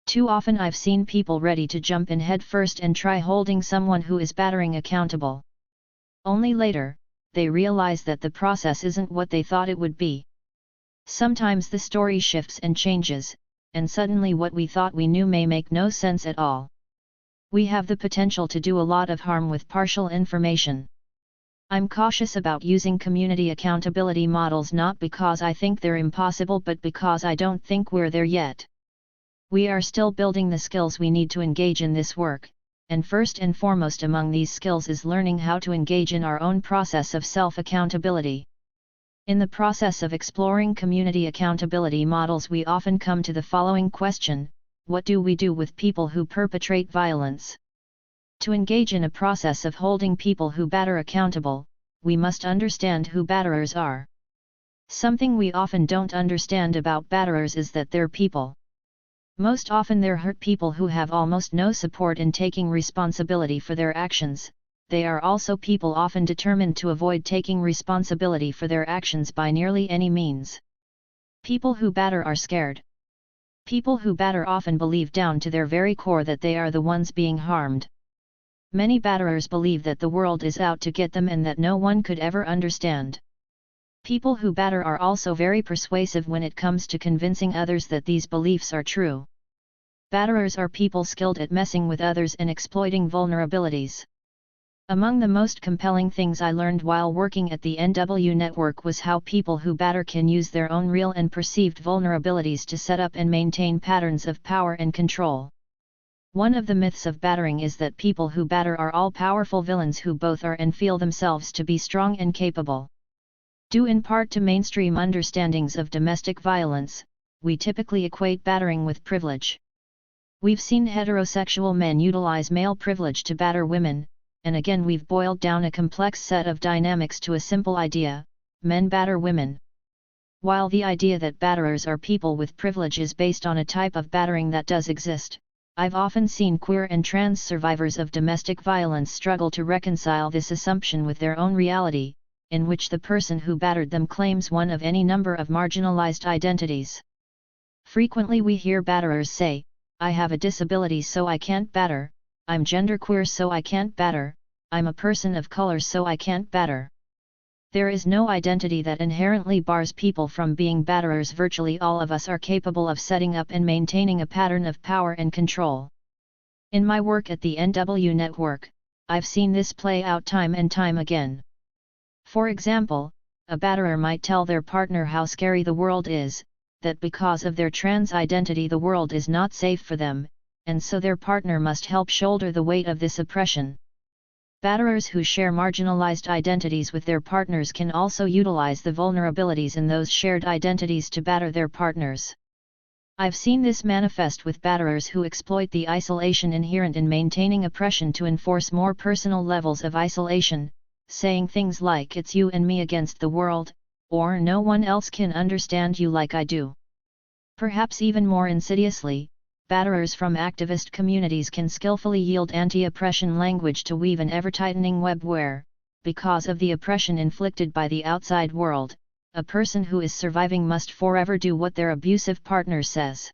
Too often I've seen people ready to jump in head first and try holding someone who is battering accountable. Only later, they realize that the process isn't what they thought it would be. Sometimes the story shifts and changes, and suddenly what we thought we knew may make no sense at all. We have the potential to do a lot of harm with partial information. I'm cautious about using community accountability models not because I think they're impossible but because I don't think we're there yet. We are still building the skills we need to engage in this work, and first and foremost among these skills is learning how to engage in our own process of self-accountability. In the process of exploring community accountability models we often come to the following question: what do we do with people who perpetrate violence? To engage in a process of holding people who batter accountable, we must understand who batterers are. Something we often don't understand about batterers is that they're people. Most often they're hurt people who have almost no support in taking responsibility for their actions. They are also people often determined to avoid taking responsibility for their actions by nearly any means. People who batter are scared. People who batter often believe down to their very core that they are the ones being harmed. Many batterers believe that the world is out to get them and that no one could ever understand. People who batter are also very persuasive when it comes to convincing others that these beliefs are true. Batterers are people skilled at messing with others and exploiting vulnerabilities. Among the most compelling things I learned while working at the NW network was how people who batter can use their own real and perceived vulnerabilities to set up and maintain patterns of power and control. One of the myths of battering is that people who batter are all-powerful villains who both are and feel themselves to be strong and capable. Due in part to mainstream understandings of domestic violence, we typically equate battering with privilege. We've seen heterosexual men utilize male privilege to batter women, and again we've boiled down a complex set of dynamics to a simple idea: men batter women. While the idea that batterers are people with privilege is based on a type of battering that does exist, I've often seen queer and trans survivors of domestic violence struggle to reconcile this assumption with their own reality, in which the person who battered them claims one of any number of marginalized identities. Frequently we hear batterers say, "I have a disability so I can't batter, I'm genderqueer so I can't batter, I'm a person of color so I can't batter." There is no identity that inherently bars people from being batterers. Virtually all of us are capable of setting up and maintaining a pattern of power and control. In my work at the NW network, I've seen this play out time and time again. For example, a batterer might tell their partner how scary the world is, that because of their trans identity the world is not safe for them, and so their partner must help shoulder the weight of this oppression. Batterers who share marginalized identities with their partners can also utilize the vulnerabilities in those shared identities to batter their partners. I've seen this manifest with batterers who exploit the isolation inherent in maintaining oppression to enforce more personal levels of isolation, saying things like "it's you and me against the world," or "no one else can understand you like I do." Perhaps even more insidiously, batterers from activist communities can skillfully yield anti-oppression language to weave an ever-tightening web where, because of the oppression inflicted by the outside world, a person who is surviving must forever do what their abusive partner says.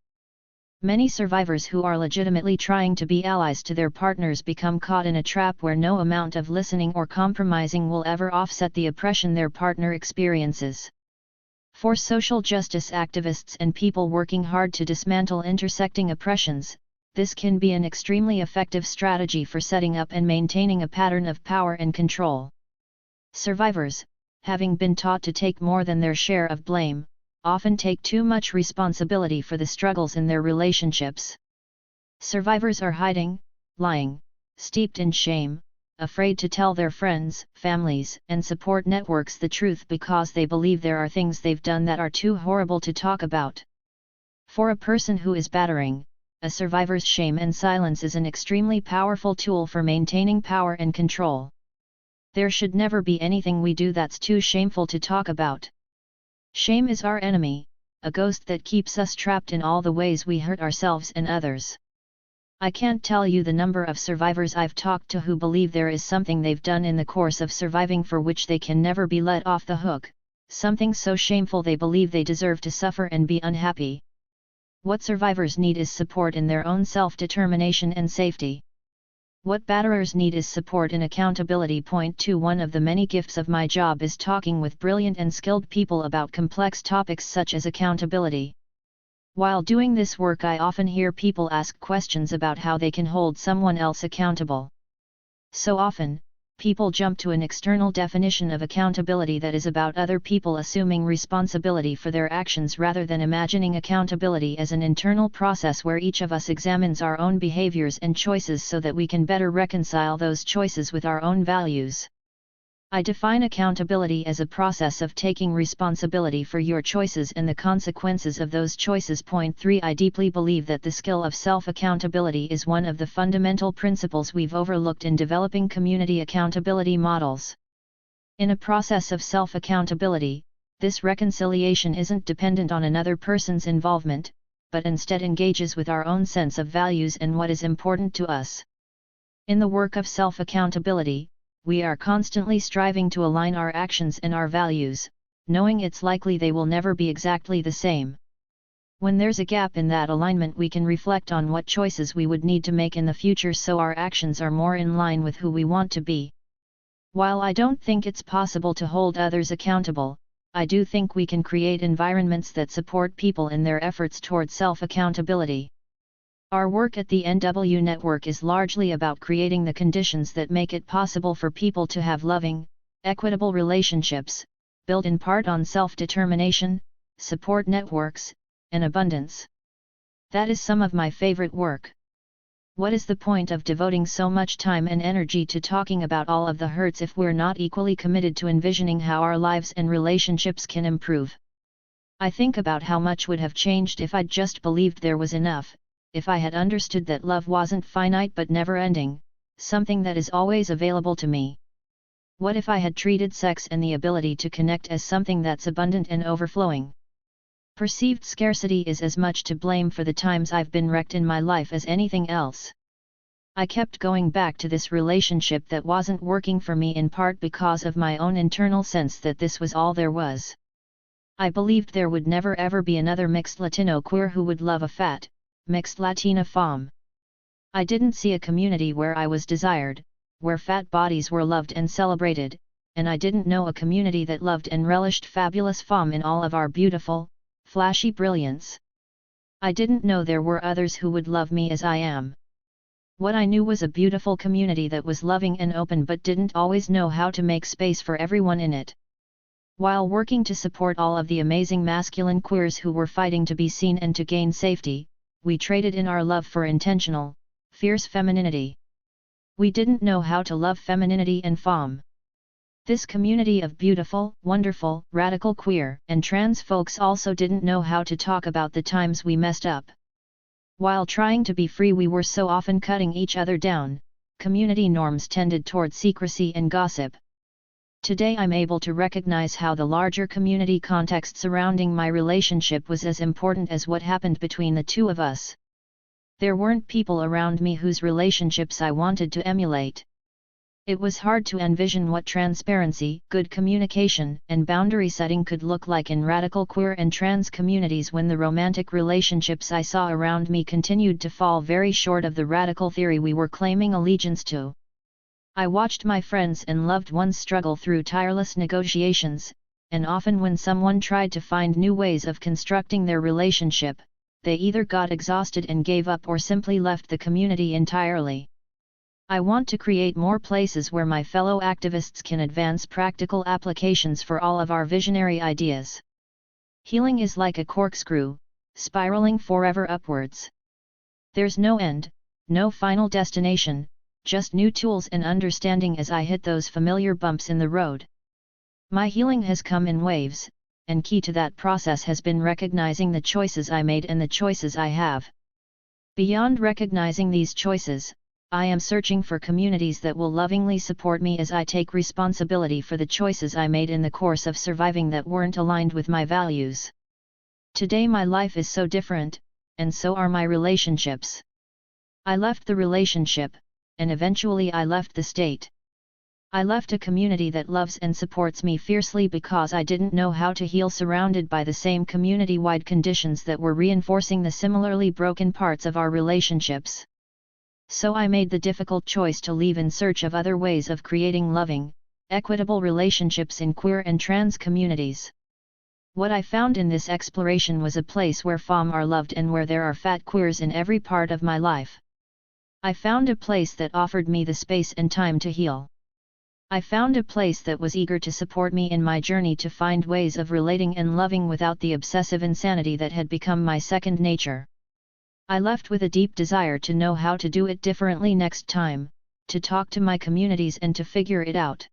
Many survivors who are legitimately trying to be allies to their partners become caught in a trap where no amount of listening or compromising will ever offset the oppression their partner experiences. For social justice activists and people working hard to dismantle intersecting oppressions, this can be an extremely effective strategy for setting up and maintaining a pattern of power and control. Survivors, having been taught to take more than their share of blame, often take too much responsibility for the struggles in their relationships. Survivors are hiding, lying, steeped in shame, afraid to tell their friends, families, and support networks the truth because they believe there are things they've done that are too horrible to talk about. For a person who is battering, a survivor's shame and silence is an extremely powerful tool for maintaining power and control. There should never be anything we do that's too shameful to talk about. Shame is our enemy, a ghost that keeps us trapped in all the ways we hurt ourselves and others. I can't tell you the number of survivors I've talked to who believe there is something they've done in the course of surviving for which they can never be let off the hook, something so shameful they believe they deserve to suffer and be unhappy. What survivors need is support in their own self-determination and safety. What batterers need is support and accountability. Point 2. One of the many gifts of my job is talking with brilliant and skilled people about complex topics such as accountability. While doing this work, I often hear people ask questions about how they can hold someone else accountable. So often, people jump to an external definition of accountability that is about other people assuming responsibility for their actions rather than imagining accountability as an internal process where each of us examines our own behaviors and choices so that we can better reconcile those choices with our own values. I define accountability as a process of taking responsibility for your choices and the consequences of those choices. Point 3. I deeply believe that the skill of self-accountability is one of the fundamental principles we've overlooked in developing community accountability models. In a process of self-accountability, this reconciliation isn't dependent on another person's involvement, but instead engages with our own sense of values and what is important to us. In the work of self-accountability, we are constantly striving to align our actions and our values, knowing it's likely they will never be exactly the same. When there's a gap in that alignment, we can reflect on what choices we would need to make in the future so our actions are more in line with who we want to be. While I don't think it's possible to hold others accountable, I do think we can create environments that support people in their efforts toward self-accountability. Our work at the NW Network is largely about creating the conditions that make it possible for people to have loving, equitable relationships, built in part on self-determination, support networks, and abundance. That is some of my favorite work. What is the point of devoting so much time and energy to talking about all of the hurts if we're not equally committed to envisioning how our lives and relationships can improve? I think about how much would have changed if I'd just believed there was enough, if I had understood that love wasn't finite but never-ending, something that is always available to me. What if I had treated sex and the ability to connect as something that's abundant and overflowing? Perceived scarcity is as much to blame for the times I've been wrecked in my life as anything else. I kept going back to this relationship that wasn't working for me in part because of my own internal sense that this was all there was. I believed there would never ever be another mixed Latino queer who would love a fat, mixed Latina femme. I didn't see a community where I was desired, where fat bodies were loved and celebrated, and I didn't know a community that loved and relished fabulous femme in all of our beautiful, flashy brilliance. I didn't know there were others who would love me as I am. What I knew was a beautiful community that was loving and open but didn't always know how to make space for everyone in it. While working to support all of the amazing masculine queers who were fighting to be seen and to gain safety, we traded in our love for intentional, fierce femininity. We didn't know how to love femininity and femme. This community of beautiful, wonderful, radical queer and trans folks also didn't know how to talk about the times we messed up. While trying to be free, we were so often cutting each other down. Community norms tended toward secrecy and gossip. Today I'm able to recognize how the larger community context surrounding my relationship was as important as what happened between the two of us. There weren't people around me whose relationships I wanted to emulate. It was hard to envision what transparency, good communication, and boundary setting could look like in radical queer and trans communities when the romantic relationships I saw around me continued to fall very short of the radical theory we were claiming allegiance to. I watched my friends and loved ones struggle through tireless negotiations, and often when someone tried to find new ways of constructing their relationship, they either got exhausted and gave up or simply left the community entirely. I want to create more places where my fellow activists can advance practical applications for all of our visionary ideas. Healing is like a corkscrew, spiraling forever upwards. There's no end, no final destination, just new tools and understanding as I hit those familiar bumps in the road. My healing has come in waves, and key to that process has been recognizing the choices I made and the choices I have. Beyond recognizing these choices, I am searching for communities that will lovingly support me as I take responsibility for the choices I made in the course of surviving that weren't aligned with my values. Today my life is so different, and so are my relationships. I left the relationship, and eventually I left the state. I left a community that loves and supports me fiercely because I didn't know how to heal, surrounded by the same community-wide conditions that were reinforcing the similarly broken parts of our relationships. So I made the difficult choice to leave in search of other ways of creating loving, equitable relationships in queer and trans communities. What I found in this exploration was a place where femmes are loved and where there are fat queers in every part of my life. I found a place that offered me the space and time to heal. I found a place that was eager to support me in my journey to find ways of relating and loving without the obsessive insanity that had become my second nature. I left with a deep desire to know how to do it differently next time, to talk to my communities and to figure it out.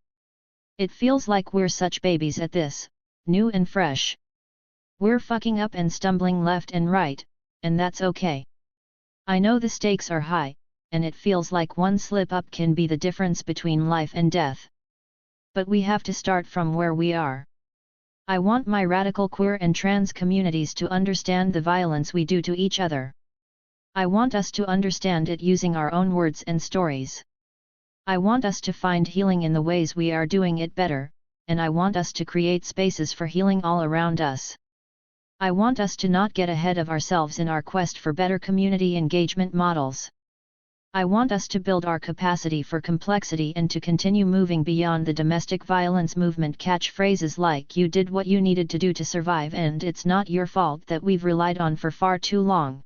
It feels like we're such babies at this, new and fresh. We're fucking up and stumbling left and right, and that's okay. I know the stakes are high, and it feels like one slip up can be the difference between life and death. But we have to start from where we are. I want my radical queer and trans communities to understand the violence we do to each other. I want us to understand it using our own words and stories. I want us to find healing in the ways we are doing it better, and I want us to create spaces for healing all around us. I want us to not get ahead of ourselves in our quest for better community engagement models. I want us to build our capacity for complexity and to continue moving beyond the domestic violence movement catchphrases like "you did what you needed to do to survive" and "it's not your fault" that we've relied on for far too long.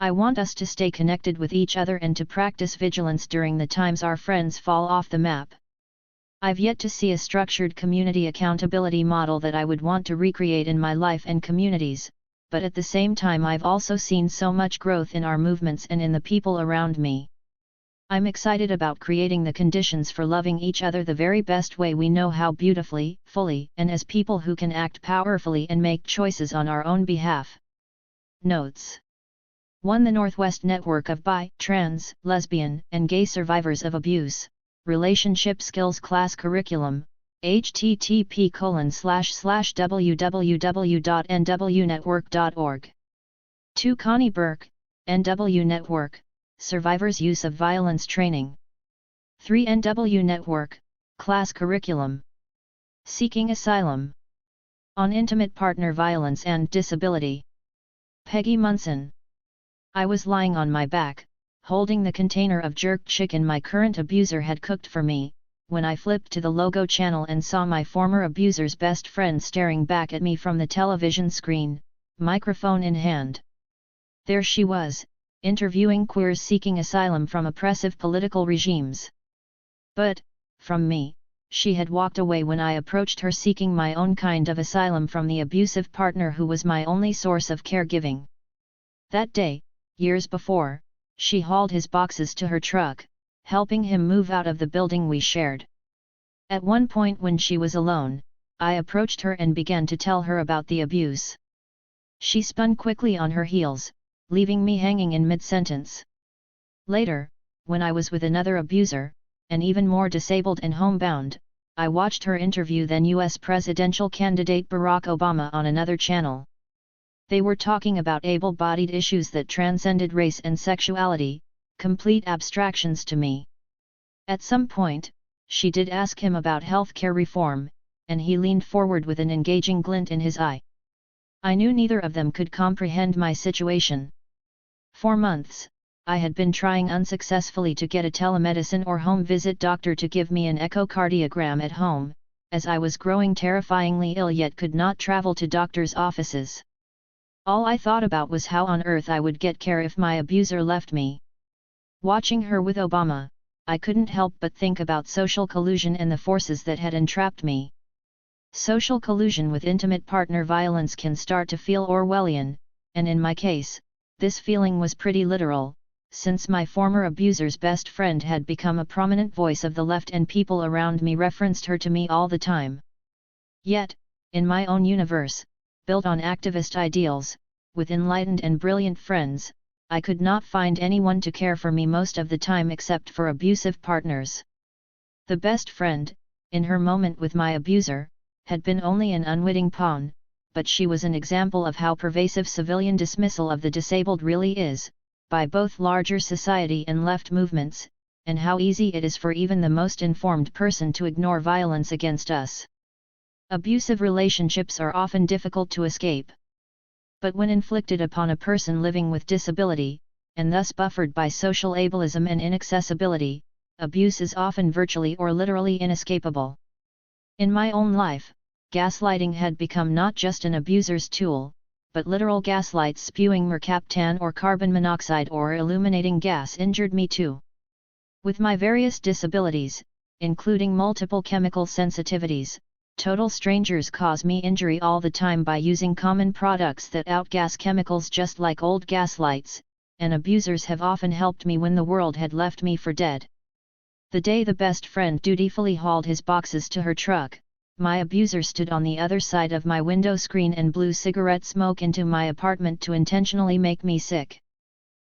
I want us to stay connected with each other and to practice vigilance during the times our friends fall off the map. I've yet to see a structured community accountability model that I would want to recreate in my life and communities, but at the same time I've also seen so much growth in our movements and in the people around me. I'm excited about creating the conditions for loving each other the very best way we know how, beautifully, fully, and as people who can act powerfully and make choices on our own behalf. Notes: 1. The Northwest Network of Bi, Trans, Lesbian, and Gay Survivors of Abuse, Relationship Skills Class Curriculum, http://www.nwnetwork.org. 2. Connie Burke, NW Network, Survivors Use of Violence Training. 3. NW Network, Class Curriculum. Seeking Asylum. On Intimate Partner Violence and Disability. Peggy Munson. I was lying on my back, holding the container of jerk chicken my current abuser had cooked for me, when I flipped to the logo channel and saw my former abuser's best friend staring back at me from the television screen, microphone in hand. There she was, interviewing queers seeking asylum from oppressive political regimes. But, from me, she had walked away when I approached her seeking my own kind of asylum from the abusive partner who was my only source of caregiving. That day, years before, she hauled his boxes to her truck, helping him move out of the building we shared. At one point when she was alone, I approached her and began to tell her about the abuse. She spun quickly on her heels, leaving me hanging in mid-sentence. Later, when I was with another abuser, and even more disabled and homebound, I watched her interview then U.S. presidential candidate Barack Obama on another channel. They were talking about able-bodied issues that transcended race and sexuality, complete abstractions to me. At some point, she did ask him about healthcare reform, and he leaned forward with an engaging glint in his eye. I knew neither of them could comprehend my situation. For months, I had been trying unsuccessfully to get a telemedicine or home visit doctor to give me an echocardiogram at home, as I was growing terrifyingly ill yet could not travel to doctors' offices. All I thought about was how on earth I would get care if my abuser left me. Watching her with Obama, I couldn't help but think about social collusion and the forces that had entrapped me. Social collusion with intimate partner violence can start to feel Orwellian, and in my case, this feeling was pretty literal, since my former abuser's best friend had become a prominent voice of the left and people around me referenced her to me all the time. Yet, in my own universe, built on activist ideals, with enlightened and brilliant friends, I could not find anyone to care for me most of the time except for abusive partners. The best friend, in her moment with my abuser, had been only an unwitting pawn, but she was an example of how pervasive civilian dismissal of the disabled really is, by both larger society and left movements, and how easy it is for even the most informed person to ignore violence against us. Abusive relationships are often difficult to escape. But when inflicted upon a person living with disability, and thus buffered by social ableism and inaccessibility, abuse is often virtually or literally inescapable. In my own life, gaslighting had become not just an abuser's tool, but literal gaslights spewing mercaptan or carbon monoxide or illuminating gas injured me too. With my various disabilities, including multiple chemical sensitivities, total strangers cause me injury all the time by using common products that outgas chemicals just like old gaslights, and abusers have often helped me when the world had left me for dead. The day the best friend dutifully hauled his boxes to her truck, my abuser stood on the other side of my window screen and blew cigarette smoke into my apartment to intentionally make me sick.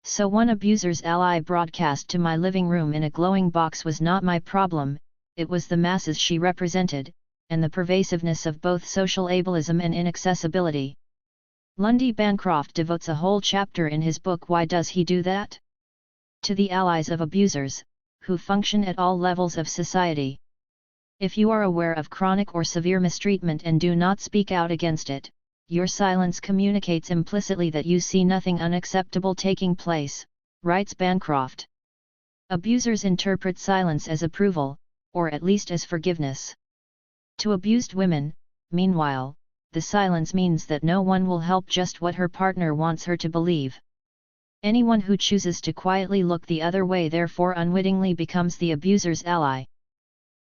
So one abuser's ally broadcast to my living room in a glowing box was not my problem, it was the masses she represented, and the pervasiveness of both social ableism and inaccessibility. Lundy Bancroft devotes a whole chapter in his book Why Does He Do That? To the allies of abusers, who function at all levels of society. If you are aware of chronic or severe mistreatment and do not speak out against it, your silence communicates implicitly that you see nothing unacceptable taking place, writes Bancroft. Abusers interpret silence as approval, or at least as forgiveness. To abused women, meanwhile, the silence means that no one will help just what her partner wants her to believe. Anyone who chooses to quietly look the other way therefore unwittingly becomes the abuser's ally.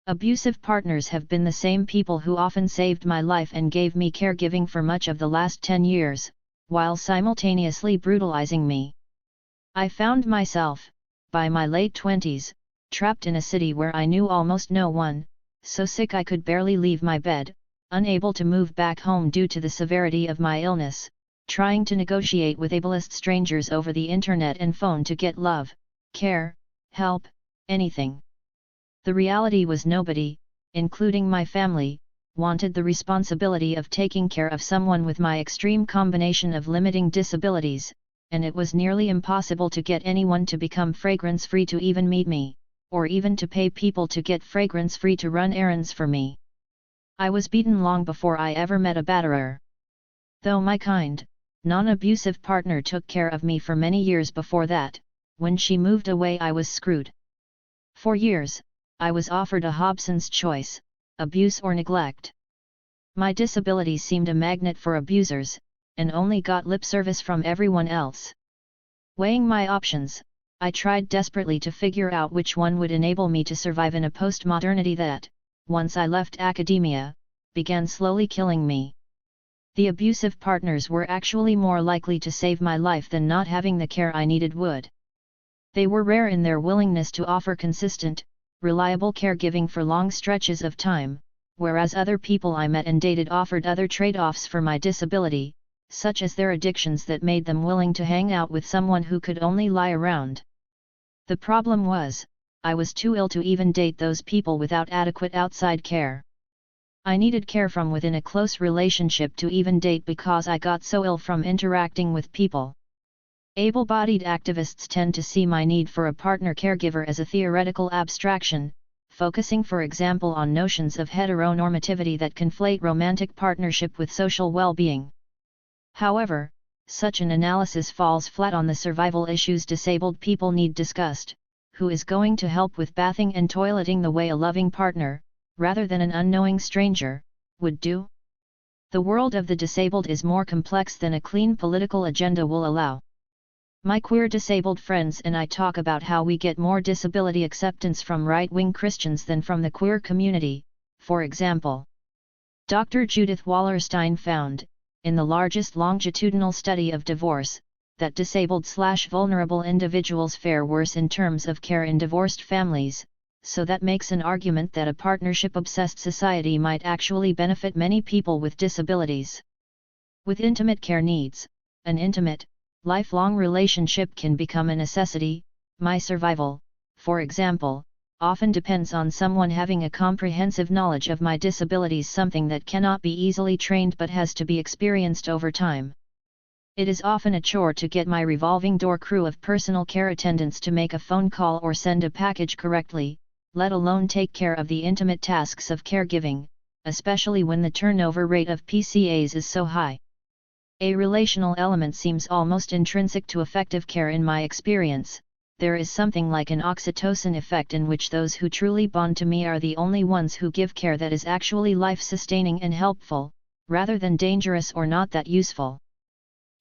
Abusive partners have been the same people who often saved my life and gave me caregiving for much of the last 10 years, while simultaneously brutalizing me. I found myself, by my late 20s, trapped in a city where I knew almost no one, so sick I could barely leave my bed, unable to move back home due to the severity of my illness, trying to negotiate with ableist strangers over the internet and phone to get love, care, help, anything. The reality was nobody, including my family, wanted the responsibility of taking care of someone with my extreme combination of limiting disabilities, and it was nearly impossible to get anyone to become fragrance-free to even meet me, or even to pay people to get fragrance-free to run errands for me. I was beaten long before I ever met a batterer. Though my kind, non-abusive partner took care of me for many years before that, when she moved away I was screwed. For years, I was offered a Hobson's choice, abuse or neglect. My disability seemed a magnet for abusers, and only got lip service from everyone else. Weighing my options, I tried desperately to figure out which one would enable me to survive in a post-modernity that, once I left academia, began slowly killing me. The abusive partners were actually more likely to save my life than not having the care I needed would. They were rare in their willingness to offer consistent, reliable caregiving for long stretches of time, whereas other people I met and dated offered other trade-offs for my disability, such as their addictions that made them willing to hang out with someone who could only lie around. The problem was, I was too ill to even date those people without adequate outside care. I needed care from within a close relationship to even date because I got so ill from interacting with people. Able-bodied activists tend to see my need for a partner caregiver as a theoretical abstraction, focusing for example on notions of heteronormativity that conflate romantic partnership with social well-being. However, such an analysis falls flat on the survival issues disabled people need discussed: who is going to help with bathing and toileting the way a loving partner, rather than an unknowing stranger, would do? The world of the disabled is more complex than a clean political agenda will allow. My queer disabled friends and I talk about how we get more disability acceptance from right-wing Christians than from the queer community, for example. Dr. Judith Wallerstein found, in the largest longitudinal study of divorce, that disabled/vulnerable individuals fare worse in terms of care in divorced families, so that makes an argument that a partnership-obsessed society might actually benefit many people with disabilities. With intimate care needs, an intimate, lifelong relationship can become a necessity. My survival, for example, often depends on someone having a comprehensive knowledge of my disabilities, something that cannot be easily trained but has to be experienced over time. It is often a chore to get my revolving door crew of personal care attendants to make a phone call or send a package correctly, let alone take care of the intimate tasks of caregiving, especially when the turnover rate of PCAs is so high. A relational element seems almost intrinsic to effective care in my experience. There is something like an oxytocin effect in which those who truly bond to me are the only ones who give care that is actually life-sustaining and helpful, rather than dangerous or not that useful.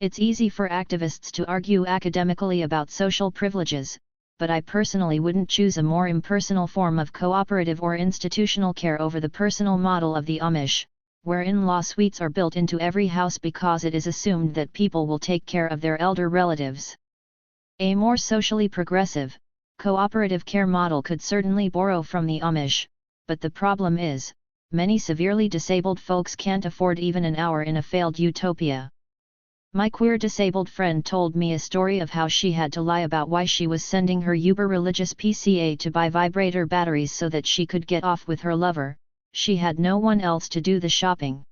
It's easy for activists to argue academically about social privileges, but I personally wouldn't choose a more impersonal form of cooperative or institutional care over the personal model of the Amish, where in-law suites are built into every house because it is assumed that people will take care of their elder relatives. A more socially progressive, cooperative care model could certainly borrow from the Amish, but the problem is, many severely disabled folks can't afford even an hour in a failed utopia. My queer disabled friend told me a story of how she had to lie about why she was sending her uber-religious PCA to buy vibrator batteries so that she could get off with her lover. She had no one else to do the shopping.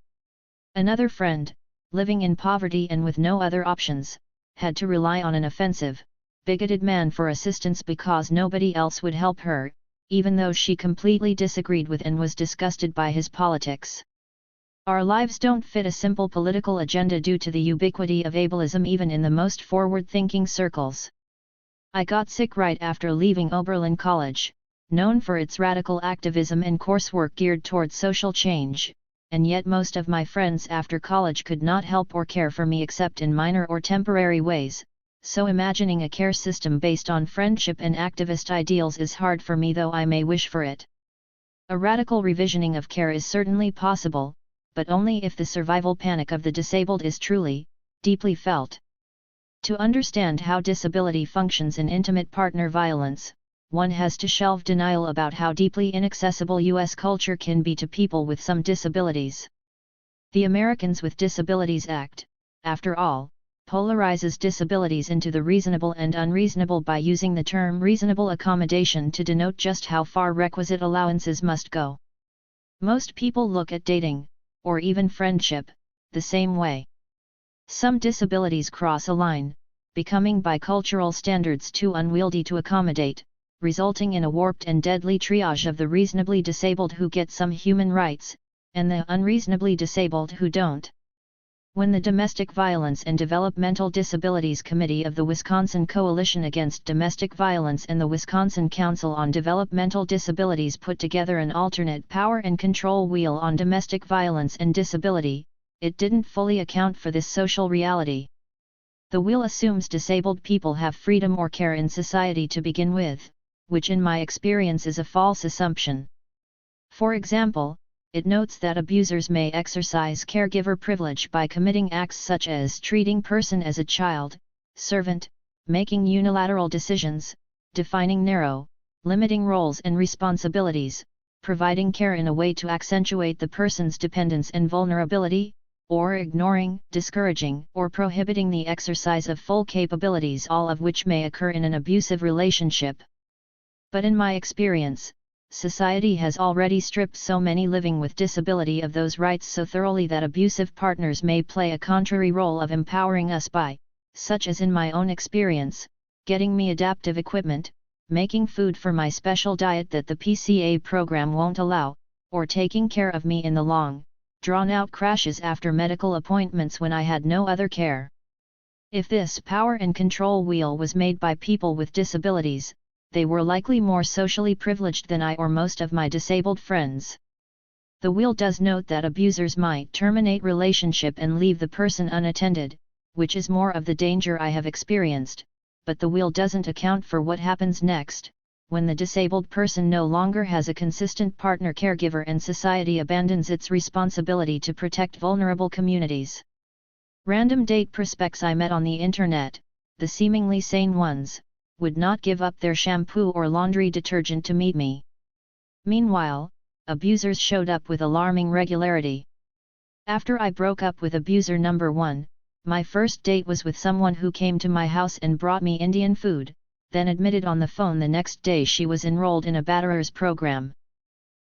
Another friend, living in poverty and with no other options, had to rely on an offensive, bigoted man for assistance because nobody else would help her, even though she completely disagreed with and was disgusted by his politics. Our lives don't fit a simple political agenda due to the ubiquity of ableism even in the most forward-thinking circles. I got sick right after leaving Oberlin College, known for its radical activism and coursework geared towards social change, and yet most of my friends after college could not help or care for me except in minor or temporary ways. So imagining a care system based on friendship and activist ideals is hard for me, though I may wish for it. A radical revisioning of care is certainly possible, but only if the survival panic of the disabled is truly, deeply felt. To understand how disability functions in intimate partner violence, one has to shelve denial about how deeply inaccessible U.S. culture can be to people with some disabilities. The Americans with Disabilities Act, after all, polarizes disabilities into the reasonable and unreasonable by using the term reasonable accommodation to denote just how far requisite allowances must go. Most people look at dating, or even friendship, the same way. Some disabilities cross a line, becoming by cultural standards too unwieldy to accommodate, resulting in a warped and deadly triage of the reasonably disabled who get some human rights, and the unreasonably disabled who don't. When the Domestic Violence and Developmental Disabilities Committee of the Wisconsin Coalition Against Domestic Violence and the Wisconsin Council on Developmental Disabilities put together an alternate power and control wheel on domestic violence and disability, it didn't fully account for this social reality. The wheel assumes disabled people have freedom or care in society to begin with, which in my experience is a false assumption. For example, it notes that abusers may exercise caregiver privilege by committing acts such as treating person as a child, servant, making unilateral decisions, defining narrow, limiting roles and responsibilities, providing care in a way to accentuate the person's dependence and vulnerability, or ignoring, discouraging, or prohibiting the exercise of full capabilities, all of which may occur in an abusive relationship. But in my experience, society has already stripped so many living with disability of those rights so thoroughly that abusive partners may play a contrary role of empowering us by, such as in my own experience, getting me adaptive equipment, making food for my special diet that the PCA program won't allow, or taking care of me in the long, drawn-out crashes after medical appointments when I had no other care. If this power and control wheel was made by people with disabilities, they were likely more socially privileged than I or most of my disabled friends. The wheel does note that abusers might terminate relationship and leave the person unattended, which is more of the danger I have experienced, but the wheel doesn't account for what happens next, when the disabled person no longer has a consistent partner caregiver and society abandons its responsibility to protect vulnerable communities. Random date prospects I met on the internet, the seemingly sane ones, would not give up their shampoo or laundry detergent to meet me. Meanwhile, abusers showed up with alarming regularity. After I broke up with abuser number 1, my first date was with someone who came to my house and brought me Indian food, then admitted on the phone the next day she was enrolled in a batterer's program.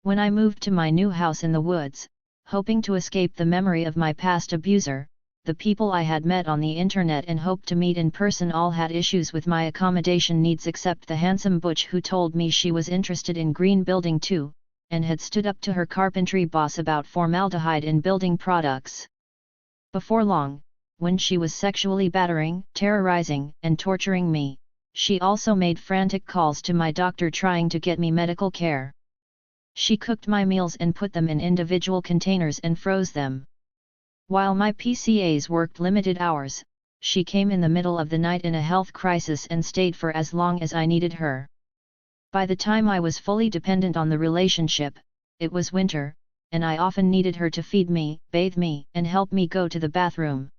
When I moved to my new house in the woods, hoping to escape the memory of my past abuser, the people I had met on the internet and hoped to meet in person all had issues with my accommodation needs except the handsome butch who told me she was interested in green building too, and had stood up to her carpentry boss about formaldehyde in building products. Before long, when she was sexually battering, terrorizing, and torturing me, she also made frantic calls to my doctor trying to get me medical care. She cooked my meals and put them in individual containers and froze them. While my PCAs worked limited hours, she came in the middle of the night in a health crisis and stayed for as long as I needed her. By the time I was fully dependent on the relationship, it was winter, and I often needed her to feed me, bathe me, and help me go to the bathroom.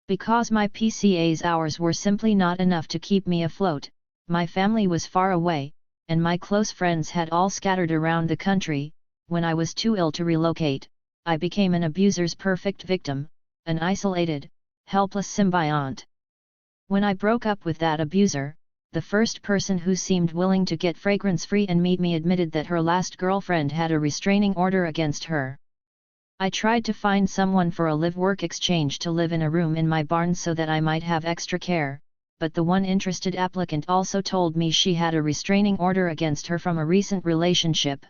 Because my PCA's hours were simply not enough to keep me afloat, my family was far away, and my close friends had all scattered around the country. When I was too ill to relocate, I became an abuser's perfect victim, an isolated, helpless symbiont. When I broke up with that abuser, the first person who seemed willing to get fragrance-free and meet me admitted that her last girlfriend had a restraining order against her. I tried to find someone for a live-work exchange to live in a room in my barn so that I might have extra care, but the one interested applicant also told me she had a restraining order against her from a recent relationship.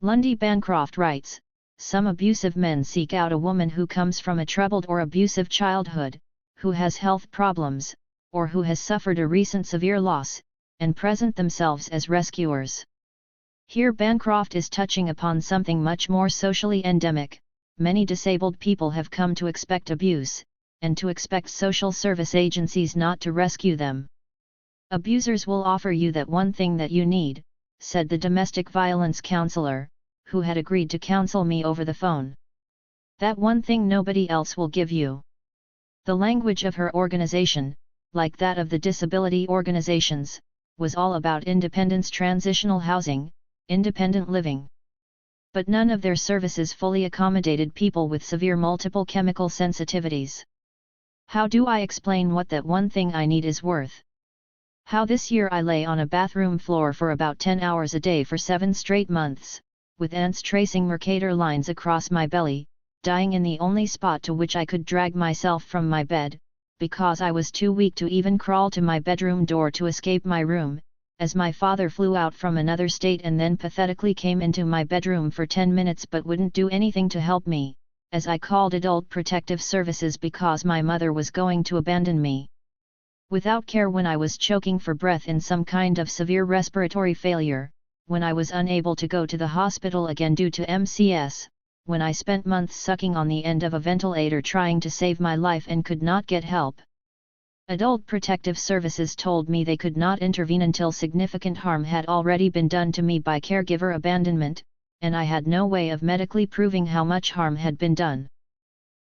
Lundy Bancroft writes, "Some abusive men seek out a woman who comes from a troubled or abusive childhood, who has health problems, or who has suffered a recent severe loss, and present themselves as rescuers." Here Bancroft is touching upon something much more socially endemic. Many disabled people have come to expect abuse, and to expect social service agencies not to rescue them. "Abusers will offer you that one thing that you need," said the domestic violence counselor, who had agreed to counsel me over the phone. "That one thing nobody else will give you." The language of her organization, like that of the disability organizations, was all about independence, transitional housing, independent living. But none of their services fully accommodated people with severe multiple chemical sensitivities. How do I explain what that one thing I need is worth? How this year I lay on a bathroom floor for about 10 hours a day for 7 straight months, with ants tracing Mercator lines across my belly, dying in the only spot to which I could drag myself from my bed, because I was too weak to even crawl to my bedroom door to escape my room, as my father flew out from another state and then pathetically came into my bedroom for 10 minutes but wouldn't do anything to help me, as I called Adult Protective Services because my mother was going to abandon me. Without care when I was choking for breath in some kind of severe respiratory failure, when I was unable to go to the hospital again due to MCS, when I spent months sucking on the end of a ventilator trying to save my life and could not get help. Adult Protective Services told me they could not intervene until significant harm had already been done to me by caregiver abandonment, and I had no way of medically proving how much harm had been done.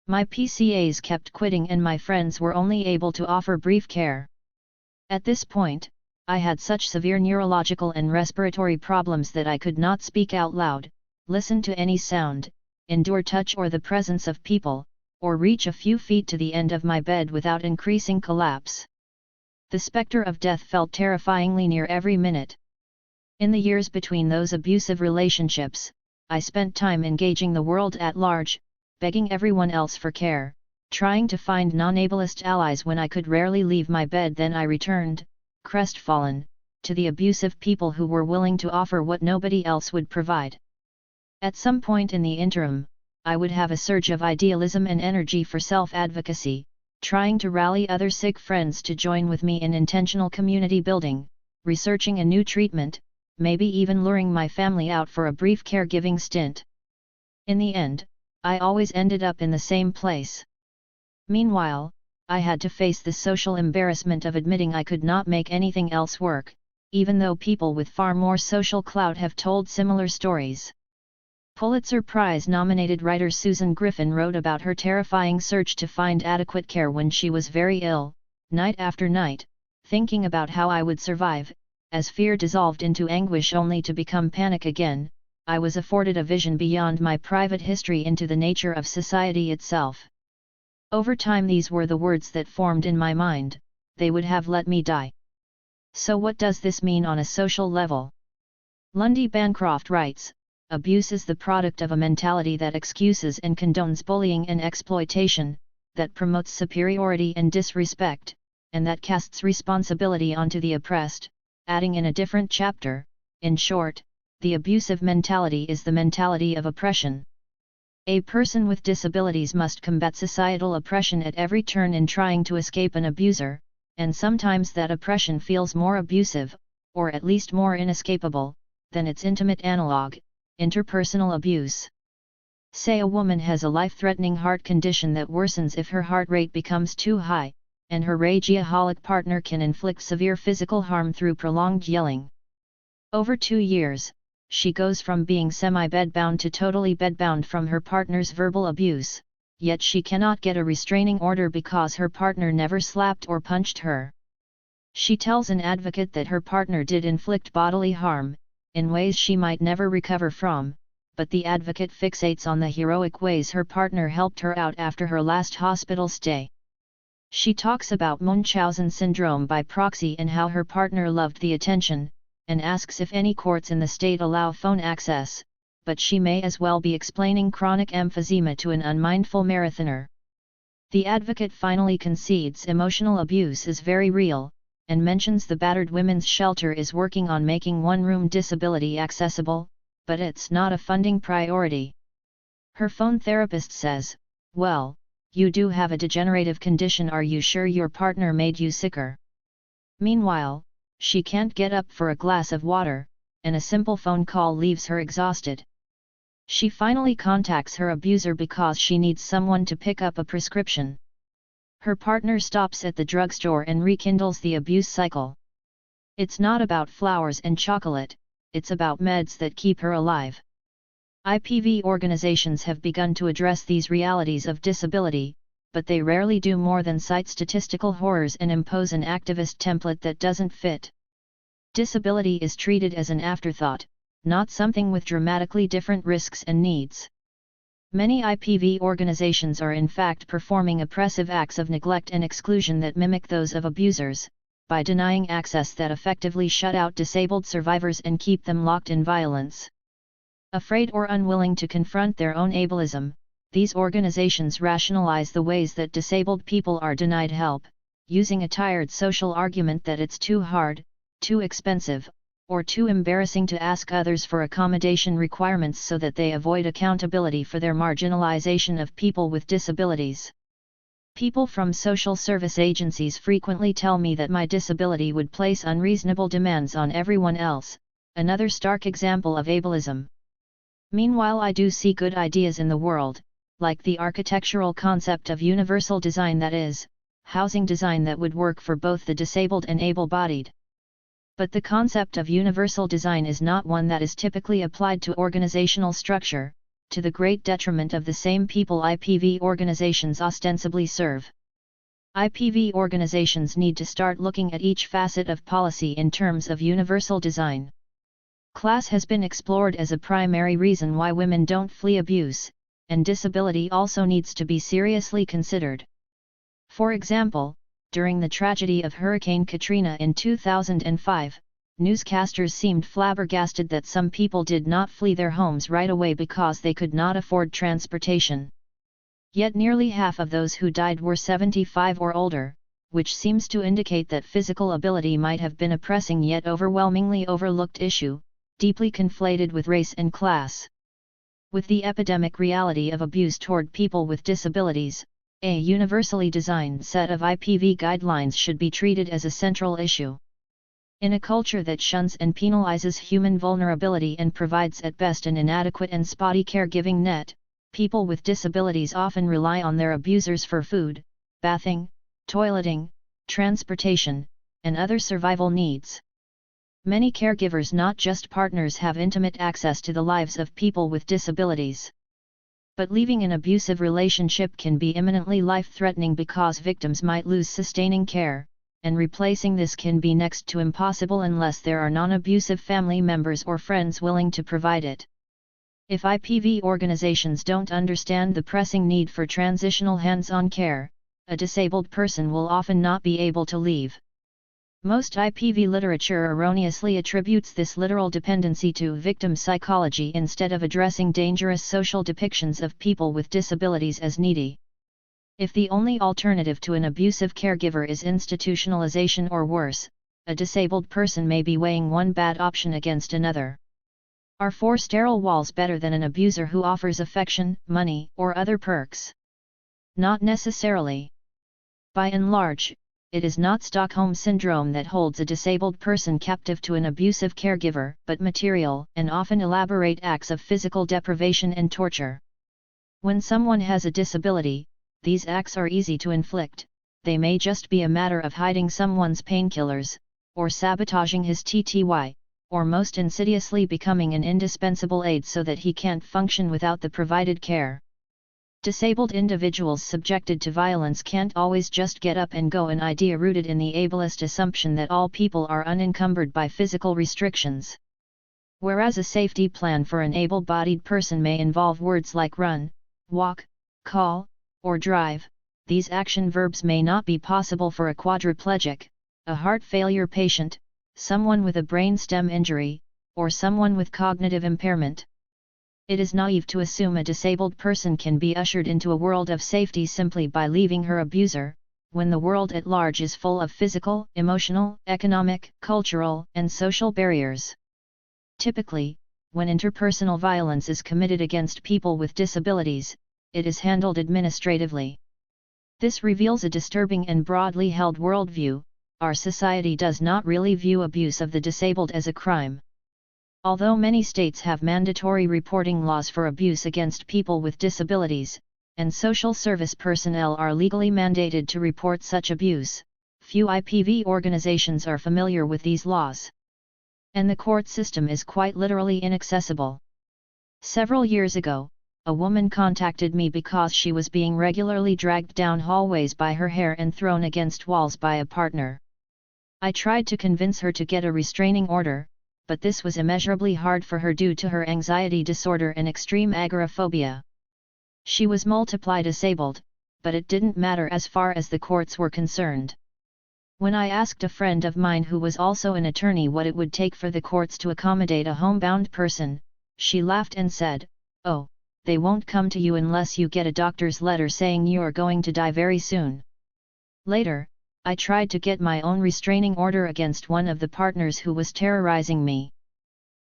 My PCAs kept quitting and my friends were only able to offer brief care. At this point, I had such severe neurological and respiratory problems that I could not speak out loud, listen to any sound, endure touch or the presence of people, or reach a few feet to the end of my bed without increasing collapse. The specter of death felt terrifyingly near every minute. In the years between those abusive relationships, I spent time engaging the world at large, begging everyone else for care, trying to find non-ableist allies when I could rarely leave my bed. Then I returned, crestfallen, to the abusive people who were willing to offer what nobody else would provide. At some point in the interim, I would have a surge of idealism and energy for self-advocacy, trying to rally other sick friends to join with me in intentional community building, researching a new treatment, maybe even luring my family out for a brief caregiving stint. In the end, I always ended up in the same place. Meanwhile, I had to face the social embarrassment of admitting I could not make anything else work, even though people with far more social clout have told similar stories. Pulitzer Prize-nominated writer Susan Griffin wrote about her terrifying search to find adequate care when she was very ill, night after night, thinking about how I would survive, as fear dissolved into anguish only to become panic again, I was afforded a vision beyond my private history into the nature of society itself. Over time these were the words that formed in my mind, they would have let me die. So what does this mean on a social level? Lundy Bancroft writes, abuse is the product of a mentality that excuses and condones bullying and exploitation, that promotes superiority and disrespect, and that casts responsibility onto the oppressed, adding in a different chapter, in short, the abusive mentality is the mentality of oppression. A person with disabilities must combat societal oppression at every turn in trying to escape an abuser, and sometimes that oppression feels more abusive, or at least more inescapable, than its intimate analog, interpersonal abuse. Say a woman has a life-threatening heart condition that worsens if her heart rate becomes too high, and her rageaholic partner can inflict severe physical harm through prolonged yelling. Over 2 years, she goes from being semi-bedbound to totally bedbound from her partner's verbal abuse, yet she cannot get a restraining order because her partner never slapped or punched her. She tells an advocate that her partner did inflict bodily harm, in ways she might never recover from, but the advocate fixates on the heroic ways her partner helped her out after her last hospital stay. She talks about Munchausen syndrome by proxy and how her partner loved the attention, and asks if any courts in the state allow phone access, but she may as well be explaining chronic emphysema to an unmindful marathoner. The advocate finally concedes emotional abuse is very real, and mentions the battered women's shelter is working on making one-room disability accessible, but it's not a funding priority. Her phone therapist says, "Well, you do have a degenerative condition, are you sure your partner made you sicker?" Meanwhile, she can't get up for a glass of water, and a simple phone call leaves her exhausted. She finally contacts her abuser because she needs someone to pick up a prescription. Her partner stops at the drugstore and rekindles the abuse cycle. It's not about flowers and chocolate, it's about meds that keep her alive. IPV organizations have begun to address these realities of disability, but they rarely do more than cite statistical horrors and impose an activist template that doesn't fit. Disability is treated as an afterthought, not something with dramatically different risks and needs. Many IPV organizations are in fact performing oppressive acts of neglect and exclusion that mimic those of abusers, by denying access that effectively shut out disabled survivors and keep them locked in violence. Afraid or unwilling to confront their own ableism, these organizations rationalize the ways that disabled people are denied help, using a tired social argument that it's too hard, too expensive, or too embarrassing to ask others for accommodation requirements so that they avoid accountability for their marginalization of people with disabilities. People from social service agencies frequently tell me that my disability would place unreasonable demands on everyone else, another stark example of ableism. Meanwhile, I do see good ideas in the world, like the architectural concept of universal design, that is, housing design that would work for both the disabled and able-bodied. But the concept of universal design is not one that is typically applied to organizational structure, to the great detriment of the same people IPV organizations ostensibly serve. IPV organizations need to start looking at each facet of policy in terms of universal design. Class has been explored as a primary reason why women don't flee abuse, and disability also needs to be seriously considered. For example, during the tragedy of Hurricane Katrina in 2005, newscasters seemed flabbergasted that some people did not flee their homes right away because they could not afford transportation. Yet nearly half of those who died were 75 or older, which seems to indicate that physical ability might have been a pressing yet overwhelmingly overlooked issue, deeply conflated with race and class. With the epidemic reality of abuse toward people with disabilities, a universally designed set of IPV guidelines should be treated as a central issue. In a culture that shuns and penalizes human vulnerability and provides at best an inadequate and spotty caregiving net, people with disabilities often rely on their abusers for food, bathing, toileting, transportation, and other survival needs. Many caregivers, not just partners, have intimate access to the lives of people with disabilities. But leaving an abusive relationship can be imminently life-threatening because victims might lose sustaining care, and replacing this can be next to impossible unless there are non-abusive family members or friends willing to provide it. If IPV organizations don't understand the pressing need for transitional hands-on care, a disabled person will often not be able to leave. Most IPV literature erroneously attributes this literal dependency to victim psychology instead of addressing dangerous social depictions of people with disabilities as needy. If the only alternative to an abusive caregiver is institutionalization or worse, a disabled person may be weighing one bad option against another. Are 4 sterile walls better than an abuser who offers affection, money, or other perks? Not necessarily. By and large, it is not Stockholm Syndrome that holds a disabled person captive to an abusive caregiver, but material and often elaborate acts of physical deprivation and torture. When someone has a disability, these acts are easy to inflict. They may just be a matter of hiding someone's painkillers, or sabotaging his TTY, or most insidiously becoming an indispensable aid so that he can't function without the provided care. Disabled individuals subjected to violence can't always just get up and go, an idea rooted in the ableist assumption that all people are unencumbered by physical restrictions. Whereas a safety plan for an able-bodied person may involve words like run, walk, call, or drive, these action verbs may not be possible for a quadriplegic, a heart failure patient, someone with a brainstem injury, or someone with cognitive impairment. It is naive to assume a disabled person can be ushered into a world of safety simply by leaving her abuser, when the world at large is full of physical, emotional, economic, cultural, and social barriers. Typically, when interpersonal violence is committed against people with disabilities, it is handled administratively. This reveals a disturbing and broadly held worldview: our society does not really view abuse of the disabled as a crime. Although many states have mandatory reporting laws for abuse against people with disabilities, and social service personnel are legally mandated to report such abuse, few IPV organizations are familiar with these laws. And the court system is quite literally inaccessible. Several years ago, a woman contacted me because she was being regularly dragged down hallways by her hair and thrown against walls by a partner. I tried to convince her to get a restraining order, but this was immeasurably hard for her due to her anxiety disorder and extreme agoraphobia. She was multiply disabled, but it didn't matter as far as the courts were concerned. When I asked a friend of mine who was also an attorney what it would take for the courts to accommodate a homebound person, she laughed and said, "Oh, they won't come to you unless you get a doctor's letter saying you are going to die very soon." Later, I tried to get my own restraining order against one of the partners who was terrorizing me.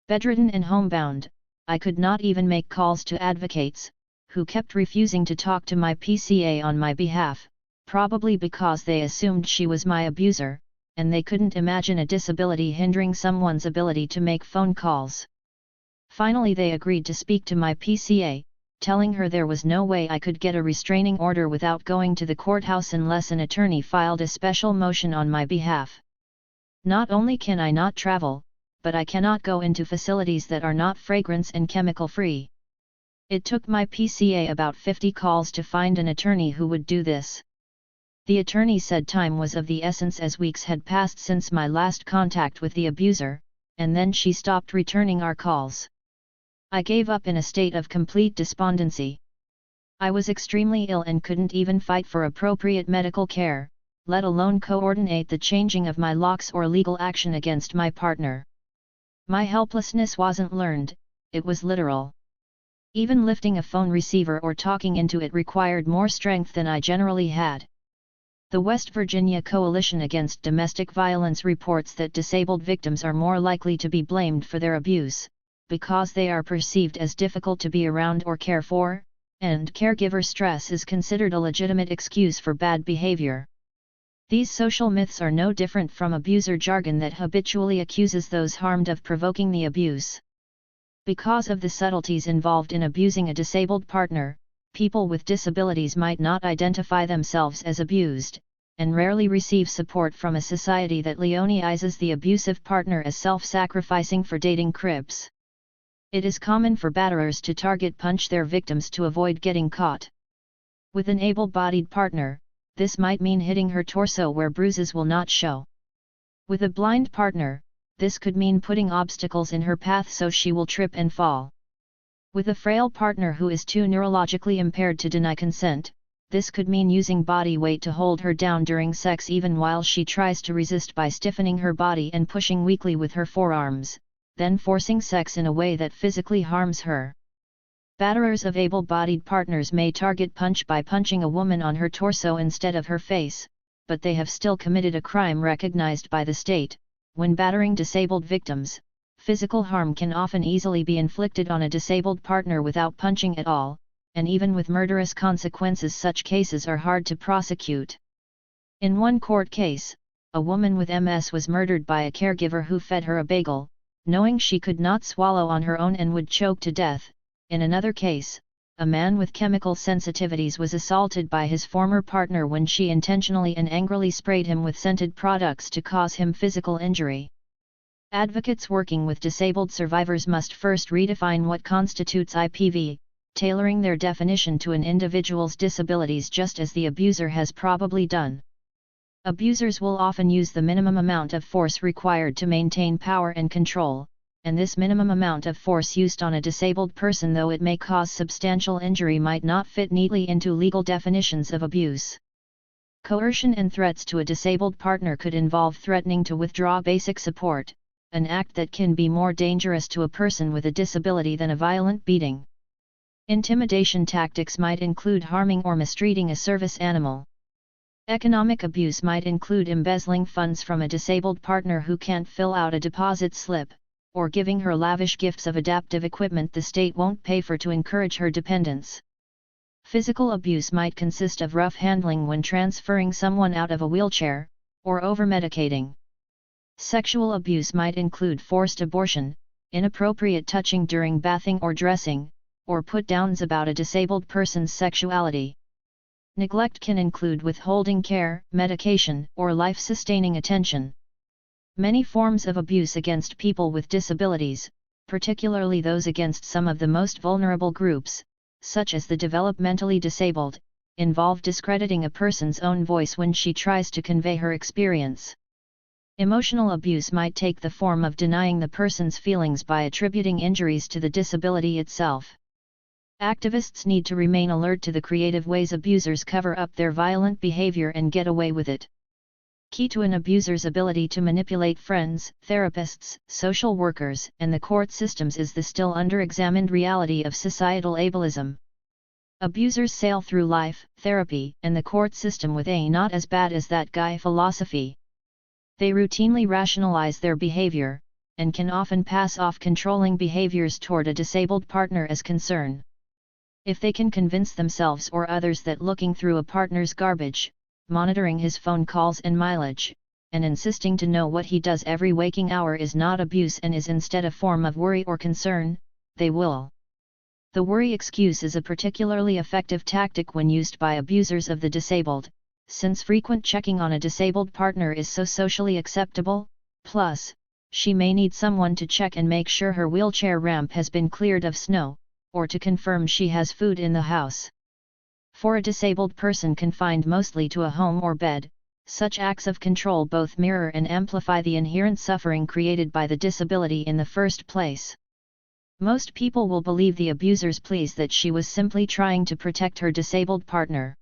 Bedridden and homebound, I could not even make calls to advocates, who kept refusing to talk to my PCA on my behalf, probably because they assumed she was my abuser, and they couldn't imagine a disability hindering someone's ability to make phone calls. Finally, they agreed to speak to my PCA, telling her there was no way I could get a restraining order without going to the courthouse unless an attorney filed a special motion on my behalf. Not only can I not travel, but I cannot go into facilities that are not fragrance and chemical free. It took my PCA about 50 calls to find an attorney who would do this. The attorney said time was of the essence as weeks had passed since my last contact with the abuser, and then she stopped returning our calls. I gave up in a state of complete despondency. I was extremely ill and couldn't even fight for appropriate medical care, let alone coordinate the changing of my locks or legal action against my partner. My helplessness wasn't learned, it was literal. Even lifting a phone receiver or talking into it required more strength than I generally had. The West Virginia Coalition Against Domestic Violence reports that disabled victims are more likely to be blamed for their abuse, because they are perceived as difficult to be around or care for, and caregiver stress is considered a legitimate excuse for bad behavior. These social myths are no different from abuser jargon that habitually accuses those harmed of provoking the abuse. Because of the subtleties involved in abusing a disabled partner, people with disabilities might not identify themselves as abused, and rarely receive support from a society that leonizes the abusive partner as self-sacrificing for dating cribs. It is common for batterers to target punch their victims to avoid getting caught. With an able-bodied partner, this might mean hitting her torso where bruises will not show. With a blind partner, this could mean putting obstacles in her path so she will trip and fall. With a frail partner who is too neurologically impaired to deny consent, this could mean using body weight to hold her down during sex even while she tries to resist by stiffening her body and pushing weakly with her forearms, then forcing sex in a way that physically harms her. Batterers of able-bodied partners may target punch by punching a woman on her torso instead of her face, but they have still committed a crime recognized by the state. When battering disabled victims, physical harm can often easily be inflicted on a disabled partner without punching at all, and even with murderous consequences such cases are hard to prosecute. In one court case, a woman with MS was murdered by a caregiver who fed her a bagel, knowing she could not swallow on her own and would choke to death. In another case, a man with chemical sensitivities was assaulted by his former partner when she intentionally and angrily sprayed him with scented products to cause him physical injury. Advocates working with disabled survivors must first redefine what constitutes IPV, tailoring their definition to an individual's disabilities just as the abuser has probably done. Abusers will often use the minimum amount of force required to maintain power and control, and this minimum amount of force used on a disabled person, though it may cause substantial injury, might not fit neatly into legal definitions of abuse. Coercion and threats to a disabled partner could involve threatening to withdraw basic support, an act that can be more dangerous to a person with a disability than a violent beating. Intimidation tactics might include harming or mistreating a service animal. Economic abuse might include embezzling funds from a disabled partner who can't fill out a deposit slip, or giving her lavish gifts of adaptive equipment the state won't pay for to encourage her dependence. Physical abuse might consist of rough handling when transferring someone out of a wheelchair, or over-medicating. Sexual abuse might include forced abortion, inappropriate touching during bathing or dressing, or put-downs about a disabled person's sexuality. Neglect can include withholding care, medication, or life-sustaining attention. Many forms of abuse against people with disabilities, particularly those against some of the most vulnerable groups, such as the developmentally disabled, involve discrediting a person's own voice when she tries to convey her experience. Emotional abuse might take the form of denying the person's feelings by attributing injuries to the disability itself. Activists need to remain alert to the creative ways abusers cover up their violent behavior and get away with it. Key to an abuser's ability to manipulate friends, therapists, social workers, and the court systems is the still under-examined reality of societal ableism. Abusers sail through life, therapy, and the court system with a "not as bad as that guy" philosophy. They routinely rationalize their behavior, and can often pass off controlling behaviors toward a disabled partner as concern. If they can convince themselves or others that looking through a partner's garbage, monitoring his phone calls and mileage, and insisting to know what he does every waking hour is not abuse and is instead a form of worry or concern, they will. The worry excuse is a particularly effective tactic when used by abusers of the disabled, since frequent checking on a disabled partner is so socially acceptable. Plus, she may need someone to check and make sure her wheelchair ramp has been cleared of snow, or to confirm she has food in the house. For a disabled person confined mostly to a home or bed, such acts of control both mirror and amplify the inherent suffering created by the disability in the first place. Most people will believe the abuser's pleas that she was simply trying to protect her disabled partner.